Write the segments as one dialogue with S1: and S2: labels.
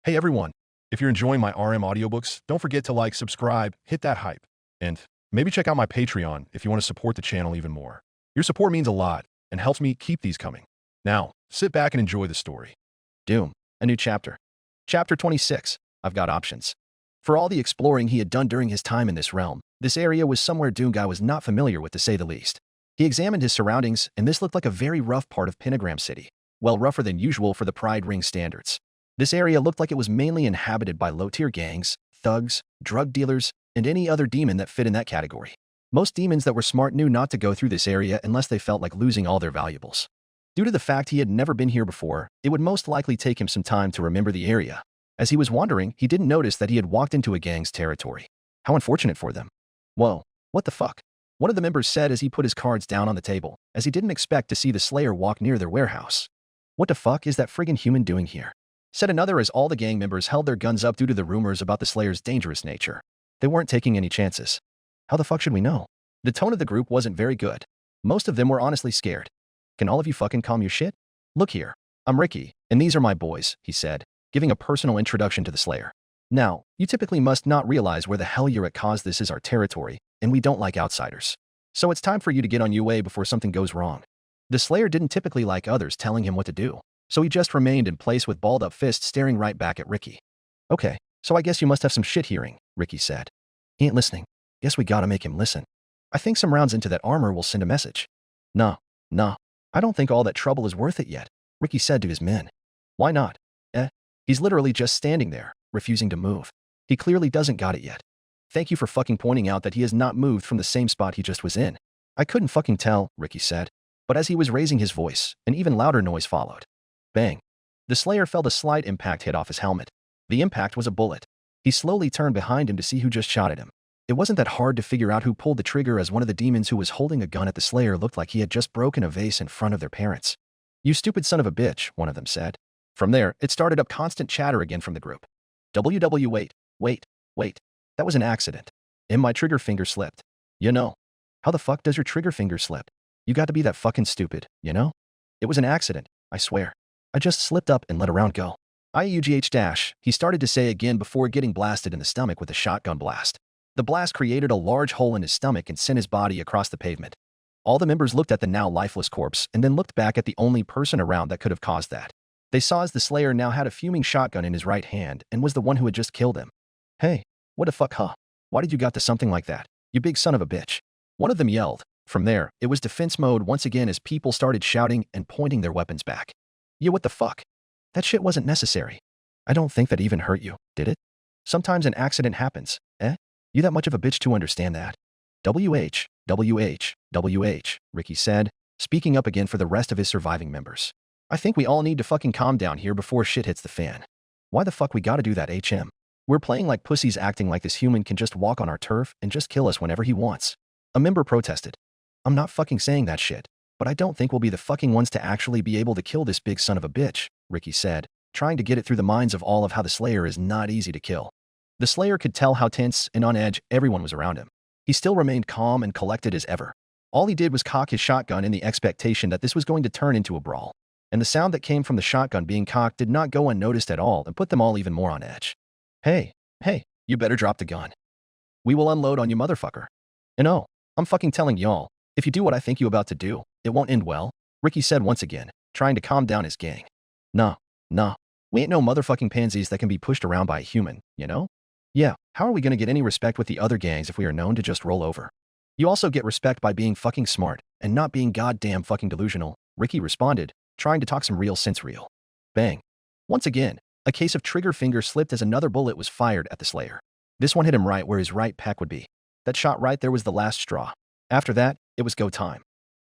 S1: Hey everyone, if you're enjoying my RM audiobooks, don't forget to like, subscribe, hit that hype, and maybe check out my Patreon if you want to support the channel even more. Your support means a lot and helps me keep these coming. Now, sit back and enjoy the story.
S2: Doom, a new chapter. Chapter 26, I've got options. For all the exploring he had done during his time in this realm, this area was somewhere Doom Guy was not familiar with to say the least. He examined his surroundings, and this looked like a very rough part of Pentagram City, well rougher than usual for the Pride Ring standards. This area looked like it was mainly inhabited by low-tier gangs, thugs, drug dealers, and any other demon that fit in that category. Most demons that were smart knew not to go through this area unless they felt like losing all their valuables. Due to the fact he had never been here before, it would most likely take him some time to remember the area. As he was wandering, he didn't notice that he had walked into a gang's territory. How unfortunate for them. Whoa, what the fuck? One of the members said as he put his cards down on the table, as he didn't expect to see the Slayer walk near their warehouse. What the fuck is that friggin' human doing here? Said another as all the gang members held their guns up due to the rumors about the Slayer's dangerous nature. They weren't taking any chances. How the fuck should we know? The tone of the group wasn't very good. Most of them were honestly scared. Can all of you fucking calm your shit? Look here. I'm Ricky, and these are my boys, he said, giving a personal introduction to the Slayer. Now, you typically must not realize where the hell you're at, cause this is our territory, and we don't like outsiders. So it's time for you to get on your way before something goes wrong. The Slayer didn't typically like others telling him what to do, so he just remained in place with balled-up fists staring right back at Ricky. Okay, so I guess you must have some shit hearing, Ricky said. He ain't listening. Guess we gotta make him listen. I think some rounds into that armor will send a message. Nah, I don't think all that trouble is worth it yet, Ricky said to his men. Why not? He's literally just standing there, refusing to move. He clearly doesn't got it yet. Thank you for fucking pointing out that he has not moved from the same spot he just was in. I couldn't fucking tell, Ricky said. But as he was raising his voice, an even louder noise followed. Bang. The Slayer felt a slight impact hit off his helmet. The impact was a bullet. He slowly turned behind him to see who just shot at him. It wasn't that hard to figure out who pulled the trigger, as one of the demons who was holding a gun at the Slayer looked like he had just broken a vase in front of their parents. You stupid son of a bitch, one of them said. From there, it started up constant chatter again from the group. Wait. That was an accident. And my trigger finger slipped. You know. How the fuck does your trigger finger slip? You got to be that fucking stupid, you know? It was an accident, I swear. I just slipped up and let a round go. IUGH-, he started to say again before getting blasted in the stomach with a shotgun blast. The blast created a large hole in his stomach and sent his body across the pavement. All the members looked at the now lifeless corpse and then looked back at the only person around that could have caused that. They saw as the Slayer now had a fuming shotgun in his right hand and was the one who had just killed him. Hey, what the fuck, huh? Why did you got to something like that? You big son of a bitch. One of them yelled. From there, it was defense mode once again as people started shouting and pointing their weapons back. Yeah, what the fuck? That shit wasn't necessary. I don't think that even hurt you, did it? Sometimes an accident happens, eh? You that much of a bitch to understand that? WH, Ricky said, speaking up again for the rest of his surviving members. I think we all need to fucking calm down here before shit hits the fan. Why the fuck we gotta do that, HM? We're playing like pussies, acting like this human can just walk on our turf and just kill us whenever he wants. A member protested. I'm not fucking saying that shit, but I don't think we'll be the fucking ones to actually be able to kill this big son of a bitch, Ricky said, trying to get it through the minds of all of how the Slayer is not easy to kill. The Slayer could tell how tense and on edge everyone was around him. He still remained calm and collected as ever. All he did was cock his shotgun in the expectation that this was going to turn into a brawl. And the sound that came from the shotgun being cocked did not go unnoticed at all and put them all even more on edge. Hey, you better drop the gun. We will unload on you, motherfucker. And oh, I'm fucking telling y'all, if you do what I think you about to do, it won't end well, Ricky said once again, trying to calm down his gang. Nah, we ain't no motherfucking pansies that can be pushed around by a human, you know? Yeah, how are we gonna get any respect with the other gangs if we are known to just roll over? You also get respect by being fucking smart and not being goddamn fucking delusional, Ricky responded, trying to talk some real sense real. Bang. Once again, a case of trigger finger slipped as another bullet was fired at the Slayer. This one hit him right where his right pec would be. That shot right there was the last straw. After that, it was go time.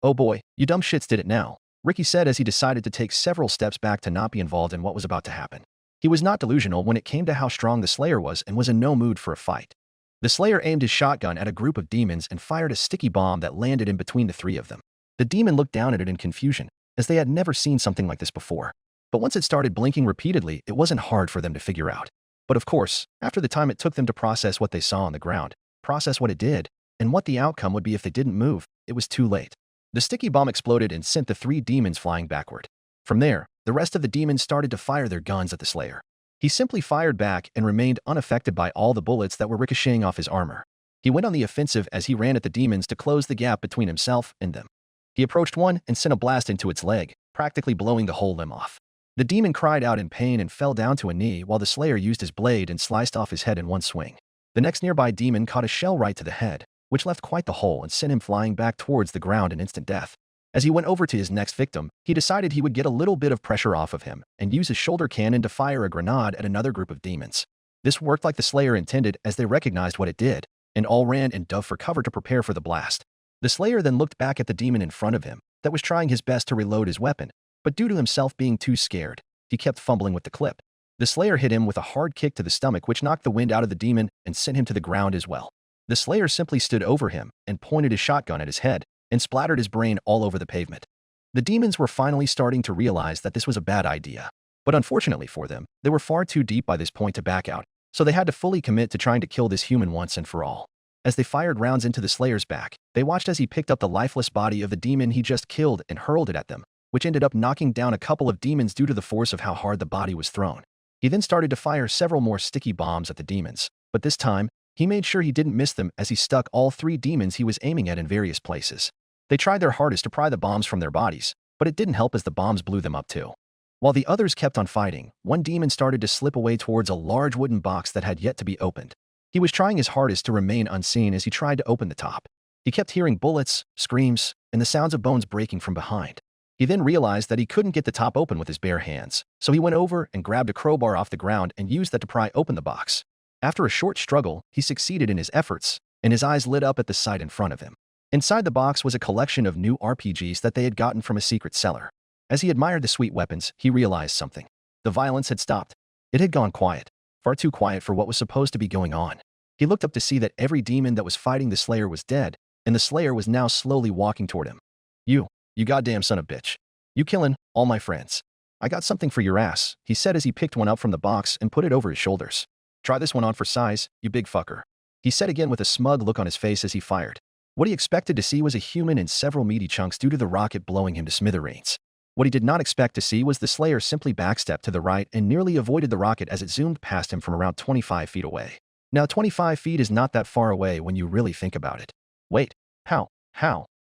S2: Oh boy, you dumb shits did it now, Ricky said as he decided to take several steps back to not be involved in what was about to happen. He was not delusional when it came to how strong the Slayer was and was in no mood for a fight. The Slayer aimed his shotgun at a group of demons and fired a sticky bomb that landed in between the three of them. The demon looked down at it in confusion, as they had never seen something like this before. But once it started blinking repeatedly, it wasn't hard for them to figure out. But of course, after the time it took them to process what they saw on the ground, process what it did, and what the outcome would be if they didn't move, it was too late. The sticky bomb exploded and sent the three demons flying backward. From there, the rest of the demons started to fire their guns at the Slayer. He simply fired back and remained unaffected by all the bullets that were ricocheting off his armor. He went on the offensive as he ran at the demons to close the gap between himself and them. He approached one and sent a blast into its leg, practically blowing the whole limb off. The demon cried out in pain and fell down to a knee while the Slayer used his blade and sliced off his head in one swing. The next nearby demon caught a shell right to the head, which left quite the hole and sent him flying back towards the ground in instant death. As he went over to his next victim, he decided he would get a little bit of pressure off of him and use his shoulder cannon to fire a grenade at another group of demons. This worked like the Slayer intended as they recognized what it did, and all ran and dove for cover to prepare for the blast. The Slayer then looked back at the demon in front of him that was trying his best to reload his weapon, but due to himself being too scared, he kept fumbling with the clip. The Slayer hit him with a hard kick to the stomach which knocked the wind out of the demon and sent him to the ground as well. The Slayer simply stood over him and pointed his shotgun at his head and splattered his brain all over the pavement. The demons were finally starting to realize that this was a bad idea, but unfortunately for them, they were far too deep by this point to back out, so they had to fully commit to trying to kill this human once and for all. As they fired rounds into the Slayer's back, they watched as he picked up the lifeless body of the demon he just killed and hurled it at them, which ended up knocking down a couple of demons due to the force of how hard the body was thrown. He then started to fire several more sticky bombs at the demons, but this time, he made sure he didn't miss them as he stuck all 3 demons he was aiming at in various places. They tried their hardest to pry the bombs from their bodies, but it didn't help as the bombs blew them up too. While the others kept on fighting, one demon started to slip away towards a large wooden box that had yet to be opened. He was trying his hardest to remain unseen as he tried to open the top. He kept hearing bullets, screams, and the sounds of bones breaking from behind. He then realized that he couldn't get the top open with his bare hands, so he went over and grabbed a crowbar off the ground and used that to pry open the box. After a short struggle, he succeeded in his efforts, and his eyes lit up at the sight in front of him. Inside the box was a collection of new RPGs that they had gotten from a secret cellar. As he admired the sweet weapons, he realized something. The violence had stopped. It had gone quiet, far too quiet for what was supposed to be going on. He looked up to see that every demon that was fighting the Slayer was dead, and the Slayer was now slowly walking toward him. You goddamn son of a bitch. You killing all my friends. I got something for your ass, he said as he picked one up from the box and put it over his shoulders. Try this one on for size, you big fucker. He said again with a smug look on his face as he fired. What he expected to see was a human in several meaty chunks due to the rocket blowing him to smithereens. What he did not expect to see was the Slayer simply backstepped to the right and nearly avoided the rocket as it zoomed past him from around 25 feet away. Now 25 feet is not that far away when you really think about it. Wait, how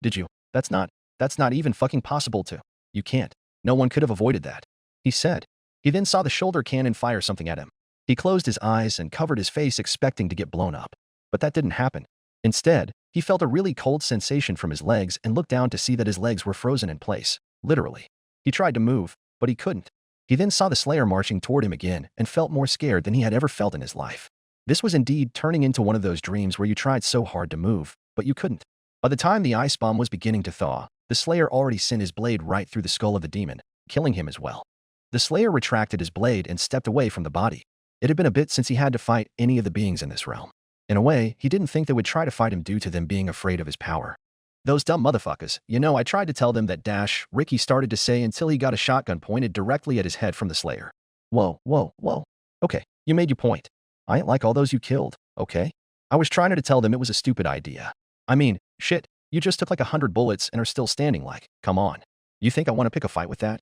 S2: did you? That's not even fucking possible to. You can't. No one could have avoided that, he said. He then saw the shoulder cannon fire something at him. He closed his eyes and covered his face expecting to get blown up. But that didn't happen. Instead, he felt a really cold sensation from his legs and looked down to see that his legs were frozen in place, literally. He tried to move, but he couldn't. He then saw the Slayer marching toward him again and felt more scared than he had ever felt in his life. This was indeed turning into one of those dreams where you tried so hard to move, but you couldn't. By the time the ice bomb was beginning to thaw, the Slayer already sent his blade right through the skull of the demon, killing him as well. The Slayer retracted his blade and stepped away from the body. It had been a bit since he had to fight any of the beings in this realm. In a way, he didn't think they would try to fight him due to them being afraid of his power. Those dumb motherfuckers, I tried to tell them that Ricky started to say until he got a shotgun pointed directly at his head from the Slayer. Whoa. Okay, you made your point. I ain't like all those you killed, okay? I was trying to tell them it was a stupid idea. I mean, shit, you just took like 100 bullets and are still standing like, come on. You think I want to pick a fight with that?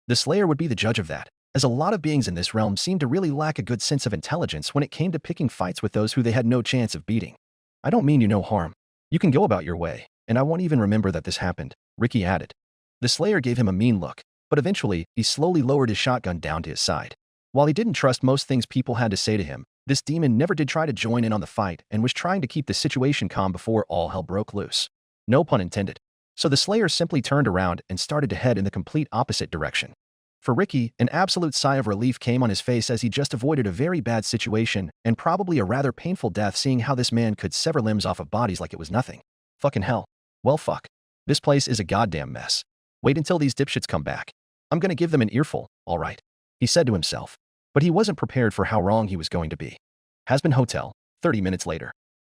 S2: The Slayer would be the judge of that, as a lot of beings in this realm seemed to really lack a good sense of intelligence when it came to picking fights with those who they had no chance of beating. I don't mean you no harm. You can go about your way, and I won't even remember that this happened, Ricky added. The Slayer gave him a mean look, but eventually, he slowly lowered his shotgun down to his side. While he didn't trust most things people had to say to him, this demon never did try to join in on the fight and was trying to keep the situation calm before all hell broke loose. No pun intended. So the Slayer simply turned around and started to head in the complete opposite direction. For Ricky, an absolute sigh of relief came on his face as he just avoided a very bad situation and probably a rather painful death seeing how this man could sever limbs off of bodies like it was nothing. Fucking hell. Well fuck. This place is a goddamn mess. Wait until these dipshits come back. I'm gonna give them an earful, alright, he said to himself. But he wasn't prepared for how wrong he was going to be. Hazbin Hotel, 30 minutes later.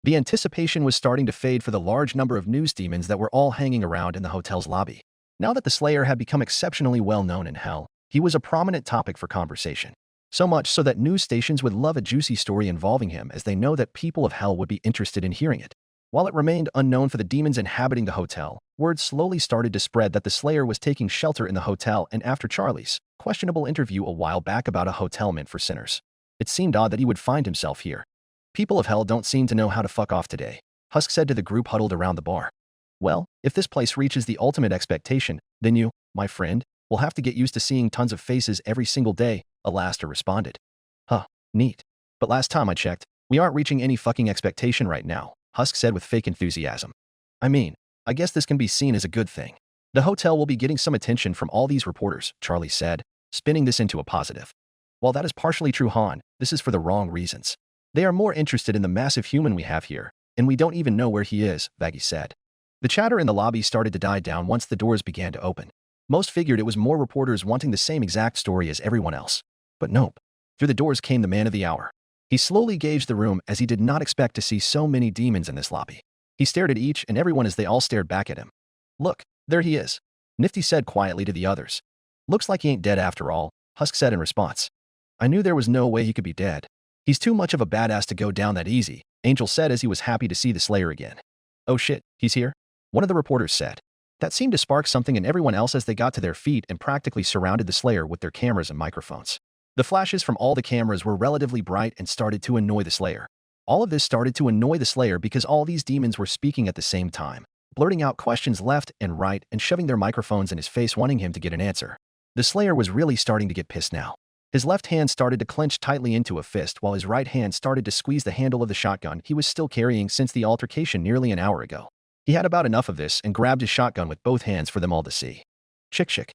S2: The anticipation was starting to fade for the large number of news demons that were all hanging around in the hotel's lobby. Now that the Slayer had become exceptionally well known in Hell, he was a prominent topic for conversation. So much so that news stations would love a juicy story involving him as they know that people of Hell would be interested in hearing it. While it remained unknown for the demons inhabiting the hotel, word slowly started to spread that the Slayer was taking shelter in the hotel, and after Charlie's questionable interview a while back about a hotel meant for sinners, it seemed odd that he would find himself here. People of hell don't seem to know how to fuck off today, Husk said to the group huddled around the bar. Well, if this place reaches the ultimate expectation, then you, my friend, will have to get used to seeing tons of faces every single day, Alastor responded. Huh, neat. But last time I checked, we aren't reaching any fucking expectation right now, Husk said with fake enthusiasm. I mean, I guess this can be seen as a good thing. The hotel will be getting some attention from all these reporters, Charlie said, spinning this into a positive. While that is partially true, Han, this is for the wrong reasons. They are more interested in the massive human we have here, and we don't even know where he is, Vaggie said. The chatter in the lobby started to die down once the doors began to open. Most figured it was more reporters wanting the same exact story as everyone else. But nope. Through the doors came the man of the hour. He slowly gauged the room as he did not expect to see so many demons in this lobby. He stared at each and everyone as they all stared back at him. Look, there he is, Nifty said quietly to the others. Looks like he ain't dead after all, Husk said in response. I knew there was no way he could be dead. He's too much of a badass to go down that easy, Angel said as he was happy to see the Slayer again. Oh shit, he's here? One of the reporters said. That seemed to spark something in everyone else as they got to their feet and practically surrounded the Slayer with their cameras and microphones. The flashes from all the cameras were relatively bright and started to annoy the Slayer. All of this started to annoy the Slayer because all these demons were speaking at the same time, blurting out questions left and right and shoving their microphones in his face wanting him to get an answer. The Slayer was really starting to get pissed now. His left hand started to clench tightly into a fist while his right hand started to squeeze the handle of the shotgun he was still carrying since the altercation nearly an hour ago. He had about enough of this and grabbed his shotgun with both hands for them all to see. Chick chick.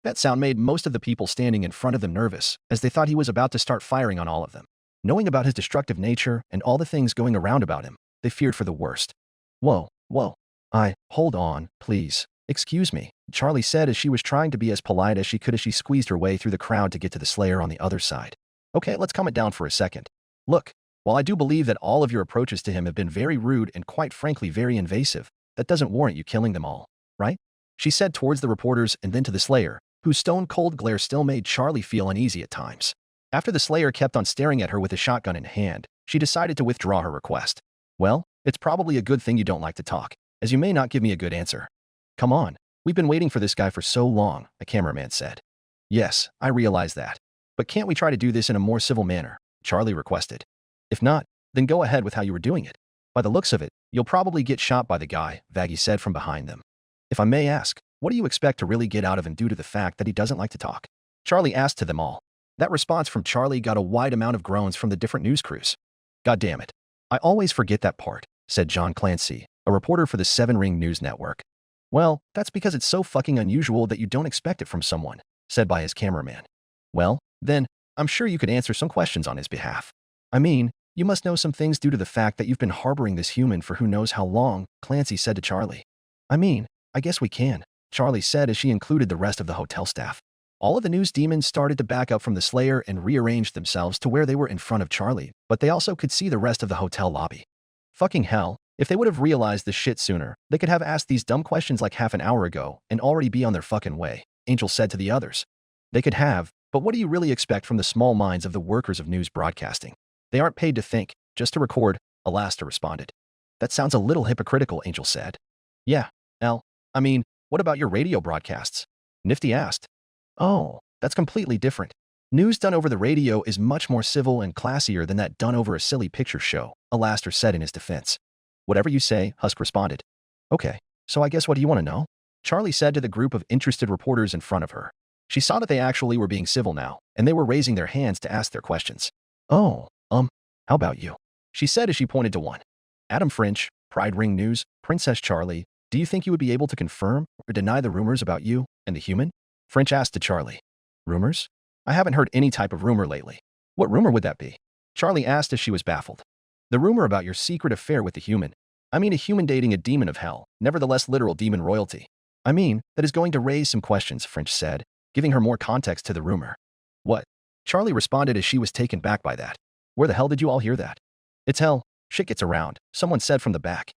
S2: That sound made most of the people standing in front of them nervous, as they thought he was about to start firing on all of them. Knowing about his destructive nature and all the things going around about him, they feared for the worst. Whoa. Hold on, please. Excuse me, Charlie said as she was trying to be as polite as she could as she squeezed her way through the crowd to get to the Slayer on the other side. Okay, let's calm it down for a second. Look, while I do believe that all of your approaches to him have been very rude and quite frankly very invasive, that doesn't warrant you killing them all, right? She said towards the reporters and then to the Slayer, whose stone-cold glare still made Charlie feel uneasy at times. After the Slayer kept on staring at her with a shotgun in hand, she decided to withdraw her request. Well, it's probably a good thing you don't like to talk, as you may not give me a good answer. Come on, we've been waiting for this guy for so long, a cameraman said. Yes, I realize that. But can't we try to do this in a more civil manner? Charlie requested. If not, then go ahead with how you were doing it. By the looks of it, you'll probably get shot by the guy, Vaggie said from behind them. If I may ask, what do you expect to really get out of him due to the fact that he doesn't like to talk? Charlie asked to them all. That response from Charlie got a wide amount of groans from the different news crews. God damn it. I always forget that part, said John Clancy, a reporter for the Seven Ring News Network. Well, that's because it's so fucking unusual that you don't expect it from someone, said by his cameraman. Well, then, I'm sure you could answer some questions on his behalf. I mean, you must know some things due to the fact that you've been harboring this human for who knows how long, Clancy said to Charlie. I mean, I guess we can, Charlie said as she included the rest of the hotel staff. All of the news demons started to back up from the Slayer and rearranged themselves to where they were in front of Charlie, but they also could see the rest of the hotel lobby. Fucking hell, if they would have realized this shit sooner, they could have asked these dumb questions like half an hour ago and already be on their fucking way, Angel said to the others. They could have, but what do you really expect from the small minds of the workers of news broadcasting? They aren't paid to think, just to record, Alastor responded. That sounds a little hypocritical, Angel said. Yeah, I mean, what about your radio broadcasts? Nifty asked. Oh, that's completely different. News done over the radio is much more civil and classier than that done over a silly picture show, Alastor said in his defense. Whatever you say, Husk responded. Okay, so I guess what do you want to know? Charlie said to the group of interested reporters in front of her. She saw that they actually were being civil now, and they were raising their hands to ask their questions. Oh, how about you? She said as she pointed to one. Adam French, Pride Ring News, Princess Charlie, do you think you would be able to confirm or deny the rumors about you and the human? French asked to Charlie. Rumors? I haven't heard any type of rumor lately. What rumor would that be? Charlie asked as she was baffled. The rumor about your secret affair with the human. I mean a human dating a demon of hell, nevertheless literal demon royalty. I mean, that is going to raise some questions, French said, giving her more context to the rumor. What? Charlie responded as she was taken back by that. Where the hell did you all hear that? It's hell. Shit gets around, someone said from the back.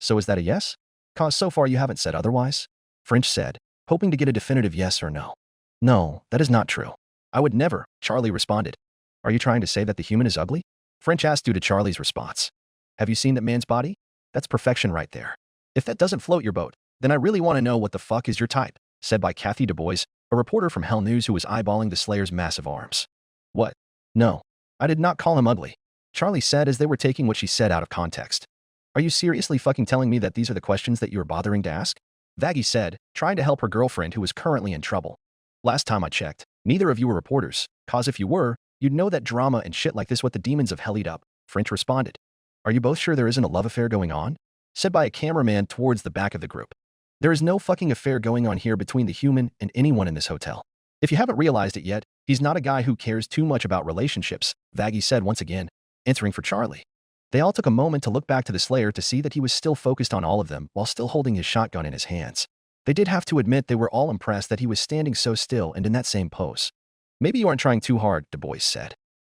S2: So is that a yes? 'Cause so far you haven't said otherwise? French said, hoping to get a definitive yes or no. No, that is not true. I would never, Charlie responded. Are you trying to say that the human is ugly? French asked due to Charlie's response. Have you seen that man's body? That's perfection right there. If that doesn't float your boat, then I really want to know what the fuck is your type, said by Kathy Du Bois, a reporter from Hell News who was eyeballing the Slayer's massive arms. What? No. I did not call him ugly, Charlie said as they were taking what she said out of context. Are you seriously fucking telling me that these are the questions that you are bothering to ask? Vaggie said, trying to help her girlfriend who was currently in trouble. Last time I checked, neither of you were reporters, cause if you were, you'd know that drama and shit like this what the demons of hell eat up, French responded. Are you both sure there isn't a love affair going on? Said by a cameraman towards the back of the group. There is no fucking affair going on here between the human and anyone in this hotel. If you haven't realized it yet, he's not a guy who cares too much about relationships, Vaggie said once again, answering for Charlie. They all took a moment to look back to the Slayer to see that he was still focused on all of them while still holding his shotgun in his hands. They did have to admit they were all impressed that he was standing so still and in that same pose. Maybe you aren't trying too hard, Du Bois said.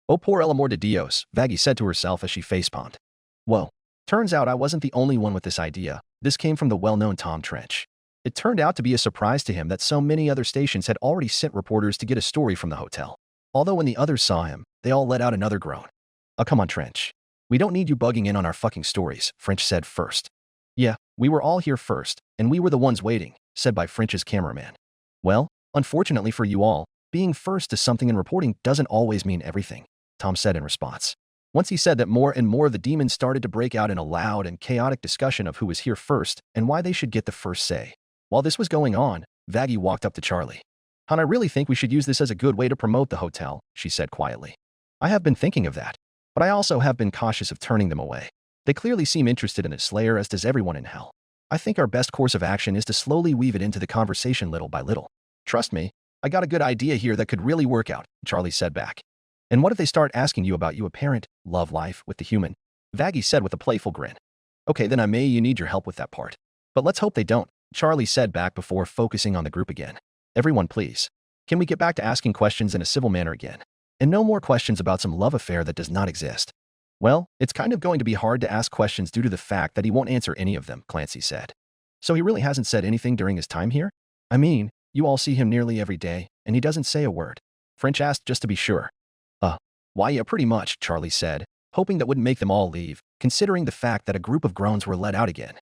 S2: Oh, poor el amor de Dios, Vaggie said to herself as she facepalmed. Whoa. Turns out I wasn't the only one with this idea. This came from the well-known Tom Trench. It turned out to be a surprise to him that so many other stations had already sent reporters to get a story from the hotel. Although when the others saw him, they all let out another groan. Oh, come on, Trench. We don't need you bugging in on our fucking stories, French said first. Yeah, we were all here first, and we were the ones waiting, said by French's cameraman. Well, unfortunately for you all, being first to something in reporting doesn't always mean everything, Tom said in response. Once he said that more and more of the demons started to break out in a loud and chaotic discussion of who was here first and why they should get the first say. While this was going on, Vaggie walked up to Charlie. "Hon, I really think we should use this as a good way to promote the hotel," she said quietly. "I have been thinking of that, but I also have been cautious of turning them away. They clearly seem interested in the Slayer as does everyone in hell. I think our best course of action is to slowly weave it into the conversation little by little. Trust me, I got a good idea here that could really work out," Charlie said back. "And what if they start asking you about your apparent love life with the human?" Vaggie said with a playful grin. "Okay, then I may need your help with that part. But let's hope they don't," Charlie said back before focusing on the group again. "Everyone, please. Can we get back to asking questions in a civil manner again? And no more questions about some love affair that does not exist." "Well, it's kind of going to be hard to ask questions due to the fact that he won't answer any of them," Clancy said. "So he really hasn't said anything during his time here? I mean, you all see him nearly every day, and he doesn't say a word?" French asked just to be sure. Why, yeah, pretty much," Charlie said, hoping that wouldn't make them all leave, considering the fact that a group of groans were let out again.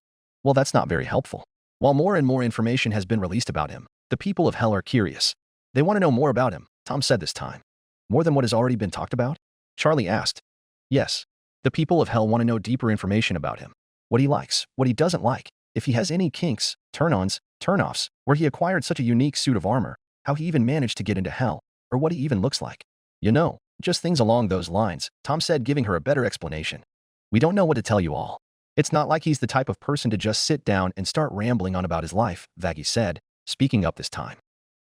S2: Well, that's not very helpful. While more and more information has been released about him, the people of hell are curious. They want to know more about him, Tom said this time. "More than what has already been talked about?" Charlie asked. "Yes. The people of hell want to know deeper information about him. What he likes, what he doesn't like, if he has any kinks, turn-ons, turn-offs, where he acquired such a unique suit of armor, how he even managed to get into hell, or what he even looks like. You know, just things along those lines," Tom said, giving her a better explanation. "We don't know what to tell you all. It's not like he's the type of person to just sit down and start rambling on about his life," Vaggie said, speaking up this time.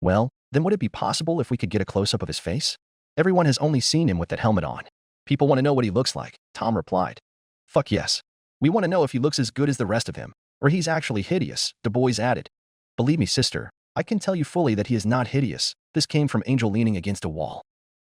S2: "Well, then would it be possible if we could get a close-up of his face? Everyone has only seen him with that helmet on. People want to know what he looks like," Tom replied. "Fuck yes. We want to know if he looks as good as the rest of him, or he's actually hideous," Du Bois added. "Believe me, sister, I can tell you fully that he is not hideous." This came from Angel leaning against a wall.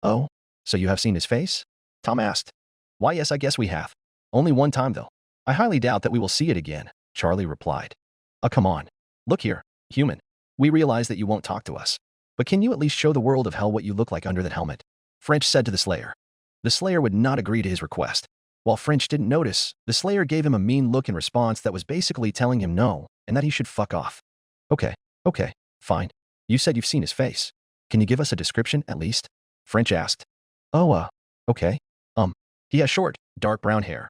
S2: "Oh? So you have seen his face?" Tom asked. "Why, yes, I guess we have. Only one time, though. I highly doubt that we will see it again," Charlie replied. "Oh, come on. Look here, human. We realize that you won't talk to us. But can you at least show the world of hell what you look like under that helmet?" French said to the Slayer. The Slayer would not agree to his request. While French didn't notice, the Slayer gave him a mean look in response that was basically telling him no, and that he should fuck off. Okay, fine. You said you've seen his face. Can you give us a description, at least?" French asked. "Oh, okay. He has short, dark brown hair.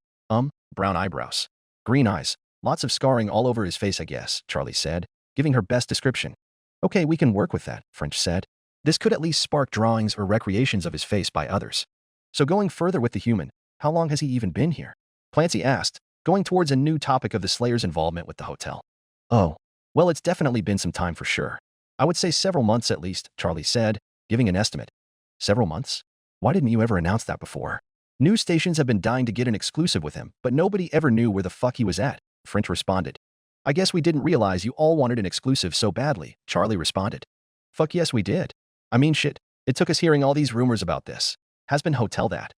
S2: Brown eyebrows. Green eyes. Lots of scarring all over his face, I guess," Charlie said, giving her best description. "Okay, we can work with that," French said. This could at least spark drawings or recreations of his face by others. "So going further with the human, how long has he even been here?" Clancy asked, going towards a new topic of the Slayer's involvement with the hotel. "Oh, well, it's definitely been some time for sure. I would say several months at least," Charlie said, giving an estimate. "Several months? Why didn't you ever announce that before?" "News stations have been dying to get an exclusive with him, but nobody ever knew where the fuck he was at," French responded. "I guess we didn't realize you all wanted an exclusive so badly," Charlie responded. "Fuck yes, we did. I mean shit, it took us hearing all these rumors about this. Hazbin Hotel that.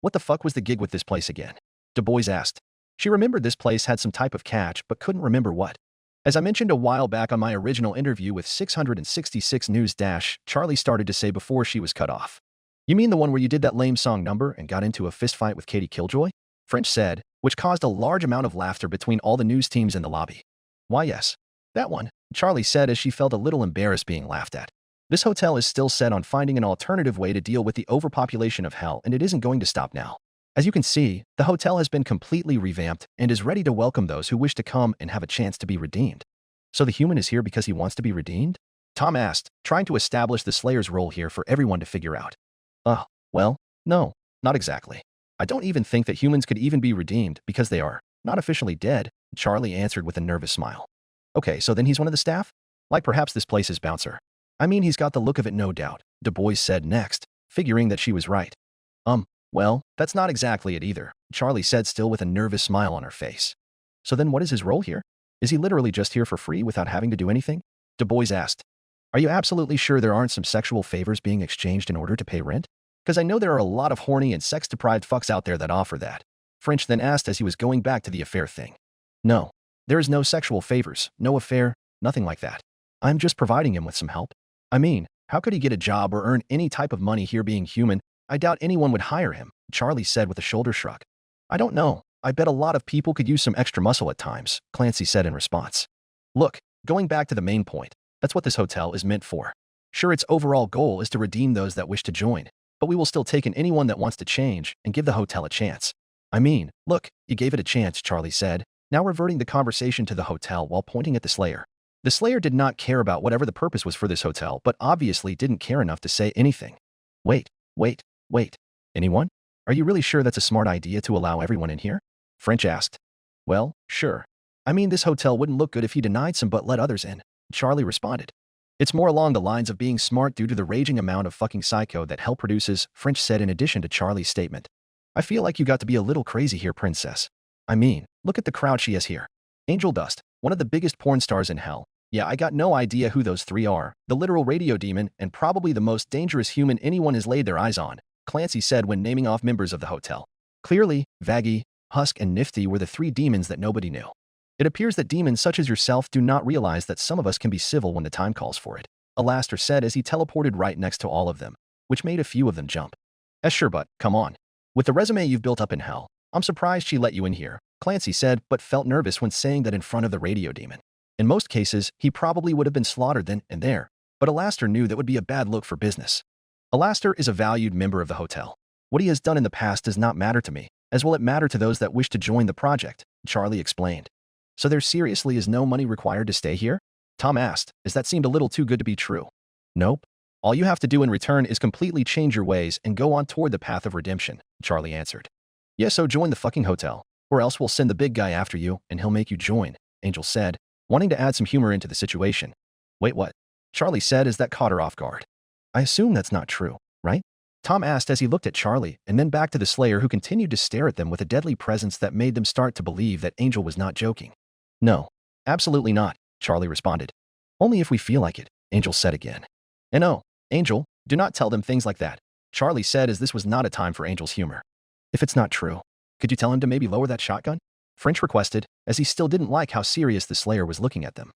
S2: What the fuck was the gig with this place again?" Du Bois asked. She remembered this place had some type of catch, but couldn't remember what. "As I mentioned a while back on my original interview with 666 News Dash," Charlie started to say before she was cut off. "You mean the one where you did that lame song number and got into a fistfight with Katie Killjoy?" French said, which caused a large amount of laughter between all the news teams in the lobby. Why yes, that one, Charlie said as she felt a little embarrassed being laughed at. This hotel is still set on finding an alternative way to deal with the overpopulation of hell, and it isn't going to stop now. As you can see, the hotel has been completely revamped and is ready to welcome those who wish to come and have a chance to be redeemed. So the human is here because he wants to be redeemed? Tom asked, trying to establish the Slayer's role here for everyone to figure out. Well, no, not exactly. I don't even think that humans could even be redeemed because they are not officially dead, Charlie answered with a nervous smile. Okay, so then he's one of the staff? Like perhaps this place's bouncer. I mean, he's got the look of it, no doubt, Du Bois said next, figuring that she was right. Well, that's not exactly it either, Charlie said, still with a nervous smile on her face. So then what is his role here? Is he literally just here for free without having to do anything? Du Bois asked. Are you absolutely sure there aren't some sexual favors being exchanged in order to pay rent? Because I know there are a lot of horny and sex-deprived fucks out there that offer that. French then asked as he was going back to the affair thing. No, there is no sexual favors, no affair, nothing like that. I'm just providing him with some help. I mean, how could he get a job or earn any type of money here being human? I doubt anyone would hire him, Charlie said with a shoulder shrug. I don't know. I bet a lot of people could use some extra muscle at times, Clancy said in response. Look, going back to the main point, that's what this hotel is meant for. Sure, its overall goal is to redeem those that wish to join, but we will still take in anyone that wants to change and give the hotel a chance. I mean, look, you gave it a chance, Charlie said, now reverting the conversation to the hotel while pointing at the Slayer. The Slayer did not care about whatever the purpose was for this hotel, but obviously didn't care enough to say anything. Wait. Anyone? Are you really sure that's a smart idea to allow everyone in here? French asked. Well, sure. I mean, this hotel wouldn't look good if he denied some but let others in, Charlie responded. It's more along the lines of being smart due to the raging amount of fucking psycho that hell produces, French said in addition to Charlie's statement. I feel like you got to be a little crazy here, princess. I mean, look at the crowd she has here. Angel Dust, one of the biggest porn stars in hell. Yeah, I got no idea who those three are. The literal radio demon and probably the most dangerous human anyone has laid their eyes on, Clancy said when naming off members of the hotel. Clearly, Vaggy, Husk, and Nifty were the three demons that nobody knew. It appears that demons such as yourself do not realize that some of us can be civil when the time calls for it, Alastor said as he teleported right next to all of them, which made a few of them jump. Sure, but come on. With the resume you've built up in hell, I'm surprised she let you in here, Clancy said, but felt nervous when saying that in front of the radio demon. In most cases, he probably would have been slaughtered then and there, but Alastor knew that would be a bad look for business. Alastor is a valued member of the hotel. What he has done in the past does not matter to me, as will it matter to those that wish to join the project, Charlie explained. So there seriously is no money required to stay here? Tom asked, as that seemed a little too good to be true. Nope. All you have to do in return is completely change your ways and go on toward the path of redemption, Charlie answered. Yeah, so join the fucking hotel, or else we'll send the big guy after you and he'll make you join, Angel said, wanting to add some humor into the situation. Wait, what? Charlie said as that caught her off guard. I assume that's not true, right? Tom asked as he looked at Charlie and then back to the Slayer, who continued to stare at them with a deadly presence that made them start to believe that Angel was not joking. No, absolutely not, Charlie responded. Only if we feel like it, Angel said again. And no, Angel, do not tell them things like that, Charlie said as this was not a time for Angel's humor. If it's not true, could you tell him to maybe lower that shotgun? French requested, as he still didn't like how serious the Slayer was looking at them.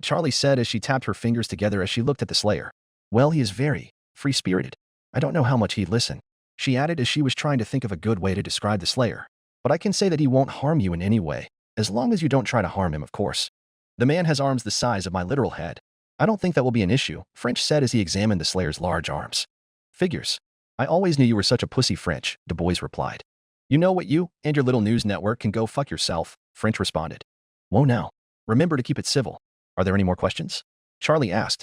S2: Charlie said as she tapped her fingers together as she looked at the Slayer. Well, he is very free-spirited. I don't know how much he'd listen, she added as she was trying to think of a good way to describe the Slayer. But I can say that he won't harm you in any way, as long as you don't try to harm him, of course. The man has arms the size of my literal head. I don't think that will be an issue, French said as he examined the Slayer's large arms. Figures. I always knew you were such a pussy, French, Du Bois replied. You know what, you and your little news network can go fuck yourself, French responded. Whoa now. Remember to keep it civil. Are there any more questions? Charlie asked.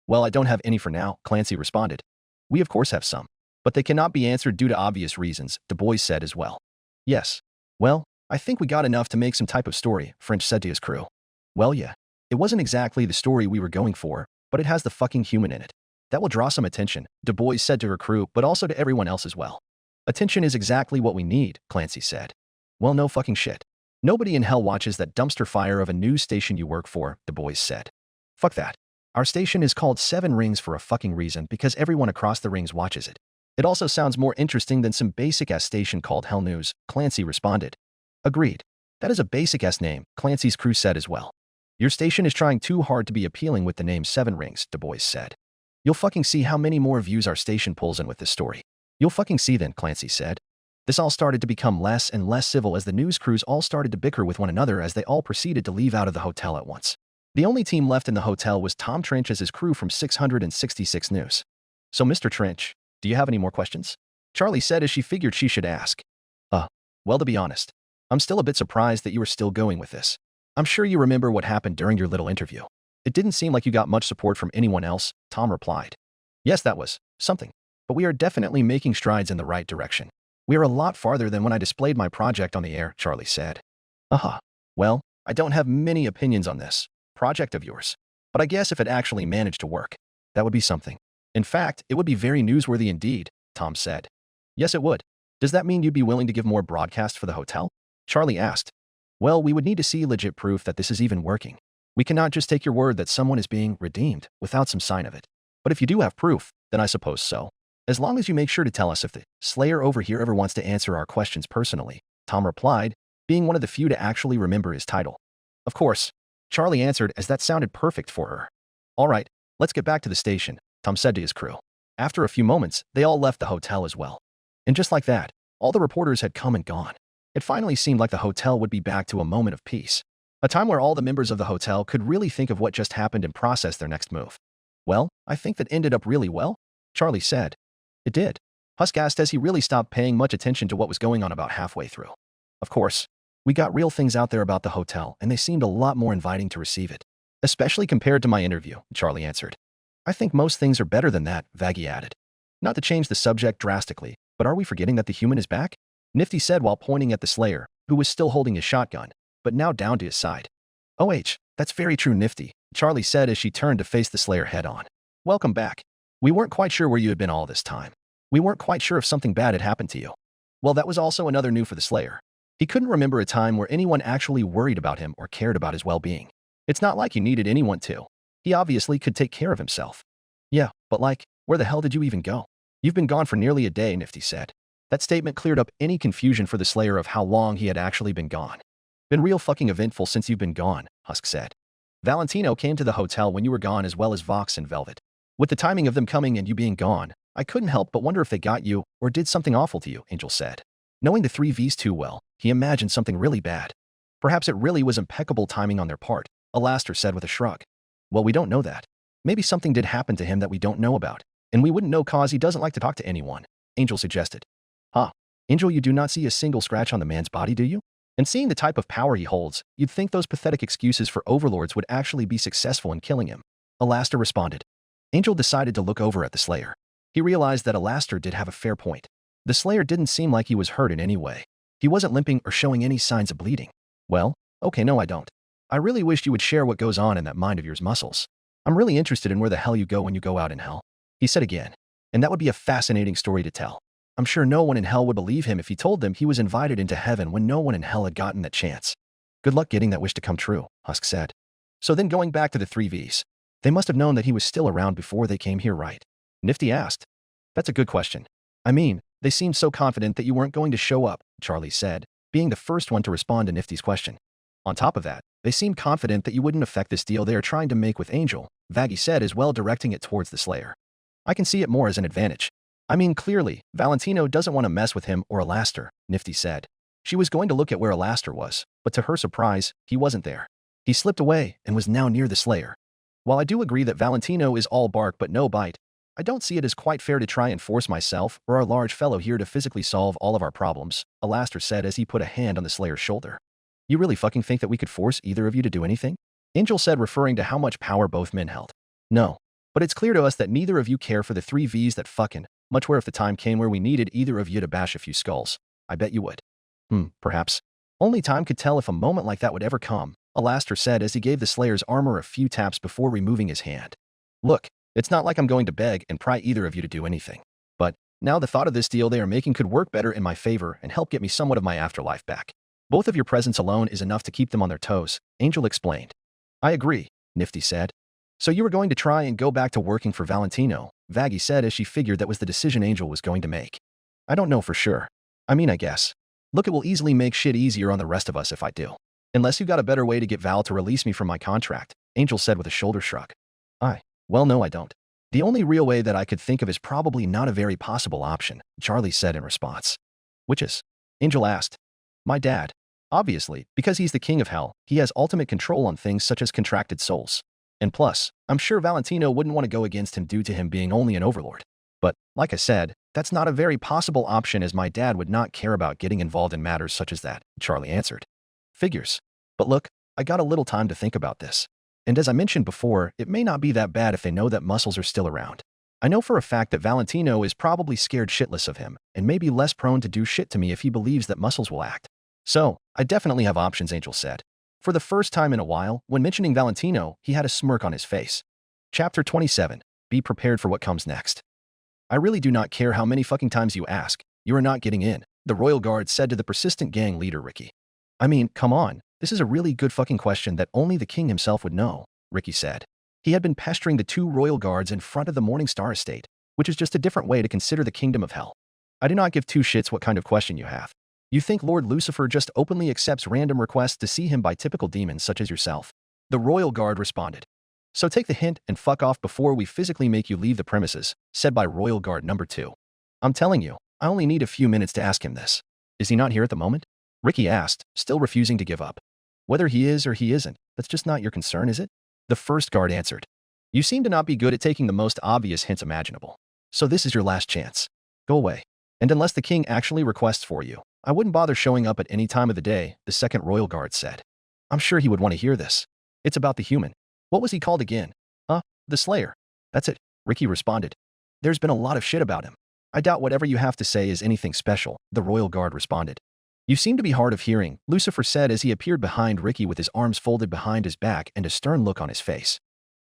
S2: Well, I don't have any for now, Clancy responded. We of course have some, but they cannot be answered due to obvious reasons, Du Bois said as well. Yes. Well, I think we got enough to make some type of story, French said to his crew. Well, yeah. It wasn't exactly the story we were going for, but it has the fucking human in it. That will draw some attention, Du Bois said to her crew, but also to everyone else as well. Attention is exactly what we need, Clancy said. Well, no fucking shit. Nobody in hell watches that dumpster fire of a news station you work for, Du Bois said. Fuck that. Our station is called 7 Rings for a fucking reason because everyone across the rings watches it. It also sounds more interesting than some basic-ass station called Hell News, Clancy responded. Agreed. That is a basic-ass name, Clancy's crew said as well. Your station is trying too hard to be appealing with the name 7 Rings, Du Bois said. You'll fucking see how many more views our station pulls in with this story. You'll fucking see then, Clancy said. This all started to become less and less civil as the news crews all started to bicker with one another as they all proceeded to leave out of the hotel at once. The only team left in the hotel was Tom Trench as his crew from 666 News. So, Mr. Trench, do you have any more questions? Charlie said as she figured she should ask. Well, to be honest, I'm still a bit surprised that you are still going with this. I'm sure you remember what happened during your little interview. It didn't seem like you got much support from anyone else, Tom replied. Yes, that was something, but we are definitely making strides in the right direction. We are a lot farther than when I displayed my project on the air, Charlie said. Well, I don't have many opinions on this project of yours, but I guess if it actually managed to work, that would be something. In fact, it would be very newsworthy indeed, Tom said. Yes, it would. Does that mean you'd be willing to give more broadcasts for the hotel? Charlie asked. Well, we would need to see legit proof that this is even working. We cannot just take your word that someone is being redeemed without some sign of it. But if you do have proof, then I suppose so. As long as you make sure to tell us if the Slayer over here ever wants to answer our questions personally, Tom replied, being one of the few to actually remember his title. Of course, Charlie answered as that sounded perfect for her. All right, let's get back to the station, Tom said to his crew. After a few moments, they all left the hotel as well. And just like that, all the reporters had come and gone. It finally seemed like the hotel would be back to a moment of peace. A time where all the members of the hotel could really think of what just happened and process their next move. Well, I think that ended up really well, Charlie said. It did. Husk asked as he really stopped paying much attention to what was going on about halfway through. Of course, we got real things out there about the hotel and they seemed a lot more inviting to receive it. Especially compared to my interview, Charlie answered. I think most things are better than that, Vaggie added. Not to change the subject drastically, but are we forgetting that the human is back? Nifty said while pointing at the Slayer, who was still holding his shotgun, but now down to his side. That's very true, Nifty, Charlie said as she turned to face the Slayer head-on. Welcome back. We weren't quite sure where you had been all this time. We weren't quite sure if something bad had happened to you. Well, that was also another new for the Slayer. He couldn't remember a time where anyone actually worried about him or cared about his well-being. It's not like he needed anyone to. He obviously could take care of himself. Yeah, but where the hell did you even go? You've been gone for nearly a day, Nifty said. That statement cleared up any confusion for the Slayer of how long he had actually been gone. Been real fucking eventful since you've been gone, Husk said. Valentino came to the hotel when you were gone as well as Vox and Velvet. With the timing of them coming and you being gone, I couldn't help but wonder if they got you or did something awful to you, Angel said. Knowing the three Vs too well, he imagined something really bad. Perhaps it really was impeccable timing on their part, Alastor said with a shrug. Well, we don't know that. Maybe something did happen to him that we don't know about, and we wouldn't know cause he doesn't like to talk to anyone, Angel suggested. Angel, you do not see a single scratch on the man's body, do you? And seeing the type of power he holds, you'd think those pathetic excuses for overlords would actually be successful in killing him, Alastor responded. Angel decided to look over at the Slayer. He realized that Alastor did have a fair point. The Slayer didn't seem like he was hurt in any way. He wasn't limping or showing any signs of bleeding. Well, okay, no I don't. I really wished you would share what goes on in that mind of yours muscles. I'm really interested in where the hell you go when you go out in hell, he said again. And that would be a fascinating story to tell. I'm sure no one in hell would believe him if he told them he was invited into heaven when no one in hell had gotten that chance. Good luck getting that wish to come true, Husk said. So then going back to the three Vs. They must have known that he was still around before they came here, right? Nifty asked. That's a good question. I mean, they seemed so confident that you weren't going to show up, Charlie said, being the first one to respond to Nifty's question. On top of that, they seemed confident that you wouldn't affect this deal they are trying to make with Angel, Vaggie said as well, directing it towards the Slayer. I can see it more as an advantage. I mean, clearly, Valentino doesn't want to mess with him or Alastor, Nifty said. She was going to look at where Alastor was, but to her surprise, he wasn't there. He slipped away and was now near the Slayer. While I do agree that Valentino is all bark but no bite, I don't see it as quite fair to try and force myself or our large fellow here to physically solve all of our problems, Alastor said as he put a hand on the Slayer's shoulder. You really fucking think that we could force either of you to do anything? Angel said, referring to how much power both men held. No, but it's clear to us that neither of you care for the three Vs that fucking, much where if the time came where we needed either of you to bash a few skulls, I bet you would. Perhaps. Only time could tell if a moment like that would ever come, Alastor said as he gave the Slayer's armor a few taps before removing his hand. Look, it's not like I'm going to beg and pry either of you to do anything. But, now the thought of this deal they are making could work better in my favor and help get me somewhat of my afterlife back. Both of your presence alone is enough to keep them on their toes, Angel explained. I agree, Nifty said. So you were going to try and go back to working for Valentino, Vaggie said as she figured that was the decision Angel was going to make. I don't know for sure. I mean, I guess. Look, it will easily make shit easier on the rest of us if I do. Unless you've got a better way to get Val to release me from my contract, Angel said with a shoulder shrug. Well, no, I don't. The only real way that I could think of is probably not a very possible option, Charlie said in response. Witches? Angel asked. My dad. Obviously, because he's the king of hell, he has ultimate control on things such as contracted souls. And plus, I'm sure Valentino wouldn't want to go against him due to him being only an overlord. But, like I said, that's not a very possible option as my dad would not care about getting involved in matters such as that, Charlie answered. Figures. But look, I got a little time to think about this. And as I mentioned before, it may not be that bad if they know that muscles are still around. I know for a fact that Valentino is probably scared shitless of him, and may be less prone to do shit to me if he believes that muscles will act. So, I definitely have options, Angel said. For the first time in a while, when mentioning Valentino, he had a smirk on his face. Chapter 27. Be prepared for what comes next. I really do not care how many fucking times you ask. You are not getting in, the Royal Guard said to the persistent gang leader Ricky. I mean, come on. This is a really good fucking question that only the king himself would know, Ricky said. He had been pestering the 2 royal guards in front of the Morning Star estate, which is just a different way to consider the kingdom of hell. I do not give 2 shits what kind of question you have. You think Lord Lucifer just openly accepts random requests to see him by typical demons such as yourself? The royal guard responded. So take the hint and fuck off before we physically make you leave the premises, said by royal guard number 2. I'm telling you, I only need a few minutes to ask him this. Is he not here at the moment? Ricky asked, still refusing to give up. Whether he is or he isn't, that's just not your concern, is it? The first guard answered. You seem to not be good at taking the most obvious hints imaginable. So this is your last chance. Go away. And unless the king actually requests for you, I wouldn't bother showing up at any time of the day, the second royal guard said. I'm sure he would want to hear this. It's about the human. What was he called again? The Slayer. That's it, Ricky responded. There's been a lot of shit about him. I doubt whatever you have to say is anything special, the royal guard responded. You seem to be hard of hearing, Lucifer said as he appeared behind Ricky with his arms folded behind his back and a stern look on his face.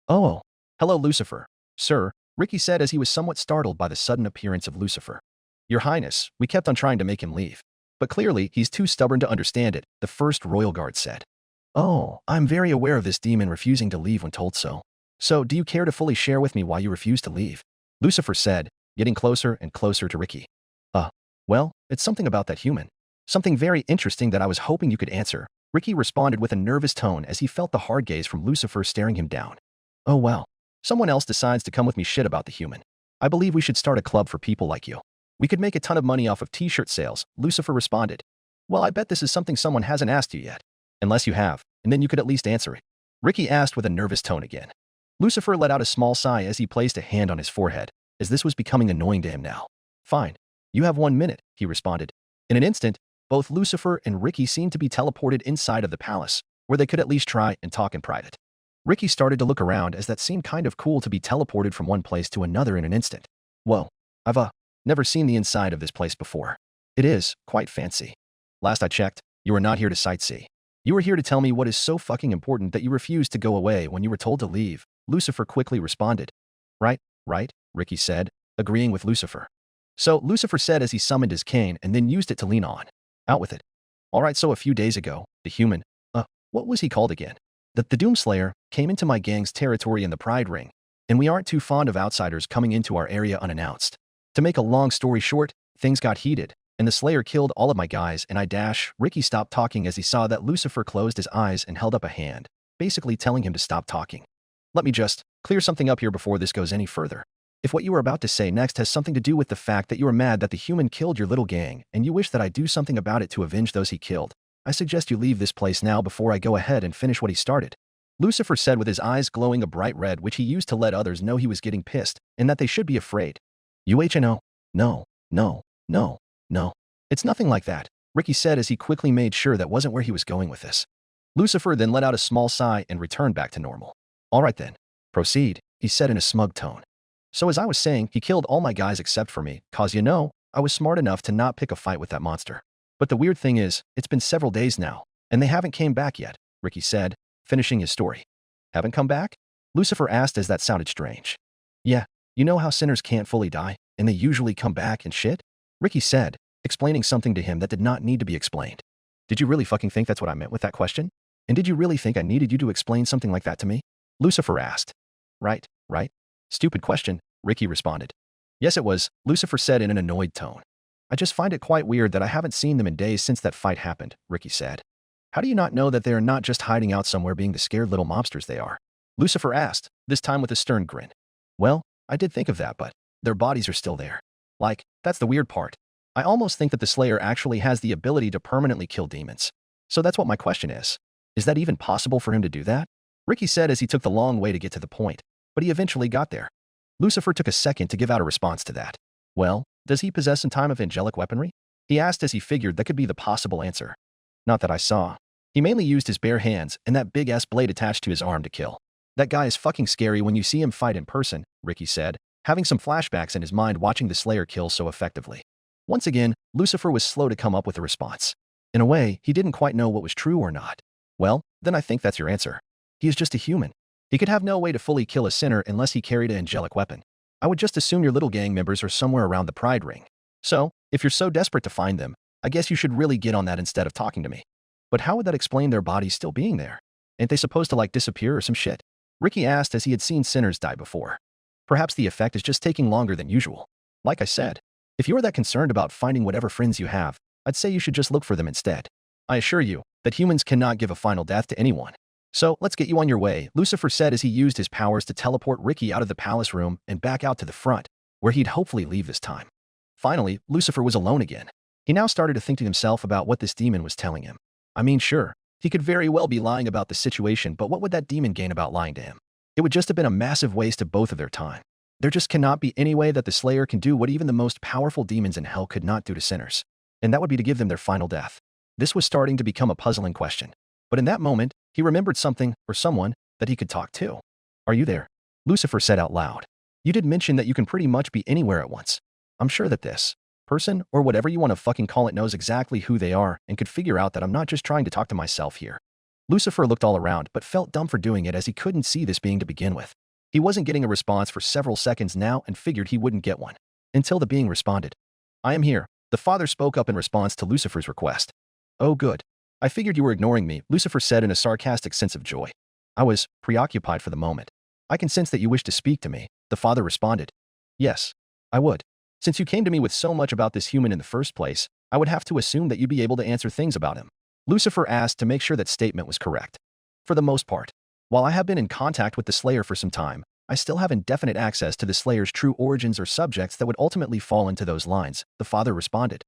S2: Oh, hello Lucifer. Sir, Ricky said as he was somewhat startled by the sudden appearance of Lucifer. Your Highness, we kept on trying to make him leave. But clearly, he's too stubborn to understand it, the first royal guard said. Oh, I'm very aware of this demon refusing to leave when told so. So, do you care to fully share with me why you refuse to leave? Lucifer said, getting closer and closer to Ricky. Well, it's something about that human. Something very interesting that I was hoping you could answer, Ricky responded with a nervous tone as he felt the hard gaze from Lucifer staring him down. Oh well, someone else decides to come with me shit about the human. I believe we should start a club for people like you. We could make a ton of money off of t-shirt sales, Lucifer responded. Well, I bet this is something someone hasn't asked you yet. Unless you have, and then you could at least answer it. Ricky asked with a nervous tone again. Lucifer let out a small sigh as he placed a hand on his forehead, as this was becoming annoying to him now. Fine. You have 1 minute, he responded. In an instant, both Lucifer and Ricky seemed to be teleported inside of the palace, where they could at least try and talk in private. Ricky started to look around as that seemed kind of cool to be teleported from one place to another in an instant. Whoa, I've never seen the inside of this place before. It is quite fancy. Last I checked, you were not here to sightsee. You were here to tell me what is so fucking important that you refused to go away when you were told to leave, Lucifer quickly responded. Right, Ricky said, agreeing with Lucifer. So Lucifer said as he summoned his cane and then used it to lean on. Out with it. Alright, so a few days ago, the human, what was he called again? The Doomslayer came into my gang's territory in the Pride Ring, and we aren't too fond of outsiders coming into our area unannounced. To make a long story short, things got heated, and the Slayer killed all of my guys and Ricky stopped talking as he saw that Lucifer closed his eyes and held up a hand, basically telling him to stop talking. Let me just clear something up here before this goes any further. If what you are about to say next has something to do with the fact that you are mad that the human killed your little gang and you wish that I do something about it to avenge those he killed, I suggest you leave this place now before I go ahead and finish what he started. Lucifer said with his eyes glowing a bright red, which he used to let others know he was getting pissed and that they should be afraid. UHNO? No. It's nothing like that, Ricky said as he quickly made sure that wasn't where he was going with this. Lucifer then let out a small sigh and returned back to normal. All right then. Proceed, he said in a smug tone. So as I was saying, he killed all my guys except for me, cause I was smart enough to not pick a fight with that monster. But the weird thing is, it's been several days now, and they haven't came back yet, Ricky said, finishing his story. Haven't come back? Lucifer asked as that sounded strange. Yeah, you know how sinners can't fully die, and they usually come back and shit? Ricky said, explaining something to him that did not need to be explained. Did you really fucking think that's what I meant with that question? And did you really think I needed you to explain something like that to me? Lucifer asked. Right. Stupid question, Ricky responded. Yes, it was, Lucifer said in an annoyed tone. I just find it quite weird that I haven't seen them in days since that fight happened, Ricky said. How do you not know that they are not just hiding out somewhere being the scared little mobsters they are? Lucifer asked, this time with a stern grin. Well, I did think of that, but their bodies are still there. Like, that's the weird part. I almost think that the Slayer actually has the ability to permanently kill demons. So that's what my question is. Is that even possible for him to do that? Ricky said as he took the long way to get to the point, but he eventually got there. Lucifer took a second to give out a response to that. Well, does he possess some time of angelic weaponry? He asked as he figured that could be the possible answer. Not that I saw. He mainly used his bare hands and that big-ass blade attached to his arm to kill. That guy is fucking scary when you see him fight in person, Ricky said, having some flashbacks in his mind watching the Slayer kill so effectively. Once again, Lucifer was slow to come up with a response. In a way, he didn't quite know what was true or not. Well, then I think that's your answer. He is just a human. He could have no way to fully kill a sinner unless he carried an angelic weapon. I would just assume your little gang members are somewhere around the Pride Ring. So, if you're so desperate to find them, I guess you should really get on that instead of talking to me. But how would that explain their bodies still being there? Ain't they supposed to like disappear or some shit? Ricky asked as he had seen sinners die before. Perhaps the effect is just taking longer than usual. Like I said, if you are that concerned about finding whatever friends you have, I'd say you should just look for them instead. I assure you that humans cannot give a final death to anyone. So let's get you on your way, Lucifer said as he used his powers to teleport Ricky out of the palace room and back out to the front, where he'd hopefully leave this time. Finally, Lucifer was alone again. He now started to think to himself about what this demon was telling him. I mean, sure, he could very well be lying about the situation, but what would that demon gain about lying to him? It would just have been a massive waste of both of their time. There just cannot be any way that the Slayer can do what even the most powerful demons in hell could not do to sinners. And that would be to give them their final death. This was starting to become a puzzling question. But in that moment, he remembered something, or someone, that he could talk to. Are you there? Lucifer said out loud. You did mention that you can pretty much be anywhere at once. I'm sure that this person, or whatever you want to fucking call it, knows exactly who they are and could figure out that I'm not just trying to talk to myself here. Lucifer looked all around but felt dumb for doing it as he couldn't see this being to begin with. He wasn't getting a response for several seconds now and figured he wouldn't get one. Until the being responded. I am here. The father spoke up in response to Lucifer's request. Oh good. I figured you were ignoring me, Lucifer said in a sarcastic sense of joy. I was preoccupied for the moment. I can sense that you wish to speak to me, the father responded. Yes, I would. Since you came to me with so much about this human in the first place, I would have to assume that you'd be able to answer things about him. Lucifer asked to make sure that statement was correct. For the most part. While I have been in contact with the Slayer for some time, I still have indefinite access to the Slayer's true origins or subjects that would ultimately fall into those lines, the father responded.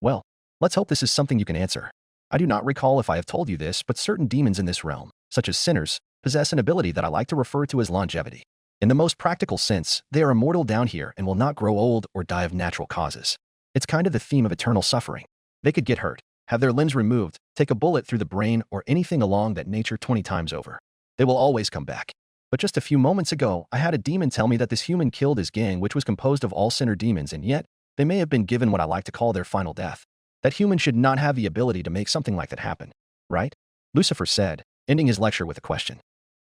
S2: Well, let's hope this is something you can answer. I do not recall if I have told you this, but certain demons in this realm, such as sinners, possess an ability that I like to refer to as longevity. In the most practical sense, they are immortal down here and will not grow old or die of natural causes. It's kind of the theme of eternal suffering. They could get hurt, have their limbs removed, take a bullet through the brain, or anything along that nature 20 times over. They will always come back. But just a few moments ago, I had a demon tell me that this human killed his gang, which was composed of all sinner demons, and yet, they may have been given what I like to call their final death. That human should not have the ability to make something like that happen, right? Lucifer said, ending his lecture with a question.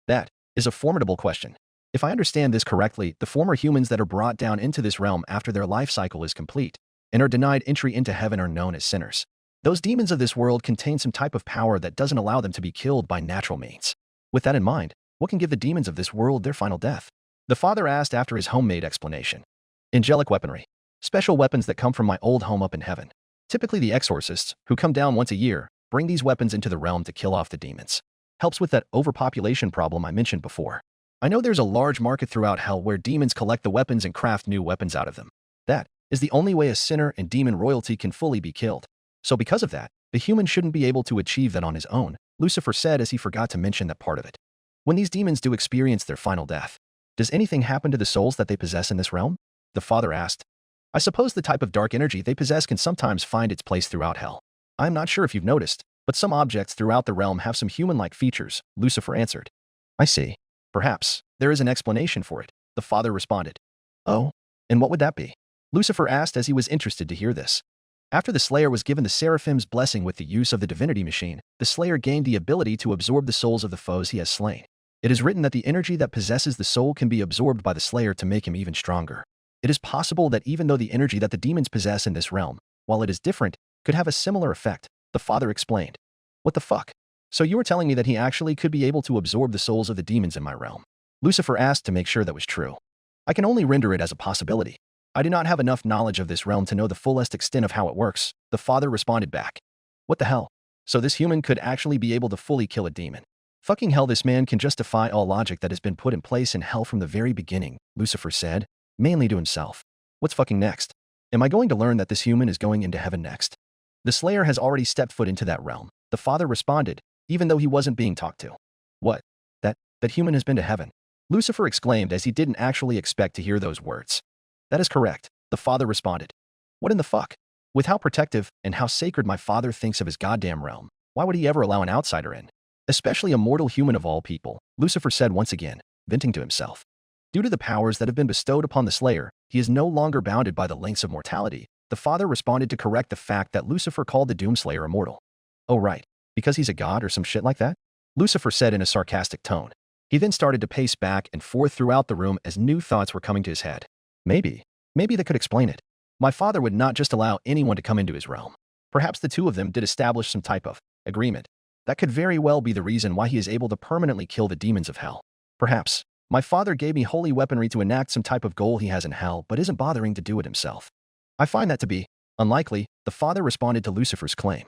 S2: That is a formidable question. If I understand this correctly, the former humans that are brought down into this realm after their life cycle is complete and are denied entry into heaven are known as sinners. Those demons of this world contain some type of power that doesn't allow them to be killed by natural means. With that in mind, what can give the demons of this world their final death? The father asked after his homemade explanation. Angelic weaponry. Special weapons that come from my old home up in heaven. Typically the exorcists, who come down once a year, bring these weapons into the realm to kill off the demons. Helps with that overpopulation problem I mentioned before. I know there's a large market throughout hell where demons collect the weapons and craft new weapons out of them. That is the only way a sinner and demon royalty can fully be killed. So because of that, the human shouldn't be able to achieve that on his own, Lucifer said as he forgot to mention that part of it. When these demons do experience their final death, does anything happen to the souls that they possess in this realm? The father asked. I suppose the type of dark energy they possess can sometimes find its place throughout hell. I'm not sure if you've noticed, but some objects throughout the realm have some human-like features, Lucifer answered. I see. Perhaps there is an explanation for it, the father responded. Oh, and what would that be? Lucifer asked as he was interested to hear this. After the Slayer was given the Seraphim's blessing with the use of the divinity machine, the Slayer gained the ability to absorb the souls of the foes he has slain. It is written that the energy that possesses the soul can be absorbed by the Slayer to make him even stronger. It is possible that even though the energy that the demons possess in this realm, while it is different, could have a similar effect, the father explained. What the fuck? So you were telling me that he actually could be able to absorb the souls of the demons in my realm? Lucifer asked to make sure that was true. I can only render it as a possibility. I do not have enough knowledge of this realm to know the fullest extent of how it works, the father responded back. What the hell? So this human could actually be able to fully kill a demon. Fucking hell, this man can just defy all logic that has been put in place in hell from the very beginning, Lucifer said, mainly to himself. What's fucking next? Am I going to learn that this human is going into heaven next? The Slayer has already stepped foot into that realm, the father responded, even though he wasn't being talked to. What? That human has been to heaven? Lucifer exclaimed as he didn't actually expect to hear those words. That is correct, the father responded. What in the fuck? With how protective and how sacred my father thinks of his goddamn realm, why would he ever allow an outsider in? Especially a mortal human of all people, Lucifer said once again, venting to himself. Due to the powers that have been bestowed upon the Slayer, he is no longer bounded by the lengths of mortality. The father responded to correct the fact that Lucifer called the Doomslayer immortal. Oh right, because he's a god or some shit like that? Lucifer said in a sarcastic tone. He then started to pace back and forth throughout the room as new thoughts were coming to his head. Maybe that could explain it. My father would not just allow anyone to come into his realm. Perhaps the two of them did establish some type of agreement. That could very well be the reason why he is able to permanently kill the demons of hell. Perhaps my father gave me holy weaponry to enact some type of goal he has in hell but isn't bothering to do it himself. I find that to be unlikely, the father responded to Lucifer's claim.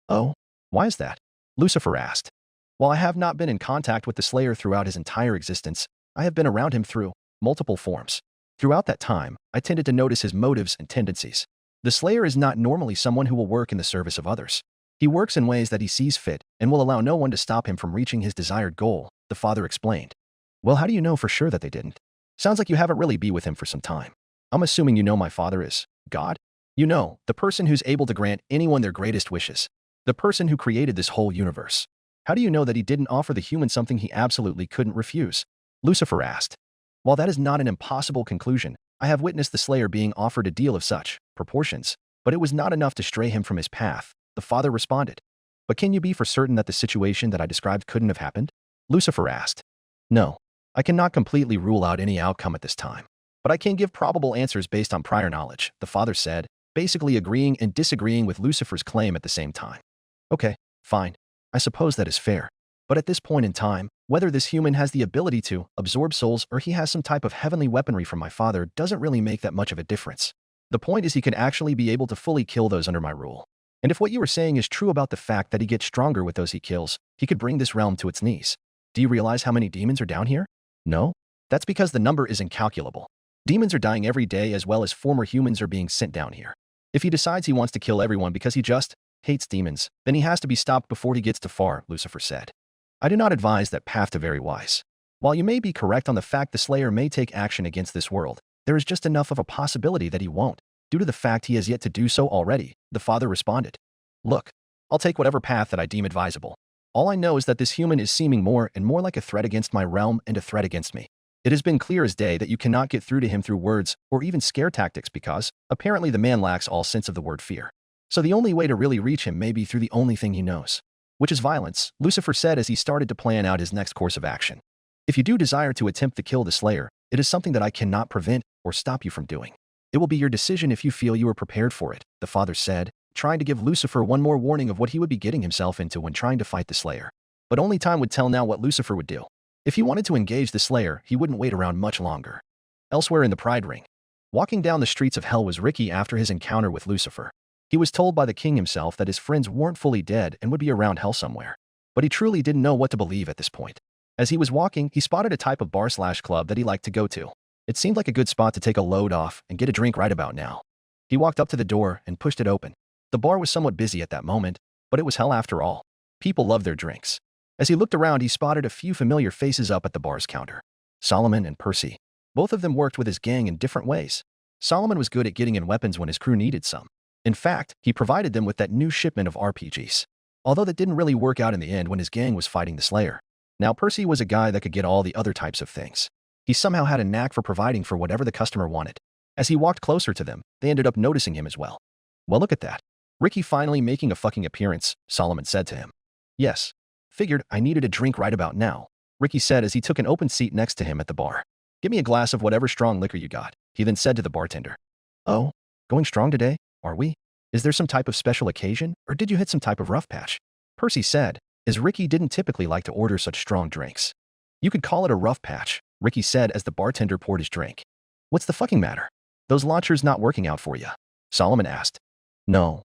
S2: Oh, why is that? Lucifer asked. While I have not been in contact with the Slayer throughout his entire existence, I have been around him through multiple forms. Throughout that time, I tended to notice his motives and tendencies. The Slayer is not normally someone who will work in the service of others. He works in ways that he sees fit and will allow no one to stop him from reaching his desired goal, the father explained. Well, how do you know for sure that they didn't? Sounds like you haven't really been with him for some time. I'm assuming you know my father is God? You know, the person who's able to grant anyone their greatest wishes. The person who created this whole universe. How do you know that he didn't offer the human something he absolutely couldn't refuse? Lucifer asked. While that is not an impossible conclusion, I have witnessed the Slayer being offered a deal of such proportions, but it was not enough to stray him from his path, the father responded. But can you be for certain that the situation that I described couldn't have happened? Lucifer asked. No, I cannot completely rule out any outcome at this time, but I can give probable answers based on prior knowledge, the father said, basically agreeing and disagreeing with Lucifer's claim at the same time. Okay, fine. I suppose that is fair. But at this point in time, whether this human has the ability to absorb souls or he has some type of heavenly weaponry from my father doesn't really make that much of a difference. The point is he could actually be able to fully kill those under my rule. And if what you were saying is true about the fact that he gets stronger with those he kills, he could bring this realm to its knees. Do you realize how many demons are down here? No? That's because the number is incalculable. Demons are dying every day as well as former humans are being sent down here. If he decides he wants to kill everyone because he just hates demons, then he has to be stopped before he gets too far, Lucifer said. I do not advise that path to very wise. While you may be correct on the fact the Slayer may take action against this world, there is just enough of a possibility that he won't, due to the fact he has yet to do so already, the father responded. Look, I'll take whatever path that I deem advisable. All I know is that this human is seeming more and more like a threat against my realm and a threat against me. It has been clear as day that you cannot get through to him through words or even scare tactics because, apparently the man lacks all sense of the word fear. So the only way to really reach him may be through the only thing he knows, which is violence, Lucifer said as he started to plan out his next course of action. If you do desire to attempt to kill the Slayer, it is something that I cannot prevent or stop you from doing. It will be your decision if you feel you are prepared for it, the father said, trying to give Lucifer one more warning of what he would be getting himself into when trying to fight the Slayer. But only time would tell now what Lucifer would do. If he wanted to engage the Slayer, he wouldn't wait around much longer. Elsewhere in the Pride Ring, walking down the streets of hell was Ricky after his encounter with Lucifer. He was told by the king himself that his friends weren't fully dead and would be around hell somewhere. But he truly didn't know what to believe at this point. As he was walking, he spotted a type of bar/club that he liked to go to. It seemed like a good spot to take a load off and get a drink right about now. He walked up to the door and pushed it open. The bar was somewhat busy at that moment, but it was hell after all. People love their drinks. As he looked around, he spotted a few familiar faces up at the bar's counter. Solomon and Percy. Both of them worked with his gang in different ways. Solomon was good at getting in weapons when his crew needed some. In fact, he provided them with that new shipment of RPGs. Although that didn't really work out in the end when his gang was fighting the Slayer. Now Percy was a guy that could get all the other types of things. He somehow had a knack for providing for whatever the customer wanted. As he walked closer to them, they ended up noticing him as well. Well, look at that. Ricky finally making a fucking appearance, Solomon said to him. Yes. Figured I needed a drink right about now, Ricky said as he took an open seat next to him at the bar. Give me a glass of whatever strong liquor you got, he then said to the bartender. Oh, going strong today, are we? Is there some type of special occasion, or did you hit some type of rough patch? Percy said, as Ricky didn't typically like to order such strong drinks. You could call it a rough patch, Ricky said as the bartender poured his drink. What's the fucking matter? Those launchers not working out for you? Solomon asked. No,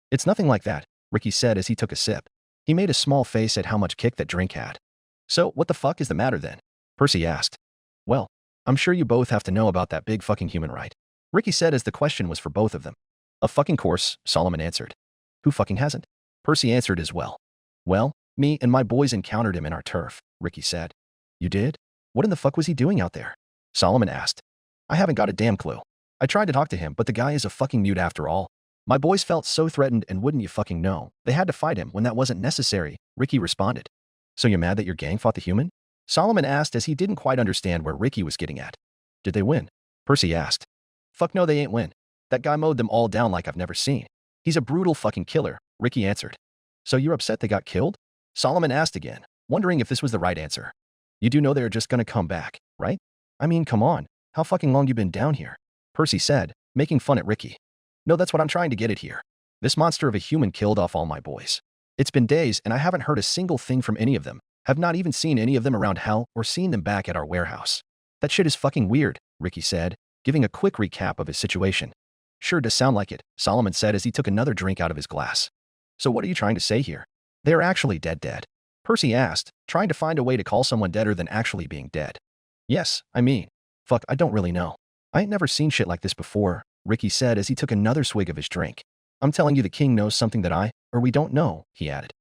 S2: it's nothing like that, Ricky said as he took a sip. He made a small face at how much kick that drink had. So what the fuck is the matter then? Percy asked. Well, I'm sure you both have to know about that big fucking human, right? Ricky said as the question was for both of them. Of fucking course, Solomon answered. Who fucking hasn't? Percy answered as well. Well, me and my boys encountered him in our turf, Ricky said. You did? What in the fuck was he doing out there? Solomon asked. I haven't got a damn clue. I tried to talk to him, but the guy is a fucking mute after all. My boys felt so threatened, and wouldn't you fucking know, they had to fight him when that wasn't necessary, Ricky responded. So you're mad that your gang fought the human? Solomon asked as he didn't quite understand where Ricky was getting at. Did they win? Percy asked. Fuck no, they ain't win. That guy mowed them all down like I've never seen. He's a brutal fucking killer, Ricky answered. So you're upset they got killed? Solomon asked again, wondering if this was the right answer. You do know they're just gonna come back, right? I mean, come on. How fucking long you been down here? Percy said, making fun at Ricky. No, that's what I'm trying to get at here. This monster of a human killed off all my boys. It's been days and I haven't heard a single thing from any of them, have not even seen any of them around hell or seen them back at our warehouse. That shit is fucking weird, Ricky said, giving a quick recap of his situation. Sure does sound like it, Solomon said as he took another drink out of his glass. So what are you trying to say here? They are actually dead. Percy asked, trying to find a way to call someone deader than actually being dead. Yes, I mean, fuck, I don't really know. I ain't never seen shit like this before, Ricky said as he took another swig of his drink. I'm telling you the king knows something that we don't know, he added.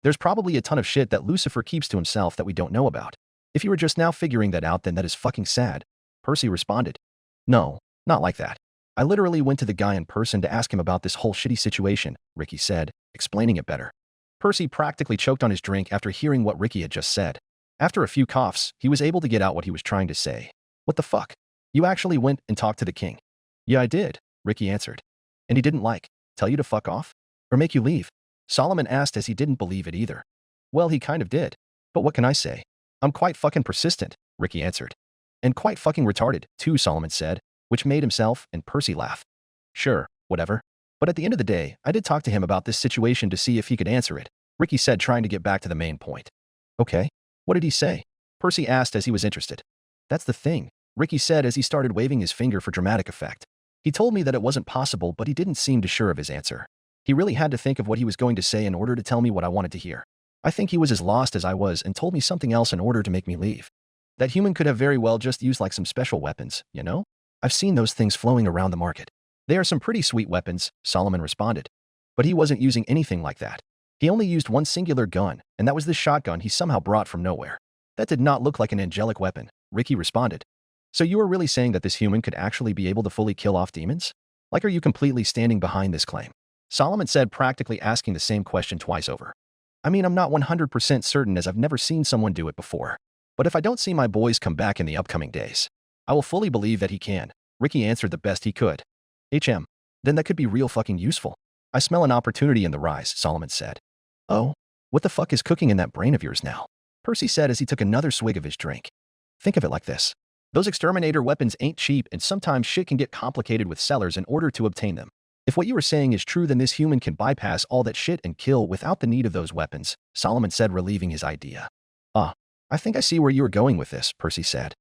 S2: There's probably a ton of shit that Lucifer keeps to himself that we don't know about. If you were just now figuring that out, then that is fucking sad, Percy responded. No, not like that. I literally went to the guy in person to ask him about this whole shitty situation, Ricky said, explaining it better. Percy practically choked on his drink after hearing what Ricky had just said. After a few coughs, he was able to get out what he was trying to say. What the fuck? You actually went and talked to the king? Yeah, I did, Ricky answered. And he didn't tell you to fuck off? Or make you leave? Solomon asked as he didn't believe it either. Well, he kind of did. But what can I say? I'm quite fucking persistent, Ricky answered. And quite fucking retarded, too, Solomon said, which made himself and Percy laugh. Sure, whatever. But at the end of the day, I did talk to him about this situation to see if he could answer it, Ricky said, trying to get back to the main point. Okay. What did he say? Percy asked as he was interested. That's the thing, Ricky said as he started waving his finger for dramatic effect. He told me that it wasn't possible, but he didn't seem too sure of his answer. He really had to think of what he was going to say in order to tell me what I wanted to hear. I think he was as lost as I was and told me something else in order to make me leave. That human could have very well just used like some special weapons, you know? I've seen those things flowing around the market. They are some pretty sweet weapons, Solomon responded. But he wasn't using anything like that. He only used one singular gun, and that was this shotgun he somehow brought from nowhere. That did not look like an angelic weapon, Ricky responded. So you are really saying that this human could actually be able to fully kill off demons? Like, are you completely standing behind this claim? Solomon said, practically asking the same question twice over. I mean, I'm not 100% certain as I've never seen someone do it before. But if I don't see my boys come back in the upcoming days, I will fully believe that he can, Ricky answered the best he could. Then that could be real fucking useful. I smell an opportunity in the rise, Solomon said. Oh? What the fuck is cooking in that brain of yours now? Percy said as he took another swig of his drink. Think of it like this. Those exterminator weapons ain't cheap, and sometimes shit can get complicated with sellers in order to obtain them. If what you were saying is true, then this human can bypass all that shit and kill without the need of those weapons, Solomon said, relieving his idea. I think I see where you are going with this, Percy said.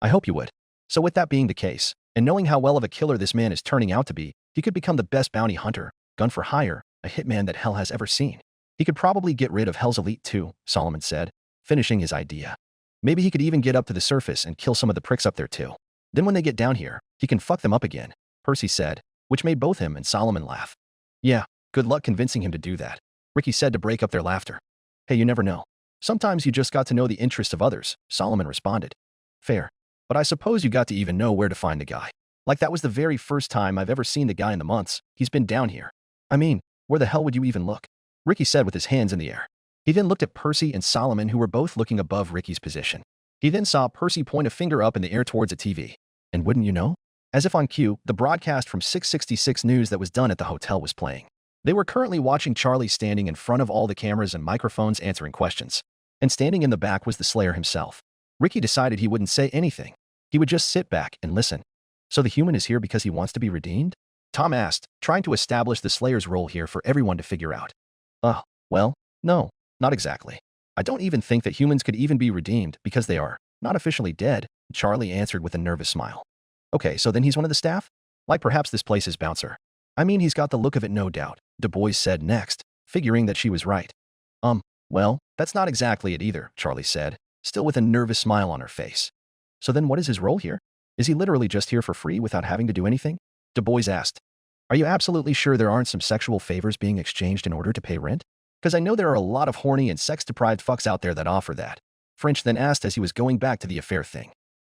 S2: I hope you would. So with that being the case, and knowing how well of a killer this man is turning out to be, he could become the best bounty hunter, gun for hire, a hitman that hell has ever seen. He could probably get rid of Hell's Elite too, Solomon said, finishing his idea. Maybe he could even get up to the surface and kill some of the pricks up there too. Then when they get down here, he can fuck them up again, Percy said, which made both him and Solomon laugh. Yeah, good luck convincing him to do that, Ricky said to break up their laughter. Hey, you never know. Sometimes you just got to know the interests of others, Solomon responded. Fair. But I suppose you got to even know where to find the guy. Like that was the very first time I've ever seen the guy in the months he's been down here. I mean, where the hell would you even look? Ricky said with his hands in the air. He then looked at Percy and Solomon, who were both looking above Ricky's position. He then saw Percy point a finger up in the air towards a TV. And wouldn't you know? As if on cue, the broadcast from 666 News that was done at the hotel was playing. They were currently watching Charlie standing in front of all the cameras and microphones answering questions. And standing in the back was the Slayer himself. Ricky decided he wouldn't say anything. He would just sit back and listen. So the human is here because he wants to be redeemed? Tom asked, trying to establish the Slayer's role here for everyone to figure out. Well, no, not exactly. I don't even think that humans could even be redeemed because they are not officially dead, Charlie answered with a nervous smile. Okay, so then he's one of the staff? Like perhaps this place's bouncer. I mean, he's got the look of it, no doubt, Du Bois said next, figuring that she was right. Well, that's not exactly it either, Charlie said, still with a nervous smile on her face. So then what is his role here? Is he literally just here for free without having to do anything? Dubois asked. Are you absolutely sure there aren't some sexual favors being exchanged in order to pay rent? Because I know there are a lot of horny and sex-deprived fucks out there that offer that. French then asked as he was going back to the affair thing.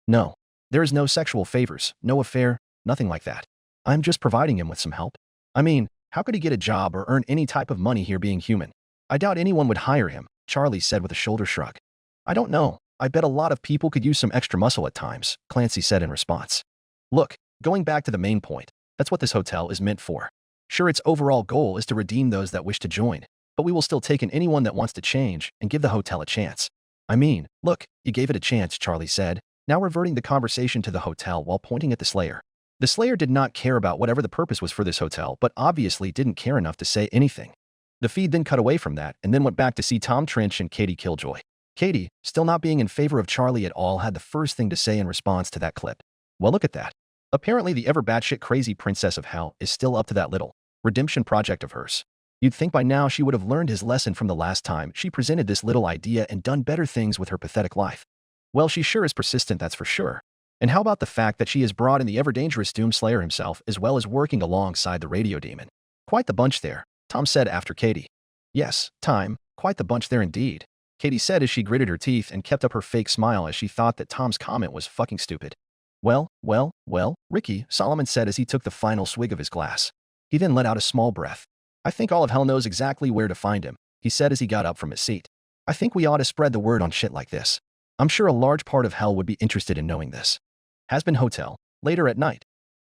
S2: No, there is no sexual favors, no affair, nothing like that. I'm just providing him with some help. I mean, how could he get a job or earn any type of money here being human? I doubt anyone would hire him, Charlie said with a shoulder shrug. I don't know. I bet a lot of people could use some extra muscle at times, Clancy said in response. Look, going back to the main point, that's what this hotel is meant for. Sure, its overall goal is to redeem those that wish to join, but we will still take in anyone that wants to change and give the hotel a chance. I mean, look, you gave it a chance, Charlie said, now reverting the conversation to the hotel while pointing at the Slayer. The Slayer did not care about whatever the purpose was for this hotel, but obviously didn't care enough to say anything. The feed then cut away from that and then went back to see Tom Trench and Katie Killjoy. Katie, still not being in favor of Charlie at all, had the first thing to say in response to that clip. Well, look at that. Apparently the ever batshit crazy princess of hell is still up to that little redemption project of hers. You'd think by now she would have learned his lesson from the last time she presented this little idea and done better things with her pathetic life. Well, she sure is persistent, that's for sure. And how about the fact that she has brought in the ever-dangerous Doomslayer himself as well as working alongside the radio demon? Quite the bunch there, Tom said after Katie. Yes, Time, quite the bunch there indeed, Katie said as she gritted her teeth and kept up her fake smile as she thought that Tom's comment was fucking stupid. Well, Ricky, Solomon said as he took the final swig of his glass. He then let out a small breath. I think all of hell knows exactly where to find him, he said as he got up from his seat. I think we ought to spread the word on shit like this. I'm sure a large part of hell would be interested in knowing this. Hazbin Hotel, later at night.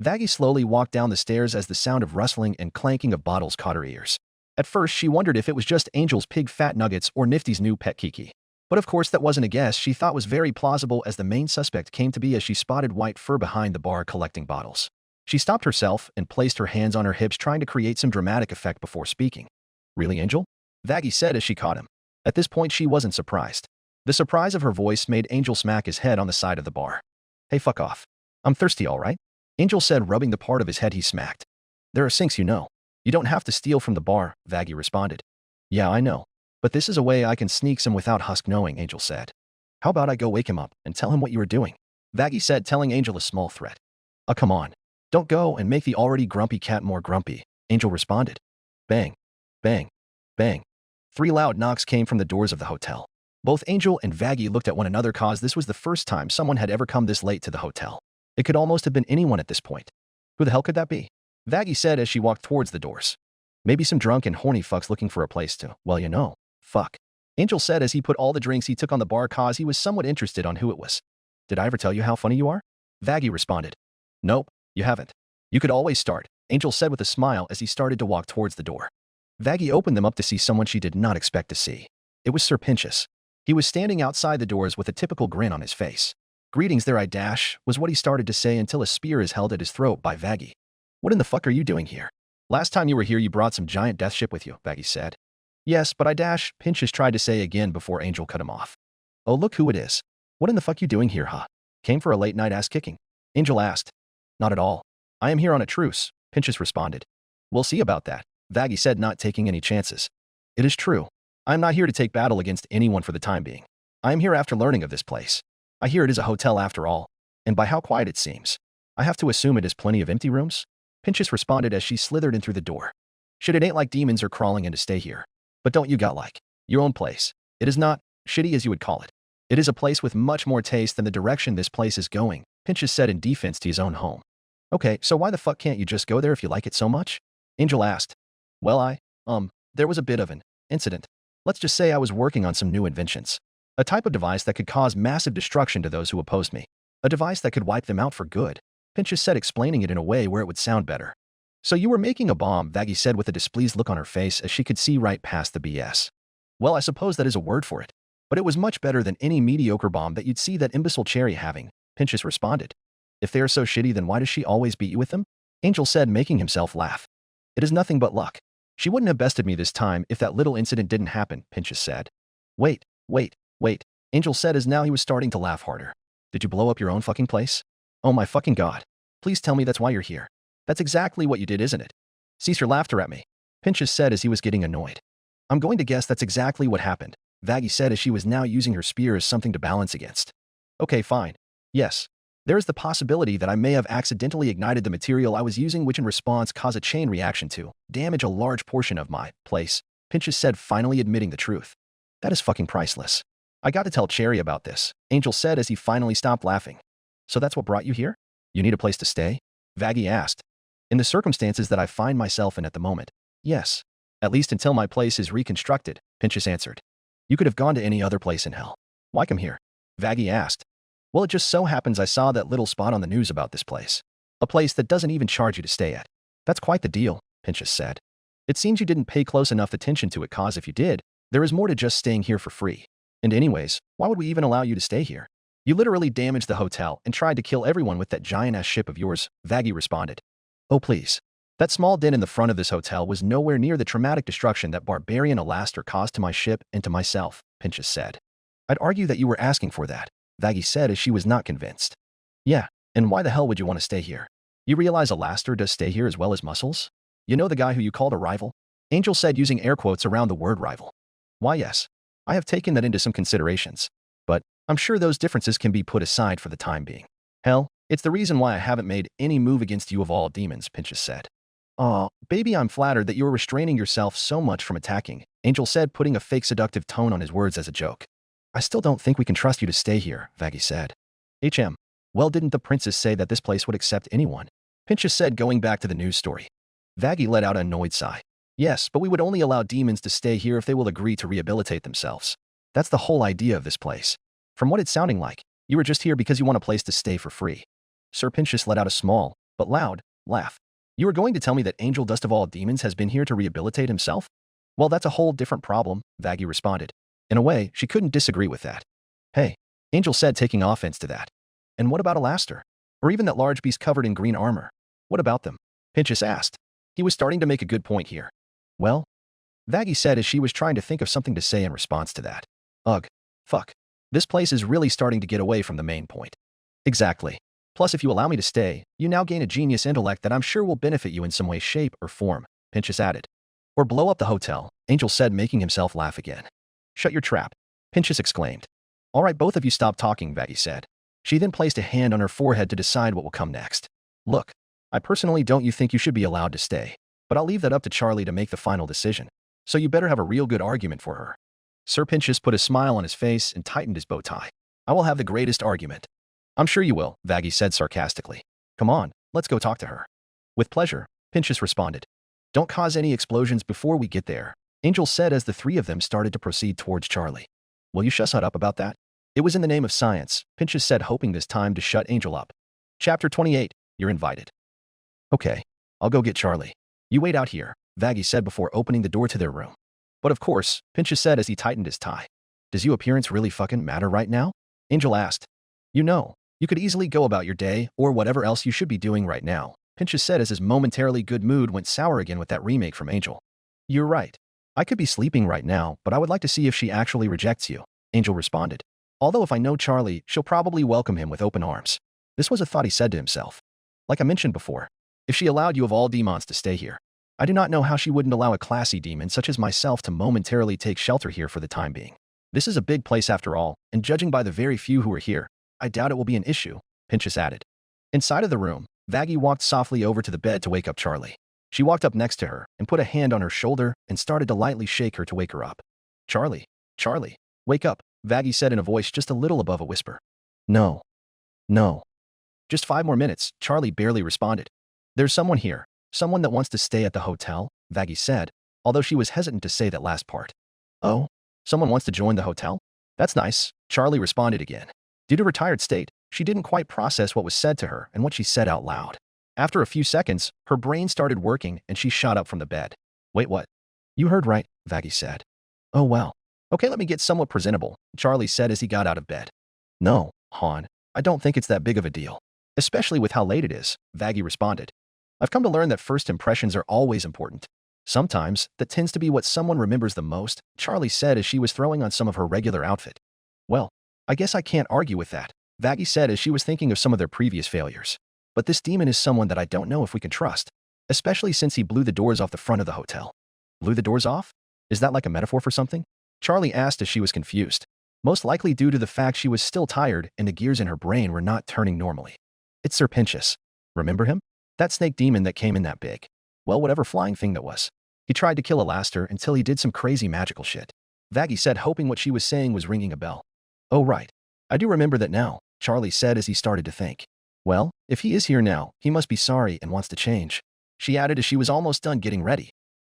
S2: Vaggie slowly walked down the stairs as the sound of rustling and clanking of bottles caught her ears. At first, she wondered if it was just Angel's pig fat nuggets or Nifty's new pet Kiki. But of course that wasn't a guess she thought was very plausible as the main suspect came to be as she spotted White Fur behind the bar collecting bottles. She stopped herself and placed her hands on her hips trying to create some dramatic effect before speaking. Really, Angel? Vaggie said as she caught him. At this point she wasn't surprised. The surprise of her voice made Angel smack his head on the side of the bar. Hey, fuck off. I'm thirsty, all right? Angel said, rubbing the part of his head he smacked. There are sinks, you know. You don't have to steal from the bar, Vaggie responded. Yeah, I know. But this is a way I can sneak some without Husk knowing, Angel said. How about I go wake him up and tell him what you were doing? Vaggie said, telling Angel a small threat. Oh, come on. Don't go and make the already grumpy cat more grumpy, Angel responded. Bang, bang, bang. 3 loud knocks came from the doors of the hotel. Both Angel and Vaggie looked at one another cause this was the first time someone had ever come this late to the hotel. It could almost have been anyone at this point. Who the hell could that be? Vaggie said as she walked towards the doors. Maybe some drunk and horny fucks looking for a place to, well, you know, fuck. Angel said as he put all the drinks he took on the bar cause he was somewhat interested on who it was. Did I ever tell you how funny you are? Vaggie responded. Nope, you haven't. You could always start, Angel said with a smile as he started to walk towards the door. Vaggie opened them up to see someone she did not expect to see. It was Sir Pentious. He was standing outside the doors with a typical grin on his face. Greetings there, I dash, was what he started to say until a spear is held at his throat by Vaggie. What in the fuck are you doing here? Last time you were here you brought some giant death ship with you, Vaggie said. Yes, but I dash, Pentious tried to say again before Angel cut him off. Oh, look who it is. What in the fuck you doing here, huh? Came for a late night ass kicking? Angel asked. Not at all. I am here on a truce, Pentious responded. We'll see about that, Vaggie said, not taking any chances. It is true. I am not here to take battle against anyone for the time being. I am here after learning of this place. I hear it is a hotel after all, and by how quiet it seems. I have to assume it has plenty of empty rooms? Pentious responded as she slithered in through the door. Shit, it ain't like demons are crawling in to stay here. But don't you got like your own place. It is not shitty as you would call it. It is a place with much more taste than the direction this place is going, Pentious said in defense to his own home. Okay, so why the fuck can't you just go there if you like it so much? Angel asked. Well, there was a bit of an incident. Let's just say I was working on some new inventions. A type of device that could cause massive destruction to those who opposed me. A device that could wipe them out for good, Pentious said, explaining it in a way where it would sound better. So you were making a bomb, Vaggie said with a displeased look on her face as she could see right past the BS. Well, I suppose that is a word for it. But it was much better than any mediocre bomb that you'd see that imbecile Cherry having, Pentious responded. If they are so shitty, then why does she always beat you with them? Angel said, making himself laugh. It is nothing but luck. She wouldn't have bested me this time if that little incident didn't happen, Pentious said. Wait, Angel said as now he was starting to laugh harder. Did you blow up your own fucking place? Oh my fucking god. Please tell me that's why you're here. That's exactly what you did, isn't it? Cease your laughter at me, Pentious said as he was getting annoyed. I'm going to guess that's exactly what happened, Vaggie said as she was now using her spear as something to balance against. Okay, fine. Yes. There is the possibility that I may have accidentally ignited the material I was using, which in response cause a chain reaction to damage a large portion of my place, Pentious said, finally admitting the truth. That is fucking priceless. I got to tell Cherry about this, Angel said as he finally stopped laughing. So that's what brought you here? You need a place to stay? Vaggie asked. In the circumstances that I find myself in at the moment, yes. At least until my place is reconstructed, Pentious answered. You could have gone to any other place in hell. Why come here? Vaggie asked. Well, it just so happens I saw that little spot on the news about this place. A place that doesn't even charge you to stay at. That's quite the deal, Pentious said. It seems you didn't pay close enough attention to it, cause if you did, there is more to just staying here for free. And anyways, why would we even allow you to stay here? You literally damaged the hotel and tried to kill everyone with that giant-ass ship of yours, Vaggie responded. Oh please. That small den in the front of this hotel was nowhere near the traumatic destruction that barbarian Alastor caused to my ship and to myself, Pentious said. I'd argue that you were asking for that, Vaggie said as she was not convinced. Yeah, and why the hell would you want to stay here? You realize Alastor does stay here as well as Muscles? You know the guy who you called a rival? Angel said using air quotes around the word rival. Why yes. I have taken that into some considerations. But I'm sure those differences can be put aside for the time being. Hell, it's the reason why I haven't made any move against you of all demons, Pentious said. Aw, baby, I'm flattered that you are restraining yourself so much from attacking, Angel said, putting a fake seductive tone on his words as a joke. I still don't think we can trust you to stay here, Vaggie said. Well, didn't the princess say that this place would accept anyone? Pentious said, going back to the news story. Vaggie let out an annoyed sigh. Yes, but we would only allow demons to stay here if they will agree to rehabilitate themselves. That's the whole idea of this place. From what it's sounding like, you were just here because you want a place to stay for free. Sir Pentious let out a small, but loud, laugh. You were going to tell me that Angel Dust of all demons has been here to rehabilitate himself? Well, that's a whole different problem, Vaggie responded. In a way, she couldn't disagree with that. Hey, Angel said, taking offense to that. And what about Alastor? Or even that large beast covered in green armor? What about them? Pentious asked. He was starting to make a good point here. Well, Vaggie said as she was trying to think of something to say in response to that. Ugh. Fuck. This place is really starting to get away from the main point. Exactly. Plus, if you allow me to stay, you now gain a genius intellect that I'm sure will benefit you in some way, shape, or form, Pentious added. Or blow up the hotel, Angel said, making himself laugh again. Shut your trap, Pentious exclaimed. All right, both of you stop talking, Vaggie said. She then placed a hand on her forehead to decide what will come next. Look, I personally don't think you should be allowed to stay, but I'll leave that up to Charlie to make the final decision. So you better have a real good argument for her. Sir Pentious put a smile on his face and tightened his bow tie. I will have the greatest argument. I'm sure you will, Vaggie said sarcastically. Come on, let's go talk to her. With pleasure, Pentious responded. Don't cause any explosions before we get there, Angel said as the three of them started to proceed towards Charlie. Will you shut up about that? It was in the name of science, Pentious said, hoping this time to shut Angel up. Chapter 28, You're invited. Okay, I'll go get Charlie. You wait out here, Vaggie said before opening the door to their room. But of course, Pentious said as he tightened his tie. Does your appearance really fucking matter right now? Angel asked. You know, you could easily go about your day or whatever else you should be doing right now, Pentious said as his momentarily good mood went sour again with that remake from Angel. You're right. I could be sleeping right now, but I would like to see if she actually rejects you, Angel responded. Although if I know Charlie, she'll probably welcome him with open arms. This was a thought he said to himself. Like I mentioned before, if she allowed you of all demons to stay here, I do not know how she wouldn't allow a classy demon such as myself to momentarily take shelter here for the time being. This is a big place after all, and judging by the very few who are here, I doubt it will be an issue, Pentious added. Inside of the room, Vaggie walked softly over to the bed to wake up Charlie. She walked up next to her and put a hand on her shoulder and started to lightly shake her to wake her up. Charlie, wake up, Vaggie said in a voice just a little above a whisper. No. Just 5 more minutes, Charlie barely responded. There's someone here, someone that wants to stay at the hotel, Vaggie said, although she was hesitant to say that last part. Oh, someone wants to join the hotel? That's nice, Charlie responded again. Due to retired state, she didn't quite process what was said to her and what she said out loud. After a few seconds, her brain started working and she shot up from the bed. Wait, what? You heard right, Vaggie said. Oh well. Okay, let me get somewhat presentable, Charlie said as he got out of bed. No, Han, I don't think it's that big of a deal. Especially with how late it is, Vaggie responded. I've come to learn that first impressions are always important. Sometimes, that tends to be what someone remembers the most, Charlie said as she was throwing on some of her regular outfit. Well, I guess I can't argue with that, Vaggie said as she was thinking of some of their previous failures. But this demon is someone that I don't know if we can trust, especially since he blew the doors off the front of the hotel. Blew the doors off? Is that like a metaphor for something? Charlie asked as she was confused. most likely due to the fact she was still tired and the gears in her brain were not turning normally. It's Sir Pentious. Remember him? That snake demon that came in that big. Well, whatever flying thing that was. He tried to kill Alastor until he did some crazy magical shit. Vaggie said, hoping what she was saying was ringing a bell. Oh right. I do remember that now, Charlie said as he started to think. Well, if he is here now, he must be sorry and wants to change. She added as she was almost done getting ready.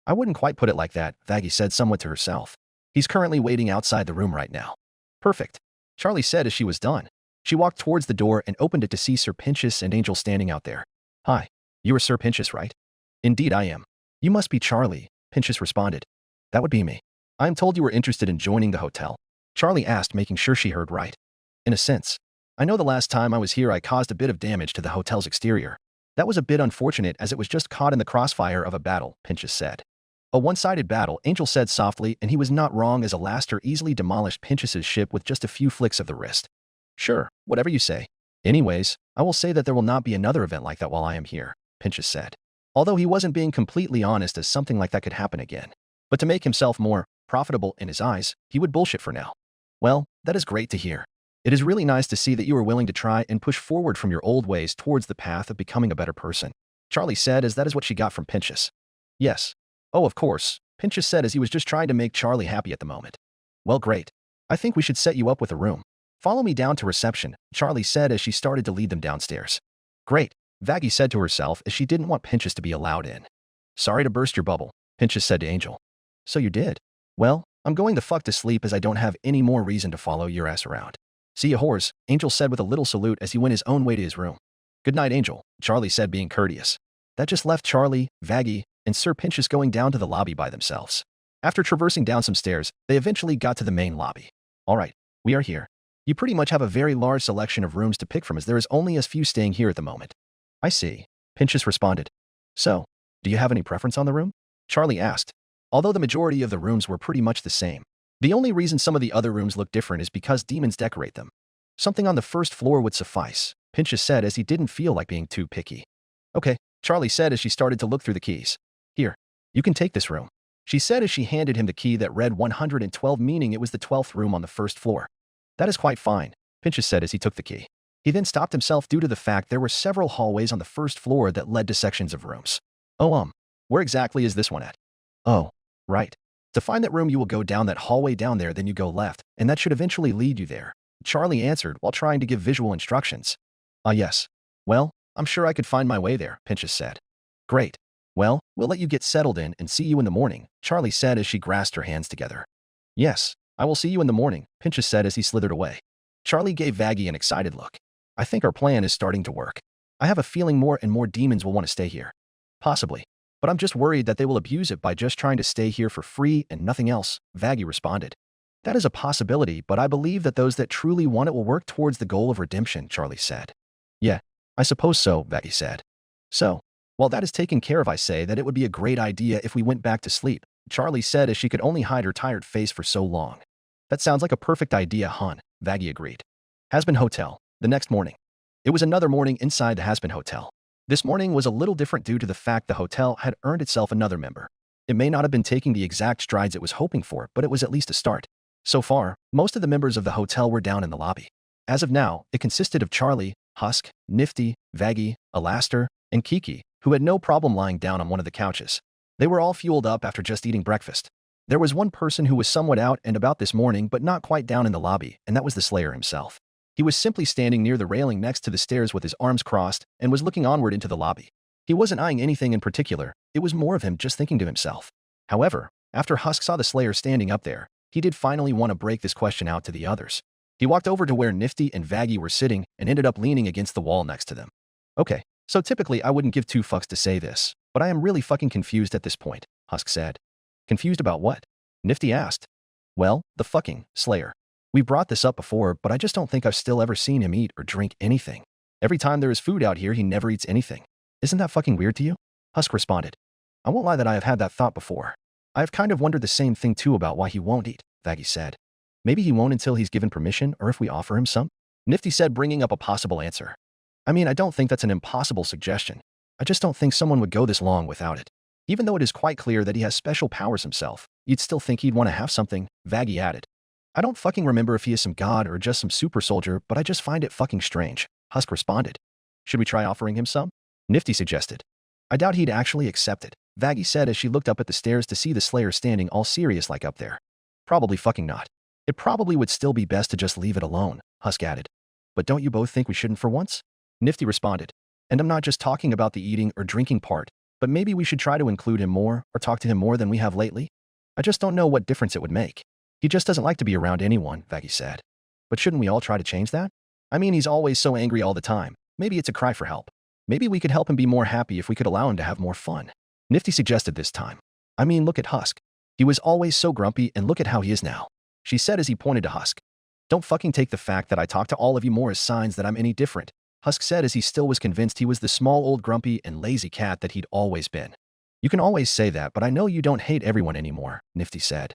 S2: I wouldn't quite put it like that, Vaggie said somewhat to herself. He's currently waiting outside the room right now. Perfect. Charlie said as she was done. She walked towards the door and opened it to see Sir Pentious and Angel standing out there. Hi. You are Sir Pentious, right? Indeed I am. You must be Charlie, Pentious responded. That would be me. I am told you were interested in joining the hotel. Charlie asked, making sure she heard right. In a sense. I know the last time I was here I caused a bit of damage to the hotel's exterior. That was a bit unfortunate as it was just caught in the crossfire of a battle, Pentious said. A one-sided battle, Angel said softly, and he was not wrong as Alastor easily demolished Pentious's ship with just a few flicks of the wrist. Sure, whatever you say. Anyways, I will say that there will not be another event like that while I am here, Pentious said. Although he wasn't being completely honest as something like that could happen again. But to make himself more profitable in his eyes, he would bullshit for now. Well, that is great to hear. It is really nice to see that you are willing to try and push forward from your old ways towards the path of becoming a better person, Charlie said as that is what she got from Pentious. Yes. Oh, of course, Pentious said as he was just trying to make Charlie happy at the moment. Well, great. I think we should set you up with a room. Follow me down to reception, Charlie said as she started to lead them downstairs. Great, Vaggie said to herself as she didn't want Pentious to be allowed in. Sorry to burst your bubble, Pentious said to Angel. So you did? Well, I'm going the fuck to sleep as I don't have any more reason to follow your ass around. See ya, whores, Angel said with a little salute as he went his own way to his room. Good night, Angel, Charlie said being courteous. That just left Charlie, Vaggie, and Sir Pentious going down to the lobby by themselves. After traversing down some stairs, they eventually got to the main lobby. Alright, we are here. You pretty much have a very large selection of rooms to pick from as there is only a few staying here at the moment. I see, Pentious responded. So, do you have any preference on the room? Charlie asked. Although the majority of the rooms were pretty much the same. The only reason some of the other rooms look different is because demons decorate them. Something on the first floor would suffice, Pentious said as he didn't feel like being too picky. Okay, Charlie said as she started to look through the keys. Here, you can take this room, she said as she handed him the key that read 112, meaning it was the 12th room on the first floor. That is quite fine, Pentious said as he took the key. He then stopped himself due to the fact there were several hallways on the first floor that led to sections of rooms. Oh, where exactly is this one at? Oh, right. To find that room you will go down that hallway down there, then you go left, and that should eventually lead you there, Charlie answered while trying to give visual instructions. Ah yes. Well, I'm sure I could find my way there, Pentious said. Great. Well, we'll let you get settled in and see you in the morning, Charlie said as she grasped her hands together. Yes, I will see you in the morning, Pentious said as he slithered away. Charlie gave Vaggie an excited look. I think our plan is starting to work. I have a feeling more and more demons will want to stay here. Possibly. But I'm just worried that they will abuse it by just trying to stay here for free and nothing else, Vaggie responded. That is a possibility, but I believe that those that truly want it will work towards the goal of redemption, Charlie said. Yeah, I suppose so, Vaggie said. So, while that is taken care of, I say that it would be a great idea if we went back to sleep, Charlie said as she could only hide her tired face for so long. That sounds like a perfect idea, hon, Vaggie agreed. Hazbin Hotel, the next morning. It was another morning inside the Hazbin Hotel. This morning was a little different due to the fact the hotel had earned itself another member. It may not have been taking the exact strides it was hoping for, but it was at least a start. So far, most of the members of the hotel were down in the lobby. As of now, it consisted of Charlie, Husk, Nifty, Vaggie, Alastor, and Kiki, who had no problem lying down on one of the couches. They were all fueled up after just eating breakfast. There was one person who was somewhat out and about this morning but not quite down in the lobby, and that was the Slayer himself. He was simply standing near the railing next to the stairs with his arms crossed and was looking onward into the lobby. He wasn't eyeing anything in particular, it was more of him just thinking to himself. However, after Husk saw the Slayer standing up there, he did finally want to break this question out to the others. He walked over to where Nifty and Vaggie were sitting and ended up leaning against the wall next to them. Okay, so typically I wouldn't give two fucks to say this, but I am really fucking confused at this point, Husk said. Confused about what? Nifty asked. Well, the fucking Slayer. We brought this up before, but I just don't think I've still ever seen him eat or drink anything. Every time there is food out here, he never eats anything. Isn't that fucking weird to you? Husk responded. I won't lie that I have had that thought before. I have kind of wondered the same thing too about why he won't eat, Vaggie said. Maybe he won't until he's given permission or if we offer him some? Nifty said, bringing up a possible answer. I mean, I don't think that's an impossible suggestion. I just don't think someone would go this long without it. Even though it is quite clear that he has special powers himself, you'd still think he'd want to have something, Vaggie added. I don't fucking remember if he is some god or just some super soldier, but I just find it fucking strange, Husk responded. Should we try offering him some? Nifty suggested. I doubt he'd actually accept it, Vaggie said as she looked up at the stairs to see the Slayer standing all serious like up there. Probably fucking not. It probably would still be best to just leave it alone, Husk added. But don't you both think we shouldn't for once? Nifty responded. And I'm not just talking about the eating or drinking part, but maybe we should try to include him more or talk to him more than we have lately? I just don't know what difference it would make. He just doesn't like to be around anyone, Vaggie said. But shouldn't we all try to change that? I mean, he's always so angry all the time. Maybe it's a cry for help. Maybe we could help him be more happy if we could allow him to have more fun. Nifty suggested this time. I mean, look at Husk. He was always so grumpy and look at how he is now, she said as he pointed to Husk. Don't fucking take the fact that I talk to all of you more as signs that I'm any different, Husk said as he still was convinced he was the small old grumpy and lazy cat that he'd always been. You can always say that, but I know you don't hate everyone anymore, Nifty said.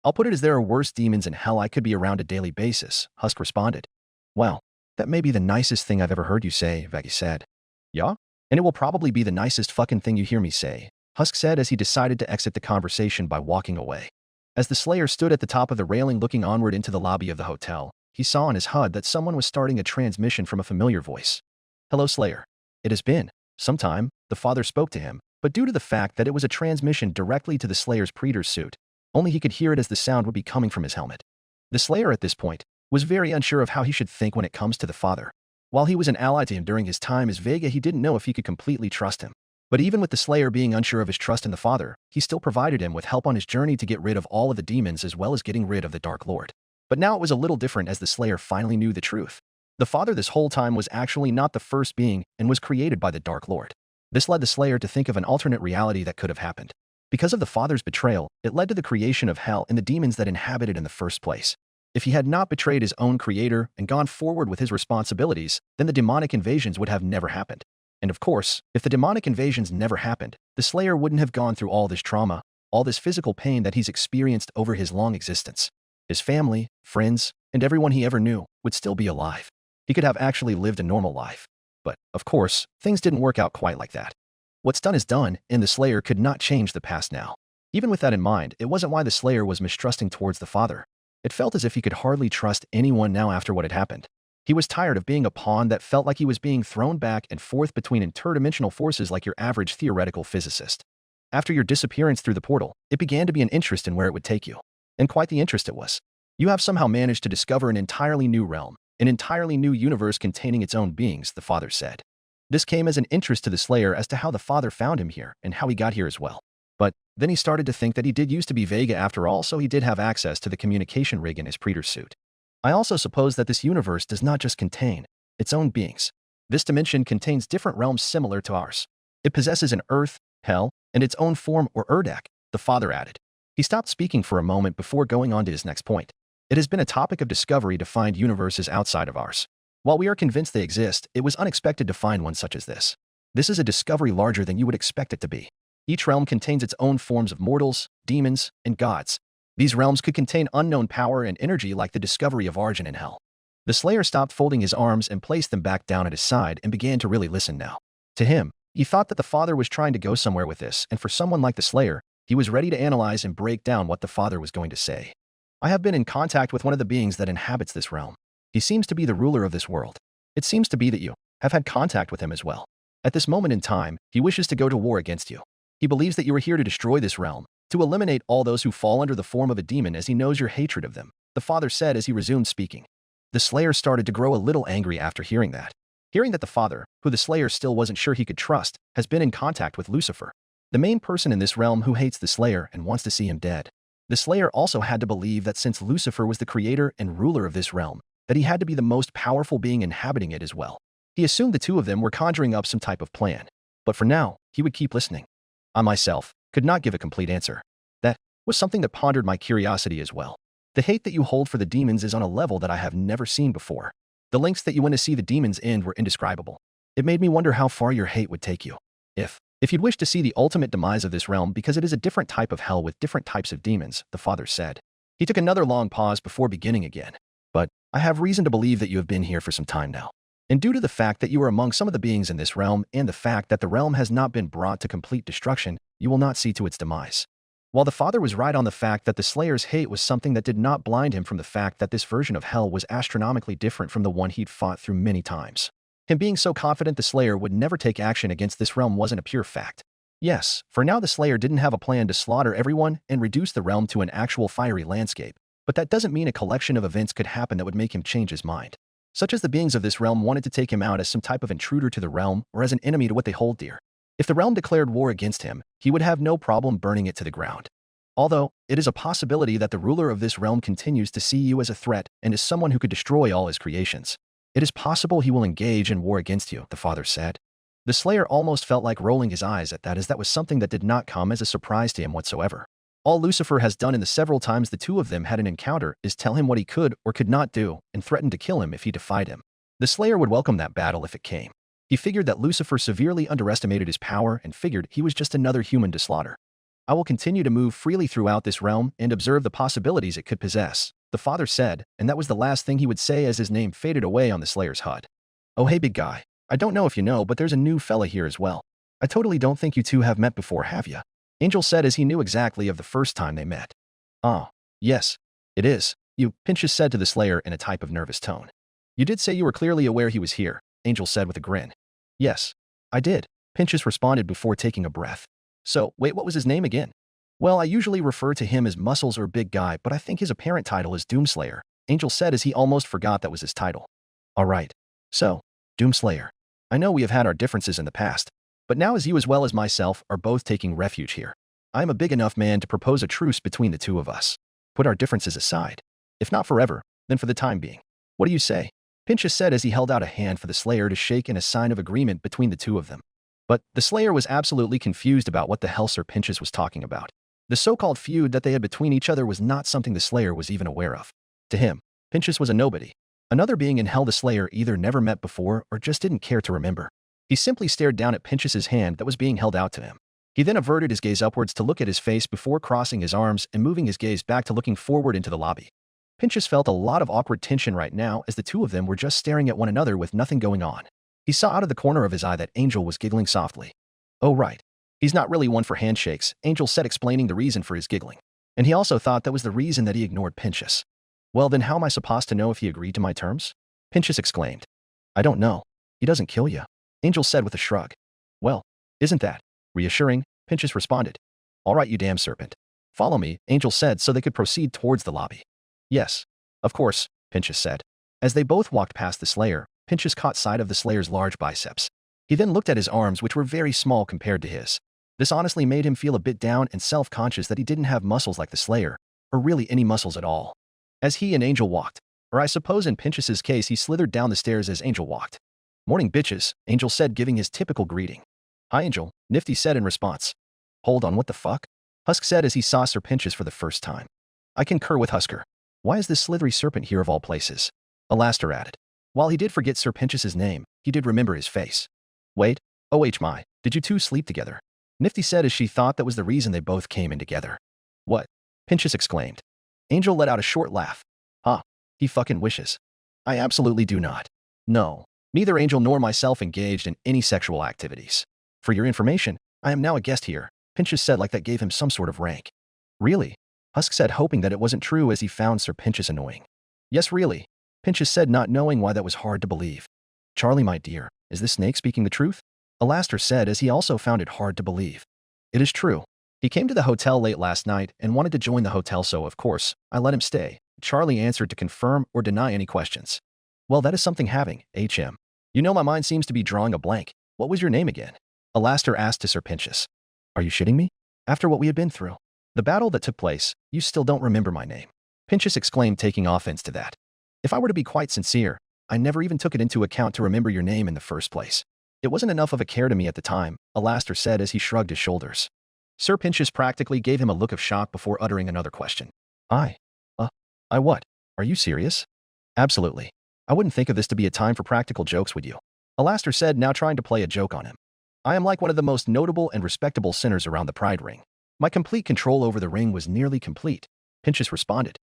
S2: I'll put it as there are worse demons in hell I could be around a daily basis, Husk responded. Well, that may be the nicest thing I've ever heard you say, Vaggie said. Yeah? And it will probably be the nicest fucking thing you hear me say, Husk said as he decided to exit the conversation by walking away. As the Slayer stood at the top of the railing looking onward into the lobby of the hotel, he saw on his HUD that someone was starting a transmission from a familiar voice. Hello, Slayer. It has been some time, the father spoke to him, but due to the fact that it was a transmission directly to the Slayer's Predator's suit, only he could hear it as the sound would be coming from his helmet. The Slayer at this point was very unsure of how he should think when it comes to the father. While he was an ally to him during his time as Vega, he didn't know if he could completely trust him. But even with the Slayer being unsure of his trust in the father, he still provided him with help on his journey to get rid of all of the demons as well as getting rid of the Dark Lord. But now it was a little different as the Slayer finally knew the truth. The father this whole time was actually not the first being and was created by the Dark Lord. This led the Slayer to think of an alternate reality that could have happened. Because of the father's betrayal, it led to the creation of hell and the demons that inhabited in the first place. If he had not betrayed his own creator and gone forward with his responsibilities, then the demonic invasions would have never happened. And of course, if the demonic invasions never happened, the Slayer wouldn't have gone through all this trauma, all this physical pain that he's experienced over his long existence. His family, friends, and everyone he ever knew would still be alive. He could have actually lived a normal life. But, of course, things didn't work out quite like that. What's done is done, and the Slayer could not change the past now. Even with that in mind, it wasn't why the Slayer was mistrusting towards the father. It felt as if he could hardly trust anyone now after what had happened. He was tired of being a pawn that felt like he was being thrown back and forth between interdimensional forces like your average theoretical physicist. After your disappearance through the portal, it began to be an interest in where it would take you. And quite the interest it was. You have somehow managed to discover an entirely new realm, an entirely new universe containing its own beings, the father said. This came as an interest to the Slayer as to how the father found him here and how he got here as well. But then he started to think that he did used to be Vega after all, so he did have access to the communication rig in his Predator's suit. I also suppose that this universe does not just contain its own beings. This dimension contains different realms similar to ours. It possesses an earth, hell, and its own form or Urdek, the father added. He stopped speaking for a moment before going on to his next point. It has been a topic of discovery to find universes outside of ours. While we are convinced they exist, it was unexpected to find one such as this. This is a discovery larger than you would expect it to be. Each realm contains its own forms of mortals, demons, and gods. These realms could contain unknown power and energy like the discovery of Argent in hell. The Slayer stopped folding his arms and placed them back down at his side and began to really listen now. To him, he thought that the father was trying to go somewhere with this, and for someone like the Slayer, he was ready to analyze and break down what the father was going to say. I have been in contact with one of the beings that inhabits this realm. He seems to be the ruler of this world. It seems to be that you have had contact with him as well. At this moment in time, he wishes to go to war against you. He believes that you are here to destroy this realm, to eliminate all those who fall under the form of a demon as he knows your hatred of them, the father said as he resumed speaking. The Slayer started to grow a little angry after hearing that. Hearing that the father, who the Slayer still wasn't sure he could trust, has been in contact with Lucifer, the main person in this realm who hates the Slayer and wants to see him dead. The Slayer also had to believe that since Lucifer was the creator and ruler of this realm, that he had to be the most powerful being inhabiting it as well. He assumed the two of them were conjuring up some type of plan. But for now, he would keep listening. I myself could not give a complete answer. That was something that pondered my curiosity as well. The hate that you hold for the demons is on a level that I have never seen before. The lengths that you went to see the demons end were indescribable. It made me wonder how far your hate would take you. If you'd wish to see the ultimate demise of this realm because it is a different type of hell with different types of demons, the father said. He took another long pause before beginning again. But I have reason to believe that you have been here for some time now. And due to the fact that you are among some of the beings in this realm and the fact that the realm has not been brought to complete destruction, you will not see to its demise. While the father was right on the fact that the Slayer's hate was something that did not blind him from the fact that this version of hell was astronomically different from the one he'd fought through many times. Him being so confident the Slayer would never take action against this realm wasn't a pure fact. Yes, for now the Slayer didn't have a plan to slaughter everyone and reduce the realm to an actual fiery landscape, but that doesn't mean a collection of events could happen that would make him change his mind. Such as the beings of this realm wanted to take him out as some type of intruder to the realm or as an enemy to what they hold dear. If the realm declared war against him, he would have no problem burning it to the ground. Although, it is a possibility that the ruler of this realm continues to see you as a threat and as someone who could destroy all his creations. It is possible he will engage in war against you, the father said. The Slayer almost felt like rolling his eyes at that, as that was something that did not come as a surprise to him whatsoever. All Lucifer has done in the several times the two of them had an encounter is tell him what he could or could not do and threaten to kill him if he defied him. The Slayer would welcome that battle if it came. He figured that Lucifer severely underestimated his power and figured he was just another human to slaughter. I will continue to move freely throughout this realm and observe the possibilities it could possess, the father said, and that was the last thing he would say as his name faded away on the Slayer's HUD. Oh hey big guy. I don't know if you know, but there's a new fella here as well. I totally don't think you two have met before, have ya? Angel said as he knew exactly of the first time they met. Oh, yes, it is. You, Pentious said to the Slayer in a type of nervous tone. You did say you were clearly aware he was here, Angel said with a grin. Yes, I did, Pentious responded before taking a breath. So, wait, what was his name again? Well, I usually refer to him as Muscles or Big Guy, but I think his apparent title is Doomslayer, Angel said as he almost forgot that was his title. All right. So, Doomslayer. I know we have had our differences in the past, but now as you as well as myself are both taking refuge here, I am a big enough man to propose a truce between the two of us. Put our differences aside. If not forever, then for the time being. What do you say? Pentious said as he held out a hand for the Slayer to shake in a sign of agreement between the two of them. But the Slayer was absolutely confused about what the hell Sir Pentious was talking about. The so-called feud that they had between each other was not something the Slayer was even aware of. To him, Pentious was a nobody. Another being in hell the Slayer either never met before or just didn't care to remember. He simply stared down at Pentious's hand that was being held out to him. He then averted his gaze upwards to look at his face before crossing his arms and moving his gaze back to looking forward into the lobby. Pentious felt a lot of awkward tension right now as the two of them were just staring at one another with nothing going on. He saw out of the corner of his eye that Angel was giggling softly. Oh right. He's not really one for handshakes, Angel said, explaining the reason for his giggling. And he also thought that was the reason that he ignored Pentious. Well then how am I supposed to know if he agreed to my terms? Pentious exclaimed. I don't know. He doesn't kill you, Angel said with a shrug. Well, isn't that reassuring? Pentious responded. All right, you damn serpent. Follow me, Angel said so they could proceed towards the lobby. Yes, of course, Pentious said. As they both walked past the Slayer, Pentious caught sight of the Slayer's large biceps. He then looked at his arms, which were very small compared to his. This honestly made him feel a bit down and self-conscious that he didn't have muscles like the Slayer, or really any muscles at all. As he and Angel walked, or I suppose in Pentious's case he slithered down the stairs as Angel walked. Morning bitches, Angel said, giving his typical greeting. Hi Angel, Nifty said in response. Hold on, what the fuck? Husk said as he saw Sir Pentious for the first time. I concur with Husker. Why is this slithery serpent here of all places? Alastor added. While he did forget Sir Pentious' name, he did remember his face. Wait, oh my, did you two sleep together? Nifty said as she thought that was the reason they both came in together. What? Pentious exclaimed. Angel let out a short laugh. Huh, he fucking wishes. I absolutely do not. No, neither Angel nor myself engaged in any sexual activities. For your information, I am now a guest here, Pentious said like that gave him some sort of rank. Really? Husk said, hoping that it wasn't true as he found Sir Pentious annoying. Yes, really, Pentious said, not knowing why that was hard to believe. Charlie, my dear, is this snake speaking the truth? Alastor said as he also found it hard to believe. It is true. He came to the hotel late last night and wanted to join the hotel, so of course, I let him stay. Charlie answered to confirm or deny any questions. Well, that is something having, HM. You know, my mind seems to be drawing a blank. What was your name again? Alastor asked to Sir Pentious. Are you shitting me? After what we had been through, the battle that took place, you still don't remember my name. Pentious exclaimed, taking offense to that. If I were to be quite sincere, I never even took it into account to remember your name in the first place. It wasn't enough of a care to me at the time, Alastor said as he shrugged his shoulders. Sir Pentious practically gave him a look of shock before uttering another question. I what? Are you serious? Absolutely. I wouldn't think of this to be a time for practical jokes, would you? Alastor said, now trying to play a joke on him. I am like one of the most notable and respectable sinners around the Pride Ring. My complete control over the ring was nearly complete, Pentious responded.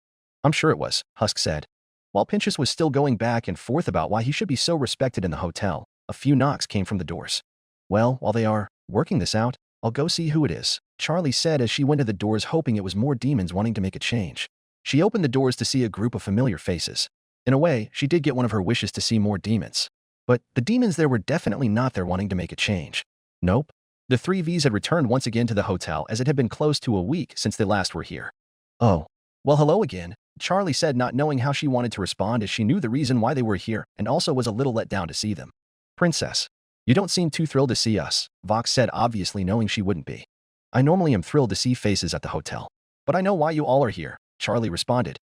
S2: I'm sure it was, Husk said. While Pentious was still going back and forth about why he should be so respected in the hotel, a few knocks came from the doors. Well, while they are working this out, I'll go see who it is, Charlie said as she went to the doors hoping it was more demons wanting to make a change. She opened the doors to see a group of familiar faces. In a way, she did get one of her wishes to see more demons. But the demons there were definitely not there wanting to make a change. Nope. The three Vs had returned once again to the hotel as it had been close to a week since they last were here. Oh. Well, hello again, Charlie said, not knowing how she wanted to respond as she knew the reason why they were here and also was a little let down to see them. Princess. You don't seem too thrilled to see us, Vox said, obviously knowing she wouldn't be. I normally am thrilled to see faces at the hotel. But I know why you all are here, Charlie responded.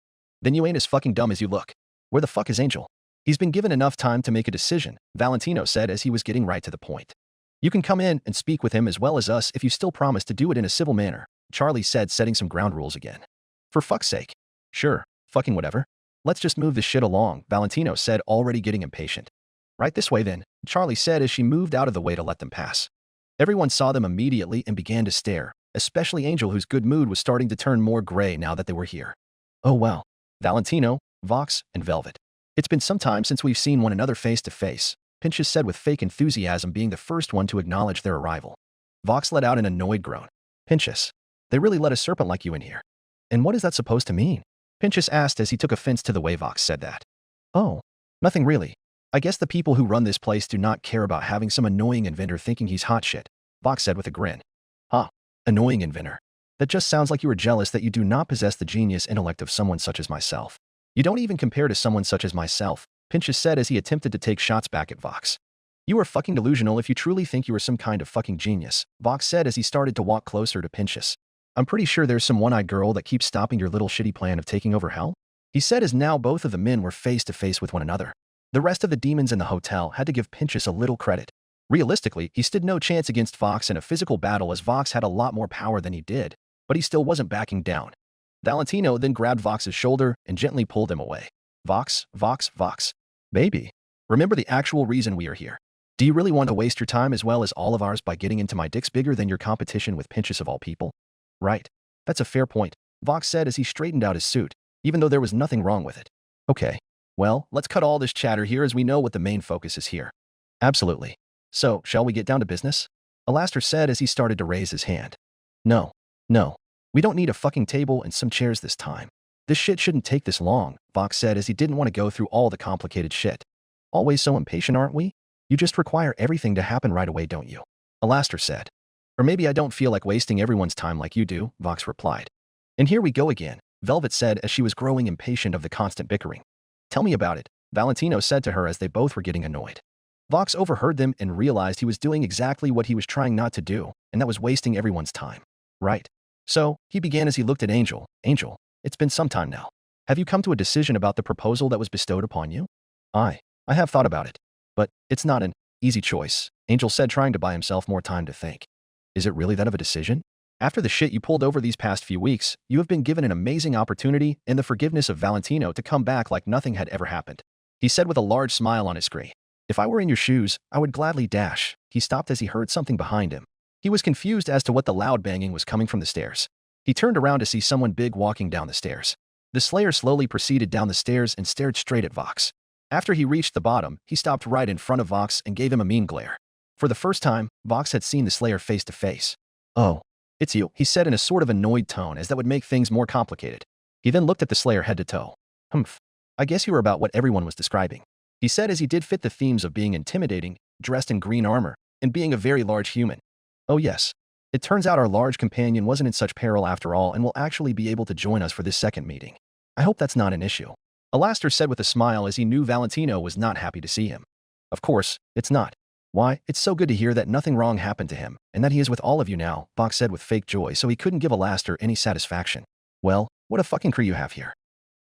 S2: Then you ain't as fucking dumb as you look. Where the fuck is Angel? He's been given enough time to make a decision, Valentino said as he was getting right to the point. You can come in and speak with him as well as us if you still promise to do it in a civil manner, Charlie said, setting some ground rules again. For fuck's sake. Sure, fucking whatever. Let's just move this shit along, Valentino said, already getting impatient. Right this way then, Charlie said as she moved out of the way to let them pass. Everyone saw them immediately and began to stare, especially Angel, whose good mood was starting to turn more gray now that they were here. Oh well. Valentino, Vox, and Velvet. It's been some time since we've seen one another face to face, Pentious said with fake enthusiasm, being the first one to acknowledge their arrival. Vox let out an annoyed groan. Pentious. They really let a serpent like you in here. And what is that supposed to mean? Pentious asked as he took offense to the way Vox said that. Oh. Nothing really. I guess the people who run this place do not care about having some annoying inventor thinking he's hot shit, Vox said with a grin. Huh. Annoying inventor. That just sounds like you are jealous that you do not possess the genius intellect of someone such as myself. You don't even compare to someone such as myself, Pentious said as he attempted to take shots back at Vox. You are fucking delusional if you truly think you are some kind of fucking genius, Vox said as he started to walk closer to Pentious. I'm pretty sure there's some one-eyed girl that keeps stopping your little shitty plan of taking over hell, he said as now both of the men were face to face with one another. The rest of the demons in the hotel had to give Pentious a little credit. Realistically, he stood no chance against Vox in a physical battle as Vox had a lot more power than he did, but he still wasn't backing down. Valentino then grabbed Vox's shoulder and gently pulled him away. Vox, Vox, Vox. Baby. Remember the actual reason we are here. Do you really want to waste your time as well as all of ours by getting into my dicks bigger than your competition with Pentious of all people? Right. That's a fair point, Vox said as he straightened out his suit, even though there was nothing wrong with it. Okay. Well, let's cut all this chatter here as we know what the main focus is here. Absolutely. So, shall we get down to business? Alastor said as he started to raise his hand. No. We don't need a fucking table and some chairs this time. This shit shouldn't take this long, Vox said as he didn't want to go through all the complicated shit. Always so impatient, aren't we? You just require everything to happen right away, don't you? Alastor said. Or maybe I don't feel like wasting everyone's time like you do, Vox replied. And here we go again, Velvet said as she was growing impatient of the constant bickering. Tell me about it, Valentino said to her as they both were getting annoyed. Vox overheard them and realized he was doing exactly what he was trying not to do, and that was wasting everyone's time. Right. So, he began as he looked at Angel. Angel, it's been some time now. Have you come to a decision about the proposal that was bestowed upon you? I have thought about it. But it's not an easy choice, Angel said, trying to buy himself more time to think. Is it really that of a decision? After the shit you pulled over these past few weeks, you have been given an amazing opportunity and the forgiveness of Valentino to come back like nothing had ever happened. He said with a large smile on his screen. If I were in your shoes, I would gladly dash. He stopped as he heard something behind him. He was confused as to what the loud banging was coming from the stairs. He turned around to see someone big walking down the stairs. The Slayer slowly proceeded down the stairs and stared straight at Vox. After he reached the bottom, he stopped right in front of Vox and gave him a mean glare. For the first time, Vox had seen the Slayer face to face. Oh. It's you, he said in a sort of annoyed tone as that would make things more complicated. He then looked at the Slayer head to toe. Humph. I guess you were about what everyone was describing. He said as he did fit the themes of being intimidating, dressed in green armor, and being a very large human. Oh yes. It turns out our large companion wasn't in such peril after all and will actually be able to join us for this second meeting. I hope that's not an issue. Alastor said with a smile as he knew Valentino was not happy to see him. Of course, it's not. Why, it's so good to hear that nothing wrong happened to him, and that he is with all of you now, Vox said with fake joy, so he couldn't give Alastor any satisfaction. Well, what a fucking crew you have here.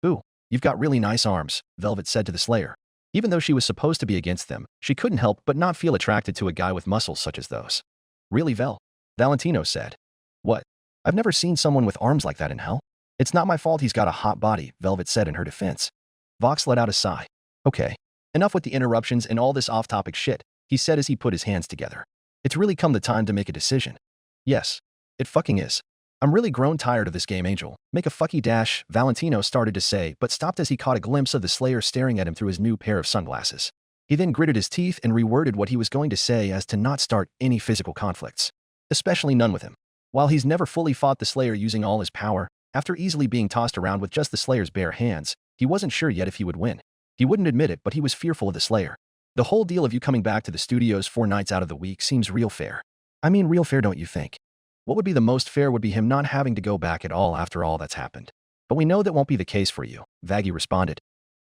S2: Ooh, you've got really nice arms, Velvet said to the Slayer. Even though she was supposed to be against them, she couldn't help but not feel attracted to a guy with muscles such as those. Really, Vel? Valentino said. What? I've never seen someone with arms like that in hell. It's not my fault he's got a hot body, Velvet said in her defense. Vox let out a sigh. Okay. Enough with the interruptions and all this off-topic shit, he said as he put his hands together. It's really come the time to make a decision. Yes. It fucking is. I'm really grown tired of this game, Angel. Make a fucky dash, Valentino started to say, but stopped as he caught a glimpse of the Slayer staring at him through his new pair of sunglasses. He then gritted his teeth and reworded what he was going to say as to not start any physical conflicts. especially none with him. While he's never fully fought the Slayer using all his power, after easily being tossed around with just the Slayer's bare hands, he wasn't sure yet if he would win. He wouldn't admit it, but he was fearful of the Slayer. The whole deal of you coming back to the studios 4 nights out of the week seems real fair. I mean real fair, don't you think? What would be the most fair would be him not having to go back at all after all that's happened. But we know that won't be the case for you, Vaggie responded.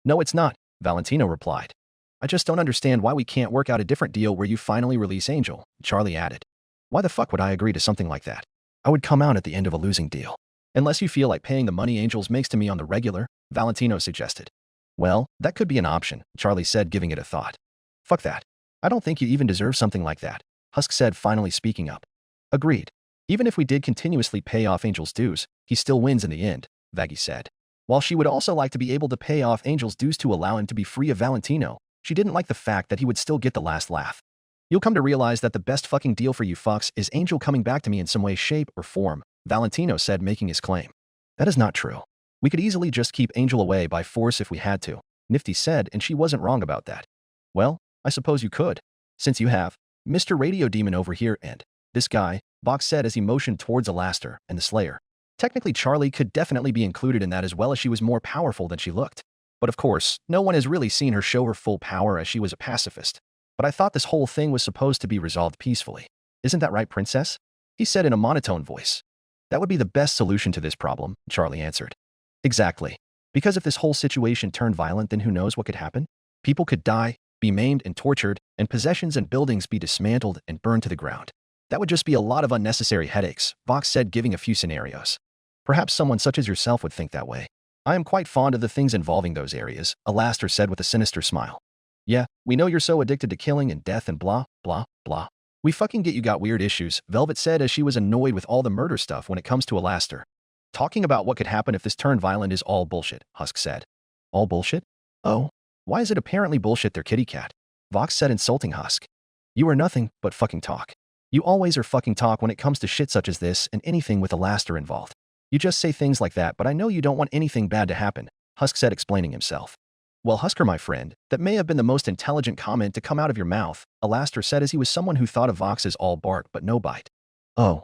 S2: No, it's not, Valentino replied. I just don't understand why we can't work out a different deal where you finally release Angel, Charlie added. Why the fuck would I agree to something like that? I would come out at the end of a losing deal. Unless you feel like paying the money Angels makes to me on the regular, Valentino suggested. Well, that could be an option, Charlie said, giving it a thought. Fuck that. I don't think you even deserve something like that, Husk said, finally speaking up. Agreed. Even if we did continuously pay off Angel's dues, he still wins in the end, Vaggie said. While she would also like to be able to pay off Angel's dues to allow him to be free of Valentino, she didn't like the fact that he would still get the last laugh. You'll come to realize that the best fucking deal for you fucks is Angel coming back to me in some way, shape, or form, Valentino said, making his claim. That is not true. We could easily just keep Angel away by force if we had to, Nifty said, and she wasn't wrong about that. Well, I suppose you could. Since you have Mr. Radio Demon over here and this guy, Box said as he motioned towards Alastor and the Slayer. Technically, Charlie could definitely be included in that as well, as she was more powerful than she looked. But of course, no one has really seen her show her full power, as she was a pacifist. But I thought this whole thing was supposed to be resolved peacefully. Isn't that right, Princess? He said in a monotone voice. That would be the best solution to this problem, Charlie answered. Exactly. Because if this whole situation turned violent, then who knows what could happen? People could die, be maimed and tortured, and possessions and buildings be dismantled and burned to the ground. That would just be a lot of unnecessary headaches, Vox said, giving a few scenarios. Perhaps someone such as yourself would think that way. I am quite fond of the things involving those areas, Alastor said with a sinister smile. Yeah, we know you're so addicted to killing and death and blah, blah, blah. We fucking get you got weird issues, Velvet said as she was annoyed with all the murder stuff when it comes to Alastor. Talking about what could happen if this turned violent is all bullshit, Husk said. All bullshit? Oh, why is it apparently bullshit there, kitty cat? Vox said, insulting Husk. You are nothing but fucking talk. You always are fucking talk when it comes to shit such as this and anything with Alastor involved. You just say things like that, but I know you don't want anything bad to happen, Husk said, explaining himself. Well, Husker, my friend, that may have been the most intelligent comment to come out of your mouth, Alastor said as he was someone who thought of Vox as all bark but no bite. Oh,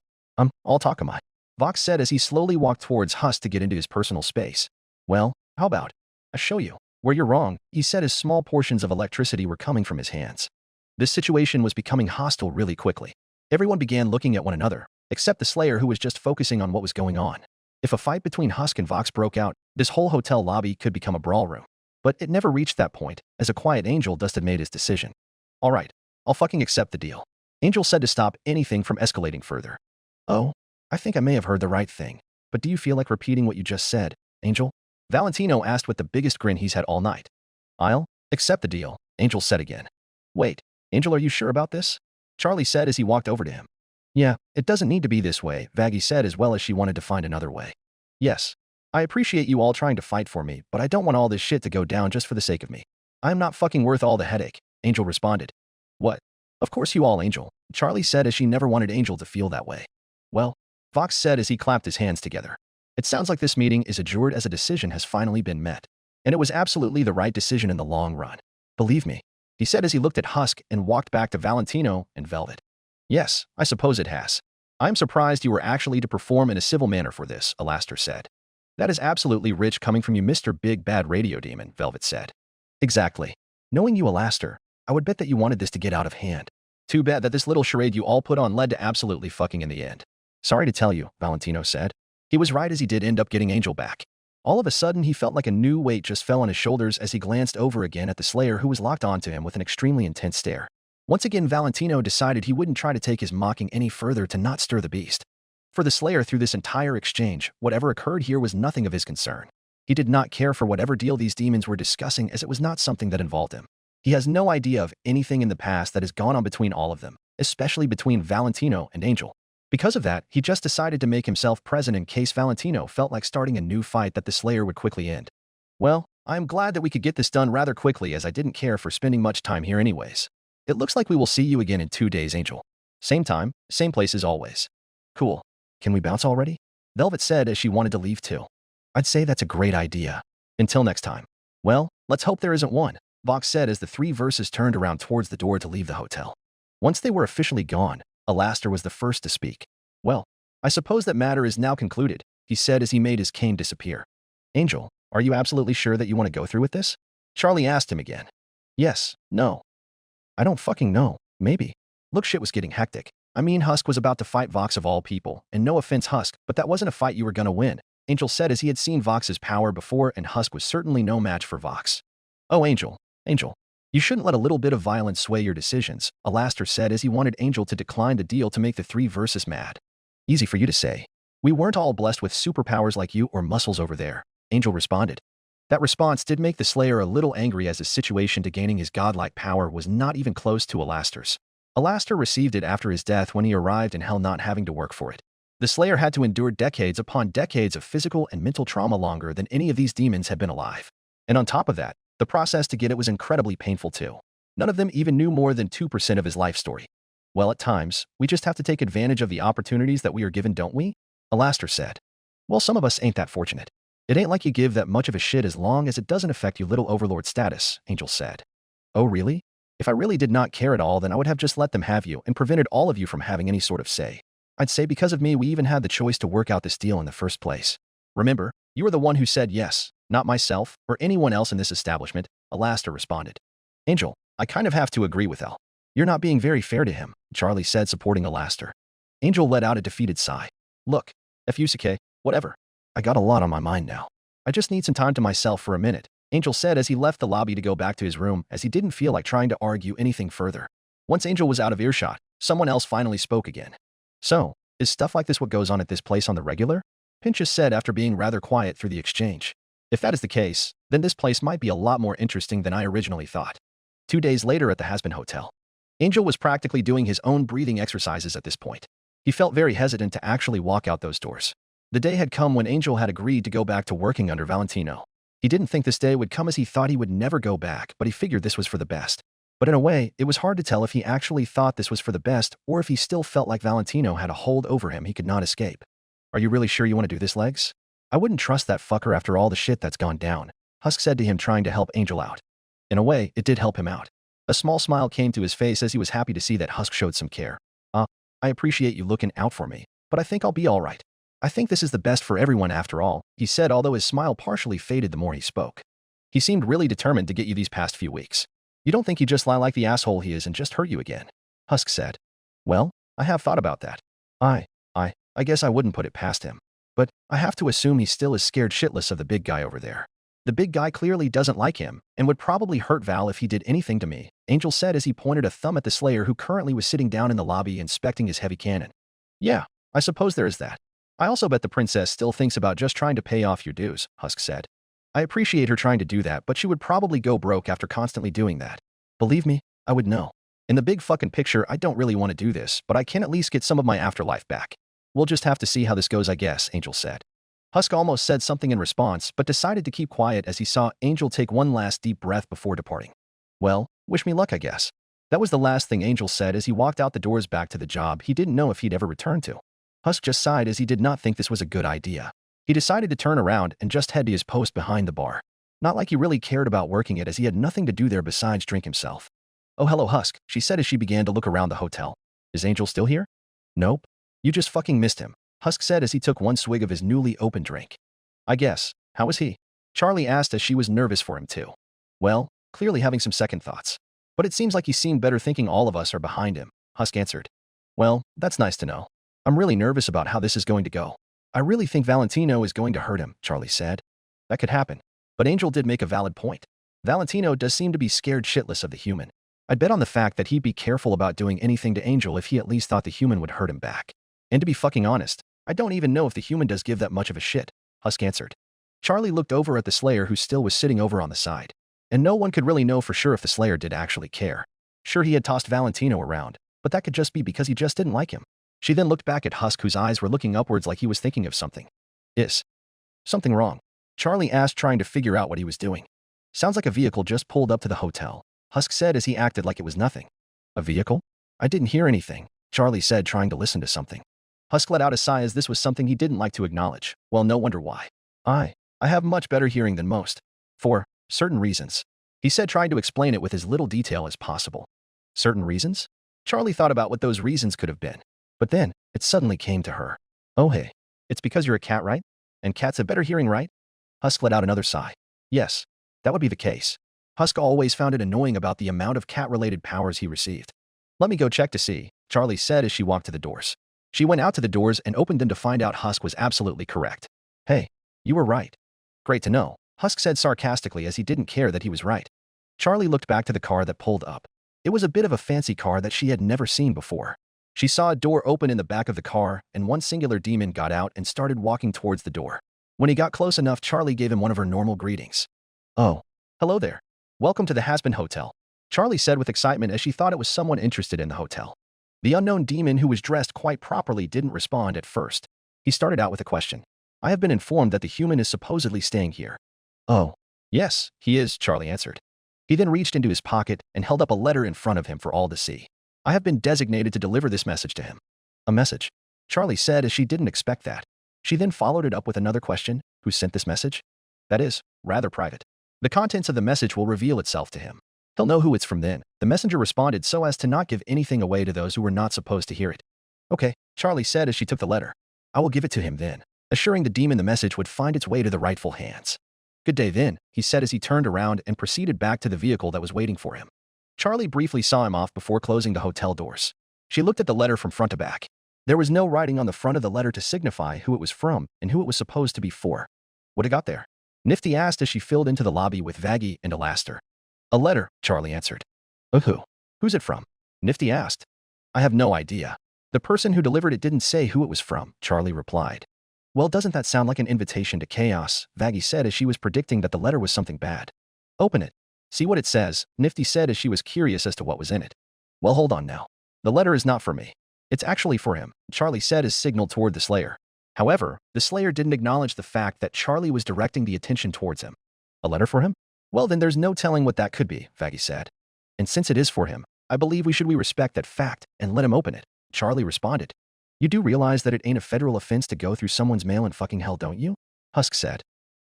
S2: all talk am I? Vox said as he slowly walked towards Husk to get into his personal space. Well, how about I show you where you're wrong, he said as small portions of electricity were coming from his hands. This situation was becoming hostile really quickly. Everyone began looking at one another, except the Slayer, who was just focusing on what was going on. If a fight between Husk and Vox broke out, this whole hotel lobby could become a brawl room. But it never reached that point, as a quiet Angel Dust had made his decision. All right, I'll fucking accept the deal. Angel said to stop anything from escalating further. Oh, I think I may have heard the right thing. But do you feel like repeating what you just said, Angel? Valentino asked with the biggest grin he's had all night. I'll accept the deal, Angel said again. Wait, Angel, are you sure about this? Charlie said as he walked over to him. Yeah, it doesn't need to be this way, Vaggie said, as well as she wanted to find another way. Yes, I appreciate you all trying to fight for me, but I don't want all this shit to go down just for the sake of me. I'm not fucking worth all the headache, Angel responded. What? Of course you all, Angel, Charlie said as she never wanted Angel to feel that way. Well, Vox said as he clapped his hands together. It sounds like this meeting is adjourned as a decision has finally been met. And it was absolutely the right decision in the long run. Believe me, he said as he looked at Husk and walked back to Valentino and Velvet. Yes, I suppose it has. I'm surprised you were actually to perform in a civil manner for this, Alastor said. That is absolutely rich coming from you, Mr. Big Bad Radio Demon, Velvet said. Exactly. Knowing you, Alastor, I would bet that you wanted this to get out of hand. Too bad that this little charade you all put on led to absolutely fucking in the end. Sorry to tell you, Valentino said. He was right, as he did end up getting Angel back. All of a sudden, he felt like a new weight just fell on his shoulders as he glanced over again at the Slayer, who was locked onto him with an extremely intense stare. Once again, Valentino decided he wouldn't try to take his mocking any further to not stir the beast. For the Slayer, through this entire exchange, whatever occurred here was nothing of his concern. He did not care for whatever deal these demons were discussing, as it was not something that involved him. He has no idea of anything in the past that has gone on between all of them, especially between Valentino and Angel. Because of that, he just decided to make himself present in case Valentino felt like starting a new fight that the Slayer would quickly end. Well, I'm glad that we could get this done rather quickly, as I didn't care for spending much time here anyways. It looks like we will see you again in 2 days, Angel. Same time, same place as always. Cool. Can we bounce already? Velvet said as she wanted to leave too. I'd say that's a great idea. Until next time. Well, let's hope there isn't one, Vox said as the three verses turned around towards the door to leave the hotel. Once they were officially gone, Alastor was the first to speak. Well, I suppose that matter is now concluded, he said as he made his cane disappear. Angel, are you absolutely sure that you want to go through with this? Charlie asked him again. Yes, no. I don't fucking know, maybe. Look, shit was getting hectic. I mean, Husk was about to fight Vox of all people, and no offense, Husk, but that wasn't a fight you were gonna win, Angel said as he had seen Vox's power before, and Husk was certainly no match for Vox. Oh, Angel, you shouldn't let a little bit of violence sway your decisions, Alastor said as he wanted Angel to decline the deal to make the three versus mad. Easy for you to say. We weren't all blessed with superpowers like you or muscles over there, Angel responded. That response did make the Slayer a little angry as his situation to gaining his godlike power was not even close to Alastor's. Alastor received it after his death when he arrived in hell, not having to work for it. The Slayer had to endure decades upon decades of physical and mental trauma longer than any of these demons had been alive. And on top of that, the process to get it was incredibly painful too. None of them even knew more than 2% of his life story. Well, at times, we just have to take advantage of the opportunities that we are given, don't we? Alastor said. Well, some of us ain't that fortunate. It ain't like you give that much of a shit as long as it doesn't affect your little overlord status, Angel said. Oh, really? If I really did not care at all, then I would have just let them have you and prevented all of you from having any sort of say. I'd say because of me, we even had the choice to work out this deal in the first place. Remember, you were the one who said yes, not myself or anyone else in this establishment, Alastor responded. Angel, I kind of have to agree with Elle. You're not being very fair to him, Charlie said, supporting Alastor. Angel let out a defeated sigh. Look, Fusuke, whatever. I got a lot on my mind now. I just need some time to myself for a minute, Angel said as he left the lobby to go back to his room as he didn't feel like trying to argue anything further. Once Angel was out of earshot, someone else finally spoke again. So, is stuff like this what goes on at this place on the regular? Pentious said after being rather quiet through the exchange. If that is the case, then this place might be a lot more interesting than I originally thought. 2 days later at the Hazbin Hotel. Angel was practically doing his own breathing exercises at this point. He felt very hesitant to actually walk out those doors. The day had come when Angel had agreed to go back to working under Valentino. He didn't think this day would come as he thought he would never go back, but he figured this was for the best. But in a way, it was hard to tell if he actually thought this was for the best or if he still felt like Valentino had a hold over him he could not escape. Are you really sure you want to do this, Legs? I wouldn't trust that fucker after all the shit that's gone down, Husk said to him, trying to help Angel out. In a way, it did help him out. A small smile came to his face as he was happy to see that Husk showed some care. I appreciate you looking out for me, but I think I'll be all right. I think this is the best for everyone after all, he said, although his smile partially faded the more he spoke. He seemed really determined to get you these past few weeks. You don't think he'd just lie like the asshole he is and just hurt you again? Husk said. Well, I have thought about that. I guess I wouldn't put it past him. But I have to assume he still is scared shitless of the big guy over there. The big guy clearly doesn't like him and would probably hurt Val if he did anything to me, Angel said as he pointed a thumb at the Slayer who currently was sitting down in the lobby inspecting his heavy cannon. Yeah, I suppose there is that. I also bet the princess still thinks about just trying to pay off your dues, Husk said. I appreciate her trying to do that, but she would probably go broke after constantly doing that. Believe me, I would know. In the big fucking picture, I don't really want to do this, but I can at least get some of my afterlife back. We'll just have to see how this goes, I guess, Angel said. Husk almost said something in response, but decided to keep quiet as he saw Angel take one last deep breath before departing. Well, wish me luck, I guess. That was the last thing Angel said as he walked out the doors back to the job he didn't know if he'd ever return to. Husk just sighed as he did not think this was a good idea. He decided to turn around and just head to his post behind the bar. Not like he really cared about working it, as he had nothing to do there besides drink himself. Oh, hello, Husk, she said as she began to look around the hotel. Is Angel still here? Nope. You just fucking missed him, Husk said as he took one swig of his newly opened drink. I guess. How is he? Charlie asked as she was nervous for him too. Well, clearly having some second thoughts. But it seems like he seemed better, thinking all of us are behind him, Husk answered. Well, that's nice to know. I'm really nervous about how this is going to go. I really think Valentino is going to hurt him, Charlie said. That could happen. But Angel did make a valid point. Valentino does seem to be scared shitless of the human. I'd bet on the fact that he'd be careful about doing anything to Angel if he at least thought the human would hurt him back. And to be fucking honest, I don't even know if the human does give that much of a shit, Husk answered. Charlie looked over at the Slayer, who still was sitting over on the side. And no one could really know for sure if the Slayer did actually care. Sure, he had tossed Valentino around, but that could just be because he just didn't like him. She then looked back at Husk, whose eyes were looking upwards like he was thinking of something. Is something wrong? Charlie asked, trying to figure out what he was doing. Sounds like a vehicle just pulled up to the hotel, Husk said as he acted like it was nothing. A vehicle? I didn't hear anything, Charlie said, trying to listen to something. Husk let out a sigh as this was something he didn't like to acknowledge. Well, no wonder why. I have much better hearing than most. For certain reasons, he said, trying to explain it with as little detail as possible. Certain reasons? Charlie thought about what those reasons could have been. But then, it suddenly came to her. Oh hey, it's because you're a cat, right? And cats have better hearing, right? Husk let out another sigh. Yes, that would be the case. Husk always found it annoying about the amount of cat-related powers he received. Let me go check to see, Charlie said as she walked to the doors. She went out to the doors and opened them to find out Husk was absolutely correct. Hey, you were right. Great to know, Husk said sarcastically as he didn't care that he was right. Charlie looked back to the car that pulled up. It was a bit of a fancy car that she had never seen before. She saw a door open in the back of the car, and one singular demon got out and started walking towards the door. When he got close enough, Charlie gave him one of her normal greetings. Oh, hello there. Welcome to the Hazbin Hotel, Charlie said with excitement as she thought it was someone interested in the hotel. The unknown demon, who was dressed quite properly, didn't respond at first. He started out with a question. I have been informed that the human is supposedly staying here. Oh, yes, he is, Charlie answered. He then reached into his pocket and held up a letter in front of him for all to see. I have been designated to deliver this message to him. A message? Charlie said as she didn't expect that. She then followed it up with another question. Who sent this message? That is, rather private. The contents of the message will reveal itself to him. He'll know who it's from then. The messenger responded so as to not give anything away to those who were not supposed to hear it. Okay, Charlie said as she took the letter. I will give it to him then, assuring the demon the message would find its way to the rightful hands. Good day then, he said as he turned around and proceeded back to the vehicle that was waiting for him. Charlie briefly saw him off before closing the hotel doors. She looked at the letter from front to back. There was no writing on the front of the letter to signify who it was from and who it was supposed to be for. What had got there? Nifty asked as she filled into the lobby with Vaggie and Alastor. A letter, Charlie answered. Of who? Who's it from? Nifty asked. I have no idea. The person who delivered it didn't say who it was from, Charlie replied. Well, doesn't that sound like an invitation to chaos? Vaggie said as she was predicting that the letter was something bad. Open it. See what it says, Nifty said as she was curious as to what was in it. Well, hold on now. The letter is not for me. It's actually for him, Charlie said as signaled toward the Slayer. However, the Slayer didn't acknowledge the fact that Charlie was directing the attention towards him. A letter for him? Well, then there's no telling what that could be, Vaggie said. And since it is for him, I believe we respect that fact and let him open it, Charlie responded. You do realize that it ain't a federal offense to go through someone's mail in fucking hell, don't you? Husk said.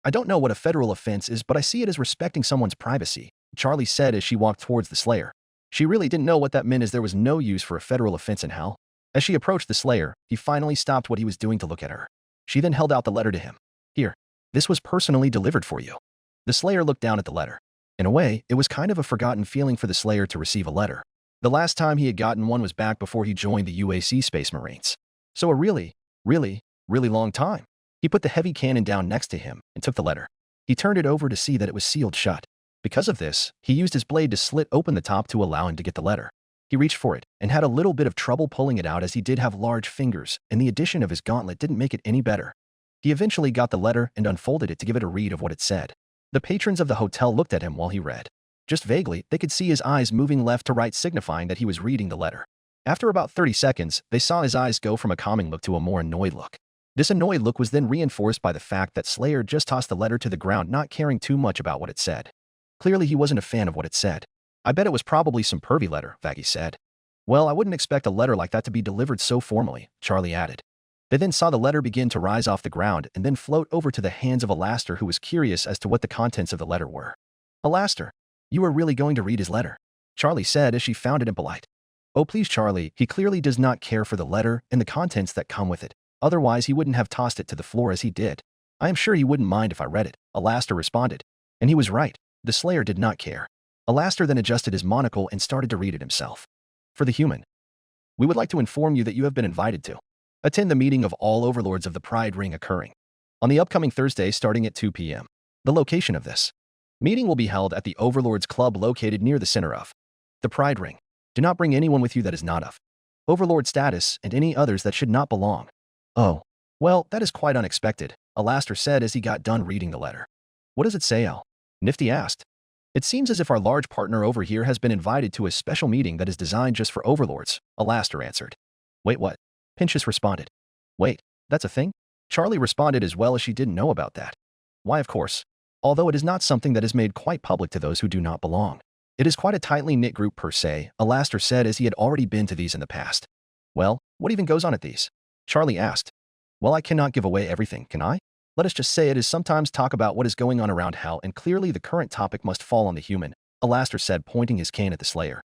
S2: I don't know what a federal offense is, but I see it as respecting someone's privacy, Charlie said as she walked towards the Slayer. She really didn't know what that meant as there was no use for a federal offense in hell. As she approached the Slayer, he finally stopped what he was doing to look at her. She then held out the letter to him. Here, this was personally delivered for you. The Slayer looked down at the letter. In a way, it was kind of a forgotten feeling for the Slayer to receive a letter. The last time he had gotten one was back before he joined the UAC Space Marines. So a really long time. He put the heavy cannon down next to him and took the letter. He turned it over to see that it was sealed shut. Because of this, he used his blade to slit open the top to allow him to get the letter. He reached for it and had a little bit of trouble pulling it out as he did have large fingers, and the addition of his gauntlet didn't make it any better. He eventually got the letter and unfolded it to give it a read of what it said. The patrons of the hotel looked at him while he read. Just vaguely, they could see his eyes moving left to right, signifying that he was reading the letter. After about 30 seconds, they saw his eyes go from a calming look to a more annoyed look. This annoyed look was then reinforced by the fact that Slayer just tossed the letter to the ground, not caring too much about what it said. Clearly, he wasn't a fan of what it said. I bet it was probably some pervy letter, Vaggie said. Well, I wouldn't expect a letter like that to be delivered so formally, Charlie added. They then saw the letter begin to rise off the ground and then float over to the hands of Alastor, who was curious as to what the contents of the letter were. Alastor, you are really going to read his letter? Charlie said as she found it impolite. Oh please, Charlie, he clearly does not care for the letter and the contents that come with it. Otherwise, he wouldn't have tossed it to the floor as he did. I am sure he wouldn't mind if I read it, Alastor responded. And he was right. The Slayer did not care. Alastor then adjusted his monocle and started to read it himself. For the human, we would like to inform you that you have been invited to attend the meeting of all overlords of the Pride Ring occurring on the upcoming Thursday starting at 2 p.m. The location of this meeting will be held at the Overlords Club located near the center of the Pride Ring. Do not bring anyone with you that is not of Overlord status and any others that should not belong. Oh, well, that is quite unexpected, Alastor said as he got done reading the letter. What does it say, Al? Nifty asked. It seems as if our large partner over here has been invited to a special meeting that is designed just for overlords, Alastor answered. Wait, what? Pentious responded. Wait, that's a thing? Charlie responded as well as she didn't know about that. Why, of course. Although it is not something that is made quite public to those who do not belong. It is quite a tightly knit group per se, Alastor said as he had already been to these in the past. Well, what even goes on at these? Charlie asked. Well, I cannot give away everything, can I? Let us just say it is sometimes talk about what is going on around hell, and clearly the current topic must fall on the human, Alastor said, pointing his cane at the Slayer.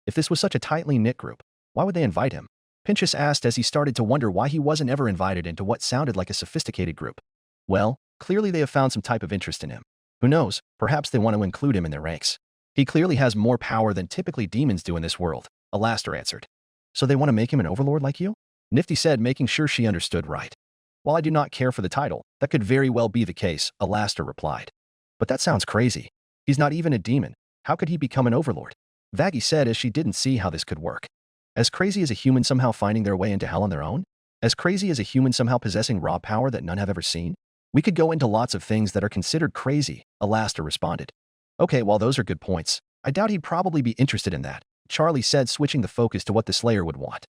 S2: If this was such a tightly knit group, Why would they invite him? Pentious asked as he started to wonder why he wasn't ever invited into what sounded like a sophisticated group. Well, clearly they have found some type of interest in him. Who knows, perhaps they want to include him in their ranks. He clearly has more power than typically demons do in this world, Alastor answered. So they want to make him an overlord like you? Nifty said, making sure she understood right. While I do not care for the title, that could very well be the case, Alastor replied. But that sounds crazy. He's not even a demon. How could he become an overlord? Vaggie said as she didn't see how this could work. As crazy as a human somehow finding their way into hell on their own? As crazy as a human somehow possessing raw power that none have ever seen? We could go into lots of things that are considered crazy, Alastor responded. Okay, well those are good points. I doubt he'd probably be interested in that, Charlie said, switching the focus to what the Slayer would want.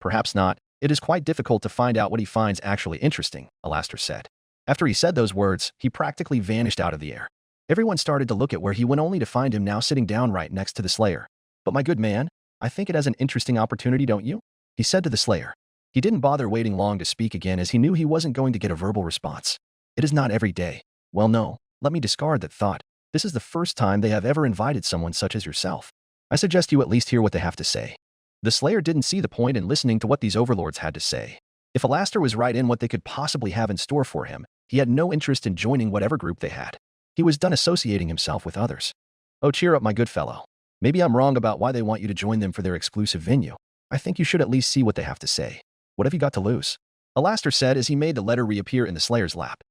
S2: Perhaps not. It is quite difficult to find out what he finds actually interesting, Alastor said. After he said those words, he practically vanished out of the air. Everyone started to look at where he went, only to find him now sitting down right next to the Slayer. But my good man, I think it has an interesting opportunity, don't you? He said to the Slayer. He didn't bother waiting long to speak again as he knew he wasn't going to get a verbal response. It is not every day. Well, no, let me discard that thought. This is the first time they have ever invited someone such as yourself. I suggest you at least hear what they have to say. The Slayer didn't see the point in listening to what these overlords had to say. If Alastor was right in what they could possibly have in store for him, he had no interest in joining whatever group they had. He was done associating himself with others. Oh, cheer up, my good fellow. Maybe I'm wrong about why they want you to join them for their exclusive venue. I think you should at least see what they have to say. What have you got to lose? Alastor said as he made the letter reappear in the Slayer's lap.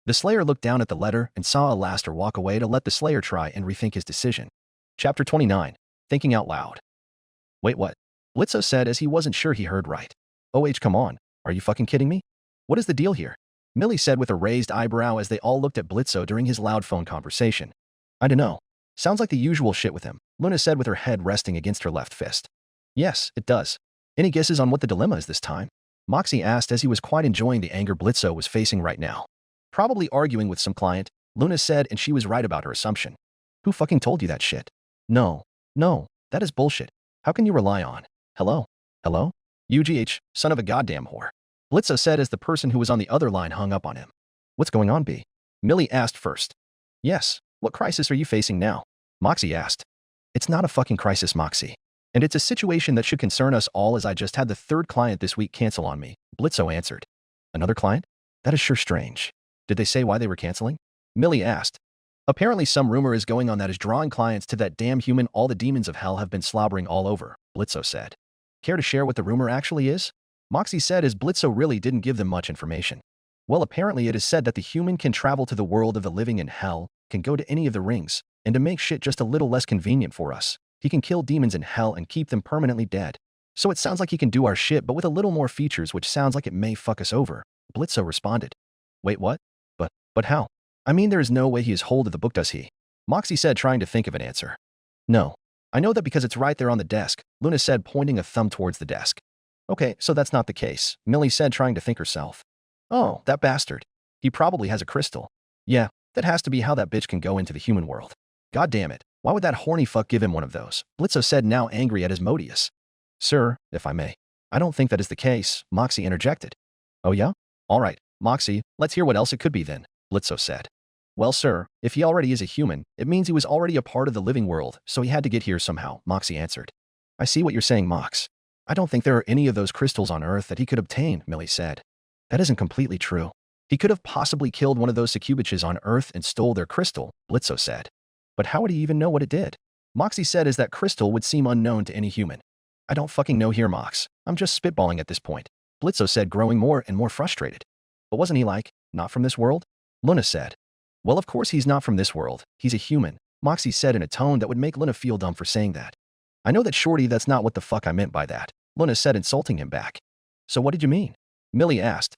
S2: The Slayer looked down at the letter and saw Alastor walk away to let the Slayer try and rethink his decision. Chapter 29. Thinking Out Loud. Wait, what? Blitzo said as he wasn't sure he heard right. Oh, come on. Are you fucking kidding me? What is the deal here? Millie said with a raised eyebrow as they all looked at Blitzo during his loud phone conversation. I don't know. Sounds like the usual shit with him, Luna said with her head resting against her left fist. Yes, it does. Any guesses on what the dilemma is this time? Moxie asked as he was quite enjoying the anger Blitzo was facing right now. Probably arguing with some client, Luna said, and she was right about her assumption. Who fucking told you that shit? No, that is bullshit. How can you rely on? Hello? UGH, son of a goddamn whore. Blitzo said as the person who was on the other line hung up on him. What's going on, B? Millie asked first. Yes, what crisis are you facing now? Moxie asked. It's not a fucking crisis, Moxie. And it's a situation that should concern us all, as I just had the third client this week cancel on me, Blitzo answered. Another client? That is sure strange. Did they say why they were canceling? Millie asked. Apparently some rumor is going on that is drawing clients to that damn human all the demons of hell have been slobbering all over, Blitzo said. Care to share what the rumor actually is? Moxie said as Blitzo really didn't give them much information. Well, apparently it is said that the human can travel to the world of the living in hell, can go to any of the rings, and to make shit just a little less convenient for us, he can kill demons in hell and keep them permanently dead. So it sounds like he can do our shit but with a little more features, which sounds like it may fuck us over, Blitzo responded. Wait, what? But how? I mean, there is no way he has hold of the book, does he? Moxie said, trying to think of an answer. No. I know that because it's right there on the desk, Luna said, pointing a thumb towards the desk. Okay, so that's not the case, Millie said, trying to think herself. Oh, that bastard. He probably has a crystal. Yeah, that has to be how that bitch can go into the human world. God damn it. Why would that horny fuck give him one of those? Blitzo said, now angry at Asmodeus. Sir, if I may. I don't think that is the case, Moxie interjected. Oh yeah? All right, Moxie, let's hear what else it could be then, Blitzo said. Well, sir, if he already is a human, it means he was already a part of the living world, so he had to get here somehow, Moxie answered. I see what you're saying, Mox. I don't think there are any of those crystals on Earth that he could obtain, Millie said. That isn't completely true. He could have possibly killed one of those succubaches on Earth and stole their crystal, Blitzo said. But how would he even know what it did? Moxie said as that crystal would seem unknown to any human. I don't fucking know here, Mox. I'm just spitballing at this point, Blitzo said, growing more and more frustrated. But wasn't he like, not from this world? Luna said. Well, of course he's not from this world. He's a human, Moxie said in a tone that would make Luna feel dumb for saying that. I know that, shorty, that's not what the fuck I meant by that, Luna said, insulting him back. So what did you mean? Millie asked.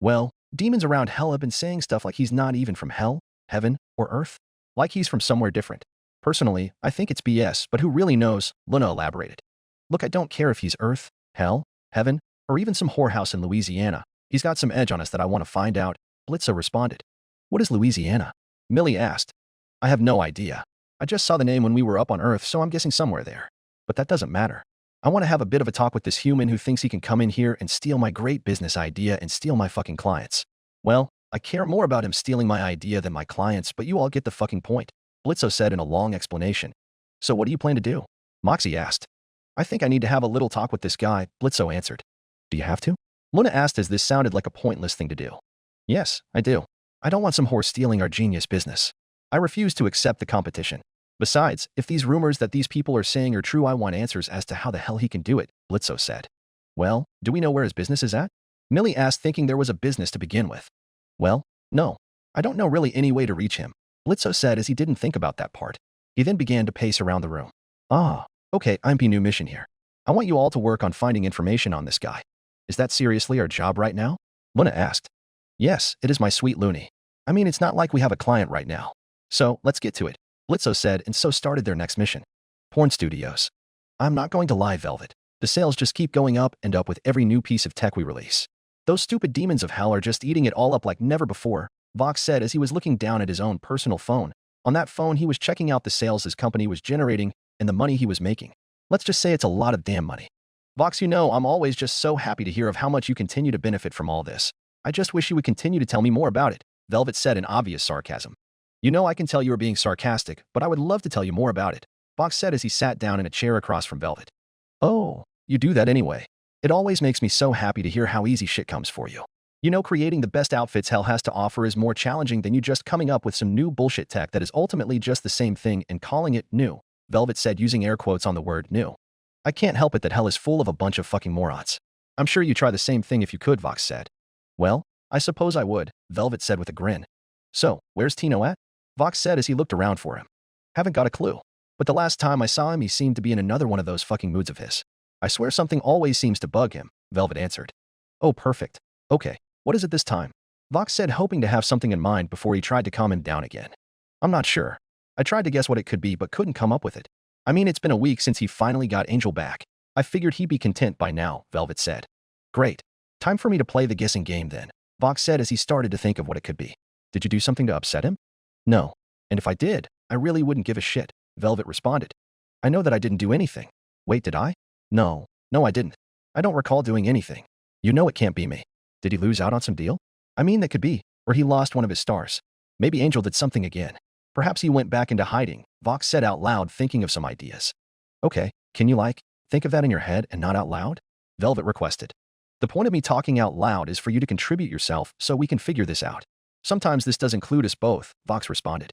S2: Well, demons around hell have been saying stuff like he's not even from hell, heaven, or earth. Like he's from somewhere different. Personally, I think it's BS, but who really knows, Luna elaborated. Look, I don't care if he's earth, hell, heaven, or even some whorehouse in Louisiana. He's got some edge on us that I want to find out, Blitzo responded. What is Louisiana? Millie asked. I have no idea. I just saw the name when we were up on Earth, so I'm guessing somewhere there. But that doesn't matter. I want to have a bit of a talk with this human who thinks he can come in here and steal my great business idea and steal my fucking clients. Well, I care more about him stealing my idea than my clients, but you all get the fucking point, Blitzo said in a long explanation. So what do you plan to do? Moxie asked. I think I need to have a little talk with this guy, Blitzo answered. Do you have to? Luna asked as this sounded like a pointless thing to do. Yes, I do. I don't want some whore stealing our genius business. I refuse to accept the competition. Besides, if these rumors that these people are saying are true, I want answers as to how the hell he can do it, Blitzo said. Well, do we know where his business is at? Millie asked, thinking there was a business to begin with. Well, no. I don't know really any way to reach him, Blitzo said as he didn't think about that part. He then began to pace around the room. Ah, okay, I'm P new mission here. I want you all to work on finding information on this guy. Is that seriously our job right now? Luna asked. Yes, it is my sweet Looney. I mean, it's not like we have a client right now. So, let's get to it, Blitzo said, and so started their next mission. Porn studios. I'm not going to lie, Velvet. The sales just keep going up and up with every new piece of tech we release. Those stupid demons of hell are just eating it all up like never before, Vox said as he was looking down at his own personal phone. On that phone, he was checking out the sales his company was generating and the money he was making. Let's just say it's a lot of damn money. Vox, you know, I'm always just so happy to hear of how much you continue to benefit from all this. I just wish you would continue to tell me more about it, Velvet said in obvious sarcasm. You know I can tell you are being sarcastic, but I would love to tell you more about it, Vox said as he sat down in a chair across from Velvet. Oh, you do that anyway. It always makes me so happy to hear how easy shit comes for you. You know, creating the best outfits hell has to offer is more challenging than you just coming up with some new bullshit tech that is ultimately just the same thing and calling it new, Velvet said using air quotes on the word new. I can't help it that hell is full of a bunch of fucking morons. I'm sure you'd try the same thing if you could, Vox said. Well, I suppose I would, Velvet said with a grin. So, where's Tino at? Vox said as he looked around for him. Haven't got a clue. But the last time I saw him, he seemed to be in another one of those fucking moods of his. I swear something always seems to bug him, Velvet answered. Oh, perfect. Okay, what is it this time? Vox said, hoping to have something in mind before he tried to calm him down again. I'm not sure. I tried to guess what it could be but couldn't come up with it. I mean, it's been a week since he finally got Angel back. I figured he'd be content by now, Velvet said. Great. Time for me to play the guessing game then, Vox said as he started to think of what it could be. Did you do something to upset him? No. And if I did, I really wouldn't give a shit, Velvet responded. I know that I didn't do anything. Wait, did I? No, I didn't. I don't recall doing anything. You know it can't be me. Did he lose out on some deal? I mean, that could be. Or he lost one of his stars. Maybe Angel did something again. Perhaps he went back into hiding, Vox said out loud, thinking of some ideas. Okay, can you think of that in your head and not out loud? Velvet requested. The point of me talking out loud is for you to contribute yourself so we can figure this out. Sometimes this does include us both, Vox responded.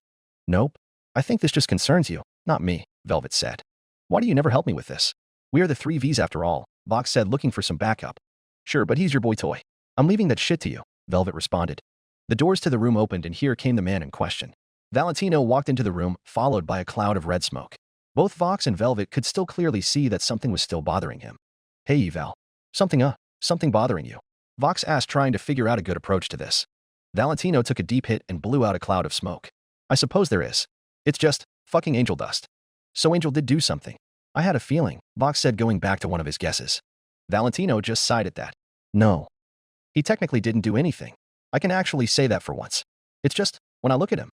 S2: Nope. I think this just concerns you, not me, Velvet said. Why do you never help me with this? We are the 3 Vs after all, Vox said, looking for some backup. Sure, but he's your boy toy. I'm leaving that shit to you, Velvet responded. The doors to the room opened and here came the man in question. Valentino walked into the room, followed by a cloud of red smoke. Both Vox and Velvet could still clearly see that something was still bothering him. Hey, Val. Something bothering you? Vox asked, trying to figure out a good approach to this. Valentino took a deep hit and blew out a cloud of smoke. I suppose there is. It's just fucking angel dust. So Angel did do something. I had a feeling, Vox said, going back to one of his guesses. Valentino just sighed at that. No. He technically didn't do anything. I can actually say that for once. It's just, when I look at him.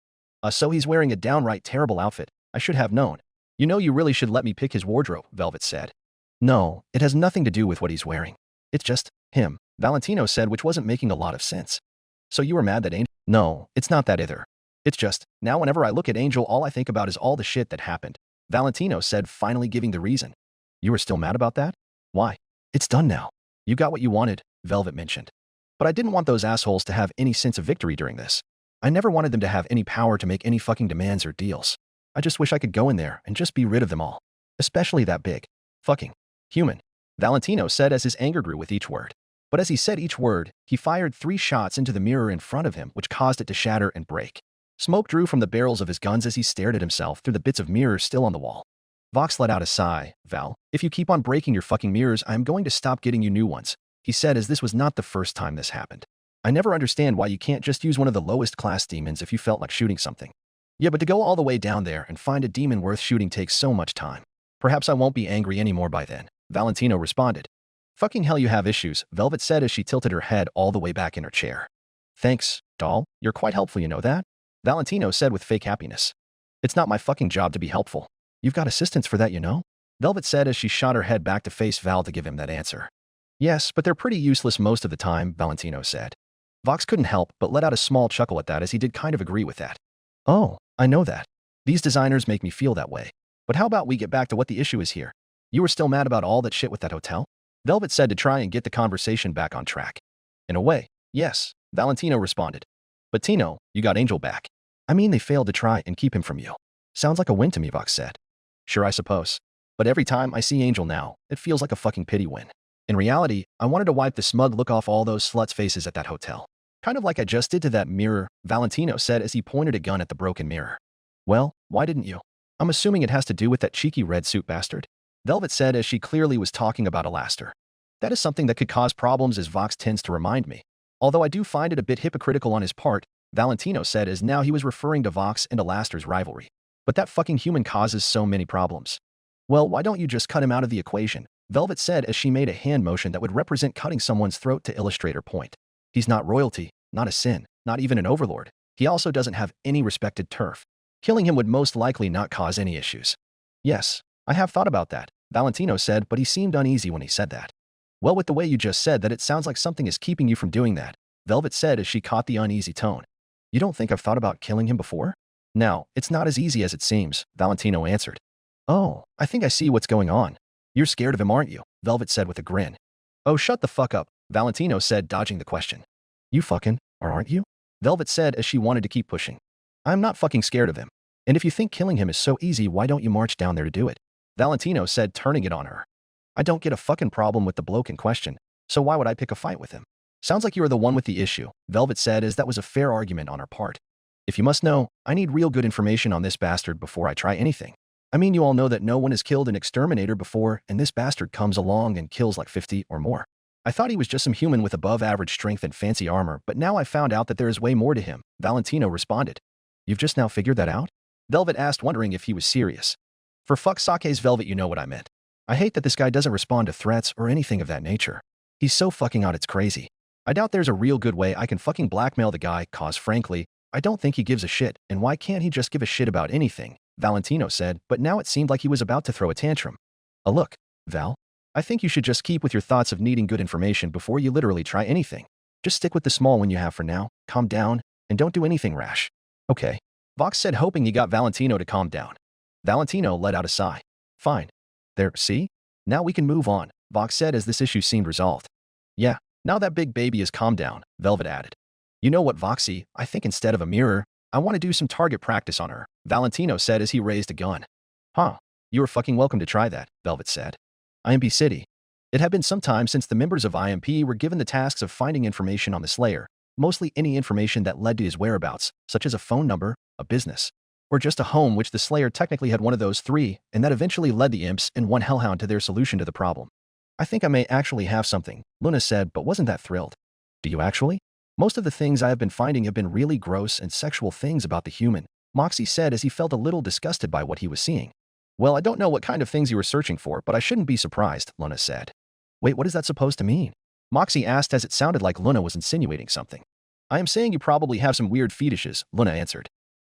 S2: So he's wearing a downright terrible outfit. I should have known. You know, you really should let me pick his wardrobe, Velvet said. No, it has nothing to do with what he's wearing. It's just him, Valentino said, which wasn't making a lot of sense. So you were mad that Angel? No, it's not that either. It's just, now whenever I look at Angel, all I think about is all the shit that happened. Valentino said, finally giving the reason. You were still mad about that? Why? It's done now. You got what you wanted, Velvet mentioned. But I didn't want those assholes to have any sense of victory during this. I never wanted them to have any power to make any fucking demands or deals. I just wish I could go in there and just be rid of them all. Especially that big fucking human, Valentino said as his anger grew with each word. But as he said each word, he fired 3 shots into the mirror in front of him, which caused it to shatter and break. Smoke drew from the barrels of his guns as he stared at himself through the bits of mirror still on the wall. Vox let out a sigh. Val, if you keep on breaking your fucking mirrors, I am going to stop getting you new ones, he said, as this was not the first time this happened. I never understand why you can't just use one of the lowest class demons if you felt like shooting something. Yeah, but to go all the way down there and find a demon worth shooting takes so much time. Perhaps I won't be angry anymore by then, Valentino responded. Fucking hell, you have issues, Velvet said as she tilted her head all the way back in her chair. Thanks, doll. You're quite helpful, you know that? Valentino said with fake happiness. It's not my fucking job to be helpful. You've got assistants for that, you know? Velvet said as she shot her head back to face Val to give him that answer. Yes, but they're pretty useless most of the time, Valentino said. Vox couldn't help but let out a small chuckle at that, as he did kind of agree with that. Oh, I know that. These designers make me feel that way. But how about we get back to what the issue is here? You were still mad about all that shit with that hotel? Velvet said to try and get the conversation back on track. In a way, yes, Valentino responded. But Tino, you got Angel back. I mean, they failed to try and keep him from you. Sounds like a win to me, Vox said. Sure, I suppose. But every time I see Angel now, it feels like a fucking pity win. In reality, I wanted to wipe the smug look off all those sluts' faces at that hotel. Kind of like I just did to that mirror, Valentino said as he pointed a gun at the broken mirror. Well, why didn't you? I'm assuming it has to do with that cheeky red suit bastard. Velvet said as she clearly was talking about Alastor. That is something that could cause problems, as Vox tends to remind me. Although I do find it a bit hypocritical on his part, Valentino said as now he was referring to Vox and Alastor's rivalry. But that fucking human causes so many problems. Well, why don't you just cut him out of the equation? Velvet said as she made a hand motion that would represent cutting someone's throat to illustrate her point. He's not royalty, not a sin, not even an overlord. He also doesn't have any respected turf. Killing him would most likely not cause any issues. Yes, I have thought about that, Valentino said, but he seemed uneasy when he said that. Well, with the way you just said that, it sounds like something is keeping you from doing that, Velvet said as she caught the uneasy tone. You don't think I've thought about killing him before? No, it's not as easy as it seems, Valentino answered. Oh, I think I see what's going on. You're scared of him, aren't you? Velvet said with a grin. Oh, shut the fuck up, Valentino said, dodging the question. You fucking, or aren't you? Velvet said as she wanted to keep pushing. I'm not fucking scared of him. And if you think killing him is so easy, why don't you march down there to do it? Valentino said, turning it on her. I don't get a fucking problem with the bloke in question, so why would I pick a fight with him? Sounds like you are the one with the issue, Velvet said as that was a fair argument on her part. If you must know, I need real good information on this bastard before I try anything. I mean, you all know that no one has killed an exterminator before, and this bastard comes along and kills like 50 or more. I thought he was just some human with above average strength and fancy armor, but now I found out that there is way more to him, Valentino responded. You've just now figured that out? Velvet asked, wondering if he was serious. For fuck's sake's Velvet, you know what I meant. I hate that this guy doesn't respond to threats or anything of that nature. He's so fucking odd, it's crazy. I doubt there's a real good way I can fucking blackmail the guy, cause frankly, I don't think he gives a shit, and why can't he just give a shit about anything? Valentino said, but now it seemed like he was about to throw a tantrum. Look, Val, I think you should just keep with your thoughts of needing good information before you literally try anything. Just stick with the small one you have for now, calm down, and don't do anything rash. Okay. Vox said, hoping he got Valentino to calm down. Valentino let out a sigh. Fine. There, see? Now we can move on, Vox said as this issue seemed resolved. Yeah, now that big baby is calmed down, Velvet added. You know what, Voxy, I think instead of a mirror, I want to do some target practice on her, Valentino said as he raised a gun. Huh. You are fucking welcome to try that, Velvet said. IMP City. It had been some time since the members of IMP were given the tasks of finding information on the Slayer, mostly any information that led to his whereabouts, such as a phone number, a business, or just a home, which the Slayer technically had one of those three, and that eventually led the imps and one hellhound to their solution to the problem. I think I may actually have something, Luna said, but wasn't that thrilled. Do you actually? Most of the things I have been finding have been really gross and sexual things about the human, Moxie said as he felt a little disgusted by what he was seeing. Well, I don't know what kind of things you were searching for, but I shouldn't be surprised, Luna said. Wait, what is that supposed to mean? Moxie asked as it sounded like Luna was insinuating something. I am saying you probably have some weird fetishes, Luna answered.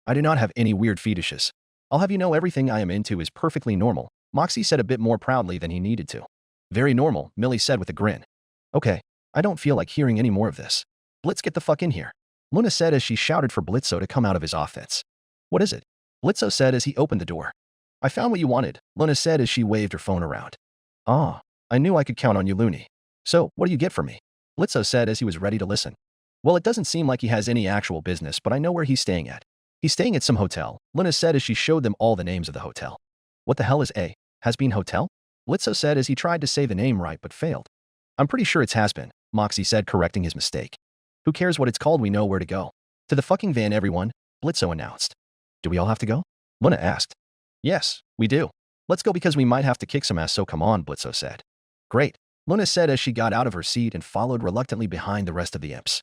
S2: I do not have any weird fetishes. I'll have you know everything I am into is perfectly normal, Moxie said a bit more proudly than he needed to. Very normal, Millie said with a grin. Okay, I don't feel like hearing any more of this. Blitz, get the fuck in here, Luna said as she shouted for Blitzo to come out of his office. What is it? Blitzo said as he opened the door. I found what you wanted, Luna said as she waved her phone around. Ah, I knew I could count on you, Looney. So, what do you get for me? Blitzo said as he was ready to listen. Well, it doesn't seem like he has any actual business, but I know where he's staying at. He's staying at some hotel, Luna said as she showed them all the names of the hotel. What the hell is a Hazbin Hotel? Blitzo said as he tried to say the name right but failed. I'm pretty sure it's Hazbin, Moxie said, correcting his mistake. Who cares what it's called, we know where to go. To the fucking van, everyone, Blitzo announced. Do we all have to go? Luna asked. Yes, we do. Let's go because we might have to kick some ass, so come on, Blitzo said. Great, Luna said as she got out of her seat and followed reluctantly behind the rest of the imps.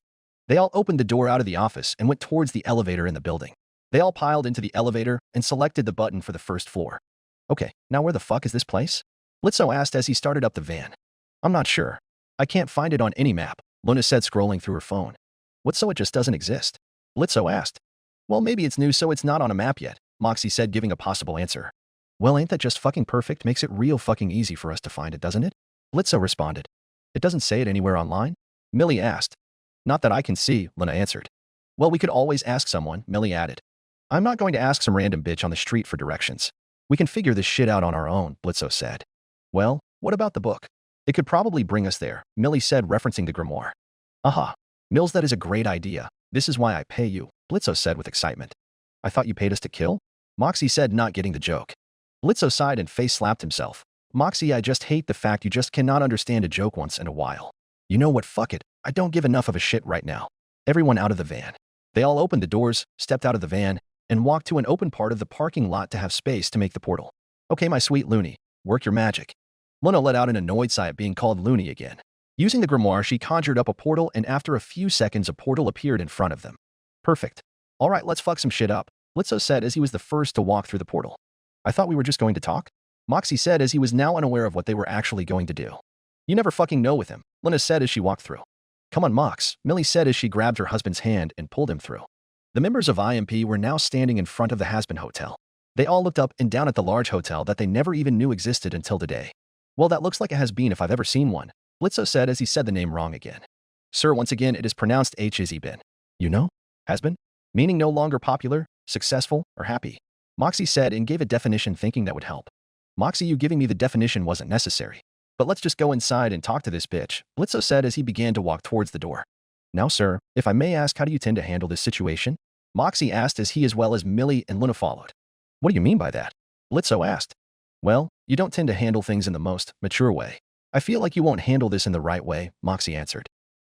S2: They all opened the door out of the office and went towards the elevator in the building. They all piled into the elevator and selected the button for the first floor. Okay, now where the fuck is this place? Blitzo asked as he started up the van. I'm not sure. I can't find it on any map, Luna said, scrolling through her phone. What, so it just doesn't exist? Blitzo asked. Well, maybe it's new so it's not on a map yet, Moxie said, giving a possible answer. Well, ain't that just fucking perfect? Makes it real fucking easy for us to find it, doesn't it? Blitzo responded. It doesn't say it anywhere online? Millie asked. Not that I can see, Luna answered. Well, we could always ask someone, Millie added. I'm not going to ask some random bitch on the street for directions. We can figure this shit out on our own, Blitzo said. Well, what about the book? It could probably bring us there, Millie said, referencing the grimoire. Aha. Mills, that is a great idea. This is why I pay you, Blitzo said with excitement. I thought you paid us to kill? Moxie said, not getting the joke. Blitzo sighed and face-slapped himself. Moxie, I just hate the fact you just cannot understand a joke once in a while. You know what, fuck it. I don't give enough of a shit right now. Everyone out of the van. They all opened the doors, stepped out of the van, and walked to an open part of the parking lot to have space to make the portal. Okay, my sweet Looney, work your magic. Luna let out an annoyed sigh at being called Looney again. Using the grimoire, she conjured up a portal, and after a few seconds, a portal appeared in front of them. Perfect. All right, let's fuck some shit up, Blitzo said as he was the first to walk through the portal. I thought we were just going to talk? Moxie said as he was now unaware of what they were actually going to do. You never fucking know with him, Luna said as she walked through. Come on, Mox, Millie said as she grabbed her husband's hand and pulled him through. The members of IMP were now standing in front of the Hazbin hotel. They all looked up and down at the large hotel that they never even knew existed until today. Well, that looks like a has-been if I've ever seen one, Blitzo said as he said the name wrong again. Sir, once again, it is pronounced Hazbin. You know? Has-been? Meaning no longer popular, successful, or happy. Moxie said and gave a definition thinking that would help. Moxie, you giving me the definition wasn't necessary. But let's just go inside and talk to this bitch, Blitzo said as he began to walk towards the door. Now, sir, if I may ask, how do you tend to handle this situation? Moxie asked as he as well as Millie and Luna followed. What do you mean by that? Blitzo asked. Well, you don't tend to handle things in the most mature way. I feel like you won't handle this in the right way, Moxie answered.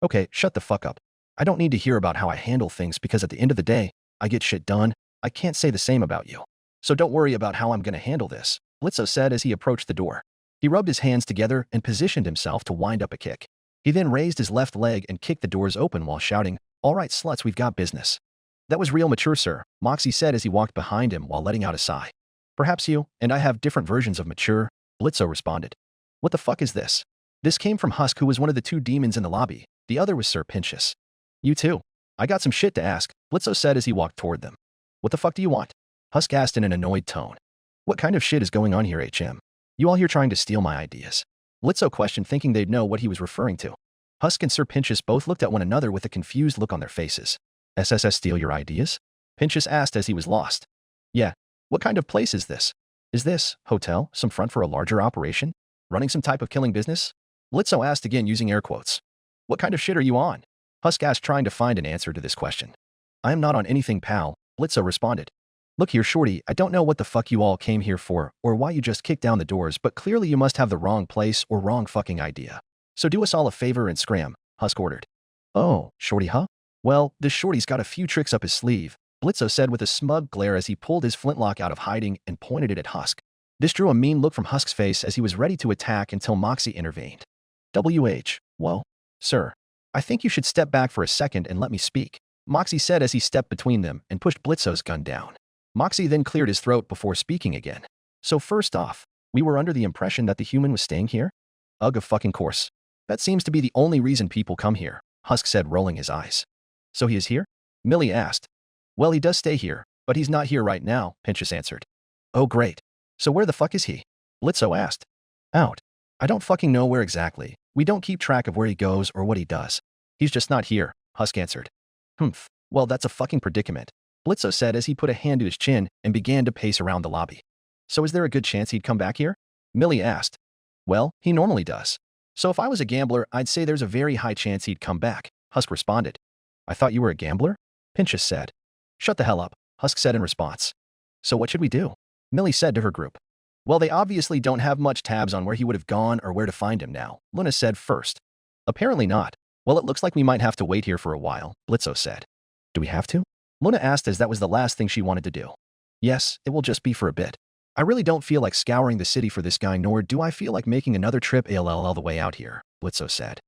S2: Okay, shut the fuck up. I don't need to hear about how I handle things because at the end of the day, I get shit done. I can't say the same about you. So don't worry about how I'm gonna handle this, Blitzo said as he approached the door. He rubbed his hands together and positioned himself to wind up a kick. He then raised his left leg and kicked the doors open while shouting, All right, sluts, we've got business. That was real mature, sir, Moxie said as he walked behind him while letting out a sigh. Perhaps you and I have different versions of mature, Blitzo responded. What the fuck is this? This came from Husk, who was one of the two demons in the lobby. The other was Sir Pentious. You too. I got some shit to ask, Blitzo said as he walked toward them. What the fuck do you want? Husk asked in an annoyed tone. What kind of shit is going on here, HM? You all here trying to steal my ideas? Blitzo questioned, thinking they'd know what he was referring to. Husk and Sir Pentious both looked at one another with a confused look on their faces. SSS steal your ideas? Pentious asked as he was lost. Yeah. What kind of place is this? Is this, hotel, some front for a larger operation? Running some type of killing business? Blitzo asked again using air quotes. What kind of shit are you on? Husk asked, trying to find an answer to this question. I am not on anything, pal, Blitzo responded. Look here, shorty, I don't know what the fuck you all came here for or why you just kicked down the doors, but clearly you must have the wrong place or wrong fucking idea. So do us all a favor and scram, Husk ordered. Oh, shorty, huh? Well, this shorty's got a few tricks up his sleeve, Blitzo said with a smug glare as he pulled his flintlock out of hiding and pointed it at Husk. This drew a mean look from Husk's face as he was ready to attack until Moxie intervened. Whoa. Sir, I think you should step back for a second and let me speak, Moxie said as he stepped between them and pushed Blitzo's gun down. Moxie then cleared his throat before speaking again. So first off, we were under the impression that the human was staying here? Ugh, of fucking course. That seems to be the only reason people come here, Husk said, rolling his eyes. So he is here? Millie asked. Well, he does stay here, but he's not here right now, Pentious answered. Oh, great. So where the fuck is he? Blitzo asked. Out. I don't fucking know where exactly. We don't keep track of where he goes or what he does. He's just not here, Husk answered. Humph. Well, that's a fucking predicament, Blitzo said as he put a hand to his chin and began to pace around the lobby. So is there a good chance he'd come back here? Millie asked. Well, he normally does. So if I was a gambler, I'd say there's a very high chance he'd come back, Husk responded. I thought you were a gambler? Pentious said. Shut the hell up, Husk said in response. So what should we do? Millie said to her group. Well, they obviously don't have much tabs on where he would have gone or where to find him now, Luna said first. Apparently not. Well, it looks like we might have to wait here for a while, Blitzo said. Do we have to? Luna asked as that was the last thing she wanted to do. Yes, it will just be for a bit. I really don't feel like scouring the city for this guy, nor do I feel like making another trip all the way out here, Blitzo said.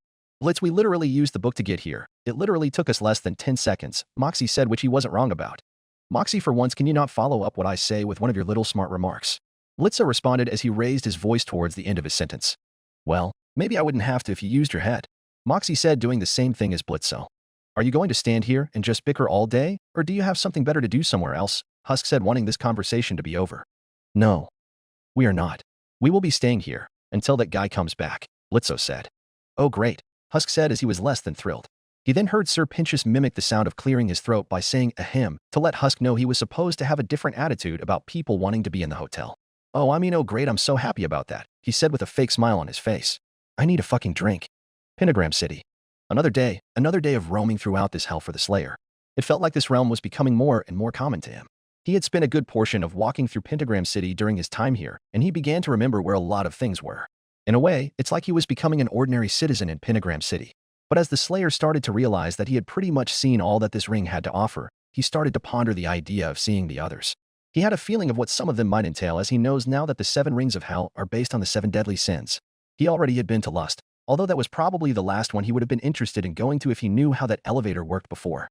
S2: Blitz, we literally used the book to get here. It literally took us less than 10 seconds, Moxie said, which he wasn't wrong about. Moxie, for once, can you not follow up what I say with one of your little smart remarks? Blitzo responded as he raised his voice towards the end of his sentence. Well, maybe I wouldn't have to if you used your head, Moxie said, doing the same thing as Blitzo. Are you going to stand here and just bicker all day, or do you have something better to do somewhere else? Husk said, wanting this conversation to be over. No. We are not. We will be staying here until that guy comes back, Blitzo said. Oh, great, Husk said as he was less than thrilled. He then heard Sir Pentious mimic the sound of clearing his throat by saying ahem to let Husk know he was supposed to have a different attitude about people wanting to be in the hotel. Oh, great, I'm so happy about that, he said with a fake smile on his face. I need a fucking drink. Pentagram City. Another day of roaming throughout this hell for the Slayer. It felt like this realm was becoming more and more common to him. He had spent a good portion of walking through Pentagram City during his time here, and he began to remember where a lot of things were. In a way, it's like he was becoming an ordinary citizen in Pentagram City. But as the Slayer started to realize that he had pretty much seen all that this ring had to offer, he started to ponder the idea of seeing the others. He had a feeling of what some of them might entail, as he knows now that the 7 rings of hell are based on the 7 deadly sins. He already had been to lust, although that was probably the last one he would have been interested in going to if he knew how that elevator worked before.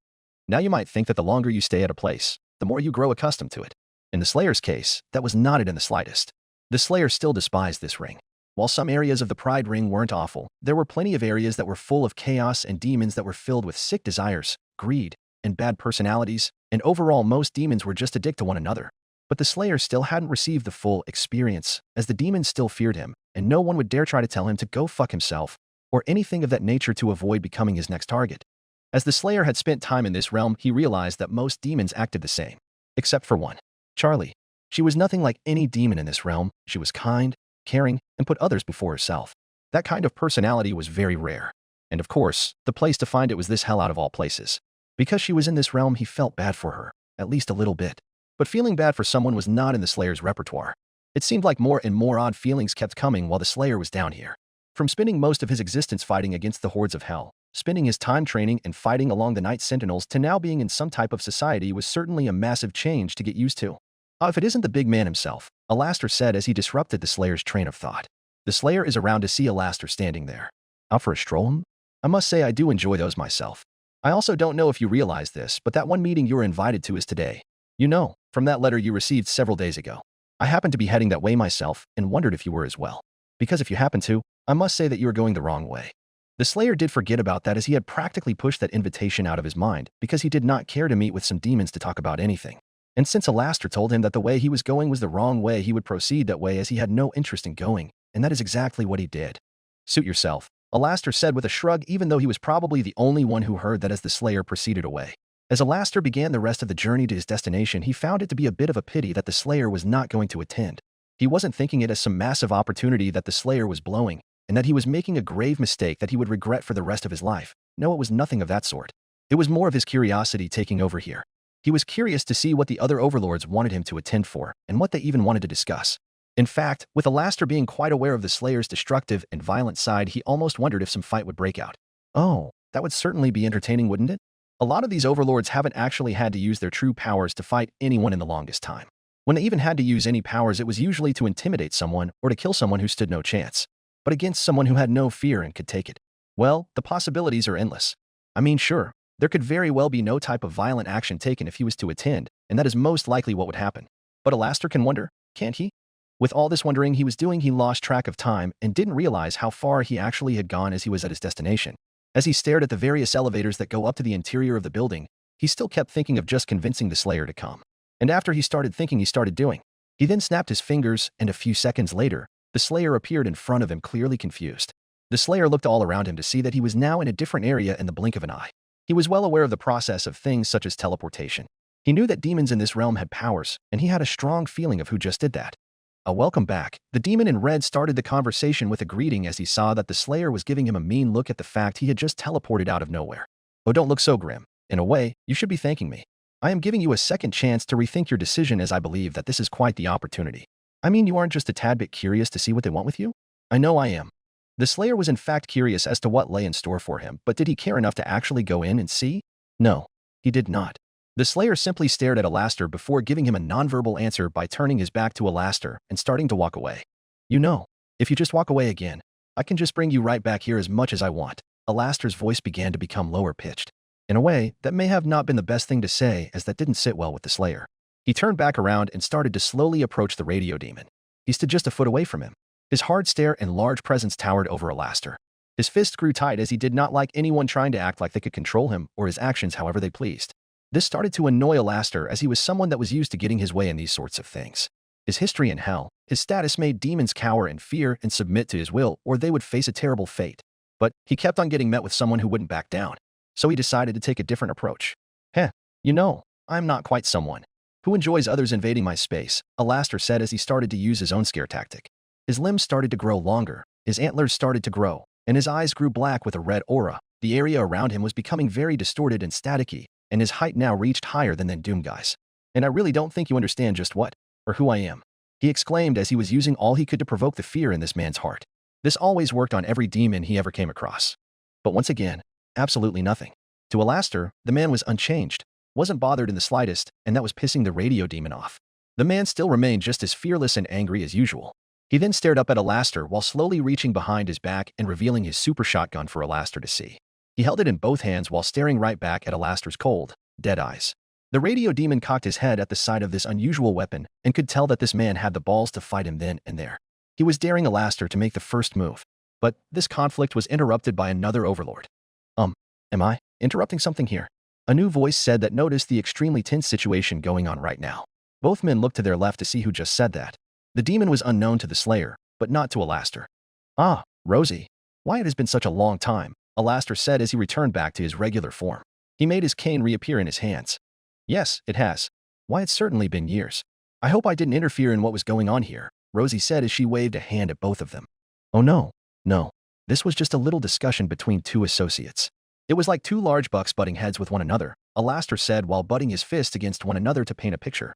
S2: Now you might think that the longer you stay at a place, the more you grow accustomed to it. In the Slayer's case, that was not it in the slightest. The Slayer still despised this ring. While some areas of the Pride Ring weren't awful, there were plenty of areas that were full of chaos and demons that were filled with sick desires, greed, and bad personalities, and overall most demons were just addicted to one another. But the Slayer still hadn't received the full experience, as the demons still feared him, and no one would dare try to tell him to go fuck himself, or anything of that nature to avoid becoming his next target. As the Slayer had spent time in this realm, he realized that most demons acted the same. Except for one. Charlie. She was nothing like any demon in this realm. She was kind, caring, and put others before herself. That kind of personality was very rare. And of course, the place to find it was this hell out of all places. Because she was in this realm, he felt bad for her, at least a little bit. But feeling bad for someone was not in the Slayer's repertoire. It seemed like more and more odd feelings kept coming while the Slayer was down here. From spending most of his existence fighting against the hordes of hell, spending his time training and fighting along the night sentinels, to now being in some type of society was certainly a massive change to get used to. If it isn't the big man himself, Alastor said as he disrupted the Slayer's train of thought. The Slayer is around to see Alastor standing there. Out for a stroll? I must say I do enjoy those myself. I also don't know if you realize this, but that one meeting you were invited to is today. You know, from that letter you received several days ago. I happened to be heading that way myself and wondered if you were as well. Because if you happen to, I must say that you are going the wrong way. The Slayer did forget about that, as he had practically pushed that invitation out of his mind because he did not care to meet with some demons to talk about anything. And since Alastor told him that the way he was going was the wrong way, he would proceed that way, as he had no interest in going, and that is exactly what he did. Suit yourself, Alastor said with a shrug, even though he was probably the only one who heard that as the Slayer proceeded away. As Alastor began the rest of the journey to his destination, he found it to be a bit of a pity that the Slayer was not going to attend. He wasn't thinking it as some massive opportunity that the Slayer was blowing, and that he was making a grave mistake that he would regret for the rest of his life. No, it was nothing of that sort. It was more of his curiosity taking over here. He was curious to see what the other overlords wanted him to attend for, and what they even wanted to discuss. In fact, with Alastor being quite aware of the Slayer's destructive and violent side, he almost wondered if some fight would break out. Oh, that would certainly be entertaining, wouldn't it? A lot of these overlords haven't actually had to use their true powers to fight anyone in the longest time. When they even had to use any powers, it was usually to intimidate someone or to kill someone who stood no chance. But against someone who had no fear and could take it. Well, the possibilities are endless. I mean, sure, there could very well be no type of violent action taken if he was to attend, and that is most likely what would happen. But Alastor can wonder, can't he? With all this wondering he was doing, he lost track of time and didn't realize how far he actually had gone as he was at his destination. As he stared at the various elevators that go up to the interior of the building, he still kept thinking of just convincing the Slayer to come. And after he started thinking, he started doing. He then snapped his fingers, and a few seconds later, the Slayer appeared in front of him, clearly confused. The Slayer looked all around him to see that he was now in a different area in the blink of an eye. He was well aware of the process of things such as teleportation. He knew that demons in this realm had powers, and he had a strong feeling of who just did that. Welcome back. The demon in red started the conversation with a greeting as he saw that the Slayer was giving him a mean look at the fact he had just teleported out of nowhere. Oh, don't look so grim. In a way, you should be thanking me. I am giving you a second chance to rethink your decision, as I believe that this is quite the opportunity. I mean, you aren't just a tad bit curious to see what they want with you? I know I am. The Slayer was in fact curious as to what lay in store for him, but did he care enough to actually go in and see? No, he did not. The Slayer simply stared at Alastor before giving him a nonverbal answer by turning his back to Alastor and starting to walk away. You know, if you just walk away again, I can just bring you right back here as much as I want. Alastor's voice began to become lower pitched. In a way, that may have not been the best thing to say, as that didn't sit well with the Slayer. He turned back around and started to slowly approach the radio demon. He stood just a foot away from him. His hard stare and large presence towered over Alastor. His fists grew tight as he did not like anyone trying to act like they could control him or his actions however they pleased. This started to annoy Alastor, as he was someone that was used to getting his way in these sorts of things. His history in hell, his status made demons cower in fear and submit to his will, or they would face a terrible fate. But he kept on getting met with someone who wouldn't back down. So he decided to take a different approach. You know, I'm not quite someone who enjoys others invading my space, Alastor said as he started to use his own scare tactic. His limbs started to grow longer, his antlers started to grow, and his eyes grew black with a red aura. The area around him was becoming very distorted and staticky, and his height now reached higher than Doom Guy's. "And I really don't think you understand just what, or who I am," he exclaimed as he was using all he could to provoke the fear in this man's heart. This always worked on every demon he ever came across. But once again, absolutely nothing. To Alastor, the man was unchanged, wasn't bothered in the slightest, and that was pissing the radio demon off. The man still remained just as fearless and angry as usual. He then stared up at Alastor while slowly reaching behind his back and revealing his super shotgun for Alastor to see. He held it in both hands while staring right back at Alastor's cold, dead eyes. The radio demon cocked his head at the sight of this unusual weapon and could tell that this man had the balls to fight him then and there. He was daring Alastor to make the first move, but this conflict was interrupted by another overlord. Am I interrupting something here?" A new voice said that noticed the extremely tense situation going on right now. Both men looked to their left to see who just said that. The demon was unknown to the Slayer, but not to Alastor. "Ah, Rosie. Why it has been such a long time," Alastor said as he returned back to his regular form. He made his cane reappear in his hands. "Yes, it has. Why, it's certainly been years. I hope I didn't interfere in what was going on here," Rosie said as she waved a hand at both of them. "Oh no. This was just a little discussion between two associates. It was like two large bucks butting heads with one another," Alastor said while butting his fists against one another to paint a picture.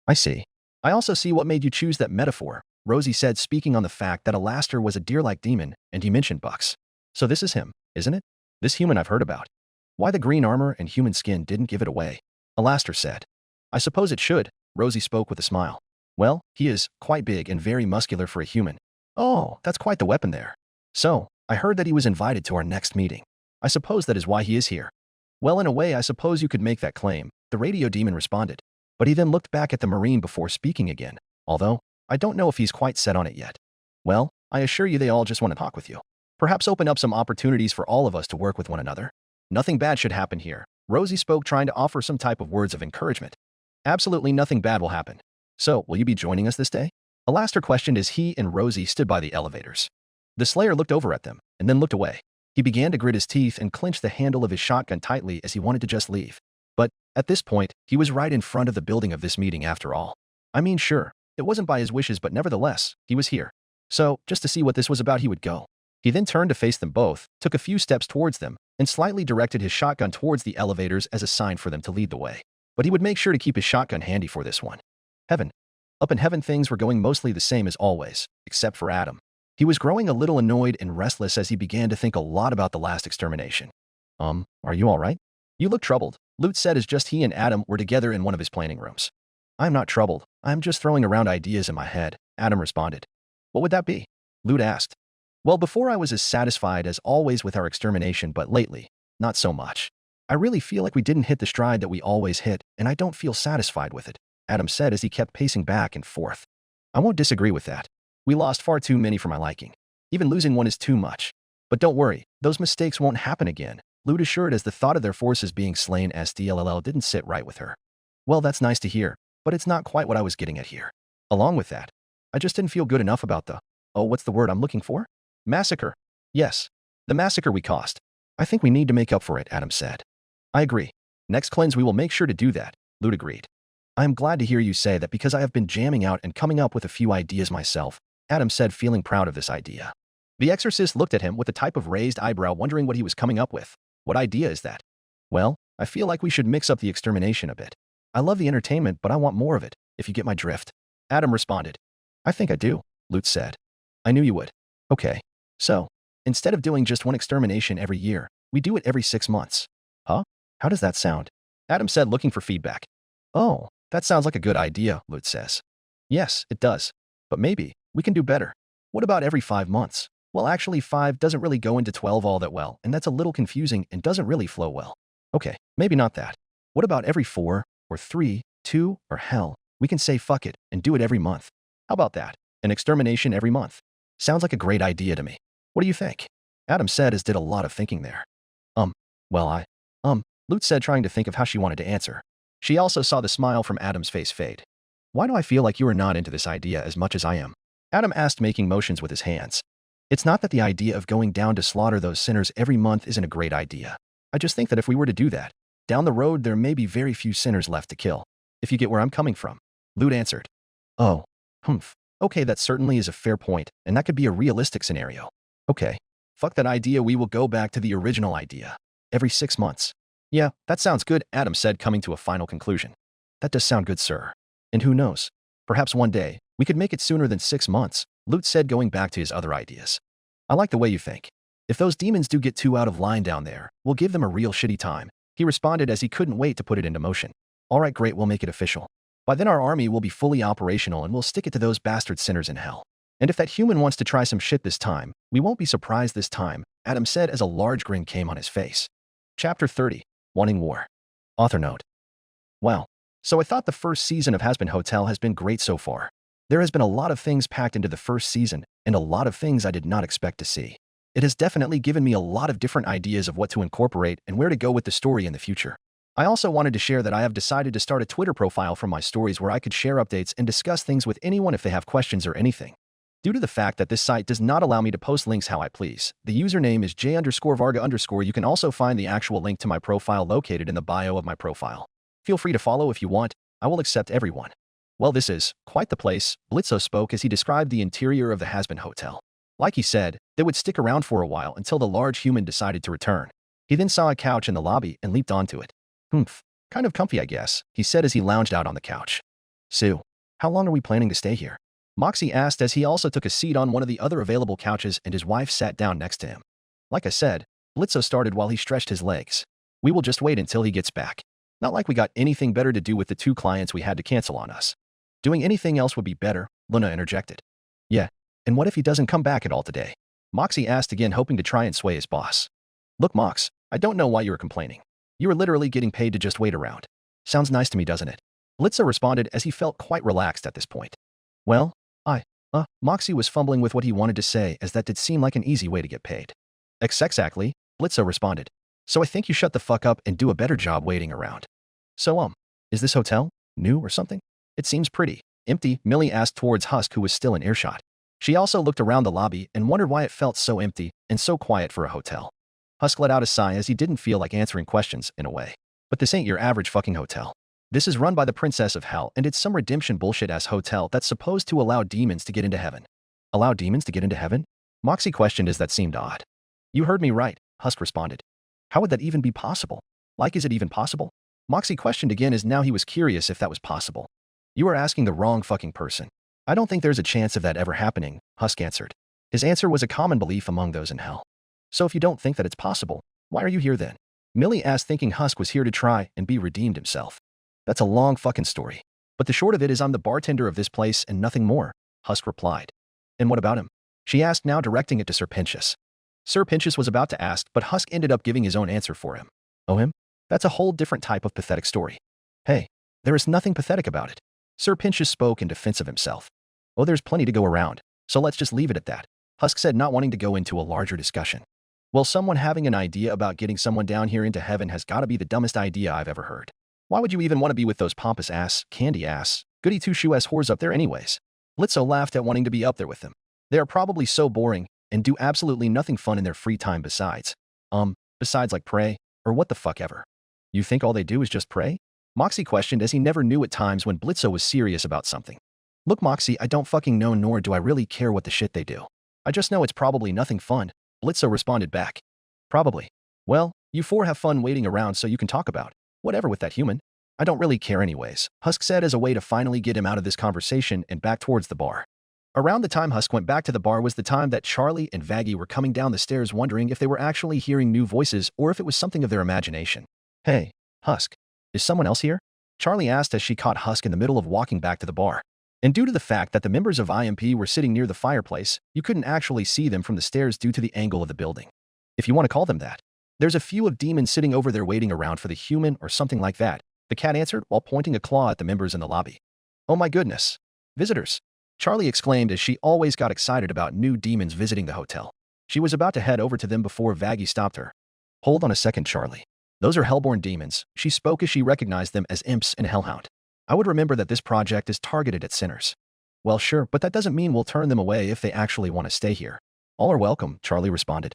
S2: "I see. I also see what made you choose that metaphor," Rosie said, speaking on the fact that Alastor was a deer-like demon and he mentioned bucks. "So this is him, isn't it? This human I've heard about. Why the green armor and human skin didn't give it away," Alastor said. "I suppose it should," Rosie spoke with a smile. "Well, he is quite big and very muscular for a human. Oh, that's quite the weapon there. So, I heard that he was invited to our next meeting. I suppose that is why he is here." "Well, in a way, I suppose you could make that claim," the radio demon responded. But he then looked back at the Marine before speaking again, "Although, I don't know if he's quite set on it yet. Well, I assure you they all just want to talk with you. Perhaps open up some opportunities for all of us to work with one another. Nothing bad should happen here," Rosie spoke, trying to offer some type of words of encouragement. "Absolutely nothing bad will happen. So, will you be joining us this day?" Alastor questioned as he and Rosie stood by the elevators. The Slayer looked over at them, and then looked away. He began to grit his teeth and clenched the handle of his shotgun tightly as he wanted to just leave. But, at this point, he was right in front of the building of this meeting after all. I mean, sure, it wasn't by his wishes, but nevertheless, he was here. So, just to see what this was about, he would go. He then turned to face them both, took a few steps towards them, and slightly directed his shotgun towards the elevators as a sign for them to lead the way. But he would make sure to keep his shotgun handy for this one. Heaven. Up in heaven, things were going mostly the same as always, except for Adam. He was growing a little annoyed and restless as he began to think a lot about the last extermination. Are you all right? You look troubled," Lute said as just he and Adam were together in one of his planning rooms. "I'm not troubled. I'm just throwing around ideas in my head," Adam responded. "What would that be?" Lute asked. "Well, before I was as satisfied as always with our extermination, but lately, not so much. I really feel like we didn't hit the stride that we always hit, and I don't feel satisfied with it," Adam said as he kept pacing back and forth. "I won't disagree with that. We lost far too many for my liking. Even losing one is too much. But don't worry, those mistakes won't happen again," Lute assured as the thought of their forces being slain SDLL didn't sit right with her. "Well, that's nice to hear, but it's not quite what I was getting at here. Along with that, I just didn't feel good enough about what's the word I'm looking for? Massacre. Yes, the massacre we caused. I think we need to make up for it," Adam said. "I agree. Next cleanse we will make sure to do that," Lute agreed. "I am glad to hear you say that because I have been jamming out and coming up with a few ideas myself," Adam said, feeling proud of this idea. The exorcist looked at him with a type of raised eyebrow, wondering what he was coming up with. "What idea is that?" "Well, I feel like we should mix up the extermination a bit. I love the entertainment, but I want more of it, if you get my drift," Adam responded. "I think I do," Lute said. "I knew you would. Okay. So, instead of doing just one extermination every year, we do it every 6 months. Huh? How does that sound?" Adam said, looking for feedback. "Oh, that sounds like a good idea," Lute says. "Yes, it does. But maybe we can do better. What about every 5 months? Well, actually, 5 doesn't really go into 12 all that well, and that's a little confusing and doesn't really flow well. Okay, maybe not that. What about every 4, or 3, 2, or hell, we can say fuck it and do it every month. How about that? An extermination every month. Sounds like a great idea to me. What do you think?" Adam said as did a lot of thinking there. Lute said, trying to think of how she wanted to answer. She also saw the smile from Adam's face fade. "Why do I feel like you are not into this idea as much as I am?" Adam asked, making motions with his hands. "It's not that the idea of going down to slaughter those sinners every month isn't a great idea. I just think that if we were to do that, down the road there may be very few sinners left to kill. If you get where I'm coming from," Lute answered. "Oh, Okay, that certainly is a fair point, and that could be a realistic scenario. Okay. Fuck that idea, we will go back to the original idea. Every 6 months. Yeah, that sounds good, Adam said, coming to a final conclusion. That does sound good, sir. And who knows? Perhaps one day, we could make it sooner than 6 months, Lute said, going back to his other ideas. I like the way you think. If those demons do get too out of line down there, we'll give them a real shitty time, he responded as he couldn't wait to put it into motion. All right, great, we'll make it official. By then our army will be fully operational and we'll stick it to those bastard sinners in hell. And if that human wants to try some shit this time, we won't be surprised this time, Adam said as a large grin came on his face. Chapter 30. Wanting War. Author note. Wow. So I thought the first season of Hazbin Hotel has been great so far. There has been a lot of things packed into the first season, and a lot of things I did not expect to see. It has definitely given me a lot of different ideas of what to incorporate and where to go with the story in the future. I also wanted to share that I have decided to start a Twitter profile for my stories where I could share updates and discuss things with anyone if they have questions or anything. Due to the fact that this site does not allow me to post links how I please, the username is J_Varga_. You can also find the actual link to my profile located in the bio of my profile. Feel free to follow if you want. I will accept everyone. Well, this is quite the place, Blitzo spoke as he described the interior of the Hazbin Hotel. Like he said, they would stick around for a while until the large human decided to return. He then saw a couch in the lobby and leaped onto it. Humph, kind of comfy, I guess, he said as he lounged out on the couch. Sue, how long are we planning to stay here? Moxie asked as he also took a seat on one of the other available couches and his wife sat down next to him. Like I said, Blitzo started while he stretched his legs. We will just wait until he gets back. Not like we got anything better to do with the 2 clients we had to cancel on us. Doing anything else would be better, Luna interjected. Yeah, and what if he doesn't come back at all today? Moxie asked again, hoping to try and sway his boss. Look, Mox, I don't know why you are complaining. You are literally getting paid to just wait around. Sounds nice to me, doesn't it? Blitzo responded as he felt quite relaxed at this point. Well, Moxie was fumbling with what he wanted to say as that did seem like an easy way to get paid. Exactly, Blitzo responded. So I think you shut the fuck up and do a better job waiting around. So, is this hotel new or something? It seems pretty empty, Millie asked towards Husk, who was still in earshot. She also looked around the lobby and wondered why it felt so empty and so quiet for a hotel. Husk let out a sigh as he didn't feel like answering questions in a way. But this ain't your average fucking hotel. This is run by the Princess of Hell, and it's some redemption bullshit-ass hotel that's supposed to allow demons to get into heaven. Allow demons to get into heaven? Moxie questioned as that seemed odd. You heard me right, Husk responded. How would that even be possible? Like, is it even possible? Moxie questioned again as now he was curious if that was possible. You are asking the wrong fucking person. I don't think there's a chance of that ever happening, Husk answered. His answer was a common belief among those in hell. So if you don't think that it's possible, why are you here then? Millie asked, thinking Husk was here to try and be redeemed himself. That's a long fucking story. But the short of it is I'm the bartender of this place and nothing more, Husk replied. And what about him? She asked, now directing it to Sir Pentious. Sir Pentious was about to ask, but Husk ended up giving his own answer for him. Oh, him? That's a whole different type of pathetic story. Hey, there is nothing pathetic about it. Sir Pentious spoke in defense of himself. Oh, there's plenty to go around, so let's just leave it at that, Husk said, not wanting to go into a larger discussion. Well, someone having an idea about getting someone down here into heaven has got to be the dumbest idea I've ever heard. Why would you even want to be with those pompous ass, candy ass, goody two-shoe ass whores up there anyways? Blitzo laughed at wanting to be up there with them. They are probably so boring and do absolutely nothing fun in their free time besides like pray, or what the fuck ever. You think all they do is just pray? Moxie questioned as he never knew at times when Blitzo was serious about something. Look, Moxie, I don't fucking know, nor do I really care what the shit they do. I just know it's probably nothing fun, Blitzo responded back. Probably. Well, you 4 have fun waiting around so you can talk about whatever with that human. I don't really care anyways, Husk said as a way to finally get him out of this conversation and back towards the bar. Around the time Husk went back to the bar was the time that Charlie and Vaggie were coming down the stairs, wondering if they were actually hearing new voices or if it was something of their imagination. Hey, Husk, is someone else here? Charlie asked as she caught Husk in the middle of walking back to the bar. And due to the fact that the members of IMP were sitting near the fireplace, you couldn't actually see them from the stairs due to the angle of the building. If you want to call them that. There's a few of demons sitting over there waiting around for the human or something like that, the cat answered while pointing a claw at the members in the lobby. Oh my goodness. Visitors. Charlie exclaimed as she always got excited about new demons visiting the hotel. She was about to head over to them before Vaggie stopped her. Hold on a second, Charlie. Those are hellborn demons, she spoke as she recognized them as imps and hellhound. I would remember that this project is targeted at sinners. Well, sure, but that doesn't mean we'll turn them away if they actually want to stay here. All are welcome, Charlie responded.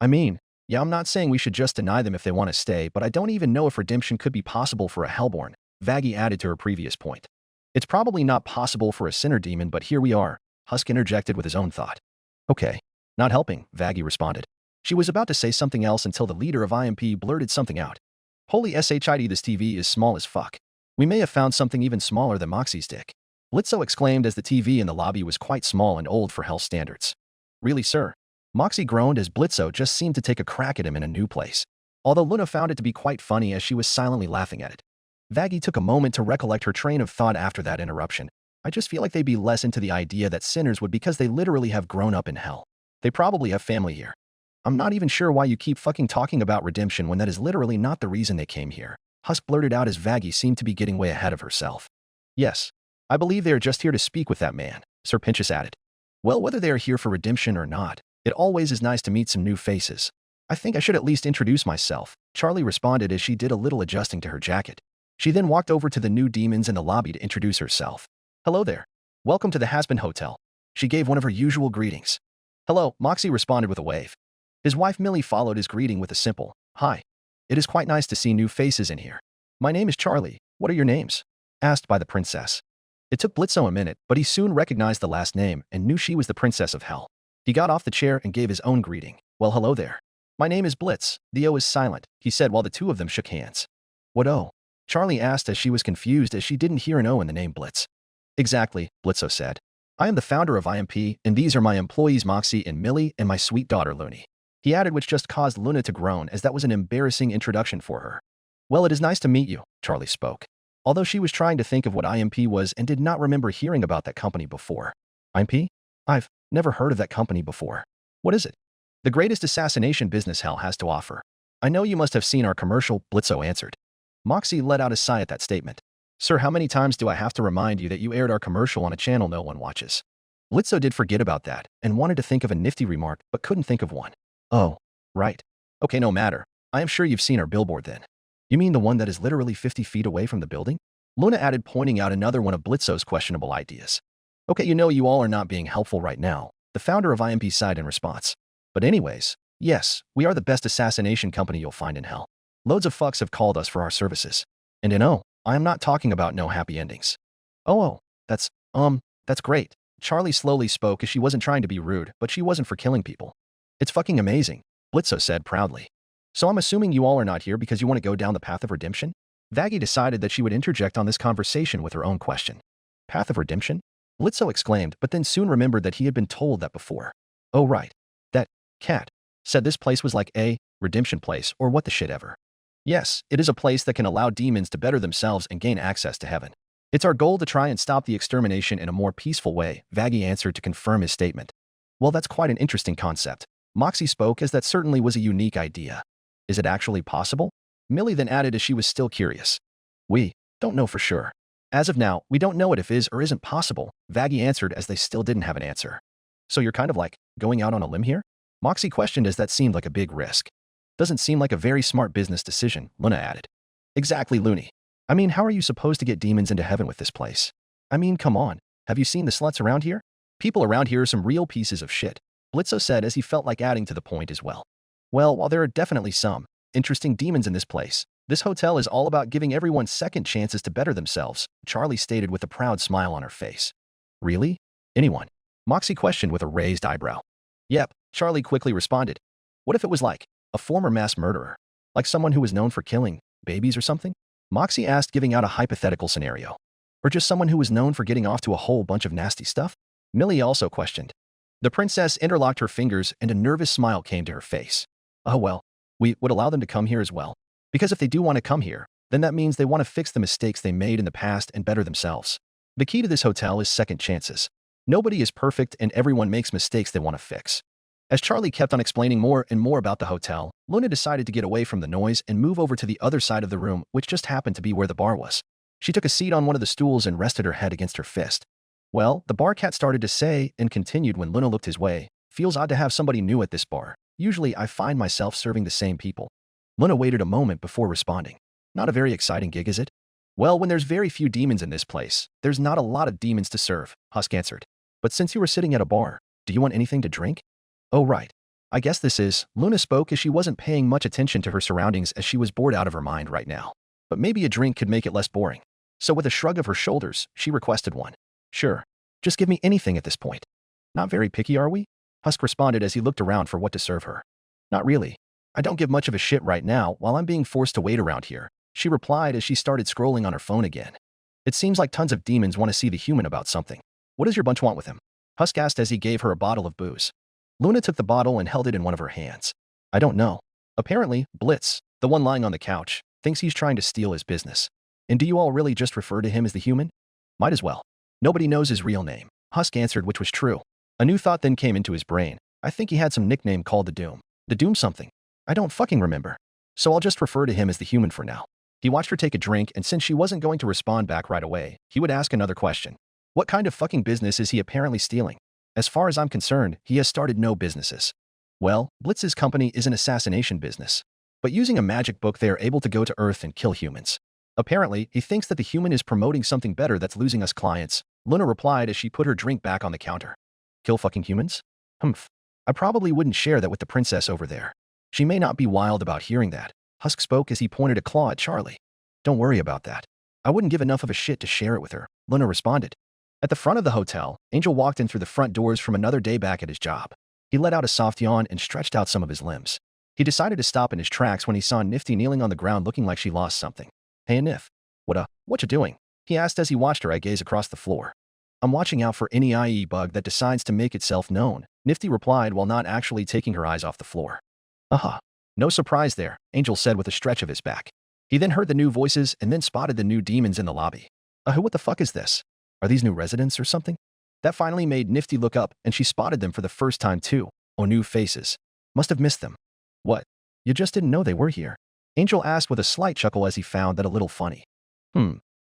S2: I mean, yeah, I'm not saying we should just deny them if they want to stay, but I don't even know if redemption could be possible for a hellborn, Vaggie added to her previous point. It's probably not possible for a sinner demon, but here we are, Husk interjected with his own thought. Okay. Not helping, Vaggie responded. She was about to say something else until the leader of IMP blurted something out. Holy shit, this TV is small as fuck. We may have found something even smaller than Moxie's dick. Blitzo exclaimed as the TV in the lobby was quite small and old for Hell standards. Really, sir? Moxie groaned as Blitzo just seemed to take a crack at him in a new place. Although Luna found it to be quite funny as she was silently laughing at it. Vaggie took a moment to recollect her train of thought after that interruption. I just feel like they'd be less into the idea that sinners would because they literally have grown up in hell. They probably have family here. I'm not even sure why you keep fucking talking about redemption when that is literally not the reason they came here. Husk blurted out as Vaggie seemed to be getting way ahead of herself. Yes. I believe they are just here to speak with that man, Sir Pentious added. Well, whether they are here for redemption or not, it always is nice to meet some new faces. I think I should at least introduce myself, Charlie responded as she did a little adjusting to her jacket. She then walked over to the new demons in the lobby to introduce herself. Hello there. Welcome to the Hazbin Hotel. She gave one of her usual greetings. Hello, Moxie responded with a wave. His wife Millie followed his greeting with a simple, hi. It is quite nice to see new faces in here. My name is Charlie. What are your names? Asked by the princess. It took Blitzo a minute, but he soon recognized the last name and knew she was the princess of hell. He got off the chair and gave his own greeting. Well, hello there. My name is Blitz. The O is silent, he said while the two of them shook hands. What O? Charlie asked as she was confused as she didn't hear an O in the name Blitz. Exactly, Blitzo said. I am the founder of IMP, and these are my employees Moxie and Millie and my sweet daughter Looney. He added, which just caused Luna to groan as that was an embarrassing introduction for her. Well, it is nice to meet you, Charlie spoke. Although she was trying to think of what IMP was and did not remember hearing about that company before. IMP? I've never heard of that company before. What is it? The greatest assassination business hell has to offer. I know you must have seen our commercial, Blitzo answered. Moxie let out a sigh at that statement. Sir, how many times do I have to remind you that you aired our commercial on a channel no one watches? Blitzo did forget about that and wanted to think of a nifty remark but couldn't think of one. Oh, right. Okay, no matter. I am sure you've seen our billboard then. You mean the one that is literally 50 feet away from the building? Luna added, pointing out another one of Blitzo's questionable ideas. Okay, you know you all are not being helpful right now, the founder of IMP sighed in response. But anyways, yes, we are the best assassination company you'll find in hell. Loads of fucks have called us for our services. And I am not talking about no happy endings. That's great. Charlie slowly spoke as she wasn't trying to be rude, but she wasn't for killing people. It's fucking amazing, Blitzo said proudly. So I'm assuming you all are not here because you want to go down the path of redemption? Vaggie decided that she would interject on this conversation with her own question. Path of redemption? Blitzo exclaimed, but then soon remembered that he had been told that before. Oh right. That cat said this place was like a redemption place or what the shit ever. Yes, it is a place that can allow demons to better themselves and gain access to heaven. It's our goal to try and stop the extermination in a more peaceful way, Vaggie answered to confirm his statement. Well, that's quite an interesting concept. Moxie spoke as that certainly was a unique idea. Is it actually possible? Millie then added as she was still curious. We don't know for sure. As of now, we don't know it if is or isn't possible, Vaggie answered as they still didn't have an answer. So you're kind of like going out on a limb here? Moxie questioned as that seemed like a big risk. Doesn't seem like a very smart business decision, Luna added. Exactly, Looney. I mean, how are you supposed to get demons into heaven with this place? I mean, come on. Have you seen the sluts around here? People around here are some real pieces of shit, Blitzo said as he felt like adding to the point as well. Well, while there are definitely some interesting demons in this place, this hotel is all about giving everyone second chances to better themselves, Charlie stated with a proud smile on her face. Really? Anyone? Moxie questioned with a raised eyebrow. Yep, Charlie quickly responded. What if it was like a former mass murderer? Like someone who was known for killing babies or something? Moxie asked, giving out a hypothetical scenario. Or just someone who was known for getting off to a whole bunch of nasty stuff? Millie also questioned. The princess interlocked her fingers and a nervous smile came to her face. Oh well, we would allow them to come here as well. Because if they do want to come here, then that means they want to fix the mistakes they made in the past and better themselves. The key to this hotel is second chances. Nobody is perfect and everyone makes mistakes they want to fix. As Charlie kept on explaining more and more about the hotel, Luna decided to get away from the noise and move over to the other side of the room, which just happened to be where the bar was. She took a seat on one of the stools and rested her head against her fist. Well, the bar cat started to say and continued when Luna looked his way. Feels odd to have somebody new at this bar. Usually I find myself serving the same people. Luna waited a moment before responding. Not a very exciting gig, is it? Well, when there's very few demons in this place, there's not a lot of demons to serve, Husk answered. But since you were sitting at a bar, do you want anything to drink? Oh right. I guess this is, Luna spoke as she wasn't paying much attention to her surroundings as she was bored out of her mind right now. But maybe a drink could make it less boring. So with a shrug of her shoulders, she requested one. Sure. Just give me anything at this point. Not very picky, are we? Husk responded as he looked around for what to serve her. Not really. I don't give much of a shit right now while I'm being forced to wait around here, she replied as she started scrolling on her phone again. It seems like tons of demons want to see the human about something. What does your bunch want with him? Husk asked as he gave her a bottle of booze. Luna took the bottle and held it in one of her hands. I don't know. Apparently, Blitz, the one lying on the couch, thinks he's trying to steal his business. And do you all really just refer to him as the human? Might as well. Nobody knows his real name. Husk answered, which was true. A new thought then came into his brain. I think he had some nickname called the Doom. The Doom something. I don't fucking remember. So I'll just refer to him as the human for now. He watched her take a drink, and since she wasn't going to respond back right away, he would ask another question. What kind of fucking business is he apparently stealing? As far as I'm concerned, he has started no businesses. Well, Blitz's company is an assassination business. But using a magic book, they are able to go to Earth and kill humans. Apparently, he thinks that the human is promoting something better that's losing us clients, Luna replied as she put her drink back on the counter. Kill fucking humans? Humph. I probably wouldn't share that with the princess over there. She may not be wild about hearing that. Husk spoke as he pointed a claw at Charlie. Don't worry about that. I wouldn't give enough of a shit to share it with her, Luna responded. At the front of the hotel, Angel walked in through the front doors from another day back at his job. He let out a soft yawn and stretched out some of his limbs. He decided to stop in his tracks when he saw Nifty kneeling on the ground looking like she lost something. Hey, Nif. What you doing? He asked as he watched her eye gaze across the floor. I'm watching out for any IE bug that decides to make itself known, Nifty replied while not actually taking her eyes off the floor. No surprise there, Angel said with a stretch of his back. He then heard the new voices and then spotted the new demons in the lobby. What the fuck is this? Are these new residents or something? That finally made Nifty look up, and she spotted them for the first time too. Oh, new faces. Must have missed them. What? You just didn't know they were here? Angel asked with a slight chuckle as he found that a little funny.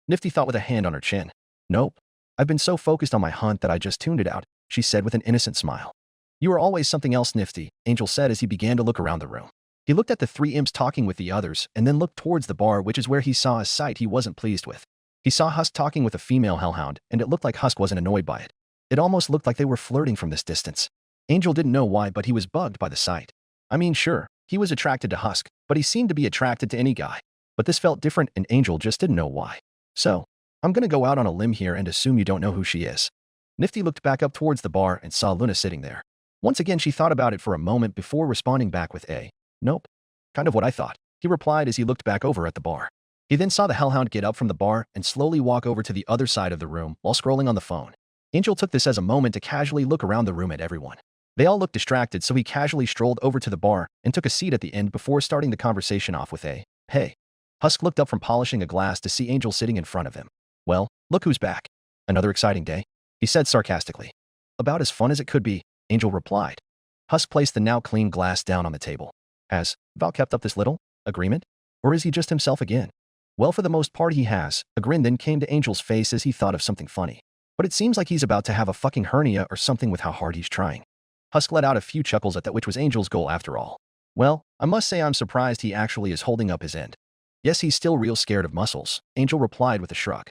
S2: Nifty thought with a hand on her chin. Nope. I've been so focused on my hunt that I just tuned it out, she said with an innocent smile. You are always something else, Nifty, Angel said as he began to look around the room. He looked at the three imps talking with the others and then looked towards the bar, which is where he saw a sight he wasn't pleased with. He saw Husk talking with a female hellhound, and it looked like Husk wasn't annoyed by it. It almost looked like they were flirting from this distance. Angel didn't know why, but he was bugged by the sight. I mean, sure, he was attracted to Husk, but he seemed to be attracted to any guy. But this felt different, and Angel just didn't know why. So, I'm gonna go out on a limb here and assume you don't know who she is. Nifty looked back up towards the bar and saw Luna sitting there. Once again, she thought about it for a moment before responding back with a, nope. Kind of what I thought, he replied as he looked back over at the bar. He then saw the hellhound get up from the bar and slowly walk over to the other side of the room while scrolling on the phone. Angel took this as a moment to casually look around the room at everyone. They all looked distracted, so he casually strolled over to the bar and took a seat at the end before starting the conversation off with a, hey. Husk looked up from polishing a glass to see Angel sitting in front of him. Well, look who's back. Another exciting day, he said sarcastically. About as fun as it could be, Angel replied. Husk placed the now clean glass down on the table. Has Val kept up this little agreement? Or is he just himself again? Well, for the most part he has. A grin then came to Angel's face as he thought of something funny. But it seems like he's about to have a fucking hernia or something with how hard he's trying. Husk let out a few chuckles at that, which was Angel's goal after all. Well, I must say I'm surprised he actually is holding up his end. Yes, he's still real scared of muscles, Angel replied with a shrug.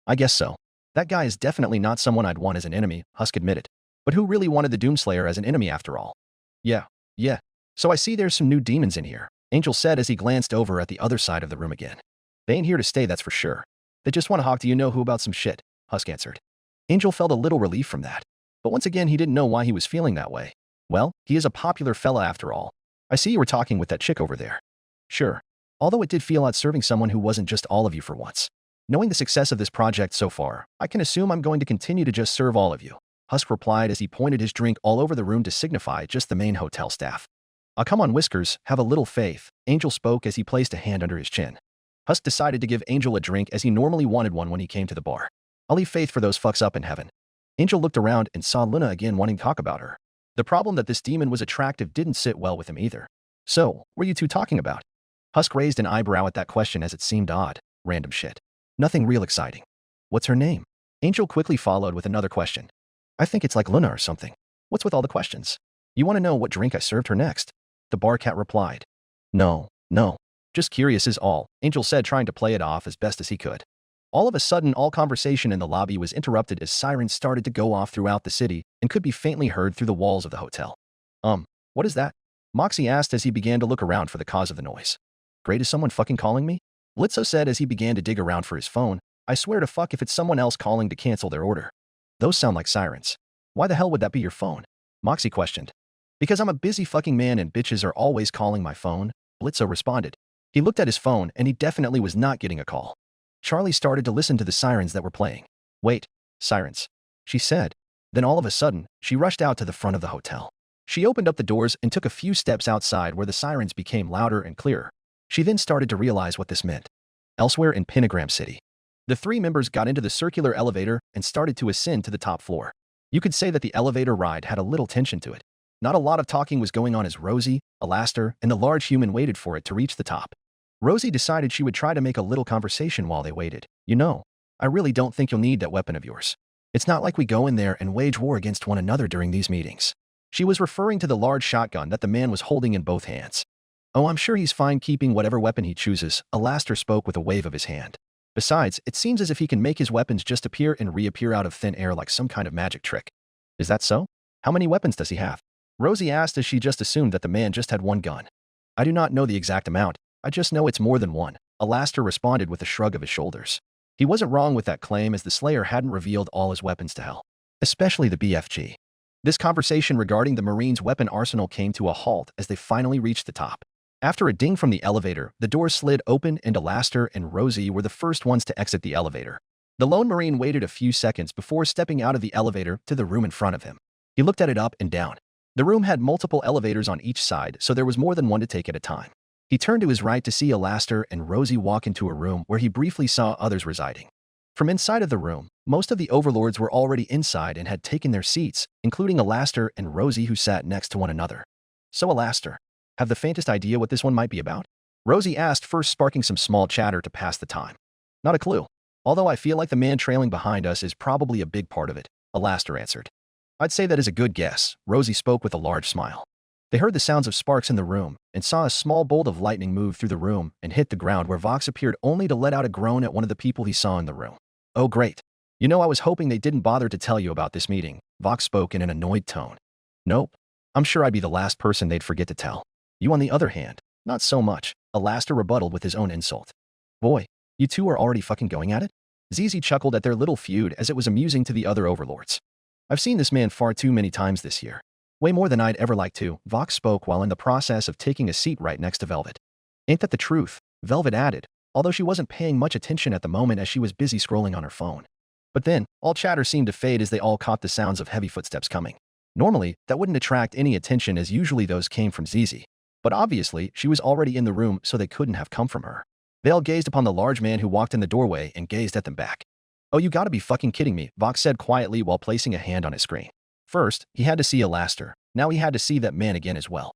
S2: I guess so. That guy is definitely not someone I'd want as an enemy, Husk admitted. But who really wanted the Doomslayer as an enemy after all? Yeah. So I see there's some new demons in here, Angel said as he glanced over at the other side of the room again. They ain't here to stay, that's for sure. They just want to talk to you know who about some shit, Husk answered. Angel felt a little relief from that. But once again, he didn't know why he was feeling that way. Well, he is a popular fella after all. I see you were talking with that chick over there. Sure. Although it did feel odd serving someone who wasn't just all of you for once. Knowing the success of this project so far, I can assume I'm going to continue to just serve all of you, Husk replied as he pointed his drink all over the room to signify just the main hotel staff. Come on, Whiskers, have a little faith, Angel spoke as he placed a hand under his chin. Husk decided to give Angel a drink as he normally wanted one when he came to the bar. I'll leave faith for those fucks up in heaven. Angel looked around and saw Luna again wanting to talk about her. The problem that this demon was attractive didn't sit well with him either. So, what were you two talking about? Husk raised an eyebrow at that question as it seemed odd. Random shit. Nothing real exciting. What's her name? Angel quickly followed with another question. I think it's like Luna or something. What's with all the questions? You want to know what drink I served her next? The bar cat replied. No. Just curious is all, Angel said, trying to play it off as best as he could. All of a sudden, all conversation in the lobby was interrupted as sirens started to go off throughout the city and could be faintly heard through the walls of the hotel. What is that? Moxie asked as he began to look around for the cause of the noise. Great, is someone fucking calling me? Blitzo said as he began to dig around for his phone. I swear to fuck if it's someone else calling to cancel their order. Those sound like sirens. Why the hell would that be your phone? Moxie questioned. Because I'm a busy fucking man and bitches are always calling my phone, Blitzo responded. He looked at his phone and he definitely was not getting a call. Charlie started to listen to the sirens that were playing. Wait, sirens, she said. Then all of a sudden, she rushed out to the front of the hotel. She opened up the doors and took a few steps outside where the sirens became louder and clearer. She then started to realize what this meant. Elsewhere in Pentagram City, the three members got into the circular elevator and started to ascend to the top floor. You could say that the elevator ride had a little tension to it. Not a lot of talking was going on as Rosie, Alastor, and the large human waited for it to reach the top. Rosie decided she would try to make a little conversation while they waited. You know, I really don't think you'll need that weapon of yours. It's not like we go in there and wage war against one another during these meetings. She was referring to the large shotgun that the man was holding in both hands. Oh, I'm sure he's fine keeping whatever weapon he chooses, Alastor spoke with a wave of his hand. Besides, it seems as if he can make his weapons just appear and reappear out of thin air like some kind of magic trick. Is that so? How many weapons does he have? Rosie asked as she just assumed that the man just had one gun. I do not know the exact amount, I just know it's more than one, Alastor responded with a shrug of his shoulders. He wasn't wrong with that claim as the Slayer hadn't revealed all his weapons to hell, especially the BFG. This conversation regarding the Marines' weapon arsenal came to a halt as they finally reached the top. After a ding from the elevator, the doors slid open and Alastor and Rosie were the first ones to exit the elevator. The lone Marine waited a few seconds before stepping out of the elevator to the room in front of him. He looked at it up and down. The room had multiple elevators on each side, so there was more than one to take at a time. He turned to his right to see Alastor and Rosie walk into a room where he briefly saw others residing. From inside of the room, most of the overlords were already inside and had taken their seats, including Alastor and Rosie who sat next to one another. So Alastor, have the faintest idea what this one might be about? Rosie asked, first sparking some small chatter to pass the time. Not a clue. Although I feel like the man trailing behind us is probably a big part of it, Alastor answered. I'd say that is a good guess, Rosie spoke with a large smile. They heard the sounds of sparks in the room and saw a small bolt of lightning move through the room and hit the ground where Vox appeared only to let out a groan at one of the people he saw in the room. Oh great. You know, I was hoping they didn't bother to tell you about this meeting, Vox spoke in an annoyed tone. Nope. I'm sure I'd be the last person they'd forget to tell. You on the other hand, not so much, Alastor rebutted with his own insult. Boy, you two are already fucking going at it? Zizi chuckled at their little feud as it was amusing to the other overlords. I've seen this man far too many times this year. Way more than I'd ever like to, Vox spoke while in the process of taking a seat right next to Velvet. Ain't that the truth? Velvet added, although she wasn't paying much attention at the moment as she was busy scrolling on her phone. But then, all chatter seemed to fade as they all caught the sounds of heavy footsteps coming. Normally, that wouldn't attract any attention as usually those came from Zizi. But obviously, she was already in the room so they couldn't have come from her. They all gazed upon the large man who walked in the doorway and gazed at them back. Oh, you gotta be fucking kidding me, Vox said quietly while placing a hand on his screen. First, he had to see Alastor. Now he had to see that man again as well.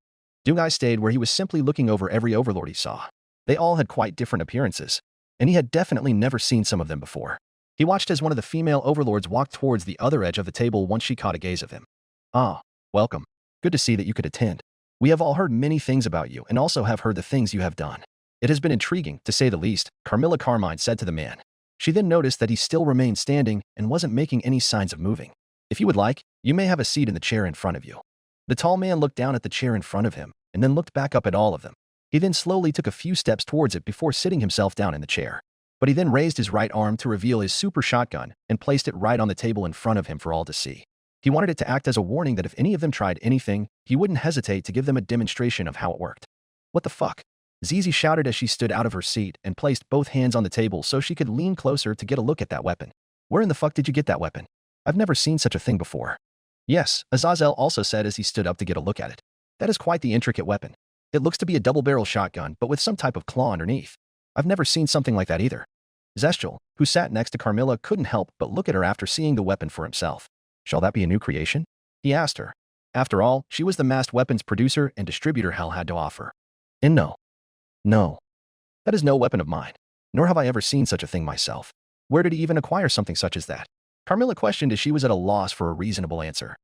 S2: Dungai stayed where he was simply looking over every overlord he saw. They all had quite different appearances, and he had definitely never seen some of them before. He watched as one of the female overlords walked towards the other edge of the table once she caught a gaze of him. Ah, welcome. Good to see that you could attend. We have all heard many things about you and also have heard the things you have done. It has been intriguing, to say the least, Carmilla Carmine said to the man. She then noticed that he still remained standing and wasn't making any signs of moving. If you would like, you may have a seat in the chair in front of you. The tall man looked down at the chair in front of him and then looked back up at all of them. He then slowly took a few steps towards it before sitting himself down in the chair. But he then raised his right arm to reveal his super shotgun and placed it right on the table in front of him for all to see. He wanted it to act as a warning that if any of them tried anything, he wouldn't hesitate to give them a demonstration of how it worked. What the fuck? Zizi shouted as she stood out of her seat and placed both hands on the table so she could lean closer to get a look at that weapon. Where in the fuck did you get that weapon? I've never seen such a thing before. Yes, Azazel also said as he stood up to get a look at it. That is quite the intricate weapon. It looks to be a double-barrel shotgun, but with some type of claw underneath. I've never seen something like that either. Zestial, who sat next to Carmilla, couldn't help but look at her after seeing the weapon for himself. Shall that be a new creation? He asked her. After all, she was the massed weapons producer and distributor Hell had to offer. And no. No. That is no weapon of mine. Nor have I ever seen such a thing myself. Where did he even acquire something such as that? Carmilla questioned as she was at a loss for a reasonable answer.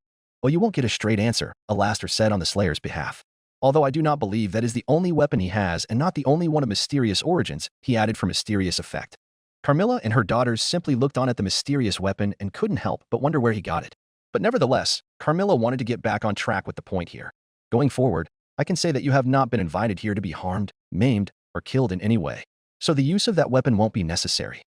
S2: Well, you won't get a straight answer, Alastor said on the Slayer's behalf. Although I do not believe that is the only weapon he has and not the only one of mysterious origins, he added for mysterious effect. Carmilla and her daughters simply looked on at the mysterious weapon and couldn't help but wonder where he got it. But nevertheless, Carmilla wanted to get back on track with the point here. Going forward, I can say that you have not been invited here to be harmed, maimed, or killed in any way. So the use of that weapon won't be necessary.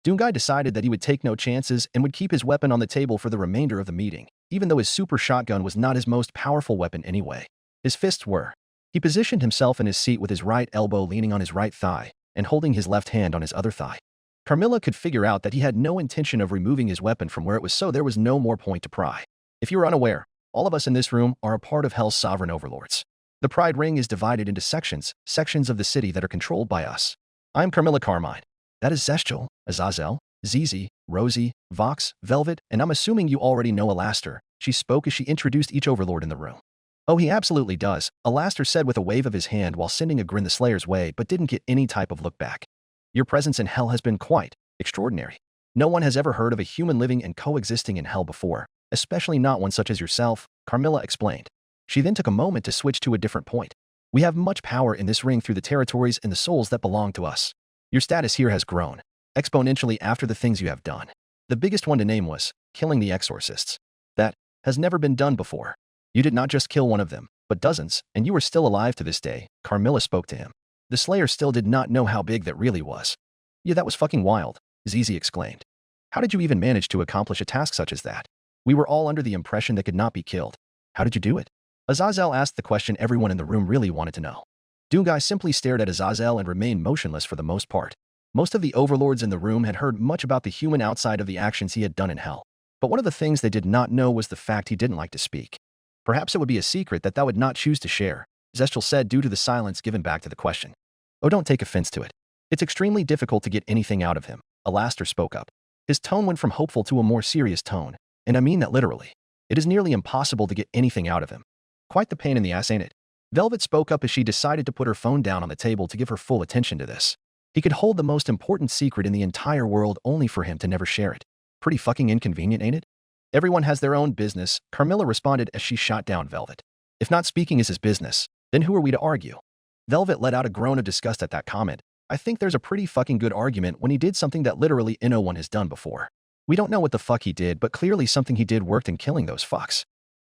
S2: Doomguy decided that he would take no chances and would keep his weapon on the table for the remainder of the meeting, even though his super shotgun was not his most powerful weapon anyway. His fists were. He positioned himself in his seat with his right elbow leaning on his right thigh and holding his left hand on his other thigh. Carmilla could figure out that he had no intention of removing his weapon from where it was, so there was no more point to pry. If you are unaware, all of us in this room are a part of Hell's sovereign overlords. The Pride Ring is divided into sections of the city that are controlled by us. I'm Carmilla Carmine. That is Zestial, Azazel, Zizi, Rosie, Vox, Velvet, and I'm assuming you already know Alastor. She spoke as she introduced each overlord in the room. Oh, he absolutely does, Alastor said with a wave of his hand while sending a grin the Slayer's way, but didn't get any type of look back. Your presence in Hell has been quite extraordinary. No one has ever heard of a human living and coexisting in Hell before, especially not one such as yourself, Carmilla explained. She then took a moment to switch to a different point. We have much power in this ring through the territories and the souls that belong to us. Your status here has grown exponentially after the things you have done. The biggest one to name was killing the exorcists. That has never been done before. You did not just kill one of them, but dozens, and you are still alive to this day, Carmilla spoke to him. The Slayer still did not know how big that really was. Yeah, that was fucking wild, Zizi exclaimed. How did you even manage to accomplish a task such as that? We were all under the impression they could not be killed. How did you do it? Azazel asked the question everyone in the room really wanted to know. Doomguy simply stared at Azazel and remained motionless for the most part. Most of the overlords in the room had heard much about the human outside of the actions he had done in Hell. But one of the things they did not know was the fact he didn't like to speak. Perhaps it would be a secret that thou would not choose to share, Zestial said due to the silence given back to the question. Oh, don't take offense to it. It's extremely difficult to get anything out of him, Alastor spoke up. His tone went from hopeful to a more serious tone, and I mean that literally. It is nearly impossible to get anything out of him. Quite the pain in the ass, ain't it? Velvet spoke up as she decided to put her phone down on the table to give her full attention to this. He could hold the most important secret in the entire world only for him to never share it. Pretty fucking inconvenient, ain't it? Everyone has their own business, Carmilla responded as she shot down Velvet. If not speaking is his business, then who are we to argue? Velvet let out a groan of disgust at that comment. I think there's a pretty fucking good argument when he did something that literally no one has done before. We don't know what the fuck he did, but clearly something he did worked in killing those fucks.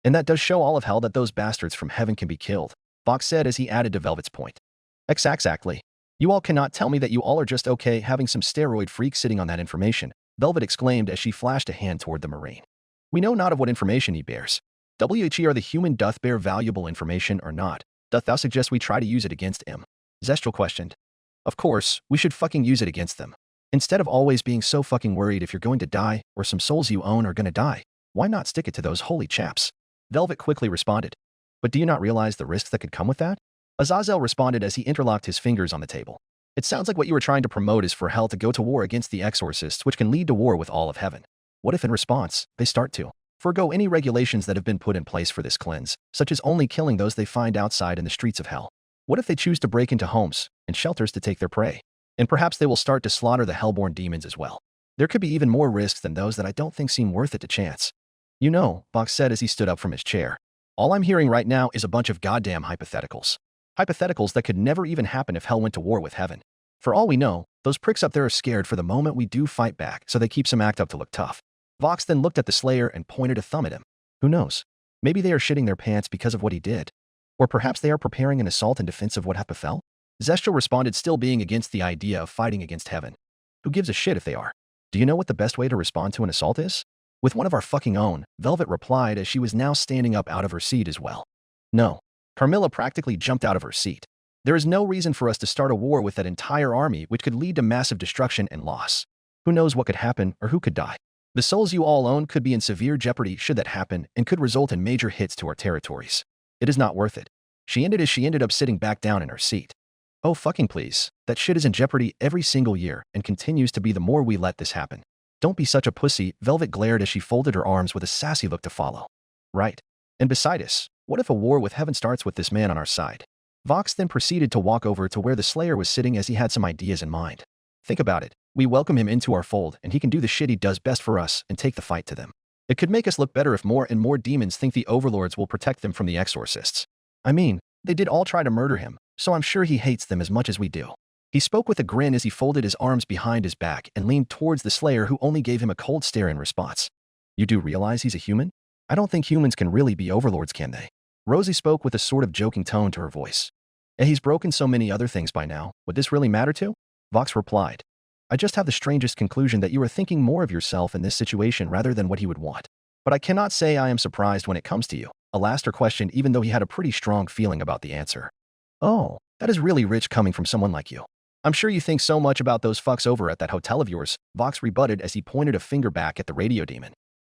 S2: And that does show all of Hell that those bastards from heaven can be killed, Vox said as he added to Velvet's point. Exactly. You all cannot tell me that you all are just okay having some steroid freak sitting on that information, Velvet exclaimed as she flashed a hand toward the Marine. We know not of what information he bears. WHE are the human doth bear valuable information or not? Doth thou suggest we try to use it against him? Zestial questioned. Of course, we should fucking use it against them. Instead of always being so fucking worried if you're going to die or some souls you own are gonna die, why not stick it to those holy chaps? Velvet quickly responded. But do you not realize the risks that could come with that? Azazel responded as he interlocked his fingers on the table. It sounds like what you were trying to promote is for Hell to go to war against the exorcists, which can lead to war with all of heaven. What if in response, they start to forgo any regulations that have been put in place for this cleanse, such as only killing those they find outside in the streets of Hell? What if they choose to break into homes and shelters to take their prey? And perhaps they will start to slaughter the Hellborn demons as well. There could be even more risks than those that I don't think seem worth it to chance. You know, Vox said as he stood up from his chair. All I'm hearing right now is a bunch of goddamn hypotheticals. Hypotheticals that could never even happen if Hell went to war with heaven. For all we know, those pricks up there are scared for the moment we do fight back, so they keep some act up to look tough. Vox then looked at the Slayer and pointed a thumb at him. Who knows? Maybe they are shitting their pants because of what he did. Or perhaps they are preparing an assault in defense of what hath befell? Zestial responded, still being against the idea of fighting against heaven. Who gives a shit if they are? Do you know what the best way to respond to an assault is? With one of our fucking own, Velvet replied as she was now standing up out of her seat as well. No. Carmilla practically jumped out of her seat. There is no reason for us to start a war with that entire army, which could lead to massive destruction and loss. Who knows what could happen or who could die? The souls you all own could be in severe jeopardy should that happen and could result in major hits to our territories. It is not worth it. She ended as she ended up sitting back down in her seat. Oh fucking please, that shit is in jeopardy every single year and continues to be the more we let this happen. Don't be such a pussy, Velvet glared as she folded her arms with a sassy look to follow. Right. And beside us, what if a war with heaven starts with this man on our side? Vox then proceeded to walk over to where the Slayer was sitting as he had some ideas in mind. Think about it. We welcome him into our fold and he can do the shit he does best for us and take the fight to them. It could make us look better if more and more demons think the overlords will protect them from the exorcists. I mean, they did all try to murder him, so I'm sure he hates them as much as we do. He spoke with a grin as he folded his arms behind his back and leaned towards the Slayer, who only gave him a cold stare in response. You do realize he's a human? I don't think humans can really be overlords, can they? Rosie spoke with a sort of joking tone to her voice. And he's broken so many other things by now. Would this really matter to? Vox replied. I just have the strangest conclusion that you are thinking more of yourself in this situation rather than what he would want. But I cannot say I am surprised when it comes to you, Alastor questioned even though he had a pretty strong feeling about the answer. Oh, that is really rich coming from someone like you. I'm sure you think so much about those fucks over at that hotel of yours, Vox rebutted as he pointed a finger back at the radio demon.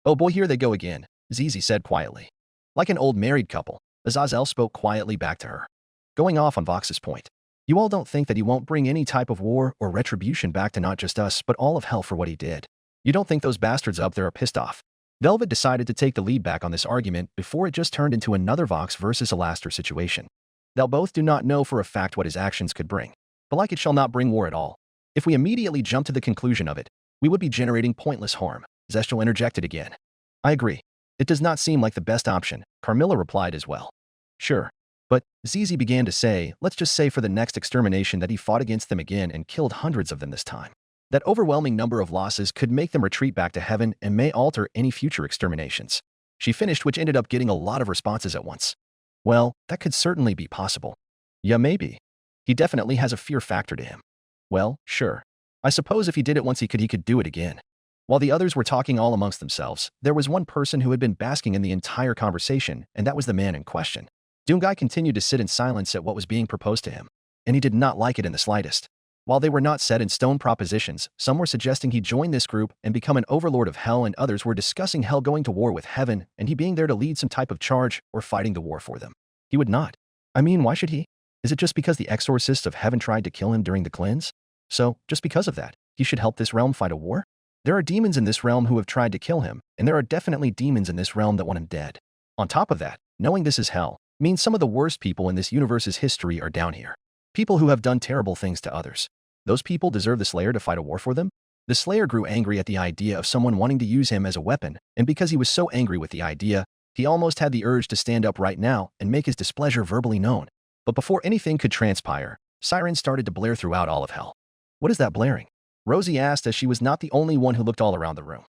S2: Oh boy, here they go again, Zizi said quietly. Like an old married couple, Azazel spoke quietly back to her. Going off on Vox's point. You all don't think that he won't bring any type of war or retribution back to not just us but all of hell for what he did. You don't think those bastards up there are pissed off. Velvet decided to take the lead back on this argument before it just turned into another Vox versus Alastor situation. They'll both do not know for a fact what his actions could bring. But like it shall not bring war at all. If we immediately jump to the conclusion of it, we would be generating pointless harm, Zestial interjected again. I agree. It does not seem like the best option, Carmilla replied as well. Sure. But, Zizi began to say, let's just say for the next extermination that he fought against them again and killed hundreds of them this time. That overwhelming number of losses could make them retreat back to heaven and may alter any future exterminations. She finished, which ended up getting a lot of responses at once. Well, that could certainly be possible. Yeah, maybe. He definitely has a fear factor to him. Well, sure. I suppose if he did it once he could do it again. While the others were talking all amongst themselves, there was one person who had been basking in the entire conversation, and that was the man in question. Doomguy continued to sit in silence at what was being proposed to him, and he did not like it in the slightest. While they were not set in stone propositions, some were suggesting he join this group and become an overlord of hell, and others were discussing hell going to war with heaven and he being there to lead some type of charge or fighting the war for them. He would not. I mean, why should he? Is it just because the exorcists of heaven tried to kill him during the cleanse? So, just because of that, he should help this realm fight a war? There are demons in this realm who have tried to kill him, and there are definitely demons in this realm that want him dead. On top of that, knowing this is hell means some of the worst people in this universe's history are down here. People who have done terrible things to others. Those people deserve the Slayer to fight a war for them? The Slayer grew angry at the idea of someone wanting to use him as a weapon, and because he was so angry with the idea, he almost had the urge to stand up right now and make his displeasure verbally known. But before anything could transpire, sirens started to blare throughout all of hell. What is that blaring? Rosie asked as she was not the only one who looked all around the room.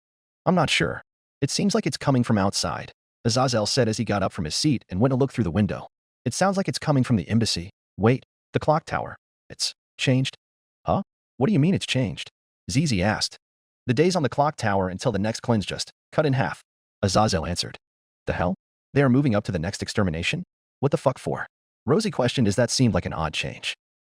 S2: I'm not sure. It seems like it's coming from outside, Azazel said as he got up from his seat and went to look through the window. It sounds like it's coming from the embassy. Wait, the clock tower. It's changed? Huh? What do you mean it's changed? Zizi asked. The days on the clock tower until the next cleanse just cut in half, Azazel answered. The hell? They are moving up to the next extermination? What the fuck for? Rosie questioned as that seemed like an odd change.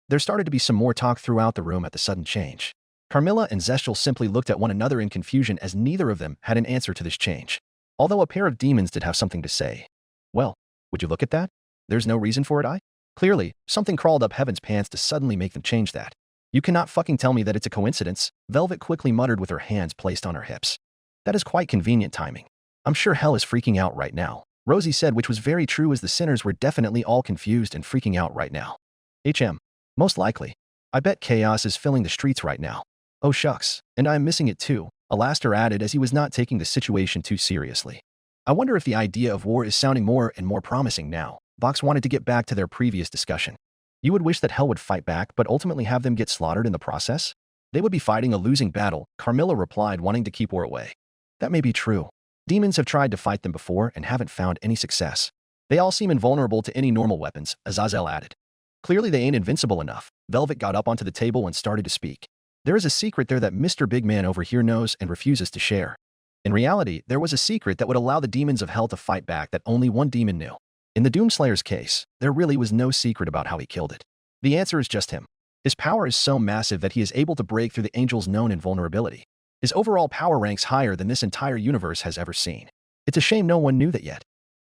S2: There started to be some more talk throughout the room at the sudden change. Carmilla and Zestial simply looked at one another in confusion as neither of them had an answer to this change. Although a pair of demons did have something to say. Well, would you look at that? There's no reason for it, Clearly, something crawled up Heaven's pants to suddenly make them change that. You cannot fucking tell me that it's a coincidence, Velvet quickly muttered with her hands placed on her hips. That is quite convenient timing. I'm sure hell is freaking out right now, Rosie said, which was very true as the sinners were definitely all confused and freaking out right now. Most likely. I bet chaos is filling the streets right now. Oh shucks, and I am missing it too, Alastor added as he was not taking the situation too seriously. I wonder if the idea of war is sounding more and more promising now. Vox wanted to get back to their previous discussion. You would wish that hell would fight back but ultimately have them get slaughtered in the process? They would be fighting a losing battle, Carmilla replied, wanting to keep war away. That may be true. Demons have tried to fight them before and haven't found any success. They all seem invulnerable to any normal weapons, Azazel added. Clearly they ain't invincible enough. Velvet got up onto the table and started to speak. There is a secret there that Mr. Big Man over here knows and refuses to share. In reality, there was a secret that would allow the demons of hell to fight back that only one demon knew. In the Doomslayer's case, there really was no secret about how he killed it. The answer is just him. His power is so massive that he is able to break through the angels' known invulnerability. His overall power ranks higher than this entire universe has ever seen. It's a shame no one knew that yet.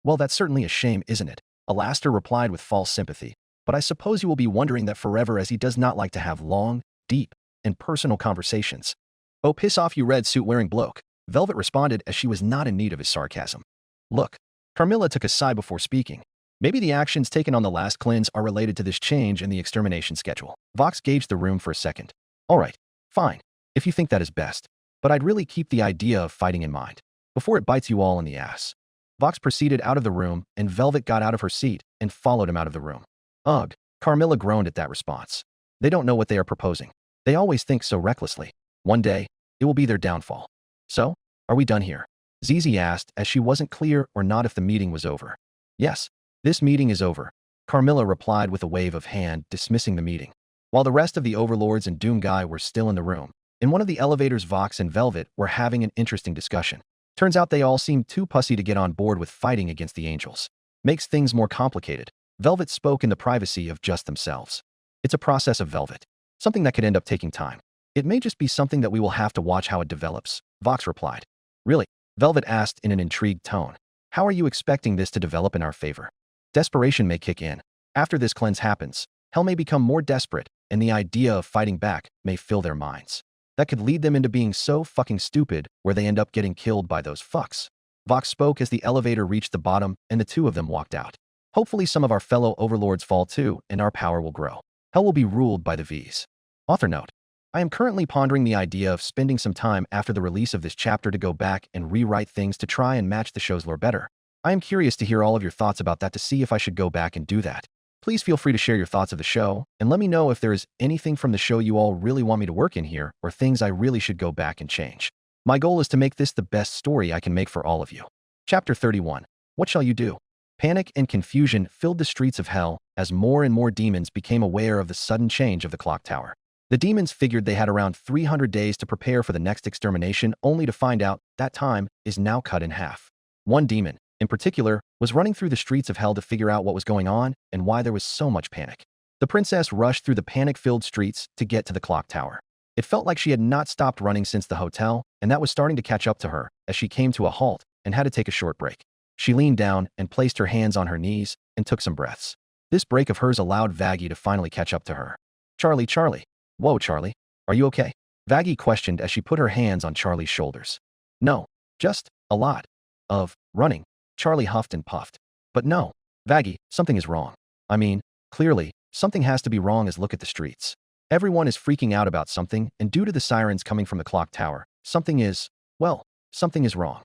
S2: Well, that's certainly a shame, isn't it? Alastor replied with false sympathy. But I suppose you will be wondering that forever, as he does not like to have long, deep, and personal conversations. Oh, piss off, you red suit-wearing bloke, Velvet responded as she was not in need of his sarcasm. Look, Carmilla took a sigh before speaking. Maybe the actions taken on the last cleanse are related to this change in the extermination schedule. Vox gauged the room for a second. All right, fine, if you think that is best. But I'd really keep the idea of fighting in mind, before it bites you all in the ass. Vox proceeded out of the room, and Velvet got out of her seat and followed him out of the room. Ugh, Carmilla groaned at that response. They don't know what they are proposing. They always think so recklessly. One day, it will be their downfall. So, are we done here? Zizi asked as she wasn't clear or not if the meeting was over. Yes, this meeting is over, Carmilla replied with a wave of hand dismissing the meeting. While the rest of the overlords and Doomguy were still in the room, In one of the elevators, Vox and Velvet were having an interesting discussion. Turns out they all seemed too pussy to get on board with fighting against the angels. Makes things more complicated. Velvet spoke in the privacy of just themselves. It's a process of Velvet. Something that could end up taking time. It may just be something that we will have to watch how it develops, Vox replied. Really? Velvet asked in an intrigued tone. How are you expecting this to develop in our favor? Desperation may kick in. After this cleanse happens, hell may become more desperate, and the idea of fighting back may fill their minds. That could lead them into being so fucking stupid where they end up getting killed by those fucks. Vox spoke as the elevator reached the bottom and the two of them walked out. Hopefully some of our fellow overlords fall too and our power will grow. Hell will be ruled by the V's. Author note. I am currently pondering the idea of spending some time after the release of this chapter to go back and rewrite things to try and match the show's lore better. I am curious to hear all of your thoughts about that to see if I should go back and do that. Please feel free to share your thoughts of the show, and let me know if there is anything from the show you all really want me to work in here, or things I really should go back and change. My goal is to make this the best story I can make for all of you. Chapter 31. What shall you do? Panic and confusion filled the streets of hell as more and more demons became aware of the sudden change of the clock tower. The demons figured they had around 300 days to prepare for the next extermination, only to find out that time is now cut in half. One demon, in particular, was running through the streets of hell to figure out what was going on and why there was so much panic. The princess rushed through the panic-filled streets to get to the clock tower. It felt like she had not stopped running since the hotel, and that was starting to catch up to her as she came to a halt and had to take a short break. She leaned down and placed her hands on her knees and took some breaths. This break of hers allowed Vaggie to finally catch up to her. Charlie. Whoa, Charlie. Are you okay? Vaggie questioned as she put her hands on Charlie's shoulders. No, just a lot of running. Charlie huffed and puffed. But no, Vaggie, something is wrong. I mean, clearly, something has to be wrong as look at the streets. Everyone is freaking out about something, and due to the sirens coming from the clock tower, something is wrong.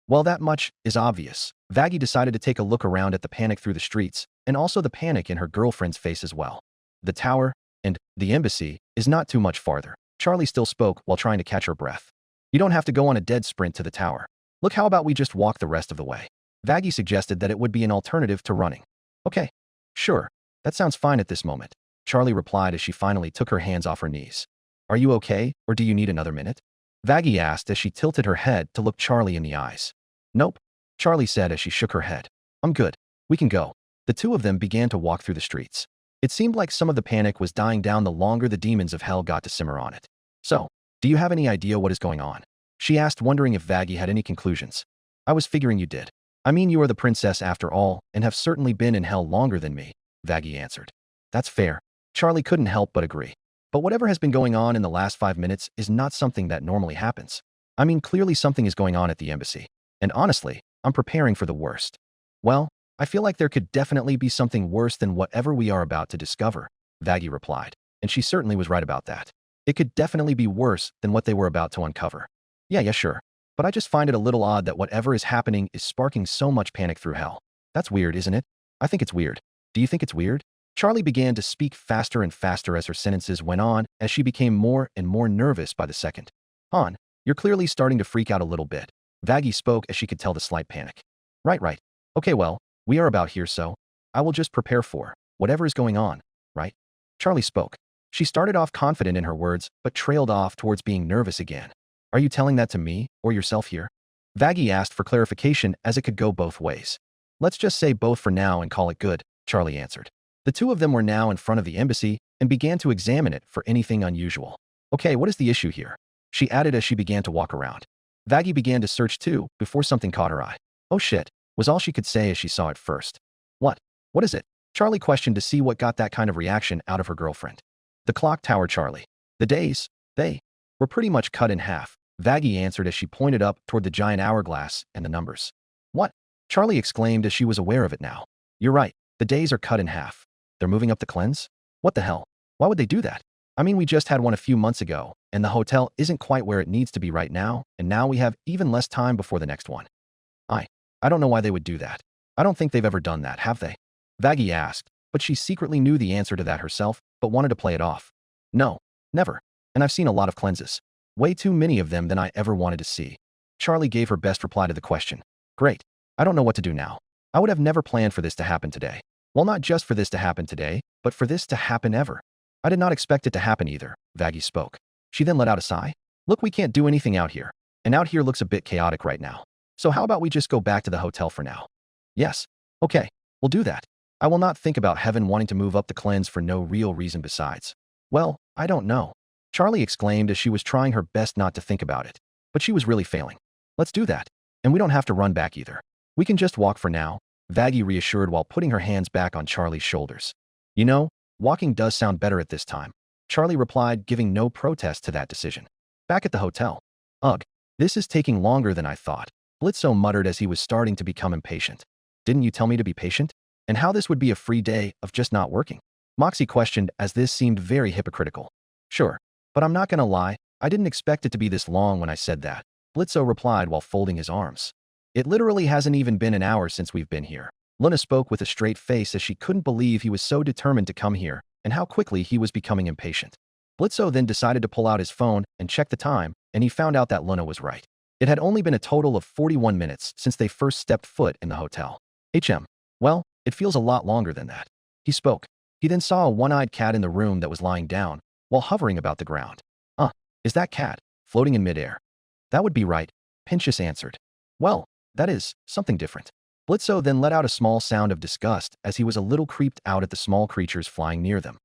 S2: Well, that much is obvious. Vaggie decided to take a look around at the panic through the streets, and also the panic in her girlfriend's face as well. The tower and the embassy is not too much farther. Charlie still spoke while trying to catch her breath. You don't have to go on a dead sprint to the tower. Look, how about we just walk the rest of the way? Vaggie suggested that it would be an alternative to running. Okay, sure, that sounds fine at this moment, Charlie replied as she finally took her hands off her knees. Are you okay, or do you need another minute? Vaggie asked as she tilted her head to look Charlie in the eyes. Nope, Charlie said as she shook her head. I'm good. We can go. The two of them began to walk through the streets. It seemed like some of the panic was dying down the longer the demons of hell got to simmer on it. So, do you have any idea what is going on? She asked, wondering if Vaggie had any conclusions. I was figuring you did. I mean, you are the princess after all, and have certainly been in hell longer than me, Vaggie answered. That's fair. Charlie couldn't help but agree. But whatever has been going on in the last 5 minutes is not something that normally happens. I mean, clearly something is going on at the embassy. And honestly, I'm preparing for the worst. Well, I feel like there could definitely be something worse than whatever we are about to discover, Vaggie replied. And she certainly was right about that. It could definitely be worse than what they were about to uncover. Yeah, sure. But I just find it a little odd that whatever is happening is sparking so much panic through hell. That's weird, isn't it? I think it's weird. Do you think it's weird? Charlie began to speak faster and faster as her sentences went on, as she became more and more nervous by the second. Han, you're clearly starting to freak out a little bit. Vaggie spoke as she could tell the slight panic. Right. Okay, well, we are about here, so I will just prepare for whatever is going on, right? Charlie spoke. She started off confident in her words, but trailed off towards being nervous again. Are you telling that to me, or yourself here? Vaggie asked for clarification, as it could go both ways. Let's just say both for now and call it good, Charlie answered. The two of them were now in front of the embassy and began to examine it for anything unusual. Okay, what is the issue here? She added as she began to walk around. Vaggie began to search too, before something caught her eye. Oh shit, was all she could say as she saw it first. What is it? Charlie questioned to see what got that kind of reaction out of her girlfriend. The clock tower, Charlie. The days, they were pretty much cut in half, Vaggie answered as she pointed up toward the giant hourglass and the numbers. What? Charlie exclaimed as she was aware of it now. You're right, the days are cut in half. They're moving up the cleanse? What the hell? Why would they do that? I mean, we just had one a few months ago, and the hotel isn't quite where it needs to be right now, and now we have even less time before the next one. I don't know why they would do that. I don't think they've ever done that, have they? Vaggie asked, but she secretly knew the answer to that herself, but wanted to play it off. No, never. And I've seen a lot of cleanses. Way too many of them than I ever wanted to see. Charlie gave her best reply to the question. Great. I don't know what to do now. I would have never planned for this to happen today. Well, not just for this to happen today, but for this to happen ever. I did not expect it to happen either, Vaggie spoke. She then let out a sigh. Look, we can't do anything out here. And out here looks a bit chaotic right now. So how about we just go back to the hotel for now? Yes. Okay, we'll do that. I will not think about Heaven wanting to move up the cleanse for no real reason besides. Well, I don't know. Charlie exclaimed as she was trying her best not to think about it. But she was really failing. Let's do that. And we don't have to run back either. We can just walk for now, Vaggie reassured while putting her hands back on Charlie's shoulders. You know, walking does sound better at this time, Charlie replied, giving no protest to that decision. Back at the hotel. Ugh, this is taking longer than I thought, Blitzo muttered as he was starting to become impatient. Didn't you tell me to be patient? And how this would be a free day of just not working? Moxie questioned as this seemed very hypocritical. Sure, but I'm not gonna lie, I didn't expect it to be this long when I said that, Blitzo replied while folding his arms. It literally hasn't even been an hour since we've been here. Luna spoke with a straight face as she couldn't believe he was so determined to come here and how quickly he was becoming impatient. Blitzo then decided to pull out his phone and check the time, and he found out that Luna was right. It had only been a total of 41 minutes since they first stepped foot in the hotel. Well, it feels a lot longer than that. He spoke. He then saw a one-eyed cat in the room that was lying down while hovering about the ground. Is that cat floating in midair? That would be right, Pentious answered. Well, that is something different. Blitzo then let out a small sound of disgust as he was a little creeped out at the small creatures flying near them.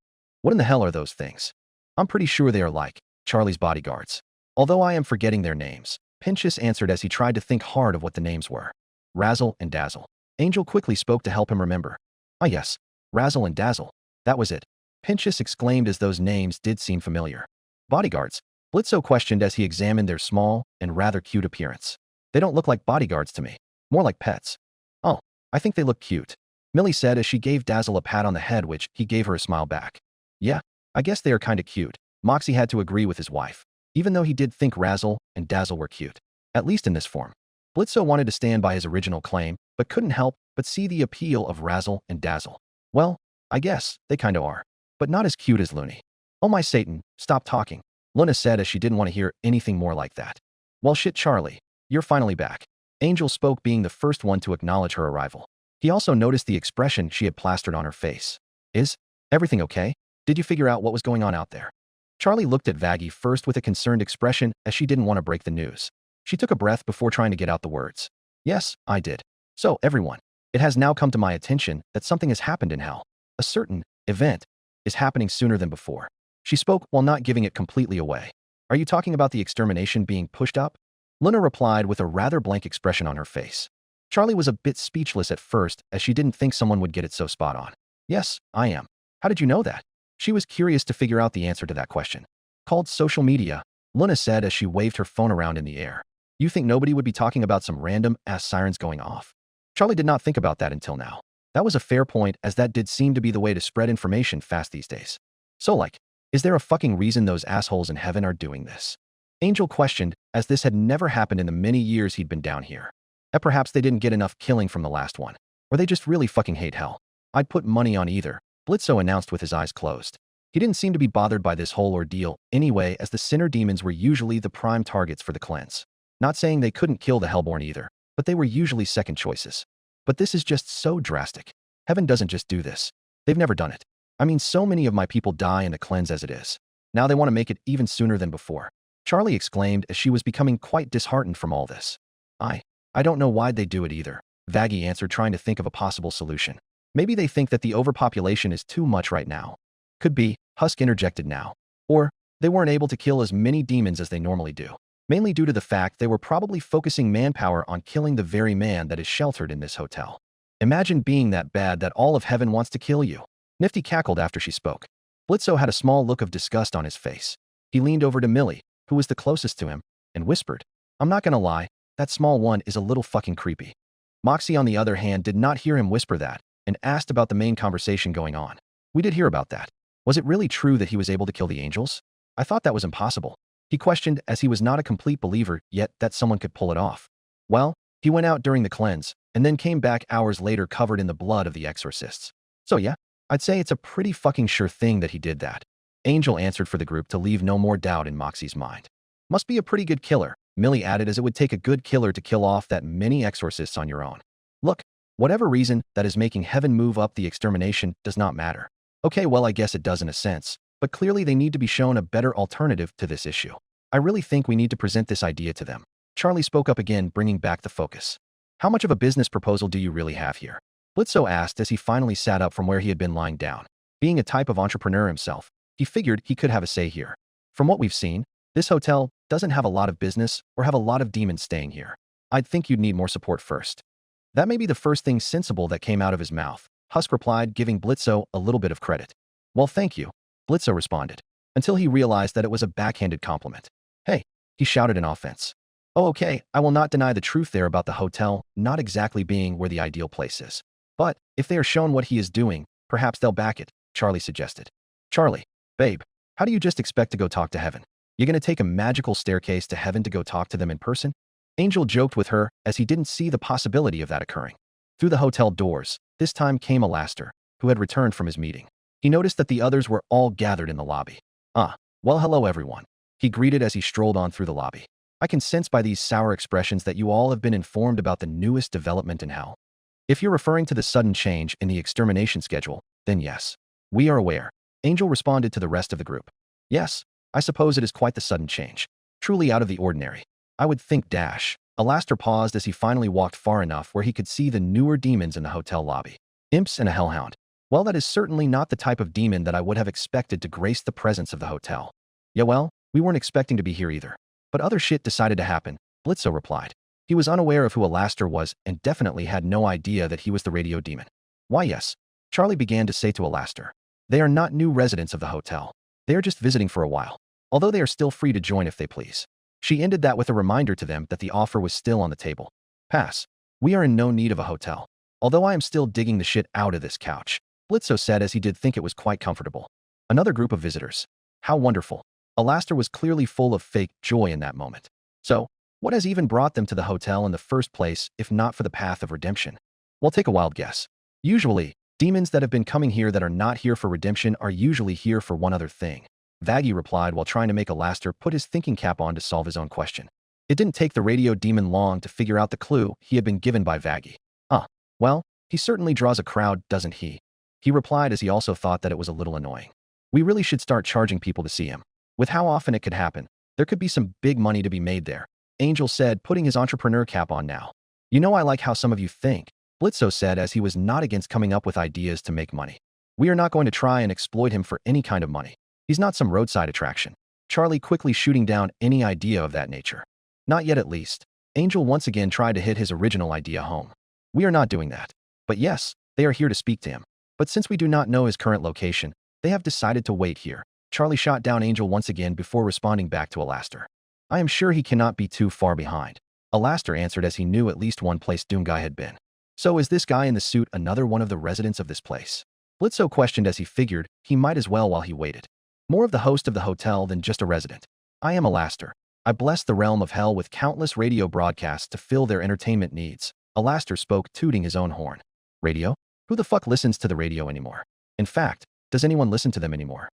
S2: What in the hell are those things? I'm pretty sure they are like Charlie's bodyguards. Although I am forgetting their names, Pentious answered as he tried to think hard of what the names were. Razzle and Dazzle. Angel quickly spoke to help him remember. Ah yes, Razzle and Dazzle. That was it. Pentious exclaimed as those names did seem familiar. Bodyguards? Blitzo questioned as he examined their small and rather cute appearance. They don't look like bodyguards to me. More like pets. Oh, I think they look cute, Millie said as she gave Dazzle a pat on the head, which he gave her a smile back. Yeah, I guess they are kinda cute. Moxie had to agree with his wife, even though he did think Razzle and Dazzle were cute. At least in this form. Blitzo wanted to stand by his original claim, but couldn't help but see the appeal of Razzle and Dazzle. Well, I guess they kinda are. But not as cute as Looney. Oh my Satan, stop talking, Luna said as she didn't want to hear anything more like that. Well shit Charlie, you're finally back. Angel spoke, being the first one to acknowledge her arrival. He also noticed the expression she had plastered on her face. Is everything okay? Did you figure out what was going on out there? Charlie looked at Vaggie first with a concerned expression as she didn't want to break the news. She took a breath before trying to get out the words. Yes, I did. So, everyone, it has now come to my attention that something has happened in hell. A certain event is happening sooner than before. She spoke while not giving it completely away. Are you talking about the extermination being pushed up? Luna replied with a rather blank expression on her face. Charlie was a bit speechless at first as she didn't think someone would get it so spot on. Yes, I am. How did you know that? She was curious to figure out the answer to that question. Called social media, Luna said as she waved her phone around in the air. You think nobody would be talking about some random-ass sirens going off? Charlie did not think about that until now. That was a fair point, as that did seem to be the way to spread information fast these days. So like, is there a fucking reason those assholes in heaven are doing this? Angel questioned, as this had never happened in the many years he'd been down here. And perhaps they didn't get enough killing from the last one. Or they just really fucking hate hell. I'd put money on either, Blitzo announced with his eyes closed. He didn't seem to be bothered by this whole ordeal anyway, as the sinner demons were usually the prime targets for the cleanse. Not saying they couldn't kill the Hellborn either, but they were usually second choices. But this is just so drastic. Heaven doesn't just do this. They've never done it. I mean, so many of my people die in the cleanse as it is. Now they want to make it even sooner than before. Charlie exclaimed as she was becoming quite disheartened from all this. I don't know why they do it either, Vaggie answered, trying to think of a possible solution. Maybe they think that the overpopulation is too much right now. Could be, Husk interjected now. Or, they weren't able to kill as many demons as they normally do. Mainly due to the fact they were probably focusing manpower on killing the very man that is sheltered in this hotel. Imagine being that bad that all of heaven wants to kill you. Nifty cackled after she spoke. Blitzo had a small look of disgust on his face. He leaned over to Millie, who was the closest to him, and whispered, I'm not gonna lie, that small one is a little fucking creepy. Moxie, on the other hand, did not hear him whisper that, and asked about the main conversation going on. We did hear about that. Was it really true that he was able to kill the angels? I thought that was impossible. He questioned, as he was not a complete believer yet that someone could pull it off. Well, he went out during the cleanse, and then came back hours later covered in the blood of the exorcists. So yeah, I'd say it's a pretty fucking sure thing that he did that. Angel answered for the group to leave no more doubt in Moxie's mind. Must be a pretty good killer, Millie added, as it would take a good killer to kill off that many exorcists on your own. Look, whatever reason that is making heaven move up the extermination does not matter. Okay, well I guess it does in a sense, but clearly they need to be shown a better alternative to this issue. I really think we need to present this idea to them. Charlie spoke up again, bringing back the focus. How much of a business proposal do you really have here? Blitzo asked as he finally sat up from where he had been lying down. Being a type of entrepreneur himself, he figured he could have a say here. From what we've seen, this hotel doesn't have a lot of business or have a lot of demons staying here. I'd think you'd need more support first. That may be the first thing sensible that came out of his mouth, Husk replied, giving Blitzo a little bit of credit. Well, thank you, Blitzo responded, until he realized that it was a backhanded compliment. Hey, he shouted in offense. Oh, okay, I will not deny the truth there about the hotel not exactly being where the ideal place is. But if they are shown what he is doing, perhaps they'll back it, Charlie suggested. Charlie, babe, how do you just expect to go talk to heaven? You gonna take a magical staircase to heaven to go talk to them in person? Angel joked with her as he didn't see the possibility of that occurring. Through the hotel doors, this time came Alastor, who had returned from his meeting. He noticed that the others were all gathered in the lobby. Well, hello everyone, he greeted as he strolled on through the lobby. I can sense by these sour expressions that you all have been informed about the newest development in hell. If you're referring to the sudden change in the extermination schedule, then yes, we are aware. Angel responded to the rest of the group. Yes, I suppose it is quite the sudden change. Truly out of the ordinary. I would think dash. Alastor paused as he finally walked far enough where he could see the newer demons in the hotel lobby. Imps and a hellhound. Well, that is certainly not the type of demon that I would have expected to grace the presence of the hotel. Yeah, well, we weren't expecting to be here either. But other shit decided to happen, Blitzo replied. He was unaware of who Alastor was and definitely had no idea that he was the radio demon. Why yes, Charlie began to say to Alastor. They are not new residents of the hotel. They are just visiting for a while, although they are still free to join if they please. She ended that with a reminder to them that the offer was still on the table. Pass. We are in no need of a hotel. Although I am still digging the shit out of this couch, Blitzo said as he did think it was quite comfortable. Another group of visitors. How wonderful. Alastor was clearly full of fake joy in that moment. So, what has even brought them to the hotel in the first place if not for the path of redemption? Well, take a wild guess. Usually, demons that have been coming here that are not here for redemption are usually here for one other thing. Vaggie replied while trying to make Alastor put his thinking cap on to solve his own question. It didn't take the radio demon long to figure out the clue he had been given by Vaggie. Well, he certainly draws a crowd, doesn't he? He replied as he also thought that it was a little annoying. We really should start charging people to see him. With how often it could happen, there could be some big money to be made there, Angel said, putting his entrepreneur cap on now. You know I like how some of you think, Blitzo said as he was not against coming up with ideas to make money. We are not going to try and exploit him for any kind of money. He's not some roadside attraction. Charlie quickly shooting down any idea of that nature. Not yet at least. Angel once again tried to hit his original idea home. We are not doing that. But yes, they are here to speak to him. But since we do not know his current location, they have decided to wait here. Charlie shot down Angel once again before responding back to Alastor. I am sure he cannot be too far behind. Alastor answered as he knew at least one place Doomguy had been. So is this guy in the suit another one of the residents of this place? Blitzo questioned as he figured he might as well while he waited. More of the host of the hotel than just a resident. I am Alastor. I bless the realm of hell with countless radio broadcasts to fill their entertainment needs. Alastor spoke, tooting his own horn. Radio? Who the fuck listens to the radio anymore? In fact, does anyone listen to them anymore?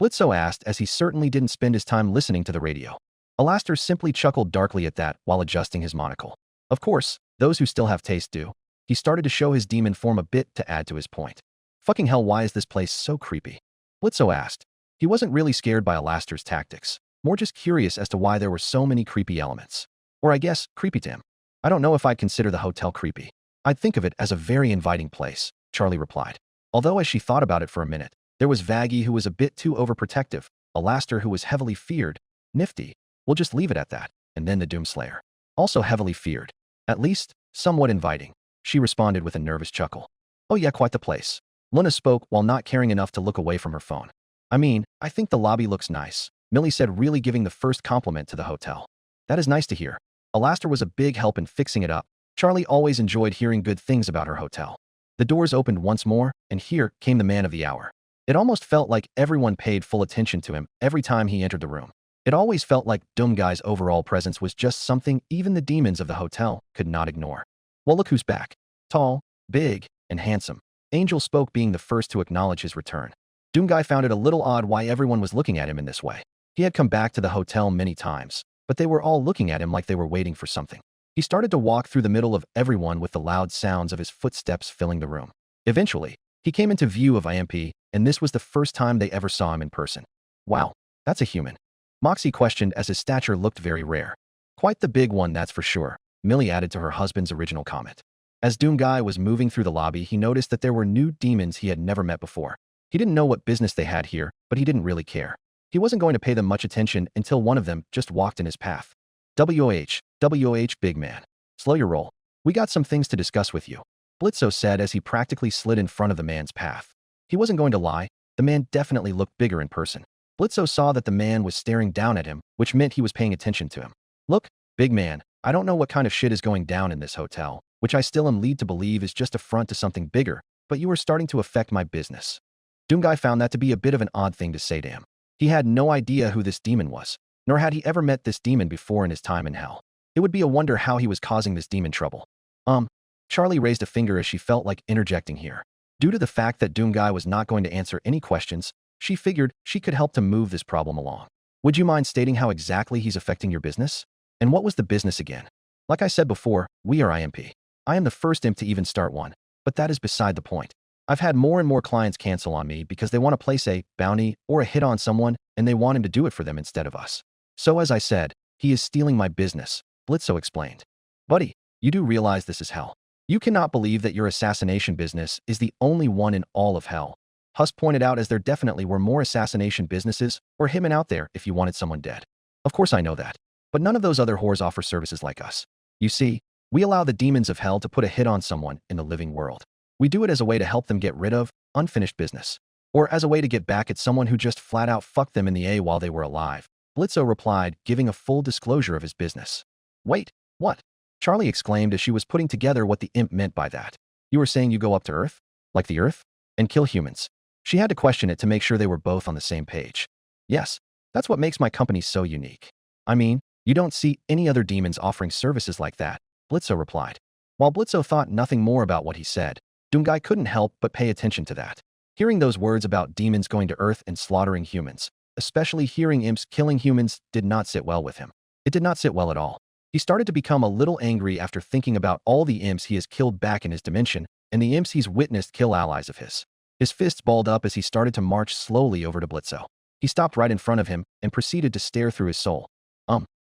S2: Blitzo asked as he certainly didn't spend his time listening to the radio. Alastor simply chuckled darkly at that while adjusting his monocle. Of course, those who still have taste do. He started to show his demon form a bit to add to his point. Fucking hell, why is this place so creepy? Blitzo asked. He wasn't really scared by Alastor's tactics, more just curious as to why there were so many creepy elements. Or I guess, creepy to him. I don't know if I'd consider the hotel creepy. I'd think of it as a very inviting place, Charlie replied. Although as she thought about it for a minute, there was Vaggie who was a bit too overprotective, Alastor who was heavily feared, Nifty, we'll just leave it at that, and then the Doomslayer. Also heavily feared. At least, somewhat inviting. She responded with a nervous chuckle. Oh yeah, quite the place. Luna spoke while not caring enough to look away from her phone. I mean, I think the lobby looks nice, Millie said, really giving the first compliment to the hotel. That is nice to hear. Alastor was a big help in fixing it up. Charlie always enjoyed hearing good things about her hotel. The doors opened once more, and here came the man of the hour. It almost felt like everyone paid full attention to him every time he entered the room. It always felt like Doomguy's overall presence was just something even the demons of the hotel could not ignore. Well, look who's back. Tall, big, and handsome. Angel spoke, being the first to acknowledge his return. Doomguy found it a little odd why everyone was looking at him in this way. He had come back to the hotel many times, but they were all looking at him like they were waiting for something. He started to walk through the middle of everyone with the loud sounds of his footsteps filling the room. Eventually, he came into view of IMP, and this was the first time they ever saw him in person. Wow, that's a human. Moxie questioned as his stature looked very rare. Quite the big one, that's for sure, Millie added to her husband's original comment. As Doomguy was moving through the lobby, he noticed that there were new demons he had never met before. He didn't know what business they had here, but he didn't really care. He wasn't going to pay them much attention until one of them just walked in his path. WOH, big man. Slow your roll. We got some things to discuss with you, Blitzo said as he practically slid in front of the man's path. He wasn't going to lie, the man definitely looked bigger in person. Blitzo saw that the man was staring down at him, which meant he was paying attention to him. Look, big man, I don't know what kind of shit is going down in this hotel, which I still am led to believe is just a front to something bigger, but you are starting to affect my business. Doomguy found that to be a bit of an odd thing to say to him. He had no idea who this demon was, nor had he ever met this demon before in his time in hell. It would be a wonder how he was causing this demon trouble. Charlie raised a finger as she felt like interjecting here. Due to the fact that Doomguy was not going to answer any questions, she figured she could help to move this problem along. Would you mind stating how exactly he's affecting your business? And what was the business again? Like I said before, we are IMP. I am the first imp to even start one, but that is beside the point. I've had more and more clients cancel on me because they want to place a bounty or a hit on someone and they want him to do it for them instead of us. So as I said, he is stealing my business, Blitzo explained. Buddy, you do realize this is hell. You cannot believe that your assassination business is the only one in all of hell. Huss pointed out as there definitely were more assassination businesses or hitmen out there if you wanted someone dead. Of course I know that, but none of those other whores offer services like us. You see, we allow the demons of hell to put a hit on someone in the living world. We do it as a way to help them get rid of unfinished business, or as a way to get back at someone who just flat out fucked them in the A while they were alive. Blitzo replied, giving a full disclosure of his business. Wait, what? Charlie exclaimed as she was putting together what the imp meant by that. You were saying you go up to Earth? Like the Earth? And kill humans? She had to question it to make sure they were both on the same page. Yes, that's what makes my company so unique. I mean, you don't see any other demons offering services like that, Blitzo replied. While Blitzo thought nothing more about what he said, Doomguy couldn't help but pay attention to that. Hearing those words about demons going to Earth and slaughtering humans, especially hearing imps killing humans, did not sit well with him. It did not sit well at all. He started to become a little angry after thinking about all the imps he has killed back in his dimension and the imps he's witnessed kill allies of his. His fists balled up as he started to march slowly over to Blitzo. He stopped right in front of him and proceeded to stare through his soul.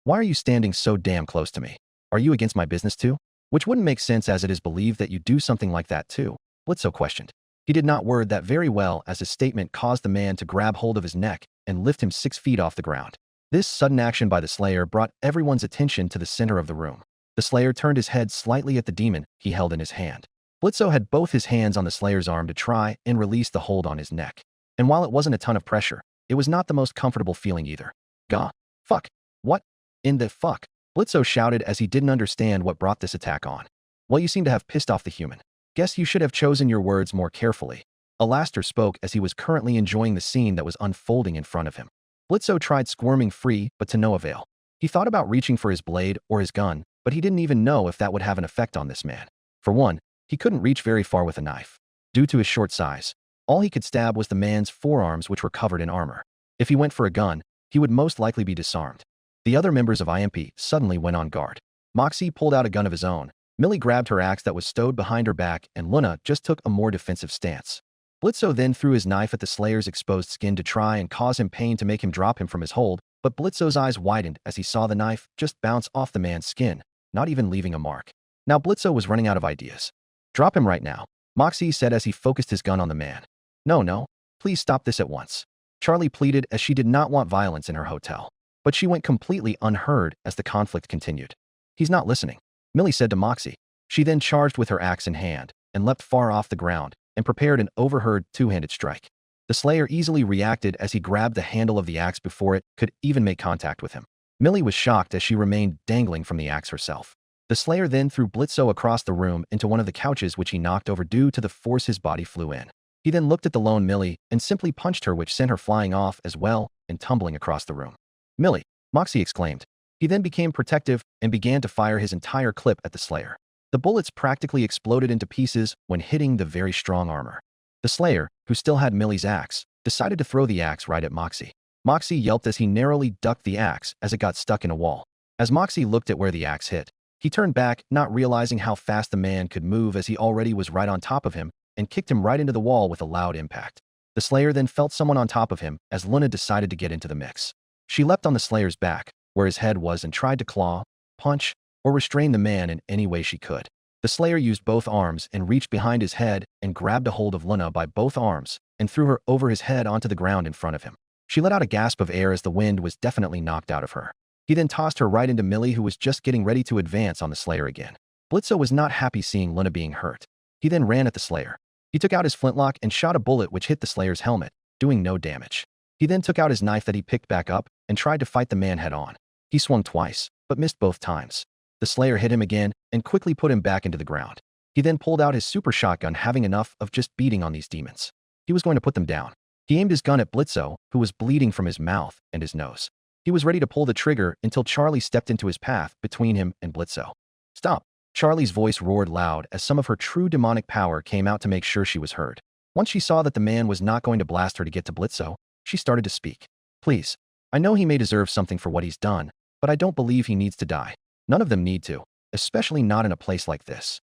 S2: Why are you standing so damn close to me? Are you against my business too? Which wouldn't make sense as it is believed that you do something like that too, Blitzo questioned. He did not word that very well as his statement caused the man to grab hold of his neck and lift him 6 feet off the ground. This sudden action by the Slayer brought everyone's attention to the center of the room. The Slayer turned his head slightly at the demon he held in his hand. Blitzo had both his hands on the Slayer's arm to try and release the hold on his neck. And while it wasn't a ton of pressure, it was not the most comfortable feeling either. Gah. Fuck. What? In the fuck? Blitzo shouted as he didn't understand what brought this attack on. Well, you seem to have pissed off the human. Guess you should have chosen your words more carefully. Alastor spoke as he was currently enjoying the scene that was unfolding in front of him. Blitzo tried squirming free, but to no avail. He thought about reaching for his blade or his gun, but he didn't even know if that would have an effect on this man. For one, he couldn't reach very far with a knife. Due to his short size, all he could stab was the man's forearms, which were covered in armor. If he went for a gun, he would most likely be disarmed. The other members of IMP suddenly went on guard. Moxie pulled out a gun of his own. Millie grabbed her axe that was stowed behind her back, and Luna just took a more defensive stance. Blitzo then threw his knife at the Slayer's exposed skin to try and cause him pain to make him drop him from his hold, but Blitzo's eyes widened as he saw the knife just bounce off the man's skin, not even leaving a mark. Now Blitzo was running out of ideas. Drop him right now, Moxie said as he focused his gun on the man. No, please stop this at once, Charlie pleaded as she did not want violence in her hotel. But she went completely unheard as the conflict continued. He's not listening, Millie said to Moxie. She then charged with her axe in hand and leapt far off the ground and prepared an overheard two-handed strike. The Slayer easily reacted as he grabbed the handle of the axe before it could even make contact with him. Millie was shocked as she remained dangling from the axe herself. The Slayer then threw Blitzo across the room into one of the couches, which he knocked over due to the force his body flew in. He then looked at the lone Millie and simply punched her, which sent her flying off as well and tumbling across the room. Millie, Moxie exclaimed. He then became protective and began to fire his entire clip at the Slayer. The bullets practically exploded into pieces when hitting the very strong armor. The Slayer, who still had Millie's axe, decided to throw the axe right at Moxie. Moxie yelped as he narrowly ducked the axe as it got stuck in a wall. As Moxie looked at where the axe hit, he turned back, not realizing how fast the man could move as he already was right on top of him, and kicked him right into the wall with a loud impact. The Slayer then felt someone on top of him as Luna decided to get into the mix. She leapt on the Slayer's back, where his head was, and tried to claw, punch, or restrain the man in any way she could. The Slayer used both arms and reached behind his head and grabbed a hold of Luna by both arms and threw her over his head onto the ground in front of him. She let out a gasp of air as the wind was definitely knocked out of her. He then tossed her right into Millie, who was just getting ready to advance on the Slayer again. Blitzo was not happy seeing Luna being hurt. He then ran at the Slayer. He took out his flintlock and shot a bullet which hit the Slayer's helmet, doing no damage. He then took out his knife that he picked back up and tried to fight the man head-on. He swung twice, but missed both times. The Slayer hit him again and quickly put him back into the ground. He then pulled out his super shotgun, having enough of just beating on these demons. He was going to put them down. He aimed his gun at Blitzo, who was bleeding from his mouth and his nose. He was ready to pull the trigger until Charlie stepped into his path between him and Blitzo. "Stop!" Charlie's voice roared loud as some of her true demonic power came out to make sure she was heard. Once she saw that the man was not going to blast her to get to Blitzo, she started to speak. "Please. I know he may deserve something for what he's done, but I don't believe he needs to die. None of them need to, especially not in a place like this."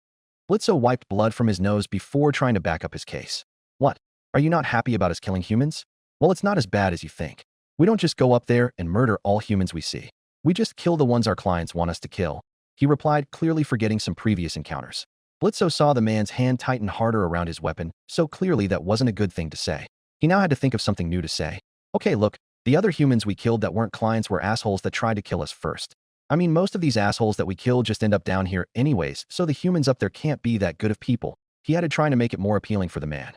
S2: Blitzo wiped blood from his nose before trying to back up his case. "What? Are you not happy about us killing humans? Well, it's not as bad as you think. We don't just go up there and murder all humans we see. We just kill the ones our clients want us to kill," he replied, clearly forgetting some previous encounters. Blitzo saw the man's hand tighten harder around his weapon, so clearly that wasn't a good thing to say. He now had to think of something new to say. "Okay, look, the other humans we killed that weren't clients were assholes that tried to kill us first. I mean, most of these assholes that we killed just end up down here anyways, so the humans up there can't be that good of people," he added, trying to make it more appealing for the man.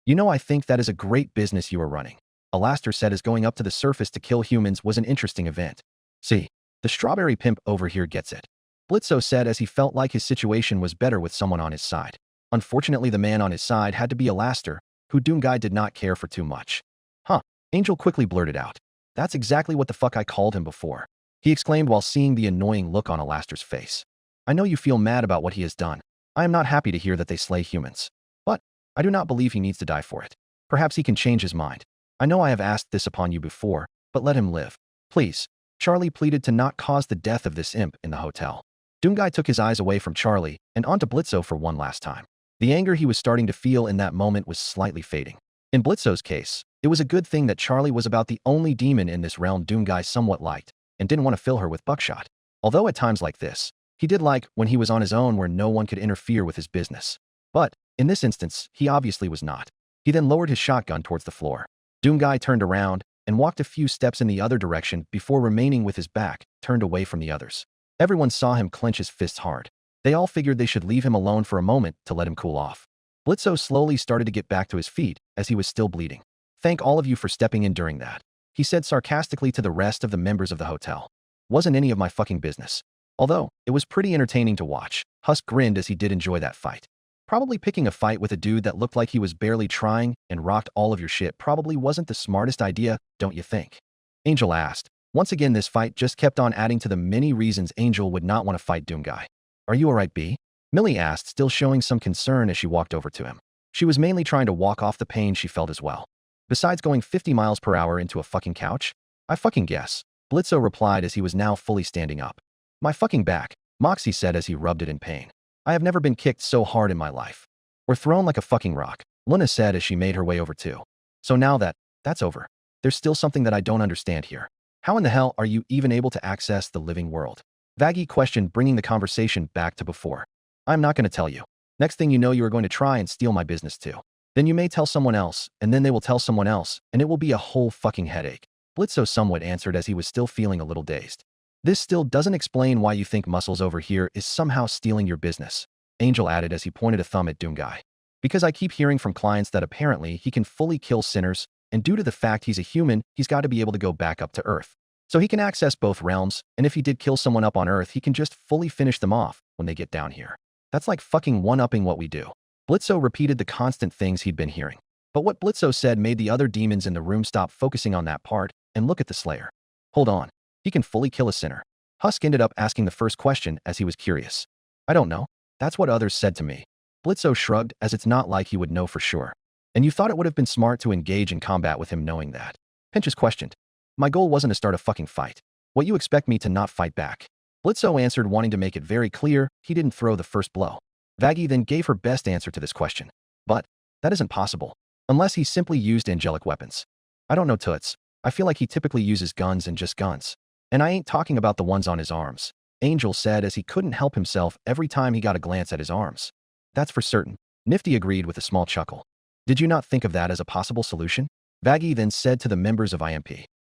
S2: You know, I think that is a great business you are running," Alastor said, as going up to the surface to kill humans was an interesting event. "See, the strawberry pimp over here gets it," Blitzo said, as he felt like his situation was better with someone on his side. Unfortunately, the man on his side had to be Alastor, who Doomguy did not care for too much. "Huh," Angel quickly blurted out. "That's exactly what the fuck I called him before," he exclaimed while seeing the annoying look on Alastor's face. "I know you feel mad about what he has done. I am not happy to hear that they slay humans. But I do not believe he needs to die for it. Perhaps he can change his mind. I know I have asked this upon you before, but let him live. Please." Charlie pleaded to not cause the death of this imp in the hotel. Doomguy took his eyes away from Charlie and onto Blitzo for one last time. The anger he was starting to feel in that moment was slightly fading. In Blitzo's case, it was a good thing that Charlie was about the only demon in this realm Doomguy somewhat liked, and didn't want to fill her with buckshot. Although at times like this, he did like when he was on his own where no one could interfere with his business. But in this instance, he obviously was not. He then lowered his shotgun towards the floor. Doomguy turned around and walked a few steps in the other direction before remaining with his back turned away from the others. Everyone saw him clench his fists hard. They all figured they should leave him alone for a moment to let him cool off. Blitzo slowly started to get back to his feet as he was still bleeding. "Thank all of you for stepping in during that," he said sarcastically to the rest of the members of the hotel. "Wasn't any of my fucking business. Although, it was pretty entertaining to watch." Husk grinned as he did enjoy that fight. "Probably picking a fight with a dude that looked like he was barely trying and rocked all of your shit probably wasn't the smartest idea, don't you think?" Angel asked. Once again, this fight just kept on adding to the many reasons Angel would not want to fight Doomguy. "Are you alright, B?" Millie asked, still showing some concern as she walked over to him. She was mainly trying to walk off the pain she felt as well. "Besides going 50 miles per hour into a fucking couch? I fucking guess," Blitzo replied as he was now fully standing up. "My fucking back," Moxie said as he rubbed it in pain. "I have never been kicked so hard in my life. Or thrown like a fucking rock," Luna said as she made her way over too. "So now that's over, there's still something that I don't understand here. How in the hell are you even able to access the living world?" Vaggie questioned, bringing the conversation back to before. "I'm not going to tell you. Next thing you know, you are going to try and steal my business too. Then you may tell someone else, and then they will tell someone else, and it will be a whole fucking headache," Blitzo somewhat answered as he was still feeling a little dazed. "This still doesn't explain why you think Muscles over here is somehow stealing your business," Angel added as he pointed a thumb at Doomguy. "Because I keep hearing from clients that apparently he can fully kill sinners, and due to the fact he's a human, he's got to be able to go back up to Earth. So he can access both realms, and if he did kill someone up on Earth, he can just fully finish them off when they get down here. That's like fucking one-upping what we do." Blitzo repeated the constant things he'd been hearing. But what Blitzo said made the other demons in the room stop focusing on that part and look at the Slayer. "Hold on. He can fully kill a sinner?" Husk ended up asking the first question as he was curious. "I don't know. That's what others said to me." Blitzo shrugged, as it's not like he would know for sure. "And you thought it would have been smart to engage in combat with him knowing that?" Pentious questioned. "My goal wasn't to start a fucking fight. What you expect me to not fight back?" Blitzo answered, wanting to make it very clear he didn't throw the first blow. Vaggie then gave her best answer to this question. "But that isn't possible, unless he simply used angelic weapons." "I don't know, Toots. I feel like he typically uses guns and just guns. And I ain't talking about the ones on his arms, Angel said as he couldn't help himself every time he got a glance at his arms. That's for certain, Nifty agreed with a small chuckle. Did you not think of that as a possible solution? Vaggie then said to the members of IMP.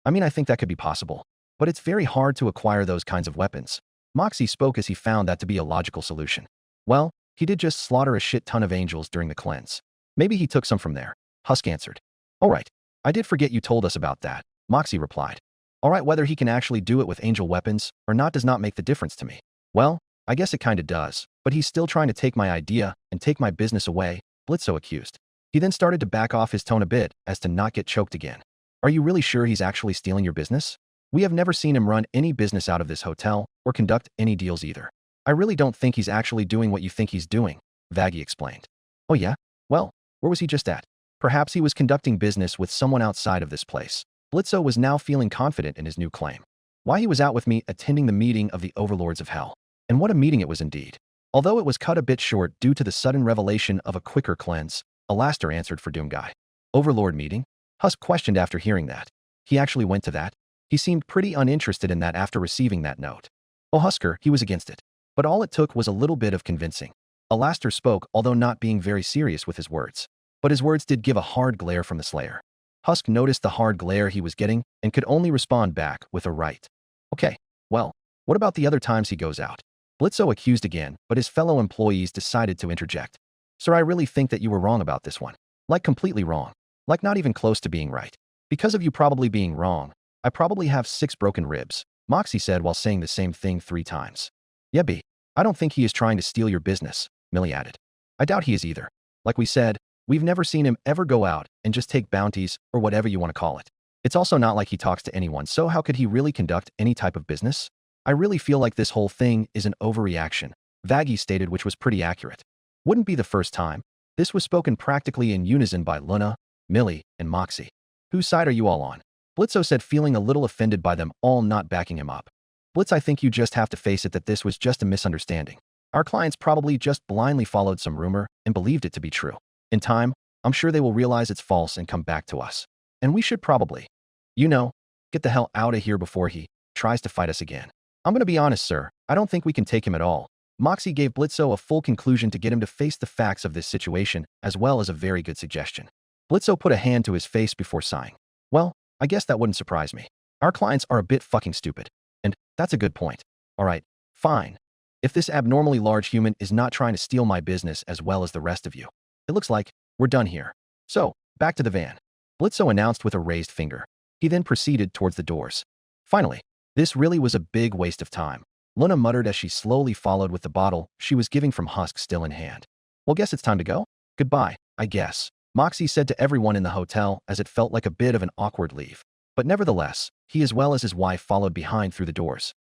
S2: I mean, I think that could be possible, but it's very hard to acquire those kinds of weapons. Moxie spoke as he found that to be a logical solution. Well, he did just slaughter a shit ton of angels during the cleanse. Maybe he took some from there, Husk answered. All right, I did forget you told us about that, Moxie replied. All right, whether he can actually do it with angel weapons or not does not make the difference to me. Well, I guess it kinda does, but he's still trying to take my idea and take my business away, Blitzo accused. He then started to back off his tone a bit as to not get choked again. Are you really sure he's actually stealing your business? We have never seen him run any business out of this hotel or conduct any deals either. I really don't think he's actually doing what you think he's doing, Vaggie explained. Oh yeah? Well, where was he just at? Perhaps he was conducting business with someone outside of this place. Blitzo was now feeling confident in his new claim. Why he was out with me attending the meeting of the Overlords of Hell. And what a meeting it was indeed. Although it was cut a bit short due to the sudden revelation of a quicker cleanse, Alastor answered for Doomguy. Overlord meeting? Husk questioned after hearing that. He actually went to that? He seemed pretty uninterested in that after receiving that note. Oh Husker, he was against it. But all it took was a little bit of convincing. Alastor spoke, although not being very serious with his words. But his words did give a hard glare from the Slayer. Husk noticed the hard glare he was getting and could only respond back with a right. Okay, well, what about the other times he goes out? Blitzo accused again, but his fellow employees decided to interject. Sir, I really think that you were wrong about this one. Like completely wrong. Like not even close to being right. Because of you probably being wrong, I probably have 6 broken ribs, Moxie said while saying the same thing 3 times. Yeah, B. I don't think he is trying to steal your business, Millie added. I doubt he is either. Like we said, we've never seen him ever go out and just take bounties or whatever you want to call it. It's also not like he talks to anyone, so how could he really conduct any type of business? I really feel like this whole thing is an overreaction, Vaggie stated, which was pretty accurate. Wouldn't be the first time. This was spoken practically in unison by Luna, Millie, and Moxie. Whose side are you all on? Blitzo said, feeling a little offended by them all not backing him up. Blitz, I think you just have to face it that this was just a misunderstanding. Our clients probably just blindly followed some rumor and believed it to be true. In time, I'm sure they will realize it's false and come back to us. And we should probably, get the hell out of here before he tries to fight us again. I'm gonna be honest, sir, I don't think we can take him at all. Moxie gave Blitzo a full conclusion to get him to face the facts of this situation, as well as a very good suggestion. Blitzo put a hand to his face before sighing. Well, I guess that wouldn't surprise me. Our clients are a bit fucking stupid. And that's a good point. All right, fine. If this abnormally large human is not trying to steal my business as well as the rest of you, it looks like we're done here. So, back to the van. Blitzo announced with a raised finger. He then proceeded towards the doors. Finally, this really was a big waste of time, Luna muttered as she slowly followed with the bottle she was giving from Husk still in hand. Well, guess it's time to go? Goodbye, I guess, Moxie said to everyone in the hotel as it felt like a bit of an awkward leave. But nevertheless, he as well as his wife followed behind through the doors.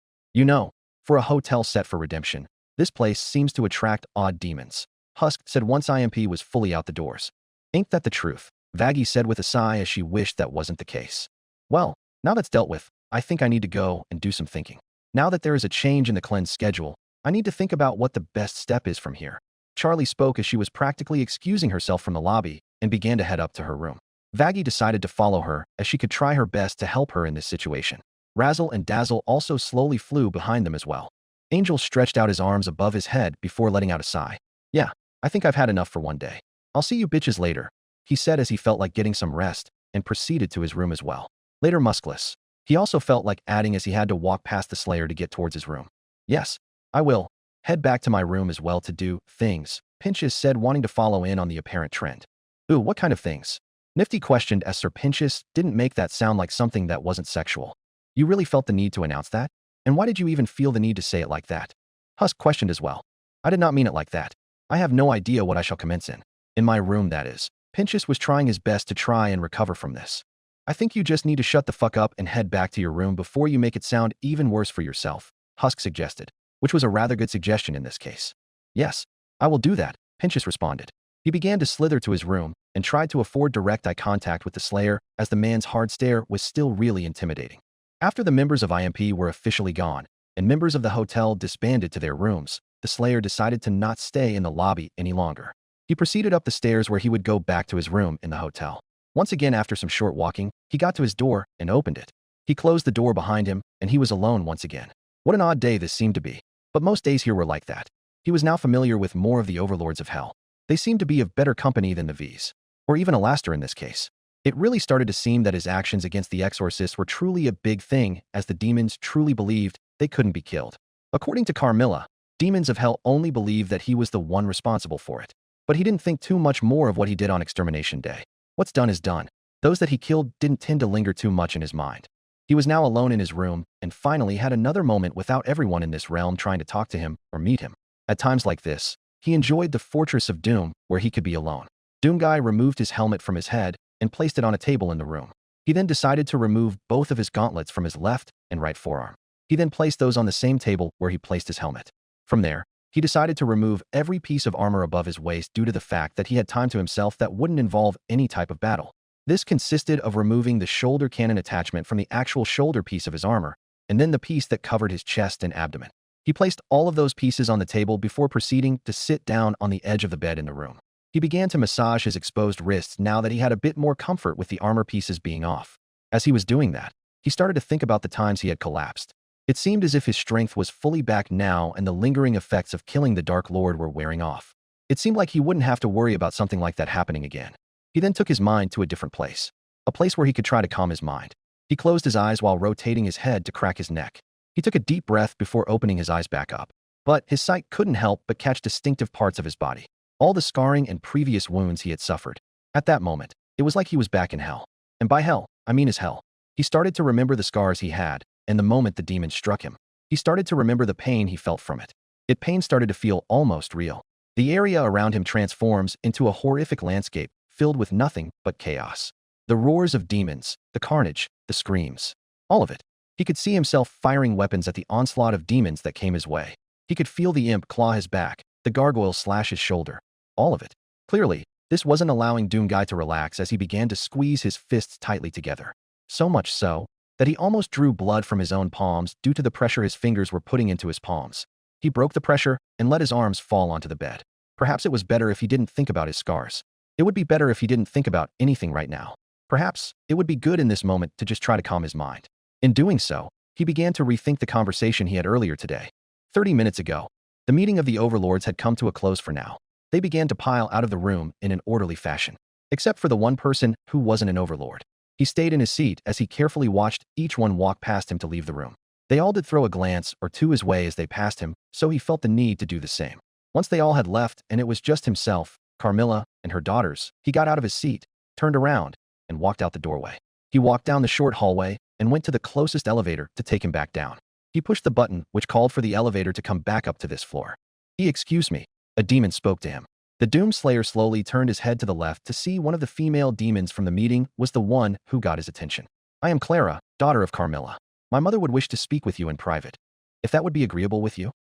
S2: For a hotel set for redemption, this place seems to attract odd demons, Husk said once IMP was fully out the doors. Ain't that the truth? Vaggie said with a sigh as she wished that wasn't the case. Well, now that's dealt with, I think I need to go and do some thinking. Now that there is a change in the cleanse schedule, I need to think about what the best step is from here. Charlie spoke as she was practically excusing herself from the lobby and began to head up to her room. Vaggie decided to follow her as she could try her best to help her in this situation. Razzle and Dazzle also slowly flew behind them as well. Angel stretched out his arms above his head before letting out a sigh. Yeah, I think I've had enough for one day. I'll see you bitches later, he said as he felt like getting some rest and proceeded to his room as well. Later, Muskless. He also felt like adding as he had to walk past the Slayer to get towards his room. Yes, I will head back to my room as well to do things, Pentious said, wanting to follow in on the apparent trend. Ooh, what kind of things? Nifty questioned as Sir Pentious didn't make that sound like something that wasn't sexual. You really felt the need to announce that? And why did you even feel the need to say it like that? Husk questioned as well. I did not mean it like that. I have no idea what I shall commence in. In my room, that is. Pentious was trying his best to try and recover from this. I think you just need to shut the fuck up and head back to your room before you make it sound even worse for yourself, Husk suggested, which was a rather good suggestion in this case. Yes, I will do that, Pentious responded. He began to slither to his room and tried to afford direct eye contact with the Slayer as the man's hard stare was still really intimidating. After the members of IMP were officially gone and members of the hotel disbanded to their rooms, the Slayer decided to not stay in the lobby any longer. He proceeded up the stairs where he would go back to his room in the hotel. Once again, after some short walking, he got to his door and opened it. He closed the door behind him, and he was alone once again. What an odd day this seemed to be. But most days here were like that. He was now familiar with more of the overlords of hell. They seemed to be of better company than the V's, or even Alastor in this case. It really started to seem that his actions against the exorcists were truly a big thing, as the demons truly believed they couldn't be killed. According to Carmilla, demons of hell only believed that he was the one responsible for it. But he didn't think too much more of what he did on Extermination Day. What's done is done. Those that he killed didn't tend to linger too much in his mind. He was now alone in his room, and finally had another moment without everyone in this realm trying to talk to him or meet him. At times like this, he enjoyed the Fortress of Doom, where he could be alone. Doomguy removed his helmet from his head and placed it on a table in the room. He then decided to remove both of his gauntlets from his left and right forearm. He then placed those on the same table where he placed his helmet. From there, he decided to remove every piece of armor above his waist due to the fact that he had time to himself that wouldn't involve any type of battle. This consisted of removing the shoulder cannon attachment from the actual shoulder piece of his armor, and then the piece that covered his chest and abdomen. He placed all of those pieces on the table before proceeding to sit down on the edge of the bed in the room. He began to massage his exposed wrists now that he had a bit more comfort with the armor pieces being off. As he was doing that, he started to think about the times he had collapsed. It seemed as if his strength was fully back now and the lingering effects of killing the Dark Lord were wearing off. It seemed like he wouldn't have to worry about something like that happening again. He then took his mind to a different place. A place where he could try to calm his mind. He closed his eyes while rotating his head to crack his neck. He took a deep breath before opening his eyes back up. But his sight couldn't help but catch distinctive parts of his body. All the scarring and previous wounds he had suffered. At that moment, it was like he was back in hell. And by hell, I mean his hell. He started to remember the scars he had, and the moment the demon struck him. He started to remember the pain he felt from it. Pain started to feel almost real. The area around him transforms into a horrific landscape filled with nothing but chaos. The roars of demons, the carnage, the screams. All of it. He could see himself firing weapons at the onslaught of demons that came his way. He could feel the imp claw his back, the gargoyle slash his shoulder. All of it. Clearly, this wasn't allowing Doomguy to relax as he began to squeeze his fists tightly together. So much so, that he almost drew blood from his own palms due to the pressure his fingers were putting into his palms. He broke the pressure and let his arms fall onto the bed. Perhaps it was better if he didn't think about his scars. It would be better if he didn't think about anything right now. Perhaps it would be good in this moment to just try to calm his mind. In doing so, he began to rethink the conversation he had earlier today. 30 minutes ago, the meeting of the overlords had come to a close for now. They began to pile out of the room in an orderly fashion. Except for the one person who wasn't an overlord. He stayed in his seat as he carefully watched each one walk past him to leave the room. They all did throw a glance or two his way as they passed him, so he felt the need to do the same. Once they all had left and it was just himself, Carmilla, and her daughters, he got out of his seat, turned around, and walked out the doorway. He walked down the short hallway and went to the closest elevator to take him back down. He pushed the button which called for the elevator to come back up to this floor. Excuse me, a demon spoke to him. The Doomslayer slowly turned his head to the left to see one of the female demons from the meeting was the one who got his attention. I am Clara, daughter of Carmilla. My mother would wish to speak with you in private. If that would be agreeable with you?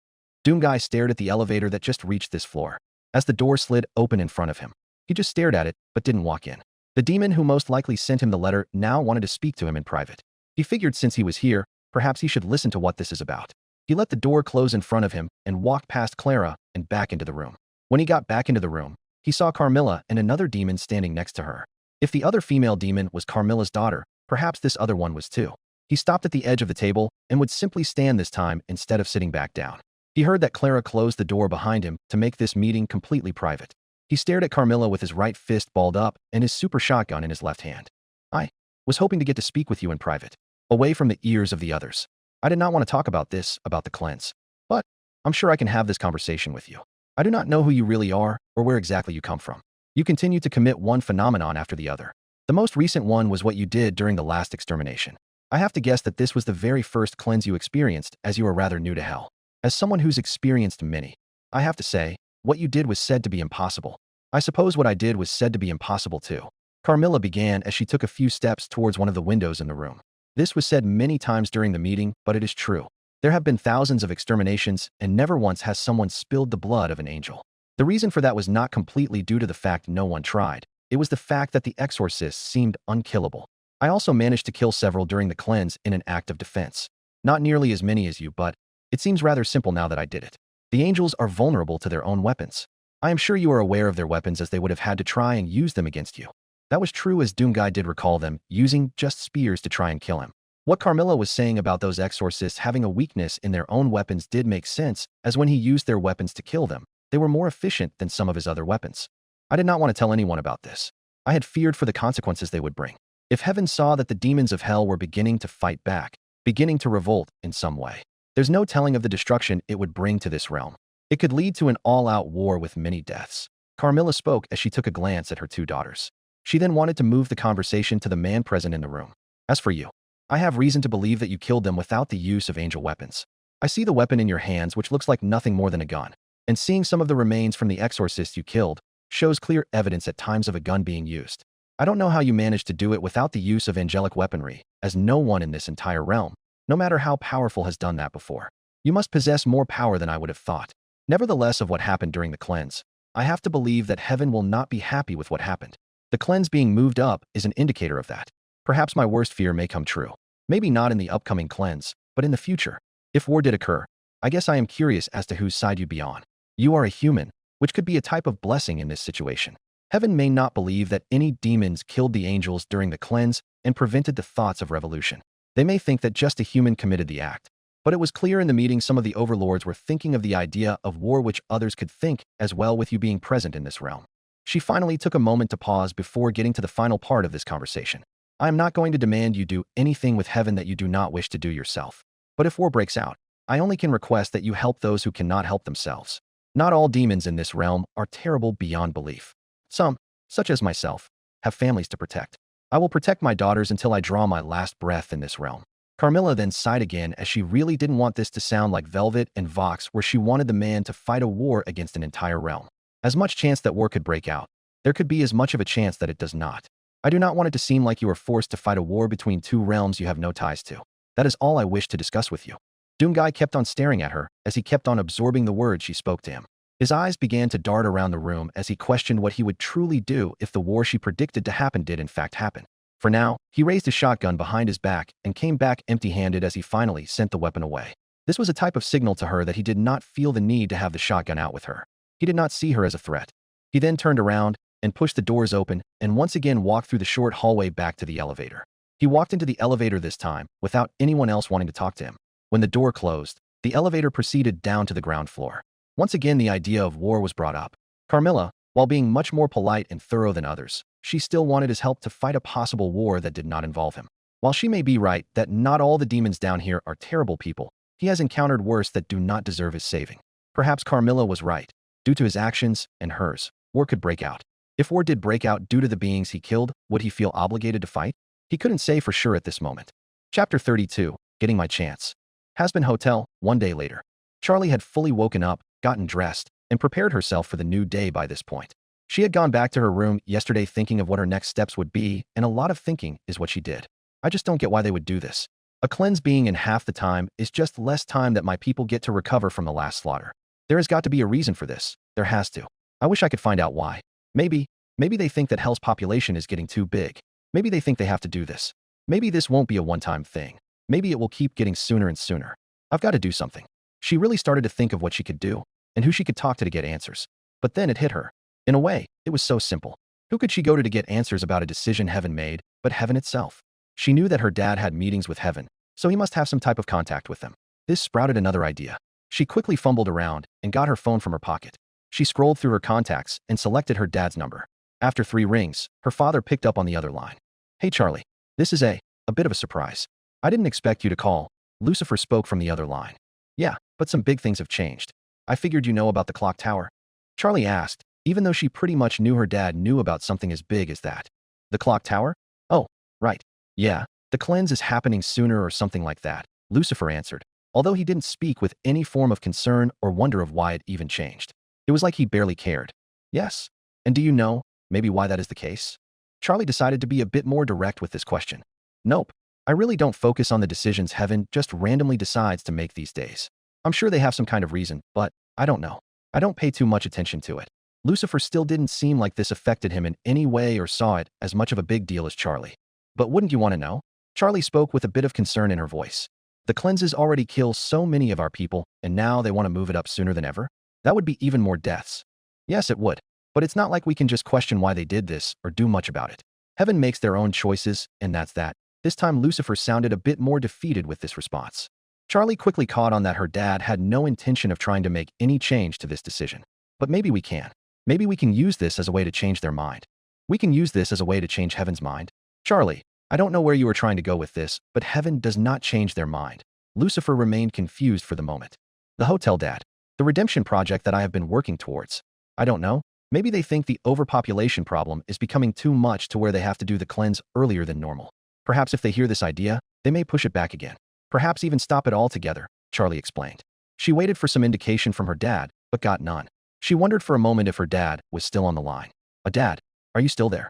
S2: Doomguy stared at the elevator that just reached this floor. As the door slid open in front of him, he just stared at it, but didn't walk in. The demon who most likely sent him the letter now wanted to speak to him in private. He figured since he was here, perhaps he should listen to what this is about. He let the door close in front of him and walked past Clara and back into the room. When he got back into the room, he saw Carmilla and another demon standing next to her. If the other female demon was Carmilla's daughter, perhaps this other one was too. He stopped at the edge of the table and would simply stand this time instead of sitting back down. He heard that Clara closed the door behind him to make this meeting completely private. He stared at Carmilla with his right fist balled up and his super shotgun in his left hand. I was hoping to get to speak with you in private, away from the ears of the others. I did not want to talk about the cleanse. But I'm sure I can have this conversation with you. I do not know who you really are or where exactly you come from. You continue to commit one phenomenon after the other. The most recent one was what you did during the last extermination. I have to guess that this was the very first cleanse you experienced as you are rather new to hell. As someone who's experienced many, I have to say, what you did was said to be impossible. I suppose what I did was said to be impossible too. Carmilla began as she took a few steps towards one of the windows in the room. This was said many times during the meeting, but it is true. There have been thousands of exterminations, and never once has someone spilled the blood of an angel. The reason for that was not completely due to the fact no one tried. It was the fact that the exorcists seemed unkillable. I also managed to kill several during the cleanse in an act of defense. Not nearly as many as you, but it seems rather simple now that I did it. The angels are vulnerable to their own weapons. I am sure you are aware of their weapons as they would have had to try and use them against you. That was true, as Doomguy did recall them using just spears to try and kill him. What Carmilla was saying about those exorcists having a weakness in their own weapons did make sense, as when he used their weapons to kill them, they were more efficient than some of his other weapons. I did not want to tell anyone about this. I had feared for the consequences they would bring. If heaven saw that the demons of hell were beginning to fight back, beginning to revolt in some way, there's no telling of the destruction it would bring to this realm. It could lead to an all-out war with many deaths. Carmilla spoke as she took a glance at her two daughters. She then wanted to move the conversation to the man present in the room. As for you, I have reason to believe that you killed them without the use of angel weapons. I see the weapon in your hands, which looks like nothing more than a gun, and seeing some of the remains from the exorcist you killed shows clear evidence at times of a gun being used. I don't know how you managed to do it without the use of angelic weaponry, as no one in this entire realm, no matter how powerful, has done that before. You must possess more power than I would have thought. Nevertheless, of what happened during the cleanse, I have to believe that heaven will not be happy with what happened. The cleanse being moved up is an indicator of that. Perhaps my worst fear may come true. Maybe not in the upcoming cleanse, but in the future. If war did occur, I guess I am curious as to whose side you'd be on. You are a human, which could be a type of blessing in this situation. Heaven may not believe that any demons killed the angels during the cleanse and prevented the thoughts of revolution. They may think that just a human committed the act. But it was clear in the meeting some of the overlords were thinking of the idea of war, which others could think as well, with you being present in this realm. She finally took a moment to pause before getting to the final part of this conversation. I am not going to demand you do anything with heaven that you do not wish to do yourself. But if war breaks out, I only can request that you help those who cannot help themselves. Not all demons in this realm are terrible beyond belief. Some, such as myself, have families to protect. I will protect my daughters until I draw my last breath in this realm. Carmilla then sighed again, as she really didn't want this to sound like Velvet and Vox, where she wanted the man to fight a war against an entire realm. As much chance that war could break out, there could be as much of a chance that it does not. I do not want it to seem like you are forced to fight a war between two realms you have no ties to. That is all I wish to discuss with you. Doomguy kept on staring at her as he kept on absorbing the words she spoke to him. His eyes began to dart around the room as he questioned what he would truly do if the war she predicted to happen did in fact happen. For now, he raised his shotgun behind his back and came back empty-handed as he finally sent the weapon away. This was a type of signal to her that he did not feel the need to have the shotgun out with her. He did not see her as a threat. He then turned around and pushed the doors open and once again walked through the short hallway back to the elevator. He walked into the elevator this time without anyone else wanting to talk to him. When the door closed, the elevator proceeded down to the ground floor. Once again, the idea of war was brought up. Carmilla, while being much more polite and thorough than others, she still wanted his help to fight a possible war that did not involve him. While she may be right that not all the demons down here are terrible people, he has encountered worse that do not deserve his saving. Perhaps Carmilla was right. Due to his actions and hers, war could break out. If war did break out due to the beings he killed, would he feel obligated to fight? He couldn't say for sure at this moment. Chapter 32, Getting My Chance. Hazbin Hotel, one day later. Charlie had fully woken up, gotten dressed, and prepared herself for the new day by this point. She had gone back to her room yesterday thinking of what her next steps would be, and a lot of thinking is what she did. I just don't get why they would do this. A cleanse being in half the time is just less time that my people get to recover from the last slaughter. There has got to be a reason for this. There has to. I wish I could find out why. Maybe they think that Hell's population is getting too big. Maybe they think they have to do this. Maybe this won't be a one-time thing. Maybe it will keep getting sooner and sooner. I've got to do something. She really started to think of what she could do and who she could talk to get answers. But then it hit her. In a way, it was so simple. Who could she go to get answers about a decision heaven made, but heaven itself? She knew that her dad had meetings with heaven, so he must have some type of contact with them. This sprouted another idea. She quickly fumbled around and got her phone from her pocket. She scrolled through her contacts and selected her dad's number. After 3 rings, her father picked up on the other line. Hey Charlie, this is a bit of a surprise. I didn't expect you to call. Lucifer spoke from the other line. Yeah, but some big things have changed. I figured you know about the clock tower. Charlie asked, even though she pretty much knew her dad knew about something as big as that. The clock tower? Oh, right. Yeah, the cleanse is happening sooner or something like that, Lucifer answered, although he didn't speak with any form of concern or wonder of why it even changed. It was like he barely cared. Yes. And do you know, maybe why that is the case? Charlie decided to be a bit more direct with this question. Nope. I really don't focus on the decisions heaven just randomly decides to make these days. I'm sure they have some kind of reason, but I don't know. I don't pay too much attention to it. Lucifer still didn't seem like this affected him in any way or saw it as much of a big deal as Charlie. But wouldn't you want to know? Charlie spoke with a bit of concern in her voice. The cleanses already kill so many of our people, and now they want to move it up sooner than ever? That would be even more deaths. Yes, it would. But it's not like we can just question why they did this or do much about it. Heaven makes their own choices, and that's that. This time Lucifer sounded a bit more defeated with this response. Charlie quickly caught on that her dad had no intention of trying to make any change to this decision. But maybe we can. Maybe we can use this as a way to change their mind. We can use this as a way to change Heaven's mind. Charlie, I don't know where you were trying to go with this, but Heaven does not change their mind. Lucifer remained confused for the moment. The hotel dad. The redemption project that I have been working towards. I don't know. Maybe they think the overpopulation problem is becoming too much to where they have to do the cleanse earlier than normal. Perhaps if they hear this idea, they may push it back again. Perhaps even stop it altogether, Charlie explained. She waited for some indication from her dad, but got none. She wondered for a moment if her dad was still on the line. Dad, are you still there?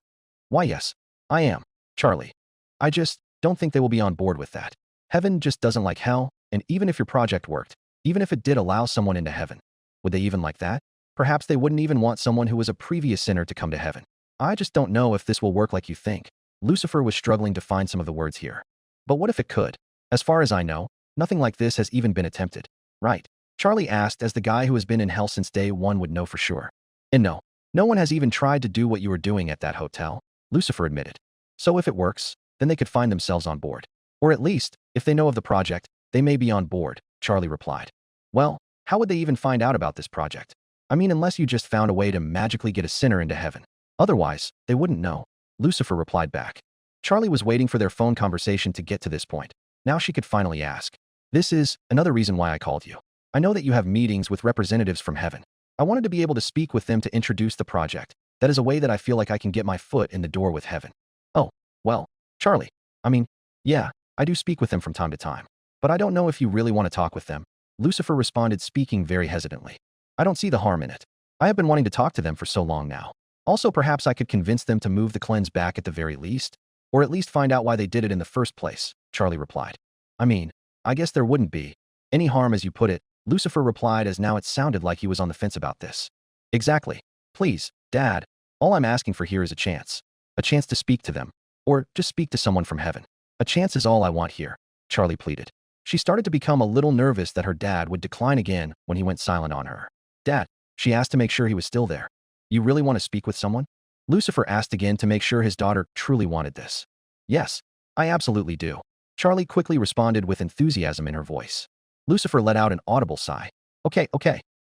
S2: Why, yes, I am, Charlie. I just don't think they will be on board with that. Heaven just doesn't like hell, and even if your project worked, even if it did allow someone into heaven, would they even like that? Perhaps they wouldn't even want someone who was a previous sinner to come to heaven. I just don't know if this will work like you think. Lucifer was struggling to find some of the words here. But what if it could? As far as I know, nothing like this has even been attempted. Right? Charlie asked, as the guy who has been in hell since day one would know for sure. And no one has even tried to do what you were doing at that hotel, Lucifer admitted. So if it works, then they could find themselves on board. Or at least, if they know of the project, they may be on board, Charlie replied. Well, how would they even find out about this project? I mean, unless you just found a way to magically get a sinner into heaven. Otherwise, they wouldn't know, Lucifer replied back. Charlie was waiting for their phone conversation to get to this point. Now she could finally ask. This is another reason why I called you. I know that you have meetings with representatives from heaven. I wanted to be able to speak with them to introduce the project. That is a way that I feel like I can get my foot in the door with heaven. Oh, well, Charlie, I mean, yeah, I do speak with them from time to time. But I don't know if you really want to talk with them, Lucifer responded, speaking very hesitantly. I don't see the harm in it. I have been wanting to talk to them for so long now. Also, perhaps I could convince them to move the cleanse back at the very least, or at least find out why they did it in the first place, Charlie replied. I mean, I guess there wouldn't be any harm as you put it, Lucifer replied, as now it sounded like he was on the fence about this. Exactly. Please, Dad, all I'm asking for here is a chance. A chance to speak to them. Or just speak to someone from heaven. A chance is all I want here, Charlie pleaded. She started to become a little nervous that her dad would decline again when he went silent on her. Dad, she asked to make sure he was still there. You really want to speak with someone? Lucifer asked again to make sure his daughter truly wanted this. Yes, I absolutely do. Charlie quickly responded with enthusiasm in her voice. Lucifer let out an audible sigh. Okay,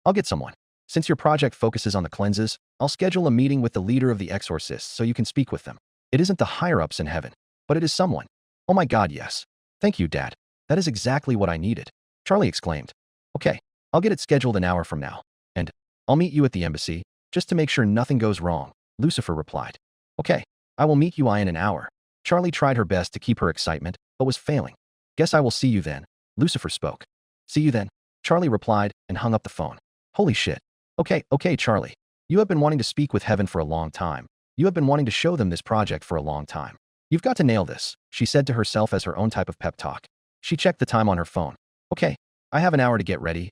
S2: I'll get someone. Since your project focuses on the cleanses, I'll schedule a meeting with the leader of the exorcists so you can speak with them. It isn't the higher-ups in heaven, but it is someone. Oh my God, yes. Thank you, Dad. That is exactly what I needed, Charlie exclaimed. Okay, I'll get it scheduled an hour from now. And I'll meet you at the embassy, just to make sure nothing goes wrong, Lucifer replied. Okay, I will meet you in an hour. Charlie tried her best to keep her excitement, but was failing. Guess I will see you then, Lucifer spoke. See you then, Charlie replied and hung up the phone. Holy shit. Okay, Charlie. You have been wanting to speak with heaven for a long time. You have been wanting to show them this project for a long time. You've got to nail this, she said to herself as her own type of pep talk. She checked the time on her phone. Okay, I have an hour to get ready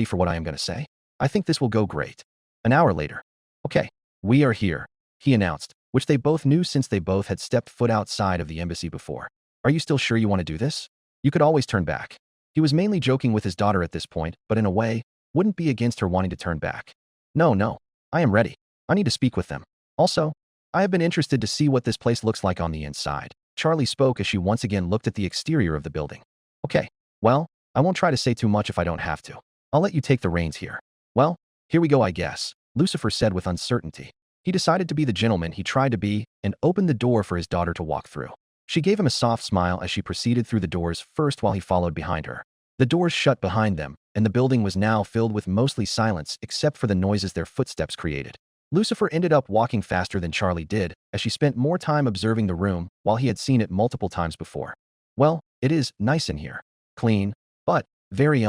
S2: for what I am going to say. I think this will go great. An hour later. Okay, we are here, he announced, which they both knew since they both had stepped foot outside of the embassy before. Are you still sure you want to do this? You could always turn back. He was mainly joking with his daughter at this point, but in a way, wouldn't be against her wanting to turn back. No, I am ready. I need to speak with them. Also, I have been interested to see what this place looks like on the inside. Charlie spoke as she once again looked at the exterior of the building. Okay, well, I won't try to say too much if I don't have to. I'll let you take the reins here. Well, here we go, I guess, Lucifer said with uncertainty. He decided to be the gentleman he tried to be and opened the door for his daughter to walk through. She gave him a soft smile as she proceeded through the doors first while he followed behind her. The doors shut behind them, and the building was now filled with mostly silence except for the noises their footsteps created. Lucifer ended up walking faster than Charlie did, as she spent more time observing the room while he had seen it multiple times before. Well, it is nice in here. Clean, but very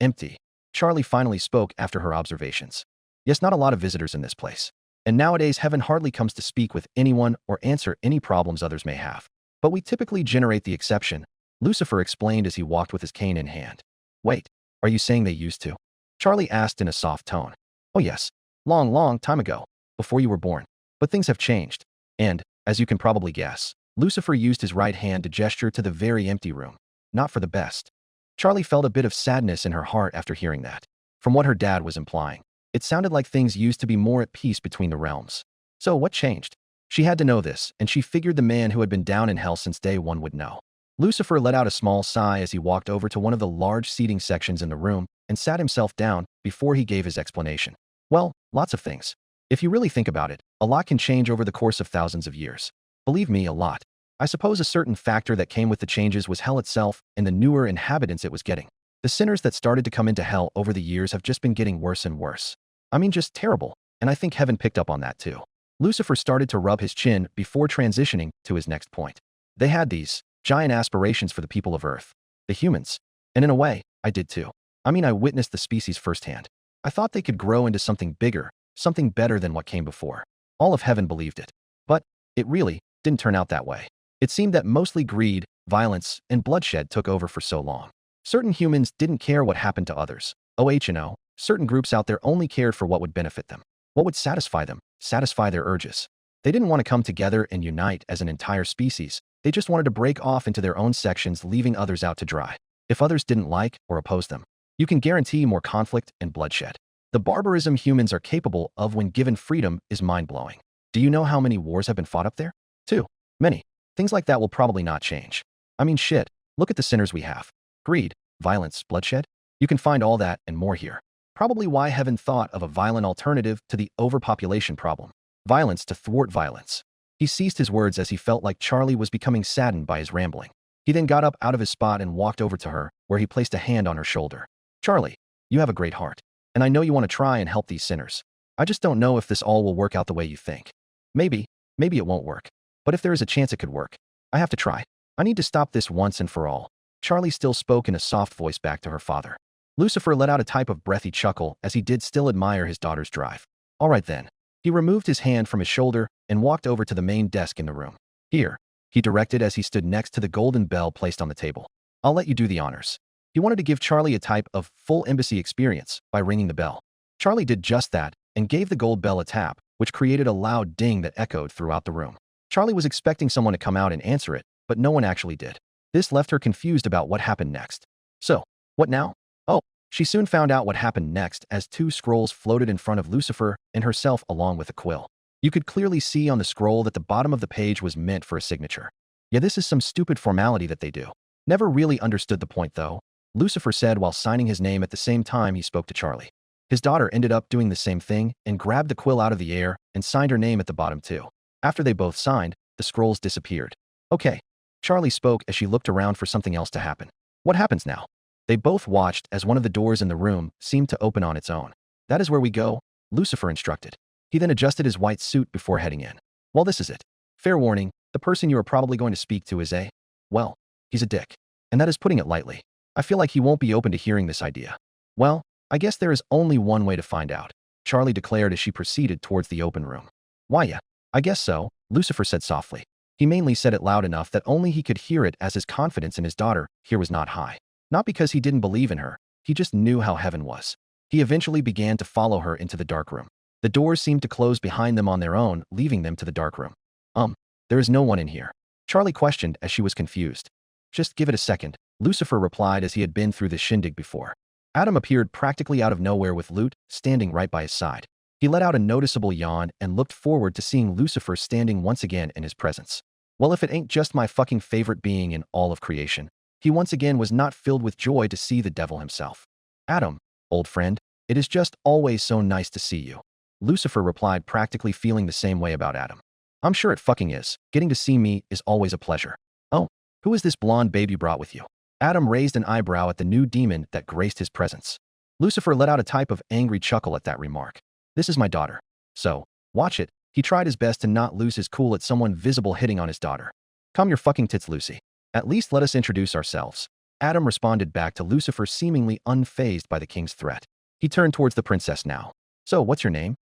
S2: empty. Charlie finally spoke after her observations. Yes, not a lot of visitors in this place. And nowadays, heaven hardly comes to speak with anyone or answer any problems others may have. But we typically generate the exception, Lucifer explained as he walked with his cane in hand. Wait, are you saying they used to? Charlie asked in a soft tone. Oh yes, long time ago, before you were born. But things have changed. And, as you can probably guess, Lucifer used his right hand to gesture to the very empty room. Not for the best. Charlie felt a bit of sadness in her heart after hearing that. From what her dad was implying, it sounded like things used to be more at peace between the realms. So what changed? She had to know this, and she figured the man who had been down in hell since day one would know. Lucifer let out a small sigh as he walked over to one of the large seating sections in the room and sat himself down before he gave his explanation. Well, lots of things. If you really think about it, a lot can change over the course of thousands of years. Believe me, a lot. I suppose a certain factor that came with the changes was hell itself and the newer inhabitants it was getting. The sinners that started to come into hell over the years have just been getting worse and worse. I mean, just terrible, and I think heaven picked up on that too. Lucifer started to rub his chin before transitioning to his next point. They had these giant aspirations for the people of Earth, the humans. And in a way, I did too. I mean, I witnessed the species firsthand. I thought they could grow into something bigger, something better than what came before. All of heaven believed it. But it really didn't turn out that way. It seemed that mostly greed, violence, and bloodshed took over for so long. Certain humans didn't care what happened to others. Certain groups out there only cared for what would benefit them. What would satisfy them, satisfy their urges. They didn't want to come together and unite as an entire species. They just wanted to break off into their own sections, leaving others out to dry. If others didn't like or oppose them, you can guarantee more conflict and bloodshed. The barbarism humans are capable of when given freedom is mind-blowing. Do you know how many wars have been fought up there? Too many. Things like that will probably not change. I mean, shit, look at the sinners we have. Greed, violence, bloodshed. You can find all that and more here. Probably why heaven thought of a violent alternative to the overpopulation problem. Violence to thwart violence. He ceased his words as he felt like Charlie was becoming saddened by his rambling. He then got up out of his spot and walked over to her, where he placed a hand on her shoulder. Charlie, you have a great heart. And I know you want to try and help these sinners. I just don't know if this all will work out the way you think. Maybe it won't work. But if there is a chance it could work, I have to try. I need to stop this once and for all. Charlie still spoke in a soft voice back to her father. Lucifer let out a type of breathy chuckle as he did still admire his daughter's drive. All right then. He removed his hand from his shoulder and walked over to the main desk in the room. Here, he directed as he stood next to the golden bell placed on the table. I'll let you do the honors. He wanted to give Charlie a type of full embassy experience by ringing the bell. Charlie did just that and gave the gold bell a tap, which created a loud ding that echoed throughout the room. Charlie was expecting someone to come out and answer it, but no one actually did. This left her confused about what happened next. So, what now? Oh, she soon found out what happened next as two scrolls floated in front of Lucifer and herself along with a quill. You could clearly see on the scroll that the bottom of the page was meant for a signature. Yeah, this is some stupid formality that they do. Never really understood the point though, Lucifer said while signing his name at the same time he spoke to Charlie. His daughter ended up doing the same thing and grabbed the quill out of the air and signed her name at the bottom too. After they both signed, the scrolls disappeared. Okay, Charlie spoke as she looked around for something else to happen. What happens now? They both watched as one of the doors in the room seemed to open on its own. That is where we go, Lucifer instructed. He then adjusted his white suit before heading in. Well, this is it. Fair warning, the person you are probably going to speak to is well, he's a dick. And that is putting it lightly. I feel like he won't be open to hearing this idea. Well, I guess there is only one way to find out, Charlie declared as she proceeded towards the open room. Why, yeah, I guess so, Lucifer said softly. He mainly said it loud enough that only he could hear it as his confidence in his daughter here was not high. Not because he didn't believe in her, he just knew how heaven was. He eventually began to follow her into the dark room. The doors seemed to close behind them on their own, leaving them to the dark room. There is no one in here, Charlie questioned as she was confused. Just give it a second, Lucifer replied as he had been through this shindig before. Adam appeared practically out of nowhere with Lute standing right by his side. He let out a noticeable yawn and looked forward to seeing Lucifer standing once again in his presence. Well, if it ain't just my fucking favorite being in all of creation. He once again was not filled with joy to see the devil himself. Adam, old friend, it is just always so nice to see you. Lucifer replied, practically feeling the same way about Adam. I'm sure it fucking is. Getting to see me is always a pleasure. Oh, who is this blonde babe you brought with you? Adam raised an eyebrow at the new demon that graced his presence. Lucifer let out a type of angry chuckle at that remark. This is my daughter. So, watch it. He tried his best to not lose his cool at someone visible hitting on his daughter. Calm your fucking tits, Lucy. At least let us introduce ourselves. Adam responded back to Lucifer, seemingly unfazed by the king's threat. He turned towards the princess now. So, what's your name?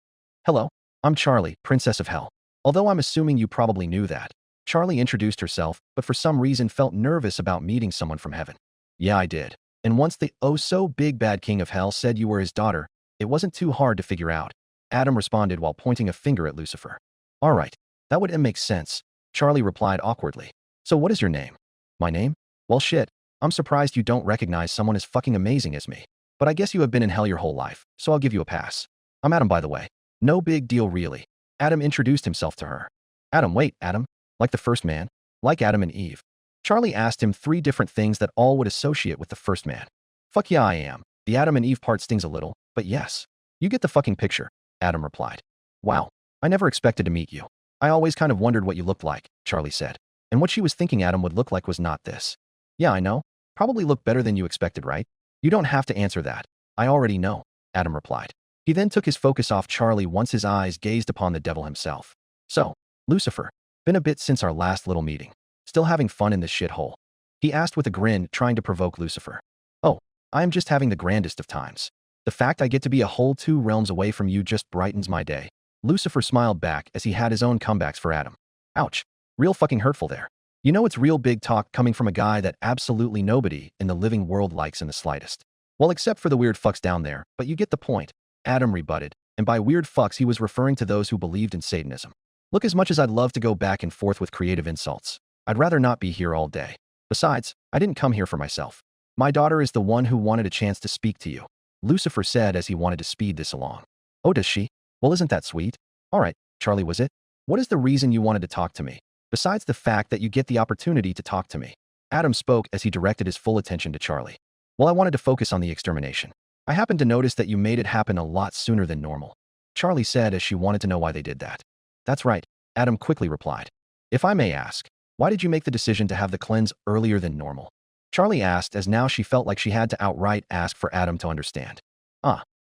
S2: Hello, I'm Charlie, Princess of Hell. Although I'm assuming you probably knew that. Charlie introduced herself, but for some reason felt nervous about meeting someone from heaven. Yeah, I did. And once the oh-so-big bad king of hell said you were his daughter, it wasn't too hard to figure out. Adam responded while pointing a finger at Lucifer. All right, that would make sense, Charlie replied awkwardly. So what is your name? My name? Well, shit, I'm surprised you don't recognize someone as fucking amazing as me. But I guess you have been in hell your whole life, so I'll give you a pass. I'm Adam, by the way. No big deal, really. Adam introduced himself to her. Adam, wait, Adam? Like the first man? Like Adam and Eve? Charlie asked him 3 different things that all would associate with the first man. Fuck yeah, I am. The Adam and Eve part stings a little, but yes. You get the fucking picture, Adam replied. Wow, I never expected to meet you. I always kind of wondered what you looked like, Charlie said. And what she was thinking Adam would look like was not this. Yeah, I know. Probably look better than you expected, right? You don't have to answer that. I already know, Adam replied. He then took his focus off Charlie once his eyes gazed upon the devil himself. So, Lucifer, been a bit since our last little meeting. Still having fun in this shithole? He asked with a grin, trying to provoke Lucifer. Oh, I am just having the grandest of times. The fact I get to be a whole 2 realms away from you just brightens my day. Lucifer smiled back as he had his own comebacks for Adam. Ouch. Real fucking hurtful there. You know it's real big talk coming from a guy that absolutely nobody in the living world likes in the slightest. Well, except for the weird fucks down there, but you get the point. Adam rebutted, and by weird fucks he was referring to those who believed in Satanism. Look, as much as I'd love to go back and forth with creative insults, I'd rather not be here all day. Besides, I didn't come here for myself. My daughter is the one who wanted a chance to speak to you, Lucifer said as he wanted to speed this along. Oh, does she? Well, isn't that sweet? All right, Charlie, was it? What is the reason you wanted to talk to me? Besides the fact that you get the opportunity to talk to me. Adam spoke as he directed his full attention to Charlie. Well, I wanted to focus on the extermination. I happened to notice that you made it happen a lot sooner than normal, Charlie said as she wanted to know why they did that. That's right, Adam quickly replied. If I may ask, why did you make the decision to have the cleanse earlier than normal? Charlie asked as now she felt like she had to outright ask for Adam to understand.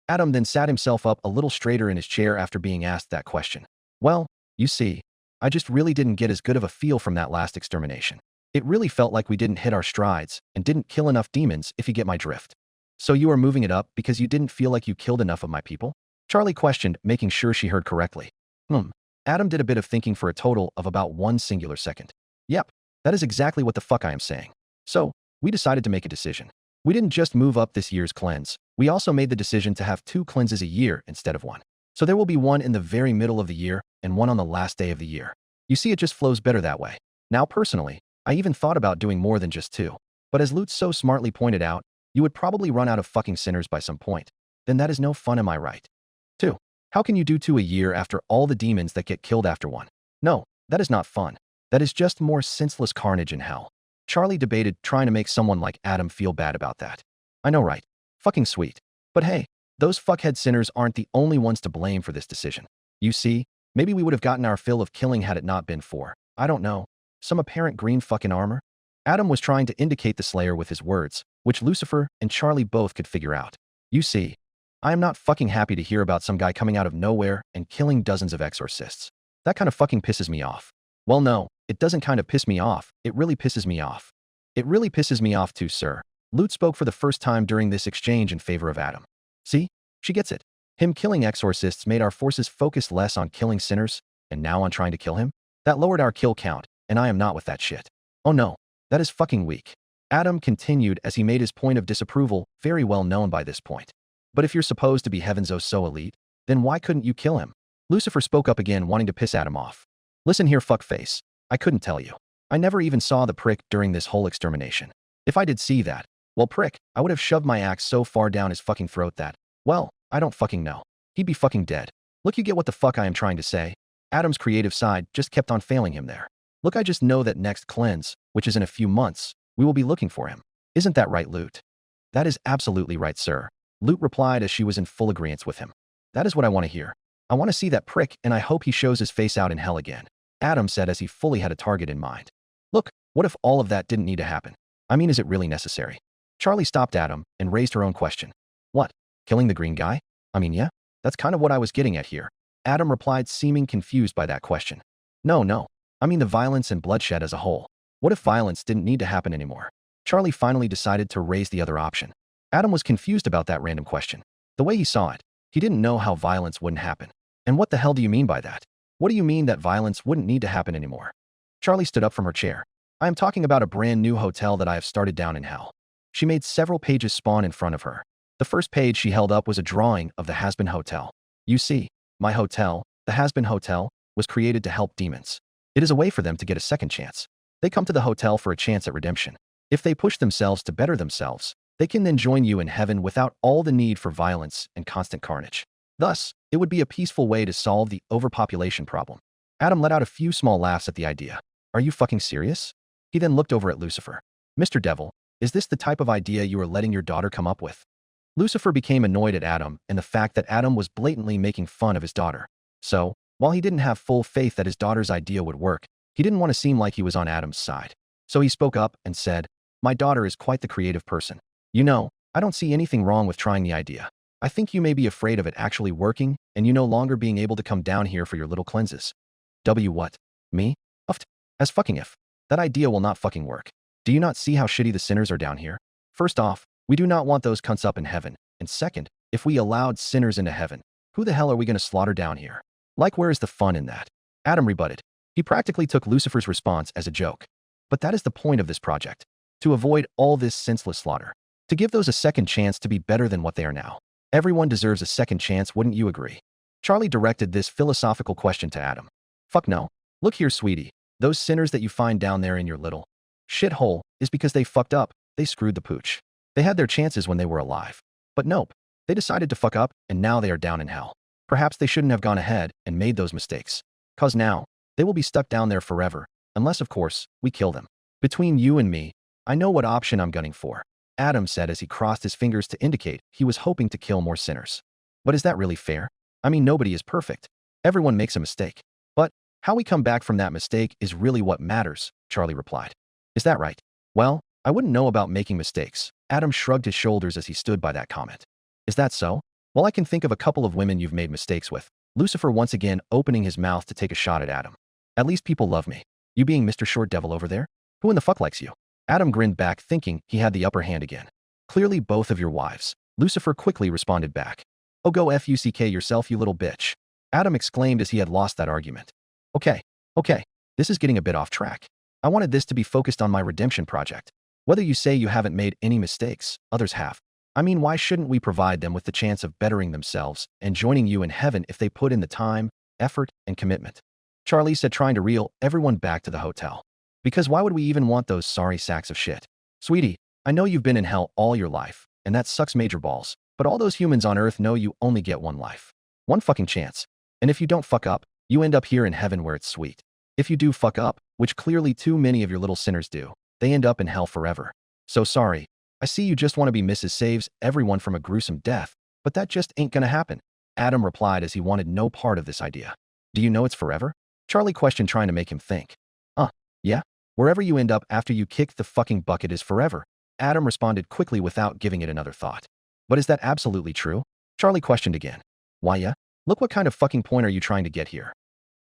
S2: Adam then sat himself up a little straighter in his chair after being asked that question. Well, you see, I just really didn't get as good of a feel from that last extermination. It really felt like we didn't hit our strides and didn't kill enough demons, if you get my drift. So you are moving it up because you didn't feel like you killed enough of my people? Charlie questioned, making sure she heard correctly. Adam did a bit of thinking for a total of about 1 singular second. Yep, that is exactly what the fuck I am saying. So, we decided to make a decision. We didn't just move up this year's cleanse, we also made the decision to have 2 cleanses a year instead of 1. So there will be 1 in the very middle of the year and 1 on the last day of the year. You see, it just flows better that way. Now personally, I even thought about doing more than just 2. But as Lutz so smartly pointed out, you would probably run out of fucking sinners by some point. Then that is no fun, am I right? 2. How can you do 2 a year after all the demons that get killed after 1? No, that is not fun. That is just more senseless carnage in hell. Charlie debated, trying to make someone like Adam feel bad about that. I know, right? Fucking sweet. But hey, those fuckhead sinners aren't the only ones to blame for this decision. You see, maybe we would have gotten our fill of killing had it not been for, I don't know, some apparent green fucking armor? Adam was trying to indicate the Slayer with his words, which Lucifer and Charlie both could figure out. You see, I am not fucking happy to hear about some guy coming out of nowhere and killing dozens of exorcists. That kind of fucking pisses me off. Well, no, it doesn't kind of piss me off, it really pisses me off. It really pisses me off too, sir. Lute spoke for the first time during this exchange in favor of Adam. See? She gets it. Him killing exorcists made our forces focus less on killing sinners, and now on trying to kill him? That lowered our kill count, and I am not with that shit. Oh no, that is fucking weak. Adam continued as he made his point of disapproval very well known by this point. But if you're supposed to be heaven's oh so elite, then why couldn't you kill him? Lucifer spoke up again, wanting to piss Adam off. Listen here, fuckface. I couldn't tell you. I never even saw the prick during this whole extermination. If I did see that, well, prick, I would have shoved my axe so far down his fucking throat that, well, I don't fucking know. He'd be fucking dead. Look, you get what the fuck I am trying to say? Adam's creative side just kept on failing him there. Look, I just know that next cleanse, which is in a few months, we will be looking for him. Isn't that right, Lute? That is absolutely right, sir. Lute replied as she was in full agreement with him. That is what I want to hear. I want to see that prick, and I hope he shows his face out in hell again, Adam said as he fully had a target in mind. Look, what if all of that didn't need to happen? I mean, is it really necessary? Charlie stopped Adam and raised her own question. What? Killing the green guy? I mean, yeah, that's kind of what I was getting at here. Adam replied, seeming confused by that question. No. I mean the violence and bloodshed as a whole. What if violence didn't need to happen anymore? Charlie finally decided to raise the other option. Adam was confused about that random question. The way he saw it, he didn't know how violence wouldn't happen. And what the hell do you mean by that? What do you mean that violence wouldn't need to happen anymore? Charlie stood up from her chair. I am talking about a brand new hotel that I have started down in hell. She made several pages spawn in front of her. The first page she held up was a drawing of the Hazbin Hotel. You see, my hotel, the Hazbin Hotel, was created to help demons. It is a way for them to get a second chance. They come to the hotel for a chance at redemption. If they push themselves to better themselves, they can then join you in heaven without all the need for violence and constant carnage. Thus, it would be a peaceful way to solve the overpopulation problem. Adam let out a few small laughs at the idea. Are you fucking serious? He then looked over at Lucifer. Mr. Devil, is this the type of idea you are letting your daughter come up with? Lucifer became annoyed at Adam and the fact that Adam was blatantly making fun of his daughter. So, while he didn't have full faith that his daughter's idea would work, he didn't want to seem like he was on Adam's side. So he spoke up and said, my daughter is quite the creative person. You know, I don't see anything wrong with trying the idea. I think you may be afraid of it actually working and you no longer being able to come down here for your little cleanses. What? Me? As fucking if. That idea will not fucking work. Do you not see how shitty the sinners are down here? First off, we do not want those cunts up in heaven. And second, if we allowed sinners into heaven, who the hell are we going to slaughter down here? Like, where is the fun in that? Adam rebutted. He practically took Lucifer's response as a joke. But that is the point of this project. To avoid all this senseless slaughter. To give those a second chance to be better than what they are now. Everyone deserves a second chance, wouldn't you agree? Charlie directed this philosophical question to Adam. Fuck no. Look here, sweetie. Those sinners that you find down there in your little shithole is because they fucked up. They screwed the pooch. They had their chances when they were alive. But nope. They decided to fuck up and now they are down in hell. Perhaps they shouldn't have gone ahead and made those mistakes. Cause now, they will be stuck down there forever. Unless, of course, we kill them. Between you and me, I know what option I'm gunning for. Adam said as he crossed his fingers to indicate he was hoping to kill more sinners. But is that really fair? I mean, nobody is perfect. Everyone makes a mistake. But how we come back from that mistake is really what matters, Charlie replied. Is that right? Well, I wouldn't know about making mistakes. Adam shrugged his shoulders as he stood by that comment. Is that so? Well, I can think of a couple of women you've made mistakes with. Lucifer once again opening his mouth to take a shot at Adam. At least people love me. You being Mr. Short Devil over there? Who in the fuck likes you? Adam grinned back, thinking he had the upper hand again. Clearly both of your wives. Lucifer quickly responded back. Oh, go fuck yourself, you little bitch. Adam exclaimed as he had lost that argument. Okay. This is getting a bit off track. I wanted this to be focused on my redemption project. Whether you say you haven't made any mistakes, others have. I mean, why shouldn't we provide them with the chance of bettering themselves and joining you in heaven if they put in the time, effort, and commitment? Charlie said, trying to reel everyone back to the hotel. Because why would we even want those sorry sacks of shit? Sweetie, I know you've been in hell all your life, and that sucks major balls, but all those humans on Earth know you only get one life. One fucking chance. And if you don't fuck up, you end up here in heaven where it's sweet. If you do fuck up, which clearly too many of your little sinners do, they end up in hell forever. So sorry. I see you just want to be Mrs. Saves everyone from a gruesome death, but that just ain't gonna happen. Adam replied as he wanted no part of this idea. Do you know it's forever? Charlie questioned, trying to make him think. Yeah? Wherever you end up after you kick the fucking bucket is forever. Adam responded quickly without giving it another thought. But is that absolutely true? Charlie questioned again. Why yeah? Look, what kind of fucking point are you trying to get here?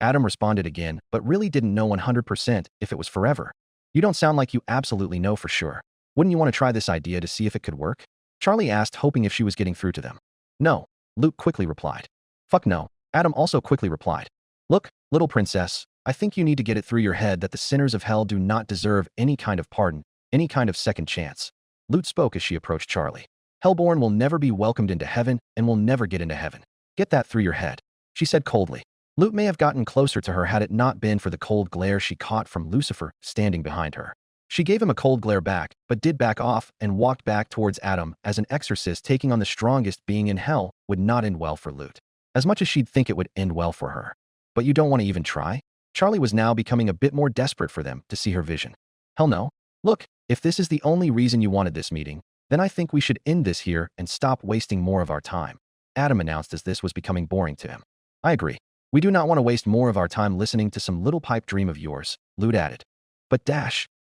S2: Adam responded again, but really didn't know 100% if it was forever. You don't sound like you absolutely know for sure. Wouldn't you want to try this idea to see if it could work? Charlie asked, hoping if she was getting through to them. No, Luke quickly replied. Fuck no. Adam also quickly replied. Look, little princess, I think you need to get it through your head that the sinners of hell do not deserve any kind of pardon, any kind of second chance. Lute spoke as she approached Charlie. Hellborn will never be welcomed into heaven and will never get into heaven. Get that through your head, she said coldly. Lute may have gotten closer to her had it not been for the cold glare she caught from Lucifer standing behind her. She gave him a cold glare back, but did back off and walked back towards Adam as an exorcist taking on the strongest being in hell would not end well for Lute. As much as she'd think it would end well for her. But you don't want to even try? Charlie was now becoming a bit more desperate for them to see her vision. Hell no. Look, if this is the only reason you wanted this meeting, then I think we should end this here and stop wasting more of our time. Adam announced as this was becoming boring to him. I agree. We do not want to waste more of our time listening to some little pipe dream of yours, Lute added. But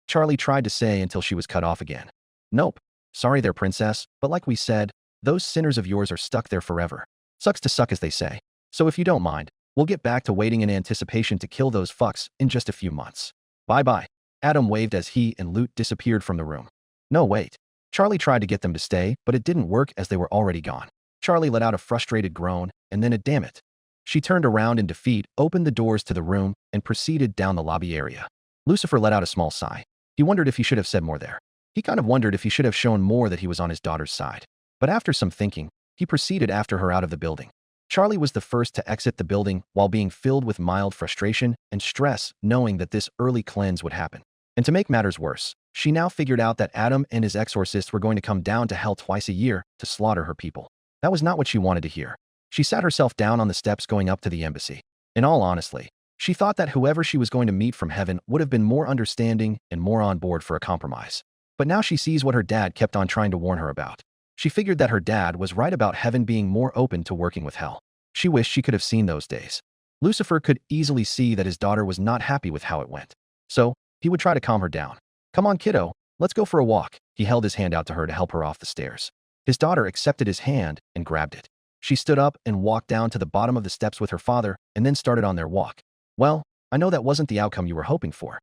S2: Charlie tried to say until she was cut off again. Nope. Sorry there, princess, but like we said, those sinners of yours are stuck there forever. Sucks to suck, as they say. So if you don't mind, we'll get back to waiting in anticipation to kill those fucks in just a few months. Bye-bye. Adam waved as he and Lute disappeared from the room. No, wait. Charlie tried to get them to stay, but it didn't work as they were already gone. Charlie let out a frustrated groan, and then a damn it. She turned around in defeat, opened the doors to the room, and proceeded down the lobby area. Lucifer let out a small sigh. He wondered if he should have said more there. He kind of wondered if he should have shown more that he was on his daughter's side. But after some thinking, he proceeded after her out of the building. Charlie was the first to exit the building while being filled with mild frustration and stress, knowing that this early cleanse would happen. And to make matters worse, she now figured out that Adam and his exorcist were going to come down to hell twice a year to slaughter her people. That was not what she wanted to hear. She sat herself down on the steps going up to the embassy. In all honesty, She thought that whoever she was going to meet from heaven would have been more understanding and more on board for a compromise. But now she sees what her dad kept on trying to warn her about. She figured that her dad was right about heaven being more open to working with hell. She wished she could have seen those days. Lucifer could easily see that his daughter was not happy with how it went. So, he would try to calm her down. "Come on, kiddo, let's go for a walk." He held his hand out to her to help her off the stairs. His daughter accepted his hand and grabbed it. She stood up and walked down to the bottom of the steps with her father and then started on their walk. "Well, I know that wasn't the outcome you were hoping for.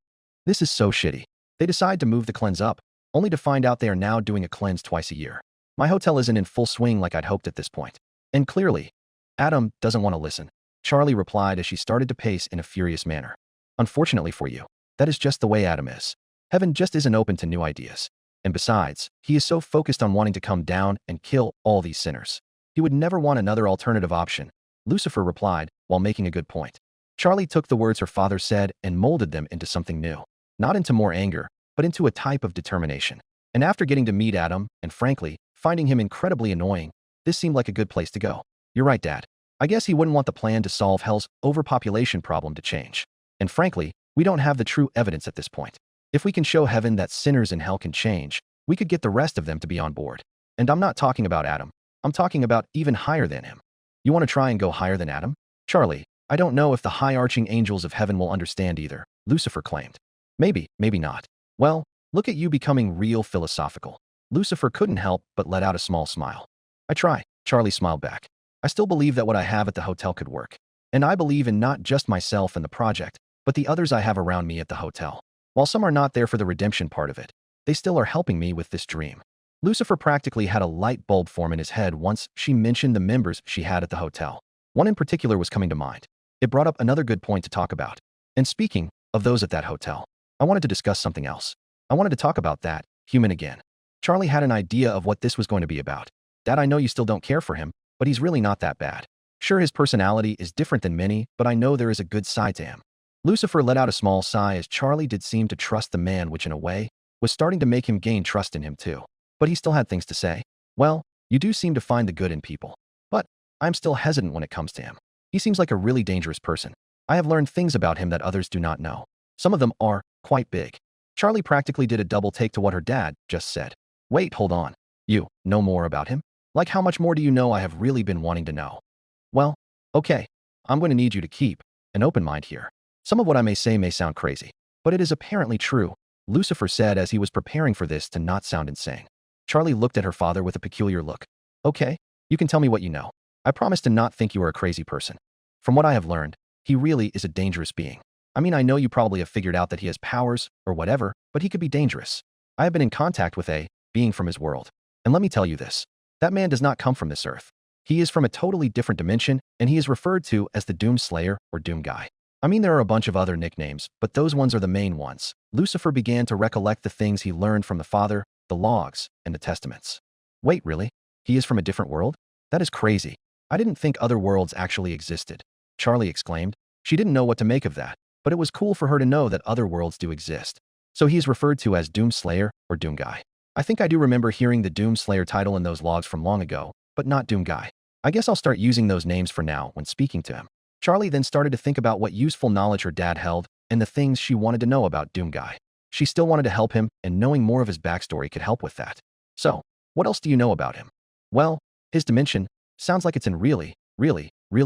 S2: This is so shitty." They decide to move the cleanse up, only to find out they are now doing a cleanse twice a year. "My hotel isn't in full swing like I'd hoped at this point." And clearly, Adam doesn't want to listen. Charlie replied as she started to pace in a furious manner. "Unfortunately for you, that is just the way Adam is. Heaven just isn't open to new ideas. And besides, he is so focused on wanting to come down and kill all these sinners. He would never want another alternative option," Lucifer replied, while making a good point. Charlie took the words her father said and molded them into something new. Not into more anger, but into a type of determination. And after getting to meet Adam, and frankly, finding him incredibly annoying, this seemed like a good place to go. "You're right, Dad. I guess he wouldn't want the plan to solve hell's overpopulation problem to change. And frankly, we don't have the true evidence at this point. If we can show heaven that sinners in hell can change, we could get the rest of them to be on board. And I'm not talking about Adam. I'm talking about even higher than him." "You want to try and go higher than Adam?" "Charlie, I don't know if the high-arching angels of heaven will understand either," Lucifer claimed. "Maybe, maybe not." "Well, look at you becoming real philosophical." Lucifer couldn't help but let out a small smile. "I try," Charlie smiled back. "I still believe that what I have at the hotel could work. And I believe in not just myself and the project, but the others I have around me at the hotel. While some are not there for the redemption part of it, they still are helping me with this dream." Lucifer practically had a light bulb form in his head once she mentioned the members she had at the hotel. One in particular was coming to mind. It brought up another good point to talk about. And speaking of those at that hotel, I wanted to discuss something else. I wanted to talk about that human again. Charlie had an idea of what this was going to be about. "Dad, I know you still don't care for him, but he's really not that bad. Sure, his personality is different than many, but I know there is a good side to him." Lucifer let out a small sigh as Charlie did seem to trust the man, which in a way was starting to make him gain trust in him too. But he still had things to say. "Well, you do seem to find the good in people. But I'm still hesitant when it comes to him. He seems like a really dangerous person. I have learned things about him that others do not know. Some of them are quite big." Charlie practically did a double take to what her dad just said. "Wait, hold on. You know more about him? Like how much more do you know I have really been wanting to know?" "Well, okay. I'm going to need you to keep an open mind here. Some of what I may say may sound crazy, but it is apparently true," Lucifer said as he was preparing for this to not sound insane. Charlie looked at her father with a peculiar look. "Okay, you can tell me what you know. I promise to not think you are a crazy person. From what I have learned, he really is a dangerous being. I mean, I know you probably have figured out that he has powers or whatever, but he could be dangerous. I have been in contact with a being from his world. And let me tell you this. That man does not come from this earth. He is from a totally different dimension, and he is referred to as the Doom Slayer or Doom Guy. I mean, there are a bunch of other nicknames, but those ones are the main ones." Lucifer began to recollect the things he learned from the father, the logs, and the testaments. "Wait, really? He is from a different world? That is crazy. I didn't think other worlds actually existed," Charlie exclaimed. She didn't know what to make of that, but it was cool for her to know that other worlds do exist. "So he is referred to as Doom Slayer or Doom Guy. I think I do remember hearing the Doom Slayer title in those logs from long ago, but not Doom Guy. I guess I'll start using those names for now when speaking to him." Charlie then started to think about what useful knowledge her dad held and the things she wanted to know about Doom Guy. She still wanted to help him, and knowing more of his backstory could help with that. "So, what else do you know about him?" "Well, his dimension sounds like it's in really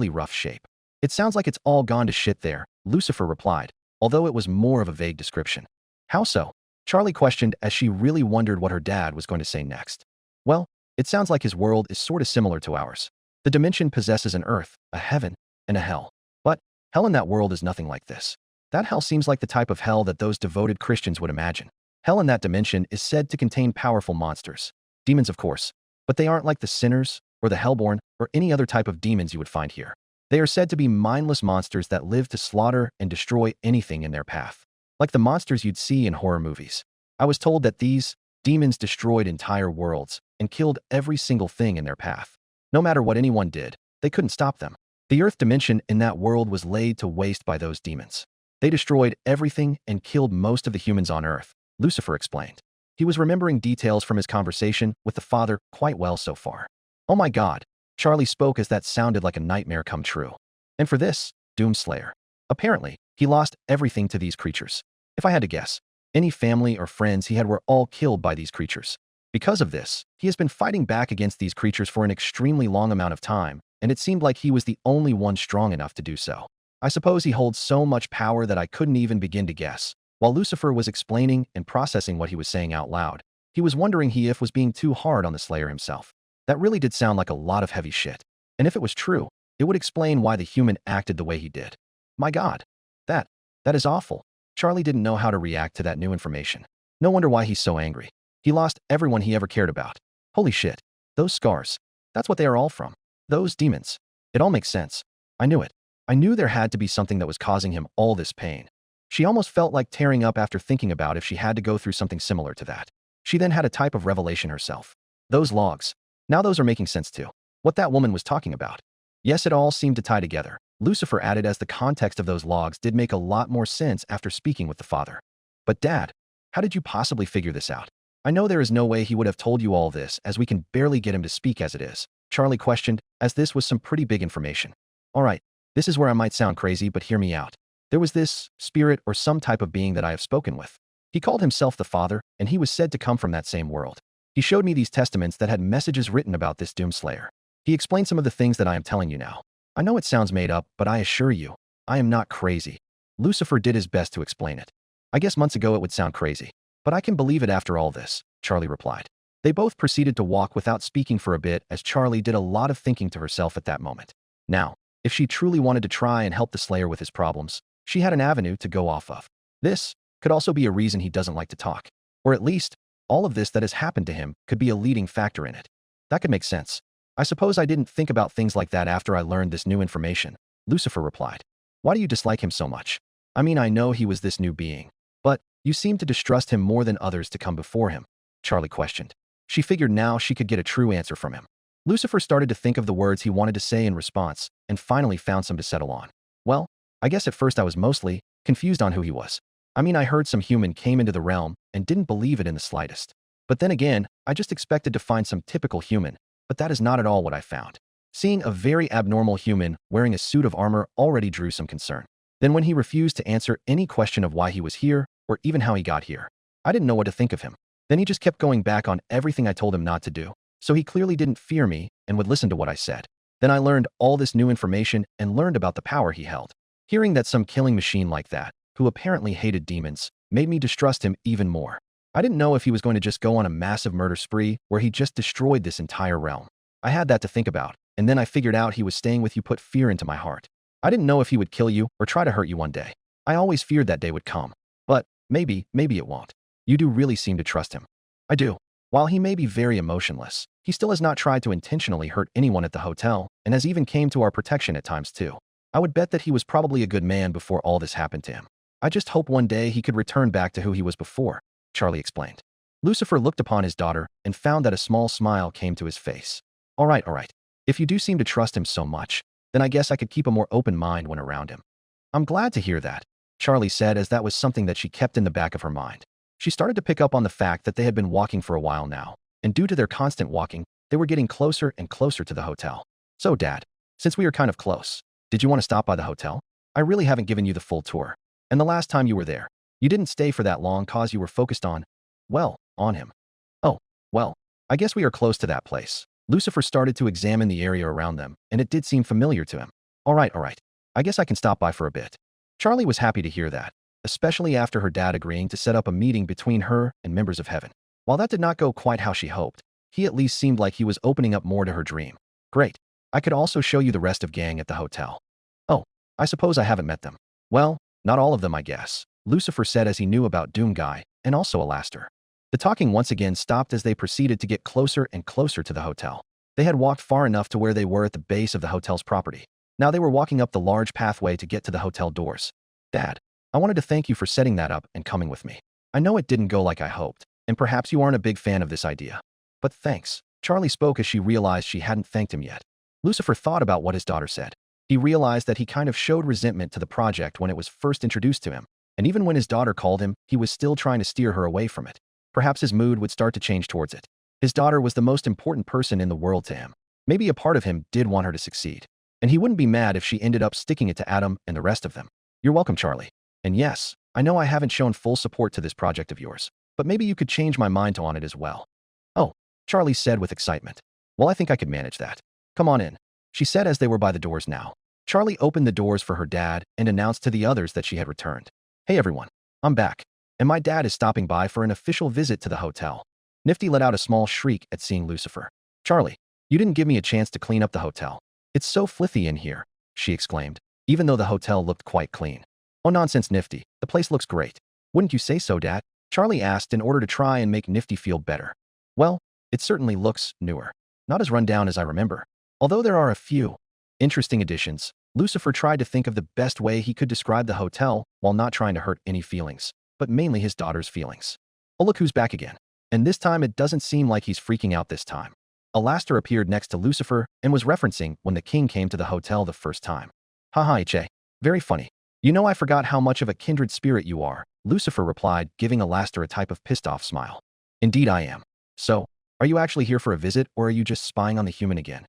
S2: rough shape." "It sounds like it's all gone to shit there," Lucifer replied, although it was more of a vague description. "How so?" Charlie questioned as she really wondered what her dad was going to say next. "Well, it sounds like his world is sort of similar to ours. The dimension possesses an earth, a heaven, and a hell. But hell in that world is nothing like this. That hell seems like the type of hell that those devoted Christians would imagine. Hell in that dimension is said to contain powerful monsters. Demons, of course, but they aren't like the sinners or the hellborn or any other type of demons you would find here. They are said to be mindless monsters that live to slaughter and destroy anything in their path. Like the monsters you'd see in horror movies. I was told that these demons destroyed entire worlds and killed every single thing in their path. No matter what anyone did, they couldn't stop them. The earth dimension in that world was laid to waste by those demons. They destroyed everything and killed most of the humans on earth," Lucifer explained. He was remembering details from his conversation with the father quite well so far. "Oh my God," Charlie spoke as that sounded like a nightmare come true. "And for this, Doom Slayer. Apparently, he lost everything to these creatures. If I had to guess, any family or friends he had were all killed by these creatures. Because of this, he has been fighting back against these creatures for an extremely long amount of time, and it seemed like he was the only one strong enough to do so. I suppose he holds so much power that I couldn't even begin to guess. While Lucifer was explaining and processing what he was saying out loud, he was wondering if was being too hard on the Slayer himself. That really did sound like a lot of heavy shit. And if it was true, it would explain why the human acted the way he did. My God. That is awful. Charlie didn't know how to react to that new information. No wonder why he's so angry. He lost everyone he ever cared about. Holy shit. Those scars. That's what they are all from. Those demons. It all makes sense. I knew it. I knew there had to be something that was causing him all this pain. She almost felt like tearing up after thinking about if she had to go through something similar to that. She then had a type of revelation herself. Those logs. Now those are making sense too. What that woman was talking about. Yes, it all seemed to tie together. Lucifer added as the context of those logs did make a lot more sense after speaking with the father. But Dad, how did you possibly figure this out? I know there is no way he would have told you all this as we can barely get him to speak as it is. Charlie questioned, as this was some pretty big information. All right, this is where I might sound crazy, but hear me out. There was this spirit or some type of being that I have spoken with. He called himself the Father, and he was said to come from that same world. He showed me these testaments that had messages written about this Doomslayer. He explained some of the things that I am telling you now. I know it sounds made up, but I assure you, I am not crazy. Lucifer did his best to explain it. I guess months ago it would sound crazy, but I can believe it after all this, Charlie replied. They both proceeded to walk without speaking for a bit as Charlie did a lot of thinking to herself at that moment. Now, if she truly wanted to try and help the Slayer with his problems, she had an avenue to go off of. This could also be a reason he doesn't like to talk. Or at least, all of this that has happened to him could be a leading factor in it. That could make sense. I suppose I didn't think about things like that after I learned this new information, Lucifer replied. Why do you dislike him so much? I mean, I know he was this new being, but you seem to distrust him more than others to come before him, Charlie questioned. She figured now she could get a true answer from him. Lucifer started to think of the words he wanted to say in response and finally found some to settle on. Well, I guess at first I was mostly confused on who he was. I mean, I heard some human came into the realm and didn't believe it in the slightest. But then again, I just expected to find some typical human, but that is not at all what I found. Seeing a very abnormal human wearing a suit of armor already drew some concern. Then when he refused to answer any question of why he was here or even how he got here, I didn't know what to think of him. Then he just kept going back on everything I told him not to do, so he clearly didn't fear me and would listen to what I said. Then I learned all this new information and learned about the power he held. Hearing that some killing machine like that, who apparently hated demons, made me distrust him even more. I didn't know if he was going to just go on a massive murder spree where he just destroyed this entire realm. I had that to think about, and then I figured out he was staying with you put fear into my heart. I didn't know if he would kill you or try to hurt you one day. I always feared that day would come. But maybe it won't. You do really seem to trust him. I do. While he may be very emotionless, he still has not tried to intentionally hurt anyone at the hotel and has even came to our protection at times too. I would bet that he was probably a good man before all this happened to him. I just hope one day he could return back to who he was before, Charlie explained. Lucifer looked upon his daughter and found that a small smile came to his face. All right. If you do seem to trust him so much, then I guess I could keep a more open mind when around him. I'm glad to hear that, Charlie said, as that was something that she kept in the back of her mind. She started to pick up on the fact that they had been walking for a while now, and due to their constant walking, they were getting closer and closer to the hotel. So Dad, since we are kind of close, did you want to stop by the hotel? I really haven't given you the full tour. And the last time you were there, you didn't stay for that long cause you were focused on him. Oh, well, I guess we are close to that place. Lucifer started to examine the area around them, and it did seem familiar to him. All right. I guess I can stop by for a bit. Charlie was happy to hear that, especially after her dad agreeing to set up a meeting between her and members of heaven. While that did not go quite how she hoped, he at least seemed like he was opening up more to her dream. Great. I could also show you the rest of gang at the hotel. Oh, I suppose I haven't met them. Well, not all of them, I guess, Lucifer said as he knew about Doom Guy and also Alastor. The talking once again stopped as they proceeded to get closer and closer to the hotel. They had walked far enough to where they were at the base of the hotel's property. Now they were walking up the large pathway to get to the hotel doors. Dad, I wanted to thank you for setting that up and coming with me. I know it didn't go like I hoped, and perhaps you aren't a big fan of this idea. But thanks. Charlie spoke as she realized she hadn't thanked him yet. Lucifer thought about what his daughter said. He realized that he kind of showed resentment to the project when it was first introduced to him, and even when his daughter called him, he was still trying to steer her away from it. Perhaps his mood would start to change towards it. His daughter was the most important person in the world to him. Maybe a part of him did want her to succeed, and he wouldn't be mad if she ended up sticking it to Adam and the rest of them. You're welcome, Charlie. And yes, I know I haven't shown full support to this project of yours, but maybe you could change my mind on it as well. Oh, Charlie said with excitement. Well, I think I could manage that. Come on in, she said as they were by the doors now. Charlie opened the doors for her dad and announced to the others that she had returned. Hey everyone, I'm back, and my dad is stopping by for an official visit to the hotel. Nifty let out a small shriek at seeing Lucifer. Charlie, you didn't give me a chance to clean up the hotel. It's so filthy in here, she exclaimed, even though the hotel looked quite clean. Oh nonsense, Nifty, the place looks great. Wouldn't you say so, Dad? Charlie asked in order to try and make Nifty feel better. Well, it certainly looks newer. Not as run down as I remember. Although there are a few interesting additions, Lucifer tried to think of the best way he could describe the hotel while not trying to hurt any feelings, but mainly his daughter's feelings. Oh, look who's back again. And this time it doesn't seem like he's freaking out this time. Alastor appeared next to Lucifer and was referencing when the king came to the hotel the first time. Haha, Che. Very funny. You know, I forgot how much of a kindred spirit you are, Lucifer replied, giving Alastor a type of pissed-off smile. Indeed I am. So, are you actually here for a visit, or are you just spying on the human again?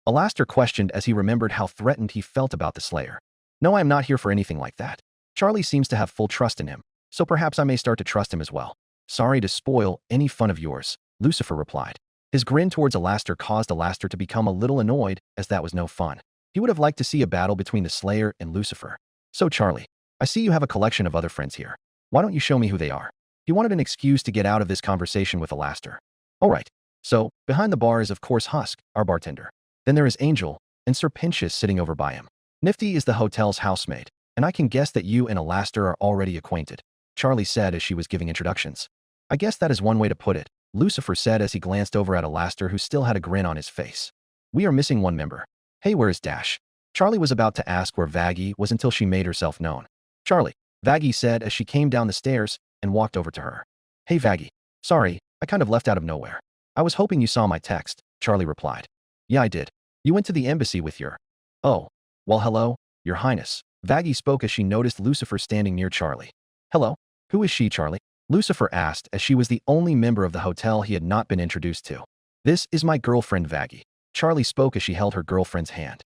S2: Alastor questioned as he remembered how threatened he felt about the Slayer. No, I am not here for anything like that. Charlie seems to have full trust in him, so perhaps I may start to trust him as well. Sorry to spoil any fun of yours, Lucifer replied. His grin towards Alastor caused Alastor to become a little annoyed, as that was no fun. He would have liked to see a battle between the Slayer and Lucifer. So Charlie, I see you have a collection of other friends here. Why don't you show me who they are? He wanted an excuse to get out of this conversation with Alastor. Alright, so, behind the bar is of course Husk, our bartender. Then there is Angel, and Sir Pentious sitting over by him. Nifty is the hotel's housemaid, and I can guess that you and Alastor are already acquainted, Charlie said as she was giving introductions. I guess that is one way to put it, Lucifer said as he glanced over at Alastor, who still had a grin on his face. We are missing one member. Hey, where is Dash? Charlie was about to ask where Vaggie was until she made herself known. Charlie, Vaggie said as she came down the stairs and walked over to her. Hey Vaggie, sorry, I kind of left out of nowhere. I was hoping you saw my text, Charlie replied. Yeah, I did. You went to the embassy with your... Oh, well hello, your highness. Vaggie spoke as she noticed Lucifer standing near Charlie. Hello, who is she, Charlie? Lucifer asked as she was the only member of the hotel he had not been introduced to. This is my girlfriend Vaggie. Charlie spoke as she held her girlfriend's hand.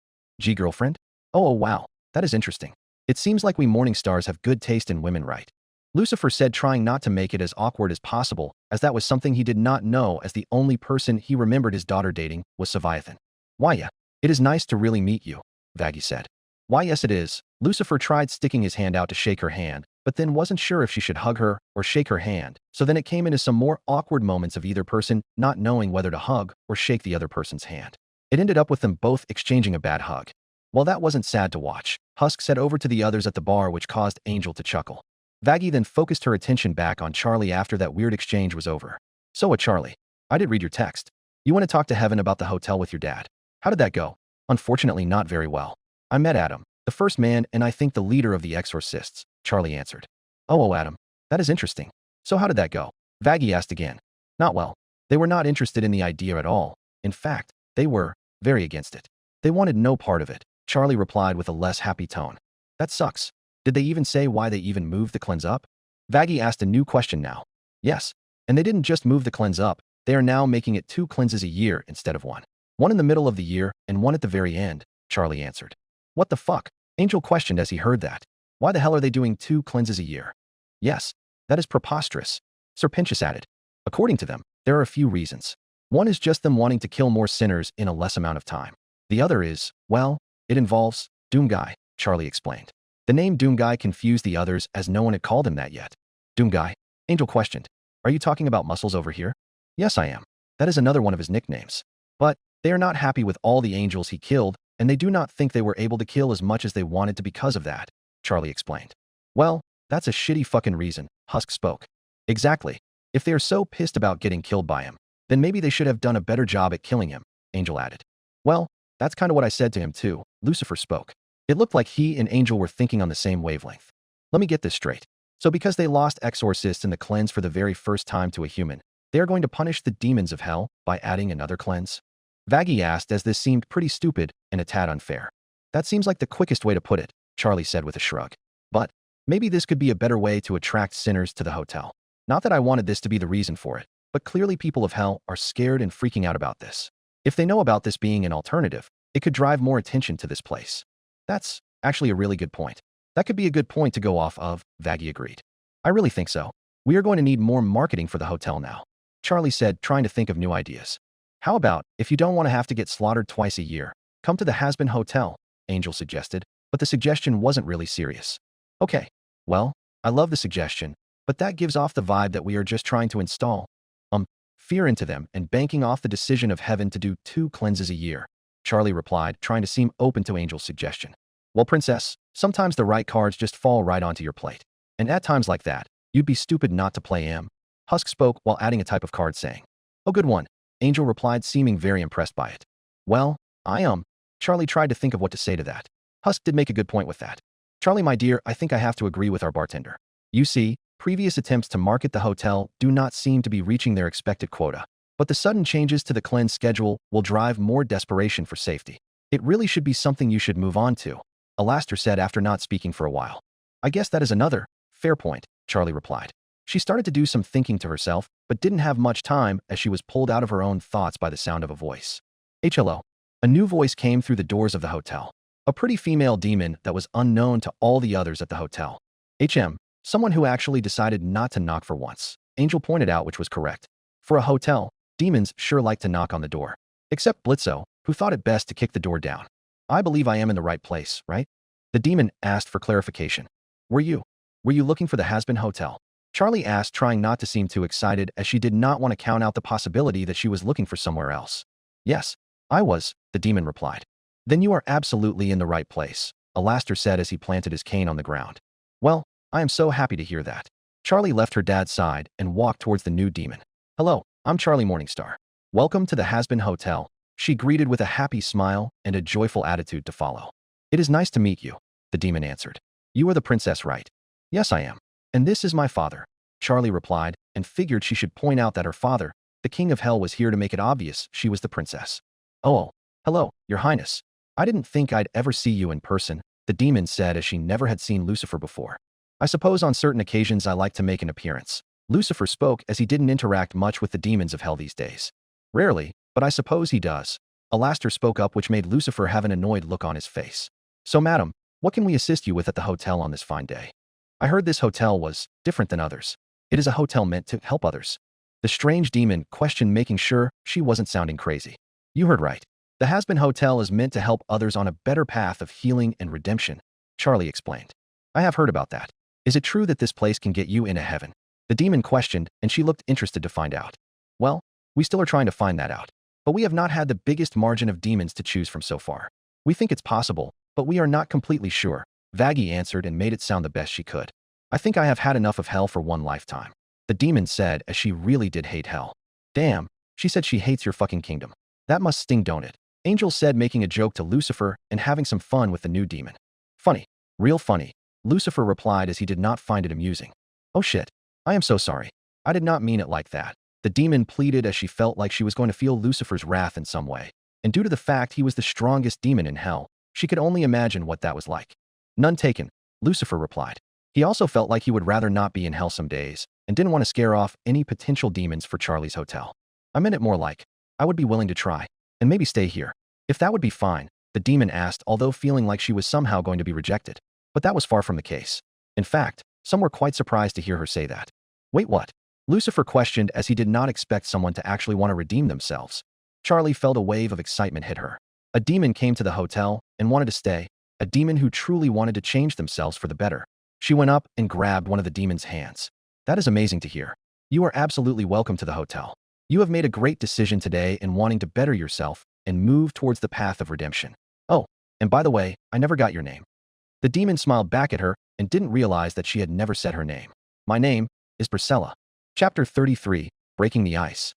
S2: Girlfriend? Oh wow, that is interesting. It seems like we Morningstars have good taste in women, right? Lucifer said, trying not to make it as awkward as possible, as that was something he did not know, as the only person he remembered his daughter dating was Leviathan. Why yeah, it is nice to really meet you, Vaggie said. Why yes it is. Lucifer tried sticking his hand out to shake her hand, but then wasn't sure if she should hug her or shake her hand, so then it came into some more awkward moments of either person not knowing whether to hug or shake the other person's hand. It ended up with them both exchanging a bad hug. While that wasn't sad to watch, Husk said over to the others at the bar, which caused Angel to chuckle. Vaggie then focused her attention back on Charlie after that weird exchange was over. So Charlie, I did read your text. You want to talk to Heaven about the hotel with your dad. How did that go? Unfortunately not very well. I met Adam, the first man and I think the leader of the exorcists, Charlie answered. Oh Adam, that is interesting. So how did that go? Vaggie asked again. Not well. They were not interested in the idea at all. In fact, they were very against it. They wanted no part of it, Charlie replied with a less happy tone. That sucks. Did they even say why they even moved the cleanse up? Vaggie asked a new question now. Yes, and they didn't just move the cleanse up, they are now making it 2 cleanses a year instead of 1. One in the middle of the year and 1 at the very end, Charlie answered. What the fuck? Angel questioned as he heard that. Why the hell are they doing 2 cleanses a year? Yes, that is preposterous, Sir Pentious added. According to them, there are a few reasons. One is just them wanting to kill more sinners in a less amount of time. The other is, well, it involves Doomguy, Charlie explained. The name Doomguy confused the others as no one had called him that yet. Doomguy? Angel questioned. Are you talking about Muscles over here? Yes, I am. That is another one of his nicknames. But they are not happy with all the angels he killed, and they do not think they were able to kill as much as they wanted to because of that, Charlie explained. Well, that's a shitty fucking reason, Husk spoke. Exactly. If they are so pissed about getting killed by him, then maybe they should have done a better job at killing him, Angel added. Well, that's kind of what I said to him too, Lucifer spoke. It looked like he and Angel were thinking on the same wavelength. Let me get this straight. So because they lost exorcists in the cleanse for the very first time to a human, they are going to punish the demons of hell by adding another cleanse? Vaggie asked as this seemed pretty stupid and a tad unfair. That seems like the quickest way to put it, Charlie said with a shrug. But maybe this could be a better way to attract sinners to the hotel. Not that I wanted this to be the reason for it, but clearly people of hell are scared and freaking out about this. If they know about this being an alternative, it could drive more attention to this place. That's actually a really good point. That could be a good point to go off of, Vaggie agreed. I really think so. We are going to need more marketing for the hotel now, Charlie said, trying to think of new ideas. How about, if you don't want to have to get slaughtered twice a year, come to the Hazbin Hotel, Angel suggested, but the suggestion wasn't really serious. Okay, well, I love the suggestion, but that gives off the vibe that we are just trying to install fear into them and banking off the decision of heaven to do 2 cleanses a year, Charlie replied, trying to seem open to Angel's suggestion. Well, princess, sometimes the right cards just fall right onto your plate. And at times like that, you'd be stupid not to play M. Husk spoke while adding a type of card saying, "Oh, good one," Angel replied, seeming very impressed by it. Well, Charlie tried to think of what to say to that. Husk did make a good point with that. Charlie, my dear, I think I have to agree with our bartender. You see, previous attempts to market the hotel do not seem to be reaching their expected quota, but the sudden changes to the cleanse schedule will drive more desperation for safety. It really should be something you should move on to, Alastor said after not speaking for a while. I guess that is another fair point, Charlie replied. She started to do some thinking to herself, but didn't have much time as she was pulled out of her own thoughts by the sound of a voice. Hello. A new voice came through the doors of the hotel. A pretty female demon that was unknown to all the others at the hotel. Someone who actually decided not to knock for once, Angel pointed out, which was correct. For a hotel, demons sure like to knock on the door. Except Blitzo, who thought it best to kick the door down. I believe I am in the right place, right? The demon asked for clarification. Were you looking for the Hazbin Hotel? Charlie asked, trying not to seem too excited as she did not want to count out the possibility that she was looking for somewhere else. Yes, I was, the demon replied. Then you are absolutely in the right place, Alastor said as he planted his cane on the ground. Well, I am so happy to hear that. Charlie left her dad's side and walked towards the new demon. Hello, I'm Charlie Morningstar. Welcome to the Hazbin Hotel, she greeted with a happy smile and a joyful attitude to follow. It is nice to meet you, the demon answered. You are the princess, right? Yes, I am. And this is my father, Charlie replied, and figured she should point out that her father, the king of hell, was here to make it obvious she was the princess. Oh, hello, your highness. I didn't think I'd ever see you in person, the demon said as she never had seen Lucifer before. I suppose on certain occasions I like to make an appearance, Lucifer spoke as he didn't interact much with the demons of hell these days. Rarely, but I suppose he does. Alastor spoke up, which made Lucifer have an annoyed look on his face. So madam, what can we assist you with at the hotel on this fine day? I heard this hotel was different than others. It is a hotel meant to help others. The strange demon questioned, making sure she wasn't sounding crazy. You heard right. The Hazbin Hotel is meant to help others on a better path of healing and redemption, Charlie explained. I have heard about that. Is it true that this place can get you into heaven? The demon questioned, and she looked interested to find out. Well, we still are trying to find that out. But we have not had the biggest margin of demons to choose from so far. We think it's possible, but we are not completely sure, Vaggie answered and made it sound the best she could. I think I have had enough of hell for one lifetime, the demon said as she really did hate hell. Damn, she said she hates your fucking kingdom. That must sting, don't it? Angel said, making a joke to Lucifer and having some fun with the new demon. Funny. Real funny, Lucifer replied as he did not find it amusing. Oh shit. I am so sorry. I did not mean it like that, the demon pleaded as she felt like she was going to feel Lucifer's wrath in some way. And due to the fact he was the strongest demon in hell, she could only imagine what that was like. None taken, Lucifer replied. He also felt like he would rather not be in hell some days and didn't want to scare off any potential demons for Charlie's hotel. I meant it more like, I would be willing to try and maybe stay here. If that would be fine, the demon asked, although feeling like she was somehow going to be rejected. But that was far from the case. In fact, some were quite surprised to hear her say that. Wait, what? Lucifer questioned as he did not expect someone to actually want to redeem themselves. Charlie felt a wave of excitement hit her. A demon came to the hotel and wanted to stay, a demon who truly wanted to change themselves for the better. She went up and grabbed one of the demon's hands. That is amazing to hear. You are absolutely welcome to the hotel. You have made a great decision today in wanting to better yourself and move towards the path of redemption. Oh, and by the way, I never got your name. The demon smiled back at her and didn't realize that she had never said her name. My name is Priscilla. Chapter 33, Breaking the Ice.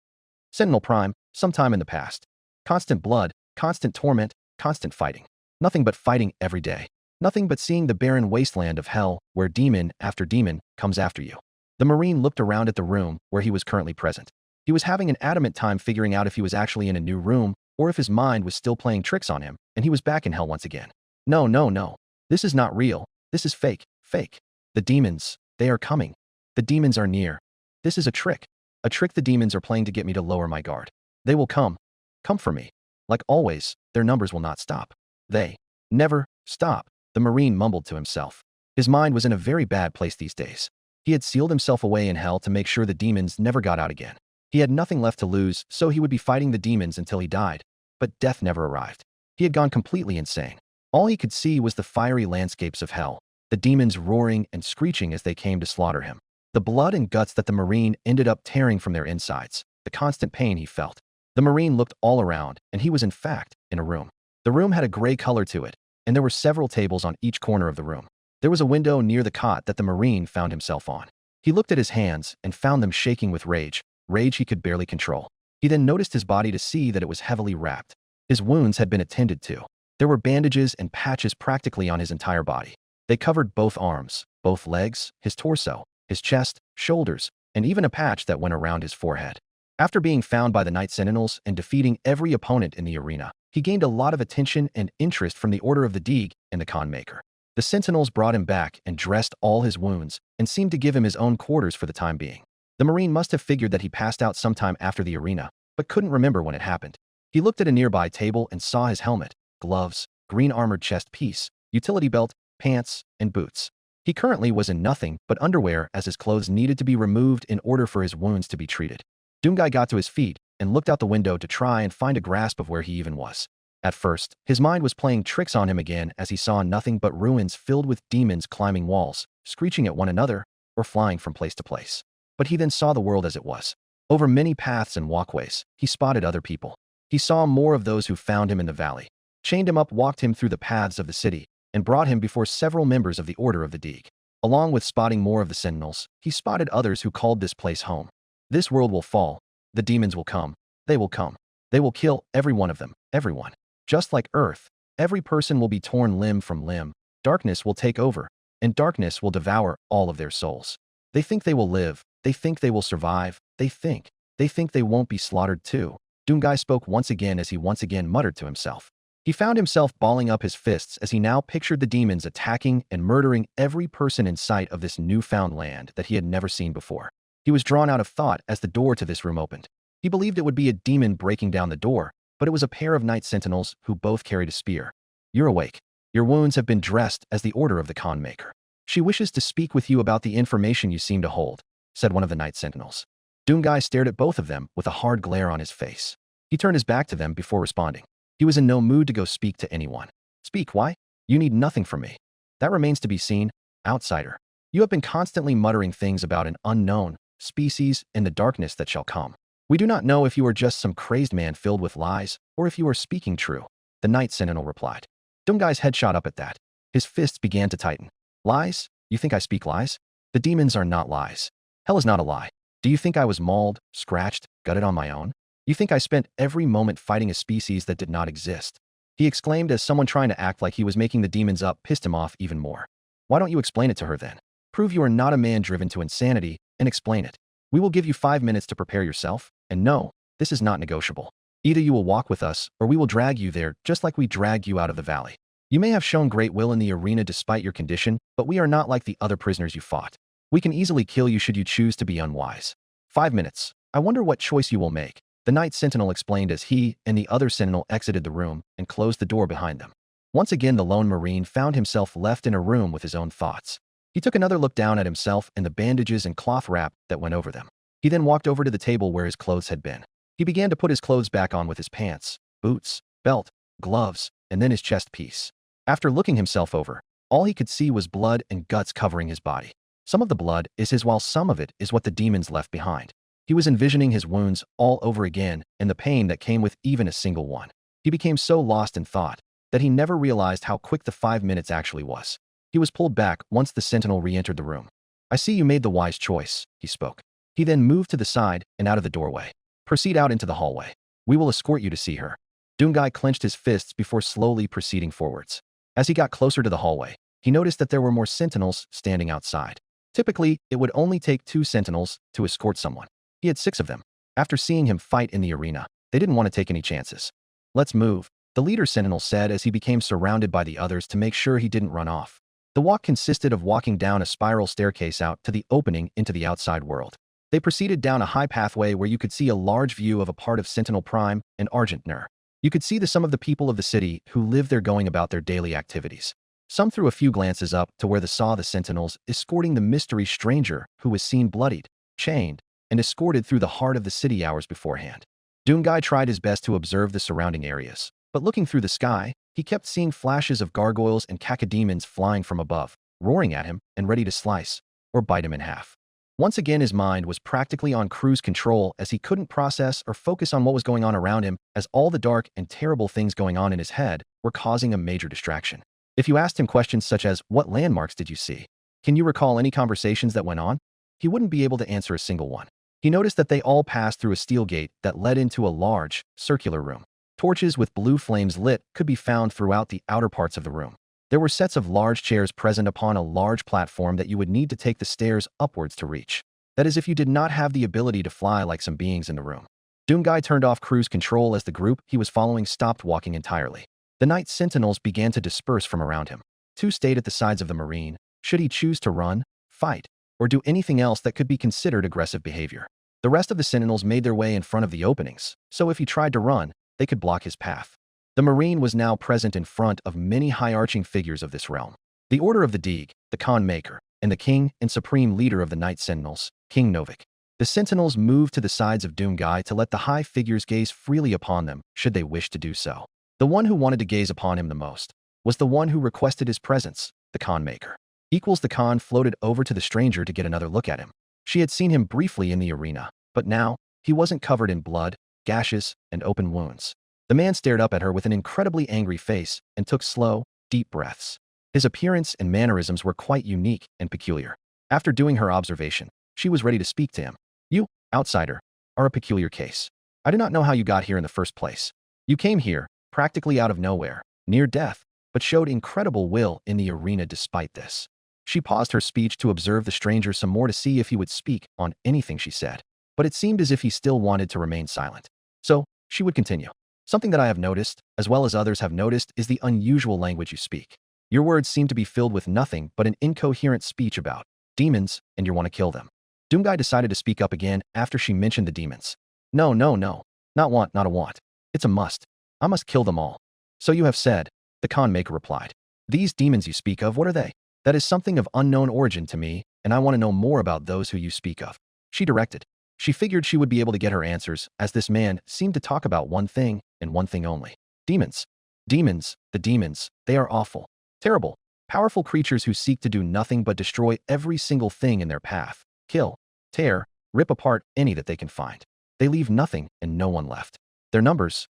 S2: Sentinel Prime, sometime in the past. Constant blood, constant torment, constant fighting. Nothing but fighting every day. Nothing but seeing the barren wasteland of hell where demon after demon comes after you. The Marine looked around at the room where he was currently present. He was having an adamant time figuring out if he was actually in a new room or if his mind was still playing tricks on him and he was back in hell once again. No, no, no. This is not real. This is fake. Fake. The demons, they are coming. The demons are near. This is a trick. A trick the demons are playing to get me to lower my guard. They will come. Come for me. Like always, their numbers will not stop. They never stop, the Marine mumbled to himself. His mind was in a very bad place these days. He had sealed himself away in hell to make sure the demons never got out again. He had nothing left to lose, so he would be fighting the demons until he died. But death never arrived. He had gone completely insane. All he could see was the fiery landscapes of hell, the demons roaring and screeching as they came to slaughter him. The blood and guts that the Marine ended up tearing from their insides, the constant pain he felt. The Marine looked all around, and he was in fact in a room. The room had a gray color to it, and there were several tables on each corner of the room. There was a window near the cot that the Marine found himself on. He looked at his hands and found them shaking with rage he could barely control. He then noticed his body to see that it was heavily wrapped. His wounds had been attended to. There were bandages and patches practically on his entire body. They covered both arms, both legs, his torso, his chest, shoulders, and even a patch that went around his forehead. After being found by the Night Sentinels and defeating every opponent in the arena, he gained a lot of attention and interest from the Order of the Deeg and the Conmaker. The Sentinels brought him back and dressed all his wounds and seemed to give him his own quarters for the time being. The Marine must have figured that he passed out sometime after the arena, but couldn't remember when it happened. He looked at a nearby table and saw his helmet, gloves, green armored chest piece, utility belt, pants, and boots. He currently was in nothing but underwear as his clothes needed to be removed in order for his wounds to be treated. Doomguy got to his feet and looked out the window to try and find a grasp of where he even was. At first, his mind was playing tricks on him again as he saw nothing but ruins filled with demons climbing walls, screeching at one another, or flying from place to place. But he then saw the world as it was. Over many paths and walkways, he spotted other people. He saw more of those who found him in the valley, chained him up, walked him through the paths of the city, and brought him before several members of the Order of the Deeg. Along with spotting more of the Sentinels, he spotted others who called this place home. This world will fall. The demons will come. They will come. They will kill every one of them, everyone. Just like Earth, every person will be torn limb from limb. Darkness will take over, and darkness will devour all of their souls. They think they will live. They think they will survive. They think they won't be slaughtered too. Doomguy spoke once again as he once again muttered to himself. He found himself balling up his fists as he now pictured the demons attacking and murdering every person in sight of this newfound land that he had never seen before. He was drawn out of thought as the door to this room opened. He believed it would be a demon breaking down the door, but it was a pair of Night Sentinels who both carried a spear. You're awake. Your wounds have been dressed as the order of the Conmaker. She wishes to speak with you about the information you seem to hold, said one of the Night Sentinels. Doomguy stared at both of them with a hard glare on his face. He turned his back to them before responding. He was in no mood to go speak to anyone. Speak, why? You need nothing from me. That remains to be seen, outsider. You have been constantly muttering things about an unknown species in the darkness that shall come. We do not know if you are just some crazed man filled with lies, or if you are speaking true, the Night Sentinel replied. Doomguy's head shot up at that. His fists began to tighten. Lies? You think I speak lies? The demons are not lies. Hell is not a lie. Do you think I was mauled, scratched, gutted on my own? You think I spent every moment fighting a species that did not exist? He exclaimed as someone trying to act like he was making the demons up pissed him off even more. Why don't you explain it to her then? Prove you are not a man driven to insanity and explain it. We will give you 5 minutes to prepare yourself, and no, this is not negotiable. Either you will walk with us, or we will drag you there just like we dragged you out of the valley. You may have shown great will in the arena despite your condition, but we are not like the other prisoners you fought. We can easily kill you should you choose to be unwise. 5 minutes. I wonder what choice you will make, the Night Sentinel explained as he and the other Sentinel exited the room and closed the door behind them. Once again, the lone Marine found himself left in a room with his own thoughts. He took another look down at himself and the bandages and cloth wrap that went over them. He then walked over to the table where his clothes had been. He began to put his clothes back on with his pants, boots, belt, gloves, and then his chest piece. After looking himself over, all he could see was blood and guts covering his body. Some of the blood is his while some of it is what the demons left behind. He was envisioning his wounds all over again and the pain that came with even a single one. He became so lost in thought that he never realized how quick the 5 minutes actually was. He was pulled back once the Sentinel re-entered the room. I see you made the wise choice, he spoke. He then moved to the side and out of the doorway. Proceed out into the hallway. We will escort you to see her. Doomguy clenched his fists before slowly proceeding forwards. As he got closer to the hallway, he noticed that there were more Sentinels standing outside. Typically, it would only take 2 Sentinels to escort someone. He had 6 of them. After seeing him fight in the arena, they didn't want to take any chances. Let's move, the leader Sentinel said as he became surrounded by the others to make sure he didn't run off. The walk consisted of walking down a spiral staircase out to the opening into the outside world. They proceeded down a high pathway where you could see a large view of a part of Sentinel Prime and Argent Nur. You could see some of the people of the city who live there going about their daily activities. Some threw a few glances up to where they saw the sentinels escorting the mystery stranger who was seen bloodied, chained, and escorted through the heart of the city hours beforehand. Doomguy tried his best to observe the surrounding areas, but looking through the sky, he kept seeing flashes of gargoyles and cacodemons flying from above, roaring at him and ready to slice or bite him in half. Once again, his mind was practically on cruise control as he couldn't process or focus on what was going on around him, as all the dark and terrible things going on in his head were causing a major distraction. If you asked him questions such as, "What landmarks did you see? Can you recall any conversations that went on?" he wouldn't be able to answer a single one. He noticed that they all passed through a steel gate that led into a large, circular room. Torches with blue flames lit could be found throughout the outer parts of the room. There were sets of large chairs present upon a large platform that you would need to take the stairs upwards to reach. That is, if you did not have the ability to fly like some beings in the room. Doomguy turned off cruise control as the group he was following stopped walking entirely. The night sentinels began to disperse from around him. Two stayed at the sides of the marine, should he choose to run, fight, or do anything else that could be considered aggressive behavior. The rest of the sentinels made their way in front of the openings, so if he tried to run, they could block his path. The marine was now present in front of many high-arching figures of this realm. The Order of the Deeg, the Khan Maker, and the king and supreme leader of the Night Sentinels, King Novik. The sentinels moved to the sides of Doomguy to let the high figures gaze freely upon them, should they wish to do so. The one who wanted to gaze upon him the most was the one who requested his presence, the Khan Maker. The Khan floated over to the stranger to get another look at him. She had seen him briefly in the arena, but now, he wasn't covered in blood, gashes, and open wounds. The man stared up at her with an incredibly angry face and took slow, deep breaths. His appearance and mannerisms were quite unique and peculiar. After doing her observation, she was ready to speak to him. "You, outsider, are a peculiar case. I do not know how you got here in the first place. You came here, practically out of nowhere, near death, but showed incredible will in the arena despite this." She paused her speech to observe the stranger some more to see if he would speak on anything she said, but it seemed as if he still wanted to remain silent. So, she would continue. "Something that I have noticed, as well as others have noticed, is the unusual language you speak. Your words seem to be filled with nothing but an incoherent speech about demons, and you want to kill them." Doomguy decided to speak up again after she mentioned the demons. No. Not want, not a want. It's a must. I must kill them all." "So you have said," the Khan Maker replied. "These demons you speak of, what are they?" "That is something of unknown origin to me, and I want to know more about those who you speak of," she directed. She figured she would be able to get her answers, as this man seemed to talk about one thing and one thing only. Demons. Demons, the demons, they are awful, terrible, powerful creatures who seek to do nothing but destroy every single thing in their path. Kill, tear, rip apart any that they can find. They leave nothing and no one left. Their numbers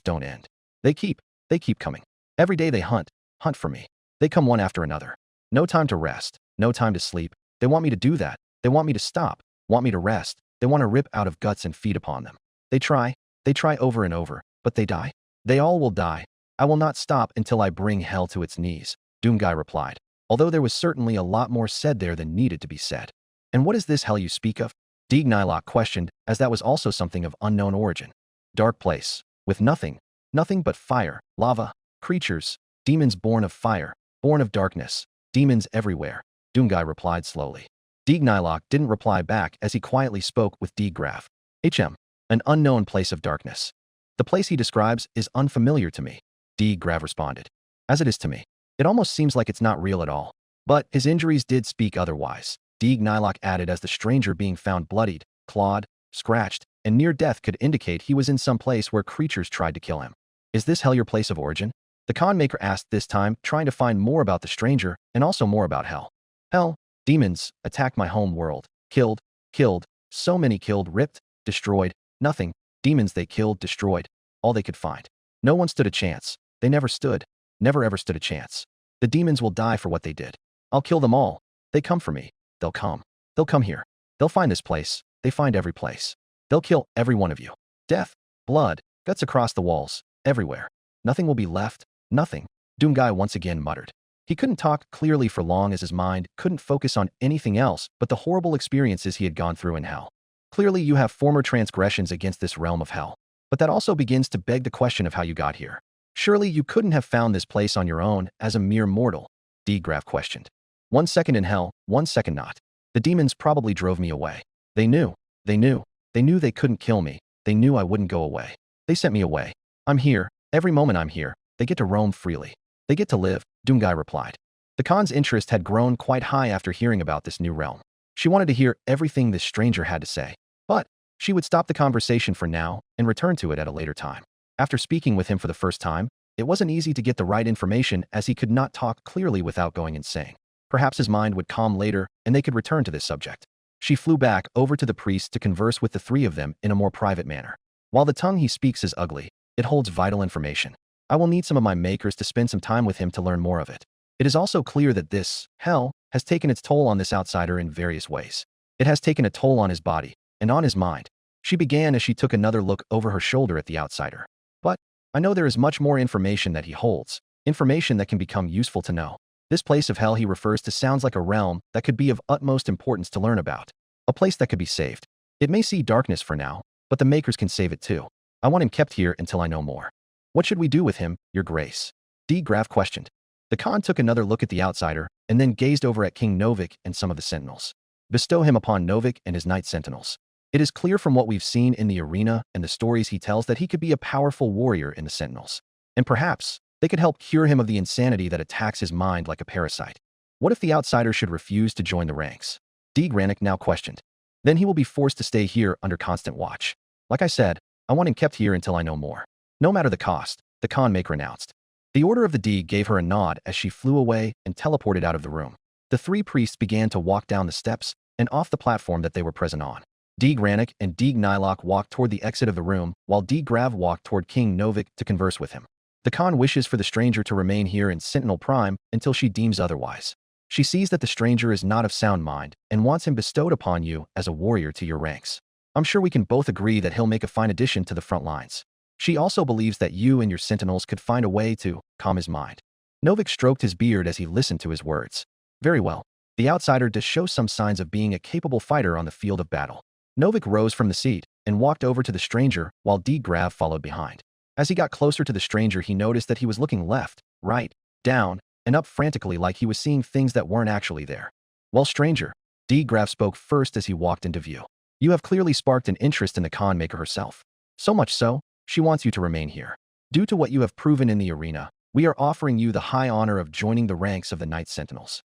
S2: don't end. They keep coming. Every day they hunt for me. They come one after another. No time to rest, no time to sleep. They want me to do that. They want me to stop, want me to rest. They want to rip out of guts and feed upon them. They try over and over, but they die. They all will die. I will not stop until I bring hell to its knees," Doomguy replied, although there was certainly a lot more said there than needed to be said. "And what is this hell you speak of?" Deeg Nylok questioned, as that was also something of unknown origin. "Dark place, with nothing but fire, lava, creatures, demons born of fire, born of darkness, demons everywhere," Doomguy replied slowly. Deeg Nylok didn't reply back as he quietly spoke with Deeg Graf. An unknown place of darkness. The place he describes is unfamiliar to me," Deeg Graf responded. "As it is to me. It almost seems like it's not real at all. But his injuries did speak otherwise," Deeg Nylok added, as the stranger being found bloodied, clawed, scratched, and near death could indicate he was in some place where creatures tried to kill him. "Is this hell your place of origin?" the Khan Maker asked this time, trying to find more about the stranger and also more about hell. "Hell, demons, attacked my home world, killed, so many killed, ripped, destroyed, nothing, demons they killed, destroyed, all they could find. No one stood a chance. They never ever stood a chance. The demons will die for what they did. I'll kill them all. They come for me. They'll come here. They'll find this place. They find every place. They'll kill every one of you. Death, blood, guts across the walls, everywhere. Nothing will be left, nothing," Doomguy once again muttered. He couldn't talk clearly for long as his mind couldn't focus on anything else but the horrible experiences he had gone through in hell. "Clearly you have former transgressions against this realm of hell. But that also begins to beg the question of how you got here. Surely you couldn't have found this place on your own as a mere mortal," Deeg Graf questioned. "1 second in hell, 1 second not. The demons probably drove me away. They knew they couldn't kill me. They knew I wouldn't go away. They sent me away. I'm here. Every moment I'm here. They get to roam freely. They get to live, Dungai replied. The Khan's interest had grown quite high after hearing about this new realm. She wanted to hear everything this stranger had to say, but she would stop the conversation for now and return to it at a later time. After speaking with him for the first time, it wasn't easy to get the right information as he could not talk clearly without going insane. Perhaps his mind would calm later and they could return to this subject. She flew back over to the priest to converse with the three of them in a more private manner. While the tongue he speaks is ugly, it holds vital information. I will need some of my makers to spend some time with him to learn more of it. It is also clear that this hell has taken its toll on this outsider in various ways. It has taken a toll on his body and on his mind. She began as she took another look over her shoulder at the outsider. But I know there is much more information that he holds, information that can become useful to know. This place of hell he refers to sounds like a realm that could be of utmost importance to learn about. A place that could be saved. It may see darkness for now, but the makers can save it too. I want him kept here until I know more. What should we do with him, Your Grace? Graf questioned. The Khan took another look at the outsider and then gazed over at King Novik and some of the sentinels. Bestow him upon Novik and his knight sentinels. It is clear from what we've seen in the arena and the stories he tells that he could be a powerful warrior in the sentinels. And perhaps they could help cure him of the insanity that attacks his mind like a parasite. What if the outsider should refuse to join the ranks? Granick now questioned. Then he will be forced to stay here under constant watch. Like I said, I want him kept here until I know more. No matter the cost, the Khan maker announced. The order of the D gave her a nod as she flew away and teleported out of the room. The three priests began to walk down the steps and off the platform that they were present on. Granick and Nilok walked toward the exit of the room, while Grav walked toward King Novik to converse with him. The Khan wishes for the stranger to remain here in Sentinel Prime until she deems otherwise. She sees that the stranger is not of sound mind and wants him bestowed upon you as a warrior to your ranks. I'm sure we can both agree that he'll make a fine addition to the front lines. She also believes that you and your sentinels could find a way to calm his mind. Novik stroked his beard as he listened to his words. Very well. The outsider does show some signs of being a capable fighter on the field of battle. Novik rose from the seat and walked over to the stranger while Grav followed behind. As he got closer to the stranger, he noticed that he was looking left, right, down, and up frantically like he was seeing things that weren't actually there. Well, stranger, Grav spoke first as he walked into view. You have clearly sparked an interest in the Khan maker herself. So much so, she wants you to remain here. Due to what you have proven in the arena, we are offering you the high honor of joining the ranks of the Knight Sentinels.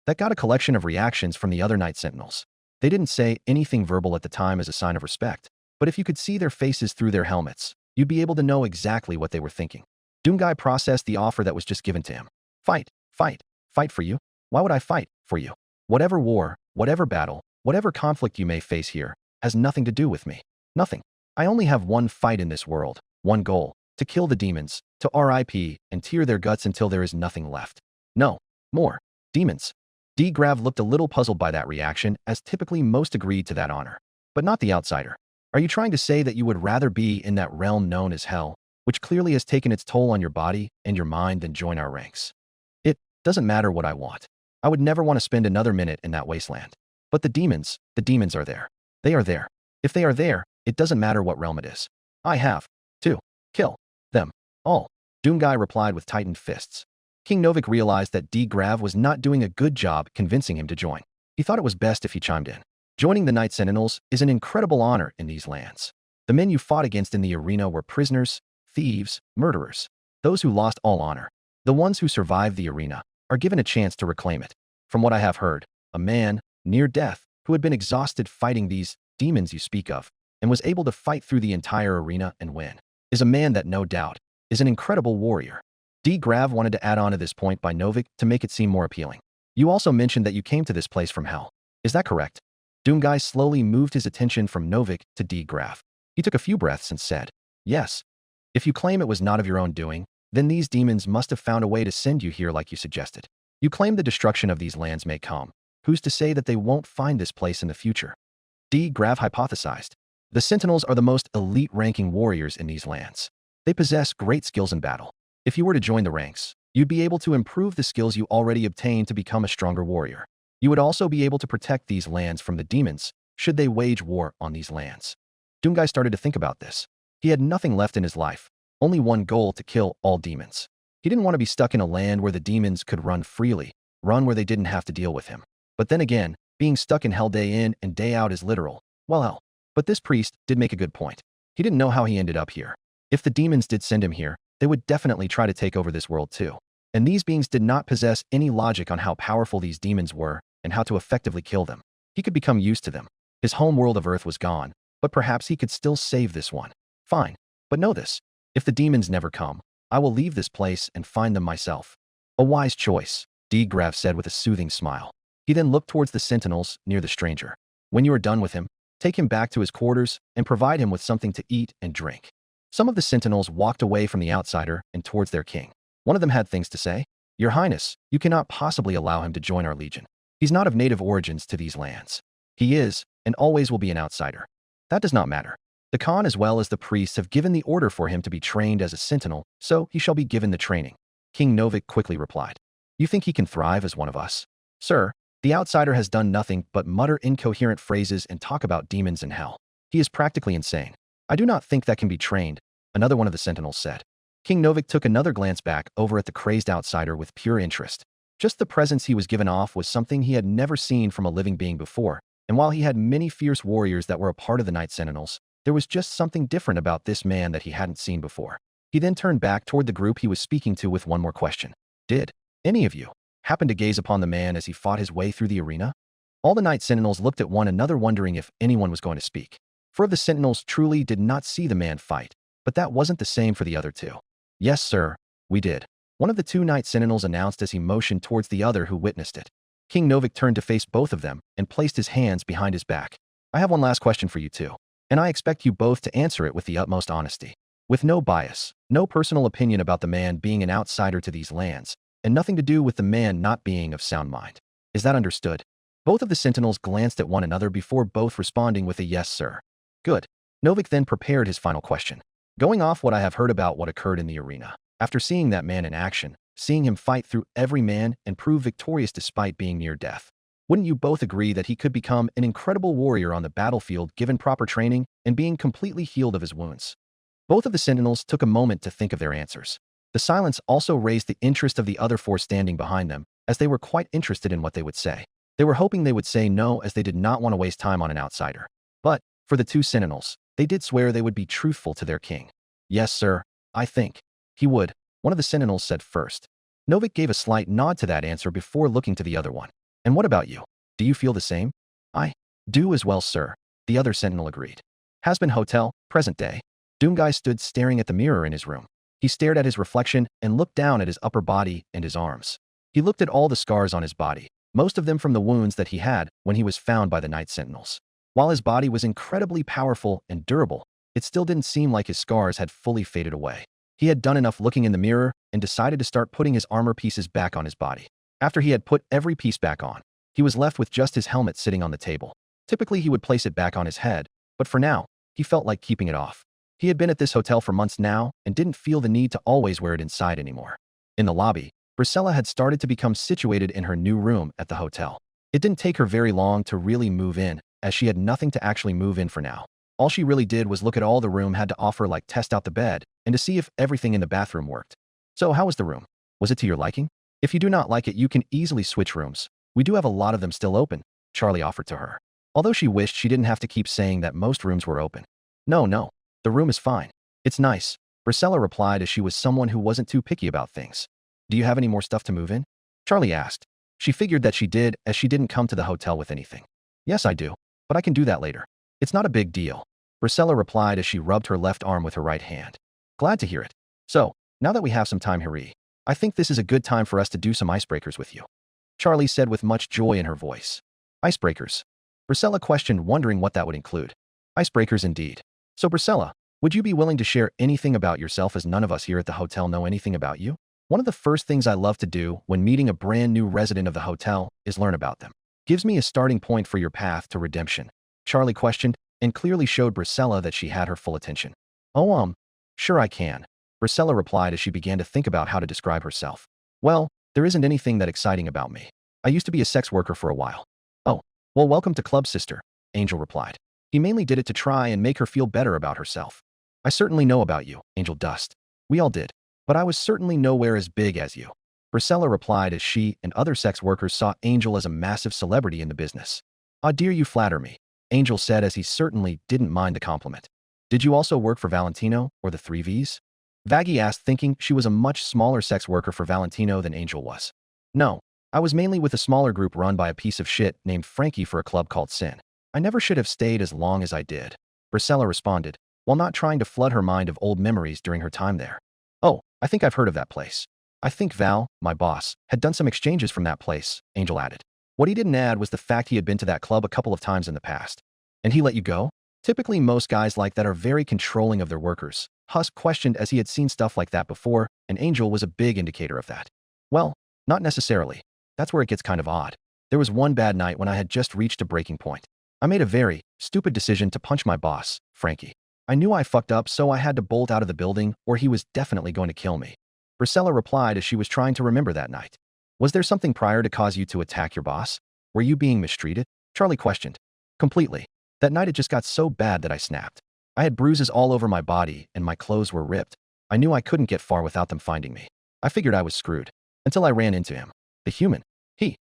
S2: That got a collection of reactions from the other Knight Sentinels. They didn't say anything verbal at the time as a sign of respect, but if you could see their faces through their helmets, you'd be able to know exactly what they were thinking. Dungai processed the offer that was just given to him. Fight, fight, fight for you? Why would I fight for you? Whatever war, whatever battle, whatever conflict you may face here, has nothing to do with me. Nothing. I only have one fight in this world, one goal, to kill the demons, to RIP, and tear their guts until there is nothing left. No, more. Demons. Grav looked a little puzzled by that reaction, as typically most agreed to that honor. But not the outsider. Are you trying to say that you would rather be in that realm known as hell, which clearly has taken its toll on your body and your mind, than join our ranks? It doesn't matter what I want. I would never want to spend another minute in that wasteland. But the demons are there. They are there. If they are there, it doesn't matter what realm it is. I have to kill them all. Dungai replied with tightened fists. King Novik realized that Grav was not doing a good job convincing him to join. He thought it was best if he chimed in. Joining the Knight Sentinels is an incredible honor in these lands. The men you fought against in the arena were prisoners, thieves, murderers. Those who lost all honor, the ones who survived the arena, are given a chance to reclaim it. From what I have heard, a man, near death, who had been exhausted fighting these demons you speak of, and was able to fight through the entire arena and win, is a man that no doubt is an incredible warrior. Grav wanted to add on to this point by Novik to make it seem more appealing. You also mentioned that you came to this place from hell. Is that correct? Dungai slowly moved his attention from Novik to Grav. He took a few breaths and said, yes. If you claim it was not of your own doing, then these demons must have found a way to send you here like you suggested. You claim the destruction of these lands may come. Who's to say that they won't find this place in the future? Grav hypothesized. The Sentinels are the most elite-ranking warriors in these lands. They possess great skills in battle. If you were to join the ranks, you'd be able to improve the skills you already obtained to become a stronger warrior. You would also be able to protect these lands from the demons should they wage war on these lands. Dungai started to think about this. He had nothing left in his life, only one goal: to kill all demons. He didn't want to be stuck in a land where the demons could run freely, run where they didn't have to deal with him. But then again, being stuck in hell day in and day out is literal. Well, hell. But this priest did make a good point. He didn't know how he ended up here. If the demons did send him here, they would definitely try to take over this world too. and these beings did not possess any logic on how powerful these demons were and how to effectively kill them. He could become used to them. His home world of Earth was gone, but perhaps he could still save this one. Fine, but know this. If the demons never come, I will leave this place and find them myself. A wise choice, debrief said with a soothing smile. He then looked towards the sentinels near the stranger. When you are done with him, take him back to his quarters and provide him with something to eat and drink. Some of the sentinels walked away from the outsider and towards their king. One of them had things to say. Your Highness, you cannot possibly allow him to join our legion. He's not of native origins to these lands. He is, and always will be an outsider. That does not matter. The Khan as well as the priests have given the order for him to be trained as a sentinel, so he shall be given the training. King Novik quickly replied. You think he can thrive as one of us? Sir, the outsider has done nothing but mutter incoherent phrases and talk about demons and hell. He is practically insane. I do not think that can be trained, another one of the sentinels said. King Novik took another glance back over at the crazed outsider with pure interest. Just the presence he was given off was something he had never seen from a living being before, and while he had many fierce warriors that were a part of the Night Sentinels, there was just something different about this man that he hadn't seen before. He then turned back toward the group he was speaking to with one more question. Did any of you happen to gaze upon the man as he fought his way through the arena? All the Night Sentinels looked at one another wondering if anyone was going to speak. Four of the Sentinels truly did not see the man fight, but that wasn't the same for the other two. Yes, sir, we did. One of the two Night Sentinels announced as he motioned towards the other who witnessed it. King Novik turned to face both of them and placed his hands behind his back. I have one last question for you two, and I expect you both to answer it with the utmost honesty. With no bias, no personal opinion about the man being an outsider to these lands, and nothing to do with the man not being of sound mind. Is that understood? Both of the Sentinels glanced at one another before both responding with a yes, sir. Good. Novik then prepared his final question. Going off what I have heard about what occurred in the arena, after seeing that man in action, seeing him fight through every man and prove victorious despite being near death, wouldn't you both agree that he could become an incredible warrior on the battlefield given proper training and being completely healed of his wounds? Both of the Sentinels took a moment to think of their answers. The silence also raised the interest of the other four standing behind them, as they were quite interested in what they would say. They were hoping they would say no as they did not want to waste time on an outsider. But, for the two Sentinels, they did swear they would be truthful to their king. Yes, sir, I think he would, one of the Sentinels said first. Novik gave a slight nod to that answer before looking to the other one. And what about you? Do you feel the same? I do as well, sir, the other Sentinel agreed. Hazbin Hotel, present day. Doomguy stood staring at the mirror in his room. He stared at his reflection and looked down at his upper body and his arms. He looked at all the scars on his body, most of them from the wounds that he had when he was found by the Night Sentinels. While his body was incredibly powerful and durable, it still didn't seem like his scars had fully faded away. He had done enough looking in the mirror and decided to start putting his armor pieces back on his body. After he had put every piece back on, he was left with just his helmet sitting on the table. Typically, he would place it back on his head, but for now, he felt like keeping it off. He had been at this hotel for months now and didn't feel the need to always wear it inside anymore. In the lobby, Priscilla had started to become situated in her new room at the hotel. It didn't take her very long to really move in, as she had nothing to actually move in for now. All she really did was look at all the room had to offer, like test out the bed and to see if everything in the bathroom worked. So how was the room? Was it to your liking? If you do not like it, you can easily switch rooms. We do have a lot of them still open, Charlie offered to her. Although she wished she didn't have to keep saying that most rooms were open. No, the room is fine. It's nice, Priscilla replied as she was someone who wasn't too picky about things. Do you have any more stuff to move in? Charlie asked. She figured that she did, as she didn't come to the hotel with anything. Yes, I do, but I can do that later. It's not a big deal, Priscilla replied as she rubbed her left arm with her right hand. Glad to hear it. So, now that we have some time here, I think this is a good time for us to do some icebreakers with you, Charlie said with much joy in her voice. Icebreakers? Priscilla questioned, wondering what that would include. Icebreakers indeed. So Priscilla, would you be willing to share anything about yourself, as none of us here at the hotel know anything about you? One of the first things I love to do when meeting a brand new resident of the hotel is learn about them. Gives me a starting point for your path to redemption, Charlie questioned, and clearly showed Priscilla that she had her full attention. Oh, sure I can, Priscilla replied as she began to think about how to describe herself. Well, there isn't anything that exciting about me. I used to be a sex worker for a while. Oh, well, welcome to Club, sister, Angel replied. He mainly did it to try and make her feel better about herself. I certainly know about you, Angel dust. We all did. But I was certainly nowhere as big as you, Priscilla replied as she and other sex workers saw Angel as a massive celebrity in the business. Ah, dear, you flatter me, Angel said as he certainly didn't mind the compliment. Did you also work for Valentino or the 3Vs? Vaggie asked, thinking she was a much smaller sex worker for Valentino than Angel was. No, I was mainly with a smaller group run by a piece of shit named Frankie for a club called Sin. I never should have stayed as long as I did, Priscilla responded, while not trying to flood her mind of old memories during her time there. Oh, I think I've heard of that place. I think Val, my boss, had done some exchanges from that place, Angel added. What he didn't add was the fact he had been to that club a couple of times in the past. And he let you go? Typically, most guys like that are very controlling of their workers, Husk questioned, as he had seen stuff like that before, and Angel was a big indicator of that. Well, not necessarily. That's where it gets kind of odd. There was one bad night when I had just reached a breaking point. I made a very stupid decision to punch my boss, Frankie. I knew I fucked up, so I had to bolt out of the building, or he was definitely going to kill me. Priscilla replied as she was trying to remember that night. Was there something prior to cause you to attack your boss? Were you being mistreated? Charlie questioned. Completely. That night it just got so bad that I snapped. I had bruises all over my body and my clothes were ripped. I knew I couldn't get far without them finding me. I figured I was screwed. Until I ran into him. The human.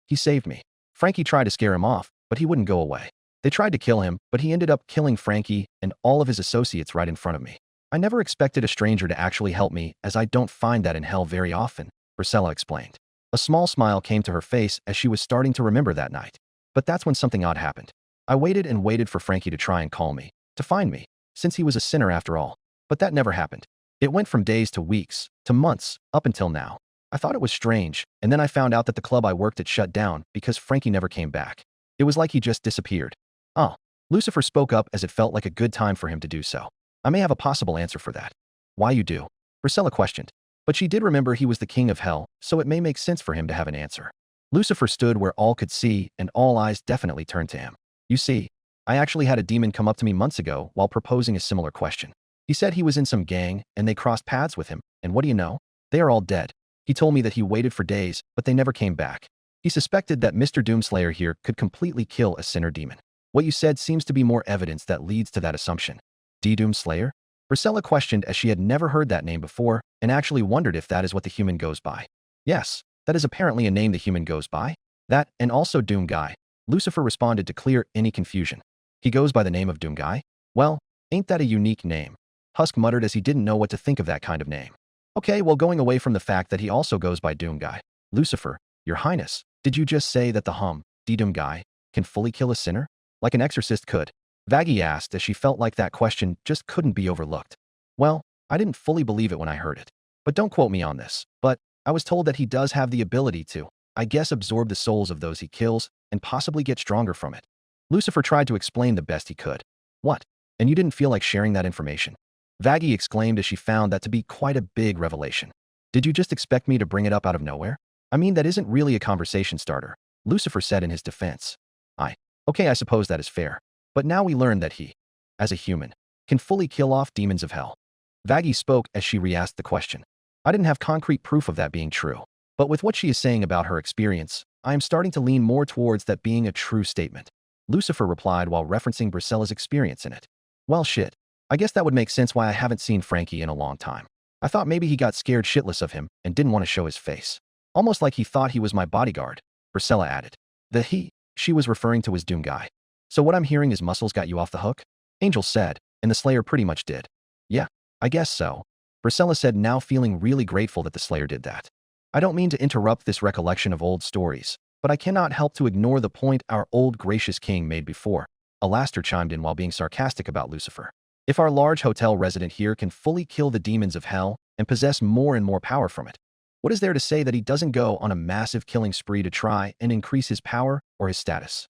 S2: He saved me. Frankie tried to scare him off, but he wouldn't go away. They tried to kill him, but he ended up killing Frankie and all of his associates right in front of me. I never expected a stranger to actually help me, as I don't find that in hell very often, Priscilla explained. A small smile came to her face as she was starting to remember that night. But that's when something odd happened. I waited and waited for Frankie to try and call me, to find me, since he was a sinner after all. But that never happened. It went from days to weeks, to months, up until now. I thought it was strange, and then I found out that the club I worked at shut down because Frankie never came back. It was like he just disappeared. Oh, Lucifer spoke up as it felt like a good time for him to do so. I may have a possible answer for that. Why you do? Priscilla questioned. But she did remember he was the king of hell, so it may make sense for him to have an answer. Lucifer stood where all could see, and all eyes definitely turned to him. You see, I actually had a demon come up to me months ago while proposing a similar question. He said he was in some gang, and they crossed paths with him, and what do you know? They are all dead. He told me that he waited for days, but they never came back. He suspected that Mr. Doomslayer here could completely kill a sinner demon. What you said seems to be more evidence that leads to that assumption. Doomslayer? Priscilla questioned, as she had never heard that name before and actually wondered if that is what the human goes by. Yes, that is apparently a name the human goes by. That, and also Doom Guy. Lucifer responded to clear any confusion. He goes by the name of Doom Guy? Well, ain't that a unique name? Husk muttered as he didn't know what to think of that kind of name. Okay, well, going away from the fact that he also goes by Doom Guy. Lucifer, Your Highness, did you just say that the Doom Guy can fully kill a sinner? Like an exorcist could? Vaggie asked, as she felt like that question just couldn't be overlooked. Well, I didn't fully believe it when I heard it. But don't quote me on this. But I was told that he does have the ability to, I guess, absorb the souls of those he kills and possibly get stronger from it. Lucifer tried to explain the best he could. What? And you didn't feel like sharing that information? Vaggie exclaimed as she found that to be quite a big revelation. Did you just expect me to bring it up out of nowhere? I mean, that isn't really a conversation starter, Lucifer said in his defense. Okay, I suppose that is fair. But now we learn that he, as a human, can fully kill off demons of hell. Vaggie spoke as she re-asked the question. I didn't have concrete proof of that being true. But with what she is saying about her experience, I am starting to lean more towards that being a true statement. Lucifer replied while referencing Priscilla's experience in it. Well, shit. I guess that would make sense why I haven't seen Frankie in a long time. I thought maybe he got scared shitless of him and didn't want to show his face. Almost like he thought he was my bodyguard, Priscilla added. The he she was referring to was Doom Guy. So what I'm hearing is muscles got you off the hook? Angel said, and the Slayer pretty much did. Yeah, I guess so. Priscilla said, now feeling really grateful that the Slayer did that. I don't mean to interrupt this recollection of old stories, but I cannot help to ignore the point our old gracious king made before. Alastor chimed in while being sarcastic about Lucifer. If our large hotel resident here can fully kill the demons of hell and possess more and more power from it, what is there to say that he doesn't go on a massive killing spree to try and increase his power or his status?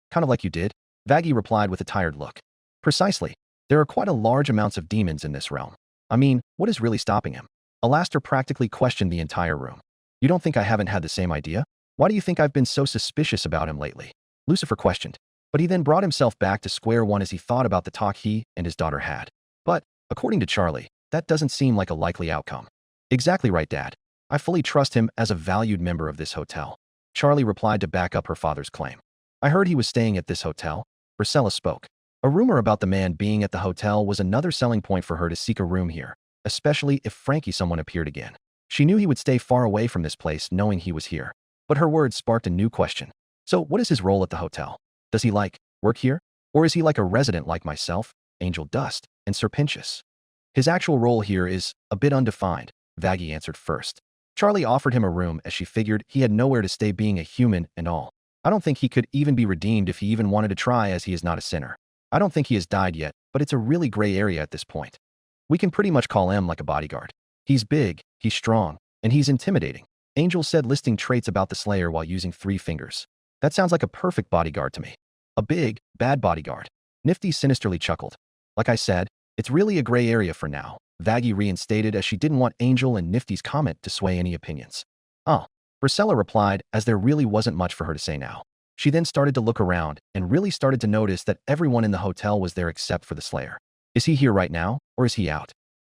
S2: Kind of like you did, Vaggie replied with a tired look. Precisely. There are quite a large amounts of demons in this realm. I mean, what is really stopping him? Alastor practically questioned the entire room. You don't think I haven't had the same idea? Why do you think I've been so suspicious about him lately? Lucifer questioned. But he then brought himself back to square one as he thought about the talk he and his daughter had. But, according to Charlie, that doesn't seem like a likely outcome. Exactly right, Dad. I fully trust him as a valued member of this hotel. Charlie replied to back up her father's claim. I heard he was staying at this hotel. Priscilla spoke. A rumor about the man being at the hotel was another selling point for her to seek a room here, especially if Frankie someone appeared again. She knew he would stay far away from this place knowing he was here. But her words sparked a new question. So what is his role at the hotel? Does he work here? Or is he like a resident like myself, Angel Dust, and Sir Pentious? His actual role here is a bit undefined, Vaggie answered first. Charlie offered him a room as she figured he had nowhere to stay being a human and all. I don't think he could even be redeemed if he even wanted to try, as he is not a sinner. I don't think he has died yet, but it's a really gray area at this point. We can pretty much call him like a bodyguard. He's big, he's strong, and he's intimidating. Angel said, listing traits about the Slayer while using 3 fingers. That sounds like a perfect bodyguard to me. A big, bad bodyguard. Nifty sinisterly chuckled. Like I said, it's really a gray area for now, Vaggie reinstated, as she didn't want Angel and Nifty's comment to sway any opinions. Oh, Priscilla replied, as there really wasn't much for her to say now. She then started to look around and really started to notice that everyone in the hotel was there except for the Slayer. Is he here right now, or is he out?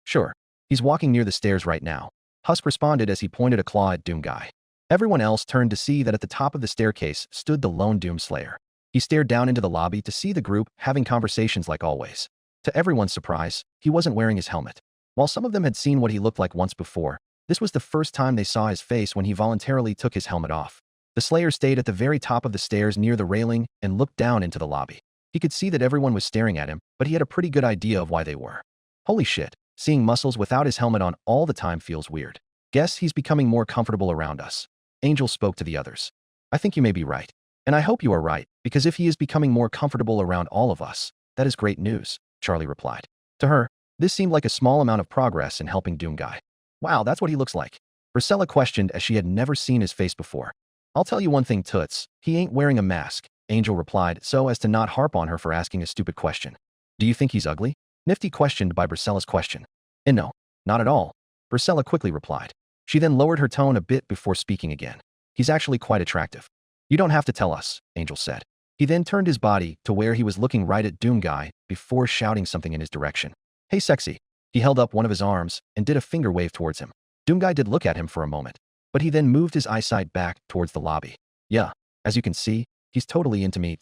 S2: Sure. He's walking near the stairs right now, Husk responded as he pointed a claw at Doom Guy. Everyone else turned to see that at the top of the staircase stood the lone Doom Slayer. He stared down into the lobby to see the group having conversations like always. To everyone's surprise, he wasn't wearing his helmet. While some of them had seen what he looked like once before, this was the first time they saw his face when he voluntarily took his helmet off. The Slayer stayed at the very top of the stairs near the railing and looked down into the lobby. He could see that everyone was staring at him, but he had a pretty good idea of why they were. Holy shit, seeing muscles without his helmet on all the time feels weird. Guess he's becoming more comfortable around us. Angel spoke to the others. I think you may be right. And I hope you are right, because if he is becoming more comfortable around all of us, that is great news, Charlie replied. To her, this seemed like a small amount of progress in helping Doom Guy. Wow, that's what he looks like. Priscilla questioned as she had never seen his face before. I'll tell you one thing, Toots, he ain't wearing a mask, Angel replied so as to not harp on her for asking a stupid question. Do you think he's ugly? Nifty questioned by Priscilla's question. And no, not at all, Priscilla quickly replied. She then lowered her tone a bit before speaking again. He's actually quite attractive. You don't have to tell us, Angel said. He then turned his body to where he was looking right at Doom Guy before shouting something in his direction. Hey sexy. He held up one of his arms and did a finger wave towards him. Doom Guy did look at him for a moment, but he then moved his eyesight back towards the lobby. Yeah, as you can see, he's totally into me.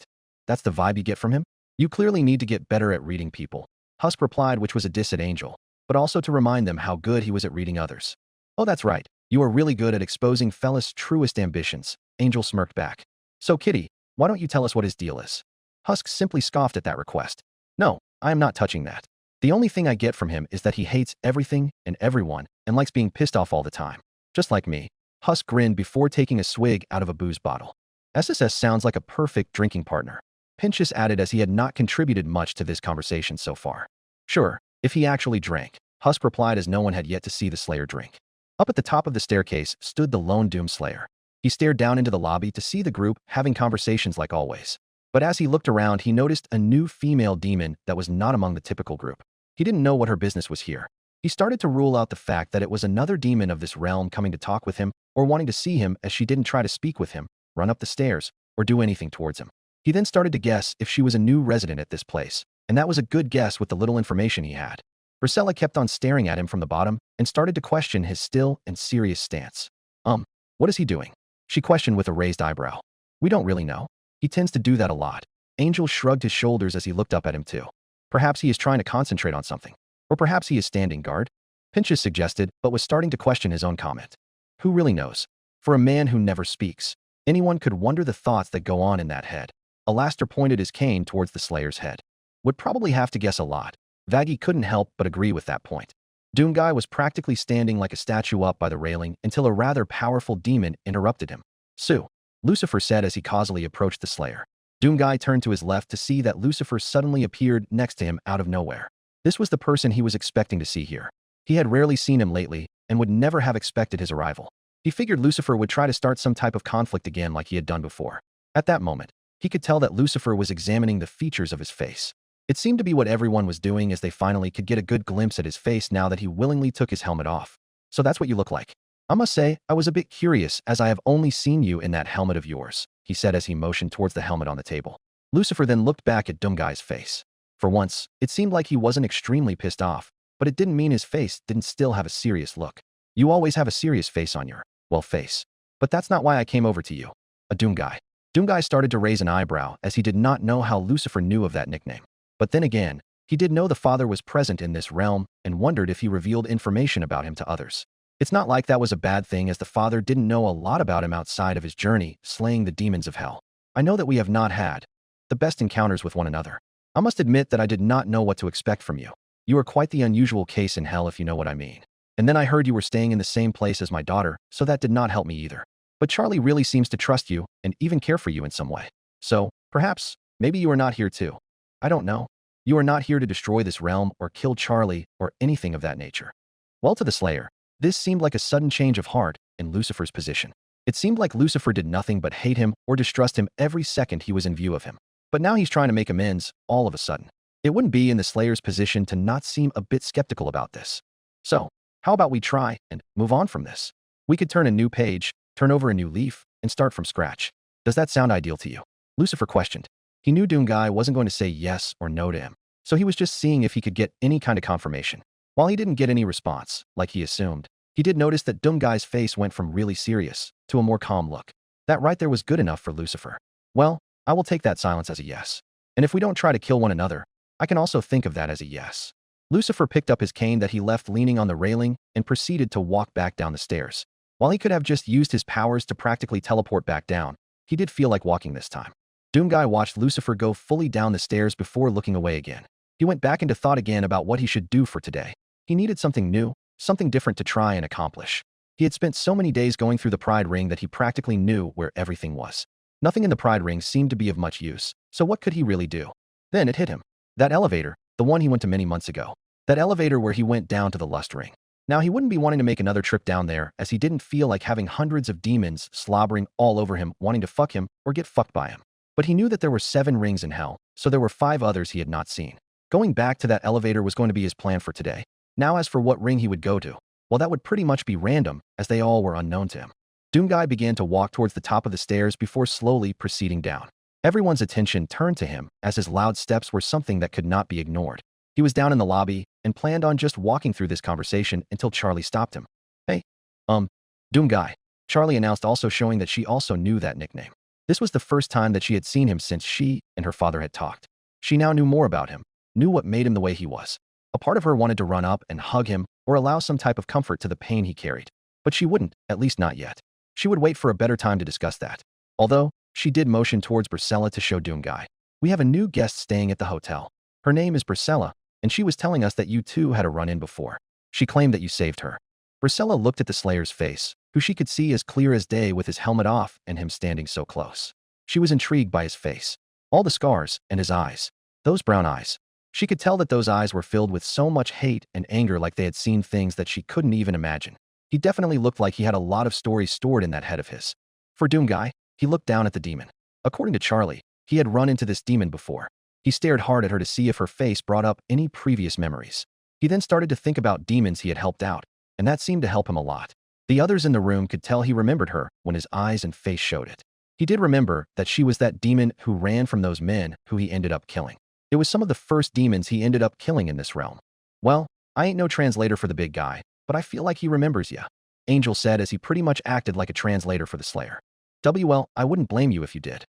S2: That's the vibe you get from him? You clearly need to get better at reading people, Husk replied, which was a diss at Angel, but also to remind them how good he was at reading others. Oh, that's right. You are really good at exposing Fella's truest ambitions, Angel smirked back. So Kitty, why don't you tell us what his deal is? Husk simply scoffed at that request. No, I am not touching that. The only thing I get from him is that he hates everything and everyone and likes being pissed off all the time. Just like me. Husk grinned before taking a swig out of a booze bottle. SSS sounds like a perfect drinking partner, Pentious added as he had not contributed much to this conversation so far. Sure, if he actually drank, Husk replied as no one had yet to see the Slayer drink. Up at the top of the staircase stood the lone Doom Slayer. He stared down into the lobby to see the group having conversations like always. But as he looked around, he noticed a new female demon that was not among the typical group. He didn't know what her business was here. He started to rule out the fact that it was another demon of this realm coming to talk with him or wanting to see him, as she didn't try to speak with him, run up the stairs, or do anything towards him. He then started to guess if she was a new resident at this place, and that was a good guess with the little information he had. Priscilla kept on staring at him from the bottom and started to question his still and serious stance. What is he doing? She questioned with a raised eyebrow. We don't really know. He tends to do that a lot. Angel shrugged his shoulders as he looked up at him too. Perhaps he is trying to concentrate on something. Or perhaps he is standing guard? Pentious suggested, but was starting to question his own comment. Who really knows? For a man who never speaks, anyone could wonder the thoughts that go on in that head. Alastor pointed his cane towards the Slayer's head. Would probably have to guess a lot. Vaggie couldn't help but agree with that point. Doom Guy was practically standing like a statue up by the railing until a rather powerful demon interrupted him. Sue, Lucifer said as he causally approached the Slayer. Doom Guy turned to his left to see that Lucifer suddenly appeared next to him out of nowhere. This was the person he was expecting to see here. He had rarely seen him lately and would never have expected his arrival. He figured Lucifer would try to start some type of conflict again like he had done before. At that moment, he could tell that Lucifer was examining the features of his face. It seemed to be what everyone was doing as they finally could get a good glimpse at his face now that he willingly took his helmet off. So that's what you look like. I must say, I was a bit curious as I have only seen you in that helmet of yours, he said as he motioned towards the helmet on the table. Lucifer then looked back at Doom Guy's face. For once, it seemed like he wasn't extremely pissed off, but it didn't mean his face didn't still have a serious look. You always have a serious face on your, well, face. But that's not why I came over to you. A Doom Guy. Doom Guy started to raise an eyebrow as he did not know how Lucifer knew of that nickname. But then again, he did know the father was present in this realm and wondered if he revealed information about him to others. It's not like that was a bad thing, as the father didn't know a lot about him outside of his journey slaying the demons of hell. I know that we have not had the best encounters with one another. I must admit that I did not know what to expect from you. You are quite the unusual case in hell if you know what I mean. And then I heard you were staying in the same place as my daughter, so that did not help me either. But Charlie really seems to trust you and even care for you in some way. So, perhaps, maybe you are not here too. I don't know. You are not here to destroy this realm or kill Charlie or anything of that nature. Well, to the Slayer, this seemed like a sudden change of heart in Lucifer's position. It seemed like Lucifer did nothing but hate him or distrust him every second he was in view of him. But now he's trying to make amends all of a sudden. It wouldn't be in the Slayer's position to not seem a bit skeptical about this. So, how about we try and move on from this? We could turn a new page, turn over a new leaf, and start from scratch. Does that sound ideal to you? Lucifer questioned. He knew Doomguy wasn't going to say yes or no to him, so he was just seeing if he could get any kind of confirmation. While he didn't get any response, like he assumed, he did notice that Doomguy's face went from really serious to a more calm look. That right there was good enough for Lucifer. Well, I will take that silence as a yes. And if we don't try to kill one another, I can also think of that as a yes. Lucifer picked up his cane that he left leaning on the railing and proceeded to walk back down the stairs. While he could have just used his powers to practically teleport back down, he did feel like walking this time. Doomguy watched Lucifer go fully down the stairs before looking away again. He went back into thought again about what he should do for today. He needed something new, something different to try and accomplish. He had spent so many days going through the Pride Ring that he practically knew where everything was. Nothing in the Pride Ring seemed to be of much use, so what could he really do? Then it hit him. That elevator, the one he went to many months ago. That elevator where he went down to the Lust Ring. Now he wouldn't be wanting to make another trip down there as he didn't feel like having hundreds of demons slobbering all over him wanting to fuck him or get fucked by him. But he knew that there were 7 rings in hell, so there were 5 others he had not seen. Going back to that elevator was going to be his plan for today. Now as for what ring he would go to, well, that would pretty much be random as they all were unknown to him. Doomguy began to walk towards the top of the stairs before slowly proceeding down. Everyone's attention turned to him as his loud steps were something that could not be ignored. He was down in the lobby and planned on just walking through this conversation until Charlie stopped him. Hey, Doomguy, Charlie announced, also showing that she also knew that nickname. This was the first time that she had seen him since she and her father had talked. She now knew more about him, knew what made him the way he was. A part of her wanted to run up and hug him or allow some type of comfort to the pain he carried. But she wouldn't, at least not yet. She would wait for a better time to discuss that. Although, she did motion towards Priscilla to show Doomguy. We have a new guest staying at the hotel. Her name is Priscilla, and she was telling us that you two had a run-in before. She claimed that you saved her. Priscilla looked at the Slayer's face, who she could see as clear as day with his helmet off and him standing so close. She was intrigued by his face. All the scars and his eyes. Those brown eyes. She could tell that those eyes were filled with so much hate and anger, like they had seen things that she couldn't even imagine. He definitely looked like he had a lot of stories stored in that head of his. For Doomguy, he looked down at the demon. According to Charlie, he had run into this demon before. He stared hard at her to see if her face brought up any previous memories. He then started to think about demons he had helped out, and that seemed to help him a lot. The others in the room could tell he remembered her when his eyes and face showed it. He did remember that she was that demon who ran from those men who he ended up killing. It was some of the first demons he ended up killing in this realm. Well, I ain't no translator for the big guy, but I feel like he remembers ya, Angel said as he pretty much acted like a translator for the Slayer. Well, I wouldn't blame you if you did.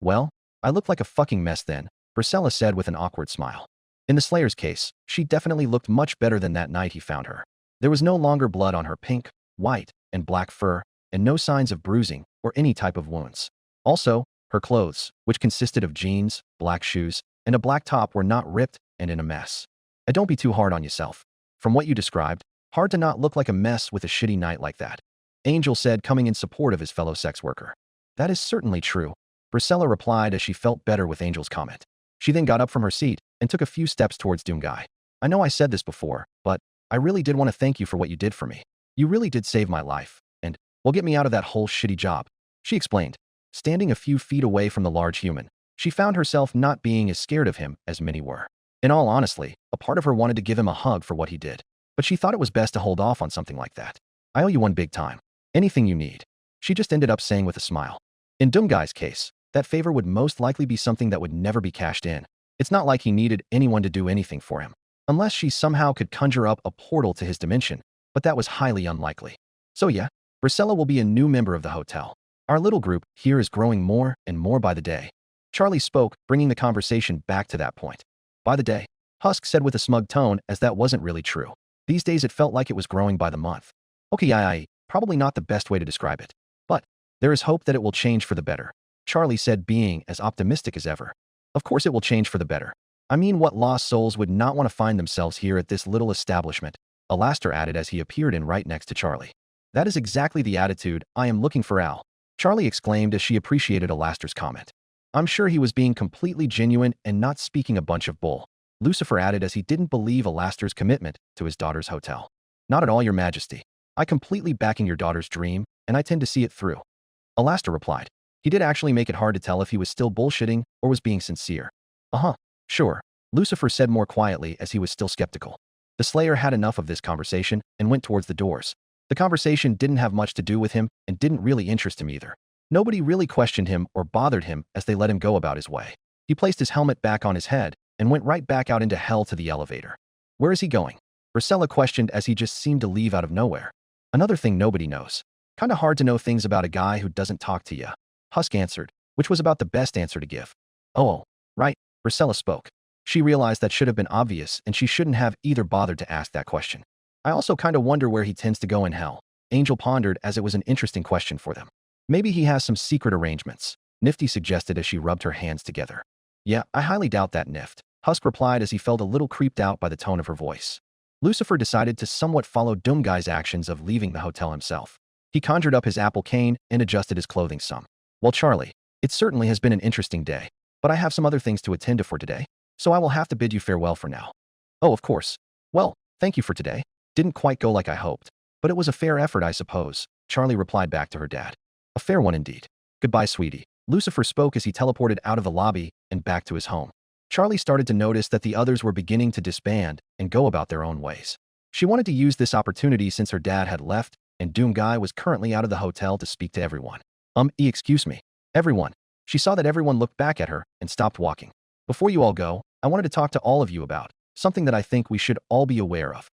S2: Well, I look like a fucking mess then, Priscilla said with an awkward smile. In the Slayer's case, she definitely looked much better than that night he found her. There was no longer blood on her pink, white, and black fur, and no signs of bruising or any type of wounds. Also, her clothes, which consisted of jeans, black shoes, and a black top, were not ripped and in a mess. And don't be too hard on yourself. From what you described, hard to not look like a mess with a shitty night like that, Angel said, coming in support of his fellow sex worker. That is certainly true, Priscilla replied as she felt better with Angel's comment. She then got up from her seat and took a few steps towards Doomguy. I know I said this before, but I really did want to thank you for what you did for me. You really did save my life, and, well, get me out of that whole shitty job, she explained. Standing a few feet away from the large human, she found herself not being as scared of him as many were. In all honesty, a part of her wanted to give him a hug for what he did, but she thought it was best to hold off on something like that. I owe you one big time. Anything you need, she just ended up saying with a smile. In Doomguy's case, that favor would most likely be something that would never be cashed in. It's not like he needed anyone to do anything for him, unless she somehow could conjure up a portal to his dimension, but that was highly unlikely. So yeah, Priscilla will be a new member of the hotel. Our little group here is growing more and more by the day. Charlie spoke, bringing the conversation back to that point. By the day, Husk said with a smug tone, as that wasn't really true. These days it felt like it was growing by the month. Okay, probably not the best way to describe it. But there is hope that it will change for the better, Charlie said, being as optimistic as ever. Of course it will change for the better. I mean, what lost souls would not want to find themselves here at this little establishment? Alastor added as he appeared in right next to Charlie. That is exactly the attitude I am looking for, Al. Charlie exclaimed as she appreciated Alastor's comment. I'm sure he was being completely genuine and not speaking a bunch of bull. Lucifer added as he didn't believe Alastor's commitment to his daughter's hotel. Not at all, Your Majesty. I completely backing your daughter's dream, and I tend to see it through. Alastor replied. He did actually make it hard to tell if he was still bullshitting or was being sincere. Uh-huh, sure, Lucifer said more quietly as he was still skeptical. The Slayer had enough of this conversation and went towards the doors. The conversation didn't have much to do with him and didn't really interest him either. Nobody really questioned him or bothered him as they let him go about his way. He placed his helmet back on his head and went right back out into hell to the elevator. Where is he going? Priscilla questioned as he just seemed to leave out of nowhere. Another thing nobody knows. Kinda hard to know things about a guy who doesn't talk to ya. Husk answered, which was about the best answer to give. Oh, right, Priscilla spoke. She realized that should have been obvious and she shouldn't have either bothered to ask that question. I also kinda wonder where he tends to go in hell. Angel pondered as it was an interesting question for them. Maybe he has some secret arrangements, Nifty suggested as she rubbed her hands together. Yeah, I highly doubt that, Nift, Husk replied as he felt a little creeped out by the tone of her voice. Lucifer decided to somewhat follow Doomguy's actions of leaving the hotel himself. He conjured up his apple cane and adjusted his clothing some. Well, Charlie, it certainly has been an interesting day, but I have some other things to attend to for today, so I will have to bid you farewell for now. Oh, of course. Well, thank you for today. Didn't quite go like I hoped, but it was a fair effort, I suppose, Charlie replied back to her dad. A fair one indeed. Goodbye, sweetie. Lucifer spoke as he teleported out of the lobby and back to his home. Charlie started to notice that the others were beginning to disband and go about their own ways. She wanted to use this opportunity since her dad had left and Doomguy was currently out of the hotel to speak to everyone. Excuse me. Everyone. She saw that everyone looked back at her and stopped walking. Before you all go, I wanted to talk to all of you about something that I think we should all be aware of.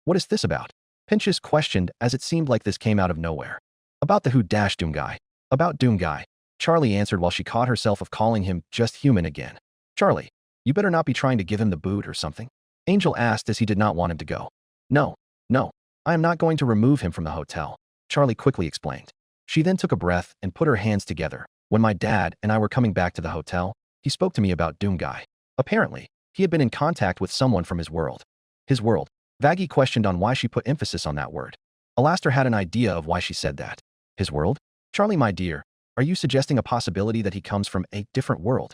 S2: What is this about? Pentious questioned as it seemed like this came out of nowhere. About the Doomguy. About Doomguy. Charlie answered while she caught herself of calling him just human again. Charlie, you better not be trying to give him the boot or something. Angel asked as he did not want him to go. No, I am not going to remove him from the hotel, Charlie quickly explained. She then took a breath and put her hands together. When my dad and I were coming back to the hotel, he spoke to me about Doomguy. Apparently, he had been in contact with someone from his world. His world? Vaggie questioned on why she put emphasis on that word. Alastor had an idea of why she said that. His world? Charlie, my dear, are you suggesting a possibility that he comes from a different world?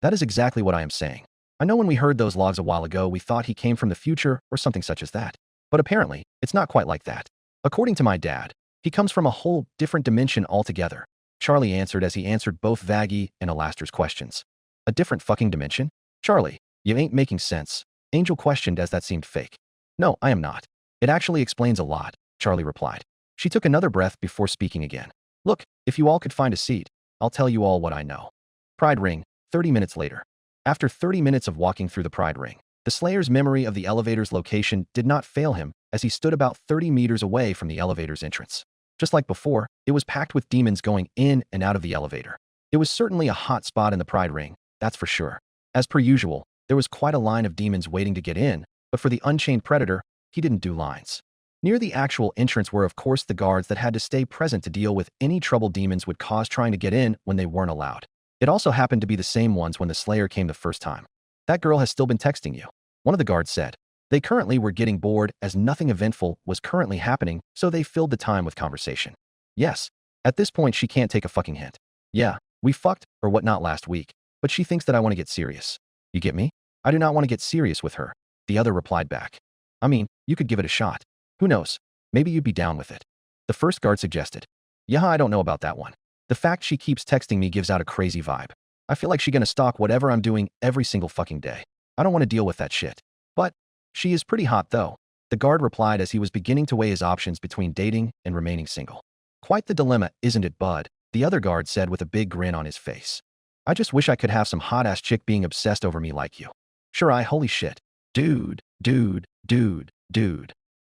S2: That is exactly what I am saying. I know when we heard those logs a while ago, we thought he came from the future or something such as that. But apparently, it's not quite like that. According to my dad, he comes from a whole different dimension altogether, Charlie answered as he answered both Vaggie and Alastor's questions. A different fucking dimension? Charlie, you ain't making sense, Angel questioned as that seemed fake. No, I am not. It actually explains a lot, Charlie replied. She took another breath before speaking again. Look, if you all could find a seat, I'll tell you all what I know. Pride Ring, 30 minutes later. After 30 minutes of walking through the Pride Ring, the Slayer's memory of the elevator's location did not fail him as he stood about 30 meters away from the elevator's entrance. Just like before, it was packed with demons going in and out of the elevator. It was certainly a hot spot in the Pride Ring, that's for sure. As per usual, there was quite a line of demons waiting to get in, but for the Unchained Predator, he didn't do lines. Near the actual entrance were of course the guards that had to stay present to deal with any trouble demons would cause trying to get in when they weren't allowed. It also happened to be the same ones when the Slayer came the first time. That girl has still been texting you, one of the guards said. They currently were getting bored as nothing eventful was currently happening, so they filled the time with conversation. Yes. At this point she can't take a fucking hint. Yeah, we fucked or whatnot last week, but she thinks that I want to get serious. You get me? I do not want to get serious with her, the other replied back. I mean, you could give it a shot. Who knows? Maybe you'd be down with it. The first guard suggested. Yeah, I don't know about that one. The fact she keeps texting me gives out a crazy vibe. I feel like she's gonna stalk whatever I'm doing every single fucking day. I don't want to deal with that shit. But she is pretty hot though, the guard replied as he was beginning to weigh his options between dating and remaining single. Quite the dilemma, isn't it, bud? The other guard said with a big grin on his face. I just wish I could have some hot-ass chick being obsessed over me like you. Sure, holy shit. Dude.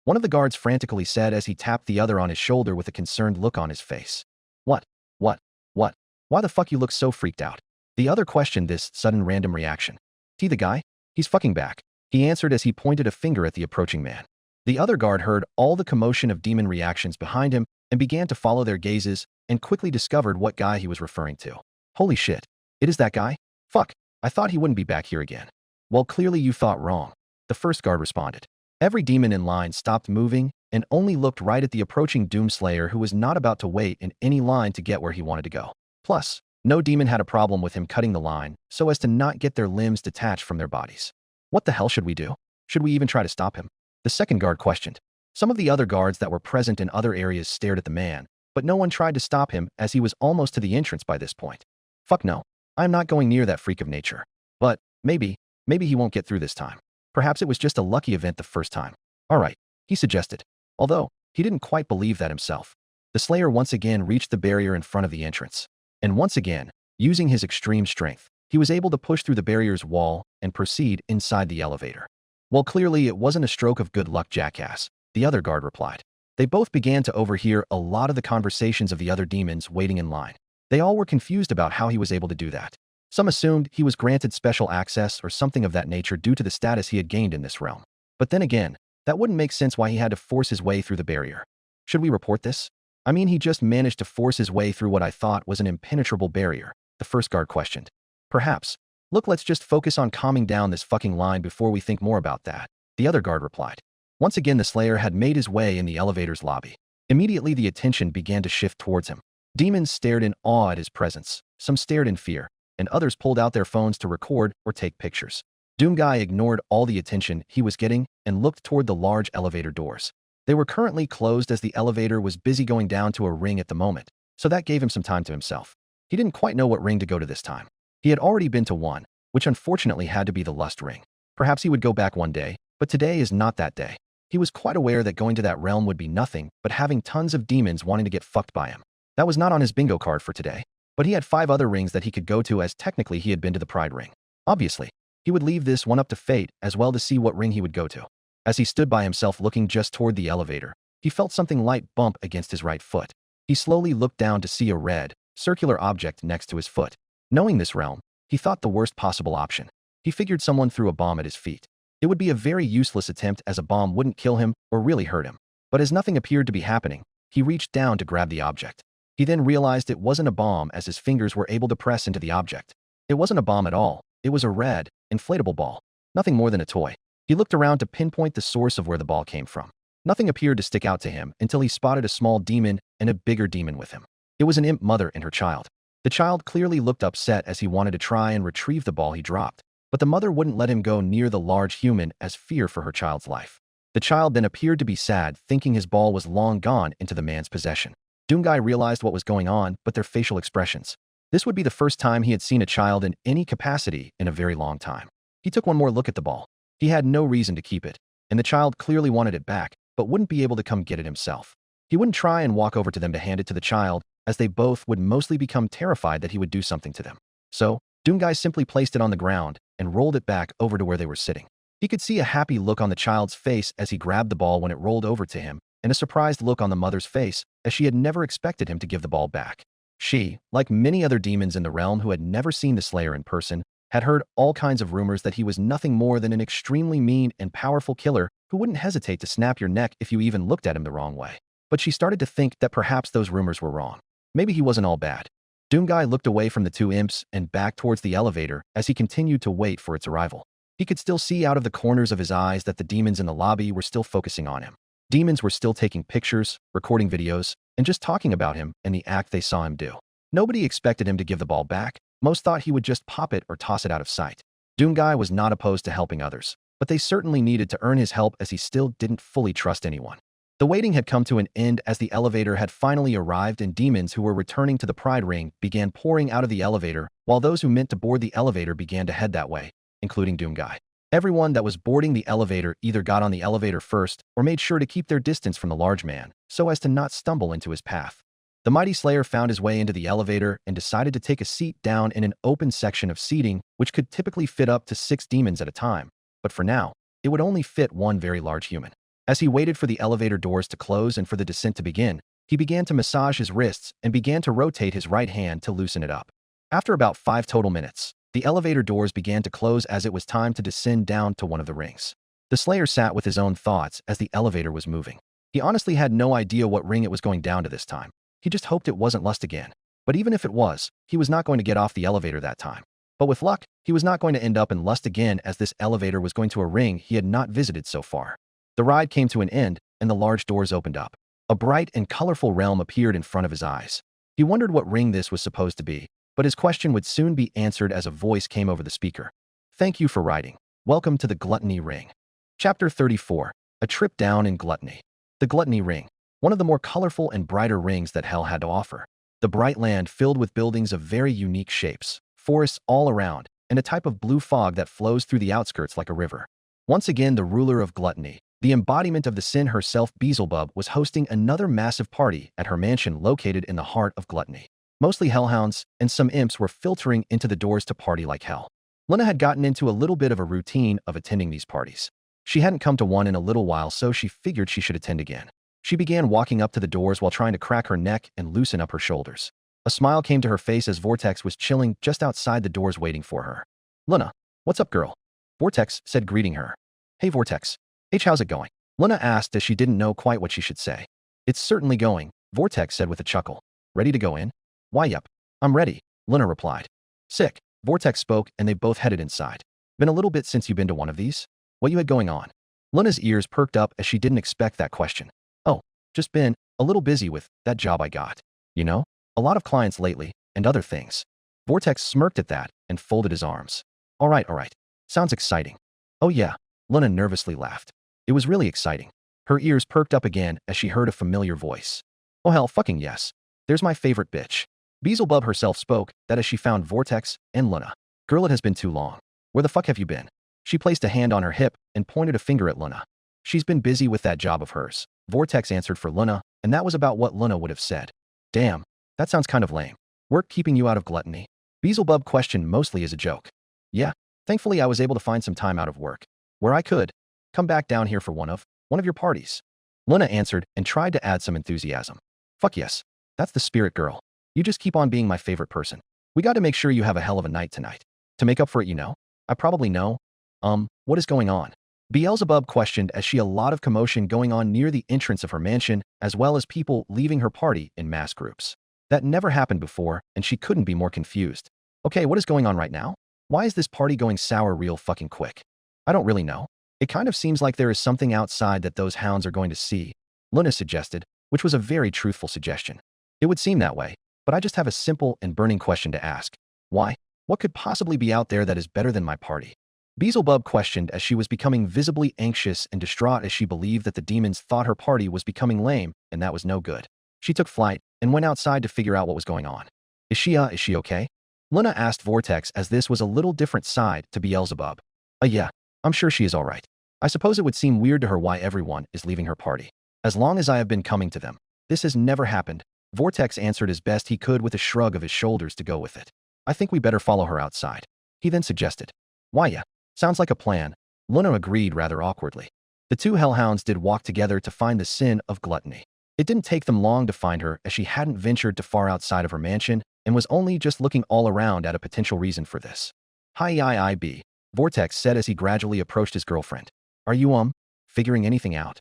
S2: One of the guards frantically said as he tapped the other on his shoulder with a concerned look on his face. What? Why the fuck you look so freaked out? The other questioned this sudden random reaction. T the guy? He's fucking back, he answered as he pointed a finger at the approaching man. The other guard heard all the commotion of demon reactions behind him and began to follow their gazes and quickly discovered what guy he was referring to. Holy shit. It is that guy? Fuck, I thought he wouldn't be back here again. Well, clearly you thought wrong, the first guard responded. Every demon in line stopped moving and only looked right at the approaching Doomslayer, who was not about to wait in any line to get where he wanted to go. Plus, no demon had a problem with him cutting the line so as to not get their limbs detached from their bodies. What the hell should we do? Should we even try to stop him? The second guard questioned. Some of the other guards that were present in other areas stared at the man, but no one tried to stop him as he was almost to the entrance by this point. Fuck no. I'm not going near that freak of nature. But maybe he won't get through this time. Perhaps it was just a lucky event the first time. All right, he suggested. Although, he didn't quite believe that himself. The Slayer once again reached the barrier in front of the entrance. And once again, using his extreme strength, he was able to push through the barrier's wall and proceed inside the elevator. Well, clearly it wasn't a stroke of good luck, jackass, the other guard replied. They both began to overhear a lot of the conversations of the other demons waiting in line. They all were confused about how he was able to do that. Some assumed he was granted special access or something of that nature due to the status he had gained in this realm. But then again, that wouldn't make sense why he had to force his way through the barrier. Should we report this? I mean, he just managed to force his way through what I thought was an impenetrable barrier, the first guard questioned. Perhaps. Look, let's just focus on calming down this fucking line before we think more about that, the other guard replied. Once again, the Slayer had made his way in the elevator's lobby. Immediately, the attention began to shift towards him. Demons stared in awe at his presence, some stared in fear, and others pulled out their phones to record or take pictures. Doomguy ignored all the attention he was getting and looked toward the large elevator doors. They were currently closed as the elevator was busy going down to a ring at the moment, so that gave him some time to himself. He didn't quite know what ring to go to this time. He had already been to one, which unfortunately had to be the lust ring. Perhaps he would go back one day, but today is not that day. He was quite aware that going to that realm would be nothing but having tons of demons wanting to get fucked by him. That was not on his bingo card for today. But he had 5 other rings that he could go to, as technically he had been to the Pride ring. Obviously, he would leave this one up to fate as well to see what ring he would go to. As he stood by himself looking just toward the elevator, he felt something light bump against his right foot. He slowly looked down to see a red, circular object next to his foot. Knowing this realm, he thought the worst possible option. He figured someone threw a bomb at his feet. It would be a very useless attempt, as a bomb wouldn't kill him or really hurt him. But as nothing appeared to be happening, he reached down to grab the object. He then realized it wasn't a bomb as his fingers were able to press into the object. It wasn't a bomb at all. It was a red, inflatable ball. Nothing more than a toy. He looked around to pinpoint the source of where the ball came from. Nothing appeared to stick out to him until he spotted a small demon and a bigger demon with him. It was an imp mother and her child. The child clearly looked upset as he wanted to try and retrieve the ball he dropped, but the mother wouldn't let him go near the large human as fear for her child's life. The child then appeared to be sad, thinking his ball was long gone into the man's possession. Doomguy realized what was going on, but their facial expressions. This would be the first time he had seen a child in any capacity in a very long time. He took one more look at the ball. He had no reason to keep it, and the child clearly wanted it back, but wouldn't be able to come get it himself. He wouldn't try and walk over to them to hand it to the child, as they both would mostly become terrified that he would do something to them. So, Doomguy simply placed it on the ground and rolled it back over to where they were sitting. He could see a happy look on the child's face as he grabbed the ball when it rolled over to him, and a surprised look on the mother's face as she had never expected him to give the ball back. She, like many other demons in the realm who had never seen the Slayer in person, had heard all kinds of rumors that he was nothing more than an extremely mean and powerful killer who wouldn't hesitate to snap your neck if you even looked at him the wrong way. But she started to think that perhaps those rumors were wrong. Maybe he wasn't all bad. Doomguy looked away from the 2 imps and back towards the elevator as he continued to wait for its arrival. He could still see out of the corners of his eyes that the demons in the lobby were still focusing on him. Demons were still taking pictures, recording videos, and just talking about him and the act they saw him do. Nobody expected him to give the ball back. Most thought he would just pop it or toss it out of sight. Doomguy was not opposed to helping others, but they certainly needed to earn his help as he still didn't fully trust anyone. The waiting had come to an end as the elevator had finally arrived, and demons who were returning to the Pride Ring began pouring out of the elevator, while those who meant to board the elevator began to head that way, including Doomguy. Everyone that was boarding the elevator either got on the elevator first or made sure to keep their distance from the large man, so as to not stumble into his path. The mighty Slayer found his way into the elevator and decided to take a seat down in an open section of seating, which could typically fit up to 6 demons at a time, but for now, it would only fit one very large human. As he waited for the elevator doors to close and for the descent to begin, he began to massage his wrists and began to rotate his right hand to loosen it up. After about 5 total minutes, the elevator doors began to close as it was time to descend down to one of the rings. The Slayer sat with his own thoughts as the elevator was moving. He honestly had no idea what ring it was going down to this time. He just hoped it wasn't lust again. But even if it was, he was not going to get off the elevator that time. But with luck, he was not going to end up in lust again, as this elevator was going to a ring he had not visited so far. The ride came to an end, and the large doors opened up. A bright and colorful realm appeared in front of his eyes. He wondered what ring this was supposed to be, but his question would soon be answered as a voice came over the speaker. Thank you for riding. Welcome to the Gluttony Ring. Chapter 34. A Trip Down in Gluttony. The Gluttony Ring. One of the more colorful and brighter rings that hell had to offer. The bright land filled with buildings of very unique shapes, forests all around, and a type of blue fog that flows through the outskirts like a river. Once again, the ruler of gluttony, the embodiment of the sin herself, Beelzebub, was hosting another massive party at her mansion located in the heart of Gluttony. Mostly hellhounds and some imps were filtering into the doors to party like hell. Luna had gotten into a little bit of a routine of attending these parties. She hadn't come to one in a little while, so she figured she should attend again. She began walking up to the doors while trying to crack her neck and loosen up her shoulders. A smile came to her face as Vortex was chilling just outside the doors waiting for her. Luna, what's up, girl? Vortex said, greeting her. Hey, Vortex. H, how's it going? Luna asked as she didn't know quite what she should say. It's certainly going, Vortex said with a chuckle. Ready to go in? Why, yup. I'm ready, Luna replied. Sick, Vortex spoke, and they both headed inside. Been a little bit since you've been to one of these? What you had going on? Luna's ears perked up as she didn't expect that question. Oh, just been a little busy with that job I got. You know, a lot of clients lately, and other things. Vortex smirked at that and folded his arms. All right. Sounds exciting. Oh yeah, Luna nervously laughed. It was really exciting. Her ears perked up again as she heard a familiar voice. Oh hell fucking yes. There's my favorite bitch. Beelzebub herself spoke, that as she found Vortex and Luna. Girl, it has been too long. Where the fuck have you been? She placed a hand on her hip and pointed a finger at Luna. She's been busy with that job of hers. Vortex answered for Luna, and that was about what Luna would have said. Damn, that sounds kind of lame. Work keeping you out of gluttony? Beelzebub questioned mostly as a joke. Yeah, thankfully I was able to find some time out of work, where I could come back down here for one of your parties. Luna answered and tried to add some enthusiasm. Fuck yes, that's the spirit, girl. You just keep on being my favorite person. We got to make sure you have a hell of a night tonight. To make up for it, you know? I probably know. What is going on? Beelzebub questioned as she a lot of commotion going on near the entrance of her mansion, as well as people leaving her party in mass groups. That never happened before, and she couldn't be more confused. Okay, what is going on right now? Why is this party going sour real fucking quick? I don't really know. It kind of seems like there is something outside that those hounds are going to see, Luna suggested, which was a very truthful suggestion. It would seem that way, but I just have a simple and burning question to ask. Why? What could possibly be out there that is better than my party? Beelzebub questioned as she was becoming visibly anxious and distraught as she believed that the demons thought her party was becoming lame, and that was no good. She took flight and went outside to figure out what was going on. Is she okay? Luna asked Vortex, as this was a little different side to Beelzebub. Yeah, I'm sure she is all right. I suppose it would seem weird to her why everyone is leaving her party. As long as I have been coming to them. This has never happened. Vortex answered as best he could with a shrug of his shoulders to go with it. I think we better follow her outside. He then suggested. Why yeah, sounds like a plan. Luna agreed rather awkwardly. The two hellhounds did walk together to find the sin of gluttony. It didn't take them long to find her, as she hadn't ventured to far outside of her mansion and was only just looking all around at a potential reason for this. Hi, Vortex said as he gradually approached his girlfriend. Are you, figuring anything out?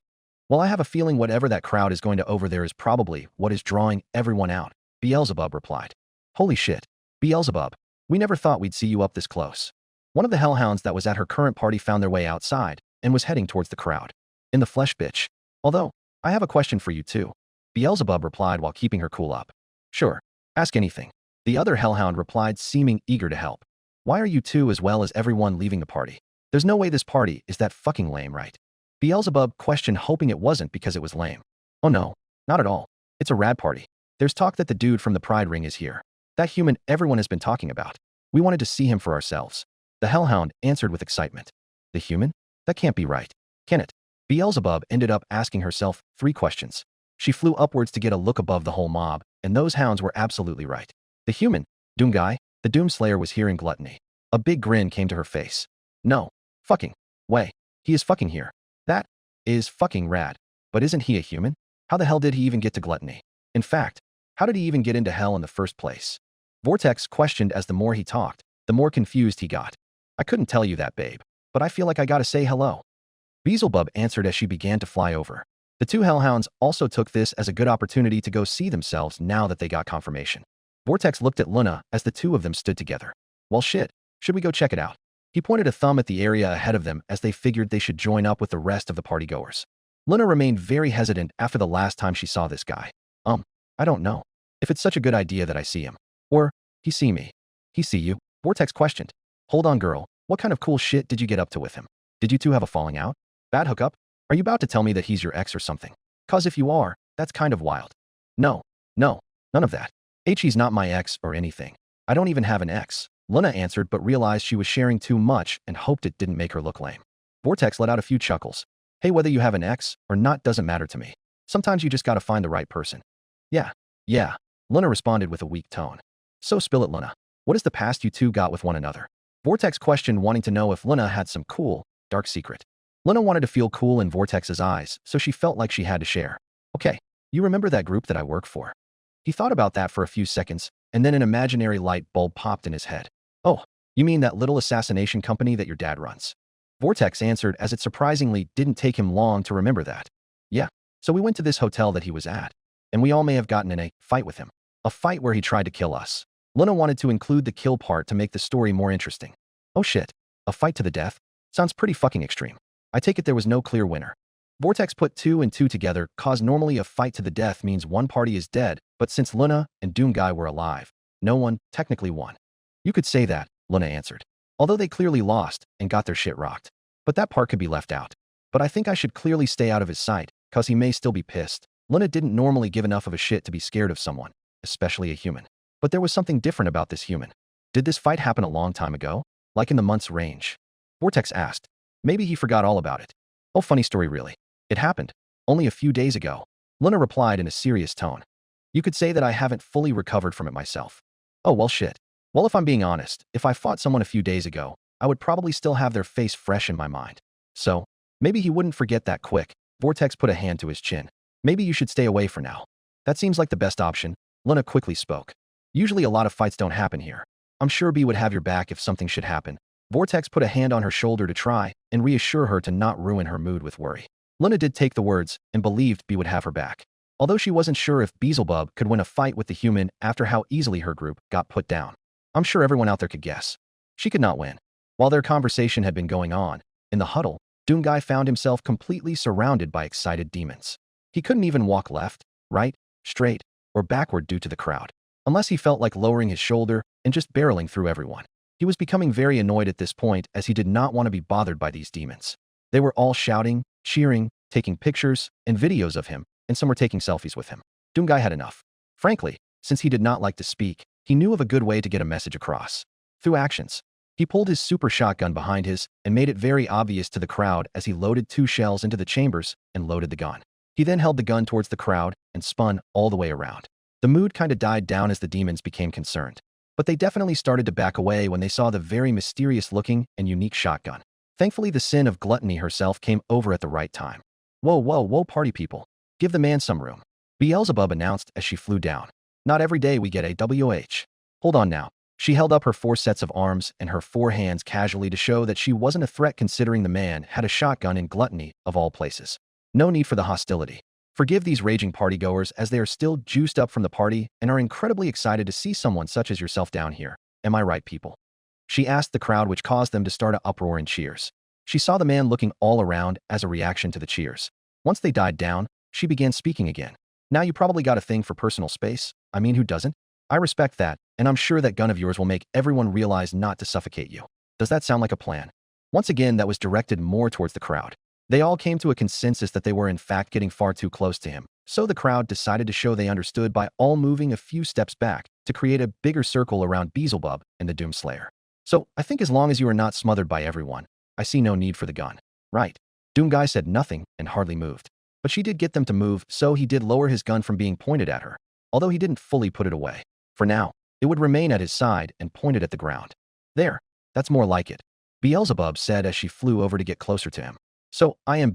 S2: Well, I have a feeling whatever that crowd is going to over there is probably what is drawing everyone out, Beelzebub replied. Holy shit, Beelzebub, we never thought we'd see you up this close. One of the hellhounds that was at her current party found their way outside and was heading towards the crowd. In the flesh, bitch. Although, I have a question for you too, Beelzebub replied while keeping her cool up. Sure, ask anything. The other hellhound replied, seeming eager to help. Why are you two as well as everyone leaving the party? There's no way this party is that fucking lame, right? Beelzebub questioned, hoping it wasn't because it was lame. Oh no, not at all. It's a rad party. There's talk that the dude from the Pride Ring is here. That human everyone has been talking about. We wanted to see him for ourselves. The hellhound answered with excitement. The human? That can't be right. Can it? Beelzebub ended up asking herself 3 questions. She flew upwards to get a look above the whole mob, and those hounds were absolutely right. The human, Doomguy, the Doomslayer, was here in Gluttony. A big grin came to her face. No. Fucking way. He is fucking here. That is fucking rad. But isn't he a human? How the hell did he even get to Gluttony? In fact, how did he even get into hell in the first place? Vortex questioned as the more he talked, the more confused he got. I couldn't tell you that, babe, but I feel like I gotta say hello. Beelzebub answered as she began to fly over. The two hellhounds also took this as a good opportunity to go see themselves now that they got confirmation. Vortex looked at Luna as the two of them stood together. Well shit, Should we go check it out? He pointed a thumb at the area ahead of them as they figured they should join up with the rest of the partygoers. Luna remained very hesitant after the last time she saw this guy. I don't know. If it's such a good idea that I see him. Or, he see me. He see you? Vortex questioned. Hold on, girl. What kind of cool shit did you get up to with him? Did you two have a falling out? Bad hookup? Are you about to tell me that he's your ex or something? 'Cause if you are, that's kind of wild. No, none of that. He's not my ex or anything. I don't even have an ex. Luna answered but realized she was sharing too much and hoped it didn't make her look lame. Vortex let out a few chuckles. Hey, whether you have an ex or not doesn't matter to me. Sometimes you just gotta find the right person. Yeah. Luna responded with a weak tone. So spill it, Luna. What is the past you two got with one another? Vortex questioned, wanting to know if Luna had some cool, dark secret. Luna wanted to feel cool in Vortex's eyes, so she felt like she had to share. Okay, you remember that group that I work for? He thought about that for a few seconds, and then an imaginary light bulb popped in his head. Oh, you mean that little assassination company that your dad runs? Vortex answered, as it surprisingly didn't take him long to remember that. Yeah, so we went to this hotel that he was at, and we all may have gotten in a fight with him. A fight where he tried to kill us. Luna wanted to include the kill part to make the story more interesting. Oh shit, a fight to the death? Sounds pretty fucking extreme. I take it there was no clear winner. Vortex put 2 and 2 together, cause normally a fight to the death means one party is dead, but since Luna and Doomguy were alive, no one technically won. You could say that, Luna answered. Although they clearly lost and got their shit rocked. But that part could be left out. But I think I should clearly stay out of his sight, cause he may still be pissed. Luna didn't normally give enough of a shit to be scared of someone, especially a human. But there was something different about this human. Did this fight happen a long time ago? Like in the months range? Vortex asked. Maybe he forgot all about it. Oh, funny story really. It happened. Only a few days ago. Luna replied in a serious tone. You could say that I haven't fully recovered from it myself. Oh, well shit. Well, if I'm being honest, if I fought someone a few days ago, I would probably still have their face fresh in my mind. So, maybe he wouldn't forget that quick. Vortex put a hand to his chin. Maybe you should stay away for now. That seems like the best option. Luna quickly spoke. Usually a lot of fights don't happen here. I'm sure B would have your back if something should happen. Vortex put a hand on her shoulder to try and reassure her to not ruin her mood with worry. Luna did take the words and believed B would have her back. Although she wasn't sure if Beelzebub could win a fight with the human after how easily her group got put down. I'm sure everyone out there could guess. She could not win. While their conversation had been going on, in the huddle, Doomguy found himself completely surrounded by excited demons. He couldn't even walk left, right, straight, or backward due to the crowd, unless he felt like lowering his shoulder and just barreling through everyone. He was becoming very annoyed at this point as he did not want to be bothered by these demons. They were all shouting, cheering, taking pictures and videos of him, and some were taking selfies with him. Doomguy had enough. Frankly, since he did not like to speak, he knew of a good way to get a message across. Through actions. He pulled his super shotgun behind his and made it very obvious to the crowd as he loaded 2 shells into the chambers and loaded the gun. He then held the gun towards the crowd and spun all the way around. The mood kinda died down as the demons became concerned. But they definitely started to back away when they saw the very mysterious-looking and unique shotgun. Thankfully, the sin of Gluttony herself came over at the right time. Whoa, party people. Give the man some room. Beelzebub announced as she flew down. Not every day we get a WH. Hold on now. She held up her 4 sets of arms and her 4 hands casually to show that she wasn't a threat considering the man had a shotgun in Gluttony, of all places. No need for the hostility. Forgive these raging partygoers as they are still juiced up from the party and are incredibly excited to see someone such as yourself down here. Am I right, people? She asked the crowd, which caused them to start an uproar in cheers. She saw the man looking all around as a reaction to the cheers. Once they died down, she began speaking again. Now you probably got a thing for personal space. I mean, who doesn't? I respect that, and I'm sure that gun of yours will make everyone realize not to suffocate you. Does that sound like a plan? Once again, that was directed more towards the crowd. They all came to a consensus that they were in fact getting far too close to him, so the crowd decided to show they understood by all moving a few steps back to create a bigger circle around Beelzebub and the Doomslayer. So, I think as long as you are not smothered by everyone, I see no need for the gun. Right. Doomguy said nothing and hardly moved. But she did get them to move, so he did lower his gun from being pointed at her, although he didn't fully put it away. For now, it would remain at his side and pointed at the ground. There, that's more like it, Beelzebub said as she flew over to get closer to him. So, I am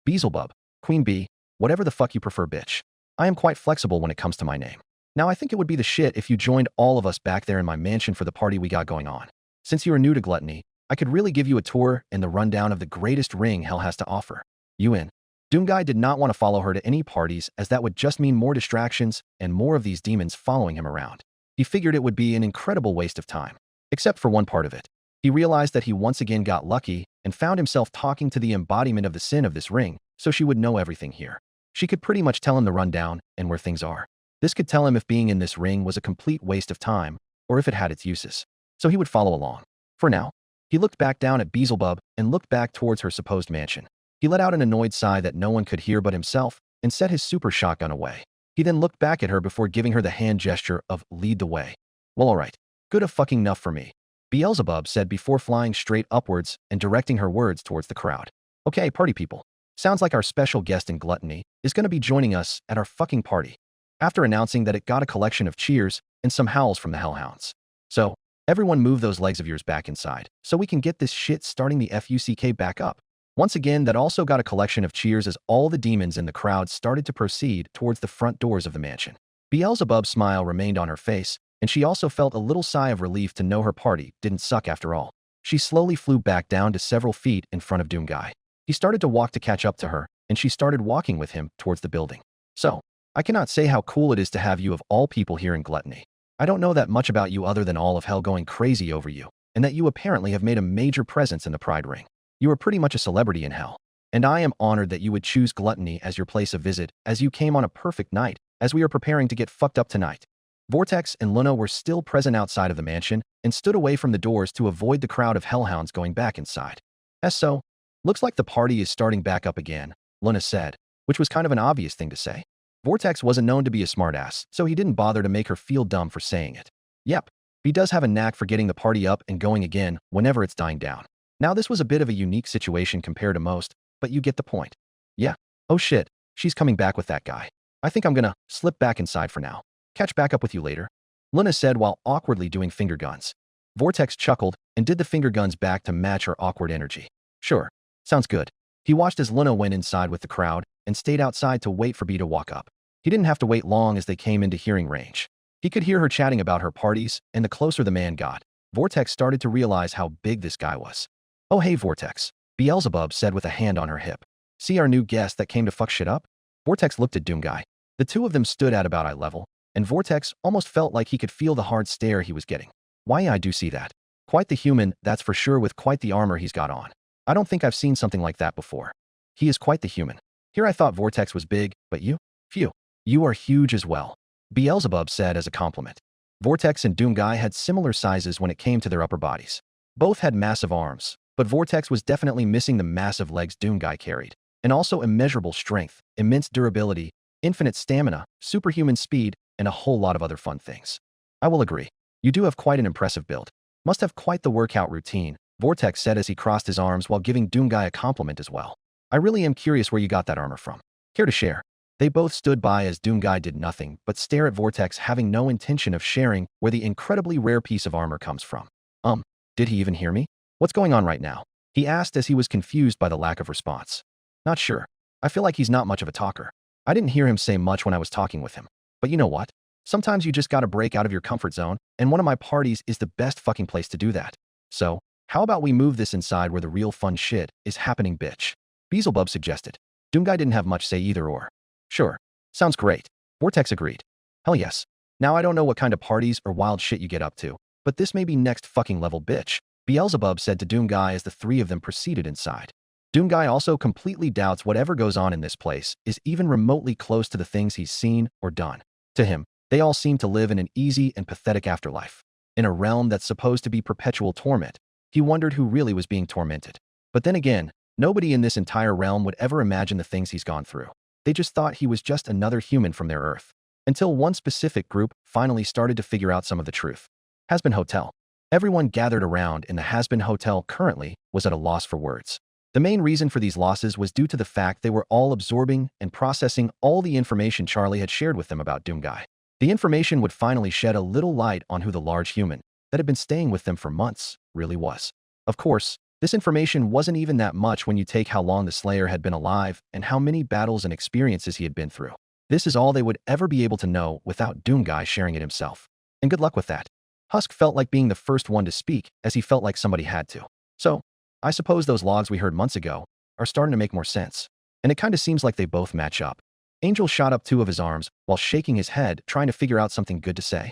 S2: Beelzebub, Queen Bee, whatever the fuck you prefer, bitch. I am quite flexible when it comes to my name. Now I think it would be the shit if you joined all of us back there in my mansion for the party we got going on. Since you are new to Gluttony, I could really give you a tour and the rundown of the greatest ring hell has to offer. You in? Doomguy did not want to follow her to any parties as that would just mean more distractions and more of these demons following him around. He figured it would be an incredible waste of time. Except for one part of it. He realized that he once again got lucky and found himself talking to the embodiment of the sin of this ring, so she would know everything here. She could pretty much tell him the rundown and where things are. This could tell him if being in this ring was a complete waste of time or if it had its uses. So he would follow along. For now, he looked back down at Beelzebub and looked back towards her supposed mansion. He let out an annoyed sigh that no one could hear but himself and set his super shotgun away. He then looked back at her before giving her the hand gesture of lead the way. Well, alright. Good enough for me, Beelzebub said before flying straight upwards and directing her words towards the crowd. Okay, party people. Sounds like our special guest in Gluttony is going to be joining us at our fucking party. After announcing that it got a collection of cheers and some howls from the hellhounds. So, everyone move those legs of yours back inside so we can get this shit starting the FUCK back up. Once again, that also got a collection of cheers as all the demons in the crowd started to proceed towards the front doors of the mansion. Beelzebub's smile remained on her face, and she also felt a little sigh of relief to know her party didn't suck after all. She slowly flew back down to several feet in front of Doomguy. He started to walk to catch up to her, and she started walking with him towards the building. So, I cannot say how cool it is to have you of all people here in Gluttony. I don't know that much about you other than all of hell going crazy over you, and that you apparently have made a major presence in the Pride Ring. You are pretty much a celebrity in hell. And I am honored that you would choose Gluttony as your place of visit, as you came on a perfect night, as we are preparing to get fucked up tonight. Vortex and Luna were still present outside of the mansion and stood away from the doors to avoid the crowd of hellhounds going back inside. So, looks like the party is starting back up again, Luna said, which was kind of an obvious thing to say. Vortex wasn't known to be a smartass, so he didn't bother to make her feel dumb for saying it. Yep, he does have a knack for getting the party up and going again whenever it's dying down. Now this was a bit of a unique situation compared to most, but you get the point. Yeah. Oh shit, she's coming back with that guy. I think I'm gonna slip back inside for now. Catch back up with you later, Luna said while awkwardly doing finger guns. Vortex chuckled and did the finger guns back to match her awkward energy. Sure, sounds good. He watched as Luna went inside with the crowd and stayed outside to wait for B to walk up. He didn't have to wait long as they came into hearing range. He could hear her chatting about her parties, and the closer the man got, Vortex started to realize how big this guy was. Oh hey Vortex, Beelzebub said with a hand on her hip. See our new guest that came to fuck shit up? Vortex looked at Doomguy. The two of them stood at about eye level, and Vortex almost felt like he could feel the hard stare he was getting. Why, I do see that. Quite the human, that's for sure, with quite the armor he's got on. I don't think I've seen something like that before. He is quite the human. Here I thought Vortex was big, but you? Phew. You are huge as well, Beelzebub said as a compliment. Vortex and Doomguy had similar sizes when it came to their upper bodies. Both had massive arms, but Vortex was definitely missing the massive legs Doomguy carried, and also immeasurable strength, immense durability, infinite stamina, superhuman speed, and a whole lot of other fun things. I will agree. You do have quite an impressive build. Must have quite the workout routine, Vortex said as he crossed his arms while giving Doomguy a compliment as well. I really am curious where you got that armor from. Care to share? They both stood by as Doomguy did nothing but stare at Vortex, having no intention of sharing where the incredibly rare piece of armor comes from. Did he even hear me? What's going on right now? He asked as he was confused by the lack of response. Not sure. I feel like he's not much of a talker. I didn't hear him say much when I was talking with him. But you know what? Sometimes you just gotta break out of your comfort zone, and one of my parties is the best fucking place to do that. So, how about we move this inside where the real fun shit is happening, bitch? Beelzebub suggested. Doomguy didn't have much say either or. Sure. Sounds great. Vortex agreed. Hell yes. Now I don't know what kind of parties or wild shit you get up to, but this may be next fucking level, bitch, Beelzebub said to Doomguy as the three of them proceeded inside. Doomguy also completely doubts whatever goes on in this place is even remotely close to the things he's seen or done. To him, they all seem to live in an easy and pathetic afterlife. In a realm that's supposed to be perpetual torment, he wondered who really was being tormented. But then again, nobody in this entire realm would ever imagine the things he's gone through. They just thought he was just another human from their Earth. Until one specific group finally started to figure out some of the truth. Hazbin Hotel. Everyone gathered around in the Hazbin Hotel currently was at a loss for words. The main reason for these losses was due to the fact they were all absorbing and processing all the information Charlie had shared with them about Doomguy. The information would finally shed a little light on who the large human that had been staying with them for months really was. Of course, this information wasn't even that much when you take how long the Slayer had been alive and how many battles and experiences he had been through. This is all they would ever be able to know without Doomguy sharing it himself. And good luck with that. Husk felt like being the first one to speak as he felt like somebody had to. So, I suppose those logs we heard months ago are starting to make more sense. And it kind of seems like they both match up. Angel shot up two of his arms while shaking his head, trying to figure out something good to say.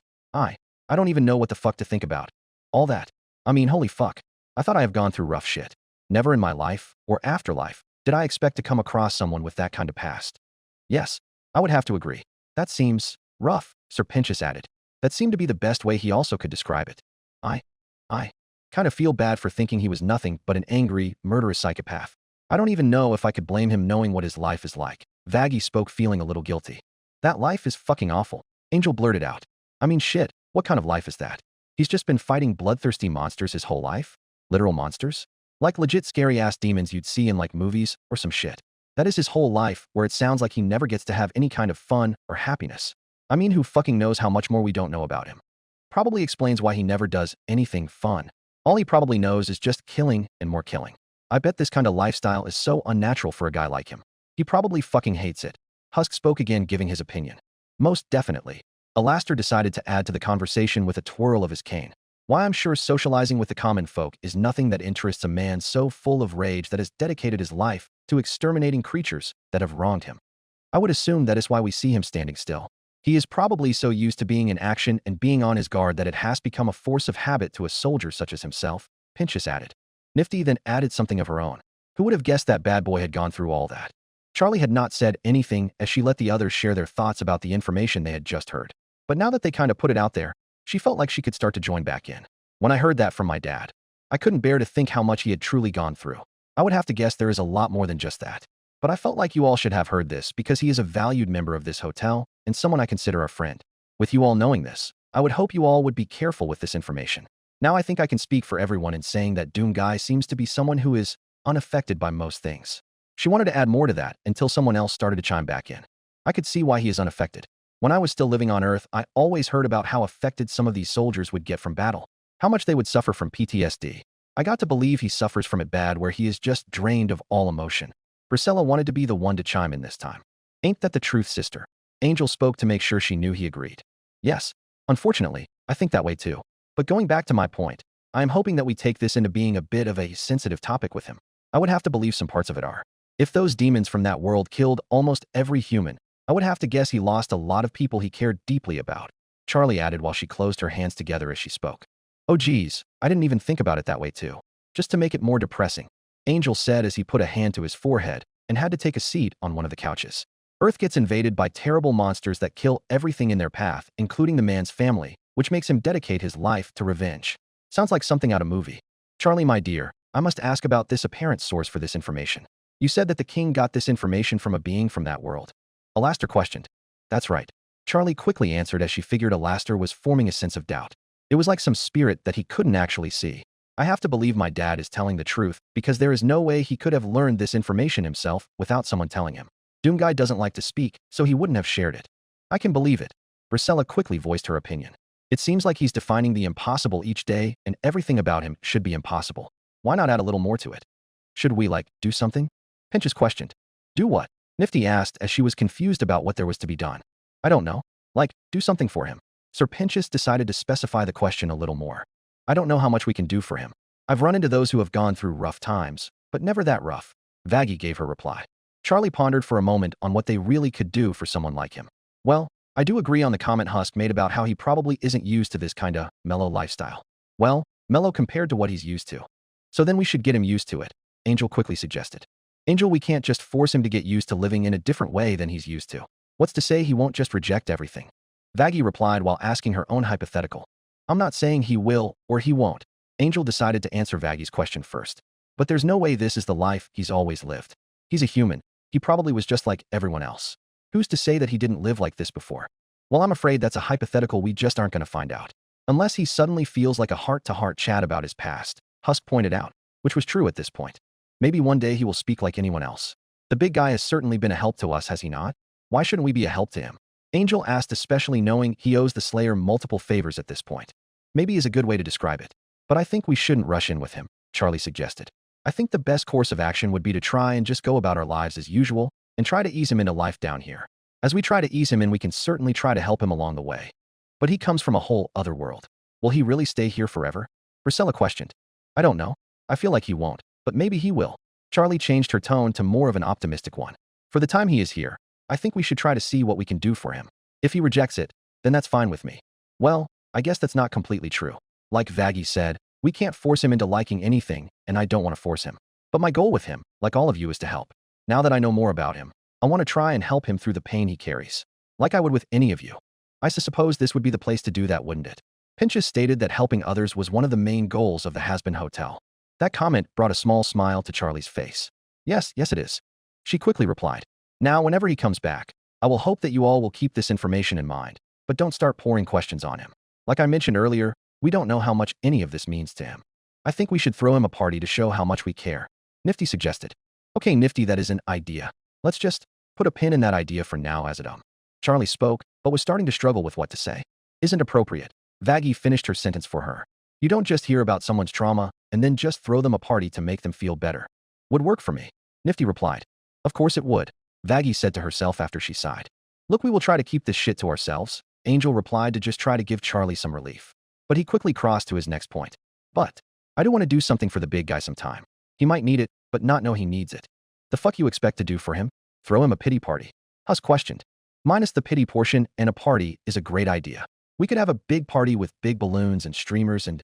S2: I don't even know what the fuck to think about. All that. I mean, holy fuck. I thought I have gone through rough shit. Never in my life, or afterlife, did I expect to come across someone with that kind of past. Yes, I would have to agree. That seems rough, Sir Pentious added. That seemed to be the best way he also could describe it. I kind of feel bad for thinking he was nothing but an angry, murderous psychopath. I don't even know if I could blame him knowing what his life is like. Vaggie spoke feeling a little guilty. That life is fucking awful, Angel blurted out. I mean shit, what kind of life is that? He's just been fighting bloodthirsty monsters his whole life? Literal monsters? Like legit scary-ass demons you'd see in like movies or some shit. That is his whole life, where it sounds like he never gets to have any kind of fun or happiness. I mean, who fucking knows how much more we don't know about him? Probably explains why he never does anything fun. All he probably knows is just killing and more killing. I bet this kind of lifestyle is so unnatural for a guy like him. He probably fucking hates it. Husk spoke again, giving his opinion. Most definitely. Alastor decided to add to the conversation with a twirl of his cane. Why I'm sure socializing with the common folk is nothing that interests a man so full of rage that has dedicated his life to exterminating creatures that have wronged him. I would assume that is why we see him standing still. He is probably so used to being in action and being on his guard that it has become a force of habit to a soldier such as himself, Pentious added. Nifty then added something of her own. Who would have guessed that bad boy had gone through all that? Charlie had not said anything as she let the others share their thoughts about the information they had just heard. But now that they kind of put it out there, she felt like she could start to join back in. When I heard that from my dad, I couldn't bear to think how much he had truly gone through. I would have to guess there is a lot more than just that. But I felt like you all should have heard this because he is a valued member of this hotel and someone I consider a friend. With you all knowing this, I would hope you all would be careful with this information. Now I think I can speak for everyone in saying that Doom Guy seems to be someone who is unaffected by most things. She wanted to add more to that until someone else started to chime back in. I could see why he is unaffected. When I was still living on Earth, I always heard about how affected some of these soldiers would get from battle, how much they would suffer from PTSD. I got to believe he suffers from it bad where he is just drained of all emotion. Priscilla wanted to be the one to chime in this time. Ain't that the truth, sister? Angel spoke to make sure she knew he agreed. Yes, unfortunately, I think that way too. But going back to my point, I am hoping that we take this into being a bit of a sensitive topic with him. I would have to believe some parts of it are. If those demons from that world killed almost every human, I would have to guess he lost a lot of people he cared deeply about, Charlie added while she closed her hands together as she spoke. Oh geez, I didn't even think about it that way too. Just to make it more depressing, Angel said as he put a hand to his forehead and had to take a seat on one of the couches. Earth gets invaded by terrible monsters that kill everything in their path, including the man's family, which makes him dedicate his life to revenge. Sounds like something out of a movie. Charlie, my dear, I must ask about this apparent source for this information. You said that the king got this information from a being from that world. Alastor questioned. That's right. Charlie quickly answered as she figured Alastor was forming a sense of doubt. It was like some spirit that he couldn't actually see. I have to believe my dad is telling the truth because there is no way he could have learned this information himself without someone telling him. Doomguy doesn't like to speak, so he wouldn't have shared it. I can believe it. Priscilla quickly voiced her opinion. It seems like he's defining the impossible each day and everything about him should be impossible. Why not add a little more to it? Should we, do something? Pentious questioned. Do what? Nifty asked as she was confused about what there was to be done. I don't know. Do something for him. Sir Pentious decided to specify the question a little more. I don't know how much we can do for him. I've run into those who have gone through rough times, but never that rough. Vaggie gave her reply. Charlie pondered for a moment on what they really could do for someone like him. Well, I do agree on the comment Husk made about how he probably isn't used to this kinda mellow lifestyle. Well, mellow compared to what he's used to. So then we should get him used to it, Angel quickly suggested. Angel, we can't just force him to get used to living in a different way than he's used to. What's to say he won't just reject everything? Vaggie replied while asking her own hypothetical. I'm not saying he will or he won't. Angel decided to answer Vaggie's question first. But there's no way this is the life he's always lived. He's a human. He probably was just like everyone else. Who's to say that he didn't live like this before? Well, I'm afraid that's a hypothetical we just aren't going to find out. Unless he suddenly feels like a heart-to-heart chat about his past, Husk pointed out, which was true at this point. Maybe one day he will speak like anyone else. The big guy has certainly been a help to us, has he not? Why shouldn't we be a help to him? Angel asked, especially knowing he owes the Slayer multiple favors at this point. Maybe is a good way to describe it. But I think we shouldn't rush in with him, Charlie suggested. I think the best course of action would be to try and just go about our lives as usual and try to ease him into life down here. As we try to ease him in, we can certainly try to help him along the way. But he comes from a whole other world. Will he really stay here forever? Priscilla questioned. I don't know. I feel like he won't, but maybe he will. Charlie changed her tone to more of an optimistic one. For the time he is here, I think we should try to see what we can do for him. If he rejects it, then that's fine with me. Well, I guess that's not completely true. Like Vaggie said, We can't force him into liking anything, and I don't want to force him. But my goal with him, like all of you, is to help. Now that I know more about him, I want to try and help him through the pain he carries. Like I would with any of you. I suppose this would be the place to do that, wouldn't it? Pentious stated that helping others was one of the main goals of the Hazbin Hotel. That comment brought a small smile to Charlie's face. Yes, it is. She quickly replied. Now, whenever he comes back, I will hope that you all will keep this information in mind, but don't start pouring questions on him. Like I mentioned earlier, we don't know how much any of this means to him. I think we should throw him a party to show how much we care. Nifty suggested. Okay, Nifty, that is an idea. Let's just put a pin in that idea for now, as it Charlie spoke, but was starting to struggle with what to say. Isn't appropriate. Vaggie finished her sentence for her. You don't just hear about someone's trauma and then just throw them a party to make them feel better. Would work for me. Nifty replied. Of course it would. Vaggie said to herself after she sighed. Look, we will try to keep this shit to ourselves. Angel replied to just try to give Charlie some relief. But he quickly crossed to his next point. But I do want to do something for the big guy sometime. He might need it, but not know he needs it. The fuck you expect to do for him? Throw him a pity party? Hus questioned. Minus the pity portion, and a party is a great idea. We could have a big party with big balloons and streamers and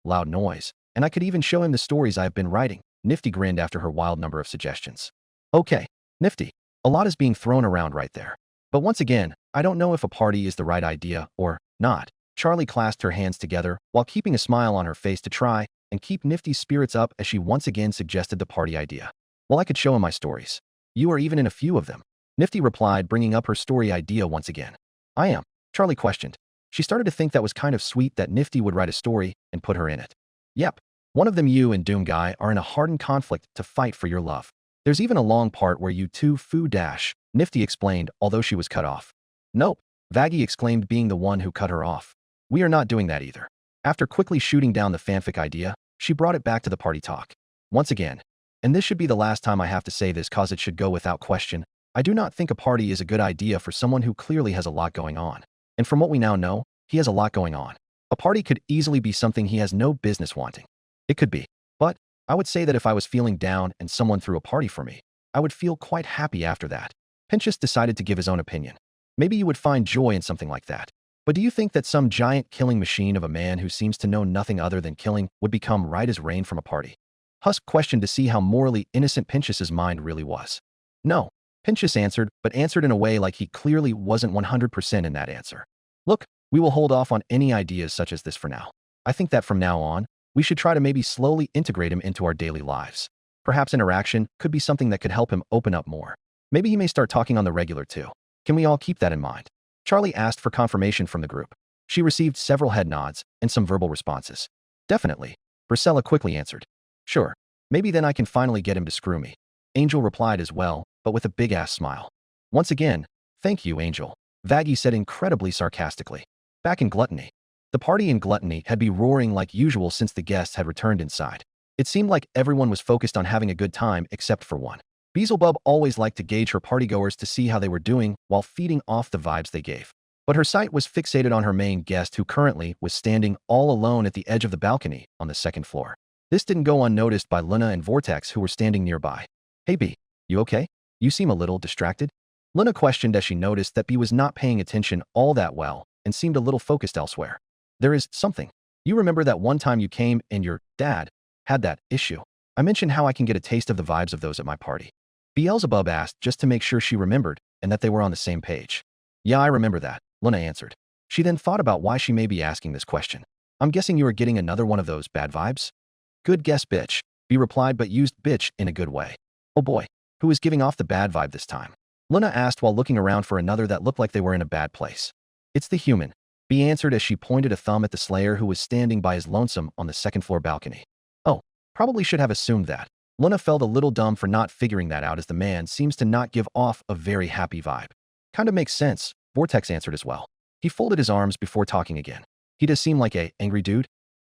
S2: loud noise. And I could even show him the stories I have been writing. Nifty grinned after her wild number of suggestions. Okay, Nifty. A lot is being thrown around right there. But once again, I don't know if a party is the right idea or not. Charlie clasped her hands together while keeping a smile on her face to try and keep Nifty's spirits up as she once again suggested the party idea. Well, I could show him my stories. You are even in a few of them. Nifty replied, bringing up her story idea once again. I am. Charlie questioned. She started to think that was kind of sweet that Nifty would write a story and put her in it. Yep. One of them, you and Doom Guy, are in a hardened conflict to fight for your love. There's even a long part where you two dash, Nifty explained, although she was cut off. Nope, Vaggie exclaimed, being the one who cut her off. We are not doing that either. After quickly shooting down the fanfic idea, she brought it back to the party talk. Once again, and this should be the last time I have to say this cause it should go without question, I do not think a party is a good idea for someone who clearly has a lot going on. And from what we now know, he has a lot going on. A party could easily be something he has no business wanting. It could be. But I would say that if I was feeling down and someone threw a party for me, I would feel quite happy after that. Pentious decided to give his own opinion. Maybe you would find joy in something like that. But do you think that some giant killing machine of a man who seems to know nothing other than killing would become right as rain from a party? Husk questioned to see how morally innocent Pentious's mind really was. No, Pentious answered, but answered in a way like he clearly wasn't 100% in that answer. Look, we will hold off on any ideas such as this for now. I think that from now on, we should try to maybe slowly integrate him into our daily lives. Perhaps interaction could be something that could help him open up more. Maybe he may start talking on the regular too. Can we all keep that in mind? Charlie asked for confirmation from the group. She received several head nods and some verbal responses. Definitely. Priscilla quickly answered. Sure. Maybe then I can finally get him to screw me. Angel replied as well, but with a big-ass smile. Once again, thank you, Angel. Vaggie said incredibly sarcastically. Back in Gluttony. The party in Gluttony had been roaring like usual since the guests had returned inside. It seemed like everyone was focused on having a good time except for one. Beelzebub always liked to gauge her partygoers to see how they were doing while feeding off the vibes they gave. But her sight was fixated on her main guest, who currently was standing all alone at the edge of the balcony on the second floor. This didn't go unnoticed by Luna and Vortex, who were standing nearby. Hey B, you okay? You seem a little distracted. Luna questioned as she noticed that B was not paying attention all that well and seemed a little focused elsewhere. There is something. You remember that one time you came and your dad had that issue? I mentioned how I can get a taste of the vibes of those at my party. Beelzebub asked, just to make sure she remembered and that they were on the same page. Yeah, I remember that, Luna answered. She then thought about why she may be asking this question. I'm guessing you are getting another one of those bad vibes? Good guess, bitch. B replied, but used bitch in a good way. Oh boy, who is giving off the bad vibe this time? Luna asked while looking around for another that looked like they were in a bad place. It's the human. B answered as she pointed a thumb at the Slayer, who was standing by his lonesome on the second floor balcony. Oh, probably should have assumed that. Luna felt a little dumb for not figuring that out, as the man seems to not give off a very happy vibe. Kinda makes sense, Vortex answered as well. He folded his arms before talking again. He does seem like a angry dude.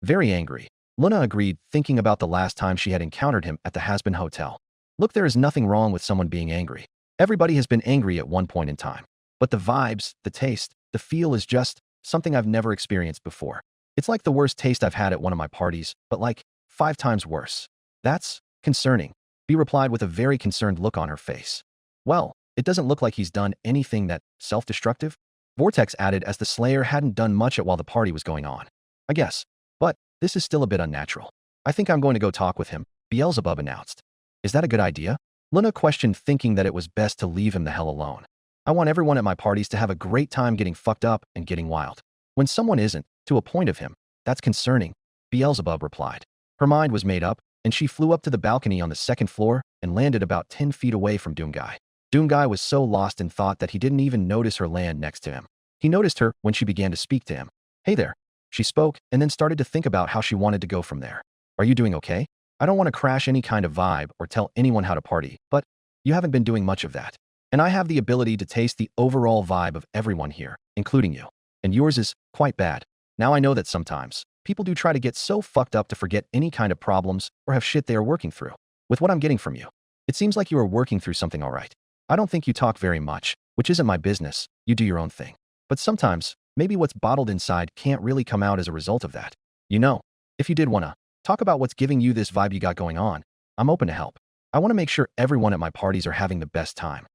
S2: Very angry. Luna agreed, thinking about the last time she had encountered him at the Hazbin Hotel. Look, there is nothing wrong with someone being angry. Everybody has been angry at one point in time. But the vibes, the taste, the feel is just something I've never experienced before. It's like the worst taste I've had at one of my parties, but like 5 times worse. That's concerning. B replied with a very concerned look on her face. Well, it doesn't look like he's done anything that self-destructive. Vortex added, as the Slayer hadn't done much at while the party was going on. I guess. But This is still a bit unnatural. I think I'm going to go talk with him, Beelzebub announced. Is that a good idea? Luna questioned, thinking that it was best to leave him the hell alone. I want everyone at my parties to have a great time getting fucked up and getting wild. When someone isn't, to a point of him, that's concerning, Beelzebub replied. Her mind was made up, and she flew up to the balcony on the second floor and landed about 10 feet away from Doomguy. Doomguy was so lost in thought that he didn't even notice her land next to him. He noticed her when she began to speak to him. Hey there. She spoke and then started to think about how she wanted to go from there. Are you doing okay? I don't want to crash any kind of vibe or tell anyone how to party, but you haven't been doing much of that. And I have the ability to taste the overall vibe of everyone here, including you. And yours is quite bad. Now I know that sometimes people do try to get so fucked up to forget any kind of problems or have shit they are working through. With what I'm getting from you, it seems like you are working through something all right. I don't think you talk very much, which isn't my business. You do your own thing. But sometimes, maybe what's bottled inside can't really come out as a result of that. You know, if you did want to talk about what's giving you this vibe you got going on, I'm open to help. I want to make sure everyone at my parties are having the best time.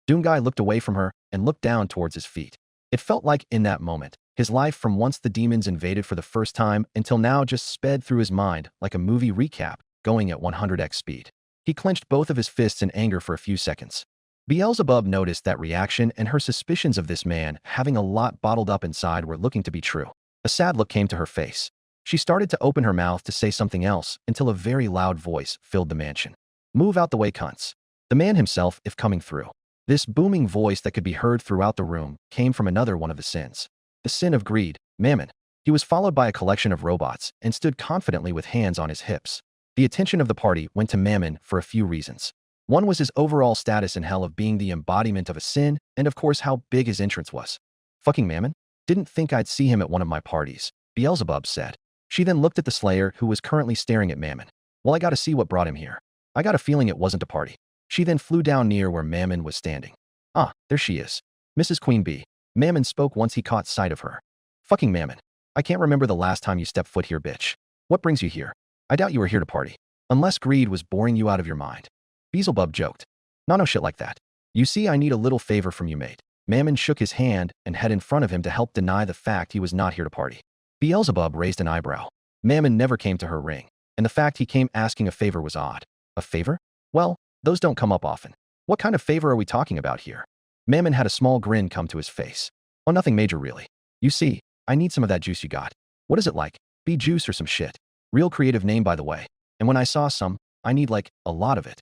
S2: Doomguy looked away from her and looked down towards his feet. It felt like in that moment, his life from once the demons invaded for the first time until now just sped through his mind like a movie recap, going at 100x speed. He clenched both of his fists in anger for a few seconds. Beelzebub noticed that reaction, and her suspicions of this man having a lot bottled up inside were looking to be true. A sad look came to her face. She started to open her mouth to say something else until a very loud voice filled the mansion. Move out the way, cunts. The man himself, if coming through. This booming voice that could be heard throughout the room came from another one of the sins. The sin of greed, Mammon. He was followed by a collection of robots and stood confidently with hands on his hips. The attention of the party went to Mammon for a few reasons. One was his overall status in hell of being the embodiment of a sin, and of course how big his entrance was. Fucking Mammon? Didn't think I'd see him at one of my parties, Beelzebub said. She then looked at the Slayer, who was currently staring at Mammon. Well, I gotta see what brought him here. I got a feeling it wasn't a party. She then flew down near where Mammon was standing. Ah, there she is. Mrs. Queen Bee. Mammon spoke once he caught sight of her. Fucking Mammon. I can't remember the last time you stepped foot here, bitch. What brings you here? I doubt you were here to party. Unless greed was boring you out of your mind. Beelzebub joked. No shit like that. You see, I need a little favor from you, mate. Mammon shook his hand and head in front of him to help deny the fact he was not here to party. Beelzebub raised an eyebrow. Mammon never came to her ring, and the fact he came asking a favor was odd. A favor? Well, those don't come up often. What kind of favor are we talking about here? Mammon had a small grin come to his face. Oh, nothing major really. You see, I need some of that juice you got. What is it like? Bee juice or some shit? Real creative name, by the way. And when I saw some, I need like a lot of it.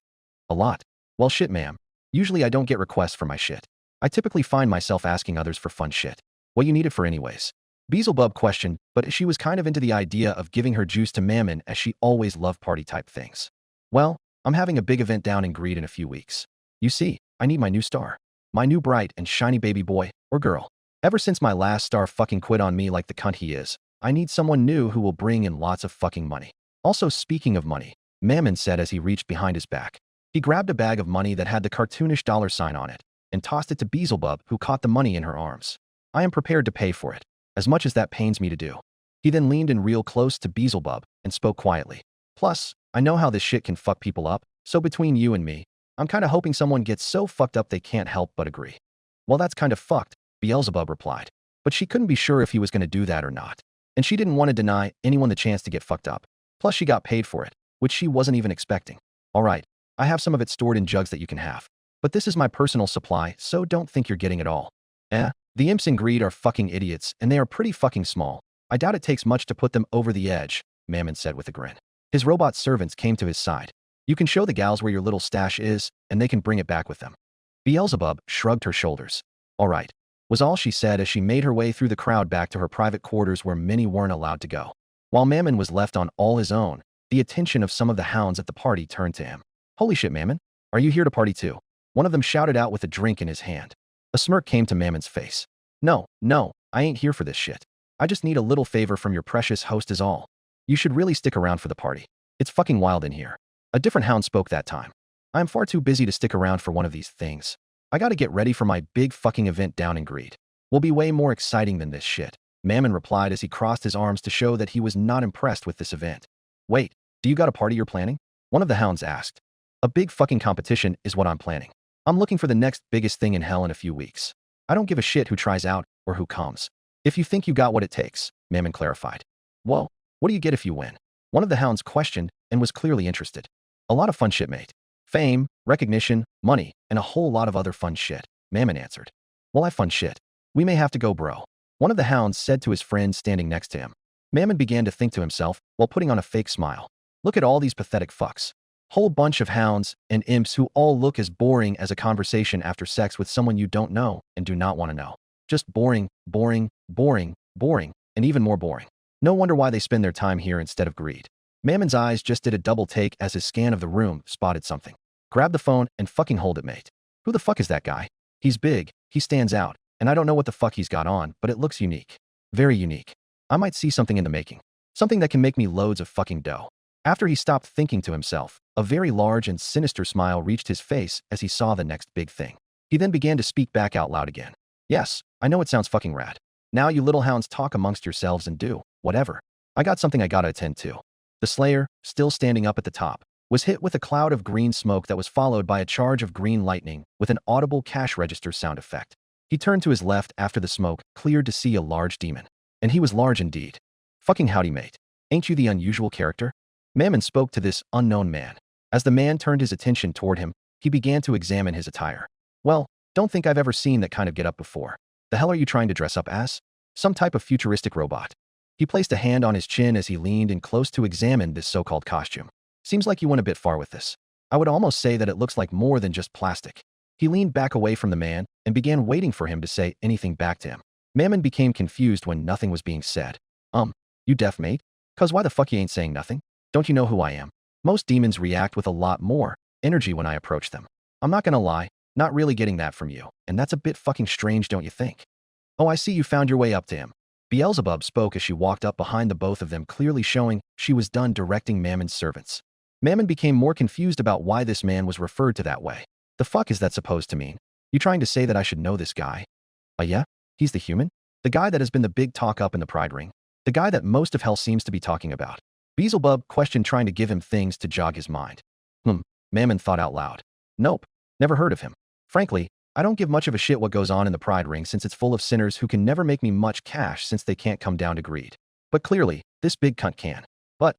S2: A lot? Well, shit, ma'am. Usually I don't get requests for my shit. I typically find myself asking others for fun shit. What you need it for anyways? Beelzebub questioned, but she was kind of into the idea of giving her juice to Mammon, as she always loved party-type things. Well, I'm having a big event down in Greed in a few weeks. You see, I need my new star. My new bright and shiny baby boy, or girl. Ever since my last star fucking quit on me like the cunt he is, I need someone new who will bring in lots of fucking money. Also, speaking of money, Mammon said as he reached behind his back. He grabbed a bag of money that had the cartoonish dollar sign on it and tossed it to Beelzebub, who caught the money in her arms. I am prepared to pay for it, as much as that pains me to do. He then leaned in real close to Beelzebub and spoke quietly. Plus, I know how this shit can fuck people up, so between you and me, I'm kinda hoping someone gets so fucked up they can't help but agree. Well, that's kind of fucked, Beelzebub replied. But she couldn't be sure if he was gonna do that or not. And she didn't want to deny anyone the chance to get fucked up. Plus, she got paid for it, which she wasn't even expecting. All right, I have some of it stored in jugs that you can have. But this is my personal supply, so don't think you're getting it all. The imps in Greed are fucking idiots, and they are pretty fucking small. I doubt it takes much to put them over the edge, Mammon said with a grin. His robot servants came to his side. You can show the gals where your little stash is, and they can bring it back with them. Beelzebub shrugged her shoulders. All right, was all she said as she made her way through the crowd back to her private quarters where many weren't allowed to go. While Mammon was left on all his own, the attention of some of the hounds at the party turned to him. Holy shit, Mammon. Are you here to party too? One of them shouted out with a drink in his hand. A smirk came to Mammon's face. No, I ain't here for this shit. I just need a little favor from your precious host is all. You should really stick around for the party. It's fucking wild in here. A different hound spoke that time. I am far too busy to stick around for one of these things. I gotta get ready for my big fucking event down in Greed. Will be way more exciting than this shit, Mammon replied as he crossed his arms to show that he was not impressed with this event. Wait, do you got a party you're planning? One of the hounds asked. A big fucking competition is what I'm planning. I'm looking for the next biggest thing in hell in a few weeks. I don't give a shit who tries out or who comes. If you think you got what it takes, Mammon clarified. Whoa, What do you get if you win? One of the hounds questioned and was clearly interested. A lot of fun shit, mate. Fame, recognition, money, and a whole lot of other fun shit, Mammon answered. Well, I fun shit. We may have to go, bro. One of the hounds said to his friend standing next to him. Mammon began to think to himself while putting on a fake smile. Look at all these pathetic fucks. Whole bunch of hounds and imps who all look as boring as a conversation after sex with someone you don't know and do not want to know. Just boring, boring, boring, boring, and even more boring. No wonder why they spend their time here instead of greed. Mammon's eyes just did a double take as his scan of the room spotted something. Grab the phone and fucking hold it, mate. Who the fuck is that guy? He's big, he stands out, and I don't know what the fuck he's got on, but it looks unique. Very unique. I might see something in the making. Something that can make me loads of fucking dough. After he stopped thinking to himself, a very large and sinister smile reached his face as he saw the next big thing. He then began to speak back out loud again. Yes, I know it sounds fucking rad. Now you little hounds talk amongst yourselves and do whatever. I got something I gotta attend to. The Slayer, still standing up at the top, was hit with a cloud of green smoke that was followed by a charge of green lightning with an audible cash register sound effect. He turned to his left after the smoke cleared to see a large demon. And he was large indeed. Fucking howdy, mate. Ain't you the unusual character? Mammon spoke to this unknown man. As the man turned his attention toward him, he began to examine his attire. Well, don't think I've ever seen that kind of get-up before. The hell are you trying to dress up as? Some type of futuristic robot. He placed a hand on his chin as he leaned in close to examine this so-called costume. Seems like you went a bit far with this. I would almost say that it looks like more than just plastic. He leaned back away from the man and began waiting for him to say anything back to him. Mammon became confused when nothing was being said. You deaf, mate? 'Cause why the fuck you ain't saying nothing? Don't you know who I am? Most demons react with a lot more energy when I approach them. I'm not gonna lie, not really getting that from you, and that's a bit fucking strange, don't you think? Oh, I see you found your way up to him. Beelzebub spoke as she walked up behind the both of them, clearly showing she was done directing Mammon's servants. Mammon became more confused about why this man was referred to that way. The fuck is that supposed to mean? You trying to say that I should know this guy? Yeah? He's the human? The guy that has been the big talk up in the Pride Ring? The guy that most of hell seems to be talking about? Beelzebub questioned, trying to give him things to jog his mind. Mammon thought out loud. Nope, never heard of him. Frankly, I don't give much of a shit what goes on in the Pride Ring since it's full of sinners who can never make me much cash since they can't come down to greed. But clearly, this big cunt can. But,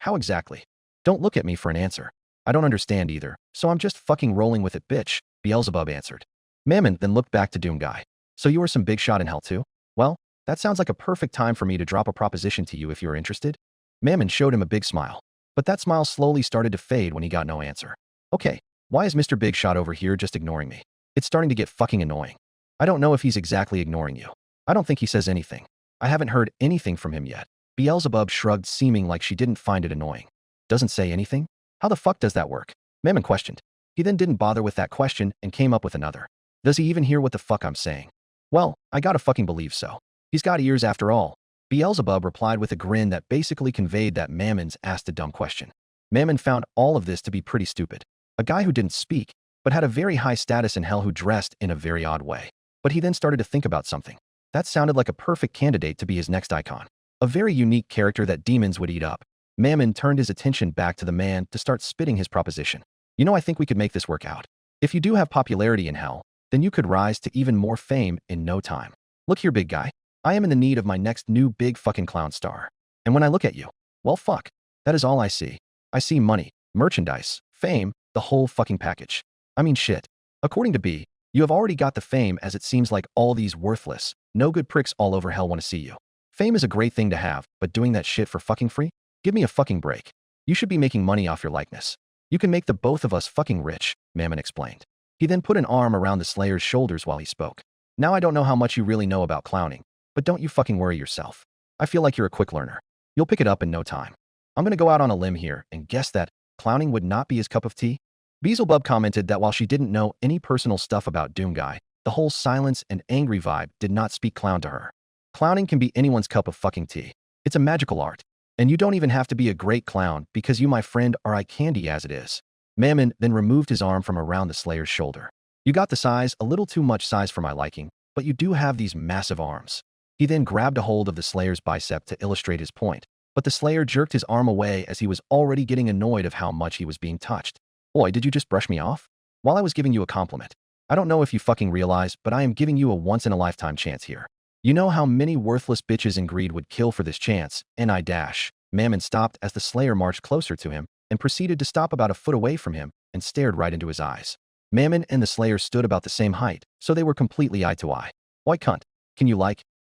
S2: how exactly? Don't look at me for an answer. I don't understand either, so I'm just fucking rolling with it, bitch, Beelzebub answered. Mammon then looked back to Doomguy. So you were some big shot in hell too? Well, that sounds like a perfect time for me to drop a proposition to you if you're interested. Mammon showed him a big smile. But that smile slowly started to fade when he got no answer. Okay, why is Mr. Big Shot over here just ignoring me? It's starting to get fucking annoying. I don't know if he's exactly ignoring you. I don't think he says anything. I haven't heard anything from him yet. Beelzebub shrugged, seeming like she didn't find it annoying. Doesn't say anything? How the fuck does that work? Mammon questioned. He then didn't bother with that question and came up with another. Does he even hear what the fuck I'm saying? Well, I gotta fucking believe so. He's got ears after all. Beelzebub replied with a grin that basically conveyed that Mammon's asked a dumb question. Mammon found all of this to be pretty stupid. A guy who didn't speak, but had a very high status in hell, who dressed in a very odd way. But he then started to think about something. That sounded like a perfect candidate to be his next icon. A very unique character that demons would eat up. Mammon turned his attention back to the man to start spitting his proposition. You know, I think we could make this work out. If you do have popularity in hell, then you could rise to even more fame in no time. Look here, big guy. I am in the need of my next new big fucking clown star. And when I look at you, well, fuck. That is all I see. I see money, merchandise, fame, the whole fucking package. I mean, shit. According to B, you have already got the fame, as it seems like all these worthless, no good pricks all over hell want to see you. Fame is a great thing to have, but doing that shit for fucking free? Give me a fucking break. You should be making money off your likeness. You can make the both of us fucking rich, Mammon explained. He then put an arm around the Slayer's shoulders while he spoke. Now I don't know how much you really know about clowning, but don't you fucking worry yourself. I feel like you're a quick learner. You'll pick it up in no time. I'm gonna go out on a limb here and guess that clowning would not be his cup of tea. Beelzebub commented that while she didn't know any personal stuff about Doomguy, the whole silence and angry vibe did not speak clown to her. Clowning can be anyone's cup of fucking tea. It's a magical art. And you don't even have to be a great clown, because you, my friend, are eye candy as it is. Mammon then removed his arm from around the Slayer's shoulder. You got the size, a little too much size for my liking, but you do have these massive arms. He then grabbed a hold of the Slayer's bicep to illustrate his point, but the Slayer jerked his arm away as he was already getting annoyed of how much he was being touched. Boy, did you just brush me off? While I was giving you a compliment. I don't know if you fucking realize, but I am giving you a once-in-a-lifetime chance here. You know how many worthless bitches in greed would kill for this chance, and I dash. Mammon stopped as the Slayer marched closer to him and proceeded to stop about a foot away from him and stared right into his eyes. Mammon and the Slayer stood about the same height, so they were completely eye to eye. Why cunt? Can you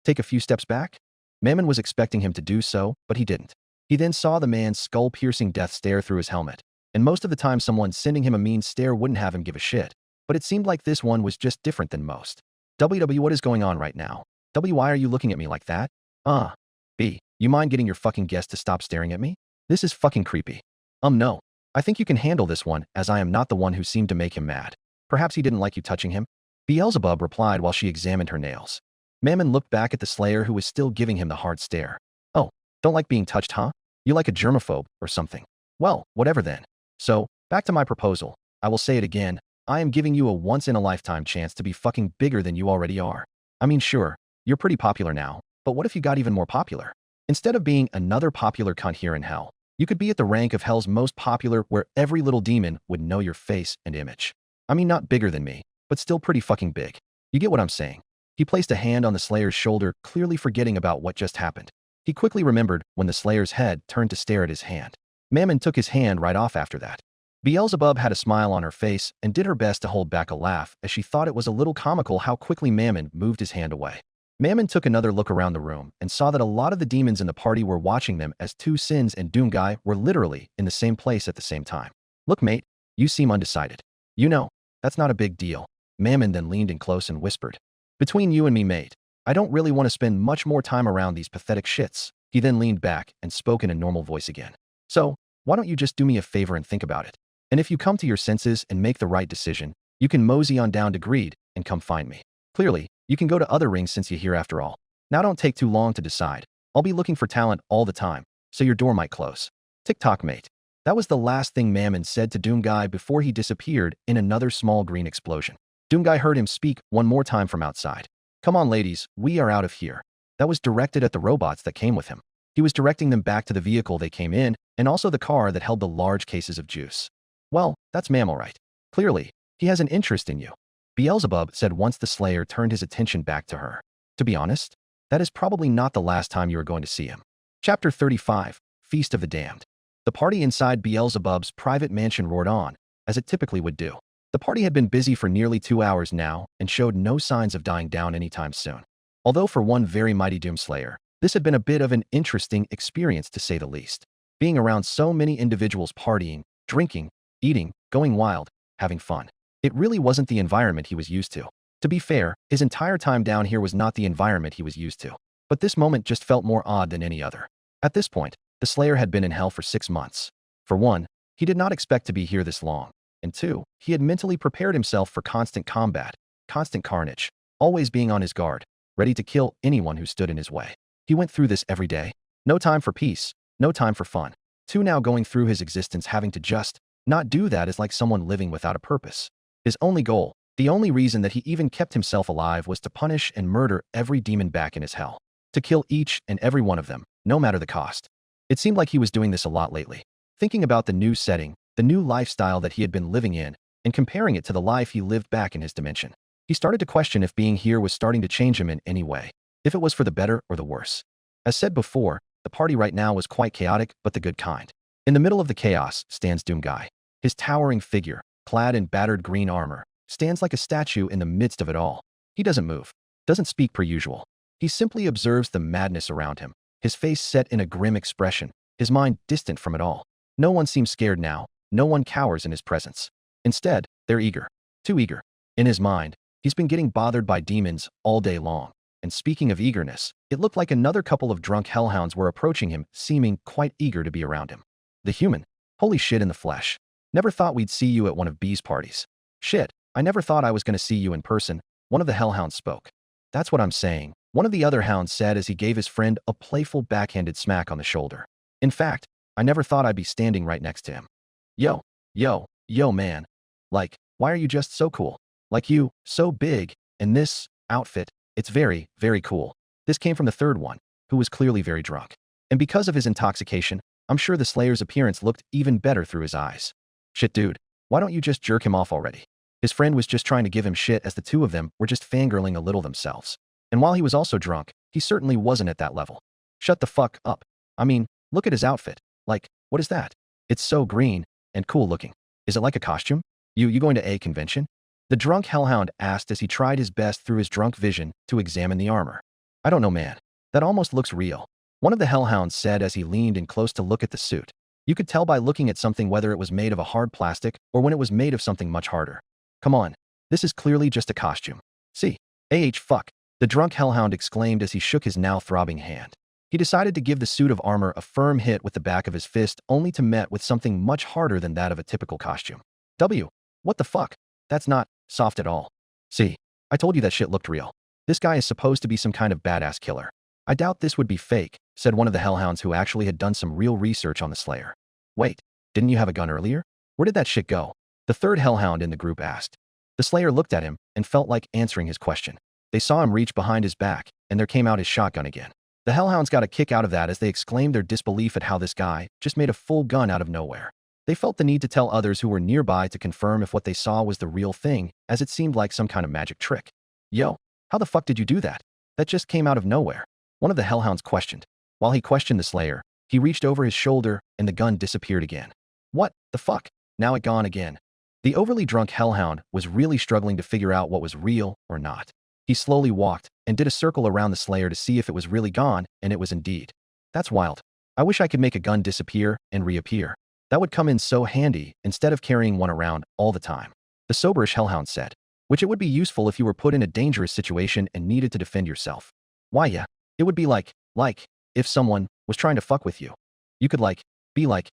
S2: take a few steps back? Mammon was expecting him to do so, but he didn't. He then saw the man's skull-piercing death stare through his helmet, and most of the time someone sending him a mean stare wouldn't have him give a shit. But it seemed like this one was just different than most. WW, what is going on right now? W, why are you looking at me like that? B, you mind getting your fucking guest to stop staring at me? This is fucking creepy. No. I think you can handle this one, as I am not the one who seemed to make him mad. Perhaps he didn't like you touching him? Beelzebub replied while she examined her nails. Mammon looked back at the Slayer who was still giving him the hard stare. Oh, don't like being touched, huh? You like a germaphobe or something? Well, whatever then. So, back to my proposal. I will say it again. I am giving you a once-in-a-lifetime chance to be fucking bigger than you already are. I mean, sure, you're pretty popular now, but what if you got even more popular? Instead of being another popular cunt here in hell, you could be at the rank of hell's most popular where every little demon would know your face and image. I mean, not bigger than me, but still pretty fucking big. You get what I'm saying? He placed a hand on the Slayer's shoulder, clearly forgetting about what just happened. He quickly remembered when the Slayer's head turned to stare at his hand. Mammon took his hand right off after that. Beelzebub had a smile on her face and did her best to hold back a laugh as she thought it was a little comical how quickly Mammon moved his hand away. Mammon took another look around the room and saw that a lot of the demons in the party were watching them as two Sins and Doomguy were literally in the same place at the same time. Look, mate, you seem undecided. You know, that's not a big deal. Mammon then leaned in close and whispered. Between you and me, mate, I don't really want to spend much more time around these pathetic shits. He then leaned back and spoke in a normal voice again. So, why don't you just do me a favor and think about it? And if you come to your senses and make the right decision, you can mosey on down to Greed and come find me. Clearly, you can go to other rings since you're here after all. Now don't take too long to decide. I'll be looking for talent all the time, so your door might close. Tick-tock, mate. That was the last thing Mammon said to Doomguy before he disappeared in another small green explosion. Doomguy heard him speak one more time from outside. Come on, ladies, we are out of here. That was directed at the robots that came with him. He was directing them back to the vehicle they came in and also the car that held the large cases of juice. Well, that's Mammon, right? Clearly, he has an interest in you. Beelzebub said once the Slayer turned his attention back to her. To be honest, that is probably not the last time you are going to see him. Chapter 35, Feast of the Damned. The party inside Beelzebub's private mansion roared on, as it typically would do. The party had been busy for nearly 2 hours now and showed no signs of dying down anytime soon. Although for one very mighty Doomslayer, this had been a bit of an interesting experience to say the least. Being around so many individuals partying, drinking, eating, going wild, having fun. It really wasn't the environment he was used to. To be fair, his entire time down here was not the environment he was used to. But this moment just felt more odd than any other. At this point, the Slayer had been in hell for 6 months. For one, he did not expect to be here this long. And two, he had mentally prepared himself for constant combat, constant carnage, always being on his guard, ready to kill anyone who stood in his way. He went through this every day. No time for peace, no time for fun. Two, now going through his existence having to just not do that is like someone living without a purpose. His only goal, the only reason that he even kept himself alive was to punish and murder every demon back in his hell. To kill each and every one of them, no matter the cost. It seemed like he was doing this a lot lately. Thinking about the new setting, the new lifestyle that he had been living in, and comparing it to the life he lived back in his dimension. He started to question if being here was starting to change him in any way, if it was for the better or the worse. As said before, the party right now was quite chaotic, but the good kind. In the middle of the chaos stands Doomguy. His towering figure, clad in battered green armor, stands like a statue in the midst of it all. He doesn't move, doesn't speak per usual. He simply observes the madness around him, his face set in a grim expression, his mind distant from it all. No one seems scared now, no one cowers in his presence. Instead, they're eager. Too eager. In his mind, he's been getting bothered by demons all day long. And speaking of eagerness, it looked like another couple of drunk hellhounds were approaching him, seeming quite eager to be around him. The human. Holy shit in the flesh. Never thought we'd see you at one of B's parties. Shit, I never thought I was going to see you in person. One of the hellhounds spoke. That's what I'm saying, one of the other hounds said as he gave his friend a playful backhanded smack on the shoulder. In fact, I never thought I'd be standing right next to him. Yo, man. Like, why are you just so cool? Like you, so big, and this outfit, it's very, very cool. This came from the third one, who was clearly very drunk. And because of his intoxication, I'm sure the Slayer's appearance looked even better through his eyes. Shit, dude, why don't you just jerk him off already? His friend was just trying to give him shit as the two of them were just fangirling a little themselves. And while he was also drunk, he certainly wasn't at that level. Shut the fuck up. I mean, look at his outfit. Like, what is that? It's so green and cool looking. Is it like a costume? You going to a convention? The drunk hellhound asked as he tried his best through his drunk vision to examine the armor. I don't know, man. That almost looks real. One of the hellhounds said as he leaned in close to look at the suit. You could tell by looking at something whether it was made of a hard plastic or when it was made of something much harder. Come on. This is clearly just a costume. See? Fuck. The drunk hellhound exclaimed as he shook his now throbbing hand. He decided to give the suit of armor a firm hit with the back of his fist only to met with something much harder than that of a typical costume. What the fuck? That's not soft at all. See, I told you that shit looked real. This guy is supposed to be some kind of badass killer. I doubt this would be fake, said one of the hellhounds who actually had done some real research on the Slayer. Wait, didn't you have a gun earlier? Where did that shit go? The third hellhound in the group asked. The Slayer looked at him and felt like answering his question. They saw him reach behind his back, and there came out his shotgun again. The hellhounds got a kick out of that as they exclaimed their disbelief at how this guy just made a full gun out of nowhere. They felt the need to tell others who were nearby to confirm if what they saw was the real thing, as it seemed like some kind of magic trick. Yo, how the fuck did you do that? That just came out of nowhere. One of the hellhounds questioned. While he questioned the Slayer, he reached over his shoulder and the gun disappeared again. What the fuck? Now it gone again. The overly drunk hellhound was really struggling to figure out what was real or not. He slowly walked and did a circle around the Slayer to see if it was really gone, and it was indeed. That's wild. I wish I could make a gun disappear and reappear. That would come in so handy instead of carrying one around all the time. The soberish hellhound said, which it would be useful if you were put in a dangerous situation and needed to defend yourself. Why yeah, it would be like, if someone was trying to fuck with you. You could be like,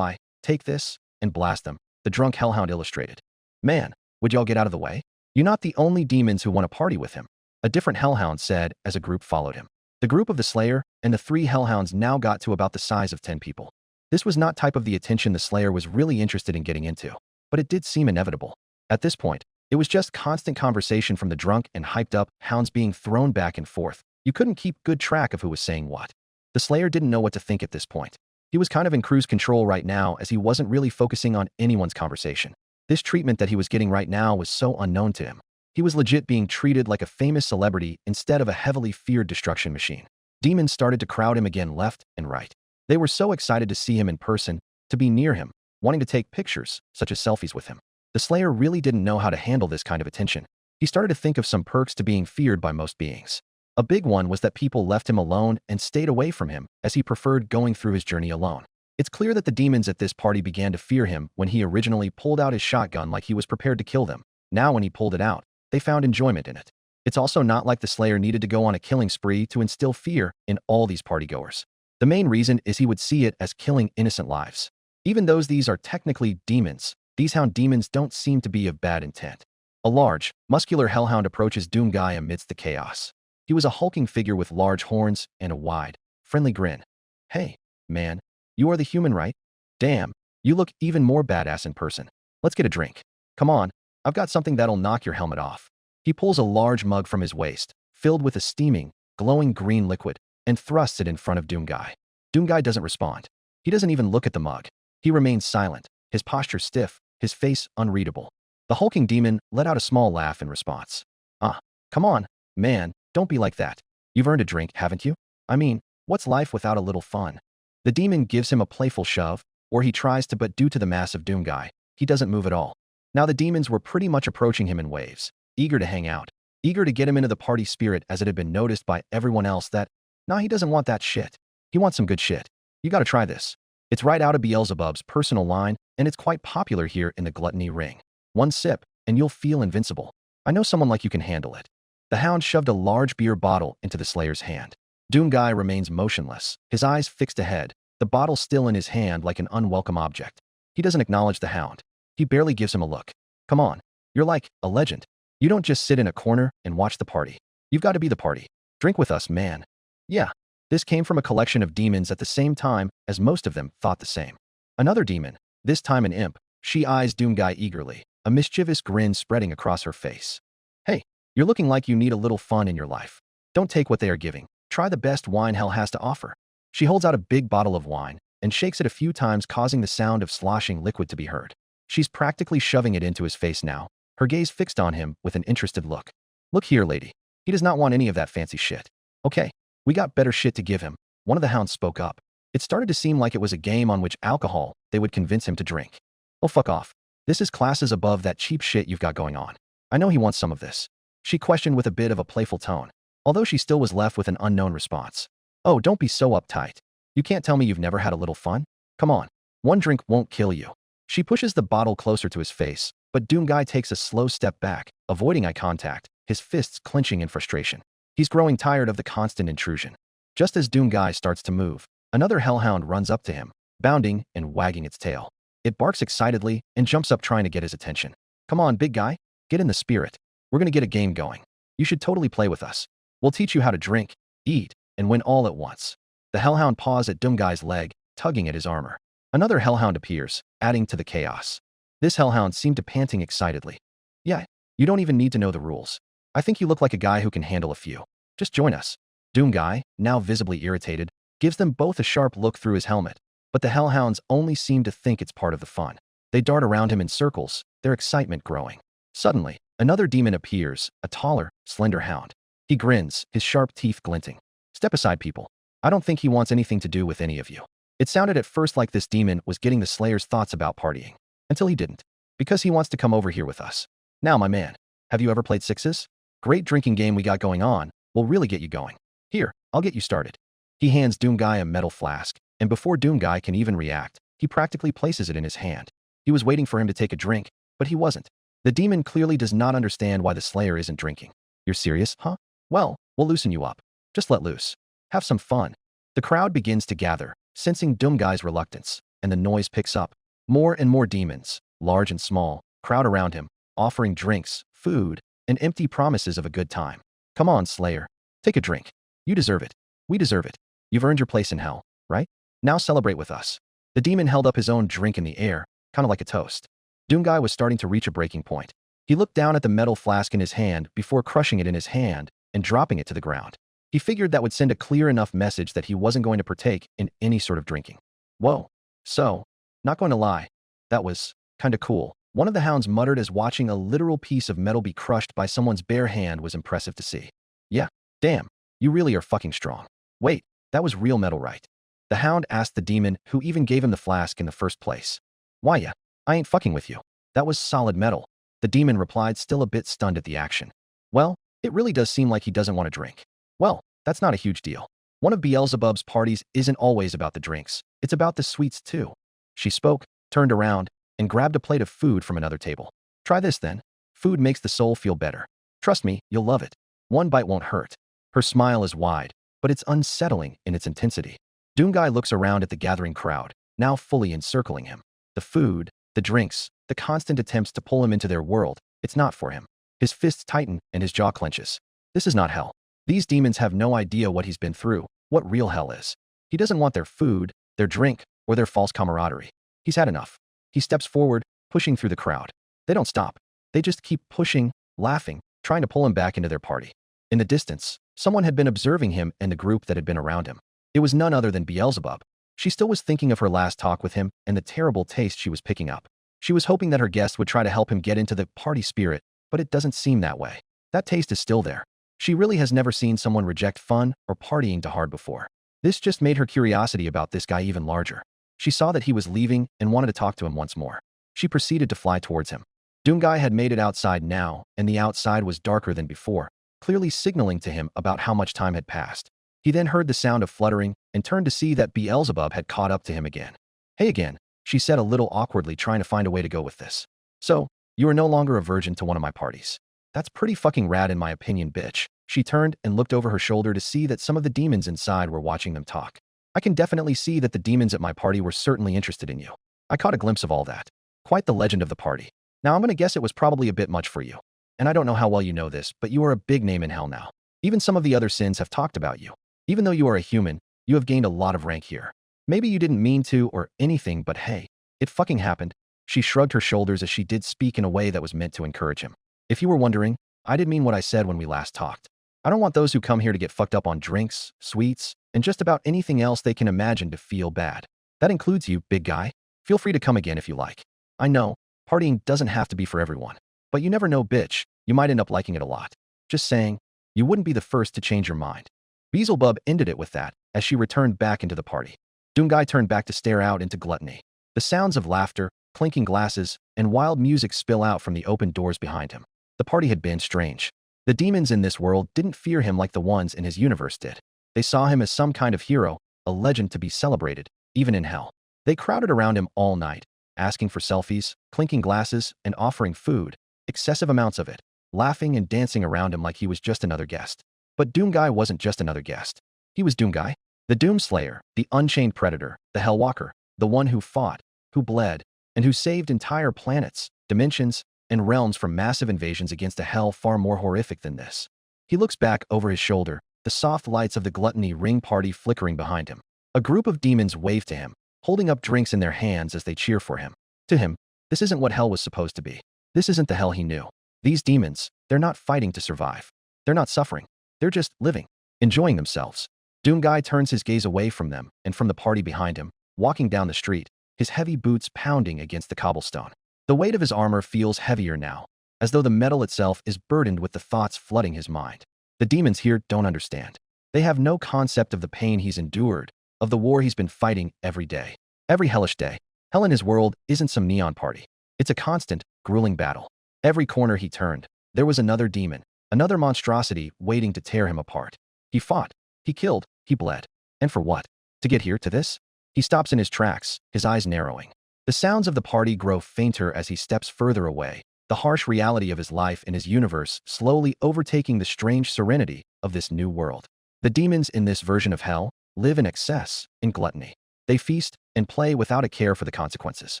S2: take this, and blast them, the drunk hellhound illustrated. Man, would y'all get out of the way? You're not the only demons who want to party with him. A different hellhound said as a group followed him. The group of the Slayer and the 3 hellhounds now got to about the size of 10 people. This was not type of the attention the Slayer was really interested in getting into, but it did seem inevitable. At this point, it was just constant conversation from the drunk and hyped up hounds being thrown back and forth. You couldn't keep good track of who was saying what. The Slayer didn't know what to think at this point. He was kind of in cruise control right now as he wasn't really focusing on anyone's conversation. This treatment that he was getting right now was so unknown to him. He was legit being treated like a famous celebrity instead of a heavily feared destruction machine. Demons started to crowd him again left and right. They were so excited to see him in person, to be near him, wanting to take pictures, such as selfies with him. The Slayer really didn't know how to handle this kind of attention. He started to think of some perks to being feared by most beings. A big one was that people left him alone and stayed away from him, as he preferred going through his journey alone. It's clear that the demons at this party began to fear him when he originally pulled out his shotgun like he was prepared to kill them. Now when he pulled it out, they found enjoyment in it. It's also not like the Slayer needed to go on a killing spree to instill fear in all these partygoers. The main reason is he would see it as killing innocent lives. Even though these are technically demons, these hound demons don't seem to be of bad intent. A large, muscular hellhound approaches Doomguy amidst the chaos. He was a hulking figure with large horns and a wide, friendly grin. Hey, man, you are the human, right? Damn, you look even more badass in person. Let's get a drink. Come on, I've got something that'll knock your helmet off. He pulls a large mug from his waist, filled with a steaming, glowing green liquid, and thrusts it in front of Doomguy. Doomguy doesn't respond. He doesn't even look at the mug. He remains silent, his posture stiff, his face unreadable. The hulking demon let out a small laugh in response. Come on, man, don't be like that. You've earned a drink, haven't you? I mean, what's life without a little fun? The demon gives him a playful shove, or he tries to, but due to the mass of Doomguy, he doesn't move at all. Now the demons were pretty much approaching him in waves, eager to hang out, eager to get him into the party spirit, as it had been noticed by everyone else that, nah, he doesn't want that shit. He wants some good shit. You gotta try this. It's right out of Beelzebub's personal line, and it's quite popular here in the Gluttony ring. One sip, and you'll feel invincible. I know someone like you can handle it. The hound shoved a large beer bottle into the Slayer's hand. Doomguy remains motionless, his eyes fixed ahead, the bottle still in his hand like an unwelcome object. He doesn't acknowledge the hound. He barely gives him a look. Come on, you're like a legend. You don't just sit in a corner and watch the party. You've got to be the party. Drink with us, man. Yeah, this came from a collection of demons at the same time as most of them thought the same. Another demon, this time an imp, she eyes Doomguy eagerly, a mischievous grin spreading across her face. Hey, you're looking like you need a little fun in your life. Don't take what they are giving. Try the best wine hell has to offer. She holds out a big bottle of wine and shakes it a few times, causing the sound of sloshing liquid to be heard. She's practically shoving it into his face now, her gaze fixed on him with an interested look. Look here, lady. He does not want any of that fancy shit. Okay, we got better shit to give him. One of the hounds spoke up. It started to seem like it was a game on which alcohol they would convince him to drink. Oh, fuck off. This is classes above that cheap shit you've got going on. I know he wants some of this. She questioned with a bit of a playful tone, although she still was left with an unknown response. Oh, don't be so uptight. You can't tell me you've never had a little fun? Come on. One drink won't kill you. She pushes the bottle closer to his face, but Doomguy takes a slow step back, avoiding eye contact, his fists clenching in frustration. He's growing tired of the constant intrusion. Just as Doomguy starts to move, another hellhound runs up to him, bounding and wagging its tail. It barks excitedly and jumps up trying to get his attention. Come on, big guy. Get in the spirit. We're gonna get a game going. You should totally play with us. We'll teach you how to drink, eat, and win all at once. The hellhound paws at Doomguy's leg, tugging at his armor. Another hellhound appears, adding to the chaos. This hellhound seemed to panting excitedly. Yeah, you don't even need to know the rules. I think you look like a guy who can handle a few. Just join us. Doomguy, now visibly irritated, gives them both a sharp look through his helmet, but the hellhounds only seem to think it's part of the fun. They dart around him in circles, their excitement growing. Suddenly, another demon appears, a taller, slender hound. He grins, his sharp teeth glinting. Step aside, people. I don't think he wants anything to do with any of you. It sounded at first like this demon was getting the Slayer's thoughts about partying, until he didn't, because he wants to come over here with us. Now, my man, have you ever played sixes? Great drinking game we got going on, will really get you going. Here, I'll get you started. He hands Doomguy a metal flask, and before Doomguy can even react, he practically places it in his hand. He was waiting for him to take a drink, but he wasn't. The demon clearly does not understand why the Slayer isn't drinking. You're serious, huh? Well, we'll loosen you up. Just let loose. Have some fun. The crowd begins to gather, sensing Doomguy's reluctance, and the noise picks up. More and more demons, large and small, crowd around him, offering drinks, food, and empty promises of a good time. Come on, Slayer. Take a drink. You deserve it. We deserve it. You've earned your place in hell, right? Now celebrate with us. The demon held up his own drink in the air, kind of like a toast. Doomguy was starting to reach a breaking point. He looked down at the metal flask in his hand before crushing it in his hand and dropping it to the ground. He figured that would send a clear enough message that he wasn't going to partake in any sort of drinking. Whoa. So, not going to lie, that was kinda cool. One of the hounds muttered as watching a literal piece of metal be crushed by someone's bare hand was impressive to see. Yeah, damn, you really are fucking strong. Wait, that was real metal, right? The hound asked the demon who even gave him the flask in the first place. Why, yeah, I ain't fucking with you. That was solid metal. The demon replied, still a bit stunned at the action. Well, it really does seem like he doesn't want to drink. Well, that's not a huge deal. One of Beelzebub's parties isn't always about the drinks. It's about the sweets too. She spoke, turned around, and grabbed a plate of food from another table. Try this then. Food makes the soul feel better. Trust me, you'll love it. One bite won't hurt. Her smile is wide, but it's unsettling in its intensity. Doomguy looks around at the gathering crowd, now fully encircling him. The food, the drinks, the constant attempts to pull him into their world, it's not for him. His fists tighten and his jaw clenches. This is not hell. These demons have no idea what he's been through, what real hell is. He doesn't want their food, their drink, or their false camaraderie. He's had enough. He steps forward, pushing through the crowd. They don't stop. They just keep pushing, laughing, trying to pull him back into their party. In the distance, someone had been observing him and the group that had been around him. It was none other than Beelzebub. She still was thinking of her last talk with him and the terrible taste she was picking up. She was hoping that her guest would try to help him get into the party spirit, but it doesn't seem that way. That taste is still there. She really has never seen someone reject fun or partying too hard before. This just made her curiosity about this guy even larger. She saw that he was leaving and wanted to talk to him once more. She proceeded to fly towards him. Doomguy had made it outside now, and the outside was darker than before, clearly signaling to him about how much time had passed. He then heard the sound of fluttering and turned to see that Beelzebub had caught up to him again. Hey again, she said a little awkwardly, trying to find a way to go with this. So, you are no longer a virgin to one of my parties. That's pretty fucking rad in my opinion, bitch. She turned and looked over her shoulder to see that some of the demons inside were watching them talk. I can definitely see that the demons at my party were certainly interested in you. I caught a glimpse of all that. Quite the legend of the party. Now I'm gonna guess it was probably a bit much for you. And I don't know how well you know this, but you are a big name in hell now. Even some of the other sins have talked about you. Even though you are a human, you have gained a lot of rank here. Maybe you didn't mean to or anything, but hey, it fucking happened. She shrugged her shoulders as she did speak in a way that was meant to encourage him. If you were wondering, I did mean what I said when we last talked. I don't want those who come here to get fucked up on drinks, sweets, and just about anything else they can imagine to feel bad. That includes you, big guy. Feel free to come again if you like. I know, partying doesn't have to be for everyone. But you never know, bitch. You might end up liking it a lot. Just saying. You wouldn't be the first to change your mind. Beelzebub ended it with that as she returned back into the party. Doomguy turned back to stare out into Gluttony. The sounds of laughter, clinking glasses, and wild music spill out from the open doors behind him. The party had been strange. The demons in this world didn't fear him like the ones in his universe did. They saw him as some kind of hero, a legend to be celebrated, even in hell. They crowded around him all night, asking for selfies, clinking glasses, and offering food, excessive amounts of it, laughing and dancing around him like he was just another guest. But Doomguy wasn't just another guest. He was Doomguy, the Doomslayer, the unchained predator, the Hellwalker, the one who fought, who bled, and who saved entire planets, dimensions, and realms from massive invasions against a hell far more horrific than this. He looks back over his shoulder, the soft lights of the Gluttony ring party flickering behind him. A group of demons wave to him, holding up drinks in their hands as they cheer for him. To him, this isn't what hell was supposed to be. This isn't the hell he knew. These demons, they're not fighting to survive. They're not suffering. They're just living, enjoying themselves. Doomguy turns his gaze away from them and from the party behind him, walking down the street, his heavy boots pounding against the cobblestone. The weight of his armor feels heavier now, as though the metal itself is burdened with the thoughts flooding his mind. The demons here don't understand. They have no concept of the pain he's endured, of the war he's been fighting every day. Every hellish day. Hell in his world isn't some neon party. It's a constant, grueling battle. Every corner he turned, there was another demon, another monstrosity waiting to tear him apart. He fought, he killed, he bled. And for what? To get here to this? He stops in his tracks, his eyes narrowing. The sounds of the party grow fainter as he steps further away, the harsh reality of his life and his universe slowly overtaking the strange serenity of this new world. The demons in this version of hell live in excess, in gluttony. They feast and play without a care for the consequences.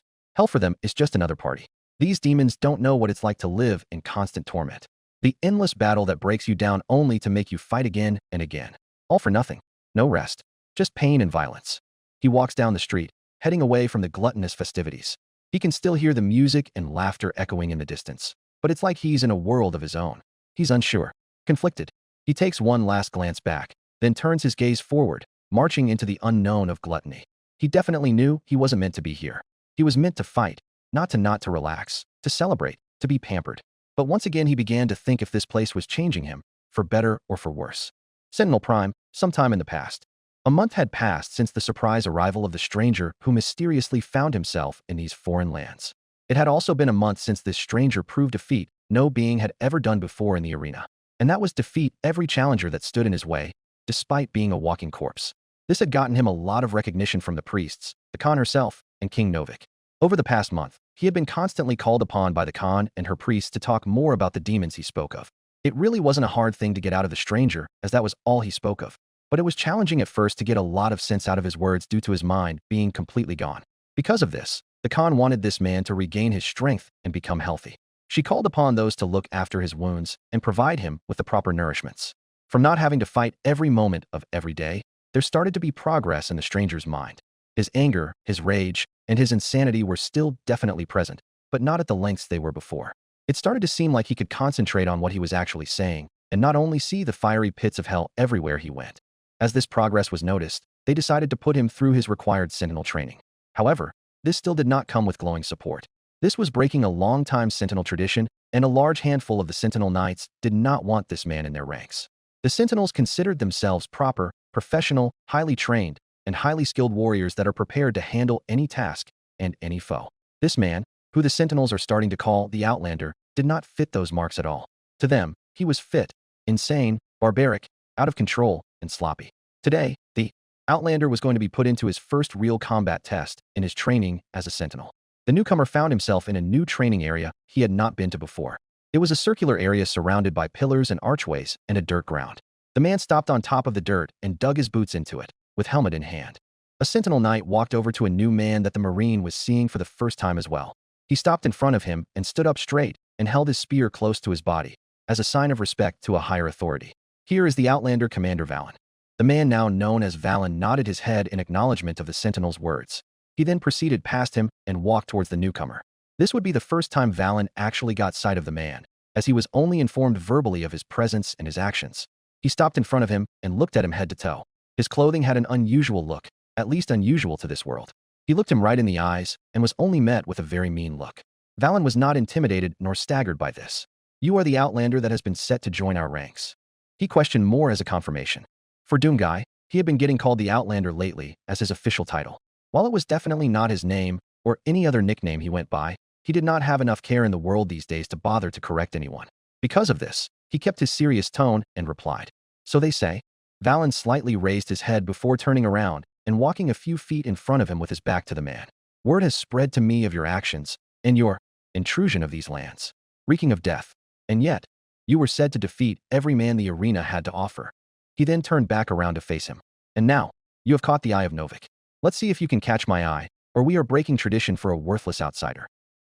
S2: Hell for them is just another party. These demons don't know what it's like to live in constant torment. The endless battle that breaks you down only to make you fight again and again. All for nothing. No rest. Just pain and violence. He walks down the street, heading away from the gluttonous festivities. He can still hear the music and laughter echoing in the distance, but it's like he's in a world of his own. He's unsure, conflicted. He takes one last glance back, then turns his gaze forward, marching into the unknown of gluttony. He definitely knew he wasn't meant to be here. He was meant to fight, not to relax, to celebrate, to be pampered. But once again he began to think if this place was changing him, for better or for worse. Sentinel Prime, sometime in the past. A month had passed since the surprise arrival of the stranger who mysteriously found himself in these foreign lands. It had also been a month since this stranger proved a feat no being had ever done before in the arena. And that was defeat every challenger that stood in his way, despite being a walking corpse. This had gotten him a lot of recognition from the priests, the Khan herself, and King Novik. Over the past month, he had been constantly called upon by the Khan and her priests to talk more about the demons he spoke of. It really wasn't a hard thing to get out of the stranger, as that was all he spoke of. But it was challenging at first to get a lot of sense out of his words due to his mind being completely gone. Because of this, the Khan wanted this man to regain his strength and become healthy. She called upon those to look after his wounds and provide him with the proper nourishments. From not having to fight every moment of every day, there started to be progress in the stranger's mind. His anger, his rage, and his insanity were still definitely present, but not at the lengths they were before. It started to seem like he could concentrate on what he was actually saying, and not only see the fiery pits of hell everywhere he went. As this progress was noticed, they decided to put him through his required Sentinel training. However, this still did not come with glowing support. This was breaking a long-time Sentinel tradition, and a large handful of the Sentinel Knights did not want this man in their ranks. The Sentinels considered themselves proper, professional, highly trained, and highly skilled warriors that are prepared to handle any task and any foe. This man, who the Sentinels are starting to call the Outlander, did not fit those marks at all. To them, he was fit, insane, barbaric, out of control, and sloppy. Today, the Outlander was going to be put into his first real combat test in his training as a Sentinel. The newcomer found himself in a new training area he had not been to before. It was a circular area surrounded by pillars and archways and a dirt ground. The man stopped on top of the dirt and dug his boots into it, with helmet in hand. A Sentinel Knight walked over to a new man that the Marine was seeing for the first time as well. He stopped in front of him and stood up straight and held his spear close to his body, as a sign of respect to a higher authority. Here is the Outlander Commander Valen. The man now known as Valen nodded his head in acknowledgement of the Sentinel's words. He then proceeded past him and walked towards the newcomer. This would be the first time Valen actually got sight of the man, as he was only informed verbally of his presence and his actions. He stopped in front of him and looked at him head to toe. His clothing had an unusual look, at least unusual to this world. He looked him right in the eyes and was only met with a very mean look. Valen was not intimidated nor staggered by this. "You are the Outlander that has been set to join our ranks." He questioned more as a confirmation. For Doomguy, he had been getting called the Outlander lately as his official title. While it was definitely not his name or any other nickname he went by, he did not have enough care in the world these days to bother to correct anyone. Because of this, he kept his serious tone and replied, "So they say." Valen slightly raised his head before turning around and walking a few feet in front of him with his back to the man. "Word has spread to me of your actions and your intrusion of these lands, reeking of death. And yet, you were said to defeat every man the arena had to offer." He then turned back around to face him. "And now, you have caught the eye of Novik. Let's see if you can catch my eye, or we are breaking tradition for a worthless outsider."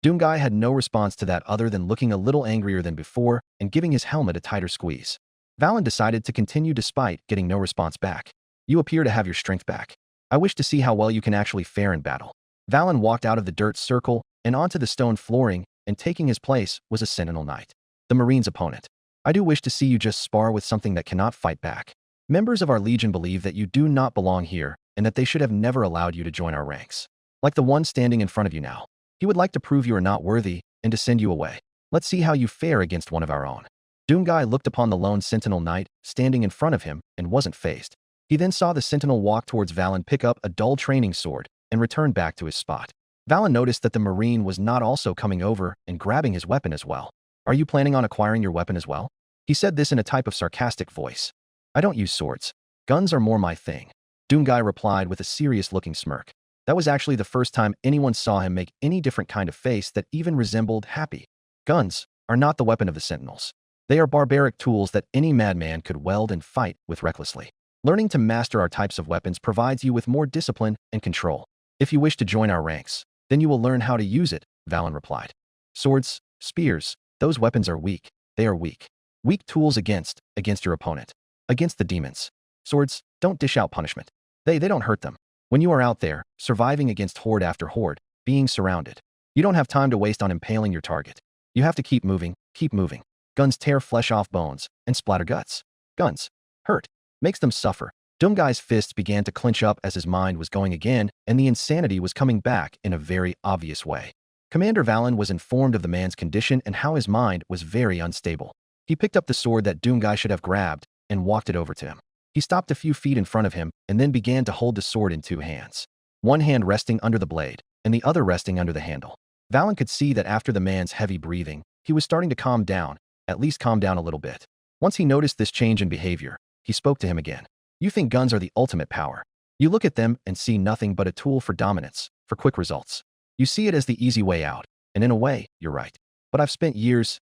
S2: Doomguy had no response to that other than looking a little angrier than before and giving his helmet a tighter squeeze. Valen decided to continue despite getting no response back. "You appear to have your strength back. I wish to see how well you can actually fare in battle." Valen walked out of the dirt circle and onto the stone flooring, and taking his place was a Sentinel Knight, the Marine's opponent. "I do wish to see you just spar with something that cannot fight back. Members of our Legion believe that you do not belong here and that they should have never allowed you to join our ranks. Like the one standing in front of you now. He would like to prove you are not worthy and to send you away. Let's see how you fare against one of our own." Doomguy looked upon the lone Sentinel Knight standing in front of him and wasn't fazed. He then saw the Sentinel walk towards Valen, pick up a dull training sword, and return back to his spot. Valen noticed that the Marine was not also coming over and grabbing his weapon as well. "Are you planning on acquiring your weapon as well?" He said this in a type of sarcastic voice. "I don't use swords. Guns are more my thing." Doomguy replied with a serious-looking smirk. That was actually the first time anyone saw him make any different kind of face that even resembled happy. "Guns are not the weapon of the Sentinels. They are barbaric tools that any madman could weld and fight with recklessly. Learning to master our types of weapons provides you with more discipline and control. If you wish to join our ranks, then you will learn how to use it," Valen replied. "Swords, spears, those weapons are weak. They are weak. Weak tools against your opponent. Against the demons. Swords don't dish out punishment. They don't hurt them. When you are out there, surviving against horde after horde, being surrounded, you don't have time to waste on impaling your target. You have to keep moving, keep moving. Guns tear flesh off bones and splatter guts. Guns hurt, makes them suffer." Doomguy's fists began to clench up as his mind was going again, and the insanity was coming back in a very obvious way. Commander Valen was informed of the man's condition and how his mind was very unstable. He picked up the sword that Doomguy should have grabbed and walked it over to him. He stopped a few feet in front of him and then began to hold the sword in two hands. One hand resting under the blade and the other resting under the handle. Valen could see that after the man's heavy breathing, he was starting to calm down, at least calm down a little bit. Once he noticed this change in behavior, he spoke to him again. "You think guns are the ultimate power. You look at them and see nothing but a tool for dominance, for quick results. You see it as the easy way out, and in a way, you're right. But I've spent years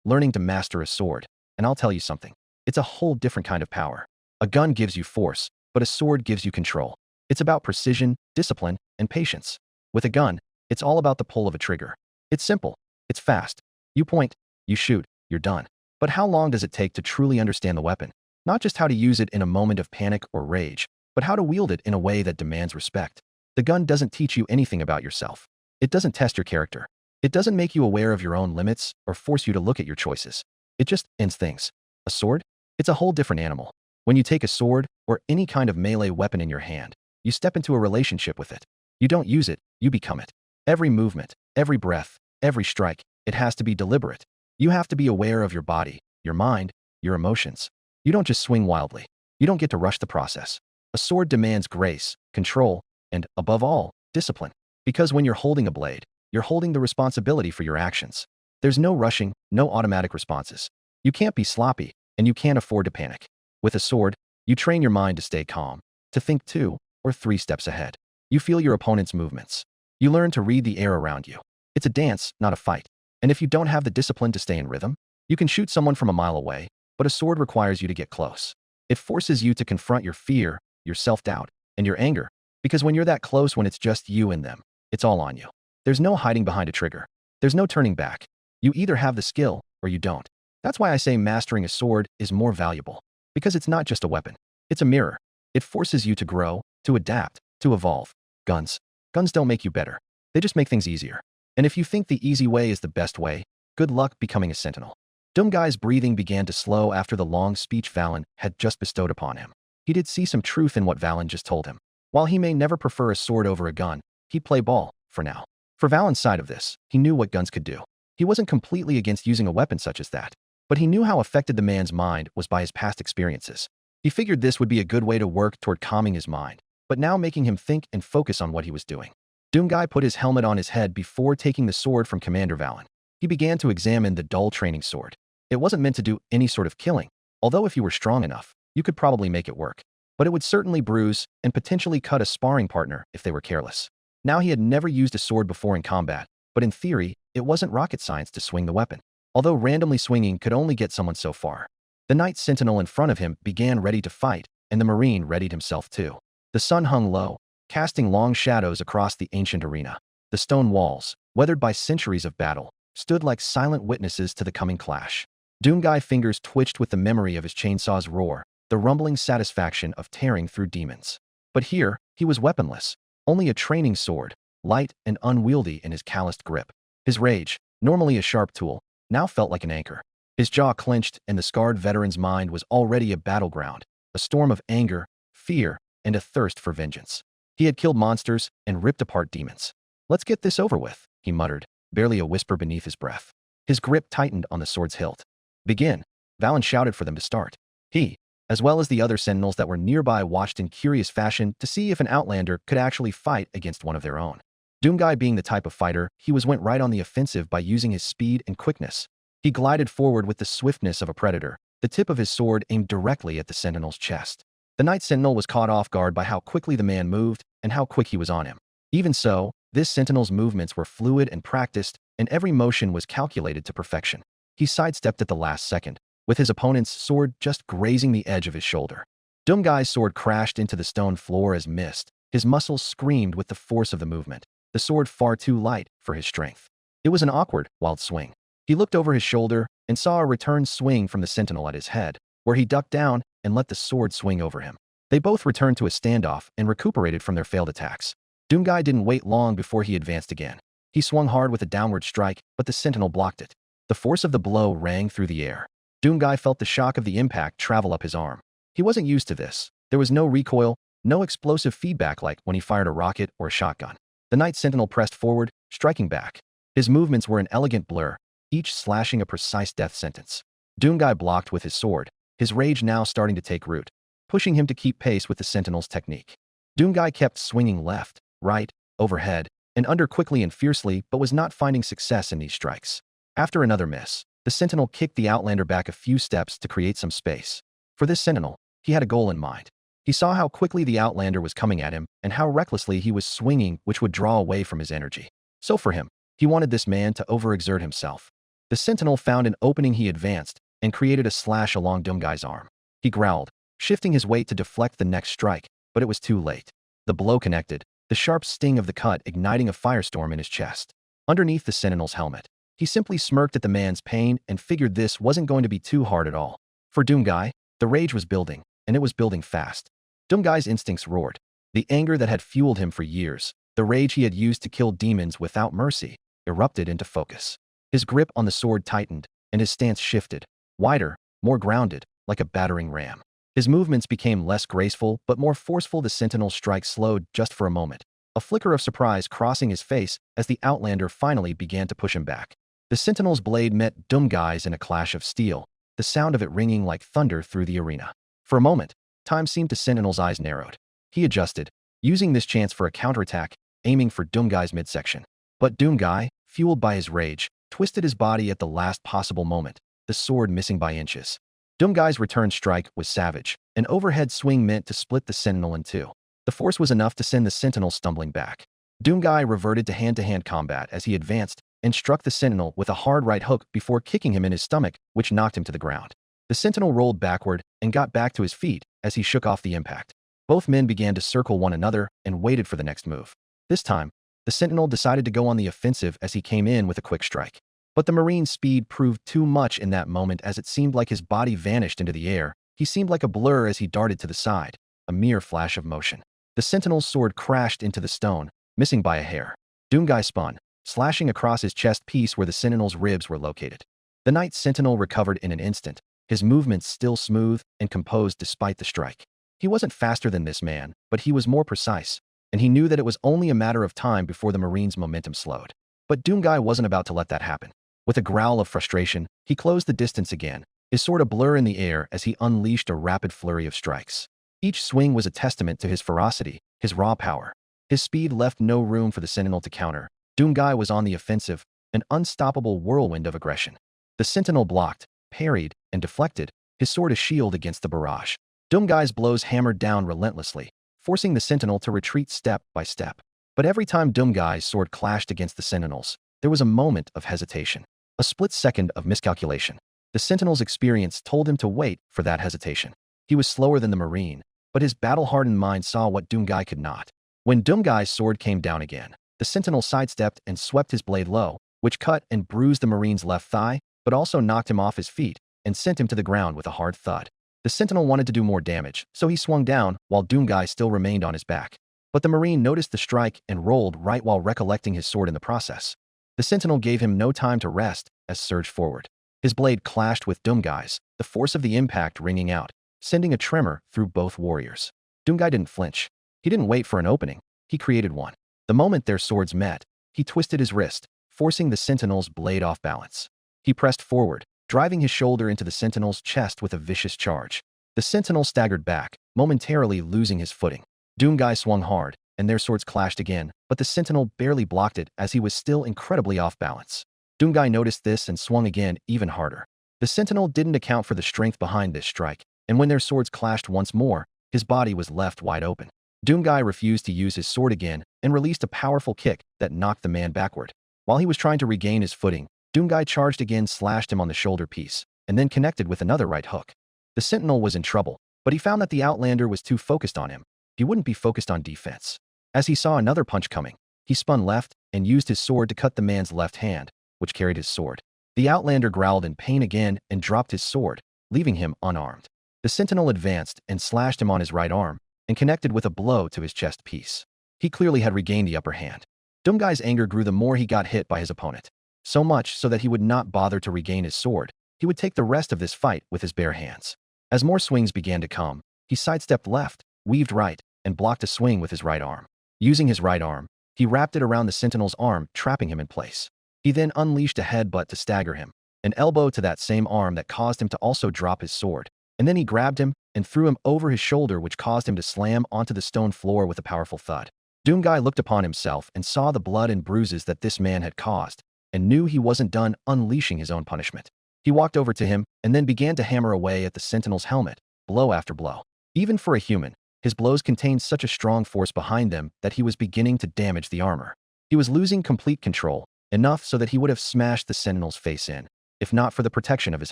S2: learning to master a sword, and I'll tell you something. It's a whole different kind of power. A gun gives you force, but a sword gives you control. It's about precision, discipline, and patience. With a gun, it's all about the pull of a trigger. It's simple. It's fast. You point, you shoot, you're done. But how long does it take to truly understand the weapon? Not just how to use it in a moment of panic or rage, but how to wield it in a way that demands respect. The gun doesn't teach you anything about yourself. It doesn't test your character. It doesn't make you aware of your own limits or force you to look at your choices. It just ends things. A sword? It's a whole different animal. When you take a sword or any kind of melee weapon in your hand, you step into a relationship with it. You don't use it, you become it. Every movement, every breath, every strike, it has to be deliberate. You have to be aware of your body, your mind, your emotions. You don't just swing wildly. You don't get to rush the process. A sword demands grace, control, and, above all, discipline. Because when you're holding a blade, you're holding the responsibility for your actions. There's no rushing, no automatic responses. You can't be sloppy, and you can't afford to panic. With a sword, you train your mind to stay calm, to think 2 or 3 steps ahead. You feel your opponent's movements. You learn to read the air around you. It's a dance, not a fight. And if you don't have the discipline to stay in rhythm, you can shoot someone from a mile away, but a sword requires you to get close. It forces you to confront your fear, your self-doubt, and your anger, because when you're that close, when it's just you and them, it's all on you. There's no hiding behind a trigger. There's no turning back. You either have the skill or you don't. That's why I say mastering a sword is more valuable, because it's not just a weapon. It's a mirror. It forces you to grow, to adapt, to evolve. Guns don't make you better. They just make things easier. And if you think the easy way is the best way, good luck becoming a Sentinel. Doomguy's breathing began to slow after the long speech Valen had just bestowed upon him. He did see some truth in what Valen just told him. While he may never prefer a sword over a gun, he'd play ball, for now. For Valen's side of this, he knew what guns could do. He wasn't completely against using a weapon such as that, But he knew how affected the man's mind was by his past experiences. He figured this would be a good way to work toward calming his mind, but now making him think and focus on what he was doing. Doomguy put his helmet on his head before taking the sword from Commander Valen. He began to examine the dull training sword. It wasn't meant to do any sort of killing, although if you were strong enough, you could probably make it work. But it would certainly bruise and potentially cut a sparring partner if they were careless. Now he had never used a sword before in combat, but in theory, it wasn't rocket science to swing the weapon. Although randomly swinging could only get someone so far. The Knight Sentinel in front of him began ready to fight, and the Marine readied himself too. The sun hung low, casting long shadows across the ancient arena. The stone walls, weathered by centuries of battle, stood like silent witnesses to the coming clash. Doomguy fingers twitched with the memory of his chainsaw's roar, the rumbling satisfaction of tearing through demons. But here, he was weaponless, only a training sword, light and unwieldy in his calloused grip. His rage, normally a sharp tool, now felt like an anchor. His jaw clenched, and the scarred veteran's mind was already a battleground, a storm of anger, fear, and a thirst for vengeance. He had killed monsters and ripped apart demons. "Let's get this over with," he muttered, barely a whisper beneath his breath. His grip tightened on the sword's hilt. "Begin," Valen shouted for them to start. He, as well as the other sentinels that were nearby, watched in curious fashion to see if an outlander could actually fight against one of their own. Doomguy being the type of fighter, he went right on the offensive by using his speed and quickness. He glided forward with the swiftness of a predator, the tip of his sword aimed directly at the sentinel's chest. The Knight Sentinel was caught off guard by how quickly the man moved and how quick he was on him. Even so, this sentinel's movements were fluid and practiced, and every motion was calculated to perfection. He sidestepped at the last second, with his opponent's sword just grazing the edge of his shoulder. Doomguy's sword crashed into the stone floor as mist. His muscles screamed with the force of the movement, the sword far too light for his strength. It was an awkward, wild swing. He looked over his shoulder and saw a return swing from the sentinel at his head, where he ducked down and let the sword swing over him. They both returned to a standoff and recuperated from their failed attacks. Doomguy didn't wait long before he advanced again. He swung hard with a downward strike, but the sentinel blocked it. The force of the blow rang through the air. Doomguy felt the shock of the impact travel up his arm. He wasn't used to this. There was no recoil, no explosive feedback like when he fired a rocket or a shotgun. The Knight Sentinel pressed forward, striking back. His movements were an elegant blur, each slashing a precise death sentence. Doomguy blocked with his sword, his rage now starting to take root, pushing him to keep pace with the sentinel's technique. Doomguy kept swinging left, right, overhead, and under quickly and fiercely, but was not finding success in these strikes. After another miss, the sentinel kicked the outlander back a few steps to create some space. For this sentinel, he had a goal in mind. He saw how quickly the outlander was coming at him and how recklessly he was swinging, which would draw away from his energy. So for him, he wanted this man to overexert himself. The sentinel found an opening. He advanced and created a slash along Doomguy's arm. He growled, shifting his weight to deflect the next strike, but it was too late. The blow connected, the sharp sting of the cut igniting a firestorm in his chest. Underneath the sentinel's helmet, he simply smirked at the man's pain and figured this wasn't going to be too hard at all. For Doomguy, the rage was building, and it was building fast. Doomguy's instincts roared. The anger that had fueled him for years, the rage he had used to kill demons without mercy, erupted into focus. His grip on the sword tightened, and his stance shifted, wider, more grounded, like a battering ram. His movements became less graceful but more forceful. The sentinel's strike slowed just for a moment, a flicker of surprise crossing his face as the outlander finally began to push him back. The sentinel's blade met Doomguy's in a clash of steel, the sound of it ringing like thunder through the arena. For a moment, time seemed to Sentinel's eyes narrowed. He adjusted, using this chance for a counterattack, aiming for Doomguy's midsection. But Doomguy, fueled by his rage, twisted his body at the last possible moment, the sword missing by inches. Doomguy's return strike was savage, an overhead swing meant to split the sentinel in two. The force was enough to send the sentinel stumbling back. Doomguy reverted to hand-to-hand combat as he advanced and struck the sentinel with a hard right hook before kicking him in his stomach, which knocked him to the ground. The sentinel rolled backward and got back to his feet as he shook off the impact. Both men began to circle one another and waited for the next move. This time, the sentinel decided to go on the offensive as he came in with a quick strike. But the Marine's speed proved too much in that moment as it seemed like his body vanished into the air. He seemed like a blur as he darted to the side, a mere flash of motion. The sentinel's sword crashed into the stone, missing by a hair. Doomguy spun, slashing across his chest piece where the sentinel's ribs were located. The Knight Sentinel recovered in an instant, his movements still smooth and composed despite the strike. He wasn't faster than this man, but he was more precise, and he knew that it was only a matter of time before the Marine's momentum slowed. But Doomguy wasn't about to let that happen. With a growl of frustration, he closed the distance again, his sword a blur in the air as he unleashed a rapid flurry of strikes. Each swing was a testament to his ferocity, his raw power. His speed left no room for the Sentinel to counter. Doomguy was on the offensive, an unstoppable whirlwind of aggression. The Sentinel blocked, parried, and deflected, his sword a shield against the barrage. Doomguy's blows hammered down relentlessly, forcing the Sentinel to retreat step by step. But every time Doomguy's sword clashed against the Sentinel's, there was a moment of hesitation. A split second of miscalculation. The Sentinel's experience told him to wait for that hesitation. He was slower than the Marine, but his battle-hardened mind saw what Doomguy could not. When Doomguy's sword came down again, the Sentinel sidestepped and swept his blade low, which cut and bruised the Marine's left thigh, but also knocked him off his feet and sent him to the ground with a hard thud. The Sentinel wanted to do more damage, so he swung down while Doomguy still remained on his back. But the Marine noticed the strike and rolled right while recollecting his sword in the process. The Sentinel gave him no time to rest as surged forward. His blade clashed with Doomguy's, the force of the impact ringing out, sending a tremor through both warriors. Doomguy didn't flinch. He didn't wait for an opening. He created one. The moment their swords met, he twisted his wrist, forcing the Sentinel's blade off balance. He pressed forward, driving his shoulder into the Sentinel's chest with a vicious charge. The Sentinel staggered back, momentarily losing his footing. Doomguy swung hard, and their swords clashed again, but the Sentinel barely blocked it as he was still incredibly off balance. Doomguy noticed this and swung again even harder. The Sentinel didn't account for the strength behind this strike, and when their swords clashed once more, his body was left wide open. Doomguy refused to use his sword again and released a powerful kick that knocked the man backward. While he was trying to regain his footing, Doomguy charged again, slashed him on the shoulder piece, and then connected with another right hook. The Sentinel was in trouble, but he found that the Outlander was too focused on him. He wouldn't be focused on defense. As he saw another punch coming, he spun left and used his sword to cut the man's left hand, which carried his sword. The Outlander growled in pain again and dropped his sword, leaving him unarmed. The Sentinel advanced and slashed him on his right arm and connected with a blow to his chest piece. He clearly had regained the upper hand. Doomguy's anger grew the more he got hit by his opponent. So much so that he would not bother to regain his sword. He would take the rest of this fight with his bare hands. As more swings began to come, he sidestepped left, weaved right, and blocked a swing with his right arm. Using his right arm, he wrapped it around the Sentinel's arm, trapping him in place. He then unleashed a headbutt to stagger him, an elbow to that same arm that caused him to also drop his sword, and then he grabbed him and threw him over his shoulder, which caused him to slam onto the stone floor with a powerful thud. Doomguy looked upon himself and saw the blood and bruises that this man had caused, and knew he wasn't done unleashing his own punishment. He walked over to him and then began to hammer away at the Sentinel's helmet, blow after blow. Even for a human, his blows contained such a strong force behind them that he was beginning to damage the armor. He was losing complete control, enough so that he would have smashed the Sentinel's face in, if not for the protection of his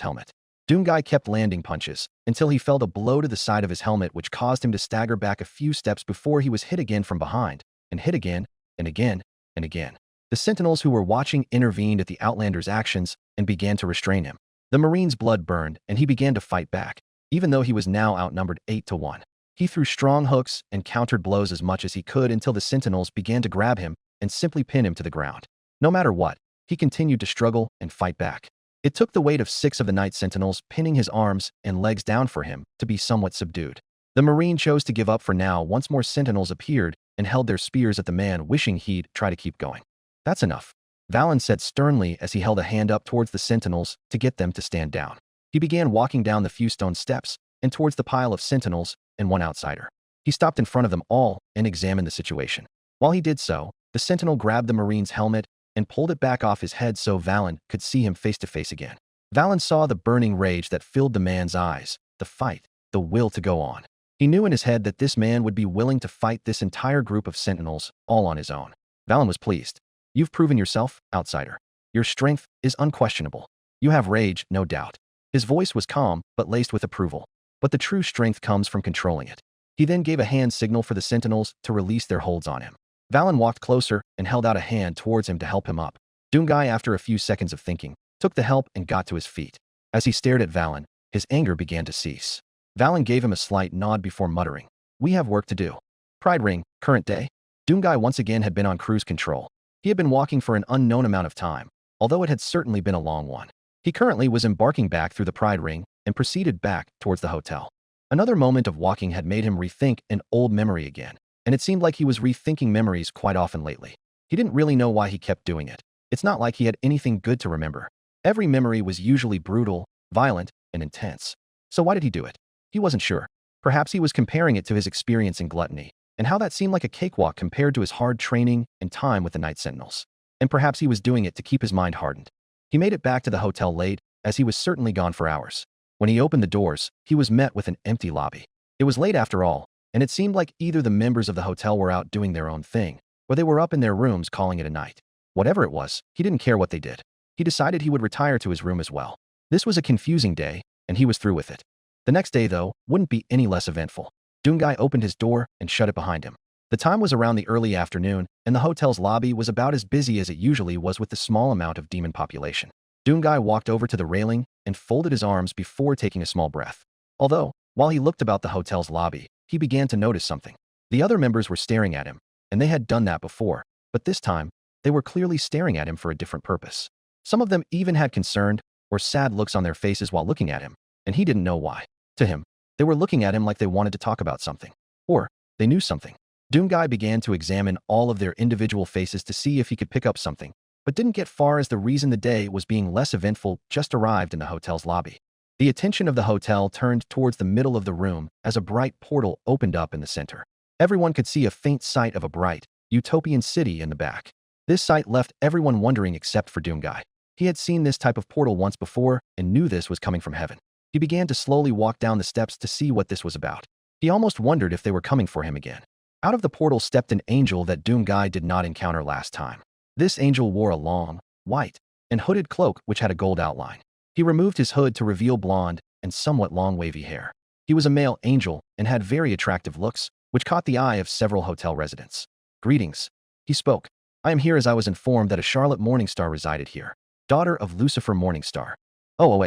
S2: helmet. Doomguy kept landing punches until he felt a blow to the side of his helmet, which caused him to stagger back a few steps before he was hit again from behind, and hit again, and again, and again. The Sentinels who were watching intervened at the Outlander's actions and began to restrain him. The Marine's blood burned, and he began to fight back, even though he was now outnumbered 8-1. He threw strong hooks and countered blows as much as he could until the Sentinels began to grab him and simply pin him to the ground. No matter what, he continued to struggle and fight back. It took the weight of 6 of the Night Sentinels pinning his arms and legs down for him to be somewhat subdued. The Marine chose to give up for now once more Sentinels appeared and held their spears at the man, wishing he'd try to keep going. "That's enough," Valen said sternly as he held a hand up towards the Sentinels to get them to stand down. He began walking down the few stone steps and towards the pile of Sentinels and one outsider. He stopped in front of them all and examined the situation. While he did so, the Sentinel grabbed the Marine's helmet and pulled it back off his head so Valen could see him face to face again. Valen saw the burning rage that filled the man's eyes, the fight, the will to go on. He knew in his head that this man would be willing to fight this entire group of Sentinels all on his own. Valen was pleased. "You've proven yourself, outsider. Your strength is unquestionable. You have rage, no doubt." His voice was calm, but laced with approval. But the true strength comes from controlling it. He then gave a hand signal for the Sentinels to release their holds on him. Valen walked closer and held out a hand towards him to help him up. Doomguy, after a few seconds of thinking, took the help and got to his feet. As he stared at Valen, his anger began to cease. Valen gave him a slight nod before muttering, "We have work to do." Pride ring, current day. Doomguy once again had been on cruise control. He had been walking for an unknown amount of time, although it had certainly been a long one. He currently was embarking back through the Pride ring and proceeded back towards the hotel. Another moment of walking had made him rethink an old memory again, and it seemed like he was rethinking memories quite often lately. He didn't really know why he kept doing it. It's not like he had anything good to remember. Every memory was usually brutal, violent, and intense. So why did he do it? He wasn't sure. Perhaps he was comparing it to his experience in Gluttony, and how that seemed like a cakewalk compared to his hard training and time with the Night Sentinels. And perhaps he was doing it to keep his mind hardened. He made it back to the hotel late, as he was certainly gone for hours. When he opened the doors, he was met with an empty lobby. It was late after all, and it seemed like either the members of the hotel were out doing their own thing, or they were up in their rooms calling it a night. Whatever it was, he didn't care what they did. He decided he would retire to his room as well. This was a confusing day, and he was through with it. The next day, though, wouldn't be any less eventful. Doomguy opened his door and shut it behind him. The time was around the early afternoon, and the hotel's lobby was about as busy as it usually was with the small amount of demon population. Doomguy walked over to the railing and folded his arms before taking a small breath. Although, while he looked about the hotel's lobby, he began to notice something. The other members were staring at him, and they had done that before, but this time, they were clearly staring at him for a different purpose. Some of them even had concerned or sad looks on their faces while looking at him, and he didn't know why. To him, they were looking at him like they wanted to talk about something. Or, they knew something. Doomguy began to examine all of their individual faces to see if he could pick up something, but didn't get far as the reason the day was being less eventful just arrived in the hotel's lobby. The attention of the hotel turned towards the middle of the room as a bright portal opened up in the center. Everyone could see a faint sight of a bright, utopian city in the back. This sight left everyone wondering except for Doomguy. He had seen this type of portal once before and knew this was coming from heaven. He began to slowly walk down the steps to see what this was about. He almost wondered if they were coming for him again. Out of the portal stepped an angel that Doomguy did not encounter last time. This angel wore a long, white, and hooded cloak which had a gold outline. He removed his hood to reveal blonde and somewhat long wavy hair. He was a male angel and had very attractive looks, which caught the eye of several hotel residents. "Greetings," he spoke. "I am here as I was informed that a Charlotte Morningstar resided here. Daughter of Lucifer Morningstar." "Oh,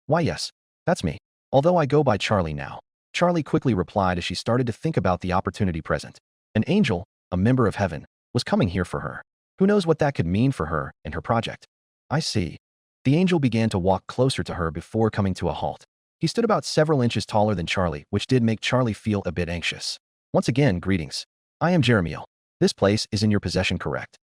S2: why yes, that's me. Although I go by Charlie now." Charlie quickly replied as she started to think about the opportunity present. An angel, a member of heaven, was coming here for her. Who knows what that could mean for her and her project? "I see." The angel began to walk closer to her before coming to a halt. He stood about several inches taller than Charlie, which did make Charlie feel a bit anxious. "Once again, greetings. I am Jeremiel. This place is in your possession, correct?"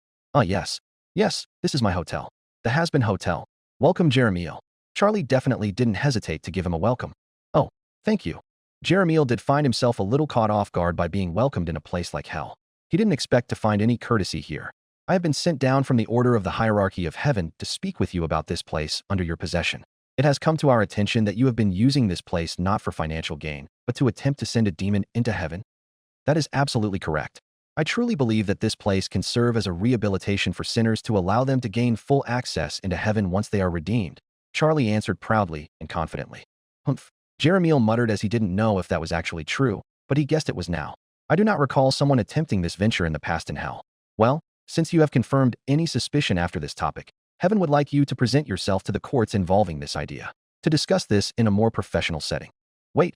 S2: Yes. Yes, this is my hotel. The Hazbin Hotel. Welcome, Jeremiel." Charlie definitely didn't hesitate to give him a welcome. "Oh, thank you." Jeremiel did find himself a little caught off guard by being welcomed in a place like hell. He didn't expect to find any courtesy here. "I have been sent down from the order of the hierarchy of heaven to speak with you about this place under your possession. It has come to our attention that you have been using this place not for financial gain, but to attempt to send a demon into heaven." "That is absolutely correct. I truly believe that this place can serve as a rehabilitation for sinners to allow them to gain full access into heaven once they are redeemed," Charlie answered proudly and confidently. "Humph." Jeremiel muttered as he didn't know if that was actually true, but he guessed it was now. "I do not recall someone attempting this venture in the past in hell. Well, since you have confirmed any suspicion after this topic, heaven would like you to present yourself to the courts involving this idea, to discuss this in a more professional setting." Wait.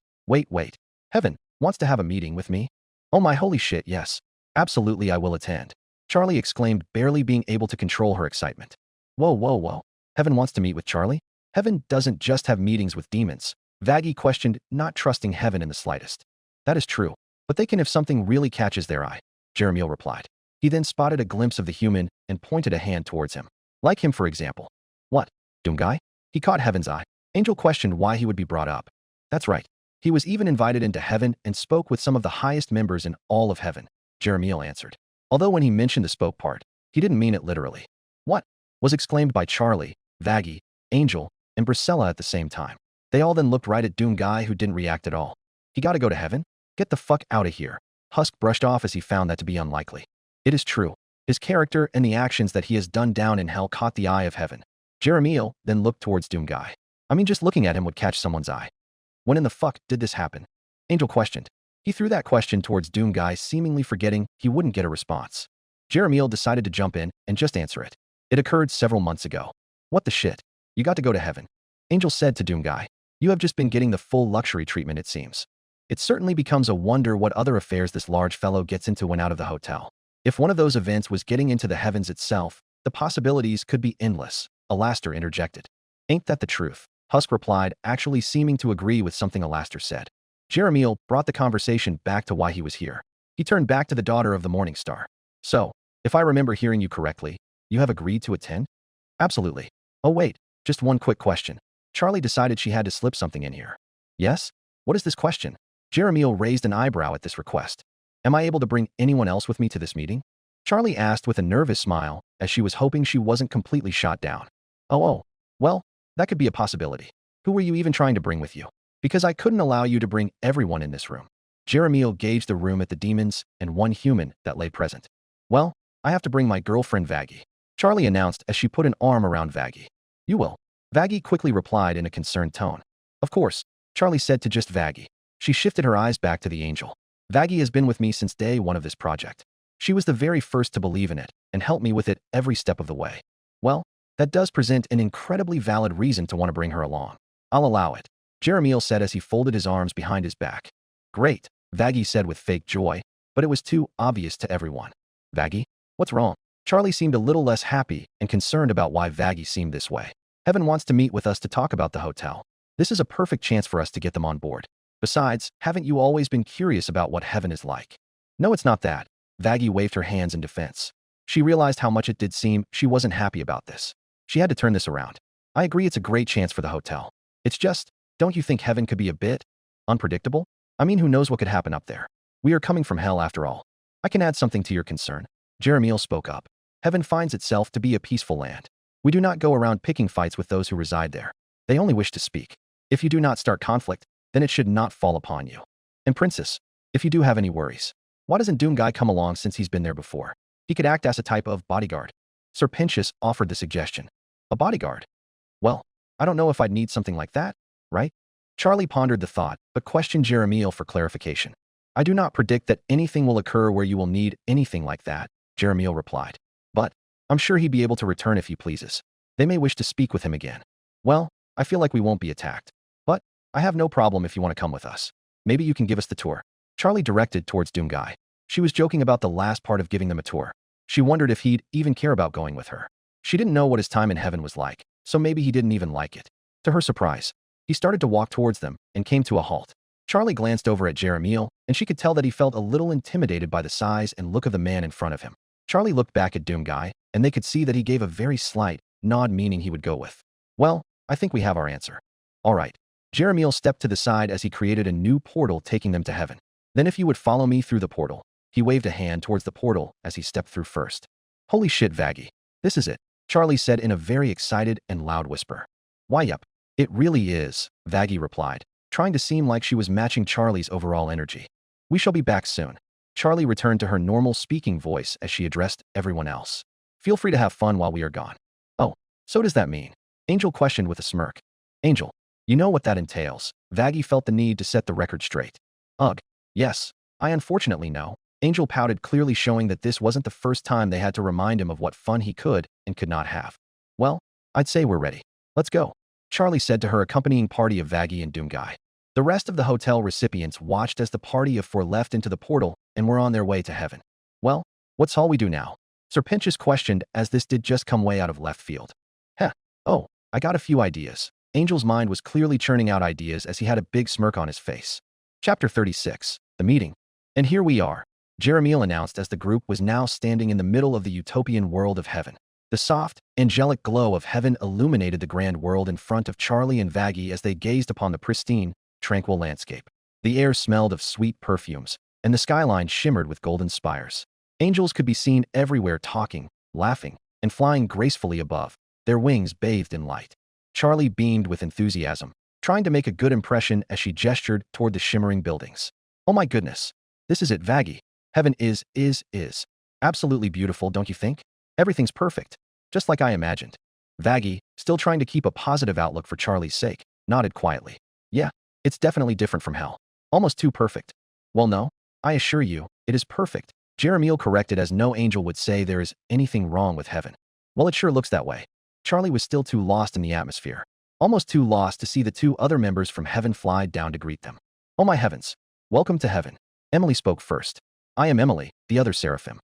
S2: Heaven wants to have a meeting with me? Oh my holy shit, yes. Absolutely, I will attend," Charlie exclaimed, barely being able to control her excitement. Whoa. Heaven wants to meet with Charlie? Heaven doesn't just have meetings with demons. Vaggie questioned, not trusting Heaven in the slightest. "That is true, but they can if something really catches their eye," Jeremiel replied. He then spotted a glimpse of the human and pointed a hand towards him. "Like him, for example." "What? Doomguy?" He caught Heaven's eye. Angel questioned why he would be brought up. "That's right. He was even invited into heaven and spoke with some of the highest members in all of heaven," Jeremiel answered. Although when he mentioned the spoke part, he didn't mean it literally. "What?" was exclaimed by Charlie, Vaggie, Angel, and Priscilla at the same time. They all then looked right at Doomguy, who didn't react at all. "He gotta go to heaven? Get the fuck out of here." Husk brushed off as he found that to be unlikely. It is true. His character and the actions that he has done down in hell caught the eye of Heaven. Jeremiel then looked towards Doomguy. I mean, just looking at him would catch someone's eye. "When in the fuck did this happen?" Angel questioned. He threw that question towards Doomguy, seemingly forgetting he wouldn't get a response. Jeremiel decided to jump in and just answer it. "It occurred several months ago." "What the shit? You got to go to heaven?" Angel said to Doomguy. "You have just been getting the full luxury treatment, it seems." It certainly becomes a wonder what other affairs this large fellow gets into when out of the hotel. If one of those events was getting into the heavens itself, the possibilities could be endless, Alastor interjected. "Ain't that the truth?" Husk replied, actually seeming to agree with something Alastor said. Jeremiel brought the conversation back to why he was here. He turned back to the daughter of the Morningstar. "So, if I remember hearing you correctly, you have agreed to attend?" "Absolutely." "Oh wait, Just one quick question. Charlie decided she had to slip something in here. Yes? What is this question? Jeremiel raised an eyebrow at this request. Am I able to bring anyone else with me to this meeting? Charlie asked with a nervous smile, as she was hoping she wasn't completely shot down. Oh, well, that could be a possibility. Who were you even trying to bring with you? Because I couldn't allow you to bring everyone in this room. Jeremiel gauged the room at the demons and one human that lay present. Well, I have to bring my girlfriend Vaggie, Charlie announced as she put an arm around Vaggie. You will. Vaggie quickly replied in a concerned tone. Of course, Charlie said to just Vaggie. She shifted her eyes back to the angel. Vaggie has been with me since day one of this project. She was the very first to believe in it and helped me with it every step of the way. Well, that does present an incredibly valid reason to want to bring her along. I'll allow it, Jeremiel said as he folded his arms behind his back. Great, Vaggie said with fake joy, but it was too obvious to everyone. Vaggie? What's wrong? Charlie seemed a little less happy and concerned about why Vaggie seemed this way. Heaven wants to meet with us to talk about the hotel. This is a perfect chance for us to get them on board. Besides, haven't you always been curious about what heaven is like? No, it's not that. Vaggie waved her hands in defense. She realized how much it did seem she wasn't happy about this. She had to turn this around. I agree it's a great chance for the hotel. It's just, don't you think heaven could be a bit unpredictable? I mean, who knows what could happen up there? We are coming from hell after all. I can add something to your concern. Jeremiel spoke up. Heaven finds itself to be a peaceful land. We do not go around picking fights with those who reside there. They only wish to speak. If you do not start conflict, then it should not fall upon you. And Princess, if you do have any worries, why doesn't Doom Guy come along since he's been there before? He could act as a type of bodyguard. Sir Pentious offered the suggestion. A bodyguard? Well, I don't know if I'd need something like that, right? Charlie pondered the thought, but questioned Jeremiel for clarification. I do not predict that anything will occur where you will need anything like that, Jeremiel replied. But I'm sure he'd be able to return if he pleases. They may wish to speak with him again. Well, I feel like we won't be attacked. But I have no problem if you want to come with us. Maybe you can give us the tour. Charlie directed towards Doom Guy. She was joking about the last part of giving them a tour. She wondered if he'd even care about going with her. She didn't know what his time in heaven was like, so maybe he didn't even like it. To her surprise, he started to walk towards them and came to a halt. Charlie glanced over at Jeremiel, and she could tell that he felt a little intimidated by the size and look of the man in front of him. Charlie looked back at Doom Guy, and they could see that he gave a very slight nod, meaning he would go with. Well, I think we have our answer. All right. Jeremiel stepped to the side as he created a new portal taking them to heaven. Then if you would follow me through the portal. He waved a hand towards the portal as he stepped through first. Holy shit, Vaggie. This is it, Charlie said in a very excited and loud whisper. Why, yup. It really is, Vaggie replied, trying to seem like she was matching Charlie's overall energy. We shall be back soon. Charlie returned to her normal speaking voice as she addressed everyone else. Feel free to have fun while we are gone. Oh, so does that mean? Angel questioned with a smirk. Angel, you know what that entails. Vaggie felt the need to set the record straight. Ugh, yes, I unfortunately know. Angel pouted, clearly showing that this wasn't the first time they had to remind him of what fun he could and could not have. Well, I'd say we're ready. Let's go, Charlie said to her accompanying party of Vaggie and Doom Guy. The rest of the hotel recipients watched as the party of four left into the portal and were on their way to heaven. Well, what's all we do now? Sir Pentious questioned as this did just come way out of left field. Heh, oh, I got a few ideas. Angel's mind was clearly churning out ideas as he had a big smirk on his face. Chapter 36, The Meeting. And here we are, Jeremiel announced as the group was now standing in the middle of the utopian world of heaven. The soft, angelic glow of heaven illuminated the grand world in front of Charlie and Vaggie as they gazed upon the pristine, tranquil landscape. The air smelled of sweet perfumes, and the skyline shimmered with golden spires. Angels could be seen everywhere talking, laughing, and flying gracefully above, their wings bathed in light. Charlie beamed with enthusiasm, trying to make a good impression as she gestured toward the shimmering buildings. Oh my goodness. This is it, Vaggie. Heaven is absolutely beautiful, don't you think? Everything's perfect, just like I imagined. Vaggie, still trying to keep a positive outlook for Charlie's sake, nodded quietly. Yeah, it's definitely different from hell. Almost too perfect. Well, no, I assure you, it is perfect. Jeremiel corrected as no angel would say there is anything wrong with heaven. Well, it sure looks that way. Charlie was still too lost in the atmosphere. Almost too lost to see the two other members from heaven fly down to greet them. Oh my heavens. Welcome to heaven. Emily spoke first. I am Emily, the other seraphim.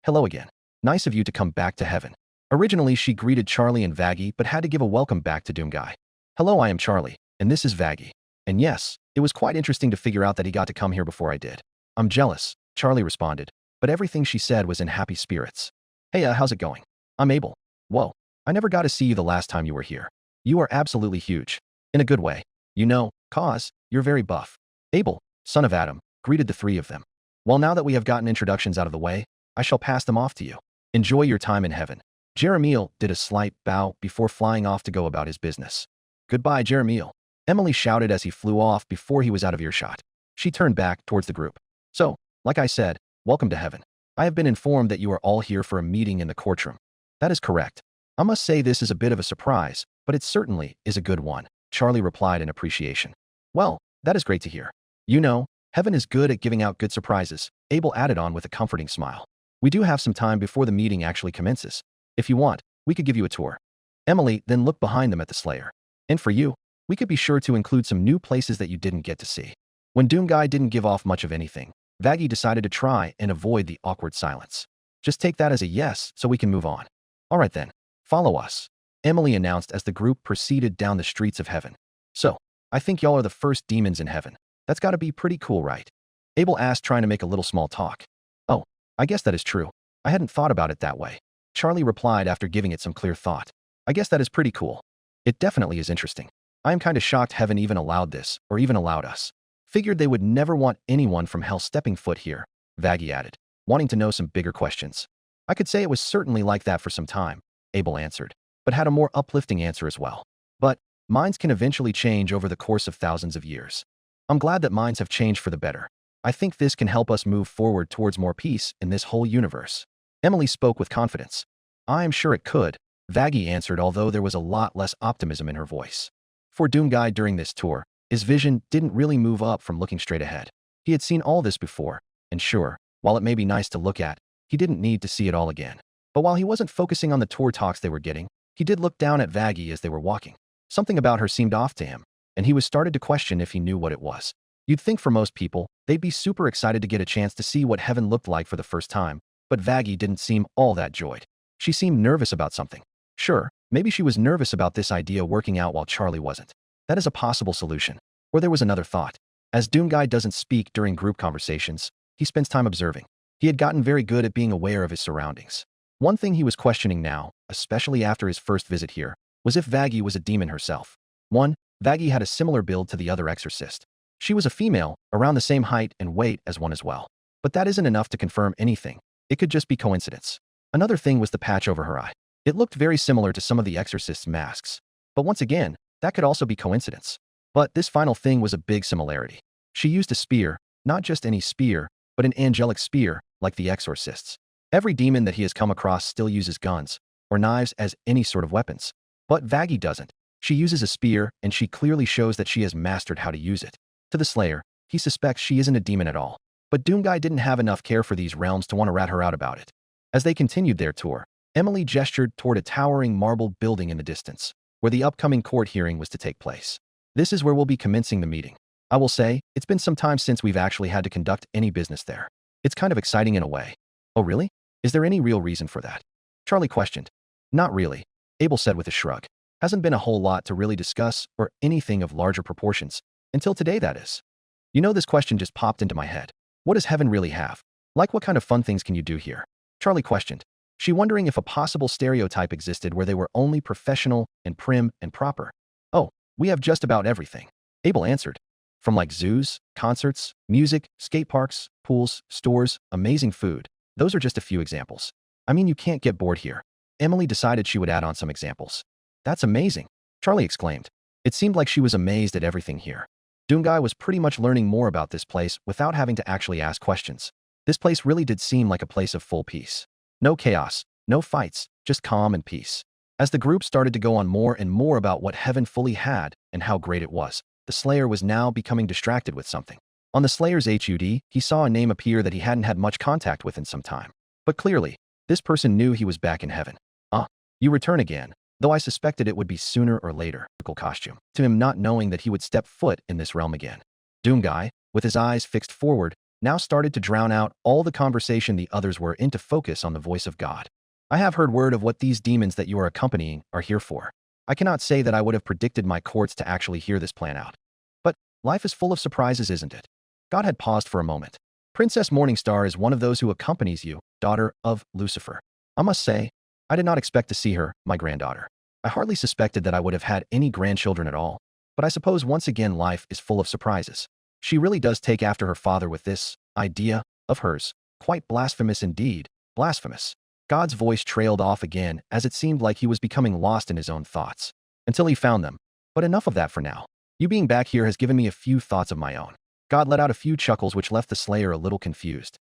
S2: Hello again. Nice of you to come back to heaven. Originally, she greeted Charlie and Vaggie, but had to give a welcome back to Doom Guy. Hello, I am Charlie, and this is Vaggie. And yes, it was quite interesting to figure out that he got to come here before I did. I'm jealous, Charlie responded, but everything she said was in happy spirits. Hey, how's it going? I'm Abel. Whoa, I never got to see you the last time you were here. You are absolutely huge. In a good way. You know, cause, you're very buff. Abel, son of Adam, greeted the three of them. Well, now that we have gotten introductions out of the way, I shall pass them off to you. Enjoy your time in heaven. Jeremiel did a slight bow before flying off to go about his business. Goodbye, Jeremiel. Emily shouted as he flew off before he was out of earshot. She turned back towards the group. So, like I said, welcome to heaven. I have been informed that you are all here for a meeting in the courtroom. That is correct. I must say this is a bit of a surprise, but it certainly is a good one, Charlie replied in appreciation. Well, that is great to hear. You know, heaven is good at giving out good surprises, Abel added on with a comforting smile. We do have some time before the meeting actually commences. If you want, we could give you a tour. Emily then looked behind them at the Slayer. And for you, we could be sure to include some new places that you didn't get to see. When Doomguy didn't give off much of anything, Vaggie decided to try and avoid the awkward silence. Just take that as a yes so we can move on. All right then, follow us, Emily announced as the group proceeded down the streets of heaven. So, I think y'all are the first demons in heaven. That's gotta be pretty cool, right? Abel asked, trying to make a little small talk. Oh, I guess that is true. I hadn't thought about it that way. Charlie replied after giving it some clear thought. I guess that is pretty cool. It definitely is interesting. I am kinda shocked heaven even allowed this, or even allowed us. Figured they would never want anyone from hell stepping foot here, Vaggie added, wanting to know some bigger questions. I could say it was certainly like that for some time, Abel answered, but had a more uplifting answer as well. But minds can eventually change over the course of thousands of years. I'm glad that minds have changed for the better. I think this can help us move forward towards more peace in this whole universe. Emily spoke with confidence. I am sure it could, Vaggie answered, although there was a lot less optimism in her voice. For Doomguy during this tour, his vision didn't really move up from looking straight ahead. He had seen all this before, and sure, while it may be nice to look at, he didn't need to see it all again. But while he wasn't focusing on the tour talks they were getting, he did look down at Vaggie as they were walking. Something about her seemed off to him, and he was started to question if he knew what it was. You'd think for most people, they'd be super excited to get a chance to see what heaven looked like for the first time, but Vaggie didn't seem all that joyed. She seemed nervous about something. Sure, maybe she was nervous about this idea working out while Charlie wasn't. That is a possible solution. Or there was another thought. As Doomguy doesn't speak during group conversations, he spends time observing. He had gotten very good at being aware of his surroundings. One thing he was questioning now, especially after his first visit here, was if Vaggie was a demon herself. One, Vaggie had a similar build to the other exorcist. She was a female, around the same height and weight as one as well. But that isn't enough to confirm anything. It could just be coincidence. Another thing was the patch over her eye. It looked very similar to some of the exorcist's masks. But once again, that could also be coincidence. But this final thing was a big similarity. She used a spear, not just any spear, but an angelic spear, like the exorcists. Every demon that he has come across still uses guns, or knives as any sort of weapons. But Vaggie doesn't. She uses a spear, and she clearly shows that she has mastered how to use it. To the Slayer, he suspects she isn't a demon at all. But Doomguy didn't have enough care for these realms to want to rat her out about it. As they continued their tour, Emily gestured toward a towering marble building in the distance, where the upcoming court hearing was to take place. This is where we'll be commencing the meeting. I will say, it's been some time since we've actually had to conduct any business there. It's kind of exciting in a way. Oh really? Is there any real reason for that? Charlie questioned. Not really, Abel said with a shrug. Hasn't been a whole lot to really discuss or anything of larger proportions. Until today, that is. You know, this question just popped into my head. What does heaven really have? Like, what kind of fun things can you do here? Charlie questioned. She wondering if a possible stereotype existed where they were only professional and prim and proper. Oh, we have just about everything, Abel answered. From like zoos, concerts, music, skate parks, pools, stores, amazing food. Those are just a few examples. I mean, you can't get bored here. Emily decided she would add on some examples. That's amazing, Charlie exclaimed. It seemed like she was amazed at everything here. Doomguy was pretty much learning more about this place without having to actually ask questions. This place really did seem like a place of full peace. No chaos, no fights, just calm and peace. As the group started to go on more and more about what heaven fully had and how great it was, the Slayer was now becoming distracted with something. On the Slayer's HUD, he saw a name appear that he hadn't had much contact with in some time. But clearly, this person knew he was back in heaven. You return again, though I suspected it would be sooner or later. Costume. To him, not knowing that he would step foot in this realm again. Doomguy, with his eyes fixed forward, now started to drown out all the conversation the others were in to focus on the voice of God. I have heard word of what these demons that you are accompanying are here for. I cannot say that I would have predicted my courts to actually hear this plan out. But life is full of surprises, isn't it? God had paused for a moment. Princess Morningstar is one of those who accompanies you, daughter of Lucifer. I must say, I did not expect to see her, my granddaughter. I hardly suspected that I would have had any grandchildren at all, but I suppose once again life is full of surprises. She really does take after her father with this idea of hers. Quite blasphemous indeed, blasphemous. God's voice trailed off again as it seemed like he was becoming lost in his own thoughts. Until he found them. But enough of that for now. You being back here has given me a few thoughts of my own. God let out a few chuckles which left the Slayer a little confused.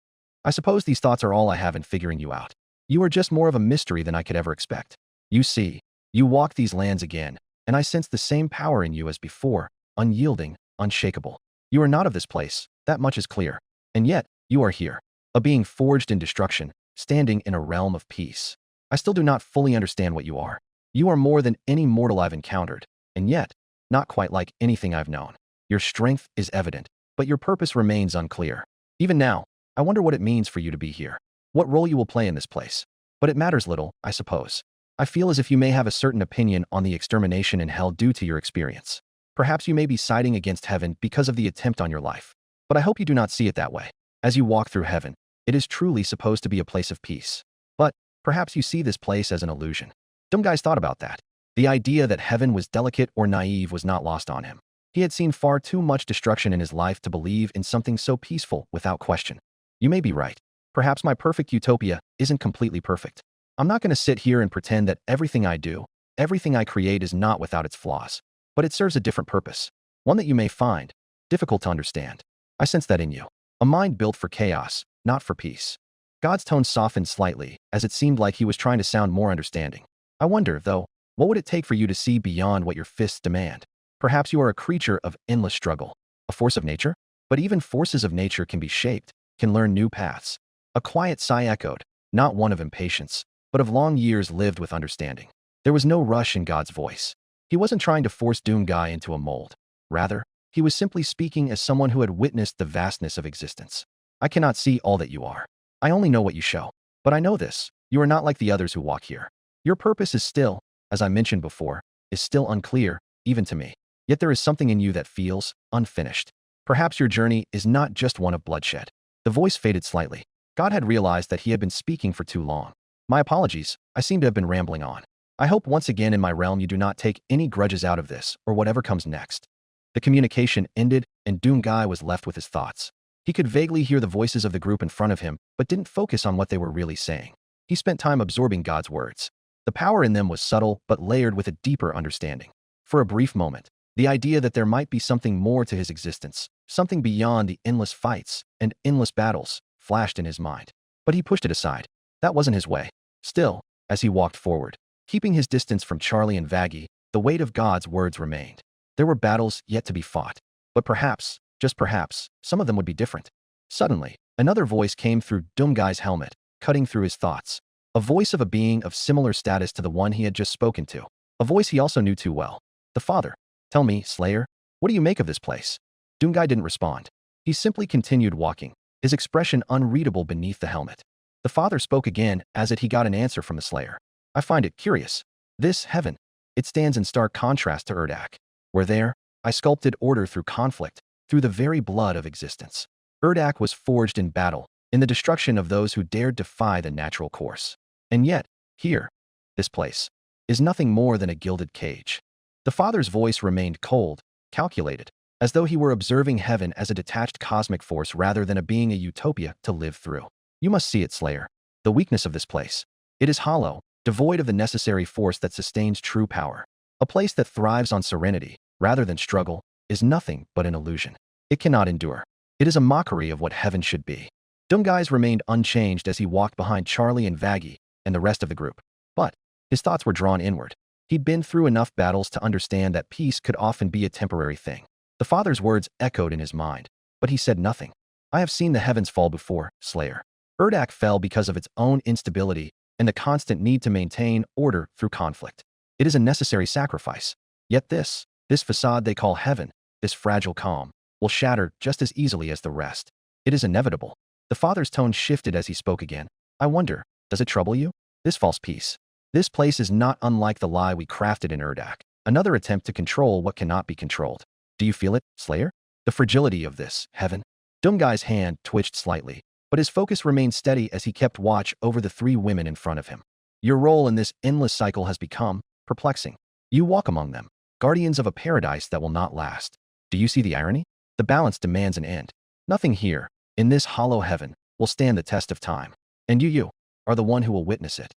S2: I suppose these thoughts are all I have in figuring you out. You are just more of a mystery than I could ever expect. You see, you walk these lands again, and I sense the same power in you as before, unyielding, unshakable. You are not of this place, that much is clear. And yet, you are here, a being forged in destruction, standing in a realm of peace. I still do not fully understand what you are. You are more than any mortal I've encountered, and yet, not quite like anything I've known. Your strength is evident, but your purpose remains unclear. Even now, I wonder what it means for you to be here. What role you will play in this place. But it matters little, I suppose. I feel as if you may have a certain opinion on the extermination in hell due to your experience. Perhaps you may be siding against heaven because of the attempt on your life. But I hope you do not see it that way. As you walk through heaven, it is truly supposed to be a place of peace. But perhaps you see this place as an illusion. Dumb guy's thought about that. The idea that heaven was delicate or naive was not lost on him. He had seen far too much destruction in his life to believe in something so peaceful without question. You may be right. Perhaps my perfect utopia isn't completely perfect. I'm not going to sit here and pretend that everything I do, everything I create is not without its flaws. But it serves a different purpose. One that you may find difficult to understand. I sense that in you. A mind built for chaos, not for peace. God's tone softened slightly, as it seemed like he was trying to sound more understanding. I wonder, though, what would it take for you to see beyond what your fists demand? Perhaps you are a creature of endless struggle, a force of nature? But even forces of nature can be shaped, can learn new paths. A quiet sigh echoed, not one of impatience, but of long years lived with understanding. There was no rush in God's voice. He wasn't trying to force Doomguy into a mold. Rather, he was simply speaking as someone who had witnessed the vastness of existence. I cannot see all that you are. I only know what you show. But I know this. You are not like the others who walk here. Your purpose is still, as I mentioned before, is still unclear, even to me. Yet there is something in you that feels unfinished. Perhaps your journey is not just one of bloodshed. The voice faded slightly. God had realized that he had been speaking for too long. My apologies, I seem to have been rambling on. I hope once again in my realm you do not take any grudges out of this, or whatever comes next. The communication ended, and Doomguy was left with his thoughts. He could vaguely hear the voices of the group in front of him, but didn't focus on what they were really saying. He spent time absorbing God's words. The power in them was subtle, but layered with a deeper understanding. For a brief moment, the idea that there might be something more to his existence, something beyond the endless fights and endless battles, flashed in his mind. But he pushed it aside. That wasn't his way. Still, as he walked forward, keeping his distance from Charlie and Vaggie, the weight of God's words remained. There were battles yet to be fought. But perhaps, just perhaps, some of them would be different. Suddenly, another voice came through Doomguy's helmet, cutting through his thoughts. A voice of a being of similar status to the one he had just spoken to. A voice he also knew too well. The Father. Tell me, Slayer, what do you make of this place? Doomguy didn't respond. He simply continued walking, his expression unreadable beneath the helmet. The Father spoke again as he got an answer from the Slayer. I find it curious. This heaven, it stands in stark contrast to Urdak. Where there, I sculpted order through conflict, through the very blood of existence. Urdak was forged in battle, in the destruction of those who dared defy the natural course. And yet, here, this place, is nothing more than a gilded cage. The Father's voice remained cold, calculated, as though he were observing heaven as a detached cosmic force rather than a being a utopia to live through. You must see it, Slayer. The weakness of this place. It is hollow, devoid of the necessary force that sustains true power. A place that thrives on serenity, rather than struggle, is nothing but an illusion. It cannot endure. It is a mockery of what heaven should be. Doomguy remained unchanged as he walked behind Charlie and Vaggie and the rest of the group. But his thoughts were drawn inward. He'd been through enough battles to understand that peace could often be a temporary thing. The Father's words echoed in his mind, but he said nothing. I have seen the heavens fall before, Slayer. Urdak fell because of its own instability and the constant need to maintain order through conflict. It is a necessary sacrifice. Yet this facade they call heaven, this fragile calm, will shatter just as easily as the rest. It is inevitable. The Father's tone shifted as he spoke again. I wonder, does it trouble you? This false peace. This place is not unlike the lie we crafted in Urdak, another attempt to control what cannot be controlled. Do you feel it, Slayer? The fragility of this heaven? Doomguy's hand twitched slightly, but his focus remained steady as he kept watch over the three women in front of him. Your role in this endless cycle has become, perplexing. You walk among them, guardians of a paradise that will not last. Do you see the irony? The balance demands an end. Nothing here, in this hollow heaven, will stand the test of time. And you are the one who will witness it.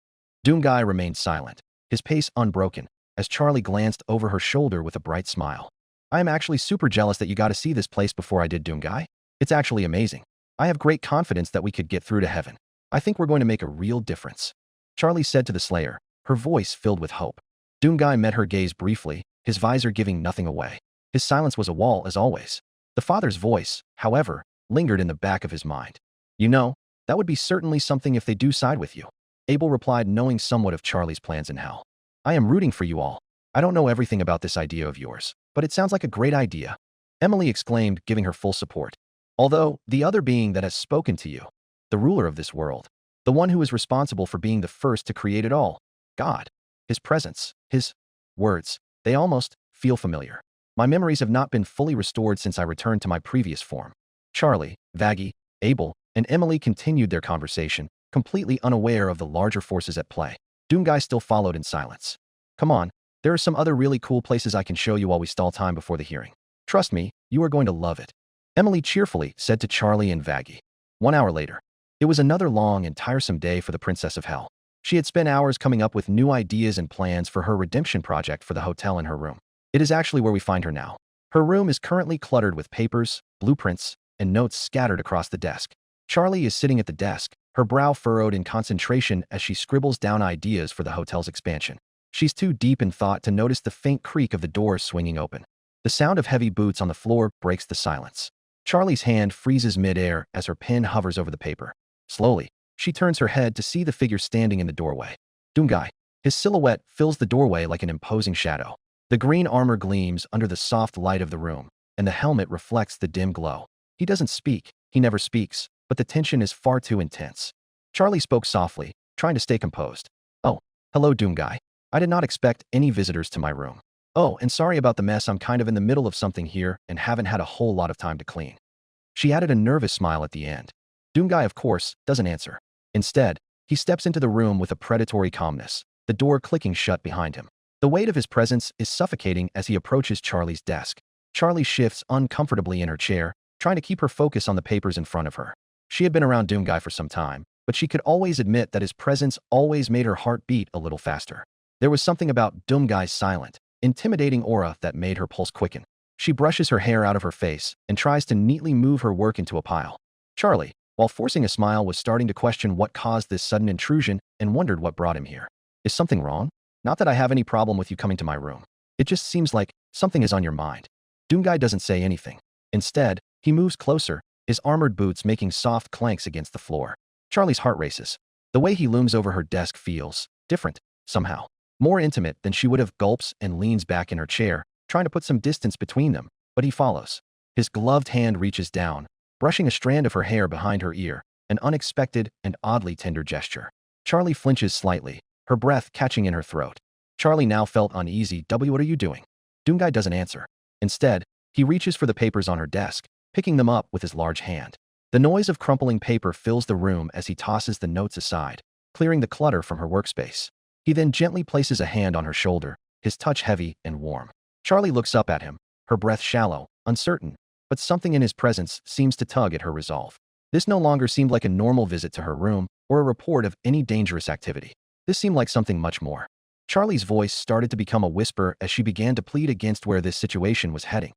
S2: Doomguy remained silent, his pace unbroken, as Charlie glanced over her shoulder with a bright smile. I am actually super jealous that you got to see this place before I did, Doomguy. It's actually amazing. I have great confidence that we could get through to heaven. I think we're going to make a real difference. Charlie said to the Slayer, her voice filled with hope. Doomguy met her gaze briefly, his visor giving nothing away. His silence was a wall as always. The father's voice, however, lingered in the back of his mind. You know, that would be certainly something if they do side with you. Abel replied, knowing somewhat of Charlie's plans in hell. I am rooting for you all. I don't know everything about this idea of yours, but it sounds like a great idea. Emily exclaimed, giving her full support. Although, the other being that has spoken to you, the ruler of this world, the one who is responsible for being the first to create it all, God, his presence, his words, they almost feel familiar. My memories have not been fully restored since I returned to my previous form. Charlie, Vaggie, Abel, and Emily continued their conversation, completely unaware of the larger forces at play. Doomguy still followed in silence. Come on, there are some other really cool places I can show you while we stall time before the hearing. Trust me, you are going to love it. Emily cheerfully said to Charlie and Vaggie. 1 hour later. It was another long and tiresome day for the Princess of Hell. She had spent hours coming up with new ideas and plans for her redemption project for the hotel in her room. It is actually where we find her now. Her room is currently cluttered with papers, blueprints, and notes scattered across the desk. Charlie is sitting at the desk, her brow furrowed in concentration as she scribbles down ideas for the hotel's expansion. She's too deep in thought to notice the faint creak of the doors swinging open. The sound of heavy boots on the floor breaks the silence. Charlie's hand freezes mid-air as her pen hovers over the paper. Slowly, she turns her head to see the figure standing in the doorway. Doomguy. His silhouette fills the doorway like an imposing shadow. The green armor gleams under the soft light of the room, and the helmet reflects the dim glow. He doesn't speak, he never speaks, but the tension is far too intense. Charlie spoke softly, trying to stay composed. Oh, hello, Doomguy. I did not expect any visitors to my room. Oh, and sorry about the mess, I'm kind of in the middle of something here and haven't had a whole lot of time to clean. She added a nervous smile at the end. Doomguy, of course, doesn't answer. Instead, he steps into the room with a predatory calmness, the door clicking shut behind him. The weight of his presence is suffocating as he approaches Charlie's desk. Charlie shifts uncomfortably in her chair, trying to keep her focus on the papers in front of her. She had been around Doomguy for some time, but she could always admit that his presence always made her heart beat a little faster. There was something about Doomguy's silent, intimidating aura that made her pulse quicken. She brushes her hair out of her face and tries to neatly move her work into a pile. Charlie, while forcing a smile, was starting to question what caused this sudden intrusion and wondered what brought him here. Is something wrong? Not that I have any problem with you coming to my room. It just seems like something is on your mind. Doomguy doesn't say anything. Instead, he moves closer, his armored boots making soft clanks against the floor. Charlie's heart races. The way he looms over her desk feels different, somehow. More intimate than she would have. Gulps and leans back in her chair, trying to put some distance between them, but he follows. His gloved hand reaches down, brushing a strand of her hair behind her ear, an unexpected and oddly tender gesture. Charlie flinches slightly, her breath catching in her throat. Charlie now felt uneasy. What are you doing? Doomguy doesn't answer. Instead, he reaches for the papers on her desk, picking them up with his large hand. The noise of crumpling paper fills the room as he tosses the notes aside, clearing the clutter from her workspace. He then gently places a hand on her shoulder, his touch heavy and warm. Charlie looks up at him, her breath shallow, uncertain, but something in his presence seems to tug at her resolve. This no longer seemed like a normal visit to her room or a report of any dangerous activity. This seemed like something much more. Charlie's voice started to become a whisper as she began to plead against where this situation was heading.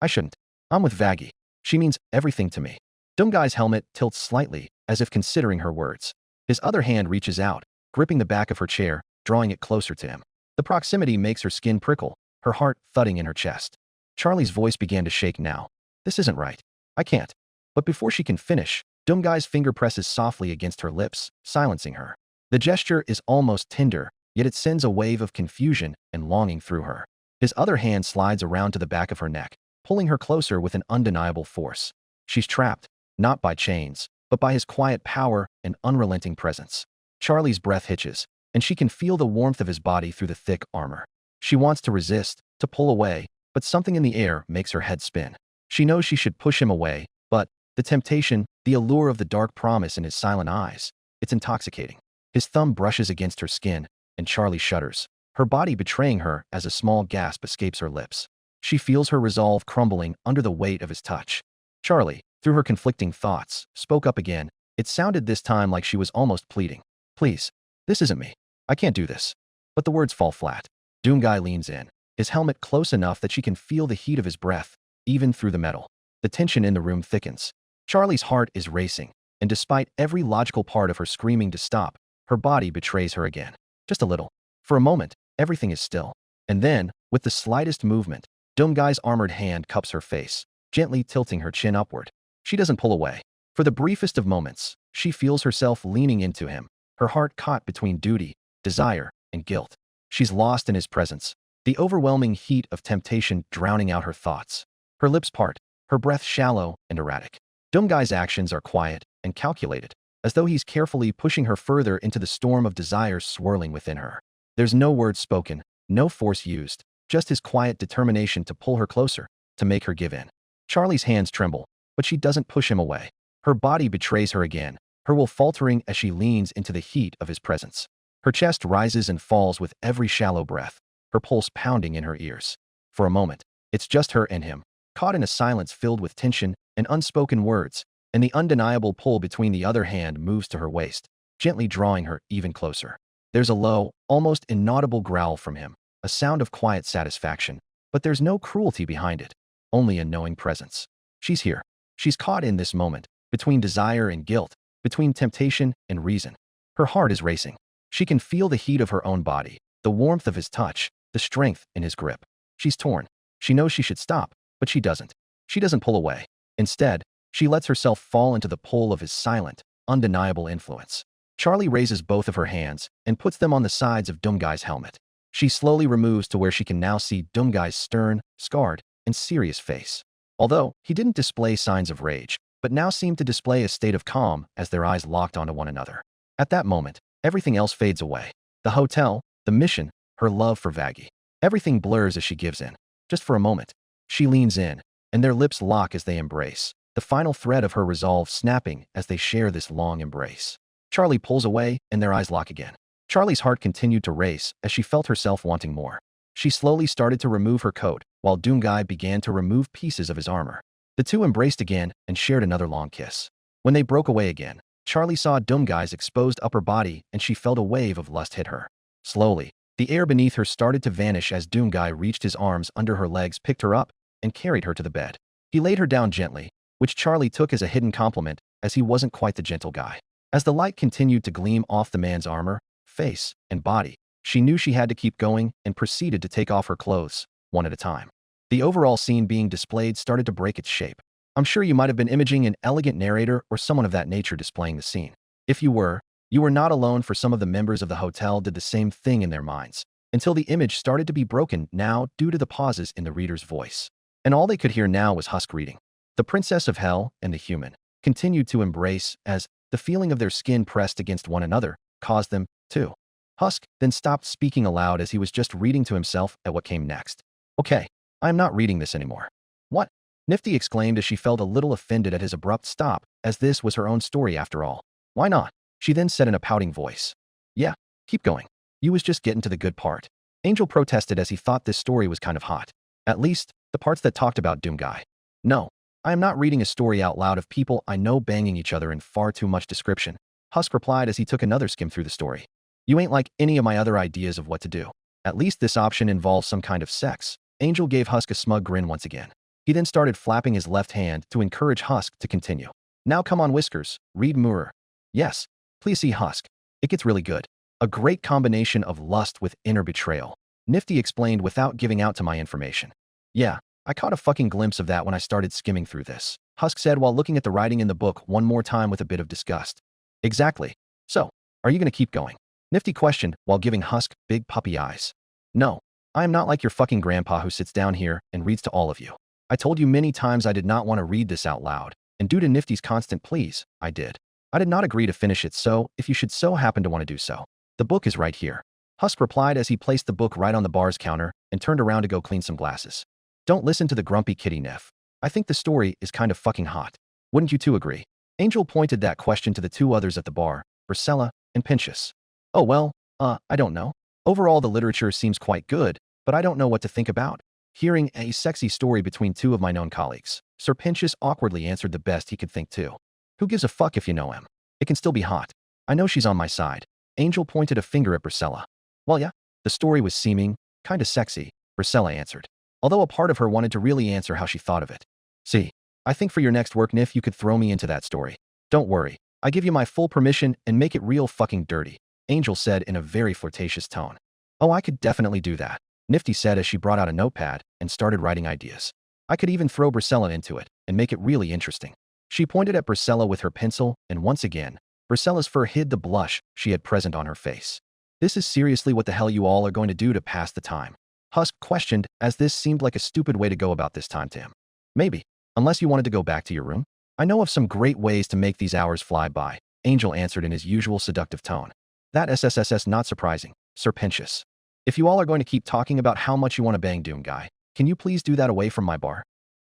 S2: I shouldn't. I'm with Vaggie. She means everything to me. Doomguy's helmet tilts slightly, as if considering her words. His other hand reaches out, gripping the back of her chair, drawing it closer to him. The proximity makes her skin prickle, her heart thudding in her chest. Charlie's voice began to shake now. This isn't right. I can't. But before she can finish, Doomguy's finger presses softly against her lips, silencing her. The gesture is almost tender, yet it sends a wave of confusion and longing through her. His other hand slides around to the back of her neck, pulling her closer with an undeniable force. She's trapped, not by chains, but by his quiet power and unrelenting presence. Charlie's breath hitches, and she can feel the warmth of his body through the thick armor. She wants to resist, to pull away, but something in the air makes her head spin. She knows she should push him away, but the temptation, the allure of the dark promise in his silent eyes, it's intoxicating. His thumb brushes against her skin, and Charlie shudders. her body betraying her as a small gasp escapes her lips. She feels her resolve crumbling under the weight of his touch. Charlie, through her conflicting thoughts, spoke up again. It sounded this time like she was almost pleading. Please, this isn't me. I can't do this. But the words fall flat. Doomguy leans in, his helmet close enough that she can feel the heat of his breath, even through the metal. The tension in the room thickens. Charlie's heart is racing, and despite every logical part of her screaming to stop, her body betrays her again. Just a little. For a moment, everything is still. And then, with the slightest movement, Doomguy's armored hand cups her face, gently tilting her chin upward. She doesn't pull away. For the briefest of moments, she feels herself leaning into him, her heart caught between duty, desire, and guilt. She's lost in his presence, the overwhelming heat of temptation drowning out her thoughts. Her lips part, her breath shallow and erratic. Doomguy's actions are quiet and calculated, as though he's carefully pushing her further into the storm of desire swirling within her. There's no word spoken, no force used, just his quiet determination to pull her closer, to make her give in. Charlie's hands tremble, but she doesn't push him away. Her body betrays her again, her will faltering as she leans into the heat of his presence. Her chest rises and falls with every shallow breath, her pulse pounding in her ears. For a moment, it's just her and him, caught in a silence filled with tension and unspoken words, and the undeniable pull between the other hand moves to her waist, gently drawing her even closer. There's a low, almost inaudible growl from him, a sound of quiet satisfaction, but there's no cruelty behind it, only a knowing presence. She's here. She's caught in this moment, between desire and guilt, between temptation and reason. Her heart is racing. She can feel the heat of her own body, the warmth of his touch, the strength in his grip. She's torn. She knows she should stop, but she doesn't. She doesn't pull away. Instead, she lets herself fall into the pull of his silent, undeniable influence. Charlie raises both of her hands and puts them on the sides of Doomguy's helmet. She slowly removes to where she can now see Doomguy's stern, scarred, and serious face. Although he didn't display signs of rage, but now seemed to display a state of calm as their eyes locked onto one another. At that moment, everything else fades away. The hotel, the mission, her love for Vaggie. Everything blurs as she gives in. Just for a moment. She leans in, and their lips lock as they embrace, the final thread of her resolve snapping as they share this long embrace. Charlie pulls away, and their eyes lock again. Charlie's heart continued to race as she felt herself wanting more. She slowly started to remove her coat, while Doomguy began to remove pieces of his armor. The two embraced again and shared another long kiss. When they broke away again, Charlie saw Doomguy's exposed upper body and she felt a wave of lust hit her. Slowly, the air beneath her started to vanish as Doomguy reached his arms under her legs, picked her up, and carried her to the bed. He laid her down gently, which Charlie took as a hidden compliment, as he wasn't quite the gentle guy. As the light continued to gleam off the man's armor, face, and body, she knew she had to keep going and proceeded to take off her clothes, one at a time. The overall scene being displayed started to break its shape. I'm sure you might have been imaging an elegant narrator or someone of that nature displaying the scene. If you were not alone, for some of the members of the hotel did the same thing in their minds, until the image started to be broken now due to the pauses in the reader's voice. And all they could hear now was Husk reading. The Princess of Hell and the human continued to embrace as the feeling of their skin pressed against one another caused them to. Husk then stopped speaking aloud as he was just reading to himself at what came next. Okay, I am not reading this anymore. What? Nifty exclaimed as she felt a little offended at his abrupt stop, as this was her own story after all. Why not? She then said in a pouting voice. Yeah, keep going. You was just getting to the good part. Angel protested as he thought this story was kind of hot. At least, the parts that talked about Doomguy. No, I am not reading a story out loud of people I know banging each other in far too much description, Husk replied as he took another skim through the story. You ain't like any of my other ideas of what to do. At least this option involves some kind of sex. Angel gave Husk a smug grin once again. He then started flapping his left hand to encourage Husk to continue. Now come on, Whiskers, read Moorer. Yes, please see Husk. It gets really good. A great combination of lust with inner betrayal. Nifty explained without giving out to my information. Yeah, I caught a fucking glimpse of that when I started skimming through this, Husk said while looking at the writing in the book one more time with a bit of disgust. Exactly. So, are you going to keep going? Nifty questioned while giving Husk big puppy eyes. No, I am not like your fucking grandpa who sits down here and reads to all of you. I told you many times I did not want to read this out loud, and due to Nifty's constant pleas, I did. I did not agree to finish it, so if you should so happen to want to do so, the book is right here. Husk replied as he placed the book right on the bar's counter and turned around to go clean some glasses. Don't listen to the grumpy kitty, Nif. I think the story is kind of fucking hot. Wouldn't you two agree? Angel pointed that question to the two others at the bar, Priscilla and Pentious. Oh well, I don't know. Overall, the literature seems quite good, but I don't know what to think about. Hearing a sexy story between two of my known colleagues, Sir Pentious awkwardly answered the best he could think too. Who gives a fuck if you know him? It can still be hot. I know she's on my side. Angel pointed a finger at Priscilla. Well, yeah, the story was seeming kinda sexy, Priscilla answered, although a part of her wanted to really answer how she thought of it. See, I think for your next work, Nif, you could throw me into that story. Don't worry, I give you my full permission and make it real fucking dirty, Angel said in a very flirtatious tone. Oh, I could definitely do that, Nifty said as she brought out a notepad and started writing ideas. I could even throw Priscilla into it and make it really interesting. She pointed at Priscilla with her pencil, and once again, Priscilla's fur hid the blush she had present on her face. This is seriously what the hell you all are going to do to pass the time? Husk questioned, as this seemed like a stupid way to go about this time to him. Maybe, unless you wanted to go back to your room. I know of some great ways to make these hours fly by, Angel answered in his usual seductive tone. That SSSS not surprising, Sir Pentious. If you all are going to keep talking about how much you want to bang Doom Guy, can you please do that away from my bar?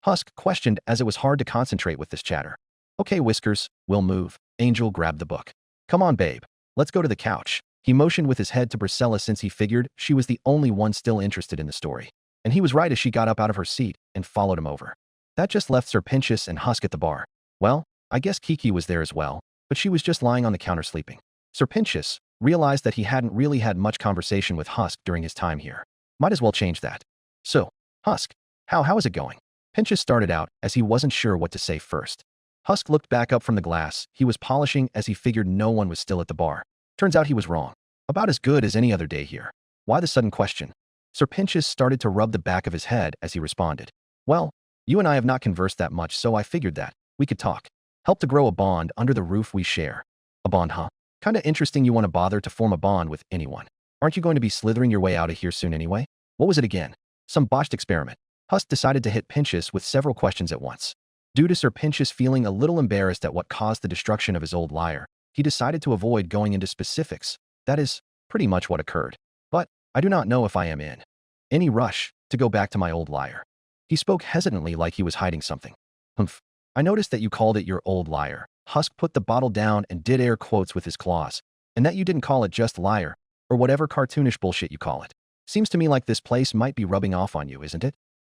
S2: Husk questioned, as it was hard to concentrate with this chatter. Okay, Whiskers, we'll move. Angel grabbed the book. Come on, babe. Let's go to the couch. He motioned with his head to Priscilla since he figured she was the only one still interested in the story. And he was right as she got up out of her seat and followed him over. That just left Sir Pentious and Husk at the bar. Well, I guess Kiki was there as well, but she was just lying on the counter sleeping. Sir Pentious realized that he hadn't really had much conversation with Husk during his time here. Might as well change that. So, Husk, how is it going? Pentious started out as he wasn't sure what to say first. Husk looked back up from the glass he was polishing as he figured no one was still at the bar. Turns out he was wrong. About as good as any other day here. Why the sudden question? Sir Pentious started to rub the back of his head as he responded. Well, you and I have not conversed that much, so I figured that we could talk. Help to grow a bond under the roof we share. A bond, huh? Kinda interesting you want to bother to form a bond with anyone. Aren't you going to be slithering your way out of here soon anyway? What was it again? Some botched experiment. Husk decided to hit Pentious with several questions at once. Due to Sir Pentious feeling a little embarrassed at what caused the destruction of his old lyre, he decided to avoid going into specifics. That is pretty much what occurred. But I do not know if I am in any rush to go back to my old lyre. He spoke hesitantly like he was hiding something. Humph. I noticed that you called it your old lyre. Husk put the bottle down and did air quotes with his claws. And that you didn't call it just lyre, or whatever cartoonish bullshit you call it. Seems to me like this place might be rubbing off on you, isn't it?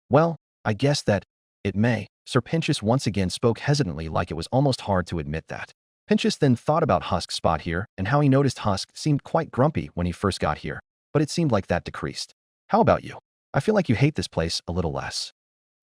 S2: Well, I guess that it may. Sir Pentious once again spoke hesitantly like it was almost hard to admit that. Pentious then thought about Husk's spot here and how he noticed Husk seemed quite grumpy when he first got here, but it seemed like that decreased. How about you? I feel like you hate this place a little less.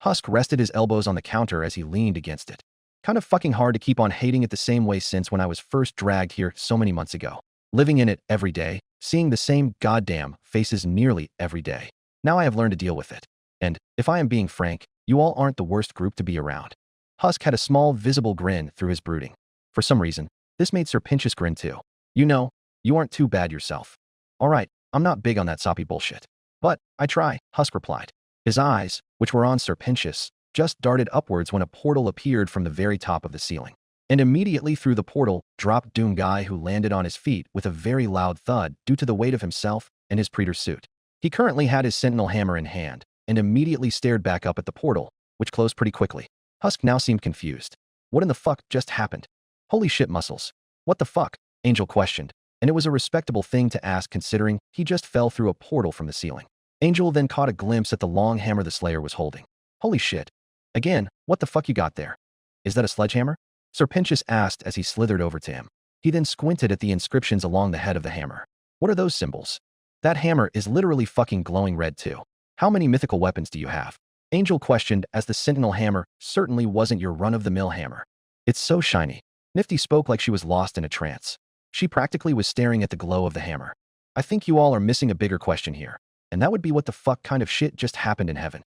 S2: Husk rested his elbows on the counter as he leaned against it. Kind of fucking hard to keep on hating it the same way since when I was first dragged here so many months ago. Living in it every day, seeing the same goddamn faces nearly every day. Now I have learned to deal with it. And, if I am being frank, you all aren't the worst group to be around. Husk had a small, visible grin through his brooding. For some reason, this made Sir Pentious grin too. You know, you aren't too bad yourself. Alright, I'm not big on that soppy bullshit. But, I try, Husk replied. His eyes, which were on Sir Pentious, just darted upwards when a portal appeared from the very top of the ceiling. And immediately through the portal dropped Doom Guy, who landed on his feet with a very loud thud due to the weight of himself and his Predator suit. He currently had his Sentinel hammer in hand, and immediately stared back up at the portal, which closed pretty quickly. Husk now seemed confused. What in the fuck just happened? Holy shit, muscles. What the fuck? Angel questioned, and it was a respectable thing to ask considering he just fell through a portal from the ceiling. Angel then caught a glimpse at the long hammer the Slayer was holding. Holy shit. Again, what the fuck you got there? Is that a sledgehammer? Sir Pentious asked as he slithered over to him. He then squinted at the inscriptions along the head of the hammer. What are those symbols? That hammer is literally fucking glowing red too. How many mythical weapons do you have? Angel questioned as the Sentinel hammer certainly wasn't your run-of-the-mill hammer. It's so shiny. Nifty spoke like she was lost in a trance. She practically was staring at the glow of the hammer. I think you all are missing a bigger question here. And that would be what the fuck kind of shit just happened in heaven.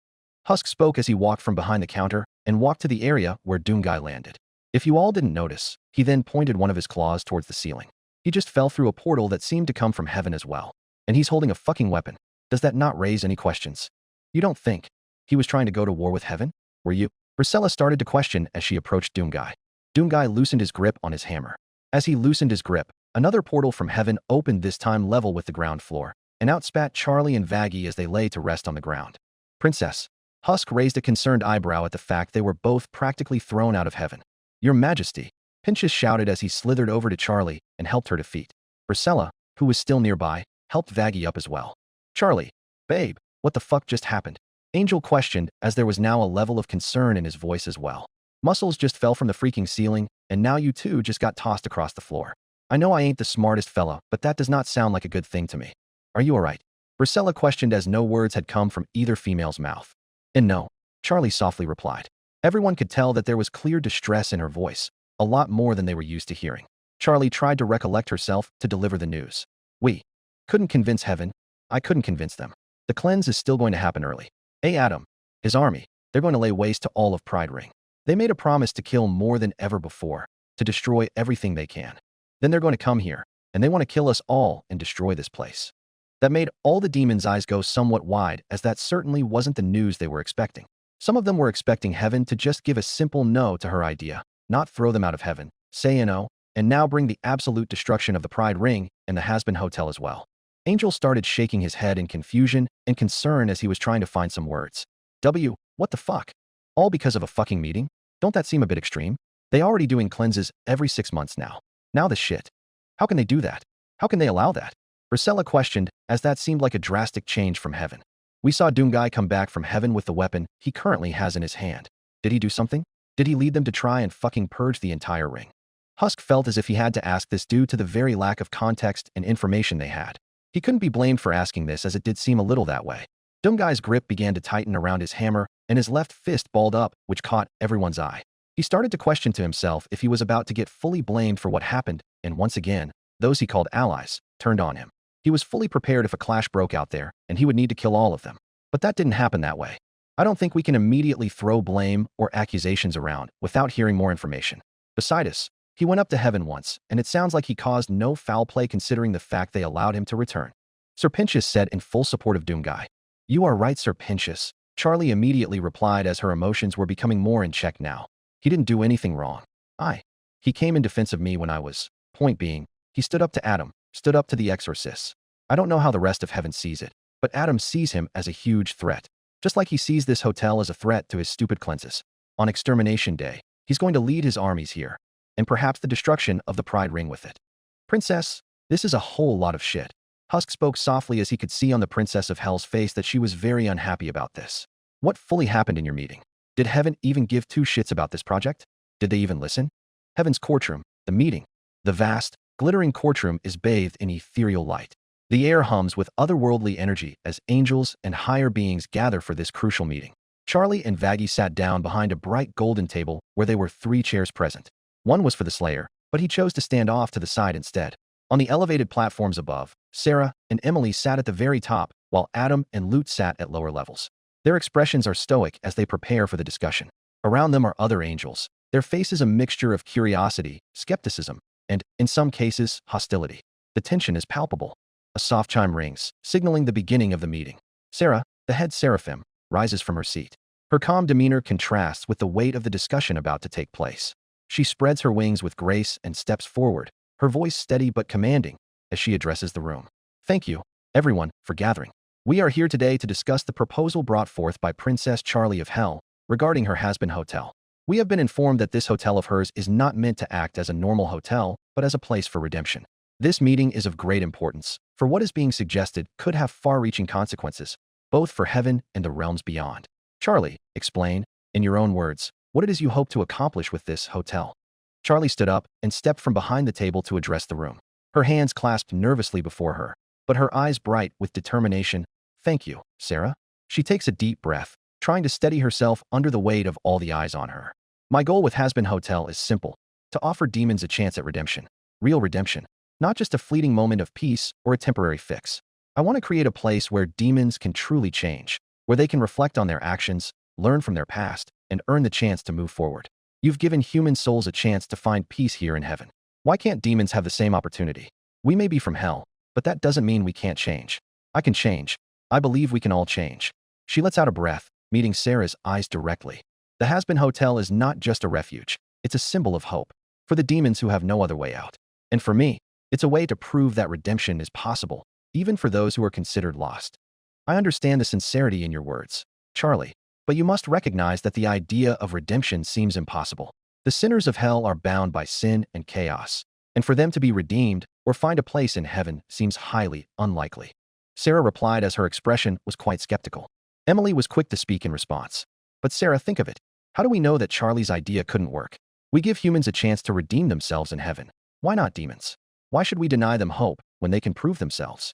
S2: Husk spoke as he walked from behind the counter and walked to the area where Doom Guy landed. If you all didn't notice, he then pointed one of his claws towards the ceiling. He just fell through a portal that seemed to come from heaven as well. And he's holding a fucking weapon. Does that not raise any questions? You don't think he was trying to go to war with heaven? Were you? Priscilla started to question as she approached Doom Guy. Doom Guy loosened his grip on his hammer. As he loosened his grip, another portal from heaven opened, this time level with the ground floor, and outspat Charlie and Vaggie as they lay to rest on the ground. Princess. Husk raised a concerned eyebrow at the fact they were both practically thrown out of heaven. Your Majesty. Pentious shouted as he slithered over to Charlie and helped her to feet. Priscilla, who was still nearby, helped Vaggie up as well. Charlie, babe, what the fuck just happened? Angel questioned, as there was now a level of concern in his voice as well. Muscles just fell from the freaking ceiling, and now you two just got tossed across the floor. I know I ain't the smartest fella, but that does not sound like a good thing to me. Are you alright? Priscilla questioned, as no words had come from either female's mouth. And no, Charlie softly replied. Everyone could tell that there was clear distress in her voice, a lot more than they were used to hearing. Charlie tried to recollect herself to deliver the news. We couldn't convince heaven. I couldn't convince them. The cleanse is still going to happen early. Adam, his army, they're going to lay waste to all of Pride Ring. They made a promise to kill more than ever before, to destroy everything they can. Then they're going to come here, and they want to kill us all and destroy this place. That made all the demons' eyes go somewhat wide, as that certainly wasn't the news they were expecting. Some of them were expecting heaven to just give a simple no to her idea, not throw them out of heaven, say no, and now bring the absolute destruction of the Pride Ring and the Hazbin Hotel as well. Angel started shaking his head in confusion and concern as he was trying to find some words. What the fuck? All because of a fucking meeting? Don't that seem a bit extreme? They already doing cleanses every 6 months now. Now this shit. How can they do that? How can they allow that? Priscilla questioned, as that seemed like a drastic change from heaven. We saw Doomguy come back from heaven with the weapon he currently has in his hand. Did he do something? Did he lead them to try and fucking purge the entire ring? Husk felt as if he had to ask this due to the very lack of context and information they had. He couldn't be blamed for asking this, as it did seem a little that way. Doomguy's grip began to tighten around his hammer, and his left fist balled up, which caught everyone's eye. He started to question to himself if he was about to get fully blamed for what happened, and once again, those he called allies turned on him. He was fully prepared if a clash broke out there, and he would need to kill all of them. But that didn't happen that way. I don't think we can immediately throw blame or accusations around without hearing more information. Besides, he went up to heaven once, and it sounds like he caused no foul play considering the fact they allowed him to return. Sir Pentious said in full support of Doomguy. You are right, Sir Pentious, Charlie immediately replied, as her emotions were becoming more in check now. He didn't do anything wrong. He came in defense of me when I was. Point being, he stood up to Adam, stood up to the exorcists. I don't know how the rest of heaven sees it, but Adam sees him as a huge threat. Just like he sees this hotel as a threat to his stupid cleanses. On Extermination Day, he's going to lead his armies here, and perhaps the destruction of the Pride Ring with it. Princess, this is a whole lot of shit. Husk spoke softly, as he could see on the Princess of Hell's face that she was very unhappy about this. What fully happened in your meeting? Did heaven even give two shits about this project? Did they even listen? Heaven's courtroom, the meeting. The vast, glittering courtroom is bathed in ethereal light. The air hums with otherworldly energy as angels and higher beings gather for this crucial meeting. Charlie and Vaggie sat down behind a bright golden table where there were 3 chairs present. One was for the Slayer, but he chose to stand off to the side instead. On the elevated platforms above, Sarah and Emily sat at the very top, while Adam and Lute sat at lower levels. Their expressions are stoic as they prepare for the discussion. Around them are other angels, their faces a mixture of curiosity, skepticism, and, in some cases, hostility. The tension is palpable. A soft chime rings, signaling the beginning of the meeting. Sarah, the head seraphim, rises from her seat. Her calm demeanor contrasts with the weight of the discussion about to take place. She spreads her wings with grace and steps forward, her voice steady but commanding, as she addresses the room. Thank you, everyone, for gathering. We are here today to discuss the proposal brought forth by Princess Charlie of Hell regarding her Hazbin Hotel. We have been informed that this hotel of hers is not meant to act as a normal hotel, but as a place for redemption. This meeting is of great importance, for what is being suggested could have far-reaching consequences, both for heaven and the realms beyond. Charlie, explain, in your own words, what it is you hope to accomplish with this hotel. Charlie stood up and stepped from behind the table to address the room. Her hands clasped nervously before her, but her eyes bright with determination. Thank you, Sarah. She takes a deep breath, trying to steady herself under the weight of all the eyes on her. My goal with Hazbin Hotel is simple, to offer demons a chance at redemption. Real redemption. Not just a fleeting moment of peace or a temporary fix. I want to create a place where demons can truly change, where they can reflect on their actions, learn from their past, and earn the chance to move forward. You've given human souls a chance to find peace here in heaven. Why can't demons have the same opportunity? We may be from hell, but that doesn't mean we can't change. I can change. I believe we can all change. She lets out a breath, meeting Sarah's eyes directly. The Hazbin Hotel is not just a refuge. It's a symbol of hope for the demons who have no other way out. And for me, it's a way to prove that redemption is possible, even for those who are considered lost. I understand the sincerity in your words, Charlie, but you must recognize that the idea of redemption seems impossible. The sinners of hell are bound by sin and chaos, and for them to be redeemed or find a place in heaven seems highly unlikely. Sarah replied as her expression was quite skeptical. Emily was quick to speak in response. But Sarah, think of it. How do we know that Charlie's idea couldn't work? We give humans a chance to redeem themselves in heaven. Why not demons? Why should we deny them hope when they can prove themselves?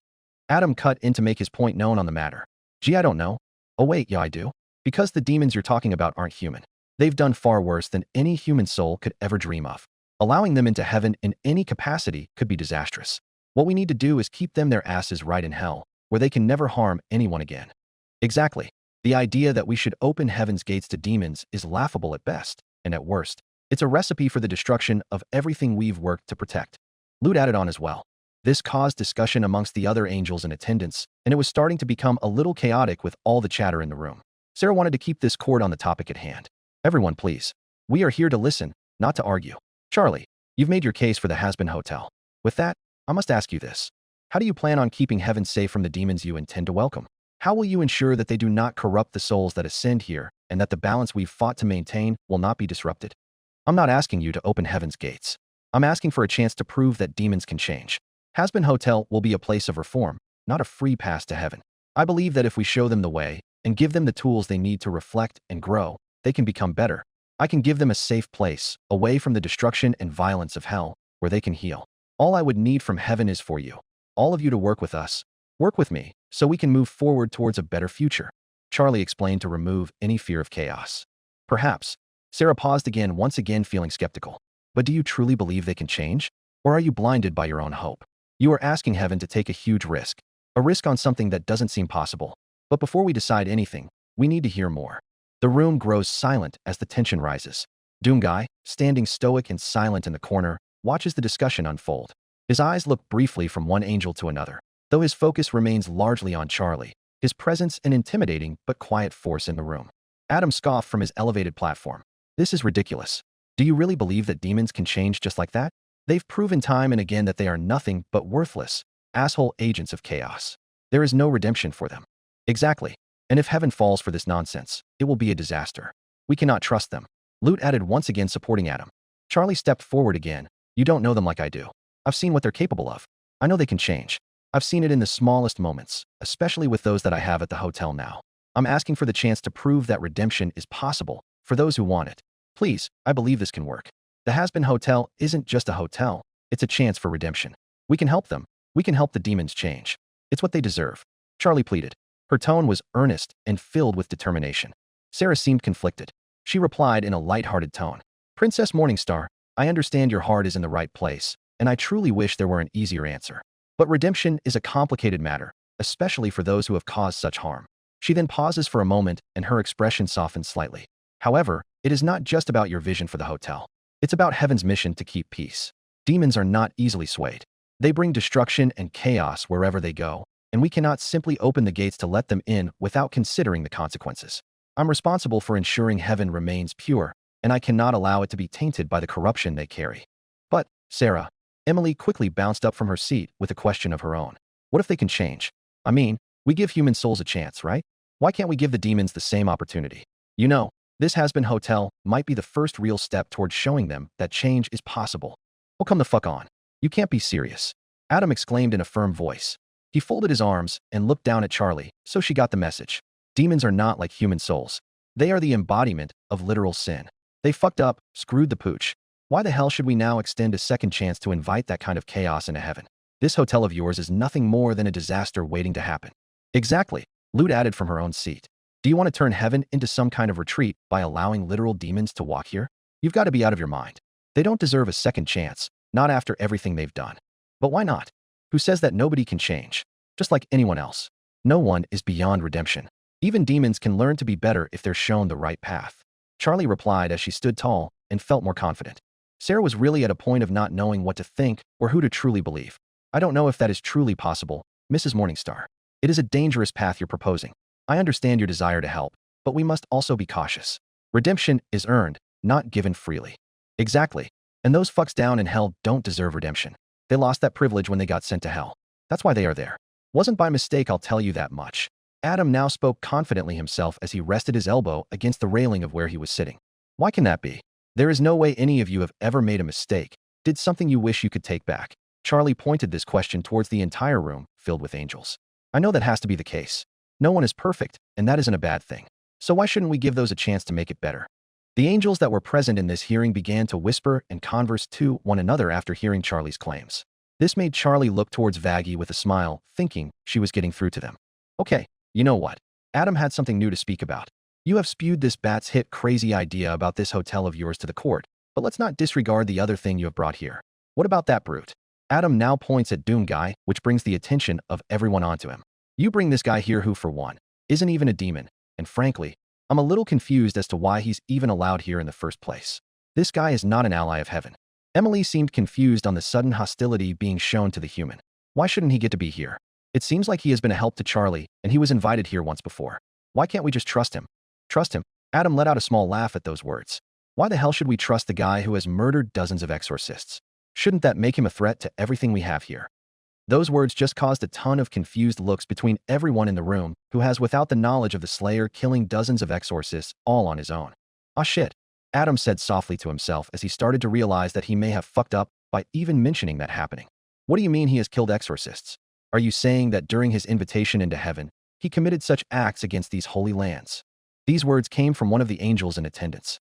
S2: Adam cut in to make his point known on the matter. Gee, I don't know. Oh wait, yeah I do. Because the demons you're talking about aren't human. They've done far worse than any human soul could ever dream of. Allowing them into heaven in any capacity could be disastrous. What we need to do is keep them their asses right in hell, where they can never harm anyone again. Exactly. The idea that we should open heaven's gates to demons is laughable at best, and at worst, it's a recipe for the destruction of everything we've worked to protect. Lute added on as well. This caused discussion amongst the other angels in attendance, and it was starting to become a little chaotic with all the chatter in the room. Sarah wanted to keep this cord on the topic at hand. Everyone, please. We are here to listen, not to argue. Charlie, you've made your case for the Hazbin Hotel. With that, I must ask you this. How do you plan on keeping heaven safe from the demons you intend to welcome? How will you ensure that they do not corrupt the souls that ascend here and that the balance we've fought to maintain will not be disrupted? I'm not asking you to open heaven's gates. I'm asking for a chance to prove that demons can change. Hazbin Hotel will be a place of reform, not a free pass to heaven. I believe that if we show them the way and give them the tools they need to reflect and grow, they can become better. I can give them a safe place, away from the destruction and violence of hell, where they can heal. All I would need from heaven is for you, all of you, to work with us. Work with me, so we can move forward towards a better future. Charlie explained to remove any fear of chaos. Perhaps. Sarah paused again, once again feeling skeptical. But do you truly believe they can change? Or are you blinded by your own hope? You are asking heaven to take a huge risk. A risk on something that doesn't seem possible. But before we decide anything, we need to hear more. The room grows silent as the tension rises. Doomguy, standing stoic and silent in the corner, watches the discussion unfold. His eyes look briefly from one angel to another. Though his focus remains largely on Charlie, his presence an intimidating but quiet force in the room. Adam scoffed from his elevated platform. This is ridiculous. Do you really believe that demons can change just like that? They've proven time and again that they are nothing but worthless, asshole agents of chaos. There is no redemption for them. Exactly. And if heaven falls for this nonsense, it will be a disaster. We cannot trust them. Lute added, once again supporting Adam. Charlie stepped forward again. You don't know them like I do. I've seen what they're capable of. I know they can change. I've seen it in the smallest moments, especially with those that I have at the hotel now. I'm asking for the chance to prove that redemption is possible for those who want it. Please, I believe this can work. The Hazbin Hotel isn't just a hotel. It's a chance for redemption. We can help them. We can help the demons change. It's what they deserve. Charlie pleaded. Her tone was earnest and filled with determination. Sarah seemed conflicted. She replied in a light-hearted tone. Princess Morningstar, I understand your heart is in the right place, and I truly wish there were an easier answer. But redemption is a complicated matter, especially for those who have caused such harm. She then pauses for a moment and her expression softens slightly. However, it is not just about your vision for the hotel. It's about heaven's mission to keep peace. Demons are not easily swayed. They bring destruction and chaos wherever they go, and we cannot simply open the gates to let them in without considering the consequences. I'm responsible for ensuring heaven remains pure, and I cannot allow it to be tainted by the corruption they carry. But, Sarah, Emily quickly bounced up from her seat with a question of her own. What if they can change? I mean, we give human souls a chance, right? Why can't we give the demons the same opportunity? You know, this Hazbin Hotel might be the first real step towards showing them that change is possible. Oh, come the fuck on. You can't be serious. Adam exclaimed in a firm voice. He folded his arms and looked down at Charlie, so she got the message. Demons are not like human souls. They are the embodiment of literal sin. They fucked up, screwed the pooch. Why the hell should we now extend a second chance to invite that kind of chaos into heaven? This hotel of yours is nothing more than a disaster waiting to happen. Exactly, Lute added from her own seat. Do you want to turn heaven into some kind of retreat by allowing literal demons to walk here? You've got to be out of your mind. They don't deserve a second chance, not after everything they've done. But why not? Who says that nobody can change? Just like anyone else. No one is beyond redemption. Even demons can learn to be better if they're shown the right path. Charlie replied as she stood tall and felt more confident. Sarah was really at a point of not knowing what to think or who to truly believe. I don't know if that is truly possible, Mrs. Morningstar. It is a dangerous path you're proposing. I understand your desire to help, but we must also be cautious. Redemption is earned, not given freely. Exactly. And those fucks down in hell don't deserve redemption. They lost that privilege when they got sent to hell. That's why they are there. Wasn't by mistake, I'll tell you that much. Adam now spoke confidently himself as he rested his elbow against the railing of where he was sitting. Why can that be? There is no way any of you have ever made a mistake. Did something you wish you could take back? Charlie pointed this question towards the entire room filled with angels. I know that has to be the case. No one is perfect, and that isn't a bad thing. So why shouldn't we give those a chance to make it better? The angels that were present in this hearing began to whisper and converse to one another after hearing Charlie's claims. This made Charlie look towards Vaggie with a smile, thinking she was getting through to them. Okay, you know what? Adam had something new to speak about. You have spewed this bat's hit crazy idea about this hotel of yours to the court, but let's not disregard the other thing you have brought here. What about that brute? Adam now points at Doom Guy, which brings the attention of everyone onto him. You bring this guy here who, for one, isn't even a demon, and frankly, I'm a little confused as to why he's even allowed here in the first place. This guy is not an ally of heaven. Emily seemed confused on the sudden hostility being shown to the human. Why shouldn't he get to be here? It seems like he has been a help to Charlie, and he was invited here once before. Why can't we just trust him? Trust him? Adam let out a small laugh at those words. Why the hell should we trust the guy who has murdered dozens of exorcists? Shouldn't that make him a threat to everything we have here? Those words just caused a ton of confused looks between everyone in the room who has without the knowledge of the Slayer killing dozens of exorcists all on his own. Ah shit, Adam said softly to himself as he started to realize that he may have fucked up by even mentioning that happening. What do you mean he has killed exorcists? Are you saying that during his invitation into heaven, he committed such acts against these holy lands? These words came from one of the angels in attendance.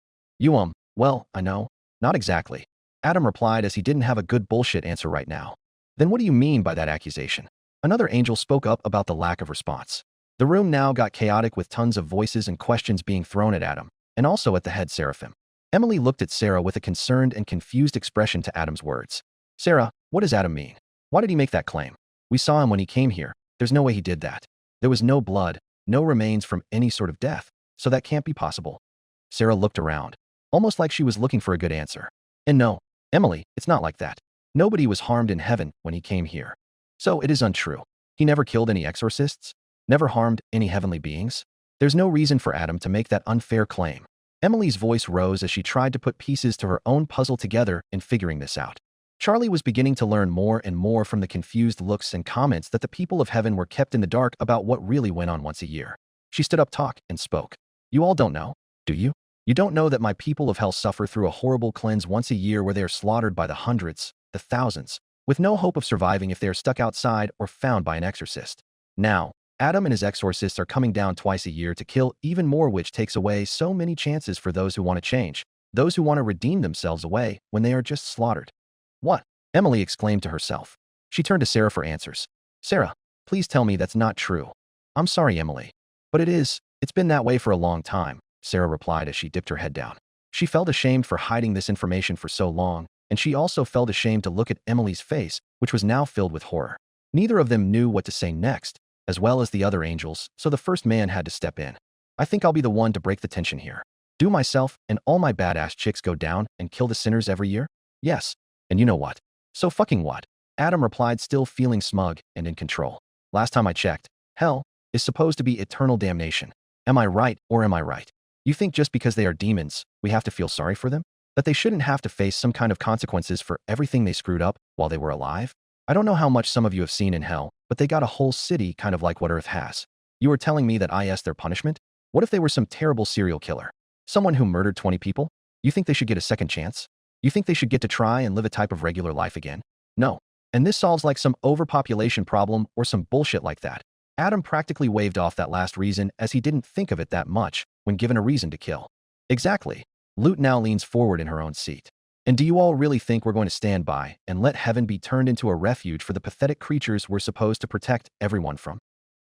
S2: Well, I know. Not exactly. Adam replied as he didn't have a good bullshit answer right now. Then what do you mean by that accusation? Another angel spoke up about the lack of response. The room now got chaotic with tons of voices and questions being thrown at Adam, and also at the head seraphim. Emily looked at Sarah with a concerned and confused expression to Adam's words. Sarah, what does Adam mean? Why did he make that claim? We saw him when he came here. There's no way he did that. There was no blood, no remains from any sort of death, so that can't be possible. Sarah looked around, almost like she was looking for a good answer. And no, Emily, it's not like that. Nobody was harmed in heaven when he came here. So it is untrue. He never killed any exorcists, never harmed any heavenly beings. There's no reason for Adam to make that unfair claim. Emily's voice rose as she tried to put pieces to her own puzzle together in figuring this out. Charlie was beginning to learn more and more from the confused looks and comments that the people of heaven were kept in the dark about what really went on once a year. She stood up and spoke. You all don't know, do you? You don't know that my people of hell suffer through a horrible cleanse once a year where they are slaughtered by the hundreds, the thousands, with no hope of surviving if they are stuck outside or found by an exorcist. Now, Adam and his exorcists are coming down twice a year to kill even more, which takes away so many chances for those who want to change, those who want to redeem themselves away when they are just slaughtered. What? Emily exclaimed to herself. She turned to Sarah for answers. Sarah, please tell me that's not true. I'm sorry, Emily. But it is. It's been that way for a long time, Sarah replied as she dipped her head down. She felt ashamed for hiding this information for so long, and she also felt ashamed to look at Emily's face, which was now filled with horror. Neither of them knew what to say next, as well as the other angels, so the first man had to step in. I think I'll be the one to break the tension here. Do myself and all my badass chicks go down and kill the sinners every year? Yes. And you know what? So fucking what? Adam replied, still feeling smug and in control. Last time I checked, hell is supposed to be eternal damnation. Am I right or am I right? You think just because they are demons, we have to feel sorry for them? That they shouldn't have to face some kind of consequences for everything they screwed up while they were alive? I don't know how much some of you have seen in hell, but they got a whole city kind of like what Earth has. You are telling me that is their punishment? What if they were some terrible serial killer? Someone who murdered 20 people? You think they should get a second chance? You think they should get to try and live a type of regular life again? No. And this solves like some overpopulation problem or some bullshit like that. Adam practically waved off that last reason as he didn't think of it that much when given a reason to kill. Exactly. Lute now leans forward in her own seat. And do you all really think we're going to stand by and let heaven be turned into a refuge for the pathetic creatures we're supposed to protect everyone from?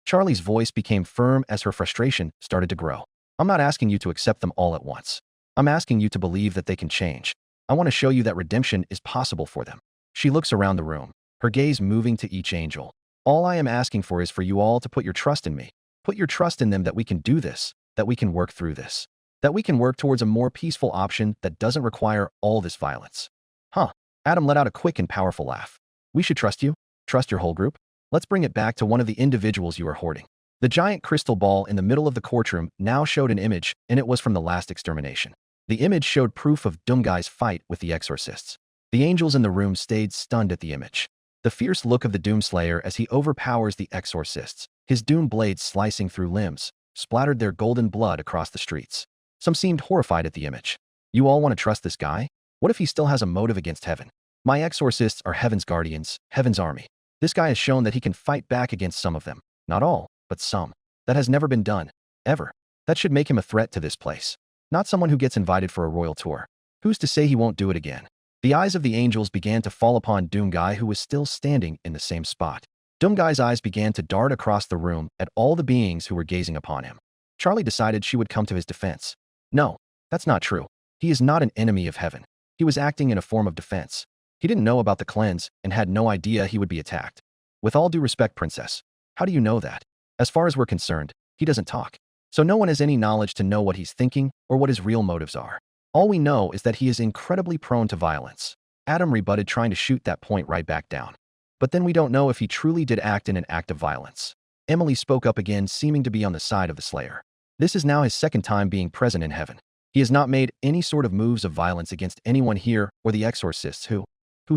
S2: Charlie's voice became firm as her frustration started to grow. I'm not asking you to accept them all at once. I'm asking you to believe that they can change. I want to show you that redemption is possible for them. She looks around the room, her gaze moving to each angel. All I am asking for is for you all to put your trust in me. Put your trust in them that we can do this, that we can work through this, that we can work towards a more peaceful option that doesn't require all this violence. Huh. Adam let out a quick and powerful laugh. We should trust you? Trust your whole group? Let's bring it back to one of the individuals you are hoarding. The giant crystal ball in the middle of the courtroom now showed an image, and it was from the last extermination. The image showed proof of Doomguy's fight with the exorcists. The angels in the room stayed stunned at the image. The fierce look of the Doomslayer as he overpowers the exorcists, his doom blades slicing through limbs, splattered their golden blood across the streets. Some seemed horrified at the image. You all want to trust this guy? What if he still has a motive against heaven? My exorcists are heaven's guardians, heaven's army. This guy has shown that he can fight back against some of them. Not all, but some. That has never been done. Ever. That should make him a threat to this place. Not someone who gets invited for a royal tour. Who's to say he won't do it again? The eyes of the angels began to fall upon Doomguy, who was still standing in the same spot. Doomguy's eyes began to dart across the room at all the beings who were gazing upon him. Charlie decided she would come to his defense. No, that's not true. He is not an enemy of heaven. He was acting in a form of defense. He didn't know about the cleanse and had no idea he would be attacked. With all due respect, Princess, how do you know that? As far as we're concerned, he doesn't talk. So no one has any knowledge to know what he's thinking or what his real motives are. All we know is that he is incredibly prone to violence. Adam rebutted, trying to shoot that point right back down. But then we don't know if he truly did act in an act of violence. Emily spoke up again, seeming to be on the side of the Slayer. This is now his second time being present in heaven. He has not made any sort of moves of violence against anyone here or the exorcists who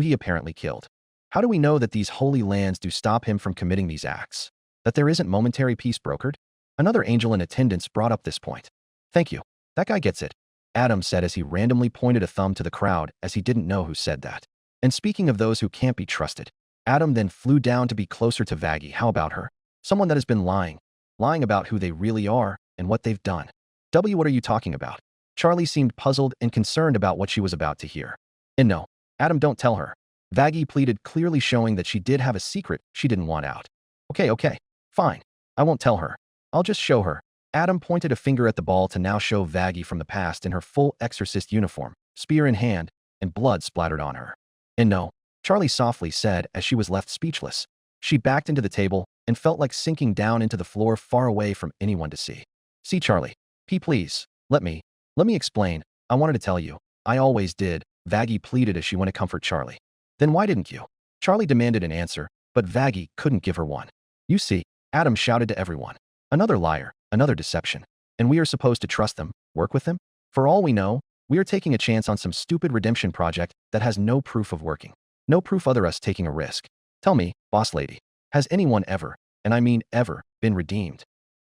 S2: he apparently killed. How do we know that these holy lands do stop him from committing these acts? That there isn't momentary peace brokered? Another angel in attendance brought up this point. Thank you. That guy gets it, Adam said as he randomly pointed a thumb to the crowd, as he didn't know who said that. And speaking of those who can't be trusted, Adam then flew down to be closer to Vaggie. How about her? Someone that has been lying about who they really are and what they've done. What are you talking about? Charlie seemed puzzled and concerned about what she was about to hear. And no, Adam, don't tell her. Vaggie pleaded, clearly showing that she did have a secret she didn't want out. Okay, fine. I won't tell her. I'll just show her. Adam pointed a finger at the ball to now show Vaggie from the past in her full exorcist uniform, spear in hand, and blood splattered on her. And no, Charlie softly said as she was left speechless. She backed into the table and felt like sinking down into the floor, far away from anyone to see. See, Charlie, please, let me explain. I wanted to tell you. I always did, Vaggie pleaded as she went to comfort Charlie. Then why didn't you? Charlie demanded an answer, but Vaggie couldn't give her one. You see, Adam shouted to everyone. Another liar, another deception. And we are supposed to trust them, work with them? For all we know, we are taking a chance on some stupid redemption project that has no proof of working. No proof other us taking a risk. Tell me, boss lady, has anyone ever, and I mean ever, been redeemed?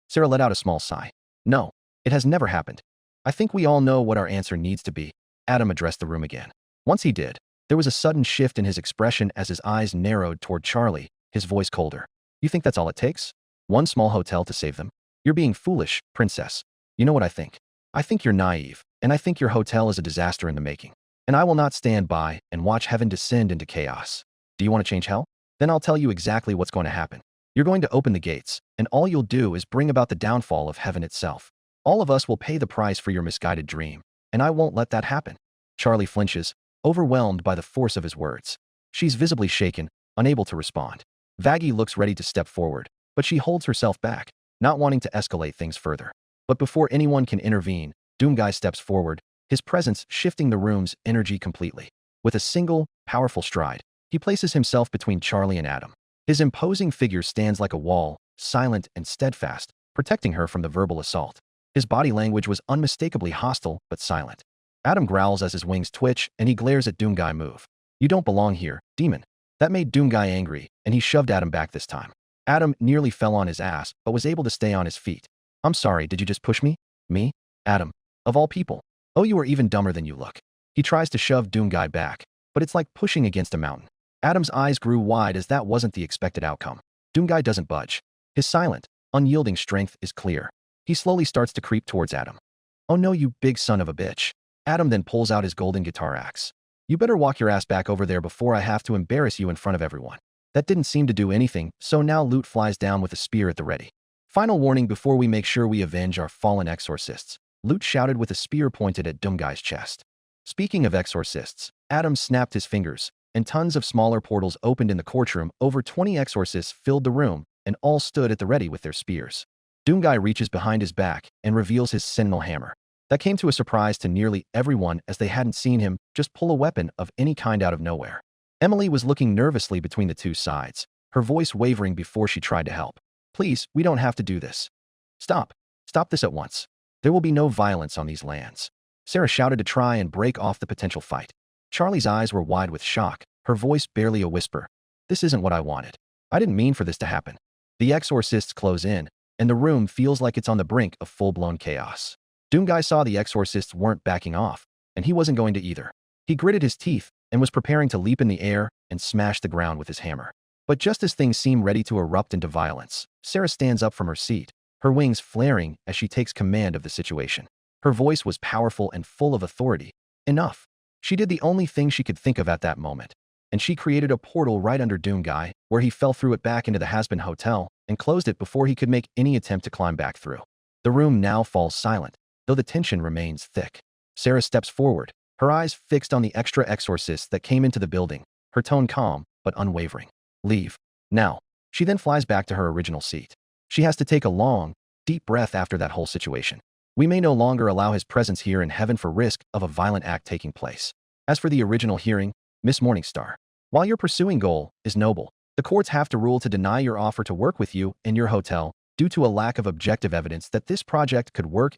S2: Sarah let out a small sigh. No, it has never happened. I think we all know what our answer needs to be. Adam addressed the room again. Once he did, there was a sudden shift in his expression as his eyes narrowed toward Charlie, his voice colder. You think that's all it takes? One small hotel to save them? You're being foolish, Princess. You know what I think? I think you're naive, and I think your hotel is a disaster in the making. And I will not stand by and watch heaven descend into chaos. Do you want to change hell? Then I'll tell you exactly what's going to happen. You're going to open the gates, and all you'll do is bring about the downfall of heaven itself. All of us will pay the price for your misguided dream, and I won't let that happen. Charlie flinches, overwhelmed by the force of his words. She's visibly shaken, unable to respond. Vaggie looks ready to step forward, but she holds herself back, not wanting to escalate things further. But before anyone can intervene, Doomguy steps forward, his presence shifting the room's energy completely. With a single, powerful stride, he places himself between Charlie and Adam. His imposing figure stands like a wall, silent and steadfast, protecting her from the verbal assault. His body language was unmistakably hostile but silent. Adam growls as his wings twitch, and he glares at Doomguy. Move. You don't belong here, demon. That made Doomguy angry, and he shoved Adam back this time. Adam nearly fell on his ass, but was able to stay on his feet. I'm sorry, did you just push me? Me? Adam. Of all people. Oh, you are even dumber than you look. He tries to shove Doomguy back, but it's like pushing against a mountain. Adam's eyes grew wide as that wasn't the expected outcome. Doomguy doesn't budge. His silent, unyielding strength is clear. He slowly starts to creep towards Adam. Oh no, you big son of a bitch. Adam then pulls out his golden guitar axe. You better walk your ass back over there before I have to embarrass you in front of everyone. That didn't seem to do anything, so now Loot flies down with a spear at the ready. Final warning before we make sure we avenge our fallen exorcists. Loot shouted with a spear pointed at Doomguy's chest. Speaking of exorcists, Adam snapped his fingers, and tons of smaller portals opened in the courtroom. Over 20 exorcists filled the room, and all stood at the ready with their spears. Doomguy reaches behind his back and reveals his Sentinel hammer. That came to a surprise to nearly everyone, as they hadn't seen him just pull a weapon of any kind out of nowhere. Emily was looking nervously between the two sides, her voice wavering before she tried to help. Please, we don't have to do this. Stop. Stop this at once. There will be no violence on these lands. Sarah shouted to try and break off the potential fight. Charlie's eyes were wide with shock, her voice barely a whisper. This isn't what I wanted. I didn't mean for this to happen. The exorcists close in, and the room feels like it's on the brink of full-blown chaos. Doomguy saw the exorcists weren't backing off, and he wasn't going to either. He gritted his teeth, and was preparing to leap in the air and smash the ground with his hammer. But just as things seem ready to erupt into violence, Sarah stands up from her seat, her wings flaring as she takes command of the situation. Her voice was powerful and full of authority. Enough. She did the only thing she could think of at that moment, and she created a portal right under Doomguy, where he fell through it back into the Hazbin hotel and closed it before he could make any attempt to climb back through. The room now falls silent, though the tension remains thick. Sarah steps forward, her eyes fixed on the extra exorcists that came into the building, her tone calm but unwavering. Leave. Now. She then flies back to her original seat. She has to take a long, deep breath after that whole situation. We may no longer allow his presence here in heaven for risk of a violent act taking place. As for the original hearing, Miss Morningstar, while your pursuing goal is noble, the courts have to rule to deny your offer to work with you in your hotel due to a lack of objective evidence that this project could work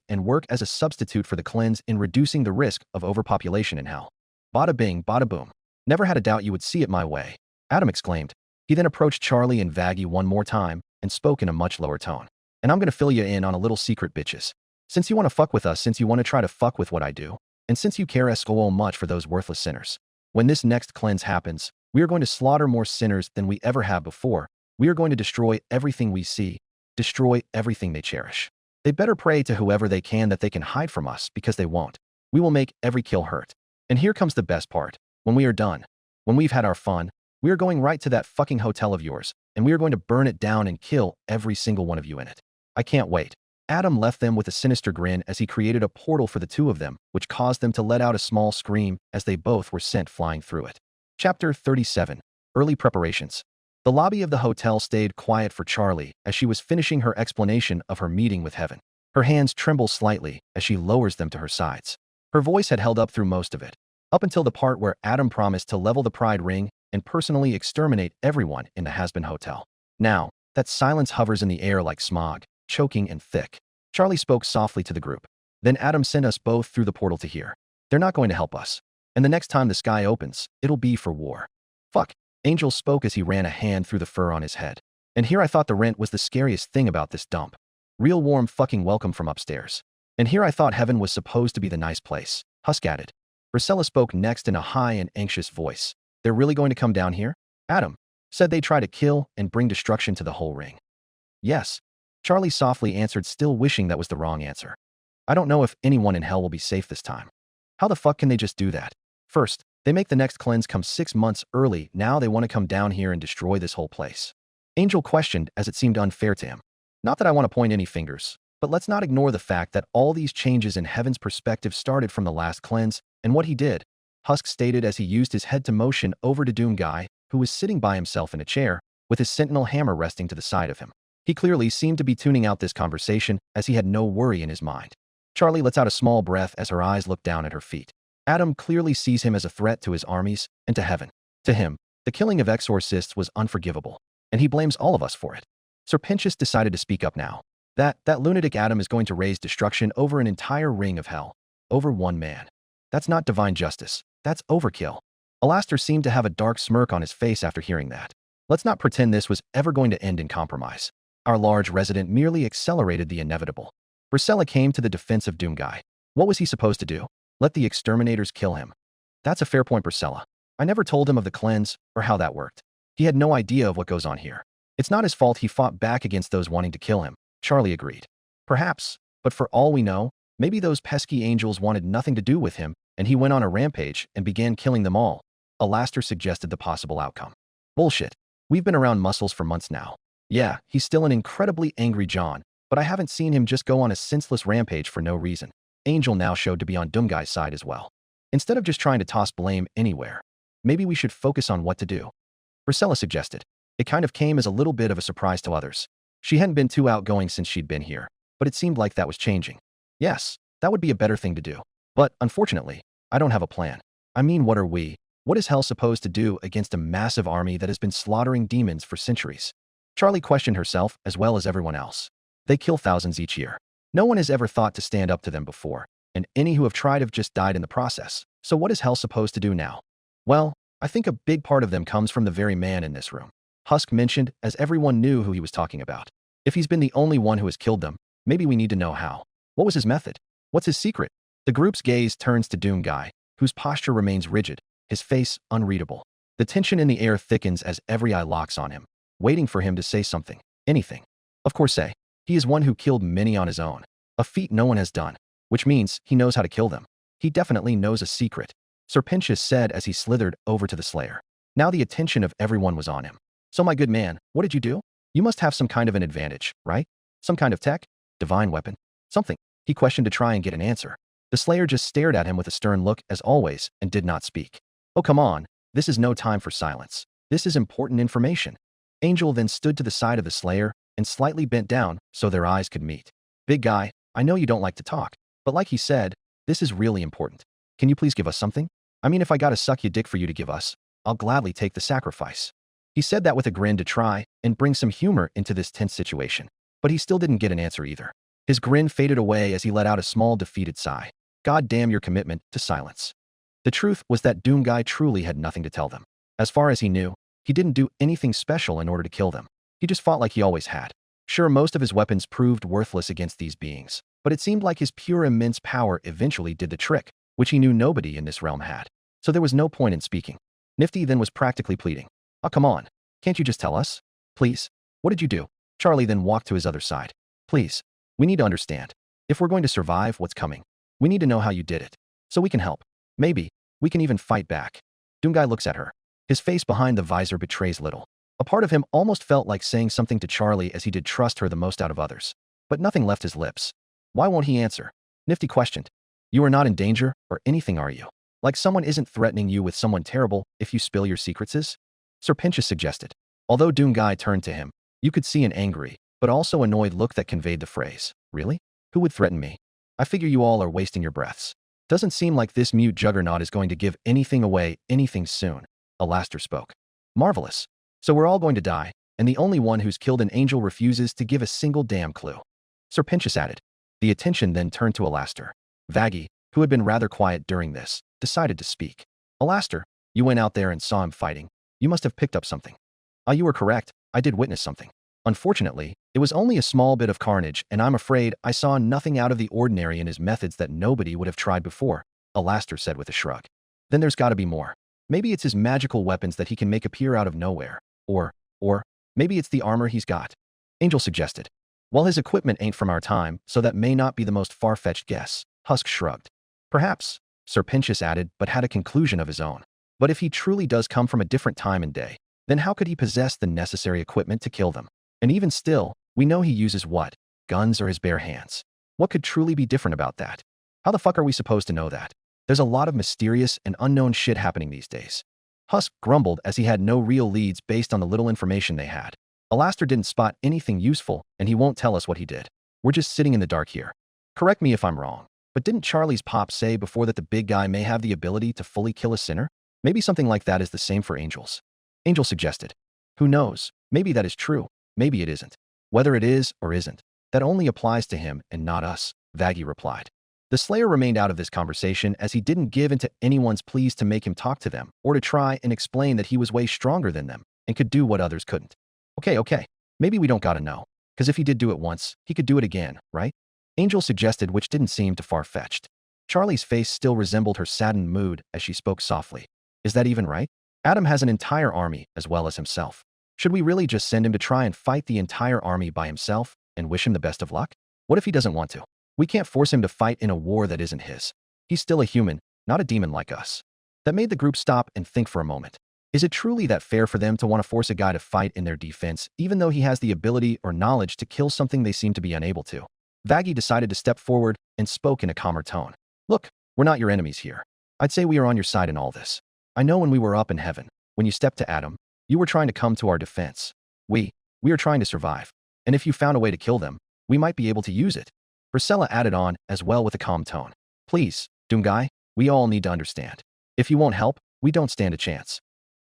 S2: as a substitute for the cleanse in reducing the risk of overpopulation in hell. Bada bing, bada boom. Never had a doubt you would see it my way, Adam exclaimed. He then approached Charlie and Vaggie one more time and spoke in a much lower tone. And I'm gonna fill you in on a little secret, bitches. Since you want to fuck with us, since you want to try to fuck with what I do, and since you care so much for those worthless sinners, when this next cleanse happens, we are going to slaughter more sinners than we ever have before. We are going to destroy everything we see, destroy everything they cherish. They better pray to whoever they can that they can hide from us, because they won't. We will make every kill hurt. And here comes the best part. When we are done, when we've had our fun, we are going right to that fucking hotel of yours, and we are going to burn it down and kill every single one of you in it. I can't wait. Adam left them with a sinister grin as he created a portal for the two of them, which caused them to let out a small scream as they both were sent flying through it. Chapter 37. Early Preparations. The lobby of the hotel stayed quiet for Charlie as she was finishing her explanation of her meeting with heaven. Her hands tremble slightly as she lowers them to her sides. Her voice had held up through most of it, up until the part where Adam promised to level the Pride Ring and personally exterminate everyone in the Hazbin Hotel. Now, that silence hovers in the air like smog, choking and thick. Charlie spoke softly to the group. Then Adam sent us both through the portal to here. They're not going to help us. And the next time the sky opens, it'll be for war. Fuck. Angel spoke as he ran a hand through the fur on his head. And here I thought the rent was the scariest thing about this dump. Real warm fucking welcome from upstairs. And here I thought heaven was supposed to be the nice place. Husk added. Priscilla spoke next in a high and anxious voice. They're really going to come down here? Adam said they try to kill and bring destruction to the whole ring. Yes. Charlie softly answered, still wishing that was the wrong answer. I don't know if anyone in hell will be safe this time. How the fuck can they just do that? First, they make the next cleanse come 6 months early, now they want to come down here and destroy this whole place. Angel questioned as it seemed unfair to him. Not that I want to point any fingers, but let's not ignore the fact that all these changes in heaven's perspective started from the last cleanse and what he did. Husk stated as he used his head to motion over to Doomguy, who was sitting by himself in a chair, with his Sentinel hammer resting to the side of him. He clearly seemed to be tuning out this conversation as he had no worry in his mind. Charlie lets out a small breath as her eyes look down at her feet. Adam clearly sees him as a threat to his armies and to heaven. To him, the killing of exorcists was unforgivable, and he blames all of us for it. Sir Pentious decided to speak up now. That lunatic Adam is going to raise destruction over an entire ring of hell, over one man. That's not divine justice. That's overkill. Alastor seemed to have a dark smirk on his face after hearing that. Let's not pretend this was ever going to end in compromise. Our large resident merely accelerated the inevitable. Priscilla came to the defense of Doomguy. What was he supposed to do? Let the exterminators kill him. That's a fair point, Priscilla. I never told him of the cleanse or how that worked. He had no idea of what goes on here. It's not his fault he fought back against those wanting to kill him, Charlie agreed. Perhaps, but for all we know, maybe those pesky angels wanted nothing to do with him, and he went on a rampage and began killing them all. Alastor suggested the possible outcome. Bullshit. We've been around muscles for months now. Yeah, he's still an incredibly angry John, but I haven't seen him just go on a senseless rampage for no reason. Angel now showed to be on Doomguy's side as well. Instead of just trying to toss blame anywhere, maybe we should focus on what to do. Priscilla suggested. It kind of came as a little bit of a surprise to others. She hadn't been too outgoing since she'd been here, but it seemed like that was changing. Yes, that would be a better thing to do. But, unfortunately, I don't have a plan. I mean, what are we? What is hell supposed to do against a massive army that has been slaughtering demons for centuries? Charlie questioned herself as well as everyone else. They kill thousands each year. No one has ever thought to stand up to them before, and any who have tried have just died in the process. So what is hell supposed to do now? Well, I think a big part of them comes from the very man in this room. Husk mentioned, as everyone knew who he was talking about. If he's been the only one who has killed them, maybe we need to know how. What was his method? What's his secret? The group's gaze turns to Doomguy, whose posture remains rigid, his face unreadable. The tension in the air thickens as every eye locks on him, waiting for him to say something, anything. Of course, he is one who killed many on his own, a feat no one has done, which means he knows how to kill them. He definitely knows a secret, Pentious said as he slithered over to the Slayer. Now the attention of everyone was on him. So my good man, what did you do? You must have some kind of an advantage, right? Some kind of tech? Divine weapon? Something? He questioned to try and get an answer. The Slayer just stared at him with a stern look as always and did not speak. Oh, come on. This is no time for silence. This is important information. Angel then stood to the side of the Slayer and slightly bent down so their eyes could meet. Big guy, I know you don't like to talk, but like he said, this is really important. Can you please give us something? I mean, if I gotta suck your dick for you to give us, I'll gladly take the sacrifice. He said that with a grin to try and bring some humor into this tense situation, but he still didn't get an answer either. His grin faded away as he let out a small defeated sigh. God damn your commitment to silence. The truth was that Doomguy truly had nothing to tell them. As far as he knew, he didn't do anything special in order to kill them. He just fought like he always had. Sure, most of his weapons proved worthless against these beings, but it seemed like his pure immense power eventually did the trick, which he knew nobody in this realm had. So there was no point in speaking. Nifty then was practically pleading. Oh, come on. Can't you just tell us? Please. What did you do? Charlie then walked to his other side. Please. We need to understand. If we're going to survive what's coming, we need to know how you did it, so we can help. Maybe we can even fight back. Doomguy looks at her. His face behind the visor betrays little. A part of him almost felt like saying something to Charlie as he did trust her the most out of others. But nothing left his lips. Why won't he answer? Nifty questioned. You are not in danger or anything, are you? Like someone isn't threatening you with someone terrible if you spill your secrets is? Pentious suggested. Although Doomguy turned to him, you could see an angry, but also annoyed look that conveyed the phrase. Really? Who would threaten me? I figure you all are wasting your breaths. Doesn't seem like this mute juggernaut is going to give anything away anything soon. Alastor spoke. Marvelous. So we're all going to die, and the only one who's killed an angel refuses to give a single damn clue. Pentious added. The attention then turned to Alastor. Vaggie, who had been rather quiet during this, decided to speak. Alastor, you went out there and saw him fighting. You must have picked up something. Ah, you were correct. I did witness something. Unfortunately, it was only a small bit of carnage, and I'm afraid I saw nothing out of the ordinary in his methods that nobody would have tried before, Alastor said with a shrug. Then there's got to be more. Maybe it's his magical weapons that he can make appear out of nowhere. Or maybe it's the armor he's got. Angel suggested. While his equipment ain't from our time, so that may not be the most far-fetched guess, Husk shrugged. Perhaps, Pentious added, but had a conclusion of his own. But if he truly does come from a different time and day, then how could he possess the necessary equipment to kill them? And even still, we know he uses what? Guns or his bare hands. What could truly be different about that? How the fuck are we supposed to know that? There's a lot of mysterious and unknown shit happening these days. Husk grumbled as he had no real leads based on the little information they had. Alastor didn't spot anything useful, and he won't tell us what he did. We're just sitting in the dark here. Correct me if I'm wrong, but didn't Charlie's pop say before that the big guy may have the ability to fully kill a sinner? Maybe something like that is the same for angels. Angel suggested. Who knows? Maybe that is true. Maybe it isn't. Whether it is or isn't, that only applies to him and not us, Vaggie replied. The Slayer remained out of this conversation as he didn't give in to anyone's pleas to make him talk to them or to try and explain that he was way stronger than them and could do what others couldn't. Okay, maybe we don't gotta know, because if he did do it once, he could do it again, right? Angel suggested, which didn't seem too far-fetched. Charlie's face still resembled her saddened mood as she spoke softly. Is that even right? Adam has an entire army as well as himself. Should we really just send him to try and fight the entire army by himself and wish him the best of luck? What if he doesn't want to? We can't force him to fight in a war that isn't his. He's still a human, not a demon like us. That made the group stop and think for a moment. Is it truly that fair for them to want to force a guy to fight in their defense, even though he has the ability or knowledge to kill something they seem to be unable to? Vaggie decided to step forward and spoke in a calmer tone. Look, we're not your enemies here. I'd say we are on your side in all this. I know when we were up in heaven, when you stepped to Adam, you were trying to come to our defense. We are trying to survive. And if you found a way to kill them, we might be able to use it. Priscilla added on as well with a calm tone. Please, Doomguy, we all need to understand. If you won't help, we don't stand a chance.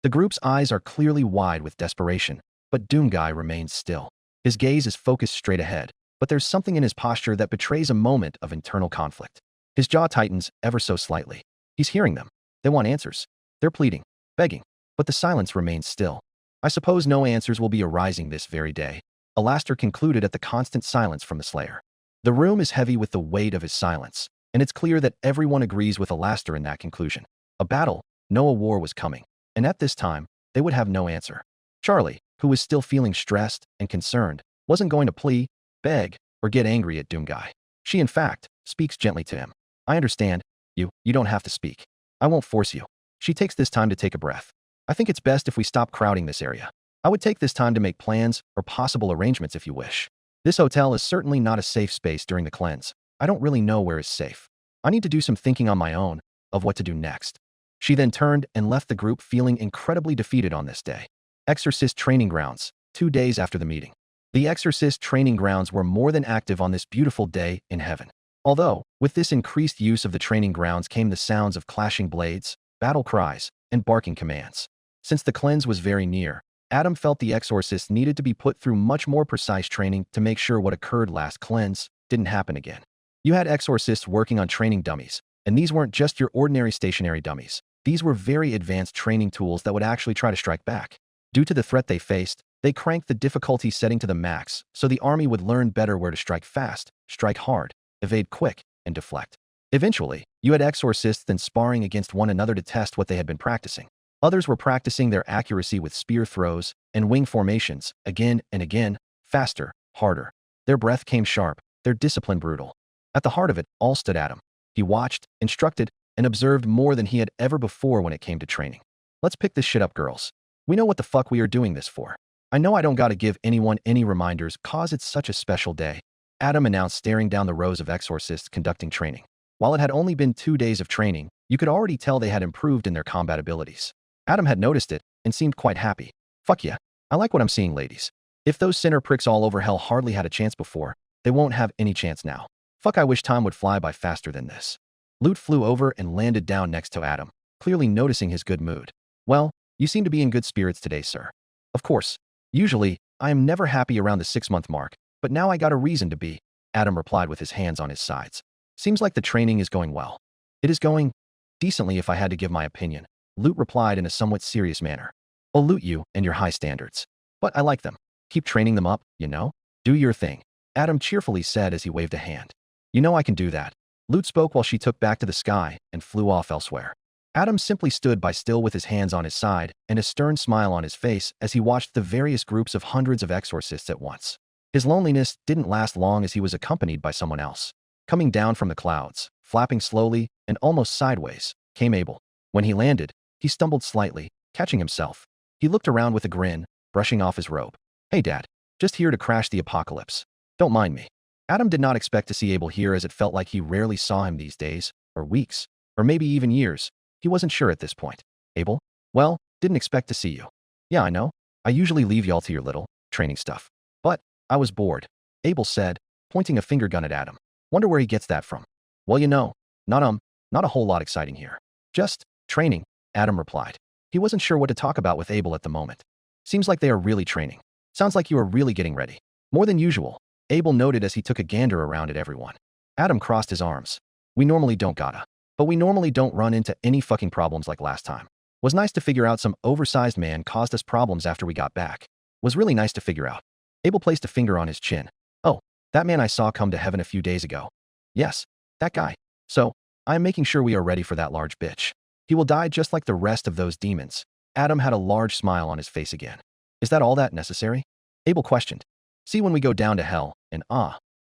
S2: The group's eyes are clearly wide with desperation, but Doomguy remains still. His gaze is focused straight ahead, but there's something in his posture that betrays a moment of internal conflict. His jaw tightens ever so slightly. He's hearing them. They want answers. They're pleading, begging, but the silence remains still. I suppose no answers will be arising this very day. Alastor concluded at the constant silence from the Slayer. The room is heavy with the weight of his silence, and it's clear that everyone agrees with Alastor in that conclusion. A battle, know a war was coming, and at this time, they would have no answer. Charlie, who was still feeling stressed and concerned, wasn't going to plead, beg, or get angry at Doomguy. She, in fact, speaks gently to him. I understand. You don't have to speak. I won't force you. She takes this time to take a breath. I think it's best if we stop crowding this area. I would take this time to make plans or possible arrangements if you wish. This hotel is certainly not a safe space during the cleanse. I don't really know where is safe. I need to do some thinking on my own of what to do next. She then turned and left the group feeling incredibly defeated on this day. Exorcist Training Grounds, 2 days after the meeting. The Exorcist Training Grounds were more than active on this beautiful day in heaven. Although, with this increased use of the training grounds came the sounds of clashing blades, battle cries, and barking commands. Since the cleanse was very near, Adam felt the exorcists needed to be put through much more precise training to make sure what occurred last cleanse didn't happen again. You had exorcists working on training dummies, and these weren't just your ordinary stationary dummies. These were very advanced training tools that would actually try to strike back. Due to the threat they faced, they cranked the difficulty setting to the max so the army would learn better where to strike fast, strike hard, evade quick, and deflect. Eventually, you had exorcists then sparring against one another to test what they had been practicing. Others were practicing their accuracy with spear throws and wing formations, again and again, faster, harder. Their breath came sharp, their discipline brutal. At the heart of it all stood Adam. He watched, instructed, and observed more than he had ever before when it came to training. Let's pick this shit up, girls. We know what the fuck we are doing this for. I know I don't gotta give anyone any reminders cause it's such a special day. Adam announced, staring down the rows of exorcists conducting training. While it had only been 2 days of training, you could already tell they had improved in their combat abilities. Adam had noticed it and seemed quite happy. Fuck yeah. I like what I'm seeing, ladies. If those sinner pricks all over hell hardly had a chance before, they won't have any chance now. Fuck, I wish time would fly by faster than this. Loot flew over and landed down next to Adam, clearly noticing his good mood. Well, you seem to be in good spirits today, sir. Of course. Usually, I am never happy around the 6-month mark, but now I got a reason to be, Adam replied with his hands on his sides. Seems like the training is going well. It is going decently if I had to give my opinion, Loot replied in a somewhat serious manner. I'll loot you and your high standards. But I like them. Keep training them up, you know? Do your thing, Adam cheerfully said as he waved a hand. You know I can do that. Loot spoke while she took back to the sky and flew off elsewhere. Adam simply stood by still with his hands on his side and a stern smile on his face as he watched the various groups of hundreds of exorcists at once. His loneliness didn't last long as he was accompanied by someone else. Coming down from the clouds, flapping slowly and almost sideways, came Abel. When he landed, he stumbled slightly, catching himself. He looked around with a grin, brushing off his robe. Hey Dad, just here to crash the apocalypse. Don't mind me. Adam did not expect to see Abel here as it felt like he rarely saw him these days, or weeks, or maybe even years. He wasn't sure at this point. Abel? Well, didn't expect to see you. Yeah, I know. I usually leave y'all to your little training stuff. But I was bored, Abel said, pointing a finger gun at Adam. Wonder where he gets that from. Well, you know, not a whole lot exciting here. Just training, Adam replied. He wasn't sure what to talk about with Abel at the moment. Seems like they are really training. Sounds like you are really getting ready. More than usual, Abel noted as he took a gander around at everyone. Adam crossed his arms. We normally don't gotta. But we normally don't run into any fucking problems like last time. Was nice to figure out some oversized man caused us problems after we got back. Was really nice to figure out. Abel placed a finger on his chin. Oh, that man I saw come to heaven a few days ago. Yes, that guy. So, I am making sure we are ready for that large bitch. He will die just like the rest of those demons. Adam had a large smile on his face again. Is that all that necessary? Abel questioned. See when we go down to hell, and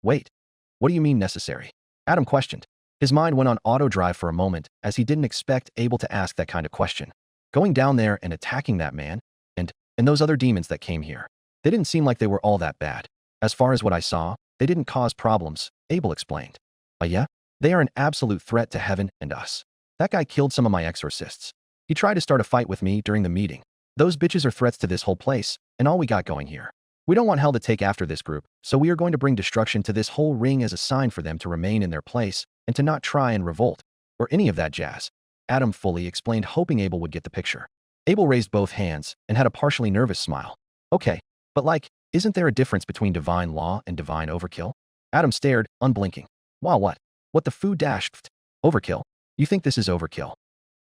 S2: wait. What do you mean necessary? Adam questioned. His mind went on auto drive for a moment as he didn't expect Abel to ask that kind of question. Going down there and attacking that man, and those other demons that came here. They didn't seem like they were all that bad. As far as what I saw, they didn't cause problems, Abel explained. Yeah? They are an absolute threat to heaven and us. That guy killed some of my exorcists. He tried to start a fight with me during the meeting. Those bitches are threats to this whole place, and all we got going here. We don't want hell to take after this group, so we are going to bring destruction to this whole ring as a sign for them to remain in their place and to not try and revolt, or any of that jazz. Adam fully explained, hoping Abel would get the picture. Abel raised both hands and had a partially nervous smile. Okay, but isn't there a difference between divine law and divine overkill? Adam stared, unblinking. Wow, what? What the foo dashed? Overkill? You think this is overkill?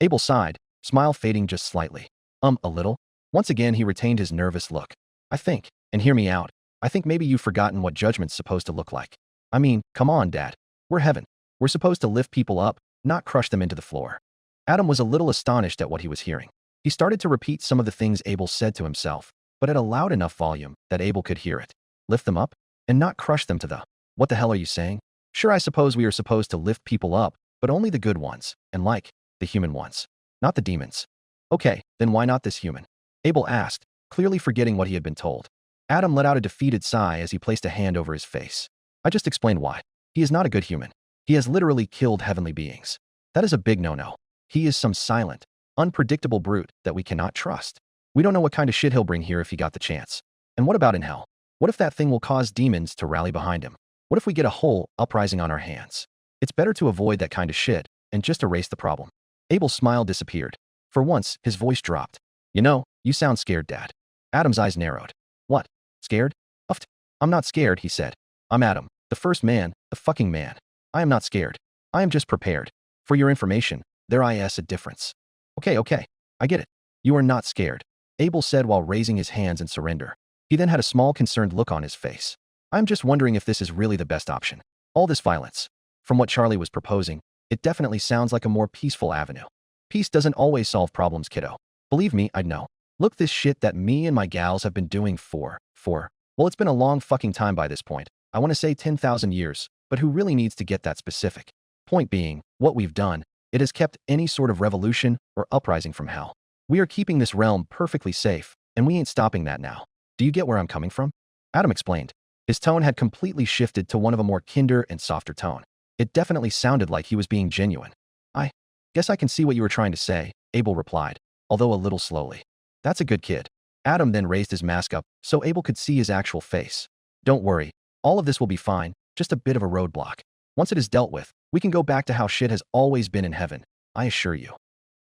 S2: Abel sighed, smile fading just slightly. A little. Once again he retained his nervous look. I think, and hear me out, I think maybe you've forgotten what judgment's supposed to look like. I mean, come on, Dad. We're heaven. We're supposed to lift people up, not crush them into the floor. Adam was a little astonished at what he was hearing. He started to repeat some of the things Abel said to himself, but at a loud enough volume that Abel could hear it. Lift them up and not crush them to the— What the hell are you saying? Sure, I suppose we are supposed to lift people up, but only the good ones, and like, the human ones, not the demons. Okay, then why not this human? Abel asked, clearly forgetting what he had been told. Adam let out a defeated sigh as he placed a hand over his face. I just explained why. He is not a good human. He has literally killed heavenly beings. That is a big no-no. He is some silent, unpredictable brute that we cannot trust. We don't know what kind of shit he'll bring here if he got the chance. And what about in hell? What if that thing will cause demons to rally behind him? What if we get a whole uprising on our hands? It's better to avoid that kind of shit and just erase the problem. Abel's smile disappeared. For once, his voice dropped. You know, you sound scared, Dad. Adam's eyes narrowed. What? Scared? Uffed. I'm not scared, he said. I'm Adam, the first man, the fucking man. I am not scared. I am just prepared. For your information, there is a difference. Okay, I get it. You are not scared, Abel said while raising his hands in surrender. He then had a small concerned look on his face. I'm just wondering if this is really the best option. All this violence. From what Charlie was proposing, it definitely sounds like a more peaceful avenue. Peace doesn't always solve problems, kiddo. Believe me, I'd know. Look, this shit that me and my gals have been doing for, well, it's been a long fucking time by this point. I want to say 10,000 years, but who really needs to get that specific? Point being, what we've done, it has kept any sort of revolution or uprising from hell. We are keeping this realm perfectly safe, and we ain't stopping that now. Do you get where I'm coming from? Adam explained. His tone had completely shifted to one of a more kinder and softer tone. It definitely sounded like he was being genuine. I guess I can see what you were trying to say, Abel replied, although a little slowly. That's a good kid. Adam then raised his mask up so Abel could see his actual face. Don't worry, all of this will be fine, just a bit of a roadblock. Once it is dealt with, we can go back to how shit has always been in heaven, I assure you.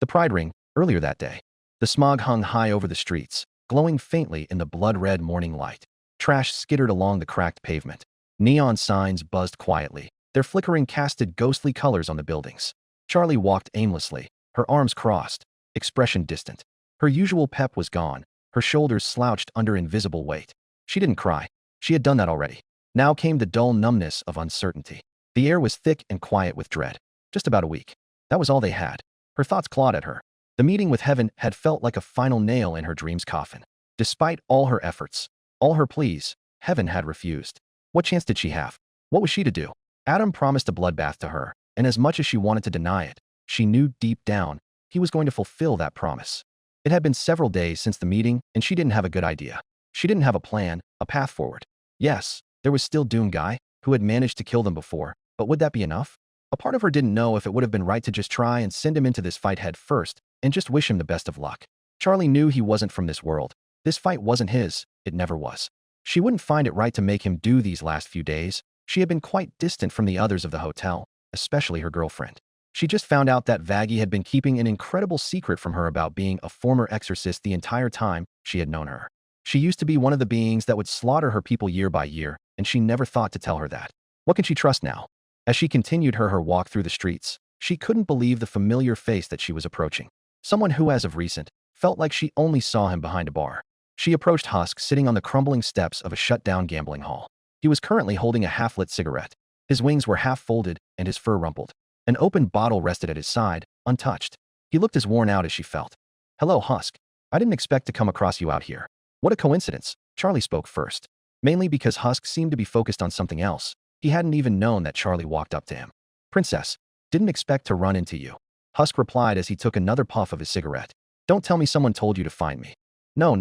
S2: The Pride Ring, earlier that day. The smog hung high over the streets, glowing faintly in the blood-red morning light. Trash skittered along the cracked pavement. Neon signs buzzed quietly. Their flickering casted ghostly colors on the buildings. Charlie walked aimlessly, her arms crossed, expression distant. Her usual pep was gone, her shoulders slouched under invisible weight. She didn't cry. She had done that already. Now came the dull numbness of uncertainty. The air was thick and quiet with dread. Just about a week. That was all they had. Her thoughts clawed at her. The meeting with heaven had felt like a final nail in her dream's coffin. Despite all her efforts, all her pleas, heaven had refused. What chance did she have? What was she to do? Adam promised a bloodbath to her, and as much as she wanted to deny it, she knew deep down he was going to fulfill that promise. It had been several days since the meeting, and she didn't have a good idea. She didn't have a plan, a path forward. Yes, there was still Doom Guy, who had managed to kill them before, but would that be enough? A part of her didn't know if it would have been right to just try and send him into this fight head first, and just wish him the best of luck. Charlie knew he wasn't from this world. This fight wasn't his, it never was. She wouldn't find it right to make him do these last few days. She had been quite distant from the others of the hotel, especially her girlfriend. She just found out that Vaggie had been keeping an incredible secret from her about being a former exorcist the entire time she had known her. She used to be one of the beings that would slaughter her people year by year, and she never thought to tell her that. What can she trust now? As she continued her walk through the streets, she couldn't believe the familiar face that she was approaching. Someone who, as of recent, felt like she only saw him behind a bar. She approached Husk sitting on the crumbling steps of a shut-down gambling hall. He was currently holding a half-lit cigarette. His wings were half-folded and his fur rumpled. An open bottle rested at his side, untouched. He looked as worn out as she felt. Hello, Husk. I didn't expect to come across you out here. What a coincidence. Charlie spoke first. Mainly because Husk seemed to be focused on something else. He hadn't even known that Charlie walked up to him. Princess, didn't expect to run into you. Husk replied as he took another puff of his cigarette. Don't tell me someone told you to find me. No,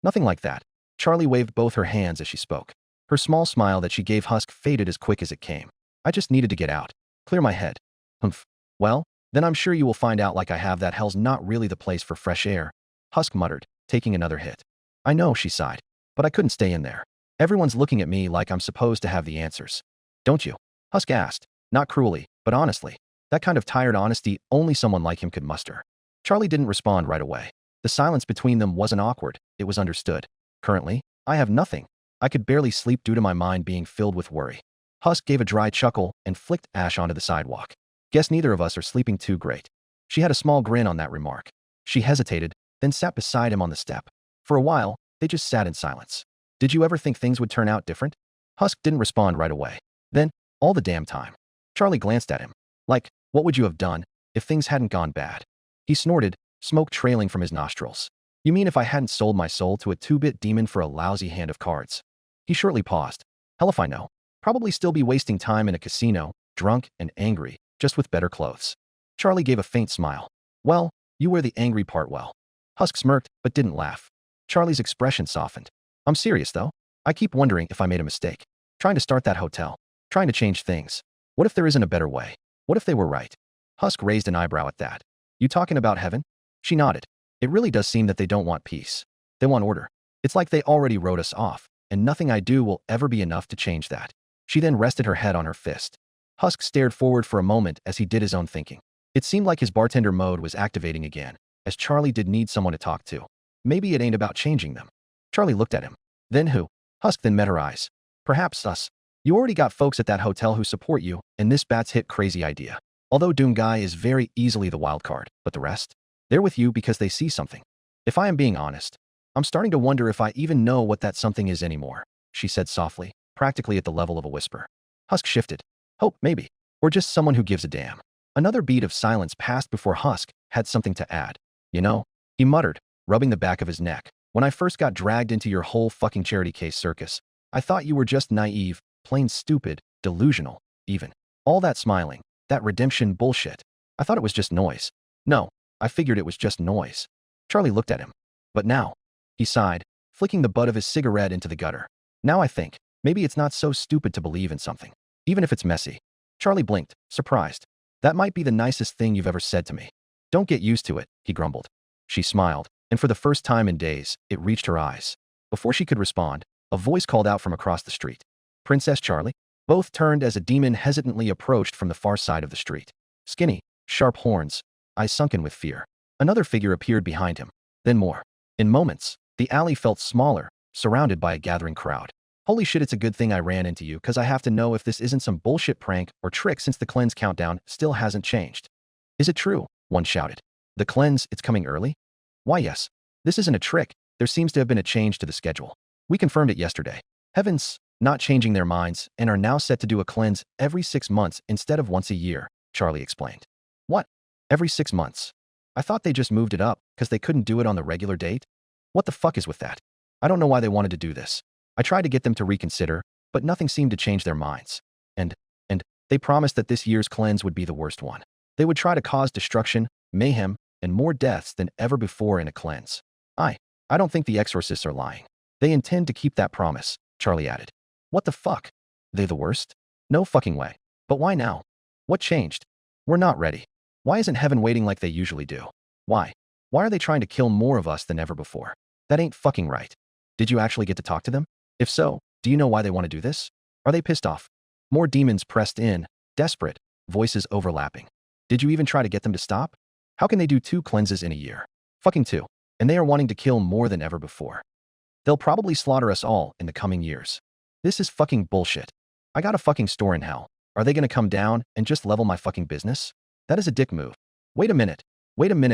S2: nothing like that. Charlie waved both her hands as she spoke. Her small smile that she gave Husk faded as quick as it came. I just needed to get out. Clear my head. Humph. Well, then I'm sure you will find out like I have that hell's not really the place for fresh air. Husk muttered, taking another hit. I know, she sighed, but I couldn't stay in there. Everyone's looking at me like I'm supposed to have the answers. Don't you? Husk asked, not cruelly, but honestly. That kind of tired honesty only someone like him could muster. Charlie didn't respond right away. The silence between them wasn't awkward, it was understood. Currently, I have nothing. I could barely sleep due to my mind being filled with worry. Husk gave a dry chuckle and flicked ash onto the sidewalk. Guess neither of us are sleeping too great. She had a small grin on that remark. She hesitated, then sat beside him on the step. For a while, they just sat in silence. Did you ever think things would turn out different? Husk didn't respond right away. Then, all the damn time. Charlie glanced at him. Like, what would you have done if things hadn't gone bad? He snorted, smoke trailing from his nostrils. You mean if I hadn't sold my soul to a 2-bit demon for a lousy hand of cards? He shortly paused. Hell if I know. Probably still be wasting time in a casino, drunk and angry, just with better clothes. Charlie gave a faint smile. Well, you wear the angry part well. Husk smirked, but didn't laugh. Charlie's expression softened. I'm serious, though. I keep wondering if I made a mistake. Trying to start that hotel. Trying to change things. What if there isn't a better way? What if they were right? Husk raised an eyebrow at that. You talking about heaven? She nodded. It really does seem that they don't want peace. They want order. It's like they already wrote us off, and nothing I do will ever be enough to change that. She then rested her head on her fist. Husk stared forward for a moment as he did his own thinking. It seemed like his bartender mode was activating again, as Charlie did need someone to talk to. Maybe it ain't about changing them. Charlie looked at him. Then who? Husk then met her eyes. Perhaps us. You already got folks at that hotel who support you, and this bat's hit crazy idea. Although Doom Guy is very easily the wild card, but the rest? They're with you because they see something. If I am being honest, I'm starting to wonder if I even know what that something is anymore, she said softly, practically at the level of a whisper. Husk shifted. Hope, maybe. Or just someone who gives a damn. Another beat of silence passed before Husk had something to add. You know, he muttered, rubbing the back of his neck. When I first got dragged into your whole fucking charity case circus, I thought you were just naive, plain stupid, delusional, even. All that smiling, that redemption bullshit. I thought it was just noise. No, I figured it was just noise. Charlie looked at him. But now, he sighed, flicking the butt of his cigarette into the gutter. Now I think, maybe it's not so stupid to believe in something, even if it's messy. Charlie blinked, surprised. That might be the nicest thing you've ever said to me. Don't get used to it, he grumbled. She smiled, and for the first time in days, it reached her eyes. Before she could respond, a voice called out from across the street. Princess Charlie? Both turned as a demon hesitantly approached from the far side of the street. Skinny, sharp horns, eyes sunken with fear. Another figure appeared behind him. Then more. In moments, the alley felt smaller, surrounded by a gathering crowd. Holy shit, it's a good thing I ran into you, because I have to know if this isn't some bullshit prank or trick since the cleanse countdown still hasn't changed. Is it true? One shouted. The cleanse, it's coming early? Why yes. This isn't a trick. There seems to have been a change to the schedule. We confirmed it yesterday. Heavens, not changing their minds, and are now set to do a cleanse every 6 months instead of once a year, Charlie explained. What? Every 6 months? I thought they just moved it up because they couldn't do it on the regular date? What the fuck is with that? I don't know why they wanted to do this. I tried to get them to reconsider, but nothing seemed to change their minds. And they promised that this year's cleanse would be the worst one. They would try to cause destruction, mayhem, and more deaths than ever before in a cleanse. I don't think the exorcists are lying. They intend to keep that promise, Charlie added. What the fuck? They the worst? No fucking way. But why now? What changed? We're not ready. Why isn't heaven waiting like they usually do? Why? Why are they trying to kill more of us than ever before? That ain't fucking right. Did you actually get to talk to them? If so, do you know why they want to do this? Are they pissed off? More demons pressed in, desperate, voices overlapping. Did you even try to get them to stop? How can they do 2 cleanses in a year? Fucking 2. And they are wanting to kill more than ever before. They'll probably slaughter us all in the coming years. This is fucking bullshit. I got a fucking store in hell. Are they gonna come down and just level my fucking business? That is a dick move. Wait a minute,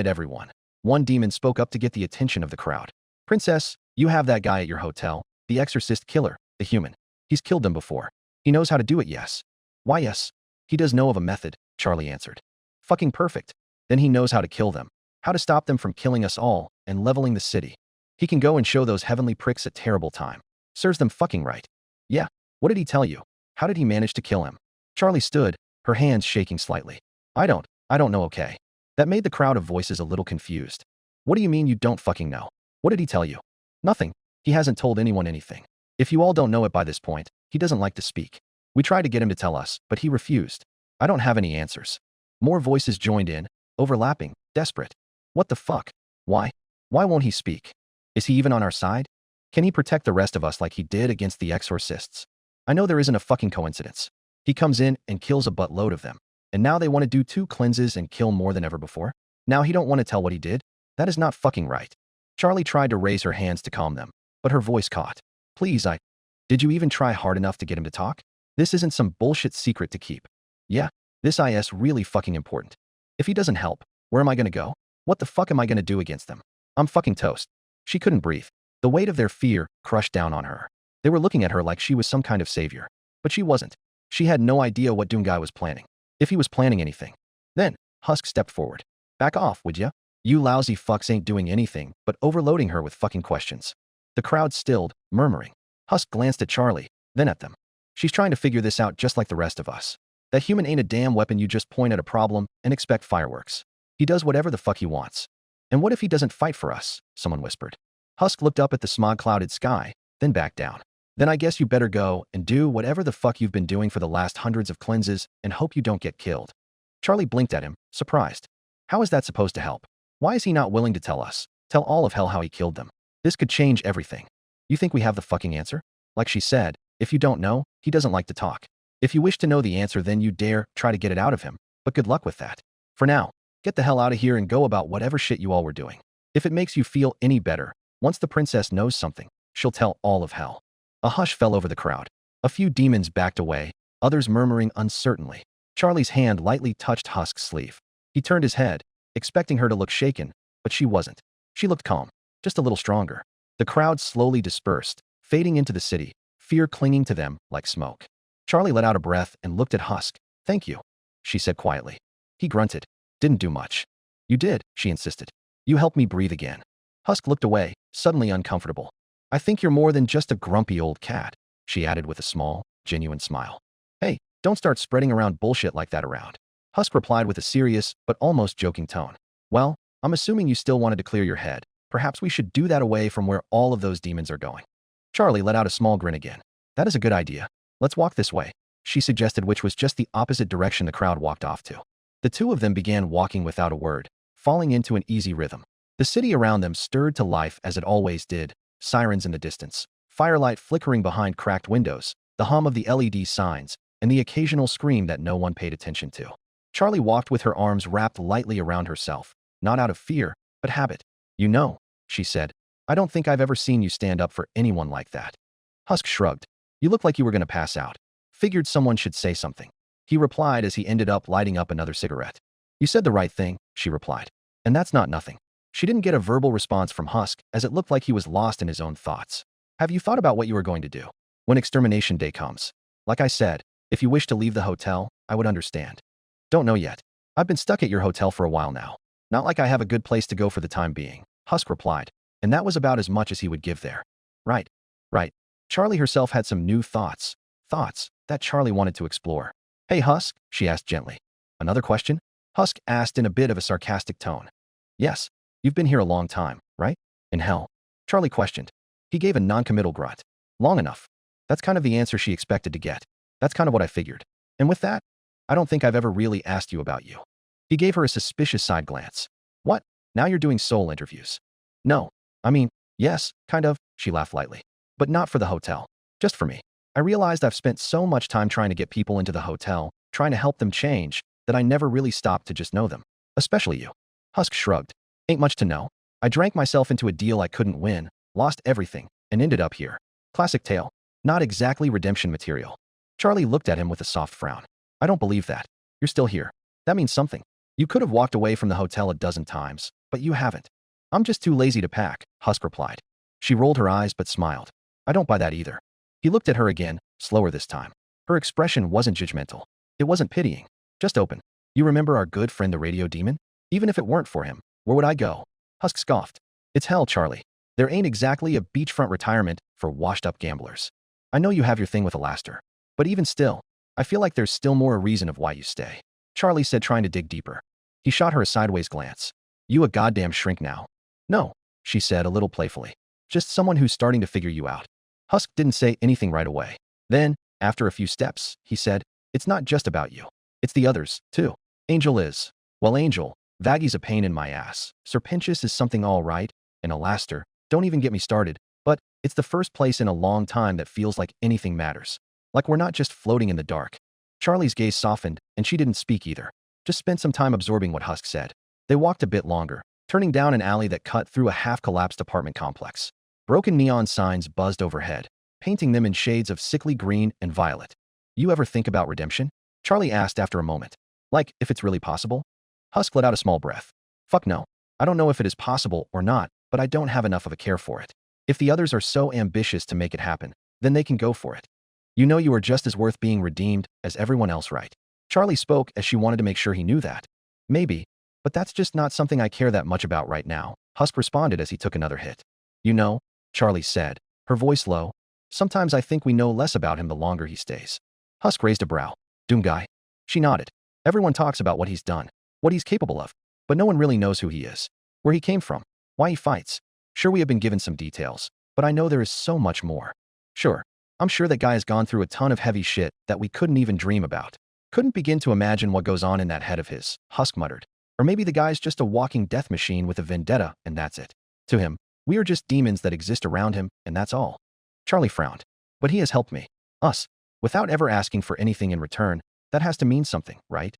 S2: everyone. One demon spoke up to get the attention of the crowd. Princess, you have that guy at your hotel, the exorcist killer, the human. He's killed them before. He knows how to do it, yes. Why yes? He does know of a method, Charlie answered. Fucking perfect. Then he knows how to kill them. How to stop them from killing us all and leveling the city. He can go and show those heavenly pricks a terrible time. Serves them fucking right. Yeah, what did he tell you? How did he manage to kill him? Charlie stood, her hands shaking slightly. I don't know, okay. That made the crowd of voices a little confused. What do you mean you don't fucking know? What did he tell you? Nothing. He hasn't told anyone anything. If you all don't know it by this point, he doesn't like to speak. We tried to get him to tell us, but he refused. I don't have any answers. More voices joined in, overlapping, desperate. What the fuck? Why? Why won't he speak? Is he even on our side? Can he protect the rest of us like he did against the exorcists? I know there isn't a fucking coincidence. He comes in and kills a buttload of them. And now they want to do 2 cleanses and kill more than ever before? Now he don't want to tell what he did? That is not fucking right. Charlie tried to raise her hands to calm them, but her voice caught. Please, did you even try hard enough to get him to talk? This isn't some bullshit secret to keep. Yeah, this is really fucking important. If he doesn't help, where am I gonna go? What the fuck am I gonna do against them? I'm fucking toast. She couldn't breathe. The weight of their fear crushed down on her. They were looking at her like she was some kind of savior. But she wasn't. She had no idea what Doomguy was planning. If he was planning anything. Then, Husk stepped forward. Back off, would ya? You lousy fucks ain't doing anything but overloading her with fucking questions. The crowd stilled, murmuring. Husk glanced at Charlie, then at them. She's trying to figure this out just like the rest of us. That human ain't a damn weapon you just point at a problem and expect fireworks. He does whatever the fuck he wants. And what if he doesn't fight for us? Someone whispered. Husk looked up at the smog-clouded sky, then back down. Then I guess you better go and do whatever the fuck you've been doing for the last hundreds of cleanses and hope you don't get killed. Charlie blinked at him, surprised. How is that supposed to help? Why is he not willing to tell us? Tell all of hell how he killed them. This could change everything. You think we have the fucking answer? Like she said, if you don't know, he doesn't like to talk. If you wish to know the answer, then you dare try to get it out of him, but good luck with that. For now, get the hell out of here and go about whatever shit you all were doing. If it makes you feel any better, once the princess knows something, she'll tell all of hell. A hush fell over the crowd. A few demons backed away, others murmuring uncertainly. Charlie's hand lightly touched Husk's sleeve. He turned his head, expecting her to look shaken, but she wasn't. She looked calm, just a little stronger. The crowd slowly dispersed, fading into the city, fear clinging to them like smoke. Charlie let out a breath and looked at Husk. Thank you, she said quietly. He grunted. Didn't do much. You did, she insisted. You helped me breathe again. Husk looked away, suddenly uncomfortable. I think you're more than just a grumpy old cat, she added with a small, genuine smile. Hey, don't start spreading around bullshit like that around. Husk replied with a serious, but almost joking tone. Well, I'm assuming you still wanted to clear your head. Perhaps we should do that away from where all of those demons are going. Charlie let out a small grin again. That is a good idea. Let's walk this way, she suggested, which was just the opposite direction the crowd walked off to. The two of them began walking without a word, falling into an easy rhythm. The city around them stirred to life as it always did, sirens in the distance, firelight flickering behind cracked windows, the hum of the LED signs, and the occasional scream that no one paid attention to. Charlie walked with her arms wrapped lightly around herself, not out of fear, but habit. You know, she said, I don't think I've ever seen you stand up for anyone like that. Husk shrugged. You look like you were going to pass out. Figured someone should say something. He replied as he ended up lighting up another cigarette. You said the right thing, she replied. And that's not nothing. She didn't get a verbal response from Husk as it looked like he was lost in his own thoughts. Have you thought about what you are going to do when extermination day comes? Like I said, if you wish to leave the hotel, I would understand. Don't know yet. I've been stuck at your hotel for a while now. Not like I have a good place to go for the time being, Husk replied, and that was about as much as he would give there. Right. Charlie herself had some new thoughts that Charlie wanted to explore. Hey Husk, she asked gently. Another question? Husk asked in a bit of a sarcastic tone. Yes, you've been here a long time, right? In hell? Charlie questioned. He gave a non-committal grunt. Long enough. That's kind of the answer she expected to get. That's kind of what I figured. And with that, I don't think I've ever really asked you about you. He gave her a suspicious side glance. What? Now you're doing soul interviews? No. I mean, yes, kind of, she laughed lightly. But not for the hotel. Just for me. I realized I've spent so much time trying to get people into the hotel, trying to help them change, that I never really stopped to just know them. Especially you. Husk shrugged. Ain't much to know. I drank myself into a deal I couldn't win, lost everything, and ended up here. Classic tale. Not exactly redemption material. Charlie looked at him with a soft frown. I don't believe that. You're still here. That means something. You could have walked away from the hotel a dozen times, but you haven't. I'm just too lazy to pack, Husk replied. She rolled her eyes but smiled. I don't buy that either. He looked at her again, slower this time. Her expression wasn't judgmental. It wasn't pitying. Just open. You remember our good friend the radio demon? Even if it weren't for him, where would I go? Husk scoffed. It's hell, Charlie. There ain't exactly a beachfront retirement for washed-up gamblers. I know you have your thing with Alastor, but even still, I feel like there's still more a reason of why you stay. Charlie said, trying to dig deeper. He shot her a sideways glance. You a goddamn shrink now. No, she said a little playfully. Just someone who's starting to figure you out. Husk didn't say anything right away. Then, after a few steps, he said, it's not just about you. It's the others, too. Angel is. Well, Angel, Vaggy's a pain in my ass. Sir Pentious is something all right, and Alastor, don't even get me started, but it's the first place in a long time that feels like anything matters. Like we're not just floating in the dark. Charlie's gaze softened, and she didn't speak either. Just spent some time absorbing what Husk said. They walked a bit longer, turning down an alley that cut through a half-collapsed apartment complex. Broken neon signs buzzed overhead, painting them in shades of sickly green and violet. You ever think about redemption? Charlie asked after a moment. Like, if it's really possible? Husk let out a small breath. Fuck no. I don't know if it is possible or not, but I don't have enough of a care for it. If the others are so ambitious to make it happen, then they can go for it. You know you are just as worth being redeemed as everyone else, right? Charlie spoke as she wanted to make sure he knew that. Maybe, But that's just not something I care that much about right now, Husk responded as he took another hit. You know, Charlie said, her voice low, sometimes I think we know less about him the longer he stays. Husk raised a brow. Doom guy. She nodded. Everyone talks about what he's done, what he's capable of, but no one really knows who he is, where he came from, why he fights. Sure, we have been given some details, but I know there is so much more. Sure, I'm sure that guy has gone through a ton of heavy shit that we couldn't even dream about. Couldn't begin to imagine what goes on in that head of his, Husk muttered. Or maybe the guy's just a walking death machine with a vendetta, and that's it. To him, we are just demons that exist around him, and that's all. Charlie frowned. But he has helped me. Us. Without ever asking for anything in return, that has to mean something, right?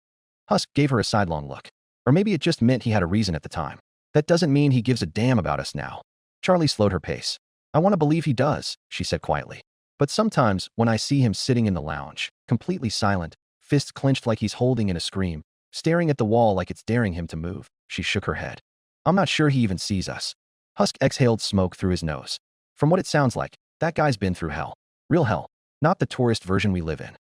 S2: Husk gave her a sidelong look. Or maybe it just meant he had a reason at the time. That doesn't mean he gives a damn about us now. Charlie slowed her pace. I want to believe he does, she said quietly. But sometimes, when I see him sitting in the lounge, completely silent, fists clenched like he's holding in a scream, staring at the wall like it's daring him to move, she shook her head. I'm not sure he even sees us. Husk exhaled smoke through his nose. From what it sounds like, that guy's been through hell. Real hell. Not the tourist version we live in.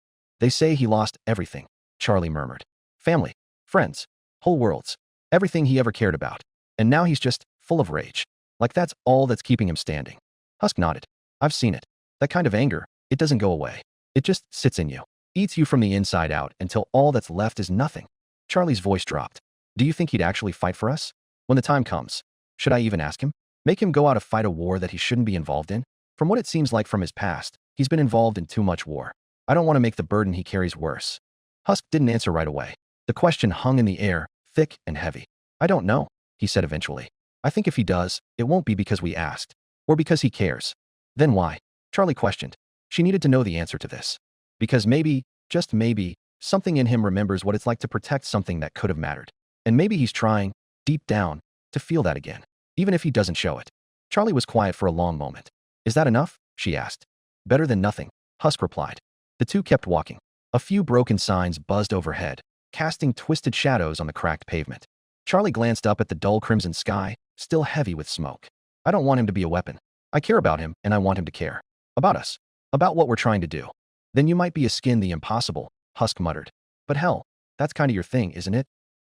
S2: They say he lost everything, Charlie murmured. Family, friends, whole worlds, everything he ever cared about. And now he's just full of rage. Like that's all that's keeping him standing. Husk nodded. I've seen it. That kind of anger, it doesn't go away. It just sits in you, eats you from the inside out until all that's left is nothing. Charlie's voice dropped. Do you think he'd actually fight for us? When the time comes. Should I even ask him? Make him go out to fight a war that he shouldn't be involved in? From what it seems like from his past, he's been involved in too much war. I don't want to make the burden he carries worse. Husk didn't answer right away. The question hung in the air, thick and heavy. I don't know, he said eventually. I think if he does, it won't be because we asked. Or because he cares. Then why? Charlie questioned. She needed to know the answer to this. Because maybe, just maybe, something in him remembers what it's like to protect something that could have mattered. And maybe he's trying, deep down, to feel that again, even if he doesn't show it. Charlie was quiet for a long moment. Is that enough? She asked. Better than nothing, Husk replied. The two kept walking. A few broken signs buzzed overhead, casting twisted shadows on the cracked pavement. Charlie glanced up at the dull crimson sky, still heavy with smoke. I don't want him to be a weapon. I care about him, and I want him to care. About us. About what we're trying to do. Then you might be a skin the impossible, Husk muttered. But hell, that's kind of your thing, isn't it?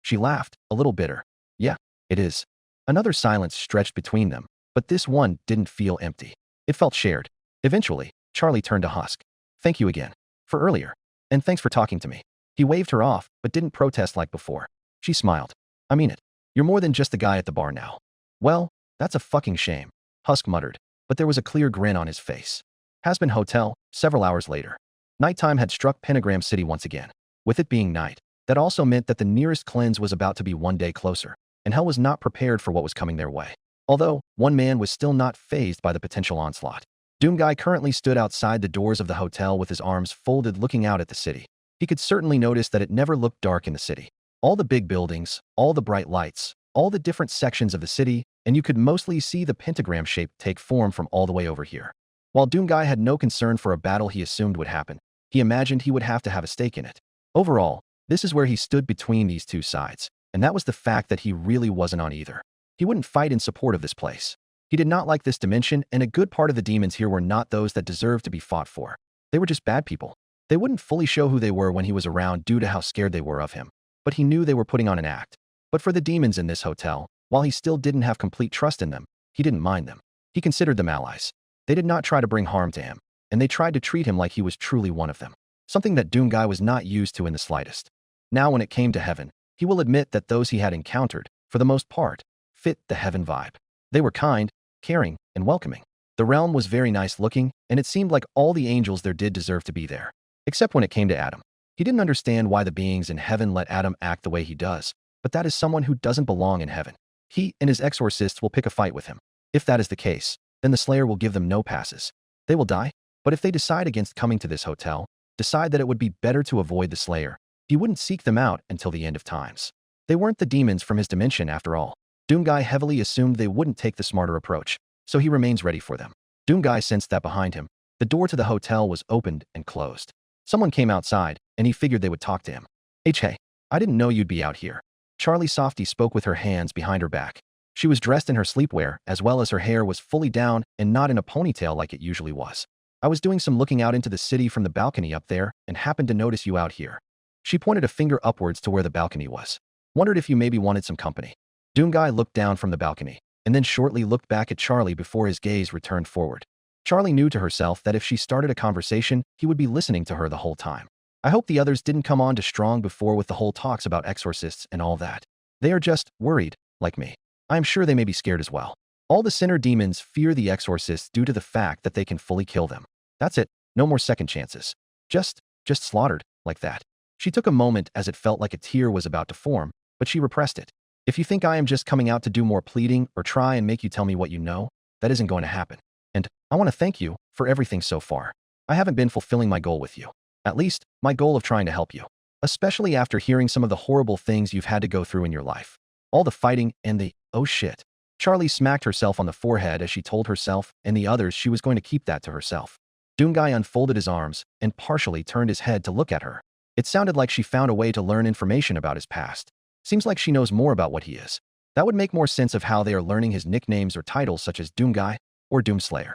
S2: She laughed, a little bitter. Yeah, it is. Another silence stretched between them, but this one didn't feel empty. It felt shared. Eventually, Charlie turned to Husk. Thank you again. For earlier. And thanks for talking to me. He waved her off, but didn't protest like before. She smiled. I mean it. You're more than just the guy at the bar now. Well, that's a fucking shame, Husk muttered, but there was a clear grin on his face. Hazbin Hotel, several hours later. Nighttime had struck Pentagram City once again. With it being night, that also meant that the nearest cleanse was about to be one day closer, and hell was not prepared for what was coming their way. Although, one man was still not fazed by the potential onslaught. Doomguy currently stood outside the doors of the hotel with his arms folded looking out at the city. He could certainly notice that it never looked dark in the city. All the big buildings, all the bright lights, all the different sections of the city, and you could mostly see the pentagram shape take form from all the way over here. While Doomguy had no concern for a battle he assumed would happen, he imagined he would have to have a stake in it. Overall, this is where he stood between these two sides, and that was the fact that he really wasn't on either. He wouldn't fight in support of this place. He did not like this dimension, and a good part of the demons here were not those that deserved to be fought for. They were just bad people. They wouldn't fully show who they were when he was around due to how scared they were of him, but he knew they were putting on an act. But for the demons in this hotel, while he still didn't have complete trust in them, he didn't mind them. He considered them allies. They did not try to bring harm to him, and they tried to treat him like he was truly one of them, something that Doomguy was not used to in the slightest. Now when it came to heaven, he will admit that those he had encountered, for the most part, fit the heaven vibe. They were kind, caring, and welcoming. The realm was very nice looking, and it seemed like all the angels there did deserve to be there. Except when it came to Adam. He didn't understand why the beings in heaven let Adam act the way he does, but that is someone who doesn't belong in heaven. He and his exorcists will pick a fight with him. If that is the case, then the Slayer will give them no passes. They will die, but if they decide against coming to this hotel, decide that it would be better to avoid the Slayer, he wouldn't seek them out until the end of times. They weren't the demons from his dimension after all. Doomguy heavily assumed they wouldn't take the smarter approach, so he remains ready for them. Doomguy sensed that behind him, the door to the hotel was opened and closed. Someone came outside, and he figured they would talk to him. Hey, I didn't know you'd be out here. Charlie Softy spoke with her hands behind her back. She was dressed in her sleepwear, as well as her hair was fully down and not in a ponytail like it usually was. I was doing some looking out into the city from the balcony up there and happened to notice you out here. She pointed a finger upwards to where the balcony was. Wondered if you maybe wanted some company. Doomguy looked down from the balcony, and then shortly looked back at Charlie before his gaze returned forward. Charlie knew to herself that if she started a conversation, he would be listening to her the whole time. I hope the others didn't come on too strong before with the whole talks about exorcists and all that. They are just worried, like me. I am sure they may be scared as well. All the sinner demons fear the exorcists due to the fact that they can fully kill them. That's it, no more second chances. Just slaughtered, like that. She took a moment as it felt like a tear was about to form, but she repressed it. If you think I am just coming out to do more pleading or try and make you tell me what you know, that isn't going to happen. And I want to thank you for everything so far. I haven't been fulfilling my goal with you. At least, my goal of trying to help you. Especially after hearing some of the horrible things you've had to go through in your life. All the fighting and the, oh shit. Charlie smacked herself on the forehead as she told herself and the others she was going to keep that to herself. Doomguy unfolded his arms and partially turned his head to look at her. It sounded like she found a way to learn information about his past. Seems like she knows more about what he is. That would make more sense of how they are learning his nicknames or titles such as Doomguy or Doomslayer.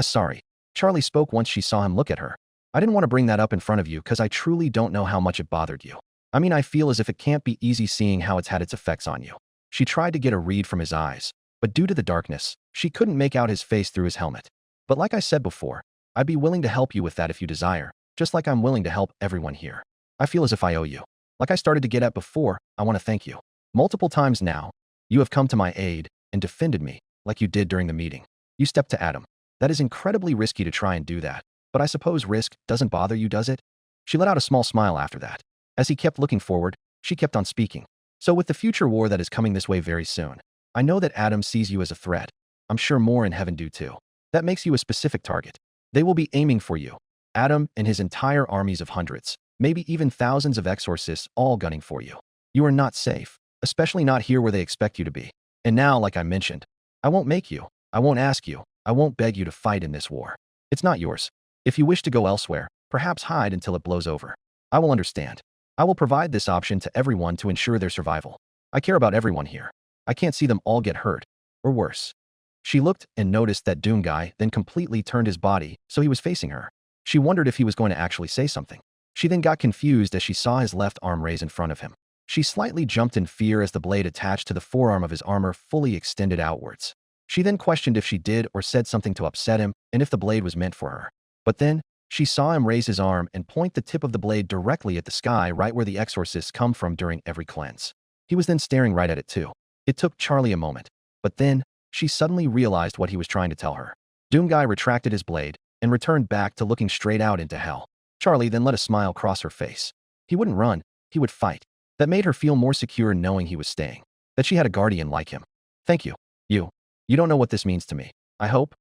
S2: Sorry. Charlie spoke once she saw him look at her. I didn't want to bring that up in front of you because I truly don't know how much it bothered you. I mean, I feel as if it can't be easy seeing how it's had its effects on you. She tried to get a read from his eyes, but due to the darkness, she couldn't make out his face through his helmet. But like I said before, I'd be willing to help you with that if you desire, just like I'm willing to help everyone here. I feel as if I owe you. Like I started to get at before, I want to thank you. Multiple times now, you have come to my aid and defended me, like you did during the meeting. You stepped to Adam. That is incredibly risky to try and do that, but I suppose risk doesn't bother you, does it? She let out a small smile after that. As he kept looking forward, she kept on speaking. So with the future war that is coming this way very soon, I know that Adam sees you as a threat. I'm sure more in heaven do too. That makes you a specific target. They will be aiming for you. Adam and his entire armies of hundreds, maybe even thousands of exorcists all gunning for you. You are not safe, especially not here where they expect you to be. And now, like I mentioned, I won't make you. I won't ask you. I won't beg you to fight in this war. It's not yours. If you wish to go elsewhere, perhaps hide until it blows over. I will understand. I will provide this option to everyone to ensure their survival. I care about everyone here. I can't see them all get hurt, or worse. She looked and noticed that Doomguy then completely turned his body so he was facing her. She wondered if he was going to actually say something. She then got confused as she saw his left arm raise in front of him. She slightly jumped in fear as the blade attached to the forearm of his armor fully extended outwards. She then questioned if she did or said something to upset him and if the blade was meant for her. But then, she saw him raise his arm and point the tip of the blade directly at the sky right where the exorcists come from during every cleanse. He was then staring right at it too. It took Charlie a moment, but then, she suddenly realized what he was trying to tell her. Doomguy retracted his blade and returned back to looking straight out into hell. Charlie then let a smile cross her face. He wouldn't run, he would fight. That made her feel more secure knowing he was staying, that she had a guardian like him. Thank you. You don't know what this means to me. I hope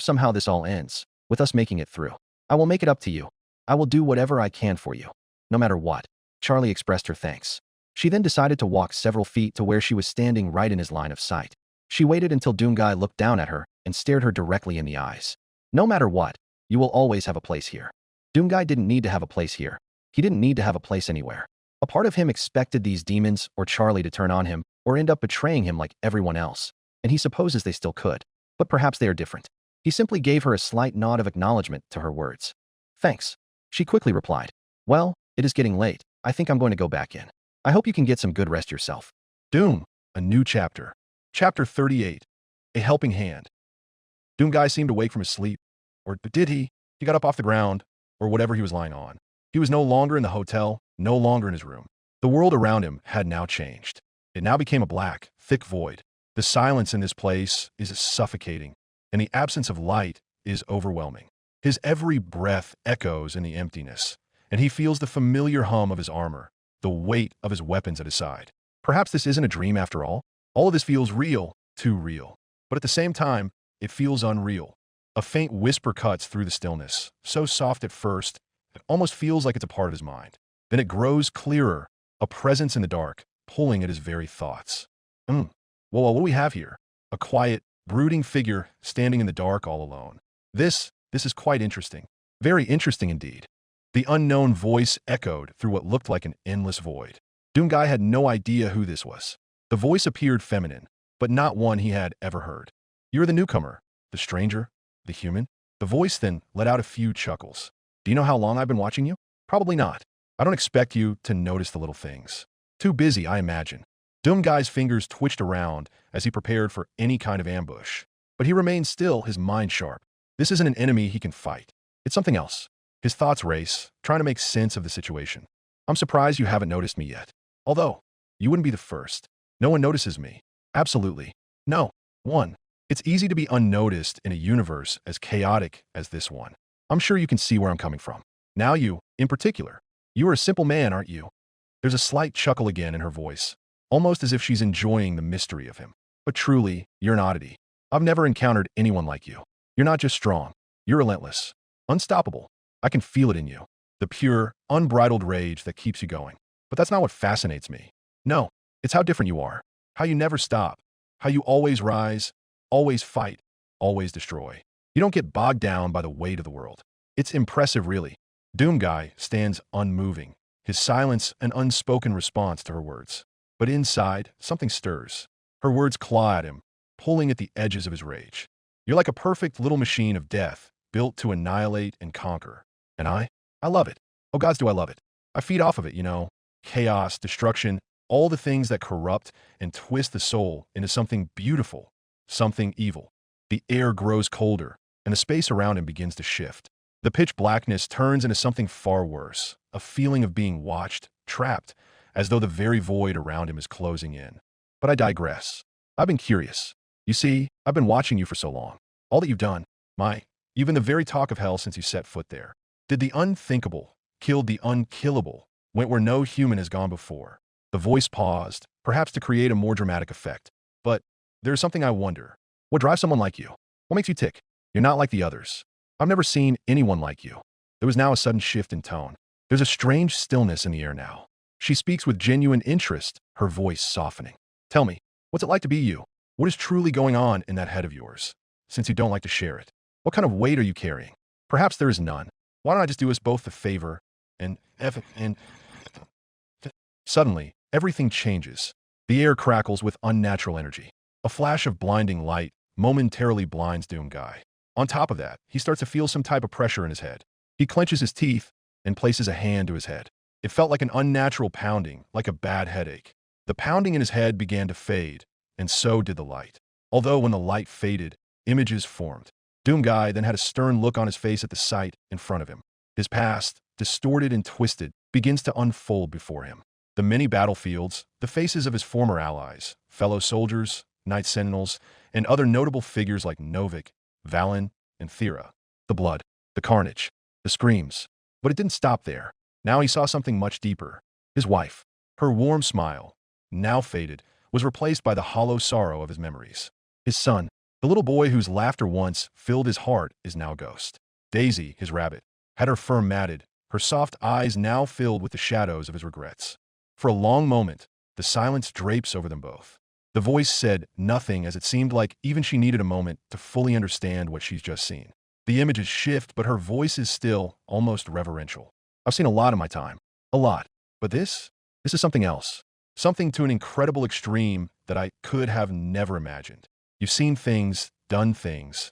S2: somehow this all ends, with us making it through. I will make it up to you. I will do whatever I can for you. No matter what. Charlie expressed her thanks. She then decided to walk several feet to where she was standing right in his line of sight. She waited until Doomguy looked down at her and stared her directly in the eyes. No matter what, you will always have a place here. Doomguy didn't need to have a place here. He didn't need to have a place anywhere. A part of him expected these demons or Charlie to turn on him or end up betraying him like everyone else. And he supposes they still could. But perhaps they are different. He simply gave her a slight nod of acknowledgement to her words. Thanks. She quickly replied. Well, it is getting late. I think I'm going to go back in. I hope you can get some good rest yourself.
S1: Doom, a new chapter. Chapter 38. A helping hand. Doomguy seemed awake from his sleep. Or did he? He got up off the ground, or whatever he was lying on. He was no longer in the hotel, no longer in his room. The world around him had now changed. It now became a black, thick void. The silence in this place is suffocating, and the absence of light is overwhelming. His every breath echoes in the emptiness, and he feels the familiar hum of his armor, the weight of his weapons at his side. Perhaps this isn't a dream after all. All of this feels real, too real. But at the same time, it feels unreal. A faint whisper cuts through the stillness, so soft at first, it almost feels like it's a part of his mind. Then it grows clearer, a presence in the dark, pulling at his very thoughts. Well, what do we have here? A quiet, brooding figure standing in the dark all alone. This is quite interesting. Very interesting indeed. The unknown voice echoed through what looked like an endless void. Doomguy had no idea who this was. The voice appeared feminine, but not one he had ever heard. You're the newcomer, the stranger, the human. The voice then let out a few chuckles. Do you know how long I've been watching you? Probably not. I don't expect you to notice the little things. Too busy, I imagine. Doomguy's fingers twitched around as he prepared for any kind of ambush. But he remained still, his mind sharp. This isn't an enemy he can fight. It's something else. His thoughts race, trying to make sense of the situation. I'm surprised you haven't noticed me yet. Although, you wouldn't be the first. No one notices me. Absolutely. No. One. It's easy to be unnoticed in a universe as chaotic as this one. I'm sure you can see where I'm coming from. Now you, in particular. You are a simple man, aren't you? There's a slight chuckle again in her voice, almost as if she's enjoying the mystery of him. But truly, you're an oddity. I've never encountered anyone like you. You're not just strong. You're relentless. Unstoppable. I can feel it in you. The pure, unbridled rage that keeps you going. But that's not what fascinates me. No, it's how different you are. How you never stop. How you always rise, always fight, always destroy. You don't get bogged down by the weight of the world. It's impressive, really. Doomguy stands unmoving, his silence an unspoken response to her words. But inside, something stirs. Her words claw at him, pulling at the edges of his rage. You're like a perfect little machine of death, built to annihilate and conquer. And I love it. Oh gods, do I love it. I feed off of it, you know. Chaos, destruction, all the things that corrupt and twist the soul into something beautiful, something evil. The air grows colder, and the space around him begins to shift. The pitch blackness turns into something far worse, a feeling of being watched, trapped, as though the very void around him is closing in. But I digress. I've been curious. You see, I've been watching you for so long. All that you've done, you've been the very talk of hell since you set foot there. Did the unthinkable, killed the unkillable, went where no human has gone before. The voice paused, perhaps to create a more dramatic effect. But there's something I wonder. What drives someone like you? What makes you tick? You're not like the others. I've never seen anyone like you. There was now a sudden shift in tone. There's a strange stillness in the air now. She speaks with genuine interest, her voice softening. Tell me, what's it like to be you? What is truly going on in that head of yours, since you don't like to share it? What kind of weight are you carrying? Perhaps there is none. Why don't I just do us both the favor and Suddenly, everything changes. The air crackles with unnatural energy. A flash of blinding light momentarily blinds Doomguy. On top of that, he starts to feel some type of pressure in his head. He clenches his teeth and places a hand to his head. It felt like an unnatural pounding, like a bad headache. The pounding in his head began to fade, and so did the light. Although when the light faded, images formed. Doomguy then had a stern look on his face at the sight in front of him. His past, distorted and twisted, begins to unfold before him. The many battlefields, the faces of his former allies, fellow soldiers, Knight Sentinels, and other notable figures like Novik, Valen, and Thera. The blood, the carnage, the screams. But it didn't stop there. Now he saw something much deeper. His wife, her warm smile, now faded, was replaced by the hollow sorrow of his memories. His son, the little boy whose laughter once filled his heart, is now a ghost. Daisy, his rabbit, had her fur matted, her soft eyes now filled with the shadows of his regrets. For a long moment, the silence drapes over them both. The voice said nothing, as it seemed like even she needed a moment to fully understand what she's just seen. The images shift, but her voice is still almost reverential. I've seen a lot in my time. A lot. But this is something else. Something to an incredible extreme that I could have never imagined. You've seen things, done things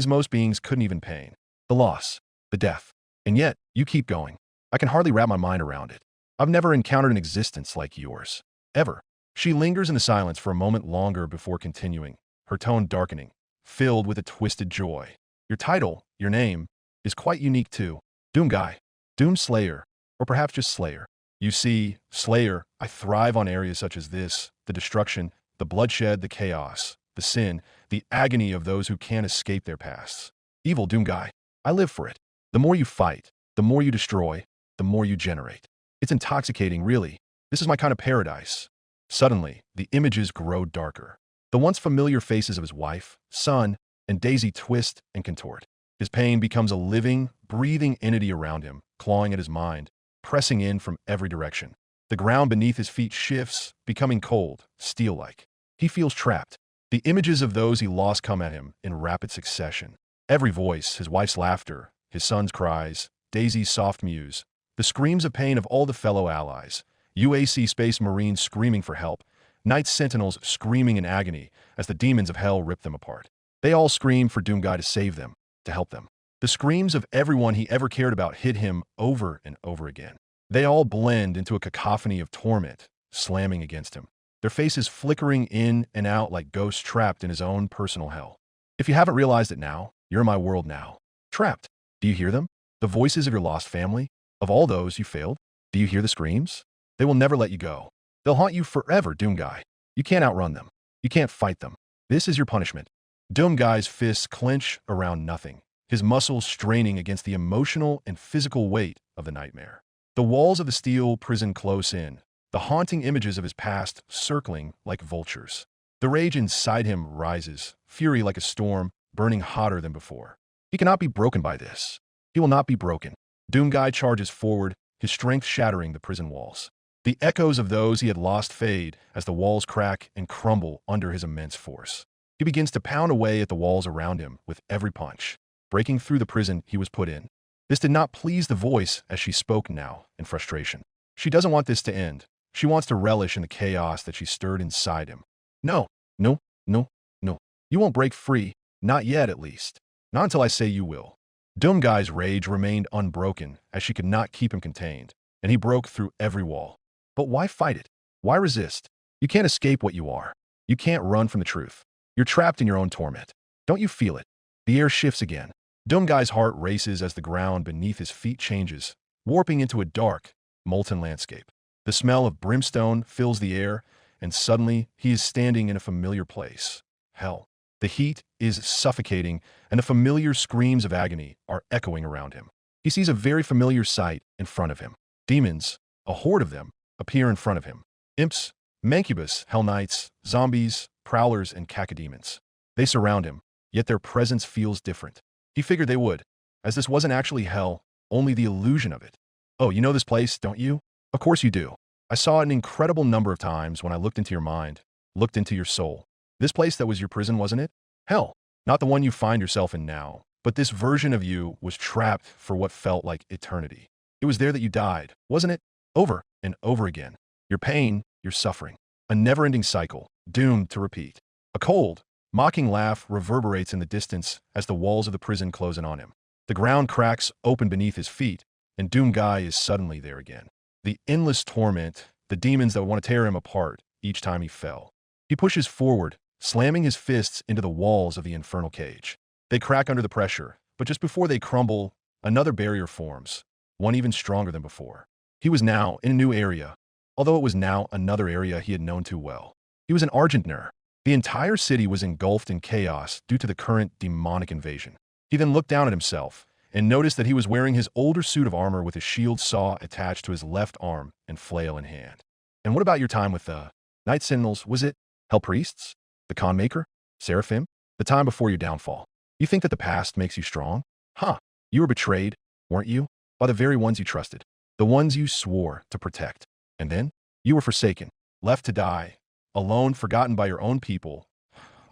S1: most beings couldn't even pain. The loss, the death. And yet, you keep going. I can hardly wrap my mind around it. I've never encountered an existence like yours. Ever. She lingers in the silence for a moment longer before continuing, her tone darkening, filled with a twisted joy. Your title, your name, is quite unique too. Doomguy. Doomslayer. Or perhaps just Slayer. You see, Slayer, I thrive on areas such as this, the destruction, the bloodshed, the chaos, the sin, the agony of those who can't escape their pasts. Evil, Doomguy. I live for it. The more you fight, the more you destroy, the more you generate. It's intoxicating, really. This is my kind of paradise. Suddenly, the images grow darker. The once familiar faces of his wife, son, and Daisy twist and contort. His pain becomes a living, breathing entity around him, clawing at his mind, pressing in from every direction. The ground beneath his feet shifts, becoming cold, steel-like. He feels trapped. The images of those he lost come at him in rapid succession. Every voice, his wife's laughter, his son's cries, Daisy's soft mews, the screams of pain of all the fellow allies, UAC Space Marines screaming for help, Knight Sentinels screaming in agony as the demons of hell rip them apart. They all scream for Doomguy to save them, to help them. The screams of everyone he ever cared about hit him over and over again. They all blend into a cacophony of torment, slamming against him. their faces flickering in and out like ghosts trapped in his own personal hell. If you haven't realized it now, you're in my world now. Trapped. Do you hear them? The voices of your lost family? Of all those you failed? Do you hear the screams? They will never let you go. They'll haunt you forever, Doom Guy. You can't outrun them. You can't fight them. This is your punishment. Doom Guy's fists clench around nothing, his muscles straining against the emotional and physical weight of the nightmare. The walls of the steel prison close in, the haunting images of his past circling like vultures. The rage inside him rises, fury like a storm, burning hotter than before. He cannot be broken by this. He will not be broken. Doom Guy charges forward, his strength shattering the prison walls. The echoes of those he had lost fade as the walls crack and crumble under his immense force. He begins to pound away at the walls around him with every punch, breaking through the prison he was put in. This did not please the voice as she spoke now in frustration. She doesn't want this to end. She wants to relish in the chaos that she stirred inside him. No, no, no, no. You won't break free. Not yet, at least. Not until I say you will. Doom Guy's rage remained unbroken as she could not keep him contained, and he broke through every wall. But why fight it? Why resist? You can't escape what you are. You can't run from the truth. You're trapped in your own torment. Don't you feel it? The air shifts again. Doom Guy's heart races as the ground beneath his feet changes, warping into a dark, molten landscape. The smell of brimstone fills the air, and suddenly he is standing in a familiar place. Hell. The heat is suffocating, and the familiar screams of agony are echoing around him. He sees a very familiar sight in front of him. Demons, a horde of them, appear in front of him. Imps, mancubus, hell knights, zombies, prowlers, and cacodemons. They surround him, yet their presence feels different. He figured they would, as this wasn't actually hell, only the illusion of it. Oh, you know this place, don't you? Of course you do. I saw it an incredible number of times when I looked into your mind, looked into your soul. This place that was your prison, wasn't it? Hell, not the one you find yourself in now, but this version of you was trapped for what felt like eternity. It was there that you died, wasn't it? Over and over again. Your pain, your suffering. A never-ending cycle, doomed to repeat. A cold, mocking laugh reverberates in the distance as the walls of the prison close in on him. The ground cracks open beneath his feet, and Doom Guy is suddenly there again. The endless torment, the demons that want to tear him apart each time he fell. He pushes forward, slamming his fists into the walls of the infernal cage. They crack under the pressure, but just before they crumble, another barrier forms, one even stronger than before. He was now in a new area, although it was now another area he had known too well. He was in Argentner. The entire city was engulfed in chaos due to the current demonic invasion. He then looked down at himself and noticed that he was wearing his older suit of armor with a shield saw attached to his left arm and flail in hand. And what about your time with the Night Sentinels? Was it Hell Priests? The Con Maker? Seraphim? The time before your downfall? You think that the past makes you strong? Huh. You were betrayed, weren't you? By the very ones you trusted. The ones you swore to protect. And then? You were forsaken, left to die, alone, forgotten by your own people.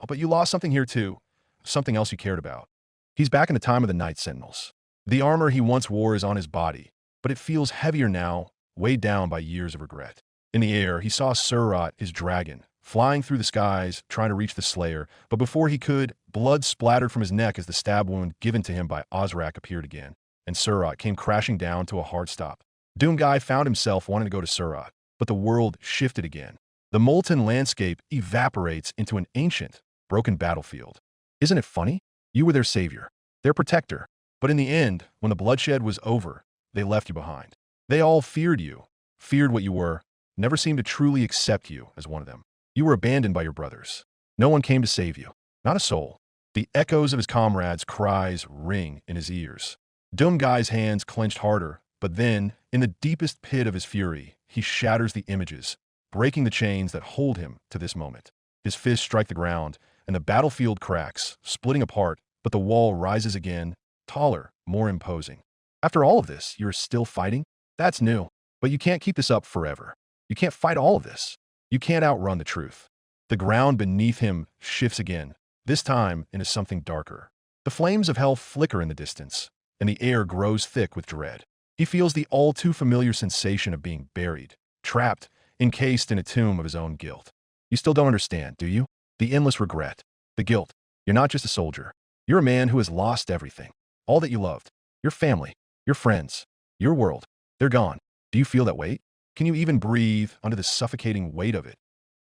S1: Oh, but you lost something here too. Something else you cared about. He's back in the time of the Night Sentinels. The armor he once wore is on his body, but it feels heavier now, weighed down by years of regret. In the air, he saw Surat, his dragon, flying through the skies, trying to reach the Slayer, but before he could, blood splattered from his neck as the stab wound given to him by Ozrak appeared again, and Surat came crashing down to a hard stop. Doom Guy found himself wanting to go to Surat, but the world shifted again. The molten landscape evaporates into an ancient, broken battlefield. Isn't it funny? You were their savior, their protector, but in the end, when the bloodshed was over, they left you behind. They all feared you, feared what you were, never seemed to truly accept you as one of them. You were abandoned by your brothers. No one came to save you, not a soul. The echoes of his comrades' cries ring in his ears. Doom Guy's hands clenched harder, but then, in the deepest pit of his fury, he shatters the images, breaking the chains that hold him to this moment. His fists strike the ground, and the battlefield cracks, splitting apart, but the wall rises again, taller, more imposing. After all of this, you're still fighting? That's new. But you can't keep this up forever. You can't fight all of this. You can't outrun the truth. The ground beneath him shifts again, this time into something darker. The flames of hell flicker in the distance, and the air grows thick with dread. He feels the all-too-familiar sensation of being buried, trapped, encased in a tomb of his own guilt. You still don't understand, do you? The endless regret, the guilt. You're not just a soldier. You're a man who has lost everything. All that you loved. Your family, your friends, your world. They're gone. Do you feel that weight? Can you even breathe under the suffocating weight of it?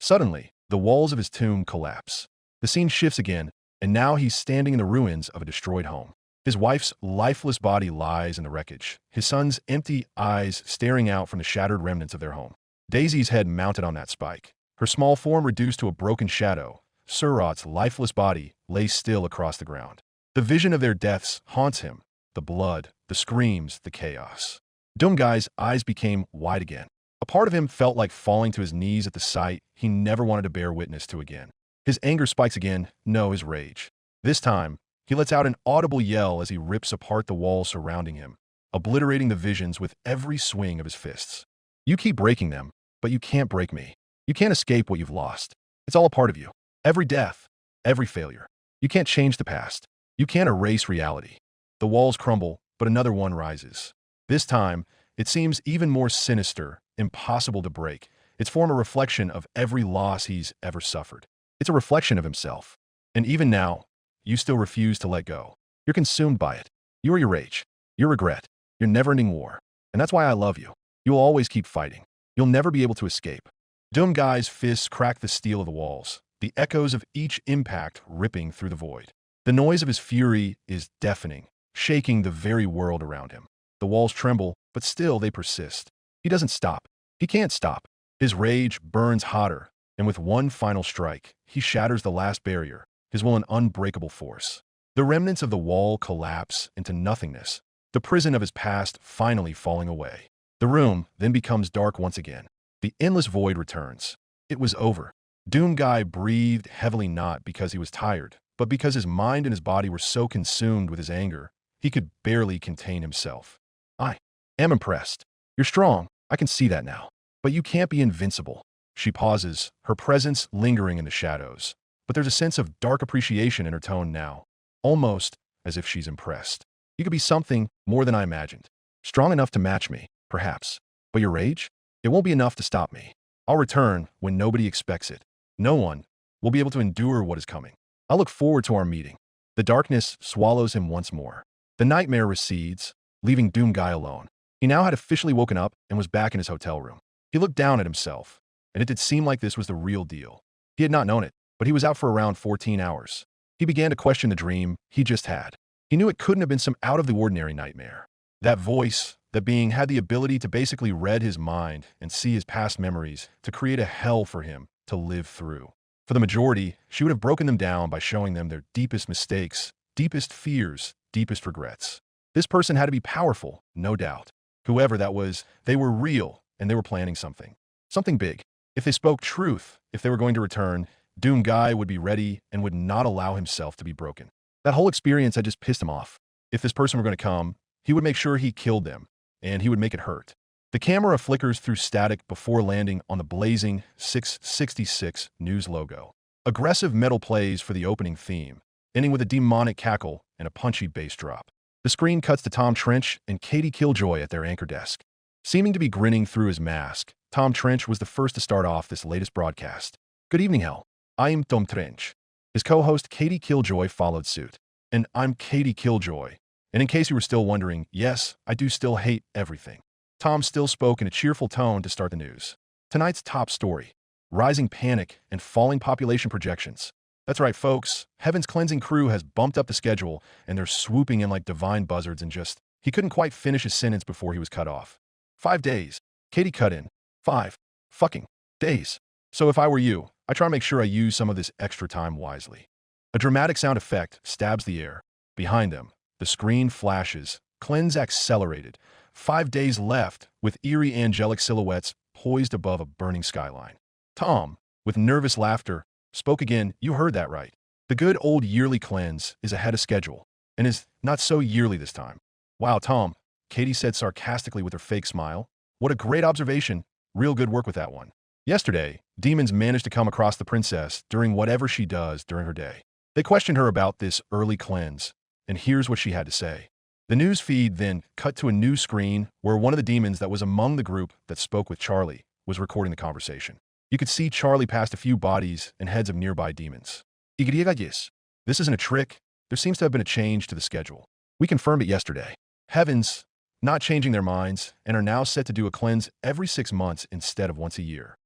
S1: Suddenly, the walls of his tomb collapse. The scene shifts again, and now he's standing in the ruins of a destroyed home. His wife's lifeless body lies in the wreckage, his son's empty eyes staring out from the shattered remnants of their home. Daisy's head mounted on that spike, her small form reduced to a broken shadow. Surat's lifeless body lay still across the ground. The vision of their deaths haunts him, the blood, the screams, the chaos. Doomguy's eyes became wide again. A part of him felt like falling to his knees at the sight he never wanted to bear witness to again. His anger spikes again, no, his rage. This time, he lets out an audible yell as he rips apart the walls surrounding him, obliterating the visions with every swing of his fists. You keep breaking them, but you can't break me. You can't escape what you've lost. It's all a part of you. Every death, every failure. You can't change the past. You can't erase reality. The walls crumble, but another one rises. This time, it seems even more sinister, impossible to break. Its form a reflection of every loss he's ever suffered. It's a reflection of himself. And even now, you still refuse to let go. You're consumed by it. You are your rage, your regret, your never-ending war. And that's why I love you. You'll always keep fighting. You'll never be able to escape. Doomguy's fists crack the steel of the walls, the echoes of each impact ripping through the void. The noise of his fury is deafening, shaking the very world around him. The walls tremble, but still they persist. He doesn't stop. He can't stop. His rage burns hotter, and with one final strike, he shatters the last barrier, his will an unbreakable force. The remnants of the wall collapse into nothingness, the prison of his past finally falling away. The room then becomes dark once again. The endless void returns. It was over. Doomguy breathed heavily, not because he was tired, but because his mind and his body were so consumed with his anger, he could barely contain himself. I am impressed. You're strong. I can see that now. But you can't be invincible. She pauses, her presence lingering in the shadows. But there's a sense of dark appreciation in her tone now, almost as if she's impressed. You could be something more than I imagined. Strong enough to match me, perhaps. But your rage? It won't be enough to stop me. I'll return when nobody expects it. No one will be able to endure what is coming. I look forward to our meeting. The darkness swallows him once more. The nightmare recedes, leaving Doomguy alone. He now had officially woken up and was back in his hotel room. He looked down at himself, and it did seem like this was the real deal. He had not known it, but he was out for around 14 hours. He began to question the dream he just had. He knew it couldn't have been some out-of-the-ordinary nightmare. That voice, that being, had the ability to basically read his mind and see his past memories to create a hell for him to live through. For the majority, she would have broken them down by showing them their deepest mistakes, deepest fears, deepest regrets. This person had to be powerful, no doubt. Whoever that was, they were real, and they were planning something. Something big. If they spoke truth, if they were going to return, Doomguy would be ready and would not allow himself to be broken. That whole experience had just pissed him off. If this person were going to come, he would make sure he killed them, and he would make it hurt. The camera flickers through static before landing on the blazing 666 news logo. Aggressive metal plays for the opening theme, ending with a demonic cackle and a punchy bass drop. The screen cuts to Tom Trench and Katie Killjoy at their anchor desk. Seeming to be grinning through his mask, Tom Trench was the first to start off this latest broadcast. Good evening, Hell. I'm Tom Trench. His co-host Katie Killjoy followed suit. And I'm Katie Killjoy. And in case you were still wondering, yes, I do still hate everything. Tom still spoke in a cheerful tone to start the news. Tonight's top story: rising panic and falling population projections. That's right, folks. Heaven's Cleansing crew has bumped up the schedule, and they're swooping in like divine buzzards and just... He couldn't quite finish his sentence before he was cut off. 5 days. Katie cut in. 5 fucking days. So if I were you, I try to make sure I use some of this extra time wisely. A dramatic sound effect stabs the air. Behind them, the screen flashes. Cleanse accelerated. 5 days left, with eerie angelic silhouettes poised above a burning skyline. Tom, with nervous laughter, spoke again. You heard that right. The good old yearly cleanse is ahead of schedule, and is not so yearly this time. Wow, Tom, Katie said sarcastically with her fake smile. What a great observation. Real good work with that one. Yesterday, demons managed to come across the princess during whatever she does during her day. They questioned her about this early cleanse, and here's what she had to say. The news feed then cut to a new screen where one of the demons that was among the group that spoke with Charlie was recording the conversation. You could see Charlie past a few bodies and heads of nearby demons. This isn't a trick. There seems to have been a change to the schedule. We confirmed it yesterday. Heavens, not changing their minds, and are now set to do a cleanse every 6 months instead of once a year.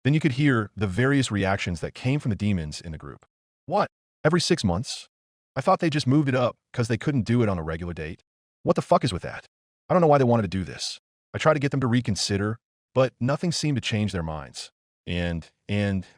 S1: Then you could hear the various reactions that came from the demons in the group. What? Every 6 months? I thought they just moved it up because they couldn't do it on a regular date. What the fuck is with that? I don't know why they wanted to do this. I tried to get them to reconsider, but nothing seemed to change their minds. And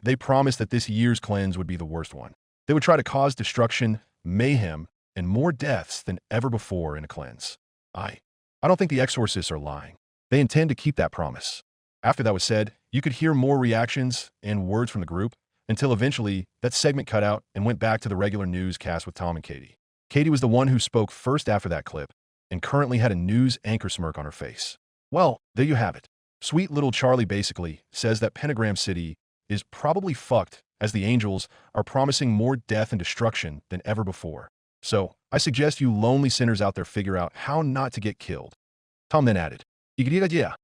S1: they promised that this year's cleanse would be the worst one. They would try to cause destruction, mayhem, and more deaths than ever before in a cleanse. I don't think the exorcists are lying. They intend to keep that promise. After that was said, you could hear more reactions and words from the group until eventually that segment cut out and went back to the regular newscast with Tom and Katie. Katie was the one who spoke first after that clip and currently had a news anchor smirk on her face. Well, there you have it. Sweet little Charlie basically says that Pentagram City is probably fucked as the angels are promising more death and destruction than ever before. So, I suggest you lonely sinners out there figure out how not to get killed. Tom then added, yeah,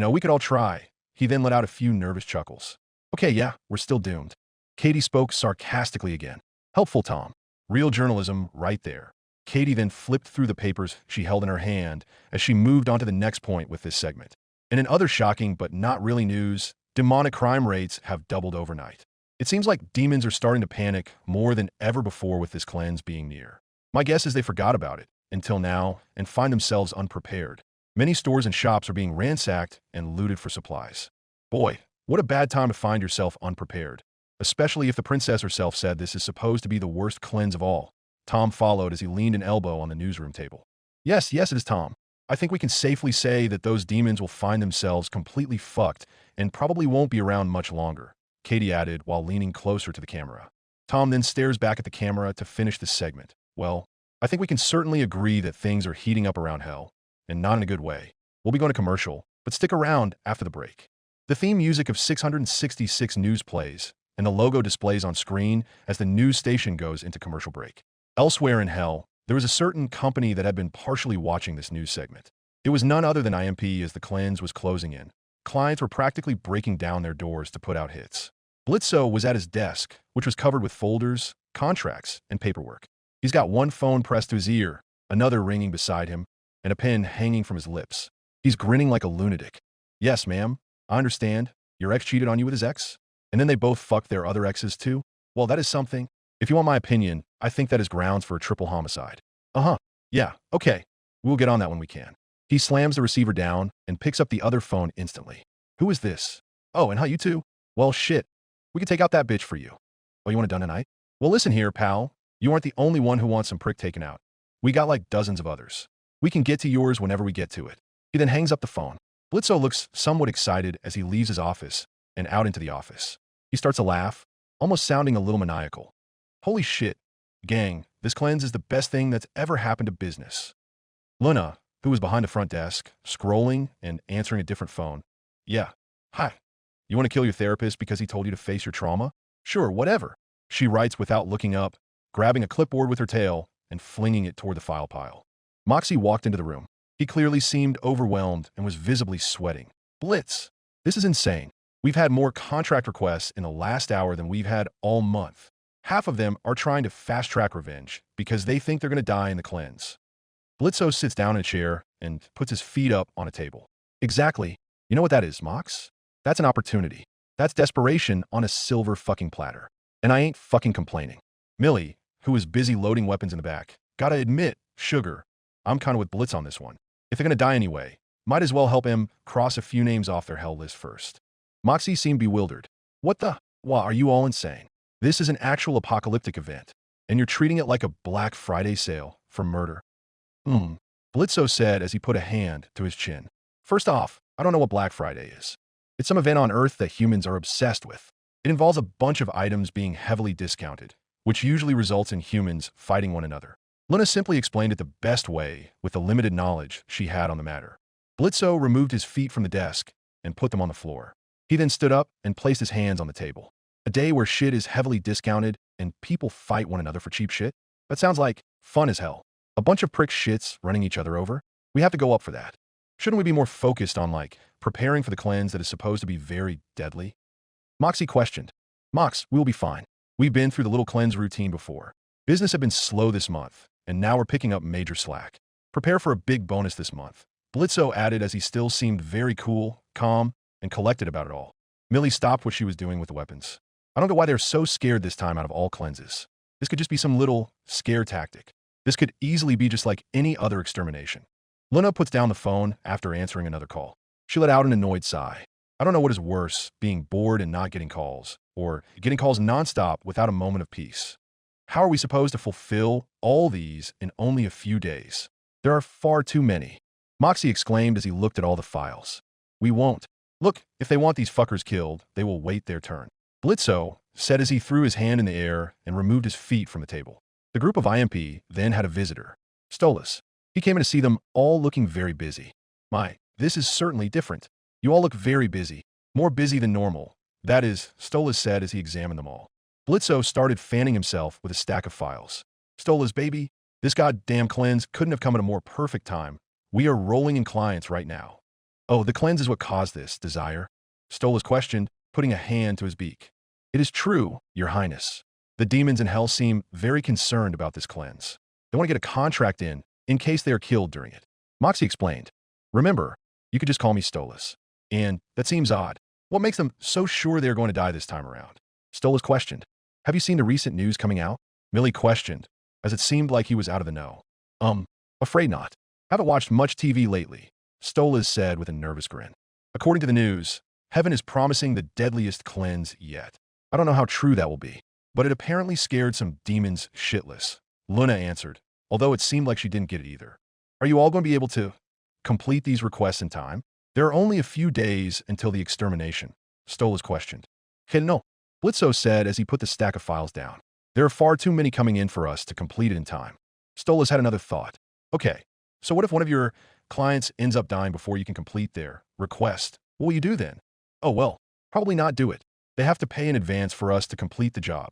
S1: we could all try. He then let out a few nervous chuckles. Okay, yeah, we're still doomed. Katie spoke sarcastically again. Helpful, Tom. Real journalism right there. Katie then flipped through the papers she held in her hand as she moved on to the next point with this segment. And in other shocking but not really news, demonic crime rates have doubled overnight. It seems like demons are starting to panic more than ever before with this cleanse being near. My guess is they forgot about it until now and find themselves unprepared. Many stores and shops are being ransacked and looted for supplies. Boy, what a bad time to find yourself unprepared, especially if the princess herself said this is supposed to be the worst cleanse of all. Tom followed as he leaned an elbow on the newsroom table. Yes, it is Tom. I think we can safely say that those demons will find themselves completely fucked and probably won't be around much longer, Katie added while leaning closer to the camera. Tom then stares back at the camera to finish the segment. Well, I think we can certainly agree that things are heating up around hell, and not in a good way. We'll be going to commercial, but stick around after the break. The theme music of 666 news plays, and the logo displays on screen as the news station goes into commercial break. Elsewhere in hell, there was a certain company that had been partially watching this news segment. It was none other than IMP as the cleanse was closing in. Clients were practically breaking down their doors to put out hits. Blitzo was at his desk, which was covered with folders, contracts, and paperwork. He's got one phone pressed to his ear, another ringing beside him, and a pen hanging from his lips. He's grinning like a lunatic. Yes, ma'am, I understand. Your ex cheated on you with his ex? And then they both fucked their other exes too? Well, that is something. If you want my opinion, I think that is grounds for a triple homicide. Yeah, okay. We'll get on that when we can. He slams the receiver down and picks up the other phone instantly. Who is this? Oh, and how you two? Well, shit. We can take out that bitch for you. Oh, you want it done tonight? Well, listen here, pal. You aren't the only one who wants some prick taken out. We got like dozens of others. We can get to yours whenever we get to it. He then hangs up the phone. Blitzo looks somewhat excited as he leaves his office and out into the office. He starts to laugh, almost sounding a little maniacal. Holy shit. Gang, this cleanse is the best thing that's ever happened to business. Luna, who was behind the front desk, scrolling and answering a different phone. Yeah. Hi. You want to kill your therapist because he told you to face your trauma? Sure, whatever. She writes without looking up, grabbing a clipboard with her tail and flinging it toward the file pile. Moxie walked into the room. He clearly seemed overwhelmed and was visibly sweating. Blitz. This is insane. We've had more contract requests in the last hour than we've had all month. Half of them are trying to fast-track revenge because they think they're going to die in the cleanse. Blitzo sits down in a chair and puts his feet up on a table. Exactly. You know what that is, Mox? That's an opportunity. That's desperation on a silver fucking platter. And I ain't fucking complaining. Millie, who is busy loading weapons in the back, gotta admit, sugar, I'm kinda with Blitz on this one. If they're gonna die anyway, might as well help him cross a few names off their hell list first. Moxie seemed bewildered. What the? Why, are you all insane? This is an actual apocalyptic event, and you're treating it like a Black Friday sale for murder. Blitzo said as he put a hand to his chin. First off, I don't know what Black Friday is. It's some event on Earth that humans are obsessed with. It involves a bunch of items being heavily discounted, which usually results in humans fighting one another. Luna simply explained it the best way with the limited knowledge she had on the matter. Blitzo removed his feet from the desk and put them on the floor. He then stood up and placed his hands on the table. A day where shit is heavily discounted and people fight one another for cheap shit? That sounds like fun as hell. A bunch of prick shits running each other over? We have to go up for that. Shouldn't we be more focused on, preparing for the cleanse that is supposed to be very deadly? Moxie questioned. Mox, we'll be fine. We've been through the little cleanse routine before. Business had been slow this month, and now we're picking up major slack. Prepare for a big bonus this month. Blitzo added as he still seemed very cool, calm, and collected about it all. Millie stopped what she was doing with the weapons. I don't know why they're so scared this time out of all cleanses. This could just be some little scare tactic. This could easily be just like any other extermination. Luna puts down the phone after answering another call. She let out an annoyed sigh. I don't know what is worse, being bored and not getting calls, or getting calls nonstop without a moment of peace. How are we supposed to fulfill all these in only a few days? There are far too many. Moxie exclaimed as he looked at all the files. We won't. Look, if they want these fuckers killed, they will wait their turn. Blitzo said as he threw his hand in the air and removed his feet from the table. The group of IMP then had a visitor. Stolas. He came in to see them all looking very busy. My, this is certainly different. You all look very busy. More busy than normal. That is, Stolas said as he examined them all. Blitzo started fanning himself with a stack of files. Stolas, baby, this goddamn cleanse couldn't have come at a more perfect time. We are rolling in clients right now. Oh, the cleanse is what caused this, Desire? Stolas questioned, putting a hand to his beak. It is true, Your Highness. The demons in hell seem very concerned about this cleanse. They want to get a contract in case they are killed during it. Moxie explained. Remember, you could just call me Stolas. And that seems odd. What makes them so sure they are going to die this time around? Stolas questioned. Have you seen the recent news coming out? Millie questioned, as it seemed like he was out of the know. Afraid not. Haven't watched much TV lately, Stolas said with a nervous grin. According to the news, heaven is promising the deadliest cleanse yet. I don't know how true that will be, but it apparently scared some demons shitless. Luna answered, although it seemed like she didn't get it either. Are you all going to be able to complete these requests in time? There are only a few days until the extermination, Stolas questioned. No, Blitzo said as he put the stack of files down. There are far too many coming in for us to complete it in time. Stolas had another thought. Okay, so what if one of your clients ends up dying before you can complete their request? What will you do then? Oh well, probably not do it. They have to pay in advance for us to complete the job.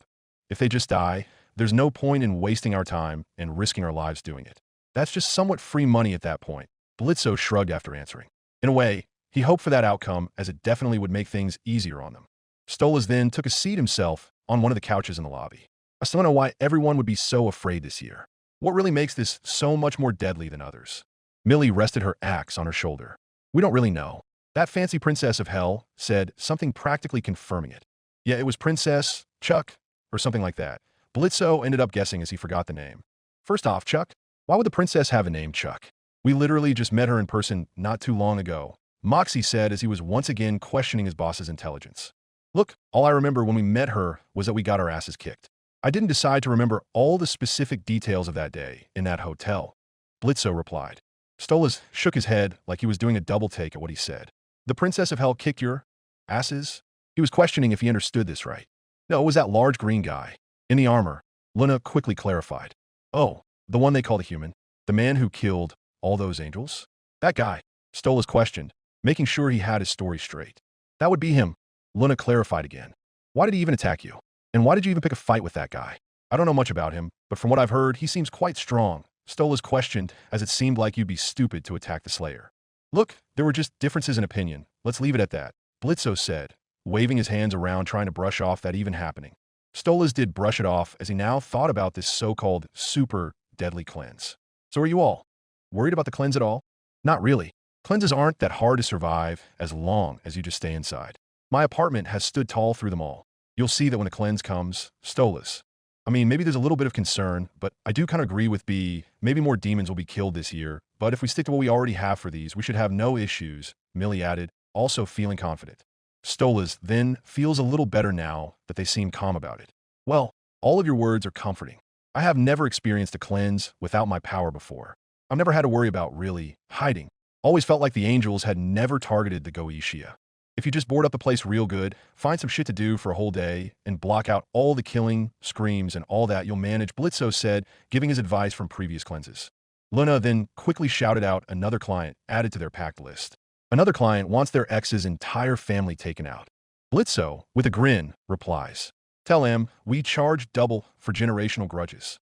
S1: If they just die, there's no point in wasting our time and risking our lives doing it. That's just somewhat free money at that point. Blitzo shrugged after answering. In a way, he hoped for that outcome as it definitely would make things easier on them. Stolas then took a seat himself on one of the couches in the lobby. I still don't know why everyone would be so afraid this year. What really makes this so much more deadly than others? Millie rested her axe on her shoulder. We don't really know. That fancy princess of hell said something practically confirming it. Yeah, it was Princess Chuck or something like that. Blitzo ended up guessing as he forgot the name. First off, Chuck, why would the princess have a name Chuck? We literally just met her in person not too long ago, Moxie said as he was once again questioning his boss's intelligence. Look, all I remember when we met her was that we got our asses kicked. I didn't decide to remember all the specific details of that day in that hotel, Blitzo replied. Stolas shook his head like he was doing a double take at what he said. The princess of hell kicked your asses? He was questioning if he understood this right. No, it was that large green guy. In the armor, Luna quickly clarified. Oh, the one they call the human. The man who killed all those angels? That guy, Stolas questioned, making sure he had his story straight. That would be him, Luna clarified again. Why did he even attack you? And why did you even pick a fight with that guy? I don't know much about him, but from what I've heard, he seems quite strong, Stolas questioned as it seemed like you'd be stupid to attack the Slayer. Look, there were just differences in opinion. Let's leave it at that, Blitzo said, waving his hands around trying to brush off that even happening. Stolas did brush it off as he now thought about this so-called super deadly cleanse. So are you all worried about the cleanse at all? Not really. Cleanses aren't that hard to survive as long as you just stay inside. My apartment has stood tall through them all. You'll see that when the cleanse comes, Stolas. I mean, maybe there's a little bit of concern, but I do kind of agree with B. Maybe more demons will be killed this year, but if we stick to what we already have for these, we should have no issues, Millie added, also feeling confident. Stolas then feels a little better now that they seem calm about it. Well, all of your words are comforting. I have never experienced a cleanse without my power before. I've never had to worry about really hiding. Always felt like the angels had never targeted the Goetia. If you just board up the place real good, find some shit to do for a whole day, and block out all the killing, screams, and all that, you'll manage, Blitzo said, giving his advice from previous cleanses. Luna then quickly shouted out another client added to their packed list. Another client wants their ex's entire family taken out. Blitzo, with a grin, replies, Tell him we charge double for generational grudges.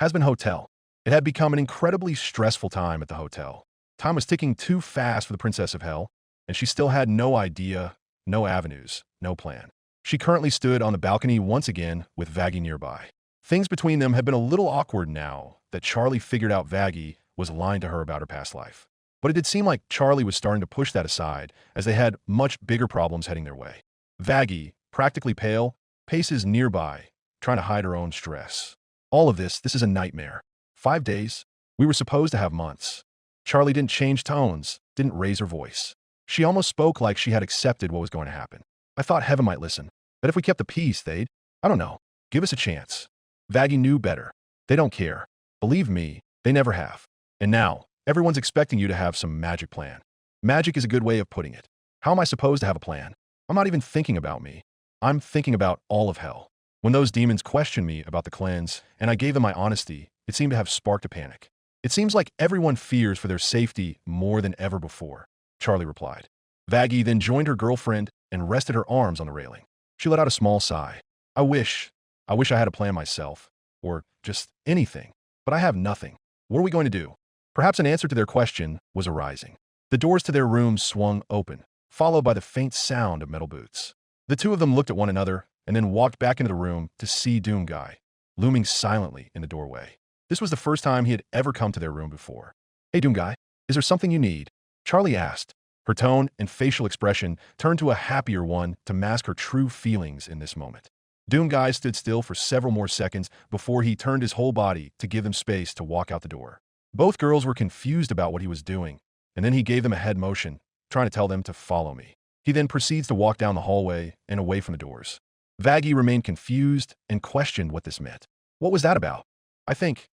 S1: Hazbin Hotel. It had become an incredibly stressful time at the hotel. Time was ticking too fast for the Princess of Hell, and she still had no idea, no avenues, no plan. She currently stood on the balcony once again with Vaggie nearby. Things between them had been a little awkward now that Charlie figured out Vaggie was lying to her about her past life. But it did seem like Charlie was starting to push that aside as they had much bigger problems heading their way. Vaggie, practically pale, paces nearby, trying to hide her own stress. All of this is a nightmare. 5 days? We were supposed to have months. Charlie didn't change tones, didn't raise her voice. She almost spoke like she had accepted what was going to happen. I thought heaven might listen, that if we kept the peace, they'd, I don't know, give us a chance. Vaggie knew better. They don't care. Believe me, they never have. And now, everyone's expecting you to have some magic plan. Magic is a good way of putting it. How am I supposed to have a plan? I'm not even thinking about me. I'm thinking about all of hell. When those demons questioned me about the cleanse, and I gave them my honesty, it seemed to have sparked a panic. It seems like everyone fears for their safety more than ever before, Charlie replied. Vaggie then joined her girlfriend and rested her arms on the railing. She let out a small sigh. I wish I had a plan myself, or just anything, but I have nothing. What are we going to do? Perhaps an answer to their question was arising. The doors to their rooms swung open, followed by the faint sound of metal boots. The two of them looked at one another and then walked back into the room to see Doomguy, looming silently in the doorway. This was the first time he had ever come to their room before. Hey, Doomguy, is there something you need? Charlie asked. Her tone and facial expression turned to a happier one to mask her true feelings in this moment. Doomguy stood still for several more seconds before he turned his whole body to give them space to walk out the door. Both girls were confused about what he was doing, and then he gave them a head motion, trying to tell them to follow me. He then proceeds to walk down the hallway and away from the doors. Vaggie remained confused and questioned what this meant. What was that about? I think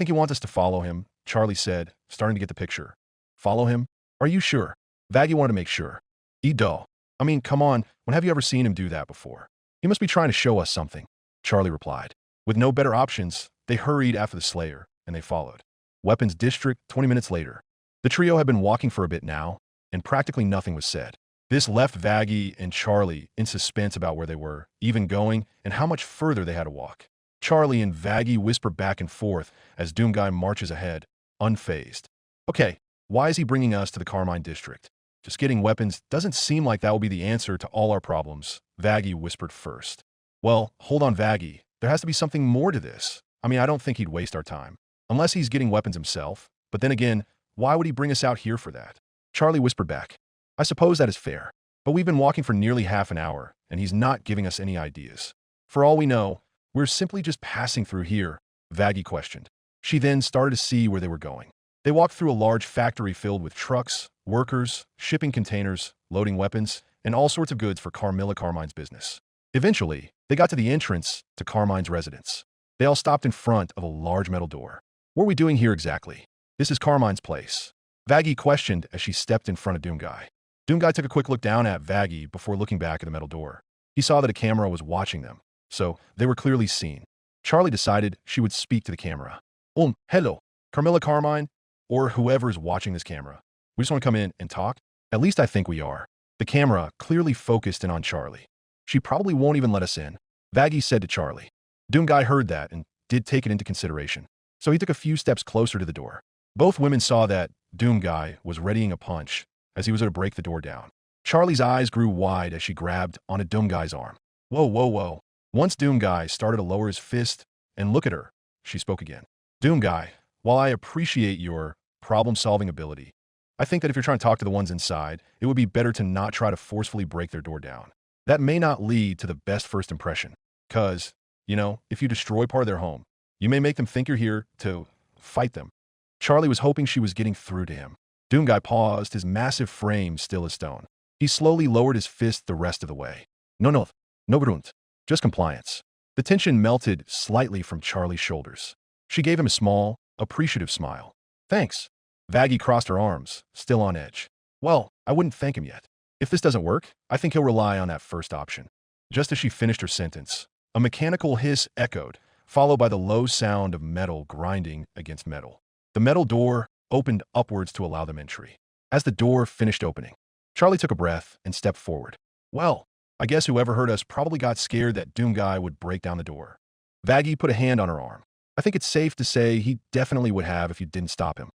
S1: he wants us to follow him, Charlie said, starting to get the picture. Follow him? Are you sure? Vaggie wanted to make sure. I mean, come on, when have you ever seen him do that before? He must be trying to show us something, Charlie replied. With no better options, they hurried after the Slayer, and they followed. Weapons District 20 minutes later. The trio had been walking for a bit now, and practically nothing was said. This left Vaggie and Charlie in suspense about where they were, even going, and how much further they had to walk. Charlie and Vaggie whisper back and forth as Doomguy marches ahead, unfazed. Okay, why is he bringing us to the Carmine District? Just getting weapons doesn't seem like that will be the answer to all our problems, Vaggie whispered first. Well, hold on, Vaggie. There has to be something more to this. I mean, I don't think he'd waste our time. Unless he's getting weapons himself. But then again, why would he bring us out here for that? Charlie whispered back. I suppose that is fair. But we've been walking for nearly half an hour, and he's not giving us any ideas. For all we know, we're simply just passing through here, Vaggie questioned. She then started to see where they were going. They walked through a large factory filled with trucks, workers, shipping containers, loading weapons, and all sorts of goods for Carmilla Carmine's business. Eventually, they got to the entrance to Carmine's residence. They all stopped in front of a large metal door. What are we doing here exactly? This is Carmine's place, Vaggie questioned as she stepped in front of Doomguy. Doomguy took a quick look down at Vaggie before looking back at the metal door. He saw that a camera was watching them, so they were clearly seen. Charlie decided she would speak to the camera. Hello, Carmilla Carmine, or whoever is watching this camera. We just want to come in and talk? At least I think we are. The camera clearly focused in on Charlie. She probably won't even let us in, Vaggie said to Charlie. Doomguy heard that and did take it into consideration, so he took a few steps closer to the door. Both women saw that Doomguy was readying a punch as he was going to break the door down. Charlie's eyes grew wide as she grabbed onto Doomguy's arm. Whoa. Once Doomguy started to lower his fist and look at her, she spoke again. Doomguy, while I appreciate your problem-solving ability, I think that if you're trying to talk to the ones inside, it would be better to not try to forcefully break their door down. That may not lead to the best first impression, because, if you destroy part of their home, you may make them think you're here to fight them. Charlie was hoping she was getting through to him. Doomguy paused, his massive frame still as stone. He slowly lowered his fist the rest of the way. No brunt. Just compliance. The tension melted slightly from Charlie's shoulders. She gave him a small, appreciative smile. Thanks. Vaggie crossed her arms, still on edge. Well, I wouldn't thank him yet. If this doesn't work, I think he'll rely on that first option. Just as she finished her sentence, a mechanical hiss echoed, followed by the low sound of metal grinding against metal. The metal door opened upwards to allow them entry. As the door finished opening, Charlie took a breath and stepped forward. Well, I guess whoever heard us probably got scared that Doomguy would break down the door. Vaggie put a hand on her arm. I think it's safe to say he definitely would have if you didn't stop him.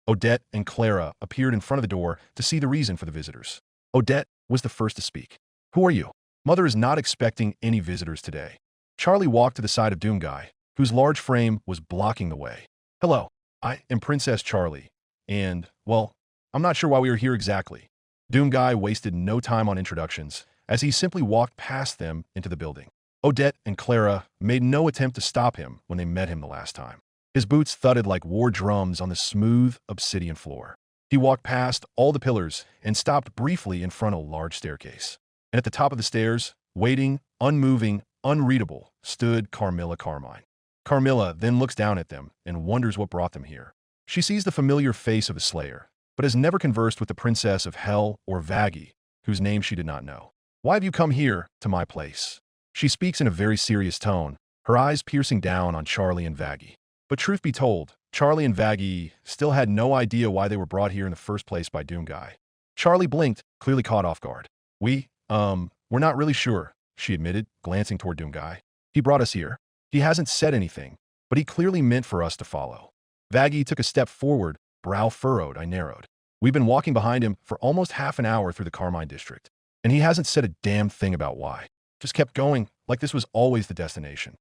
S1: Odette and Clara appeared in front of the door to see the reason for the visitors. Odette was the first to speak. Who are you? Mother is not expecting any visitors today. Charlie walked to the side of Doomguy, whose large frame was blocking the way. Hello, I am Princess Charlie, and, well, I'm not sure why we are here exactly. Doomguy wasted no time on introductions, as he simply walked past them into the building. Odette and Clara made no attempt to stop him when they met him the last time. His boots thudded like war drums on the smooth obsidian floor. He walked past all the pillars and stopped briefly in front of a large staircase. And at the top of the stairs, waiting, unmoving, unreadable, stood Carmilla Carmine. Carmilla then looks down at them and wonders what brought them here. She sees the familiar face of a slayer, but has never conversed with the princess of Hell or Vaggie, whose name she did not know. "Why have you come here, to my place?" She speaks in a very serious tone, her eyes piercing down on Charlie and Vaggie. But truth be told, Charlie and Vaggie still had no idea why they were brought here in the first place by Doomguy. Charlie blinked, clearly caught off guard. We're not really sure," she admitted, glancing toward Doomguy. "He brought us here. He hasn't said anything, but he clearly meant for us to follow." Vaggie took a step forward, brow furrowed. I narrowed. "We've been walking behind him for almost half an hour through the Carmine district, and he hasn't said a damn thing about why. Just kept going, like this was always the destination."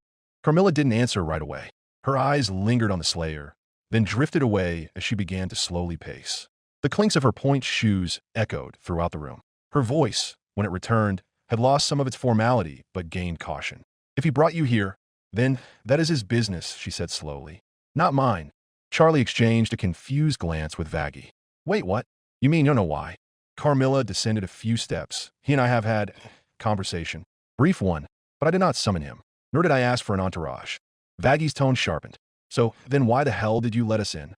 S1: Carmilla didn't answer right away. Her eyes lingered on the slayer, then drifted away as she began to slowly pace. The clinks of her pointe shoes echoed throughout the room. Her voice, when it returned, had lost some of its formality but gained caution. "If he brought you here, then that is his business," she said slowly. "Not mine." Charlie exchanged a confused glance with Vaggie. "Wait, what? You mean you don't know why?" Carmilla descended a few steps. "He and I have had conversation. Brief one, but I did not summon him, nor did I ask for an entourage." Vaggie's tone sharpened. "So, then why the hell did you let us in?"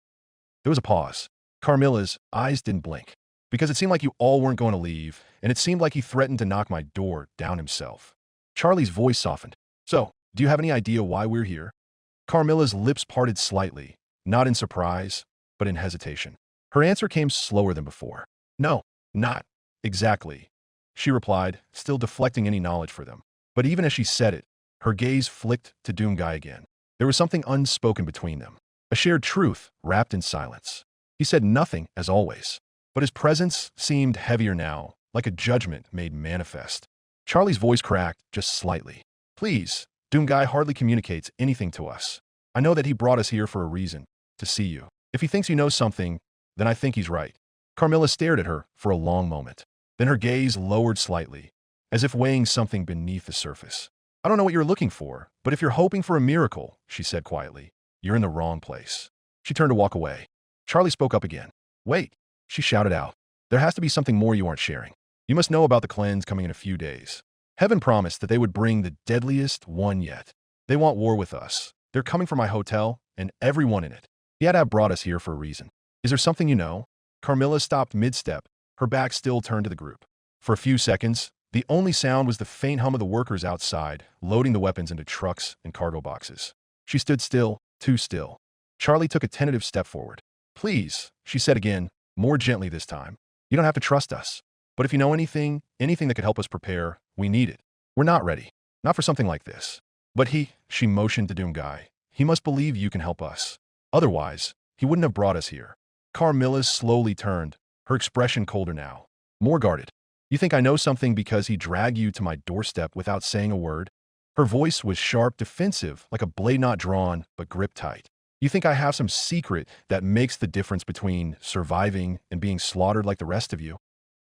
S1: There was a pause. Carmilla's eyes didn't blink. "Because it seemed like you all weren't going to leave, and it seemed like he threatened to knock my door down himself." Charlie's voice softened. "So, do you have any idea why we're here?" Carmilla's lips parted slightly, not in surprise, but in hesitation. Her answer came slower than before. "No, not exactly," she replied, still deflecting any knowledge for them. But even as she said it, her gaze flicked to Doomguy again. There was something unspoken between them, a shared truth wrapped in silence. He said nothing, as always, but his presence seemed heavier now, like a judgment made manifest. Charlie's voice cracked just slightly. "Please, Doomguy hardly communicates anything to us. I know that he brought us here for a reason, to see you. If he thinks you know something, then I think he's right." Carmilla stared at her for a long moment. Then her gaze lowered slightly, as if weighing something beneath the surface. "I don't know what you're looking for, but if you're hoping for a miracle," she said quietly, "you're in the wrong place." She turned to walk away. Charlie spoke up again. "Wait," she shouted out. "There has to be something more you aren't sharing. You must know about the cleanse coming in a few days. Heaven promised that they would bring the deadliest one yet. They want war with us. They're coming for my hotel and everyone in it. He had to have brought us here for a reason. Is there something you know?" Carmilla stopped mid-step, her back still turned to the group. For a few seconds, the only sound was the faint hum of the workers outside, loading the weapons into trucks and cargo boxes. She stood still, too still. Charlie took a tentative step forward. "Please," she said again, more gently this time. "You don't have to trust us. But if you know anything that could help us prepare, we need it. We're not ready. Not for something like this. But she motioned to Doomguy. "He must believe you can help us. Otherwise, he wouldn't have brought us here." Carmilla slowly turned, her expression colder now, more guarded. "You think I know something because he dragged you to my doorstep without saying a word?" Her voice was sharp, defensive, like a blade not drawn, but gripped tight. "You think I have some secret that makes the difference between surviving and being slaughtered like the rest of you?"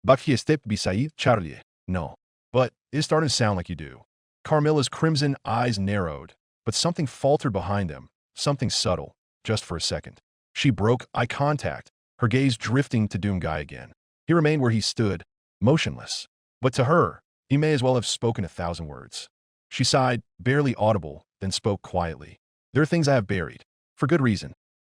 S1: "Bakhi step beside Charlie." "No. But it's starting to sound like you do." Carmilla's crimson eyes narrowed, but something faltered behind them, something subtle, just for a second. She broke eye contact, her gaze drifting to Doomguy again. He remained where he stood, motionless. But to her, he may as well have spoken 1,000 words. She sighed, barely audible, then spoke quietly. "There are things I have buried. For good reason."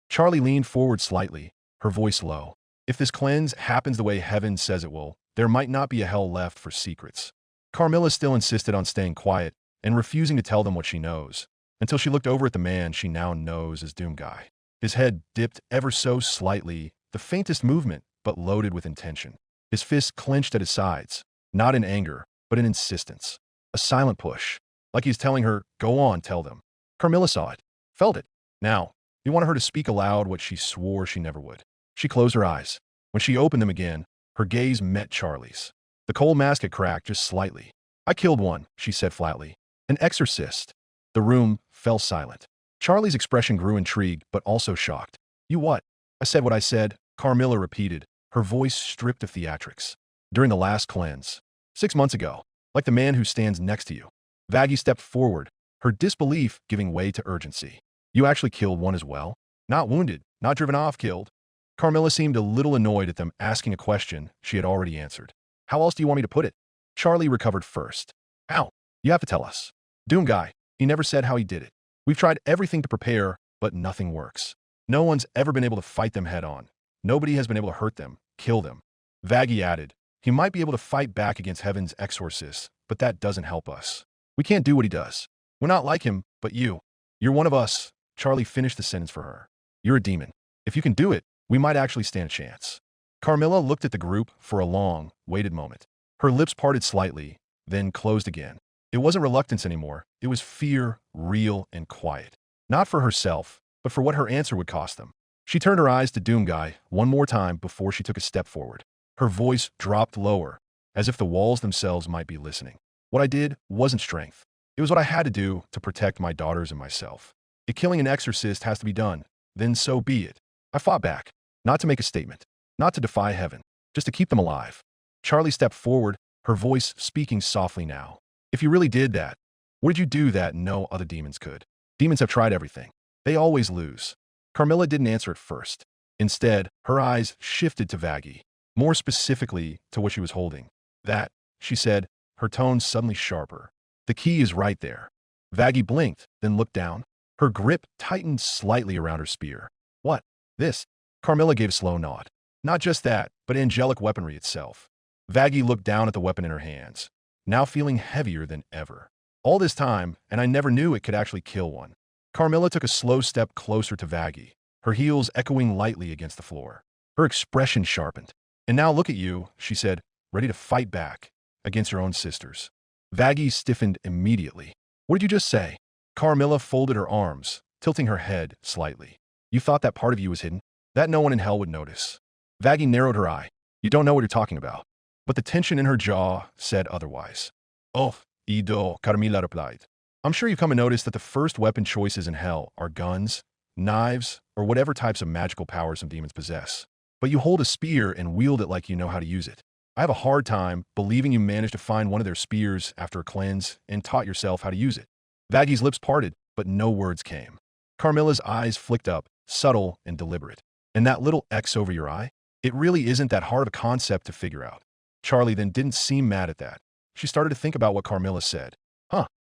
S1: Charlie leaned forward slightly, her voice low. "If this cleanse happens the way heaven says it will, there might not be a hell left for secrets." Carmilla still insisted on staying quiet and refusing to tell them what she knows, until she looked over at the man she now knows as Doomguy. His head dipped ever so slightly, the faintest movement, but loaded with intention. His fists clenched at his sides, not in anger, but in insistence. A silent push, like he's telling her, "Go on, tell them." Carmilla saw it, felt it. Now, he wanted her to speak aloud what she swore she never would. She closed her eyes. When she opened them again, her gaze met Charlie's. The cold mask had cracked just slightly. "I killed one," she said flatly. "An exorcist." The room fell silent. Charlie's expression grew intrigued, but also shocked. "You what?" "I said what I said," Carmilla repeated, her voice stripped of theatrics. "During the last cleanse. 6 months ago." like the man who stands next to you. Vaggie stepped forward, her disbelief giving way to urgency. You actually killed one as well? Not wounded, not driven off, killed. Carmilla seemed a little annoyed at them asking a question she had already answered. How else do you want me to put it? Charlie recovered first. How? You have to tell us. Doom guy, he never said how he did it. We've tried everything to prepare, but nothing works. No one's ever been able to fight them head on. Nobody has been able to hurt them, kill them. Vaggie added, he might be able to fight back against Heaven's exorcists, but that doesn't help us. We can't do what he does. We're not like him, but you. You're one of us. Charlie finished the sentence for her. You're a demon. If you can do it, we might actually stand a chance. Carmilla looked at the group for a long, waited moment. Her lips parted slightly, then closed again. It wasn't reluctance anymore. It was fear, real and quiet. Not for herself, but for what her answer would cost them. She turned her eyes to Doom Guy one more time before she took a step forward. Her voice dropped lower, as if the walls themselves might be listening. What I did wasn't strength. It was what I had to do to protect my daughters and myself. If killing an exorcist has to be done, then so be it. I fought back, not to make a statement, not to defy heaven, just to keep them alive. Charlie stepped forward, her voice speaking softly now. If you really did that, what did you do that no other demons could? Demons have tried everything. They always lose. Carmilla didn't answer at first. Instead, her eyes shifted to Vaggie, more specifically to what she was holding. That, she said, her tone suddenly sharper. The key is right there. Vaggie blinked, then looked down. Her grip tightened slightly around her spear. What? This? Carmilla gave a slow nod. Not just that, but angelic weaponry itself. Vaggie looked down at the weapon in her hands, now feeling heavier than ever. All this time, and I never knew it could actually kill one. Carmilla took a slow step closer to Vaggie, her heels echoing lightly against the floor. Her expression sharpened. And now look at you, she said, ready to fight back against your own sisters. Vaggie stiffened immediately. What did you just say? Carmilla folded her arms, tilting her head slightly. You thought that part of you was hidden? That no one in hell would notice. Vaggie narrowed her eye. You don't know what you're talking about. But the tension in her jaw said otherwise. Oh, Ido, Carmilla replied. I'm sure you've come to notice that the first weapon choices in hell are guns, knives, or whatever types of magical powers some demons possess. But you hold a spear and wield it like you know how to use it. I have a hard time believing you managed to find one of their spears after a cleanse and taught yourself how to use it. Vaggie's lips parted, but no words came. Carmilla's eyes flicked up, subtle and deliberate. And that little X over your eye? It really isn't that hard of a concept to figure out. Charlie then didn't seem mad at that. She started to think about what Carmilla said.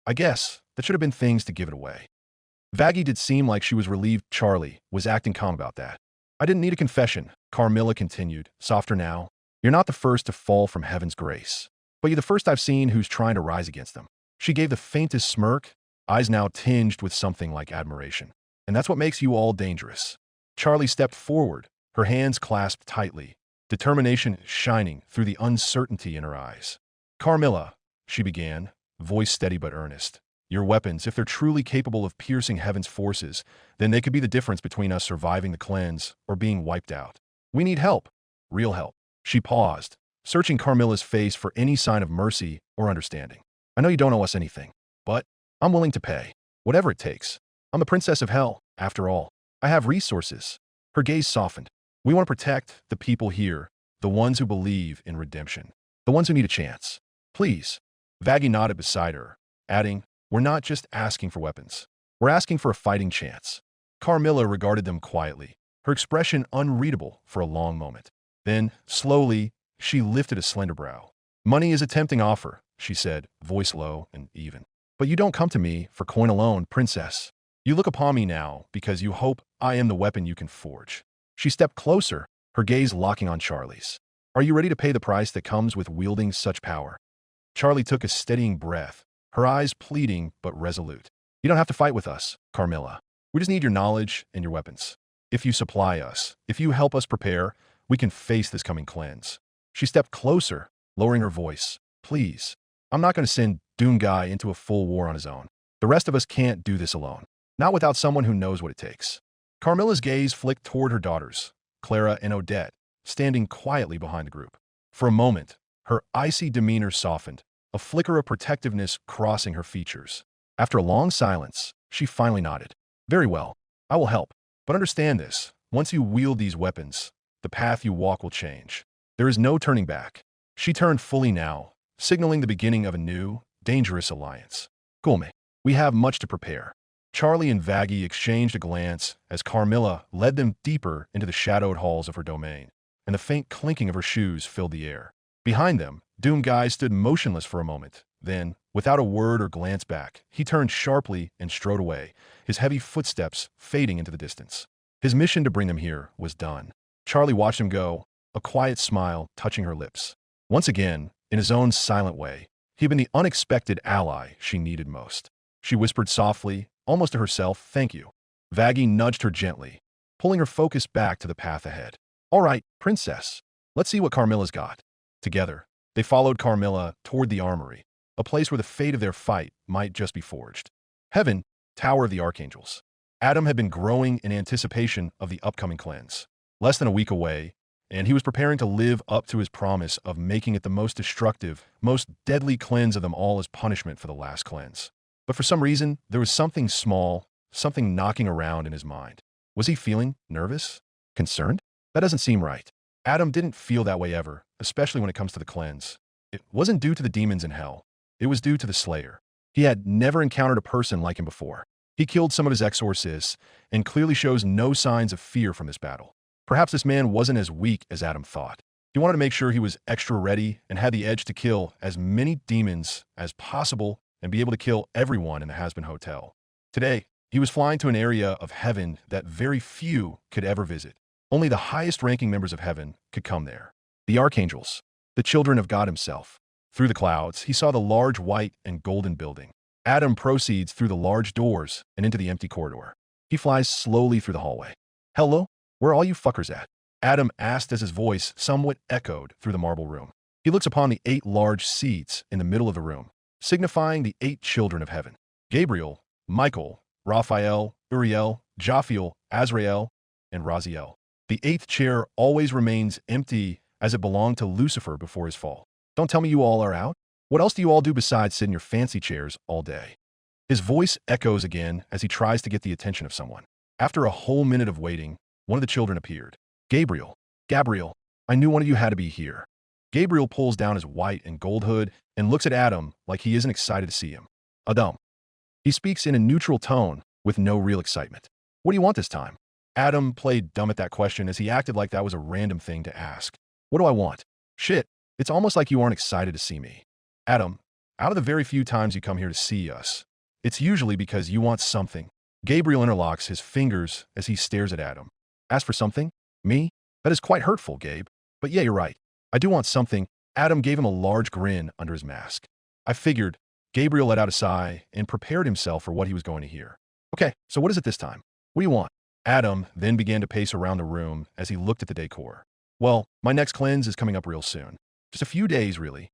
S1: I guess that should have been things to give it away. Vaggie did seem like she was relieved Charlie was acting calm about that. I didn't need a confession, Carmilla continued, softer now. You're not the first to fall from heaven's grace, but you're the first I've seen who's trying to rise against them. She gave the faintest smirk, eyes now tinged with something like admiration. And that's what makes you all dangerous. Charlie stepped forward, her hands clasped tightly, determination shining through the uncertainty in her eyes. Carmilla, she began, voice steady but earnest. Your weapons, if they're truly capable of piercing heaven's forces, then they could be the difference between us surviving the cleanse or being wiped out. We need help. Real help. She paused, searching Carmilla's face for any sign of mercy or understanding. I know you don't owe us anything, but I'm willing to pay. Whatever it takes. I'm the princess of hell, after all. I have resources. Her gaze softened. We want to protect the people here, the ones who believe in redemption, the ones who need a chance. Please. Vaggie nodded beside her, adding, we're not just asking for weapons. We're asking for a fighting chance. Carmilla regarded them quietly, her expression unreadable for a long moment. Then, slowly, she lifted a slender brow. Money is a tempting offer, she said, voice low and even. But you don't come to me for coin alone, princess. You look upon me now because you hope I am the weapon you can forge. She stepped closer, her gaze locking on Charlie's. Are you ready to pay the price that comes with wielding such power? Charlie took a steadying breath, her eyes pleading but resolute. You don't have to fight with us, Carmilla. We just need your knowledge and your weapons. If you supply us, if you help us prepare, we can face this coming cleanse. She stepped closer, lowering her voice. Please, I'm not going to send Doom Guy into a full war on his own. The rest of us can't do this alone. Not without someone who knows what it takes. Carmilla's gaze flicked toward her daughters, Clara and Odette, standing quietly behind the group. For a moment, her icy demeanor softened, a flicker of protectiveness crossing her features. After a long silence, she finally nodded. Very well, I will help. But understand this, once you wield these weapons, the path you walk will change. There is no turning back. She turned fully now, signaling the beginning of a new, dangerous alliance. Cool, we have much to prepare. Charlie and Vaggie exchanged a glance as Carmilla led them deeper into the shadowed halls of her domain, and the faint clinking of her shoes filled the air. Behind them, Doomguy stood motionless for a moment. Then, without a word or glance back, he turned sharply and strode away, his heavy footsteps fading into the distance. His mission to bring them here was done. Charlie watched him go, a quiet smile touching her lips. Once again, in his own silent way, he had been the unexpected ally she needed most. She whispered softly, almost to herself, "Thank you." Vaggie nudged her gently, pulling her focus back to the path ahead. "All right, princess. Let's see what Carmilla's got." Together, they followed Carmilla toward the armory, a place where the fate of their fight might just be forged. Heaven, Tower of the Archangels. Adam had been growing in anticipation of the upcoming cleanse. Less than a week away, and he was preparing to live up to his promise of making it the most destructive, most deadly cleanse of them all as punishment for the last cleanse. But for some reason, there was something small, something knocking around in his mind. Was he feeling nervous? Concerned? That doesn't seem right. Adam didn't feel that way ever, especially when it comes to the cleanse. It wasn't due to the demons in hell. It was due to the Slayer. He had never encountered a person like him before. He killed some of his exorcists and clearly shows no signs of fear from this battle. Perhaps this man wasn't as weak as Adam thought. He wanted to make sure he was extra ready and had the edge to kill as many demons as possible and be able to kill everyone in the Hazbin Hotel. Today, he was flying to an area of heaven that very few could ever visit. Only the highest-ranking members of heaven could come there. The archangels, the children of God himself. Through the clouds, he saw the large white and golden building. Adam proceeds through the large doors and into the empty corridor. He flies slowly through the hallway. "Hello? Where are all you fuckers at?" Adam asked as his voice somewhat echoed through the marble room. He looks upon the 8 large seats in the middle of the room, signifying the 8 children of heaven. Gabriel, Michael, Raphael, Uriel, Jophiel, Azrael, and Raziel. The 8th chair always remains empty as it belonged to Lucifer before his fall. "Don't tell me you all are out? What else do you all do besides sit in your fancy chairs all day?" His voice echoes again as he tries to get the attention of someone. After a whole minute of waiting, one of the children appeared. Gabriel, I knew one of you had to be here." Gabriel pulls down his white and gold hood and looks at Adam like he isn't excited to see him. "Adam." He speaks in a neutral tone with no real excitement. "What do you want this time?" Adam played dumb at that question as he acted like that was a random thing to ask. "What do I want? Shit, it's almost like you aren't excited to see me." "Adam, out of the very few times you come here to see us, it's usually because you want something." Gabriel interlocks his fingers as he stares at Adam. "Ask for something? Me? That is quite hurtful, Gabe. But yeah, you're right. I do want something." Adam gave him a large grin under his mask. "I figured." Gabriel let out a sigh and prepared himself for what he was going to hear. "Okay, so what is it this time? What do you want?" Adam then began to pace around the room as he looked at the decor. "Well, my next cleanse is coming up real soon. Just a few days, really."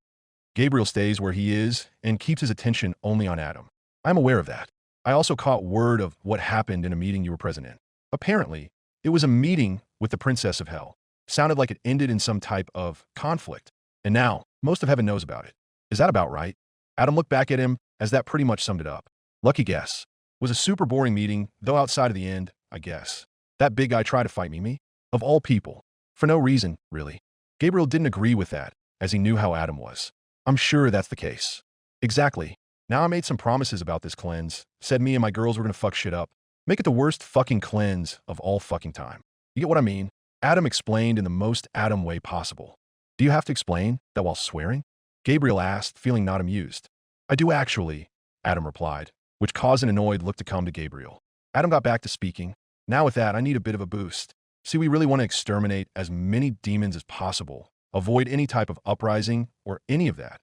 S1: Gabriel stays where he is and keeps his attention only on Adam. "I'm aware of that. I also caught word of what happened in a meeting you were present in. Apparently, it was a meeting with the Princess of Hell. Sounded like it ended in some type of conflict. And now, most of heaven knows about it. Is that about right?" Adam looked back at him as that pretty much summed it up. "Lucky guess. Was a super boring meeting, though outside of the end, I guess. That big guy tried to fight me? Of all people. For no reason, really." Gabriel didn't agree with that, as he knew how Adam was. "I'm sure that's the case." "Exactly. Now I made some promises about this cleanse. Said me and my girls were gonna fuck shit up. Make it the worst fucking cleanse of all fucking time. You get what I mean?" Adam explained in the most Adam way possible. "Do you have to explain that while swearing?" Gabriel asked, feeling not amused. "I do actually," Adam replied, which caused an annoyed look to come to Gabriel. Adam got back to speaking. "Now with that, I need a bit of a boost. See, we really want to exterminate as many demons as possible. Avoid any type of uprising or any of that.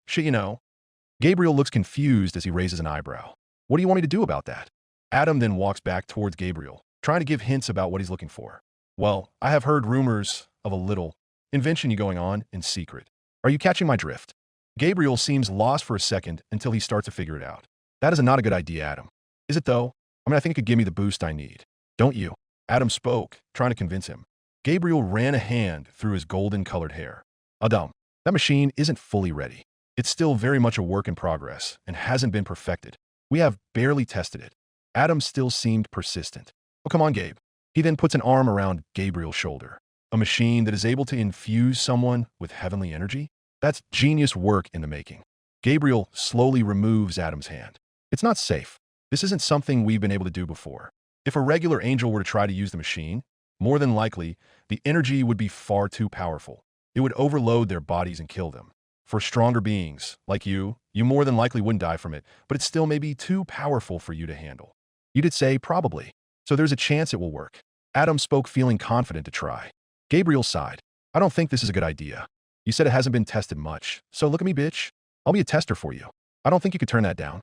S1: Shit, you know." Gabriel looks confused as he raises an eyebrow. "What do you want me to do about that?" Adam then walks back towards Gabriel, trying to give hints about what he's looking for. "Well, I have heard rumors of a little invention you going on in secret. Are you catching my drift?" Gabriel seems lost for a second until he starts to figure it out. "That is not a good idea, Adam." "Is it though? I think it could give me the boost I need." "Don't you?" Adam spoke, trying to convince him. Gabriel ran a hand through his golden-colored hair. "Adam, that machine isn't fully ready. It's still very much a work in progress and hasn't been perfected. We have barely tested it." Adam still seemed persistent. "Oh, come on, Gabe." He then puts an arm around Gabriel's shoulder. "A machine that is able to infuse someone with heavenly energy? That's genius work in the making. Gabriel slowly removes Adam's hand. It's not safe. This isn't something we've been able to do before. If a regular angel were to try to use the machine, more than likely, the energy would be far too powerful. It would overload their bodies and kill them. For stronger beings, like you more than likely wouldn't die from it, but it still may be too powerful for you to handle. You did say probably, so there's a chance it will work. Adam spoke, feeling confident to try. Gabriel sighed. I don't think this is a good idea. You said it hasn't been tested much, so look at me, bitch. I'll be a tester for you. I don't think you could turn that down.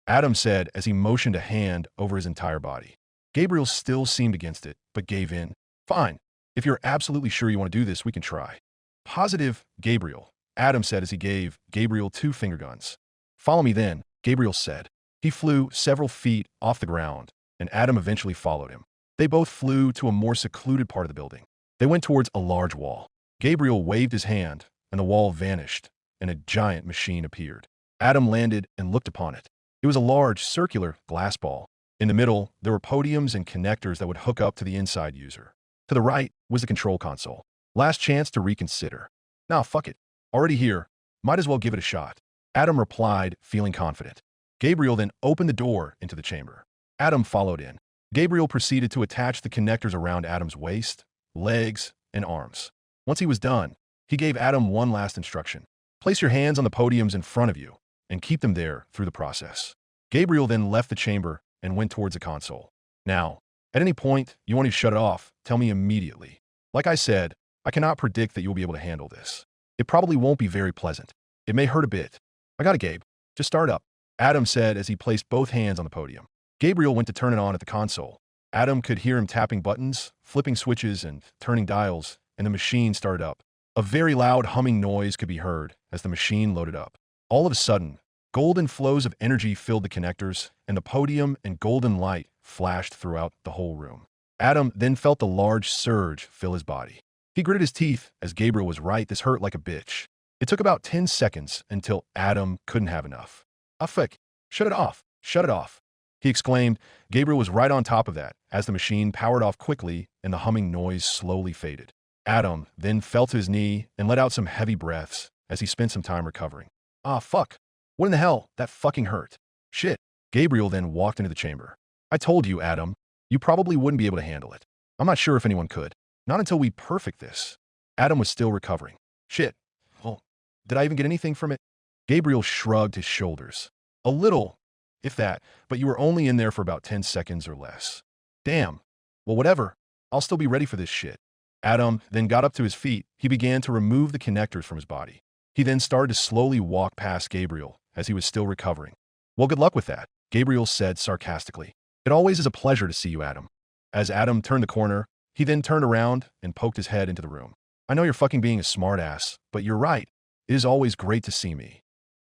S1: Adam said as he motioned a hand over his entire body. Gabriel still seemed against it, but gave in. Fine. If you're absolutely sure you want to do this, we can try. Positive, Gabriel, Adam said as he gave Gabriel 2 finger guns. Follow me then, Gabriel said. He flew several feet off the ground, and Adam eventually followed him. They both flew to a more secluded part of the building. They went towards a large wall. Gabriel waved his hand, and the wall vanished, and a giant machine appeared. Adam landed and looked upon it. It was a large, circular glass ball. In the middle, there were podiums and connectors that would hook up to the inside user. To the right was the control console. Last chance to reconsider. Nah, fuck it. Already here. Might as well give it a shot. Adam replied, feeling confident. Gabriel then opened the door into the chamber. Adam followed in. Gabriel proceeded to attach the connectors around Adam's waist, legs, and arms. Once he was done, he gave Adam one last instruction. Place your hands on the podiums in front of you and keep them there through the process. Gabriel then left the chamber and went towards the console. Now, at any point you want to shut it off, tell me immediately. Like I said, I cannot predict that you'll be able to handle this. It probably won't be very pleasant. It may hurt a bit. I got it, Gabe. Just start up, Adam said as he placed both hands on the podium. Gabriel went to turn it on at the console. Adam could hear him tapping buttons, flipping switches, and turning dials, and the machine started up. A very loud humming noise could be heard as the machine loaded up. All of a sudden, golden flows of energy filled the connectors, and the podium and golden light flashed throughout the whole room. Adam then felt the large surge fill his body. He gritted his teeth as Gabriel was right, this hurt like a bitch. It took about 10 seconds until Adam couldn't have enough. Ah, fuck. Shut it off. Shut it off. He exclaimed. Gabriel was right on top of that as the machine powered off quickly and the humming noise slowly faded. Adam then fell to his knee and let out some heavy breaths as he spent some time recovering. Ah, fuck. What in the hell? That fucking hurt. Shit. Gabriel then walked into the chamber. I told you, Adam. You probably wouldn't be able to handle it. I'm not sure if anyone could. Not until we perfect this. Adam was still recovering. Shit. Well, did I even get anything from it? Gabriel shrugged his shoulders. A little, if that, but you were only in there for about 10 seconds or less. Damn. Well, whatever. I'll still be ready for this shit. Adam then got up to his feet. He began to remove the connectors from his body. He then started to slowly walk past Gabriel as he was still recovering. Well, good luck with that, Gabriel said sarcastically. It always is a pleasure to see you, Adam. As Adam turned the corner, he then turned around and poked his head into the room. I know you're fucking being a smartass, but you're right. It is always great to see me.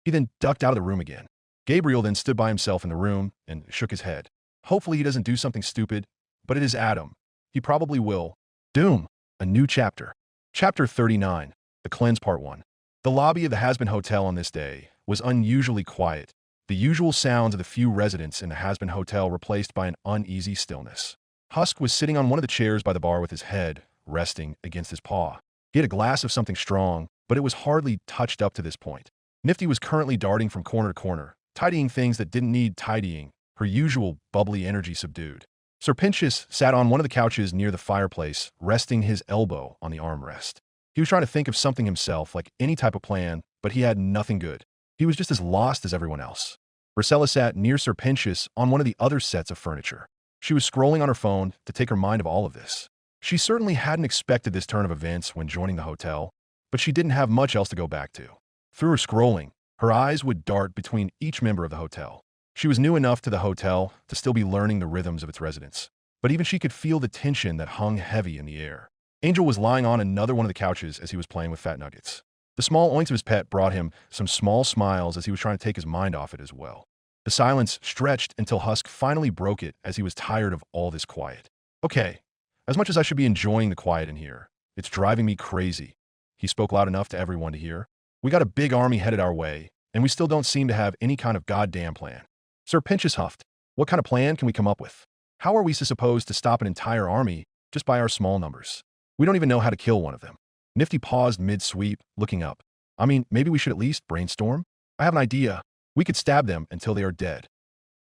S1: He then ducked out of the room again. Gabriel then stood by himself in the room and shook his head. Hopefully he doesn't do something stupid, but it is Adam. He probably will. Doom. A new chapter. Chapter 39. The Cleanse Part 1. The lobby of the Hazbin Hotel on this day was unusually quiet. The usual sounds of the few residents in the Hazbin Hotel replaced by an uneasy stillness. Husk was sitting on one of the chairs by the bar with his head resting against his paw. He had a glass of something strong, but it was hardly touched up to this point. Nifty was currently darting from corner to corner, tidying things that didn't need tidying, her usual bubbly energy subdued. Sir Pentious sat on one of the couches near the fireplace, resting his elbow on the armrest. He was trying to think of something himself, like any type of plan, but he had nothing good. He was just as lost as everyone else. Priscilla sat near Sir Pentious on one of the other sets of furniture. She was scrolling on her phone to take her mind of all of this. She certainly hadn't expected this turn of events when joining the hotel, but she didn't have much else to go back to. Through her scrolling, her eyes would dart between each member of the hotel. She was new enough to the hotel to still be learning the rhythms of its residents, but even she could feel the tension that hung heavy in the air. Angel was lying on another one of the couches as he was playing with Fat Nuggets. The small oinks of his pet brought him some small smiles as he was trying to take his mind off it as well. The silence stretched until Husk finally broke it as he was tired of all this quiet. Okay, as much as I should be enjoying the quiet in here, it's driving me crazy. He spoke loud enough to everyone to hear. We got a big army headed our way, and we still don't seem to have any kind of goddamn plan. Sir Pentious huffed. What kind of plan can we come up with? How are we supposed to stop an entire army just by our small numbers? We don't even know how to kill one of them. Nifty paused mid-sweep, looking up. I mean, maybe we should at least brainstorm? I have an idea. We could stab them until they are dead.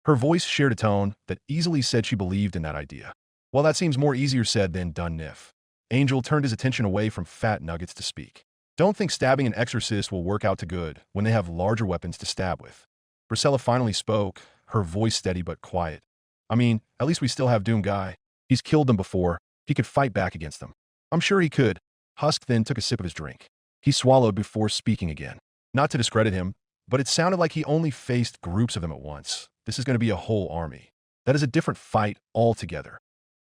S1: Her voice shared a tone that easily said she believed in that idea. Well, that seems more easier said than done, Nif. Angel turned his attention away from fat nuggets to speak. Don't think stabbing an exorcist will work out to good when they have larger weapons to stab with. Priscilla finally spoke, her voice steady but quiet. I mean, at least we still have Doom Guy. He's killed them before. He could fight back against them. I'm sure he could. Husk then took a sip of his drink. He swallowed before speaking again. Not to discredit him, but it sounded like he only faced groups of them at once. This is going to be a whole army. That is a different fight altogether.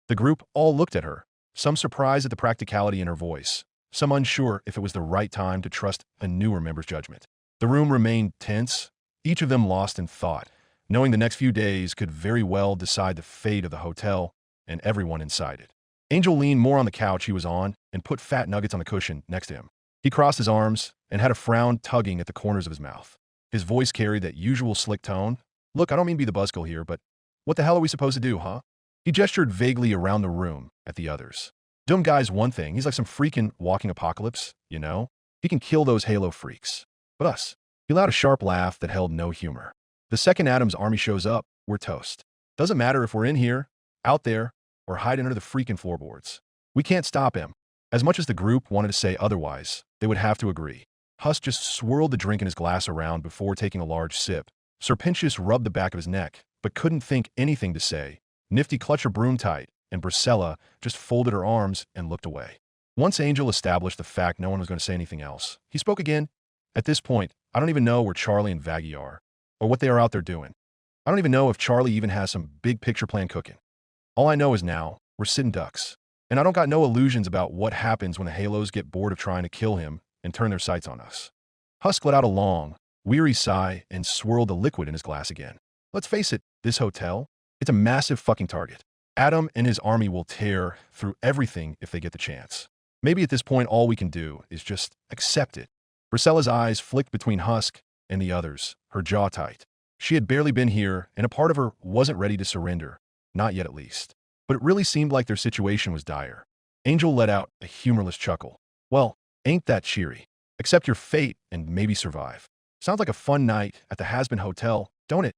S1: The group all looked at her, some surprised at the practicality in her voice, some unsure if it was the right time to trust a newer member's judgment. The room remained tense, each of them lost in thought, knowing the next few days could very well decide the fate of the hotel and everyone inside it. Angel leaned more on the couch he was on and put fat nuggets on the cushion next to him. He crossed his arms and had a frown tugging at the corners of his mouth. His voice carried that usual slick tone. Look, I don't mean to be the buzzkill here, but what the hell are we supposed to do, huh? He gestured vaguely around the room at the others. Doom Guy's one thing. He's like some freaking walking apocalypse, you know? He can kill those Halo freaks. But us. He allowed a sharp laugh that held no humor. The second Adam's army shows up, we're toast. Doesn't matter if we're in here, out there, or hiding under the freaking floorboards. We can't stop him. As much as the group wanted to say otherwise, they would have to agree. Husk just swirled the drink in his glass around before taking a large sip. Sir Pentious rubbed the back of his neck, but couldn't think anything to say. Nifty clutched her broom tight, and Priscilla just folded her arms and looked away. Once Angel established the fact no one was going to say anything else, he spoke again. At this point, I don't even know where Charlie and Vaggie are, or what they are out there doing. I don't even know if Charlie even has some big picture plan cooking. All I know is now, we're sitting ducks. And I don't got no illusions about what happens when the Halos get bored of trying to kill him and turn their sights on us. Husk let out a long, weary sigh and swirled the liquid in his glass again. Let's face it, this hotel, it's a massive fucking target. Adam and his army will tear through everything if they get the chance. Maybe at this point all we can do is just accept it. Priscilla's eyes flicked between Husk and the others, her jaw tight. She had barely been here, and a part of her wasn't ready to surrender. Not yet at least. But it really seemed like their situation was dire. Angel let out a humorless chuckle. Well, ain't that cheery. Accept your fate and maybe survive. Sounds like a fun night at the Hazbin Hotel, don't it?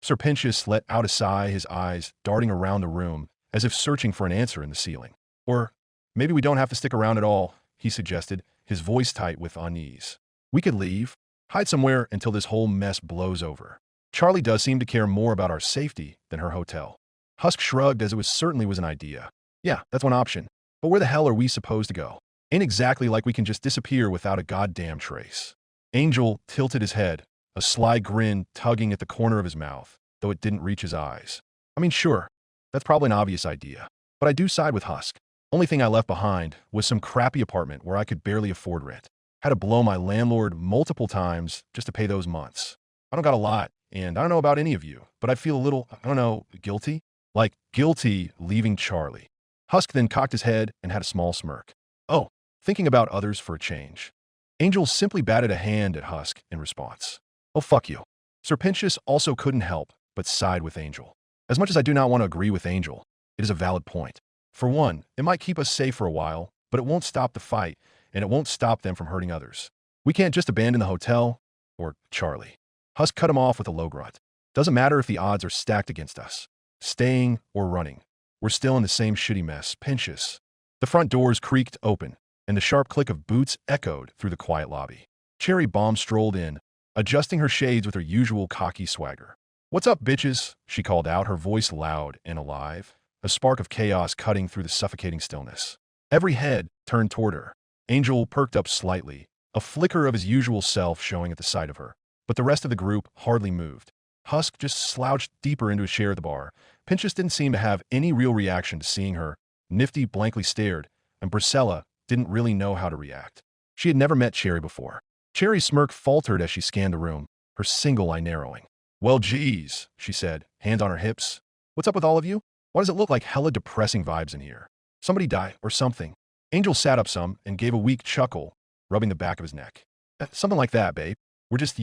S1: Sir Pentious let out a sigh, his eyes darting around the room, as if searching for an answer in the ceiling. Or maybe we don't have to stick around at all, he suggested, his voice tight with unease. We could leave, hide somewhere until this whole mess blows over. Charlie does seem to care more about our safety than her hotel. Husk shrugged as it certainly was an idea. Yeah, that's one option. But where the hell are we supposed to go? Ain't exactly like we can just disappear without a goddamn trace. Angel tilted his head, a sly grin tugging at the corner of his mouth, though it didn't reach his eyes. I mean, sure, that's probably an obvious idea. But I do side with Husk. Only thing I left behind was some crappy apartment where I could barely afford rent. Had to blow my landlord multiple times just to pay those months. I don't got a lot, and I don't know about any of you, but I feel a little, I don't know, guilty? Like guilty leaving Charlie. Husk then cocked his head and had a small smirk. Oh, thinking about others for a change. Angel simply batted a hand at Husk in response. Oh, fuck you. Sir Pentious also couldn't help but side with Angel. As much as I do not want to agree with Angel, it is a valid point. For one, it might keep us safe for a while, but it won't stop the fight, and it won't stop them from hurting others. We can't just abandon the hotel or Charlie. Husk cut him off with a low grunt. Doesn't matter if the odds are stacked against us. Staying or running. We're still in the same shitty mess, Pentious. The front doors creaked open, and the sharp click of boots echoed through the quiet lobby. Cherry Bomb strolled in, adjusting her shades with her usual cocky swagger. What's up, bitches? She called out, her voice loud and alive, a spark of chaos cutting through the suffocating stillness. Every head turned toward her. Angel perked up slightly, a flicker of his usual self showing at the sight of her, but the rest of the group hardly moved. Husk just slouched deeper into a chair at the bar. Pentious didn't seem to have any real reaction to seeing her. Nifty blankly stared, and Priscilla didn't really know how to react. She had never met Cherry before. Cherry's smirk faltered as she scanned the room, her single eye narrowing. Well, geez, she said, hands on her hips. What's up with all of you? Why does it look like hella depressing vibes in here? Somebody die or something. Angel sat up some and gave a weak chuckle, rubbing the back of his neck. Something like that, babe. We're just,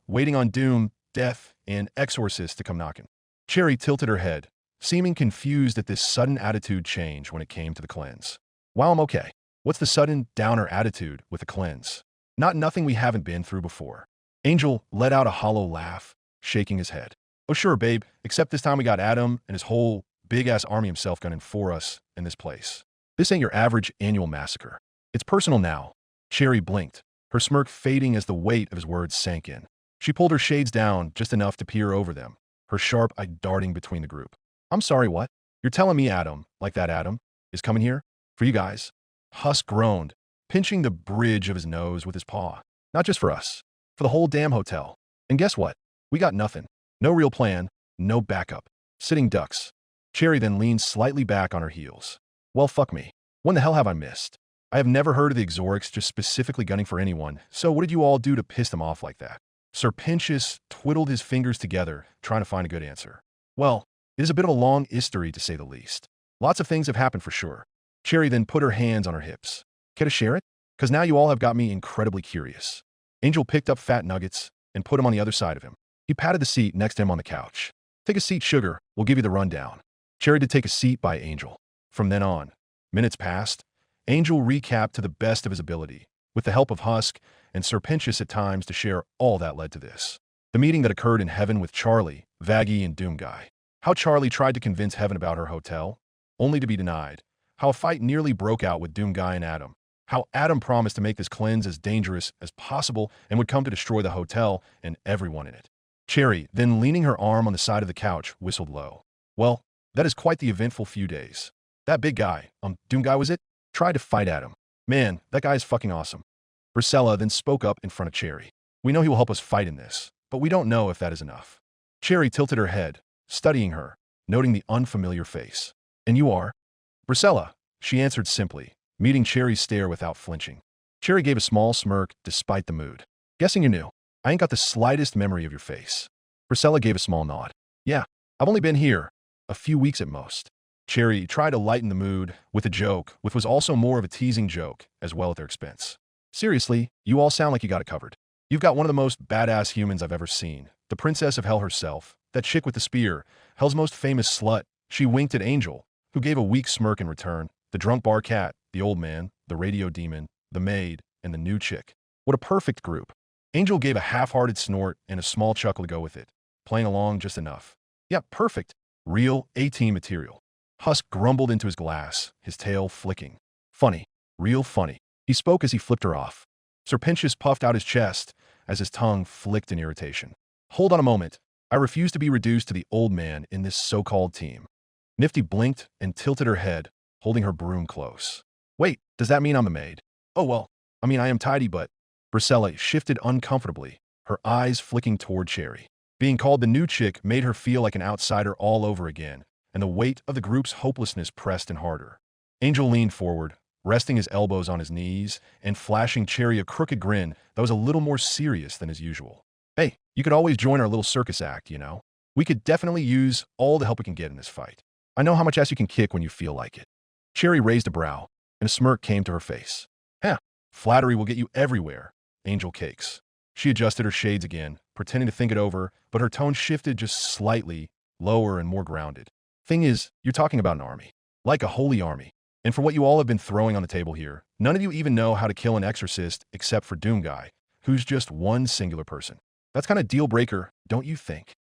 S1: waiting on doom, death, and exorcist to come knocking. Cherry tilted her head, seeming confused at this sudden attitude change when it came to the cleanse. Well, I'm okay. What's the sudden downer attitude with the cleanse? Not nothing we haven't been through before. Angel let out a hollow laugh, shaking his head. Oh sure, babe, except this time we got Adam and his whole big-ass army himself gunning for us in this place. This ain't your average annual massacre. It's personal now. Cherry blinked, her smirk fading as the weight of his words sank in. She pulled her shades down just enough to peer over them, her sharp eye darting between the group. I'm sorry, what? You're telling me Adam, like that Adam, is coming here? For you guys? Husk groaned, pinching the bridge of his nose with his paw. Not just for us. For the whole damn hotel. And guess what? We got nothing. No real plan, no backup. Sitting ducks. Cherry then leaned slightly back on her heels. Well, fuck me. When the hell have I missed? I have never heard of the Exorics just specifically gunning for anyone, so what did you all do to piss them off like that? Sir Pentious twiddled his fingers together, trying to find a good answer. Well, it is a bit of a long history, to say the least. Lots of things have happened for sure. Cherry then put her hands on her hips. Care to share it? Because now you all have got me incredibly curious. Angel picked up fat nuggets and put him on the other side of him. He patted the seat next to him on the couch. Take a seat, sugar. We'll give you the rundown. Cherry did take a seat by Angel. From then on, minutes passed. Angel recapped to the best of his ability, with the help of Husk and Sir Pentious at times to share all that led to this. The meeting that occurred in heaven with Charlie, Vaggie, and Doomguy. How Charlie tried to convince Heaven about her hotel, only to be denied. How a fight nearly broke out with Doomguy and Adam. How Adam promised to make this cleanse as dangerous as possible and would come to destroy the hotel and everyone in it. Cherry, then leaning her arm on the side of the couch, whistled low. Well, that is quite the eventful few days. That big guy, Doomguy was it? Tried to fight Adam. Man, that guy is fucking awesome. Priscilla then spoke up in front of Cherry. We know he will help us fight in this, but we don't know if that is enough. Cherry tilted her head, studying her, noting the unfamiliar face. And you are? Priscilla, she answered simply, meeting Cherry's stare without flinching. Cherry gave a small smirk despite the mood. Guessing you're new. I ain't got the slightest memory of your face. Priscilla gave a small nod. Yeah, I've only been here a few weeks at most. Cherry tried to lighten the mood with a joke, which was also more of a teasing joke, as well at their expense. Seriously, you all sound like you got it covered. You've got one of the most badass humans I've ever seen. The Princess of Hell herself, that chick with the spear, Hell's most famous slut. She winked at Angel, who gave a weak smirk in return. The drunk bar cat, the old man, the radio demon, the maid, and the new chick. What a perfect group. Angel gave a half-hearted snort and a small chuckle to go with it, playing along just enough. Yeah, perfect. Real A-team material. Husk grumbled into his glass, his tail flicking. Funny. Real funny. He spoke as he flipped her off. Sir Pentious puffed out his chest as his tongue flicked in irritation. Hold on a moment. I refuse to be reduced to the old man in this so-called team. Nifty blinked and tilted her head, holding her broom close. Wait, does that mean I'm a maid? Oh well, I mean I am tidy, but... Priscilla shifted uncomfortably, her eyes flicking toward Cherry. Being called the new chick made her feel like an outsider all over again, and the weight of the group's hopelessness pressed in harder. Angel leaned forward, resting his elbows on his knees and flashing Cherry a crooked grin that was a little more serious than his usual. Hey, you could always join our little circus act, you know? We could definitely use all the help we can get in this fight. I know how much ass you can kick when you feel like it. Cherry raised a brow, and a smirk came to her face. Huh, flattery will get you everywhere, Angel cakes. She adjusted her shades again, pretending to think it over, but her tone shifted just slightly, lower and more grounded. Thing is, you're talking about an army. Like a holy army. And for what you all have been throwing on the table here, none of you even know how to kill an exorcist except for Doomguy, who's just one singular person. That's kind of deal breaker, don't you think?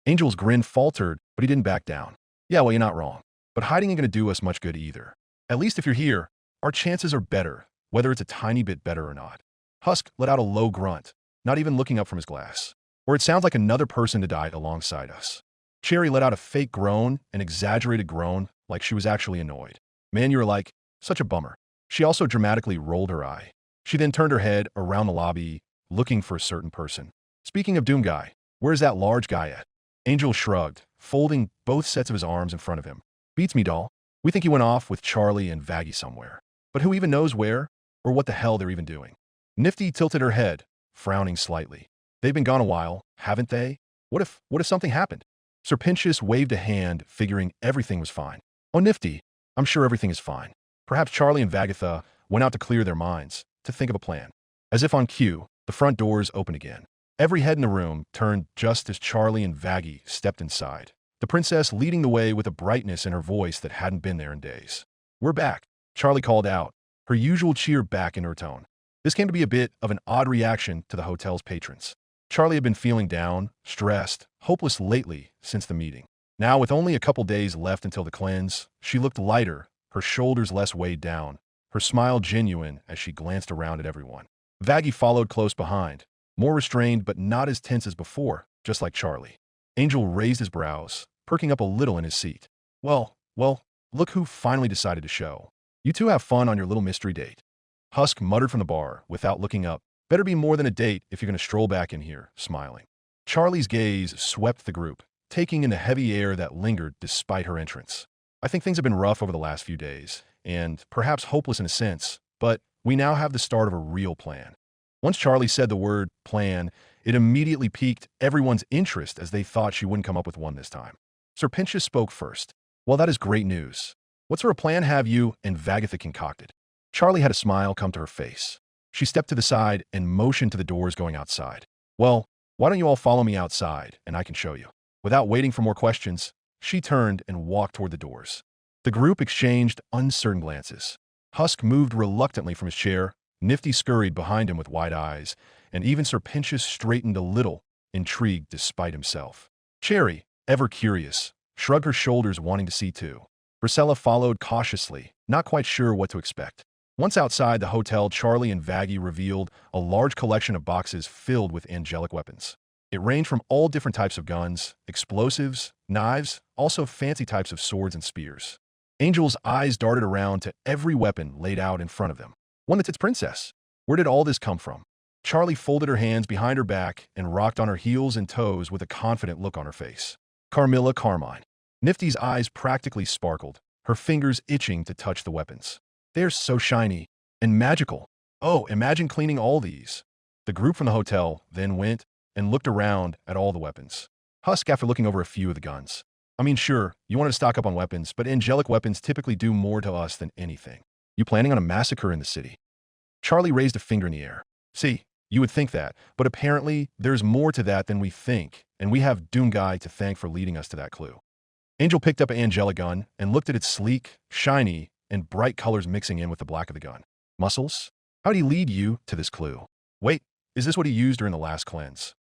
S1: Angel's grin faltered, but he didn't back down. Yeah, well, you're not wrong. But hiding ain't gonna do us much good either. At least if you're here, our chances are better, whether it's a tiny bit better or not. Husk let out a low grunt, not even looking up from his glass. Or it sounds like another person to die alongside us. Cherry let out a fake groan, an exaggerated groan, like she was actually annoyed. Man, you're like, such a bummer. She also dramatically rolled her eye. She then turned her head around the lobby, looking for a certain person. Speaking of Doomguy, where's that large guy at? Angel shrugged, folding both sets of his arms in front of him. Beats me, doll. We think he went off with Charlie and Vaggie somewhere. But who even knows where, or what the hell they're even doing? Nifty tilted her head, frowning slightly. They've been gone a while, haven't they? What if something happened? Sir Pentious waved a hand, figuring everything was fine. Oh, Nifty, I'm sure everything is fine. Perhaps Charlie and Vagatha went out to clear their minds, to think of a plan. As if on cue, the front doors opened again. Every head in the room turned just as Charlie and Vaggie stepped inside, the princess leading the way with a brightness in her voice that hadn't been there in days. We're back, Charlie called out, her usual cheer back in her tone. This came to be a bit of an odd reaction to the hotel's patrons. Charlie had been feeling down, stressed, hopeless lately since the meeting. Now, with only a couple days left until the cleanse, she looked lighter, her shoulders less weighed down, her smile genuine as she glanced around at everyone. Vaggie followed close behind, more restrained but not as tense as before, just like Charlie. Angel raised his brows, perking up a little in his seat. Well, look who finally decided to show. You two have fun on your little mystery date. Husk muttered from the bar, without looking up. Better be more than a date if you're going to stroll back in here, smiling. Charlie's gaze swept the group, taking in the heavy air that lingered despite her entrance. I think things have been rough over the last few days, and perhaps hopeless in a sense, but we now have the start of a real plan. Once Charlie said the word plan, it immediately piqued everyone's interest as they thought she wouldn't come up with one this time. Sir Pentious spoke first. Well, that is great news. What sort of plan have you and Vagatha concocted? Charlie had a smile come to her face. She stepped to the side and motioned to the doors going outside. Well, why don't you all follow me outside, and I can show you. Without waiting for more questions, she turned and walked toward the doors. The group exchanged uncertain glances. Husk moved reluctantly from his chair, Nifty scurried behind him with wide eyes, and even Sir Pentious straightened a little, intrigued despite himself. Cherry, ever curious, shrugged her shoulders wanting to see too. Priscilla followed cautiously, not quite sure what to expect. Once outside the hotel, Charlie and Vaggie revealed a large collection of boxes filled with angelic weapons. It ranged from all different types of guns, explosives, knives, also fancy types of swords and spears. Angel's eyes darted around to every weapon laid out in front of them. One that's its princess. Where did all this come from? Charlie folded her hands behind her back and rocked on her heels and toes with a confident look on her face. Carmilla Carmine. Nifty's eyes practically sparkled, her fingers itching to touch the weapons. They're so shiny and magical. Oh, imagine cleaning all these. The group from the hotel then went and looked around at all the weapons. Husk after looking over a few of the guns. I mean, sure, you wanted to stock up on weapons, but angelic weapons typically do more to us than anything. You planning on a massacre in the city? Charlie raised a finger in the air. See, you would think that, but apparently there's more to that than we think, and we have Doomguy to thank for leading us to that clue. Angel picked up an angelic gun and looked at its sleek, shiny, and bright colors mixing in with the black of the gun. Muscles? How'd he lead you to this clue? Wait, is this what he used during the last cleanse?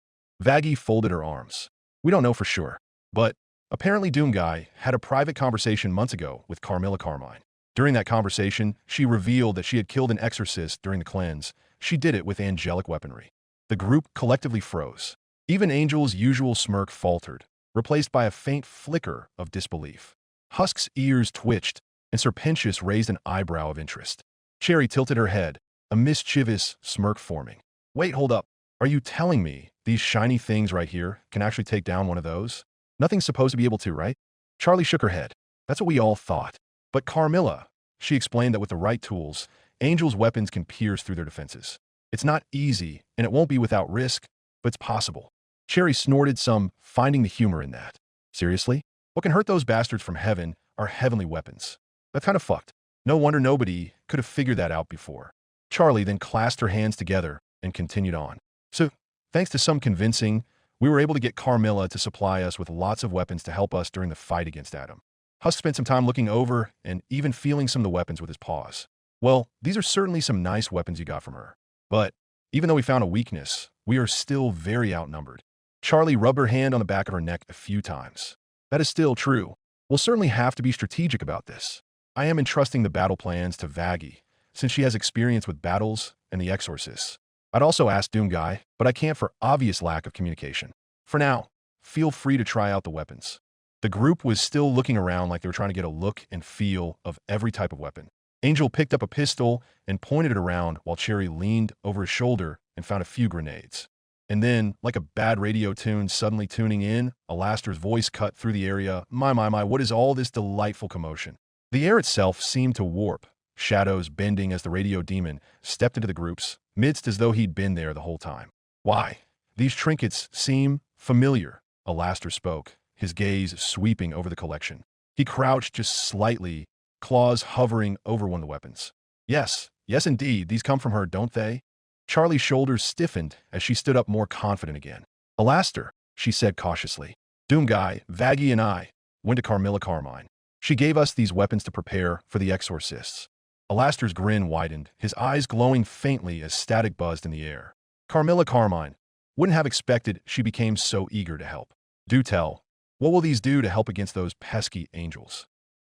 S1: Vaggie folded her arms. We don't know for sure, but apparently Doomguy had a private conversation months ago with Carmilla Carmine. During that conversation, she revealed that she had killed an exorcist during the cleanse. She did it with angelic weaponry. The group collectively froze. Even Angel's usual smirk faltered, replaced by a faint flicker of disbelief. Husk's ears twitched, and Sir Pentious raised an eyebrow of interest. Cherry tilted her head, a mischievous smirk forming. Wait, hold up. Are you telling me these shiny things right here can actually take down one of those? Nothing's supposed to be able to, right? Charlie shook her head. That's what we all thought. But Carmilla, she explained that with the right tools, Angel's weapons can pierce through their defenses. It's not easy, and it won't be without risk, but it's possible. Cherry snorted some, finding the humor in that. Seriously? What can hurt those bastards from heaven are heavenly weapons. That's kind of fucked. No wonder nobody could have figured that out before. Charlie then clasped her hands together and continued on. So, thanks to some convincing, we were able to get Carmilla to supply us with lots of weapons to help us during the fight against Adam. Husk spent some time looking over and even feeling some of the weapons with his paws. Well, these are certainly some nice weapons you got from her. But even though we found a weakness, we are still very outnumbered. Charlie rubbed her hand on the back of her neck a few times. That is still true. We'll certainly have to be strategic about this. I am entrusting the battle plans to Vaggie, since she has experience with battles and the exorcists. I'd also ask Doomguy, but I can't for obvious lack of communication. For now, feel free to try out the weapons. The group was still looking around like they were trying to get a look and feel of every type of weapon. Angel picked up a pistol and pointed it around while Cherry leaned over his shoulder and found a few grenades. And then, like a bad radio tune suddenly tuning in, Alastor's voice cut through the area. My, what is all this delightful commotion? The air itself seemed to warp, shadows bending as the radio demon stepped into the group's midst as though he'd been there the whole time. Why, these trinkets seem familiar, Alastor spoke, his gaze sweeping over the collection. He crouched just slightly, claws hovering over one of the weapons. Yes indeed, these come from her, don't they? Charlie's shoulders stiffened as she stood up more confident again. Alastor, she said cautiously. Doomguy, Vaggie, and I went to Carmilla Carmine. She gave us these weapons to prepare for the exorcists. Alastor's grin widened, his eyes glowing faintly as static buzzed in the air. Carmilla Carmine. Wouldn't have expected she became so eager to help. Do tell. What will these do to help against those pesky angels?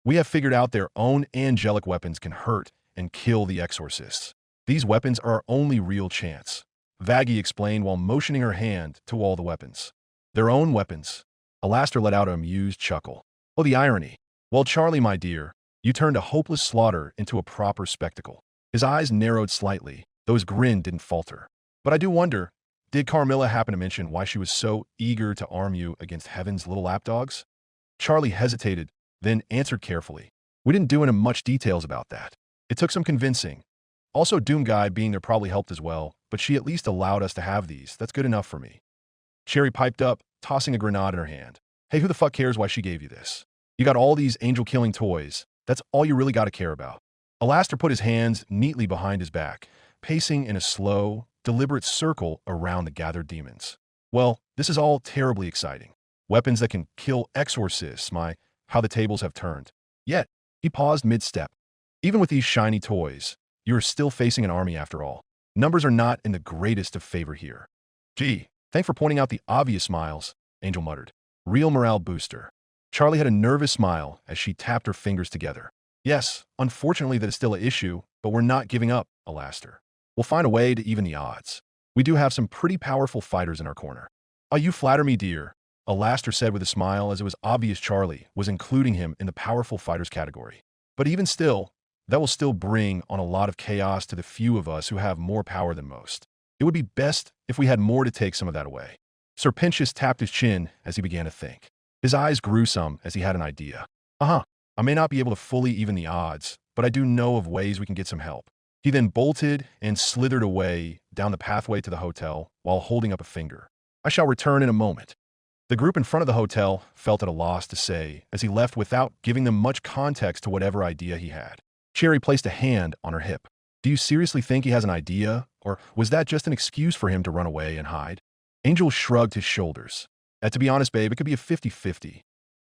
S1: We have figured out their own angelic weapons can hurt and kill the exorcists. These weapons are our only real chance. Vaggie explained while motioning her hand to all the weapons. Their own weapons. Alastor let out an amused chuckle. Oh, the irony. Well, Charlie, my dear, you turned a hopeless slaughter into a proper spectacle. His eyes narrowed slightly, though his grin didn't falter. But I do wonder, did Carmilla happen to mention why she was so eager to arm you against heaven's little lapdogs? Charlie hesitated, then answered carefully. We didn't do in much details about that. It took some convincing. Also, Doomguy being there probably helped as well, but she at least allowed us to have these. That's good enough for me. Cherry piped up, tossing a grenade in her hand. Hey, who the fuck cares why she gave you this? You got all these angel-killing toys. That's all you really got to care about. Alastor put his hands neatly behind his back, pacing in a slow, deliberate circle around the gathered demons. Well, this is all terribly exciting. Weapons that can kill exorcists, how the tables have turned. Yet, he paused mid-step. Even with these shiny toys, you are still facing an army after all. Numbers are not in the greatest of favor here. Gee, thanks for pointing out the obvious, Miles, Angel muttered. Real morale booster. Charlie had a nervous smile as she tapped her fingers together. Yes, unfortunately that is still an issue, but we're not giving up, Alastor. We'll find a way to even the odds. We do have some pretty powerful fighters in our corner. Oh, you flatter me, dear, Alastor said with a smile as it was obvious Charlie was including him in the powerful fighters category. But even still, that will still bring on a lot of chaos to the few of us who have more power than most. It would be best if we had more to take some of that away. Sir Pentious tapped his chin as he began to think. His eyes grew some as he had an idea. I may not be able to fully even the odds, but I do know of ways we can get some help. He then bolted and slithered away down the pathway to the hotel while holding up a finger. I shall return in a moment. The group in front of the hotel felt at a loss to say as he left without giving them much context to whatever idea he had. Cherry placed a hand on her hip. Do you seriously think he has an idea, or was that just an excuse for him to run away and hide? Angel shrugged his shoulders. To be honest, babe, it could be a 50-50.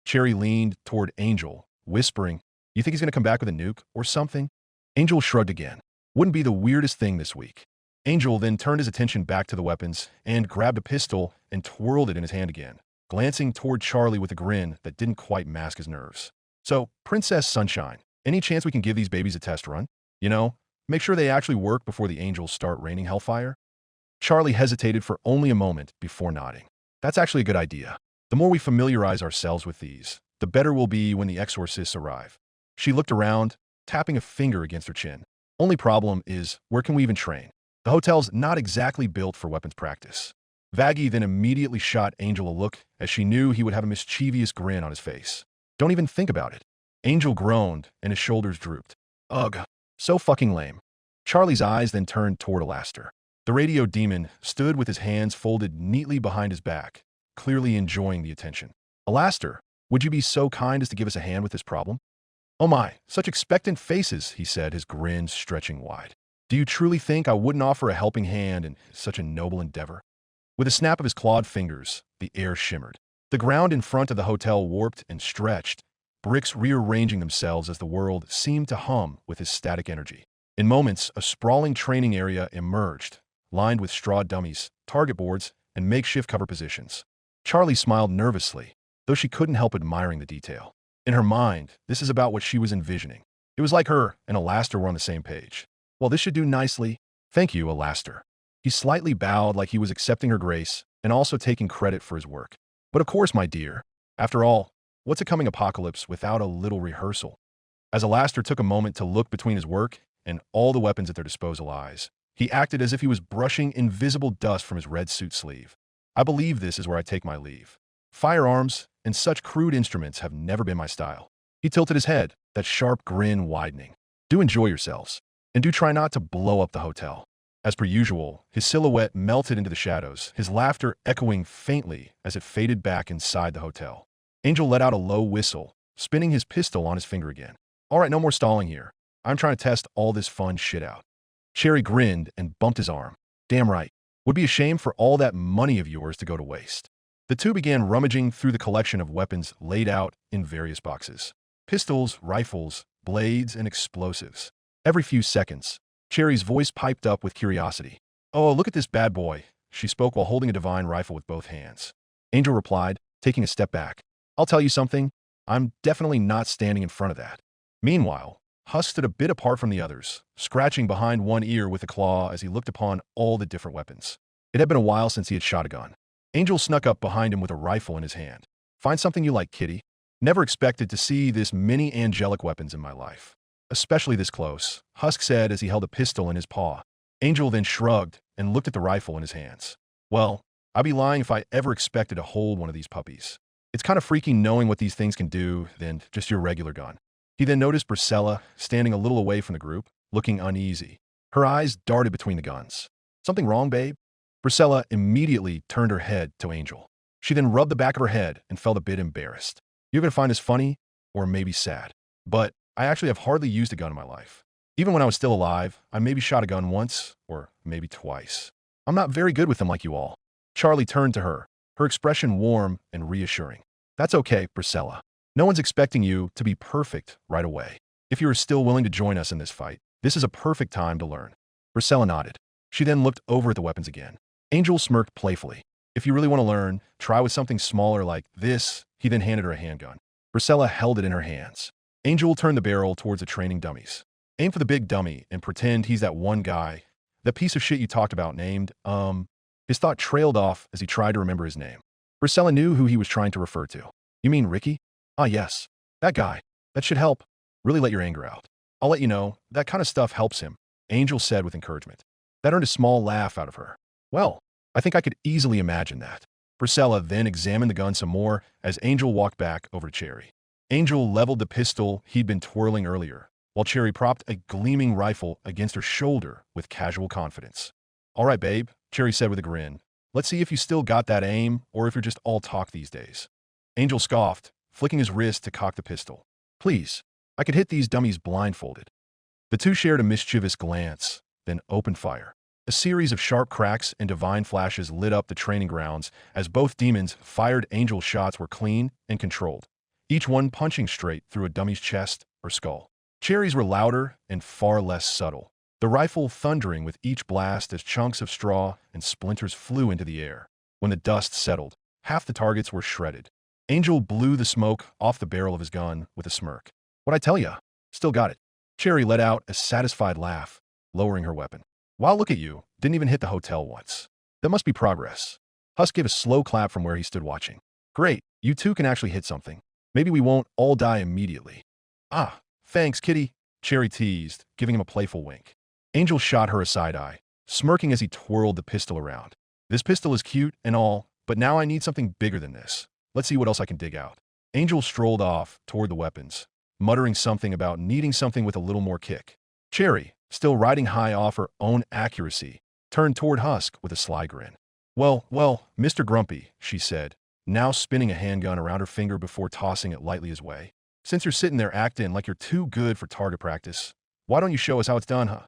S1: Cherry leaned toward Angel, whispering, You think he's going to come back with a nuke or something? Angel shrugged again. Wouldn't be the weirdest thing this week. Angel then turned his attention back to the weapons and grabbed a pistol and twirled it in his hand again, glancing toward Charlie with a grin that didn't quite mask his nerves. So, Princess Sunshine, any chance we can give these babies a test run? You know, make sure they actually work before the angels start raining hellfire? Charlie hesitated for only a moment before nodding. That's actually a good idea. The more we familiarize ourselves with these, the better we'll be when the exorcists arrive. She looked around, tapping a finger against her chin. Only problem is, where can we even train? The hotel's not exactly built for weapons practice. Vaggie then immediately shot Angel a look as she knew he would have a mischievous grin on his face. Don't even think about it. Angel groaned and his shoulders drooped. Ugh, so fucking lame. Charlie's eyes then turned toward Alastor. The radio demon stood with his hands folded neatly behind his back, clearly enjoying the attention. Alastor, would you be so kind as to give us a hand with this problem? Oh my, such expectant faces, he said, his grin stretching wide. Do you truly think I wouldn't offer a helping hand in such a noble endeavor? With a snap of his clawed fingers, the air shimmered. The ground in front of the hotel warped and stretched, bricks rearranging themselves as the world seemed to hum with his static energy. In moments, a sprawling training area emerged, lined with straw dummies, target boards, and makeshift cover positions. Charlie smiled nervously, though she couldn't help admiring the detail. In her mind, this is about what she was envisioning. It was like her and Alastor were on the same page. Well, this should do nicely. Thank you, Alastor. He slightly bowed like he was accepting her grace and also taking credit for his work. But of course, my dear. After all, what's a coming apocalypse without a little rehearsal? As Alastor took a moment to look between his work and all the weapons at their disposal eyes, he acted as if he was brushing invisible dust from his red suit sleeve. I believe this is where I take my leave. Firearms and such crude instruments have never been my style. He tilted his head, that sharp grin widening. Do enjoy yourselves, and do try not to blow up the hotel. As per usual, his silhouette melted into the shadows, his laughter echoing faintly as it faded back inside the hotel. Angel let out a low whistle, spinning his pistol on his finger again. All right, no more stalling here. I'm trying to test all this fun shit out. Cherry grinned and bumped his arm. Damn right. Would be a shame for all that money of yours to go to waste. The two began rummaging through the collection of weapons laid out in various boxes. Pistols, rifles, blades, and explosives. Every few seconds, Cherry's voice piped up with curiosity. "Oh, look at this bad boy," she spoke while holding a divine rifle with both hands. Angel replied, taking a step back. "I'll tell you something. I'm definitely not standing in front of that." Meanwhile, Husk stood a bit apart from the others, scratching behind one ear with a claw as he looked upon all the different weapons. It had been a while since he had shot a gun. Angel snuck up behind him with a rifle in his hand. "Find something you like, kitty. Never expected to see this many angelic weapons in my life. Especially this close," Husk said as he held a pistol in his paw. Angel then shrugged and looked at the rifle in his hands. "Well, I'd be lying if I ever expected to hold one of these puppies. It's kind of freaky knowing what these things can do than just your regular gun." He then noticed Priscilla standing a little away from the group, looking uneasy. Her eyes darted between the guns. "Something wrong, babe?" Priscilla immediately turned her head to Angel. She then rubbed the back of her head and felt a bit embarrassed. "You're going to find this funny or maybe sad, but I actually have hardly used a gun in my life. Even when I was still alive, I maybe shot a gun once or maybe twice. I'm not very good with them like you all." Charlie turned to her, her expression warm and reassuring. "That's okay, Priscilla. No one's expecting you to be perfect right away. If you are still willing to join us in this fight, this is a perfect time to learn." Priscilla nodded. She then looked over at the weapons again. Angel smirked playfully. "If you really want to learn, try with something smaller like this." He then handed her a handgun. Priscilla held it in her hands. Angel turned the barrel towards the training dummies. "Aim for the big dummy and pretend he's that one guy, that piece of shit you talked about named, His thought trailed off as he tried to remember his name. Priscilla knew who he was trying to refer to. "You mean Ricky?" "Ah, yes. That guy. That should help. Really let your anger out. I'll let you know, that kind of stuff helps him," Angel said with encouragement. That earned a small laugh out of her. "Well, I think I could easily imagine that." Priscilla then examined the gun some more as Angel walked back over to Cherry. Angel leveled the pistol he'd been twirling earlier, while Cherry propped a gleaming rifle against her shoulder with casual confidence. "All right, babe," Cherry said with a grin. "Let's see if you still got that aim or if you're just all talk these days." Angel scoffed, flicking his wrist to cock the pistol. "Please, I could hit these dummies blindfolded." The two shared a mischievous glance, then opened fire. A series of sharp cracks and divine flashes lit up the training grounds as both demons fired. Angel shots were clean and controlled, each one punching straight through a dummy's chest or skull. Cherries were louder and far less subtle, the rifle thundering with each blast as chunks of straw and splinters flew into the air. When the dust settled, half the targets were shredded. Angel blew the smoke off the barrel of his gun with a smirk. "What'd I tell ya? Still got it." Cherry let out a satisfied laugh, lowering her weapon. "Wow, look at you. Didn't even hit the hotel once. That must be progress." Husk gave a slow clap from where he stood watching. "Great, you two can actually hit something. Maybe we won't all die immediately." "Ah, thanks, kitty," Cherry teased, giving him a playful wink. Angel shot her a side eye, smirking as he twirled the pistol around. "This pistol is cute and all, but now I need something bigger than this. Let's see what else I can dig out." Angel strolled off toward the weapons, muttering something about needing something with a little more kick. Cherry, still riding high off her own accuracy, turned toward Husk with a sly grin. Well, Mr. Grumpy," she said, now spinning a handgun around her finger before tossing it lightly his way. "Since you're sitting there acting like you're too good for target practice, why don't you show us how it's done, huh?"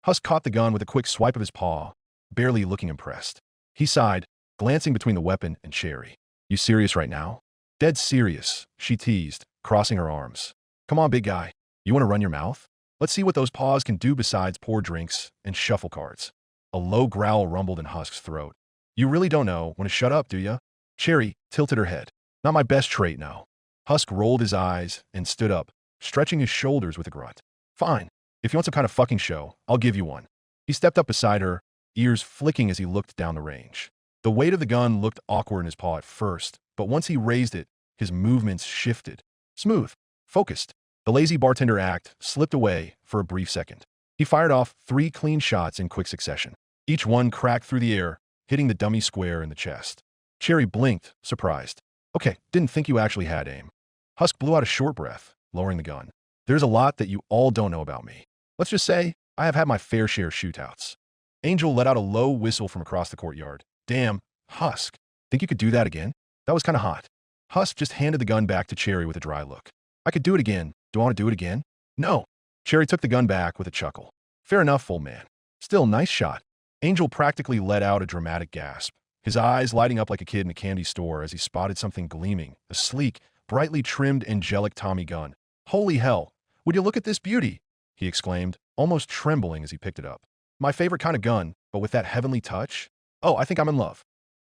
S1: Husk caught the gun with a quick swipe of his paw, barely looking impressed. He sighed, glancing between the weapon and Cherry. "You serious right now?" "Dead serious," she teased, crossing her arms. "Come on, big guy. You want to run your mouth? Let's see what those paws can do besides pour drinks and shuffle cards." A low growl rumbled in Husk's throat. "You really don't know when to shut up, do ya?" Cherry tilted her head. "Not my best trait, no." Husk rolled his eyes and stood up, stretching his shoulders with a grunt. "Fine. If you want some kind of fucking show, I'll give you one." He stepped up beside her, ears flicking as he looked down the range. The weight of the gun looked awkward in his paw at first, but once he raised it, his movements shifted. Smooth, focused. The lazy bartender act slipped away for a brief second. He fired off 3 clean shots in quick succession. Each one cracked through the air, hitting the dummy square in the chest. Cherry blinked, surprised. "Okay, didn't think you actually had aim." Husk blew out a short breath, lowering the gun. "There's a lot that you all don't know about me. Let's just say I have had my fair share of shootouts." Angel let out a low whistle from across the courtyard. "Damn, Husk. Think you could do that again? That was kind of hot." Husk just handed the gun back to Cherry with a dry look. "I could do it again. Do I want to do it again?" "No." Cherry took the gun back with a chuckle. "Fair enough, old man. Still, nice shot." Angel practically let out a dramatic gasp, his eyes lighting up like a kid in a candy store as he spotted something gleaming, a sleek, brightly trimmed angelic Tommy gun. "Holy hell, would you look at this beauty?" he exclaimed, almost trembling as he picked it up. My favorite kind of gun, but with that heavenly touch? Oh, I think I'm in love.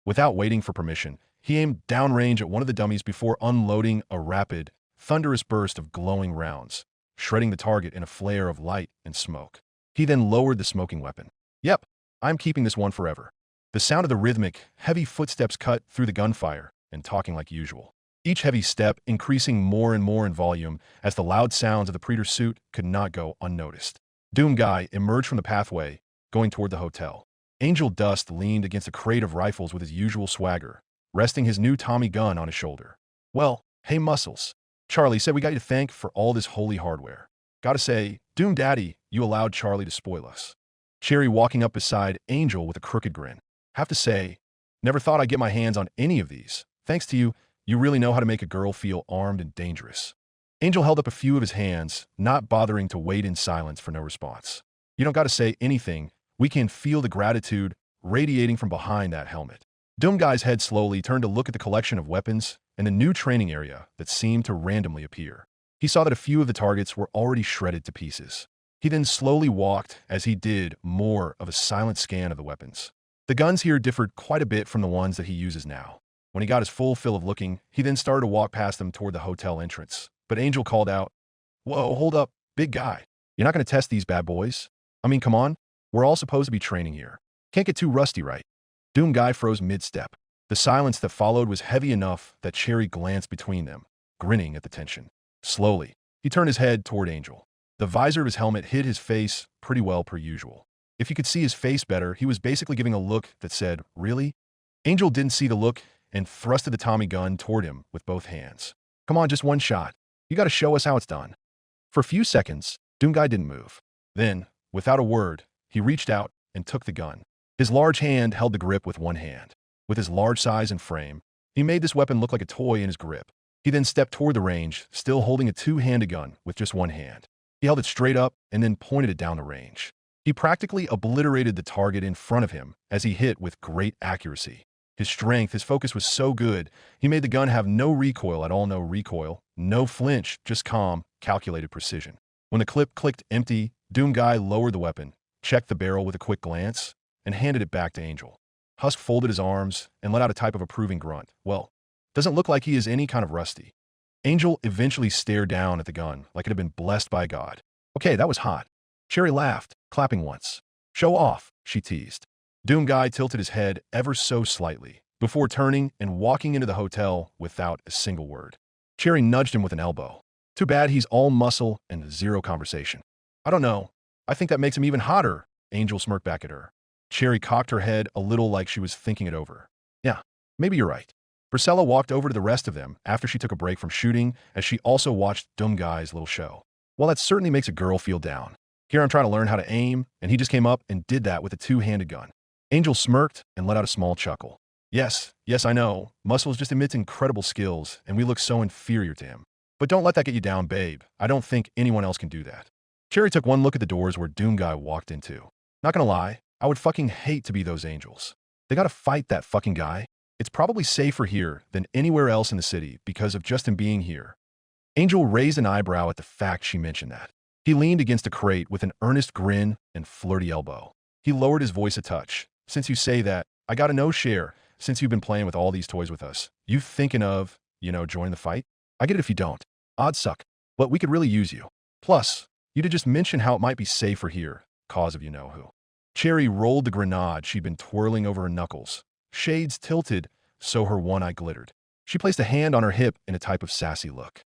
S1: Without waiting for permission, he aimed downrange at one of the dummies before unloading a rapid, thunderous burst of glowing rounds, shredding the target in a flare of light and smoke. He then lowered the smoking weapon. Yep, I'm keeping this one forever. The sound of the rhythmic, heavy footsteps cut through the gunfire, and talking like usual. Each heavy step increasing more and more in volume as the loud sounds of the Praetor's suit could not go unnoticed. Doom Guy emerged from the pathway, going toward the hotel. Angel Dust leaned against a crate of rifles with his usual swagger, resting his new Tommy gun on his shoulder. Well, hey Muscles. Charlie said we got you to thank for all this holy hardware. Gotta say, Doom Daddy, you allowed Charlie to spoil us. Cherry walking up beside Angel with a crooked grin. Have to say, never thought I'd get my hands on any of these. Thanks to you, you really know how to make a girl feel armed and dangerous. Angel held up a few of his hands, not bothering to wait in silence for no response. You don't gotta say anything. We can feel the gratitude radiating from behind that helmet. Doom Guy's head slowly turned to look at the collection of weapons and the new training area that seemed to randomly appear. He saw that a few of the targets were already shredded to pieces. He then slowly walked as he did more of a silent scan of the weapons. The guns here differed quite a bit from the ones that he uses now. When he got his full fill of looking, he then started to walk past them toward the hotel entrance. But Angel called out, "Whoa, hold up, big guy. You're not going to test these bad boys? I mean, come on. We're all supposed to be training here. Can't get too rusty, right?" Doom Guy froze mid-step. The silence that followed was heavy enough that Cherry glanced between them, grinning at the tension. Slowly, he turned his head toward Angel. The visor of his helmet hid his face pretty well per usual. If you could see his face better, he was basically giving a look that said, "Really?" Angel didn't see the look and thrusted the Tommy gun toward him with both hands. "Come on, just one shot. You gotta show us how it's done." For a few seconds, Doom Guy didn't move. Then, without a word, he reached out and took the gun. His large hand held the grip with one hand. With his large size and frame, he made this weapon look like a toy in his grip. He then stepped toward the range, still holding a two-handed gun with just one hand. He held it straight up and then pointed it down the range. He practically obliterated the target in front of him as he hit with great accuracy. His strength, his focus was so good, he made the gun have no recoil at all, no recoil, no flinch, just calm, calculated precision. When the clip clicked empty, Doom Guy lowered the weapon, checked the barrel with a quick glance, and handed it back to Angel. Husk folded his arms and let out a type of approving grunt. Well, doesn't look like he is any kind of rusty. Angel eventually stared down at the gun like it had been blessed by God. Okay, that was hot. Cherry laughed, clapping once. Show off, she teased. Doom Guy tilted his head ever so slightly before turning and walking into the hotel without a single word. Cherry nudged him with an elbow. Too bad he's all muscle and zero conversation. I don't know. I think that makes him even hotter, Angel smirked back at her. Cherry cocked her head a little like she was thinking it over. Yeah, maybe you're right. Priscilla walked over to the rest of them after she took a break from shooting as she also watched Doom Guy's little show. Well, that certainly makes a girl feel down. Here I'm trying to learn how to aim, and he just came up and did that with a two-handed gun. Angel smirked and let out a small chuckle. Yes, I know. Muscles just emits incredible skills, and we look so inferior to him. But don't let that get you down, babe. I don't think anyone else can do that. Cherry took one look at the doors where Doom Guy walked into. Not gonna lie, I would fucking hate to be those angels. They gotta fight that fucking guy. It's probably safer here than anywhere else in the city because of just him being here. Angel raised an eyebrow at the fact she mentioned that. He leaned against a crate with an earnest grin and flirty elbow. He lowered his voice a touch. Since you say that, I gotta know, Cher, since you've been playing with all these toys with us, you thinking of, joining the fight? I get it if you don't. Odds suck, but we could really use you. Plus, you did just mention how it might be safer here, cause of you-know-who. Cherry rolled the grenade she'd been twirling over her knuckles. Shades tilted, so her one eye glittered. She placed a hand on her hip in a type of sassy look.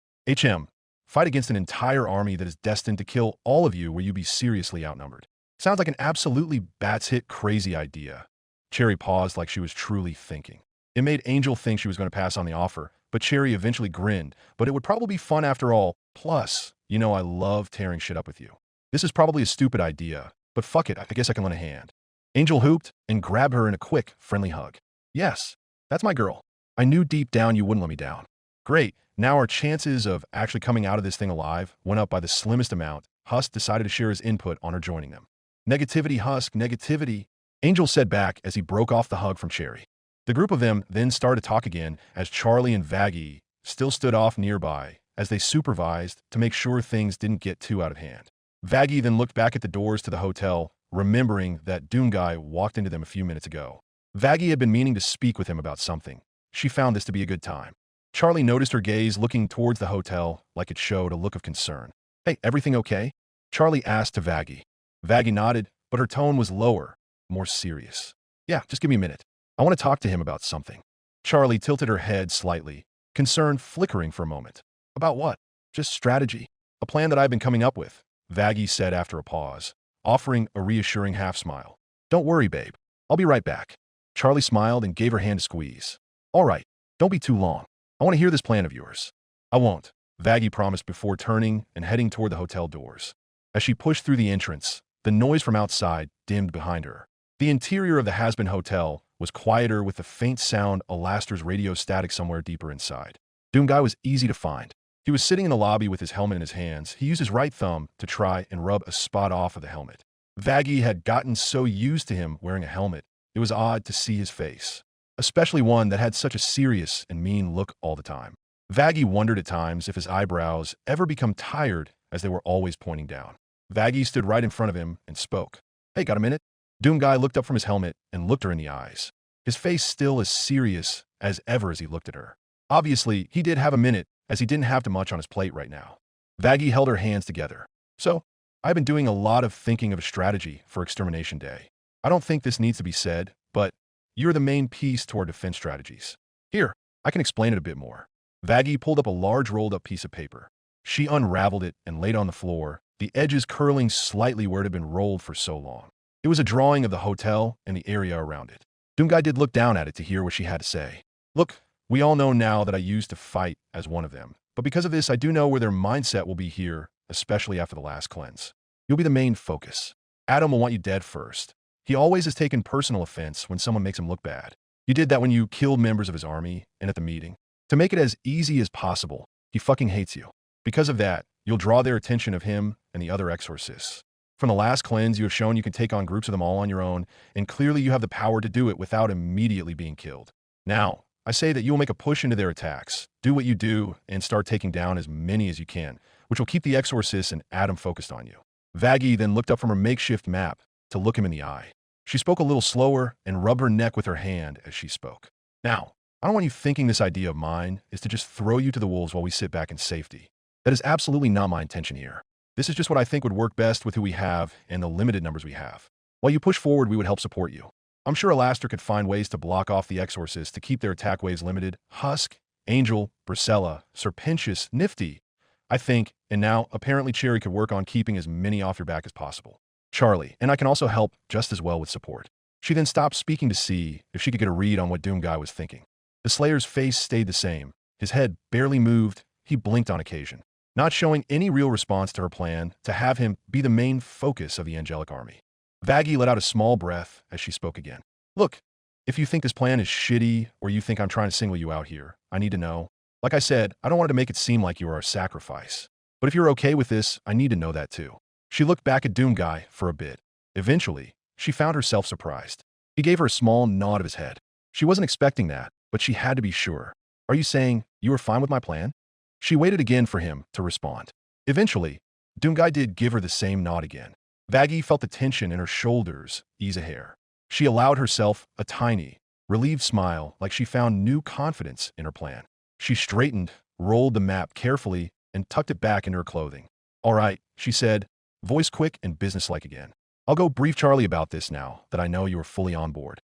S1: Fight against an entire army that is destined to kill all of you where you be seriously outnumbered. Sounds like an absolutely bats-hit crazy idea. Cherry paused like she was truly thinking. It made Angel think she was going to pass on the offer, but Cherry eventually grinned. But it would probably be fun after all. Plus, I love tearing shit up with you. This is probably a stupid idea, but fuck it, I guess I can lend a hand. Angel hooped and grabbed her in a quick, friendly hug. Yes, that's my girl. I knew deep down you wouldn't let me down. Great. Now our chances of actually coming out of this thing alive went up by the slimmest amount. Husk decided to share his input on her joining them. Negativity, Husk, negativity, Angel said back as he broke off the hug from Cherry. The group of them then started to talk again as Charlie and Vaggie still stood off nearby as they supervised to make sure things didn't get too out of hand. Vaggie then looked back at the doors to the hotel, remembering that Doomguy walked into them a few minutes ago. Vaggie had been meaning to speak with him about something. She found this to be a good time. Charlie noticed her gaze looking towards the hotel like it showed a look of concern. "Hey, everything okay?" Charlie asked to Vaggie. Vaggie nodded, but her tone was lower, more serious. "Yeah, just give me a minute. I want to talk to him about something." Charlie tilted her head slightly, concern flickering for a moment. "About what?" "Just strategy. A plan that I've been coming up with," Vaggie said after a pause, offering a reassuring half-smile. "Don't worry, babe. I'll be right back." Charlie smiled and gave her hand a squeeze. "All right, don't be too long. I want to hear this plan of yours." "I won't," Vaggie promised before turning and heading toward the hotel doors. As she pushed through the entrance, the noise from outside dimmed behind her. The interior of the Hazbin Hotel was quieter with the faint sound Alastor's radio static somewhere deeper inside. Doomguy was easy to find. He was sitting in the lobby with his helmet in his hands. He used his right thumb to try and rub a spot off of the helmet. Vaggie had gotten so used to him wearing a helmet, it was odd to see his face, especially one that had such a serious and mean look all the time. Vaggie wondered at times if his eyebrows ever become tired as they were always pointing down. Vaggie stood right in front of him and spoke. "Hey, got a minute?" Doomguy looked up from his helmet and looked her in the eyes, his face still as serious as ever as he looked at her. Obviously, he did have a minute, as he didn't have too much on his plate right now. Vaggie held her hands together. "So, I've been doing a lot of thinking of a strategy for Extermination Day. I don't think this needs to be said, but you're the main piece to our defense strategies. Here, I can explain it a bit more." Vaggie pulled up a large rolled-up piece of paper. She unraveled it and laid it on the floor, the edges curling slightly where it had been rolled for so long. It was a drawing of the hotel and the area around it. Doomguy did look down at it to hear what she had to say. "Look, we all know now that I used to fight as one of them, but because of this, I do know where their mindset will be here, especially after the last cleanse. You'll be the main focus. Adam will want you dead first. He always has taken personal offense when someone makes him look bad. You did that when you killed members of his army and at the meeting. To make it as easy as possible, he fucking hates you. Because of that, you'll draw their attention of him and the other exorcists. From the last cleanse, you have shown you can take on groups of them all on your own, and clearly you have the power to do it without immediately being killed. Now, I say that you will make a push into their attacks, do what you do, and start taking down as many as you can, which will keep the exorcists and Adam focused on you." Vaggie then looked up from her makeshift map to look him in the eye. She spoke a little slower and rubbed her neck with her hand as she spoke. "Now, I don't want you thinking this idea of mine is to just throw you to the wolves while we sit back in safety. That is absolutely not my intention here. This is just what I think would work best with who we have and the limited numbers we have. While you push forward, we would help support you. I'm sure Alastor could find ways to block off the exorcists to keep their attack waves limited. Husk, Angel, Priscilla, Pentious, Nifty. I think, and now apparently Cherry could work on keeping as many off your back as possible. Charlie, and I can also help just as well with support." She then stopped speaking to see if she could get a read on what Doomguy was thinking. The Slayer's face stayed the same. His head barely moved. He blinked on occasion, not showing any real response to her plan to have him be the main focus of the angelic army. Vaggie let out a small breath as she spoke again. "Look, if you think this plan is shitty or you think I'm trying to single you out here, I need to know. Like I said, I don't want it to make it seem like you are a sacrifice. But if you're okay with this, I need to know that too." She looked back at Doomguy for a bit. Eventually, she found herself surprised. He gave her a small nod of his head. She wasn't expecting that, but she had to be sure. "Are you saying you are fine with my plan?" She waited again for him to respond. Eventually, Doomguy did give her the same nod again. Vaggie felt the tension in her shoulders ease a hair. She allowed herself a tiny, relieved smile like she found new confidence in her plan. She straightened, rolled the map carefully, and tucked it back into her clothing. "All right," she said, voice quick and businesslike again. "I'll go brief Charlie about this now that I know you are fully on board."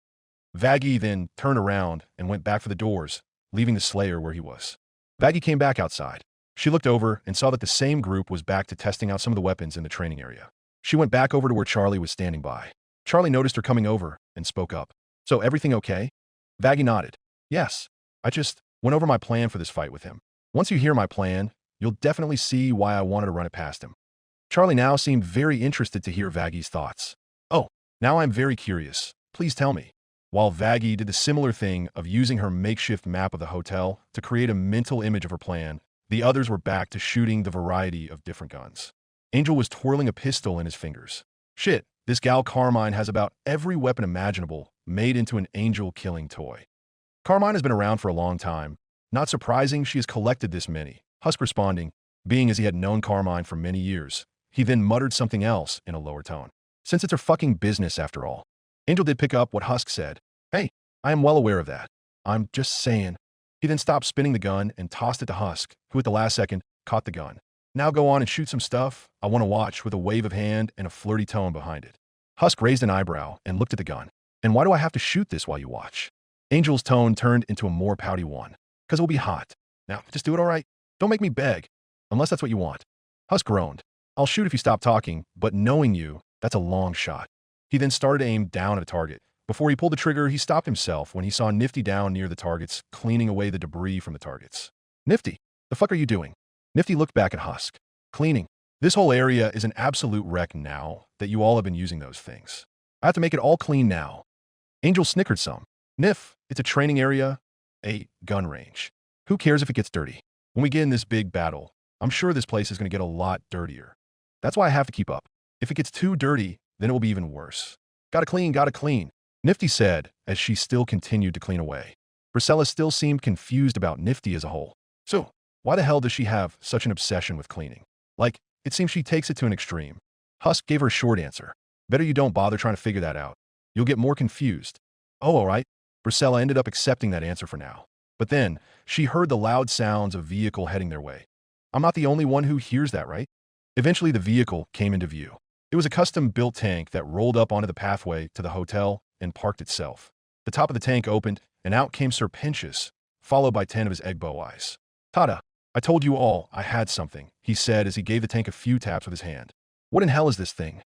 S1: Vaggie then turned around and went back for the doors, leaving the Slayer where he was. Vaggie came back outside. She looked over and saw that the same group was back to testing out some of the weapons in the training area. She went back over to where Charlie was standing by. Charlie noticed her coming over and spoke up. "So everything okay?" Vaggie nodded. "Yes. I just went over my plan for this fight with him. Once you hear my plan, you'll definitely see why I wanted to run it past him." Charlie now seemed very interested to hear Vaggie's thoughts. "Oh, now I'm very curious. Please tell me." While Vaggie did the similar thing of using her makeshift map of the hotel to create a mental image of her plan, the others were back to shooting the variety of different guns. Angel was twirling a pistol in his fingers. "Shit, this gal Carmine has about every weapon imaginable made into an angel-killing toy." Carmine has been around for a long time. Not surprising she has collected this many. Husk responding, being as he had known Carmine for many years, He then muttered something else in a lower tone. Since it's her fucking business after all. Angel did pick up what Husk said. Hey, I am well aware of that. I'm just saying. He then stopped spinning the gun and tossed it to Husk, who at the last second caught the gun. Now go on and shoot some stuff I want to watch, with a wave of hand and a flirty tone behind it. Husk raised an eyebrow and looked at the gun. And why do I have to shoot this while you watch? Angel's tone turned into a more pouty one. Because it will be hot. Now, just do it all right. Don't make me beg. Unless that's what you want. Husk groaned. I'll shoot if you stop talking, but knowing you, that's a long shot. He then started to aim down at a target. Before he pulled the trigger, he stopped himself when he saw Nifty down near the targets, cleaning away the debris from the targets. Nifty, the fuck are you doing? Nifty looked back at Husk. Cleaning. This whole area is an absolute wreck now that you all have been using those things. I have to make it all clean now. Angel snickered some. Nif, it's a training area, a gun range. Who cares if it gets dirty? When we get in this big battle, I'm sure this place is going to get a lot dirtier. That's why I have to keep up. If it gets too dirty, then it will be even worse. Gotta clean, gotta clean, Nifty said as she still continued to clean away. Priscilla still seemed confused about Nifty as a whole. So, why the hell does she have such an obsession with cleaning? Like, it seems she takes it to an extreme. Husk gave her a short answer. Better you don't bother trying to figure that out. You'll get more confused. Oh, all right. Priscilla ended up accepting that answer for now. But then, she heard the loud sounds of a vehicle heading their way. I'm not the only one who hears that, right? Eventually, the vehicle came into view. It was a custom-built tank that rolled up onto the pathway to the hotel and parked itself. The top of the tank opened, and out came Sir Pentious, followed by 10 of his egg bow eyes. Tada, I told you all I had something, he said as he gave the tank a few taps with his hand. What in hell is this thing?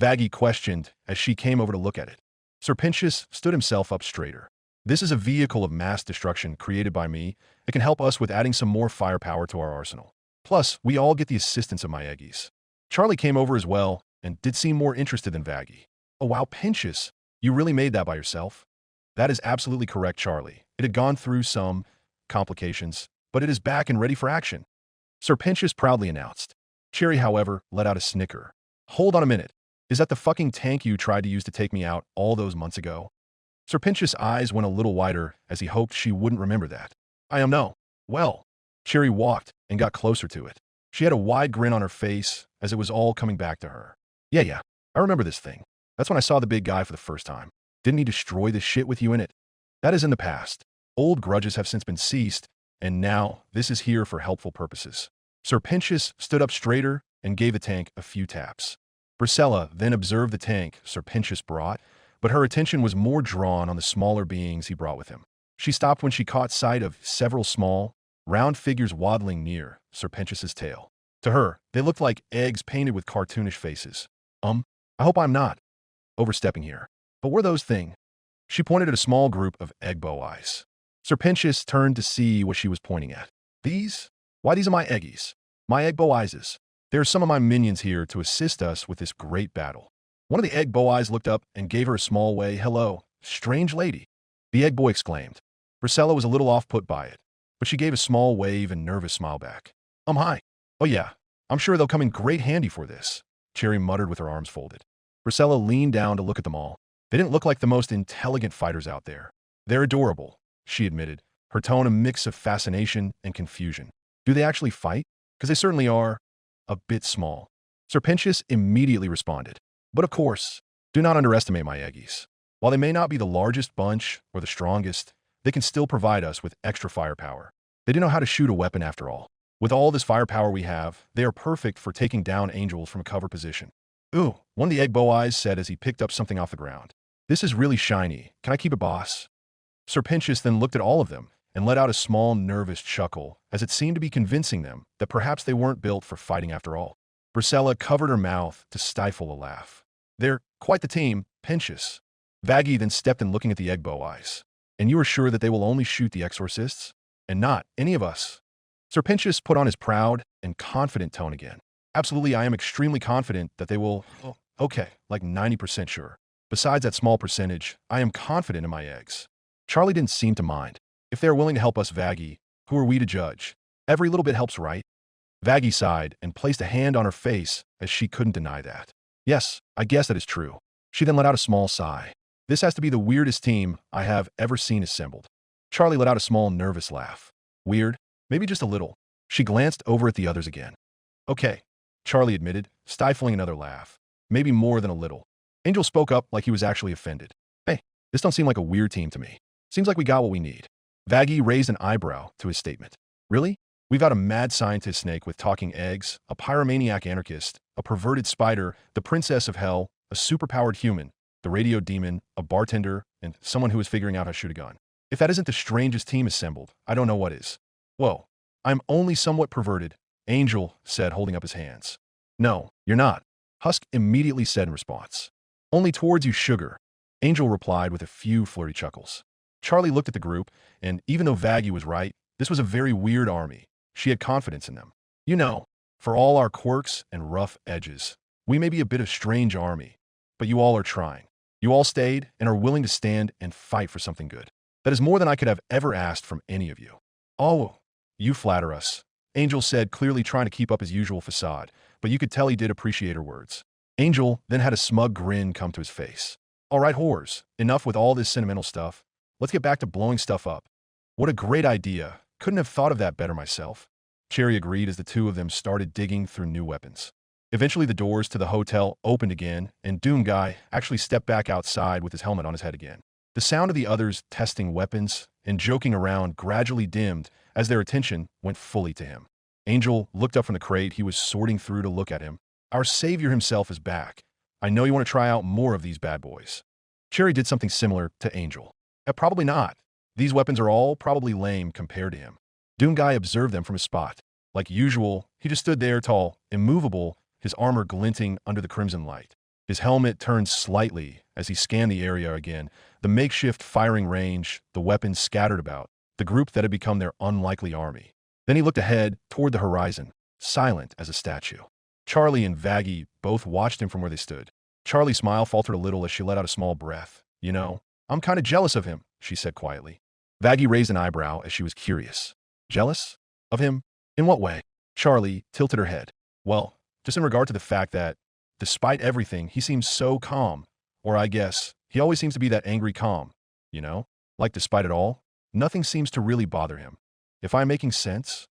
S1: Vaggie questioned as she came over to look at it. Sir Pentious stood himself up straighter. This is a vehicle of mass destruction created by me. It can help us with adding some more firepower to our arsenal. Plus, we all get the assistance of my eggies. Charlie came over as well and did seem more interested than Vaggie. Oh wow, Pentious, you really made that by yourself? That is absolutely correct, Charlie. It had gone through some complications, but it is back and ready for action. Sir Pentious proudly announced. Cherry, however, let out a snicker. Hold on a minute. Is that the fucking tank you tried to use to take me out all those months ago? Sir Pentious' eyes went a little wider as he hoped she wouldn't remember that. I am no. Well, Cherry walked and got closer to it. She had a wide grin on her face as it was all coming back to her. Yeah, I remember this thing. That's when I saw the big guy for the first time. Didn't he destroy this shit with you in it? That is in the past. Old grudges have since been ceased, and now this is here for helpful purposes. Sir Pentious stood up straighter and gave the tank a few taps. Priscilla then observed the tank Sir Pentious brought, but her attention was more drawn on the smaller beings he brought with him. She stopped when she caught sight of several small, round figures waddling near Sir Pentious's tail. To her, they looked like eggs painted with cartoonish faces. I hope I'm not overstepping here. But were those things? She pointed at a small group of egg bow eyes. Sir Pentious turned to see what she was pointing at. These? Why, these are my eggies. My egg bow eyes. There are some of my minions here to assist us with this great battle. One of the egg bow eyes looked up and gave her a small way. Hello, strange lady. The egg boy exclaimed. Priscilla was a little off-put by it, but she gave a small wave and nervous smile back. Hi. Oh yeah, I'm sure they'll come in great handy for this, Cherry muttered with her arms folded. Priscilla leaned down to look at them all. They didn't look like the most intelligent fighters out there. They're adorable, she admitted, her tone a mix of fascination and confusion. Do they actually fight? Because they certainly are a bit small. Sir Pentious immediately responded. But of course, do not underestimate my eggies. While they may not be the largest bunch or the strongest, they can still provide us with extra firepower. They do know how to shoot a weapon after all. With all this firepower we have, they are perfect for taking down angels from a cover position. Ooh, one of the egg bow eyes said as he picked up something off the ground. This is really shiny. Can I keep it, boss? Sir Pentious then looked at all of them and let out a small, nervous chuckle as it seemed to be convincing them that perhaps they weren't built for fighting after all. Priscilla covered her mouth to stifle a laugh. They're quite the team, Pentious. Vaggie then stepped in looking at the egg bow eyes. And you are sure that they will only shoot the exorcists? And not any of us? Sir Pentious put on his proud and confident tone again. Absolutely, I am extremely confident that they will. Oh, okay, like 90% sure. Besides that small percentage, I am confident in my eggs. Charlie didn't seem to mind. If they are willing to help us, Vaggie, who are we to judge? Every little bit helps, right? Vaggie sighed and placed a hand on her face as she couldn't deny that. Yes, I guess that is true. She then let out a small sigh. This has to be the weirdest team I have ever seen assembled. Charlie let out a small, nervous laugh. Weird? Maybe just a little. She glanced over at the others again. Okay, Charlie admitted, stifling another laugh. Maybe more than a little. Angel spoke up like he was actually offended. Hey, this don't seem like a weird team to me. Seems like we got what we need. Vaggie raised an eyebrow to his statement. Really? We've got a mad scientist snake with talking eggs, a pyromaniac anarchist, a perverted spider, the princess of hell, a superpowered human, the radio demon, a bartender, and someone who is figuring out how to shoot a gun. If that isn't the strangest team assembled, I don't know what is. Whoa, I'm only somewhat perverted, Angel said, holding up his hands. No, you're not, Husk immediately said in response. Only towards you, sugar, Angel replied with a few flirty chuckles. Charlie looked at the group, and even though Vaggie was right, this was a very weird army. She had confidence in them. You know, for all our quirks and rough edges, we may be a bit of strange army, but you all are trying. You all stayed and are willing to stand and fight for something good. That is more than I could have ever asked from any of you. Oh, you flatter us, Angel said, clearly trying to keep up his usual facade, but you could tell he did appreciate her words. Angel then had a smug grin come to his face. All right, whores, enough with all this sentimental stuff. Let's get back to blowing stuff up. What a great idea. Couldn't have thought of that better myself. Cherry agreed as the two of them started digging through new weapons. Eventually, the doors to the hotel opened again, and Doom Guy actually stepped back outside with his helmet on his head again. The sound of the others testing weapons and joking around gradually dimmed as their attention went fully to him. Angel looked up from the crate he was sorting through to look at him. Our savior himself is back. I know you want to try out more of these bad boys. Cherry did something similar to Angel. Probably not. These weapons are all probably lame compared to him. Doom Guy observed them from his spot. Like usual, he just stood there tall, immovable, his armor glinting under the crimson light. His helmet turned slightly as he scanned the area again, the makeshift firing range, the weapons scattered about, the group that had become their unlikely army. Then he looked ahead toward the horizon, silent as a statue. Charlie and Vaggie both watched him from where they stood. Charlie's smile faltered a little as she let out a small breath. You know, I'm kind of jealous of him, she said quietly. Vaggie raised an eyebrow as she was curious. Jealous? Of him? In what way? Charlie tilted her head. Well, just in regard to the fact that, despite everything, he seems so calm. Or I guess, he always seems to be that angry calm. You know? Like despite it all, nothing seems to really bother him. If I'm making sense?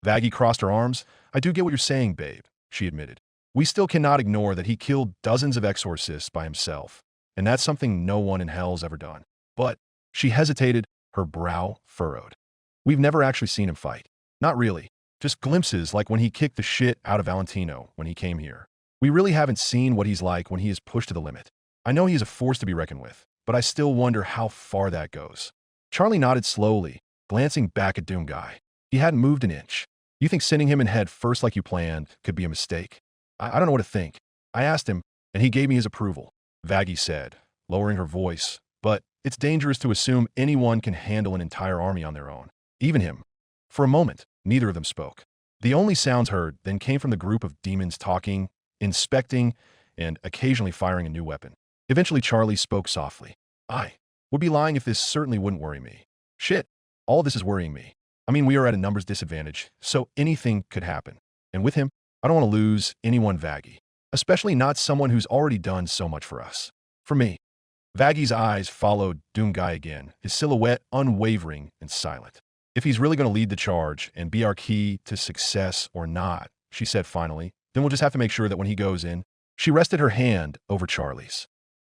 S1: Vaggie crossed her arms. I do get what you're saying, babe, she admitted. We still cannot ignore that he killed dozens of exorcists by himself. And that's something no one in hell's ever done. But, she hesitated, her brow furrowed. We've never actually seen him fight. Not really. Just glimpses like when he kicked the shit out of Valentino when he came here. We really haven't seen what he's like when he is pushed to the limit. I know he's a force to be reckoned with, but I still wonder how far that goes. Charlie nodded slowly, glancing back at Doom Guy. He hadn't moved an inch. You think sending him in head first like you planned could be a mistake? I don't know what to think. I asked him, and he gave me his approval, Vaggie said, lowering her voice, but it's dangerous to assume anyone can handle an entire army on their own. Even him. For a moment, neither of them spoke. The only sounds heard then came from the group of demons talking, inspecting, and occasionally firing a new weapon. Eventually, Charlie spoke softly. I would be lying if this certainly wouldn't worry me. Shit, all this is worrying me. I mean, we are at a numbers disadvantage, so anything could happen. And with him, I don't want to lose anyone Vaggie, especially not someone who's already done so much for us. For me. Vaggie's eyes followed Doom Guy again, his silhouette unwavering and silent. If he's really going to lead the charge and be our key to success or not, she said finally, then we'll just have to make sure that when he goes in, she rested her hand over Charlie's.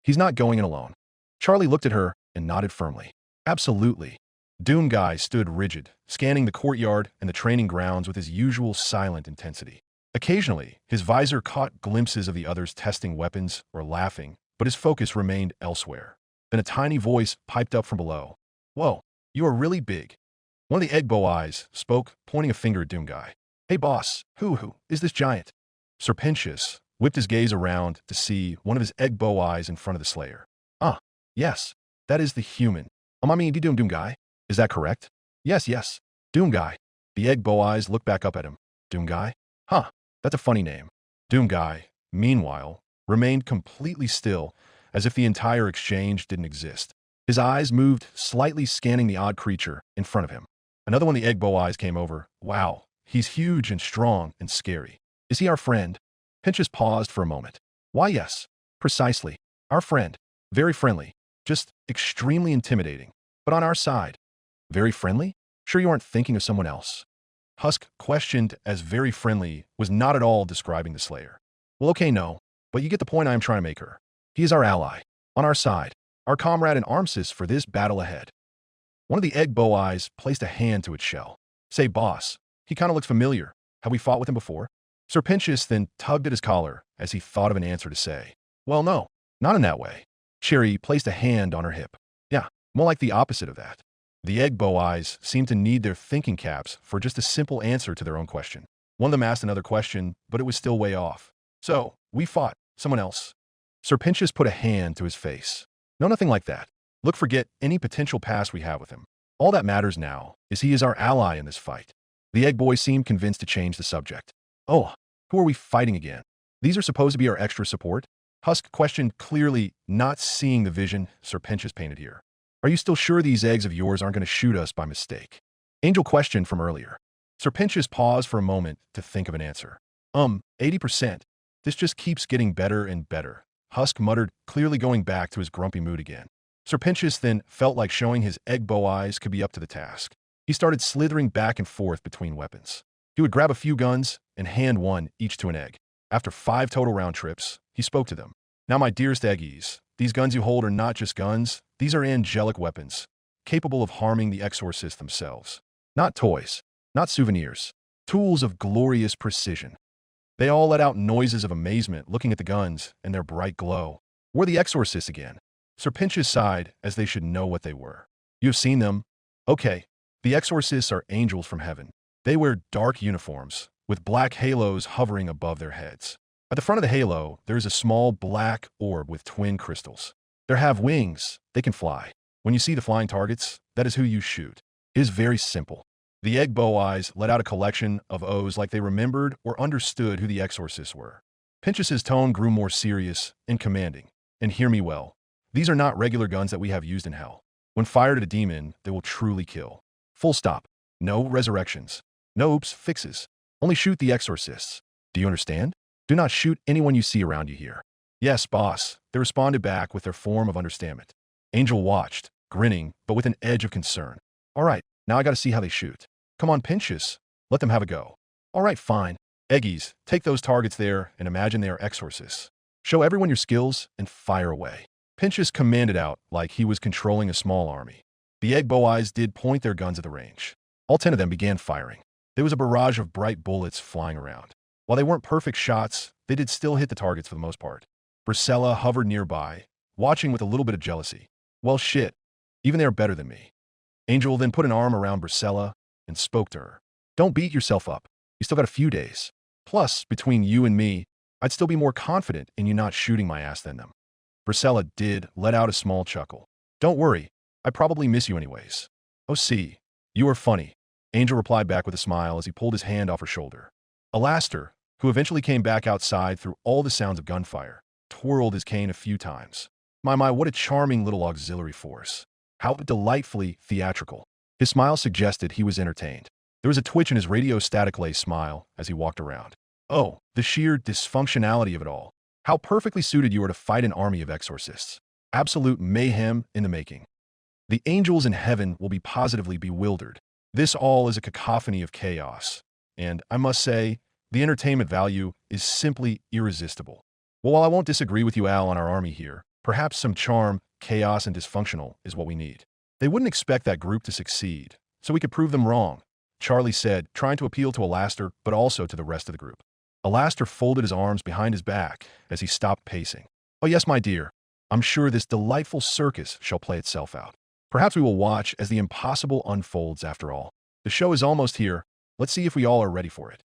S1: He's not going in alone. Charlie looked at her and nodded firmly. Absolutely. Doom Guy stood rigid, scanning the courtyard and the training grounds with his usual silent intensity. Occasionally, his visor caught glimpses of the others testing weapons or laughing, but his focus remained elsewhere. Then a tiny voice piped up from below. Whoa, you are really big. One of the egg bow eyes spoke, pointing a finger at Doom Guy. Hey boss, who is this giant? Sir Pentious whipped his gaze around to see one of his egg bow eyes in front of the Slayer. Ah, yes, that is the human. I mean, Doom Guy. Is that correct? Yes. Doom Guy. The egg bow eyes looked back up at him. Doom Guy? Huh, that's a funny name. Doom Guy, meanwhile, remained completely still, as if the entire exchange didn't exist. His eyes moved, slightly scanning the odd creature in front of him. Another one of the egg bow eyes came over. Wow, he's huge and strong and scary. Is he our friend? Pentious paused for a moment. Why, yes. Precisely. Our friend. Very friendly. Just extremely intimidating. But on our side. Very friendly? Sure you aren't thinking of someone else? Husk, questioned as very friendly, was not at all describing the Slayer. Well, okay, no, but you get the point I am trying to make her. He is our ally, on our side, our comrade and armistice for this battle ahead. One of the egg bow eyes placed a hand to its shell. Say, boss, he kind of looks familiar. Have we fought with him before? Sir Pentious then tugged at his collar as he thought of an answer to say. Well, no, not in that way. Cherry placed a hand on her hip. Yeah, more like the opposite of that. The egg bow eyes seemed to need their thinking caps for just a simple answer to their own question. One of them asked another question, but it was still way off. So, we fought. Someone else. Sir Pentious put a hand to his face. No, nothing like that. Look, forget any potential past we have with him. All that matters now is he is our ally in this fight. The egg boy seemed convinced to change the subject. Oh, who are we fighting again? These are supposed to be our extra support? Husk questioned, clearly not seeing the vision Sir Pentious painted here. Are you still sure these eggs of yours aren't going to shoot us by mistake? Angel questioned from earlier. Sir Pentious paused for a moment to think of an answer. 80%. This just keeps getting better and better. Husk muttered, clearly going back to his grumpy mood again. Sir Pentious then felt like showing his egg bow eyes could be up to the task. He started slithering back and forth between weapons. He would grab a few guns and hand one each to an egg. After 5 total round trips, he spoke to them. Now, my dearest eggies, these guns you hold are not just guns. These are angelic weapons, capable of harming the exorcists themselves. Not toys, not souvenirs, tools of glorious precision. They all let out noises of amazement looking at the guns and their bright glow. Were the exorcists again? Sir Pentious sighed, as they should know what they were. You have seen them? Okay, the exorcists are angels from heaven. They wear dark uniforms, with black halos hovering above their heads. At the front of the halo, there is a small black orb with twin crystals. They have wings. They can fly. When you see the flying targets, that is who you shoot. It is very simple. The egg bow eyes let out a collection of O's like they remembered or understood who the exorcists were. Pentious's tone grew more serious and commanding. And hear me well. These are not regular guns that we have used in hell. When fired at a demon, they will truly kill. Full stop. No resurrections. No oops, fixes. Only shoot the exorcists. Do you understand? Do not shoot anyone you see around you here. Yes, boss, they responded back with their form of understanding. Angel watched, grinning, but with an edge of concern. All right, now I gotta see how they shoot. Come on, Pentious. Let them have a go. All right, fine. Eggies, take those targets there and imagine they are exorcists. Show everyone your skills and fire away. Pentious commanded out like he was controlling a small army. The egg bow eyes did point their guns at the range. All 10 of them began firing. There was a barrage of bright bullets flying around. While they weren't perfect shots, they did still hit the targets for the most part. Priscilla hovered nearby, watching with a little bit of jealousy. Well, shit. Even they are better than me. Angel then put an arm around Priscilla and spoke to her. Don't beat yourself up. You still got a few days. Plus, between you and me, I'd still be more confident in you not shooting my ass than them. Priscilla did let out a small chuckle. Don't worry. I probably miss you anyways. Oh, see. You are funny. Angel replied back with a smile as he pulled his hand off her shoulder. Alastor, who eventually came back outside through all the sounds of gunfire, twirled his cane a few times. My, what a charming little auxiliary force. How delightfully theatrical. His smile suggested he was entertained. There was a twitch in his radio-static lace smile as he walked around. Oh, the sheer dysfunctionality of it all. How perfectly suited you are to fight an army of exorcists. Absolute mayhem in the making. The angels in heaven will be positively bewildered. This all is a cacophony of chaos. And I must say, the entertainment value is simply irresistible. Well, while I won't disagree with you, Al, on our army here, perhaps some charm, chaos, and dysfunctional is what we need. They wouldn't expect that group to succeed, so we could prove them wrong, Charlie said, trying to appeal to Alastor, but also to the rest of the group. Alastor folded his arms behind his back as he stopped pacing. Oh yes, my dear, I'm sure this delightful circus shall play itself out. Perhaps we will watch as the impossible unfolds after all. The show is almost here. Let's see if we all are ready for it.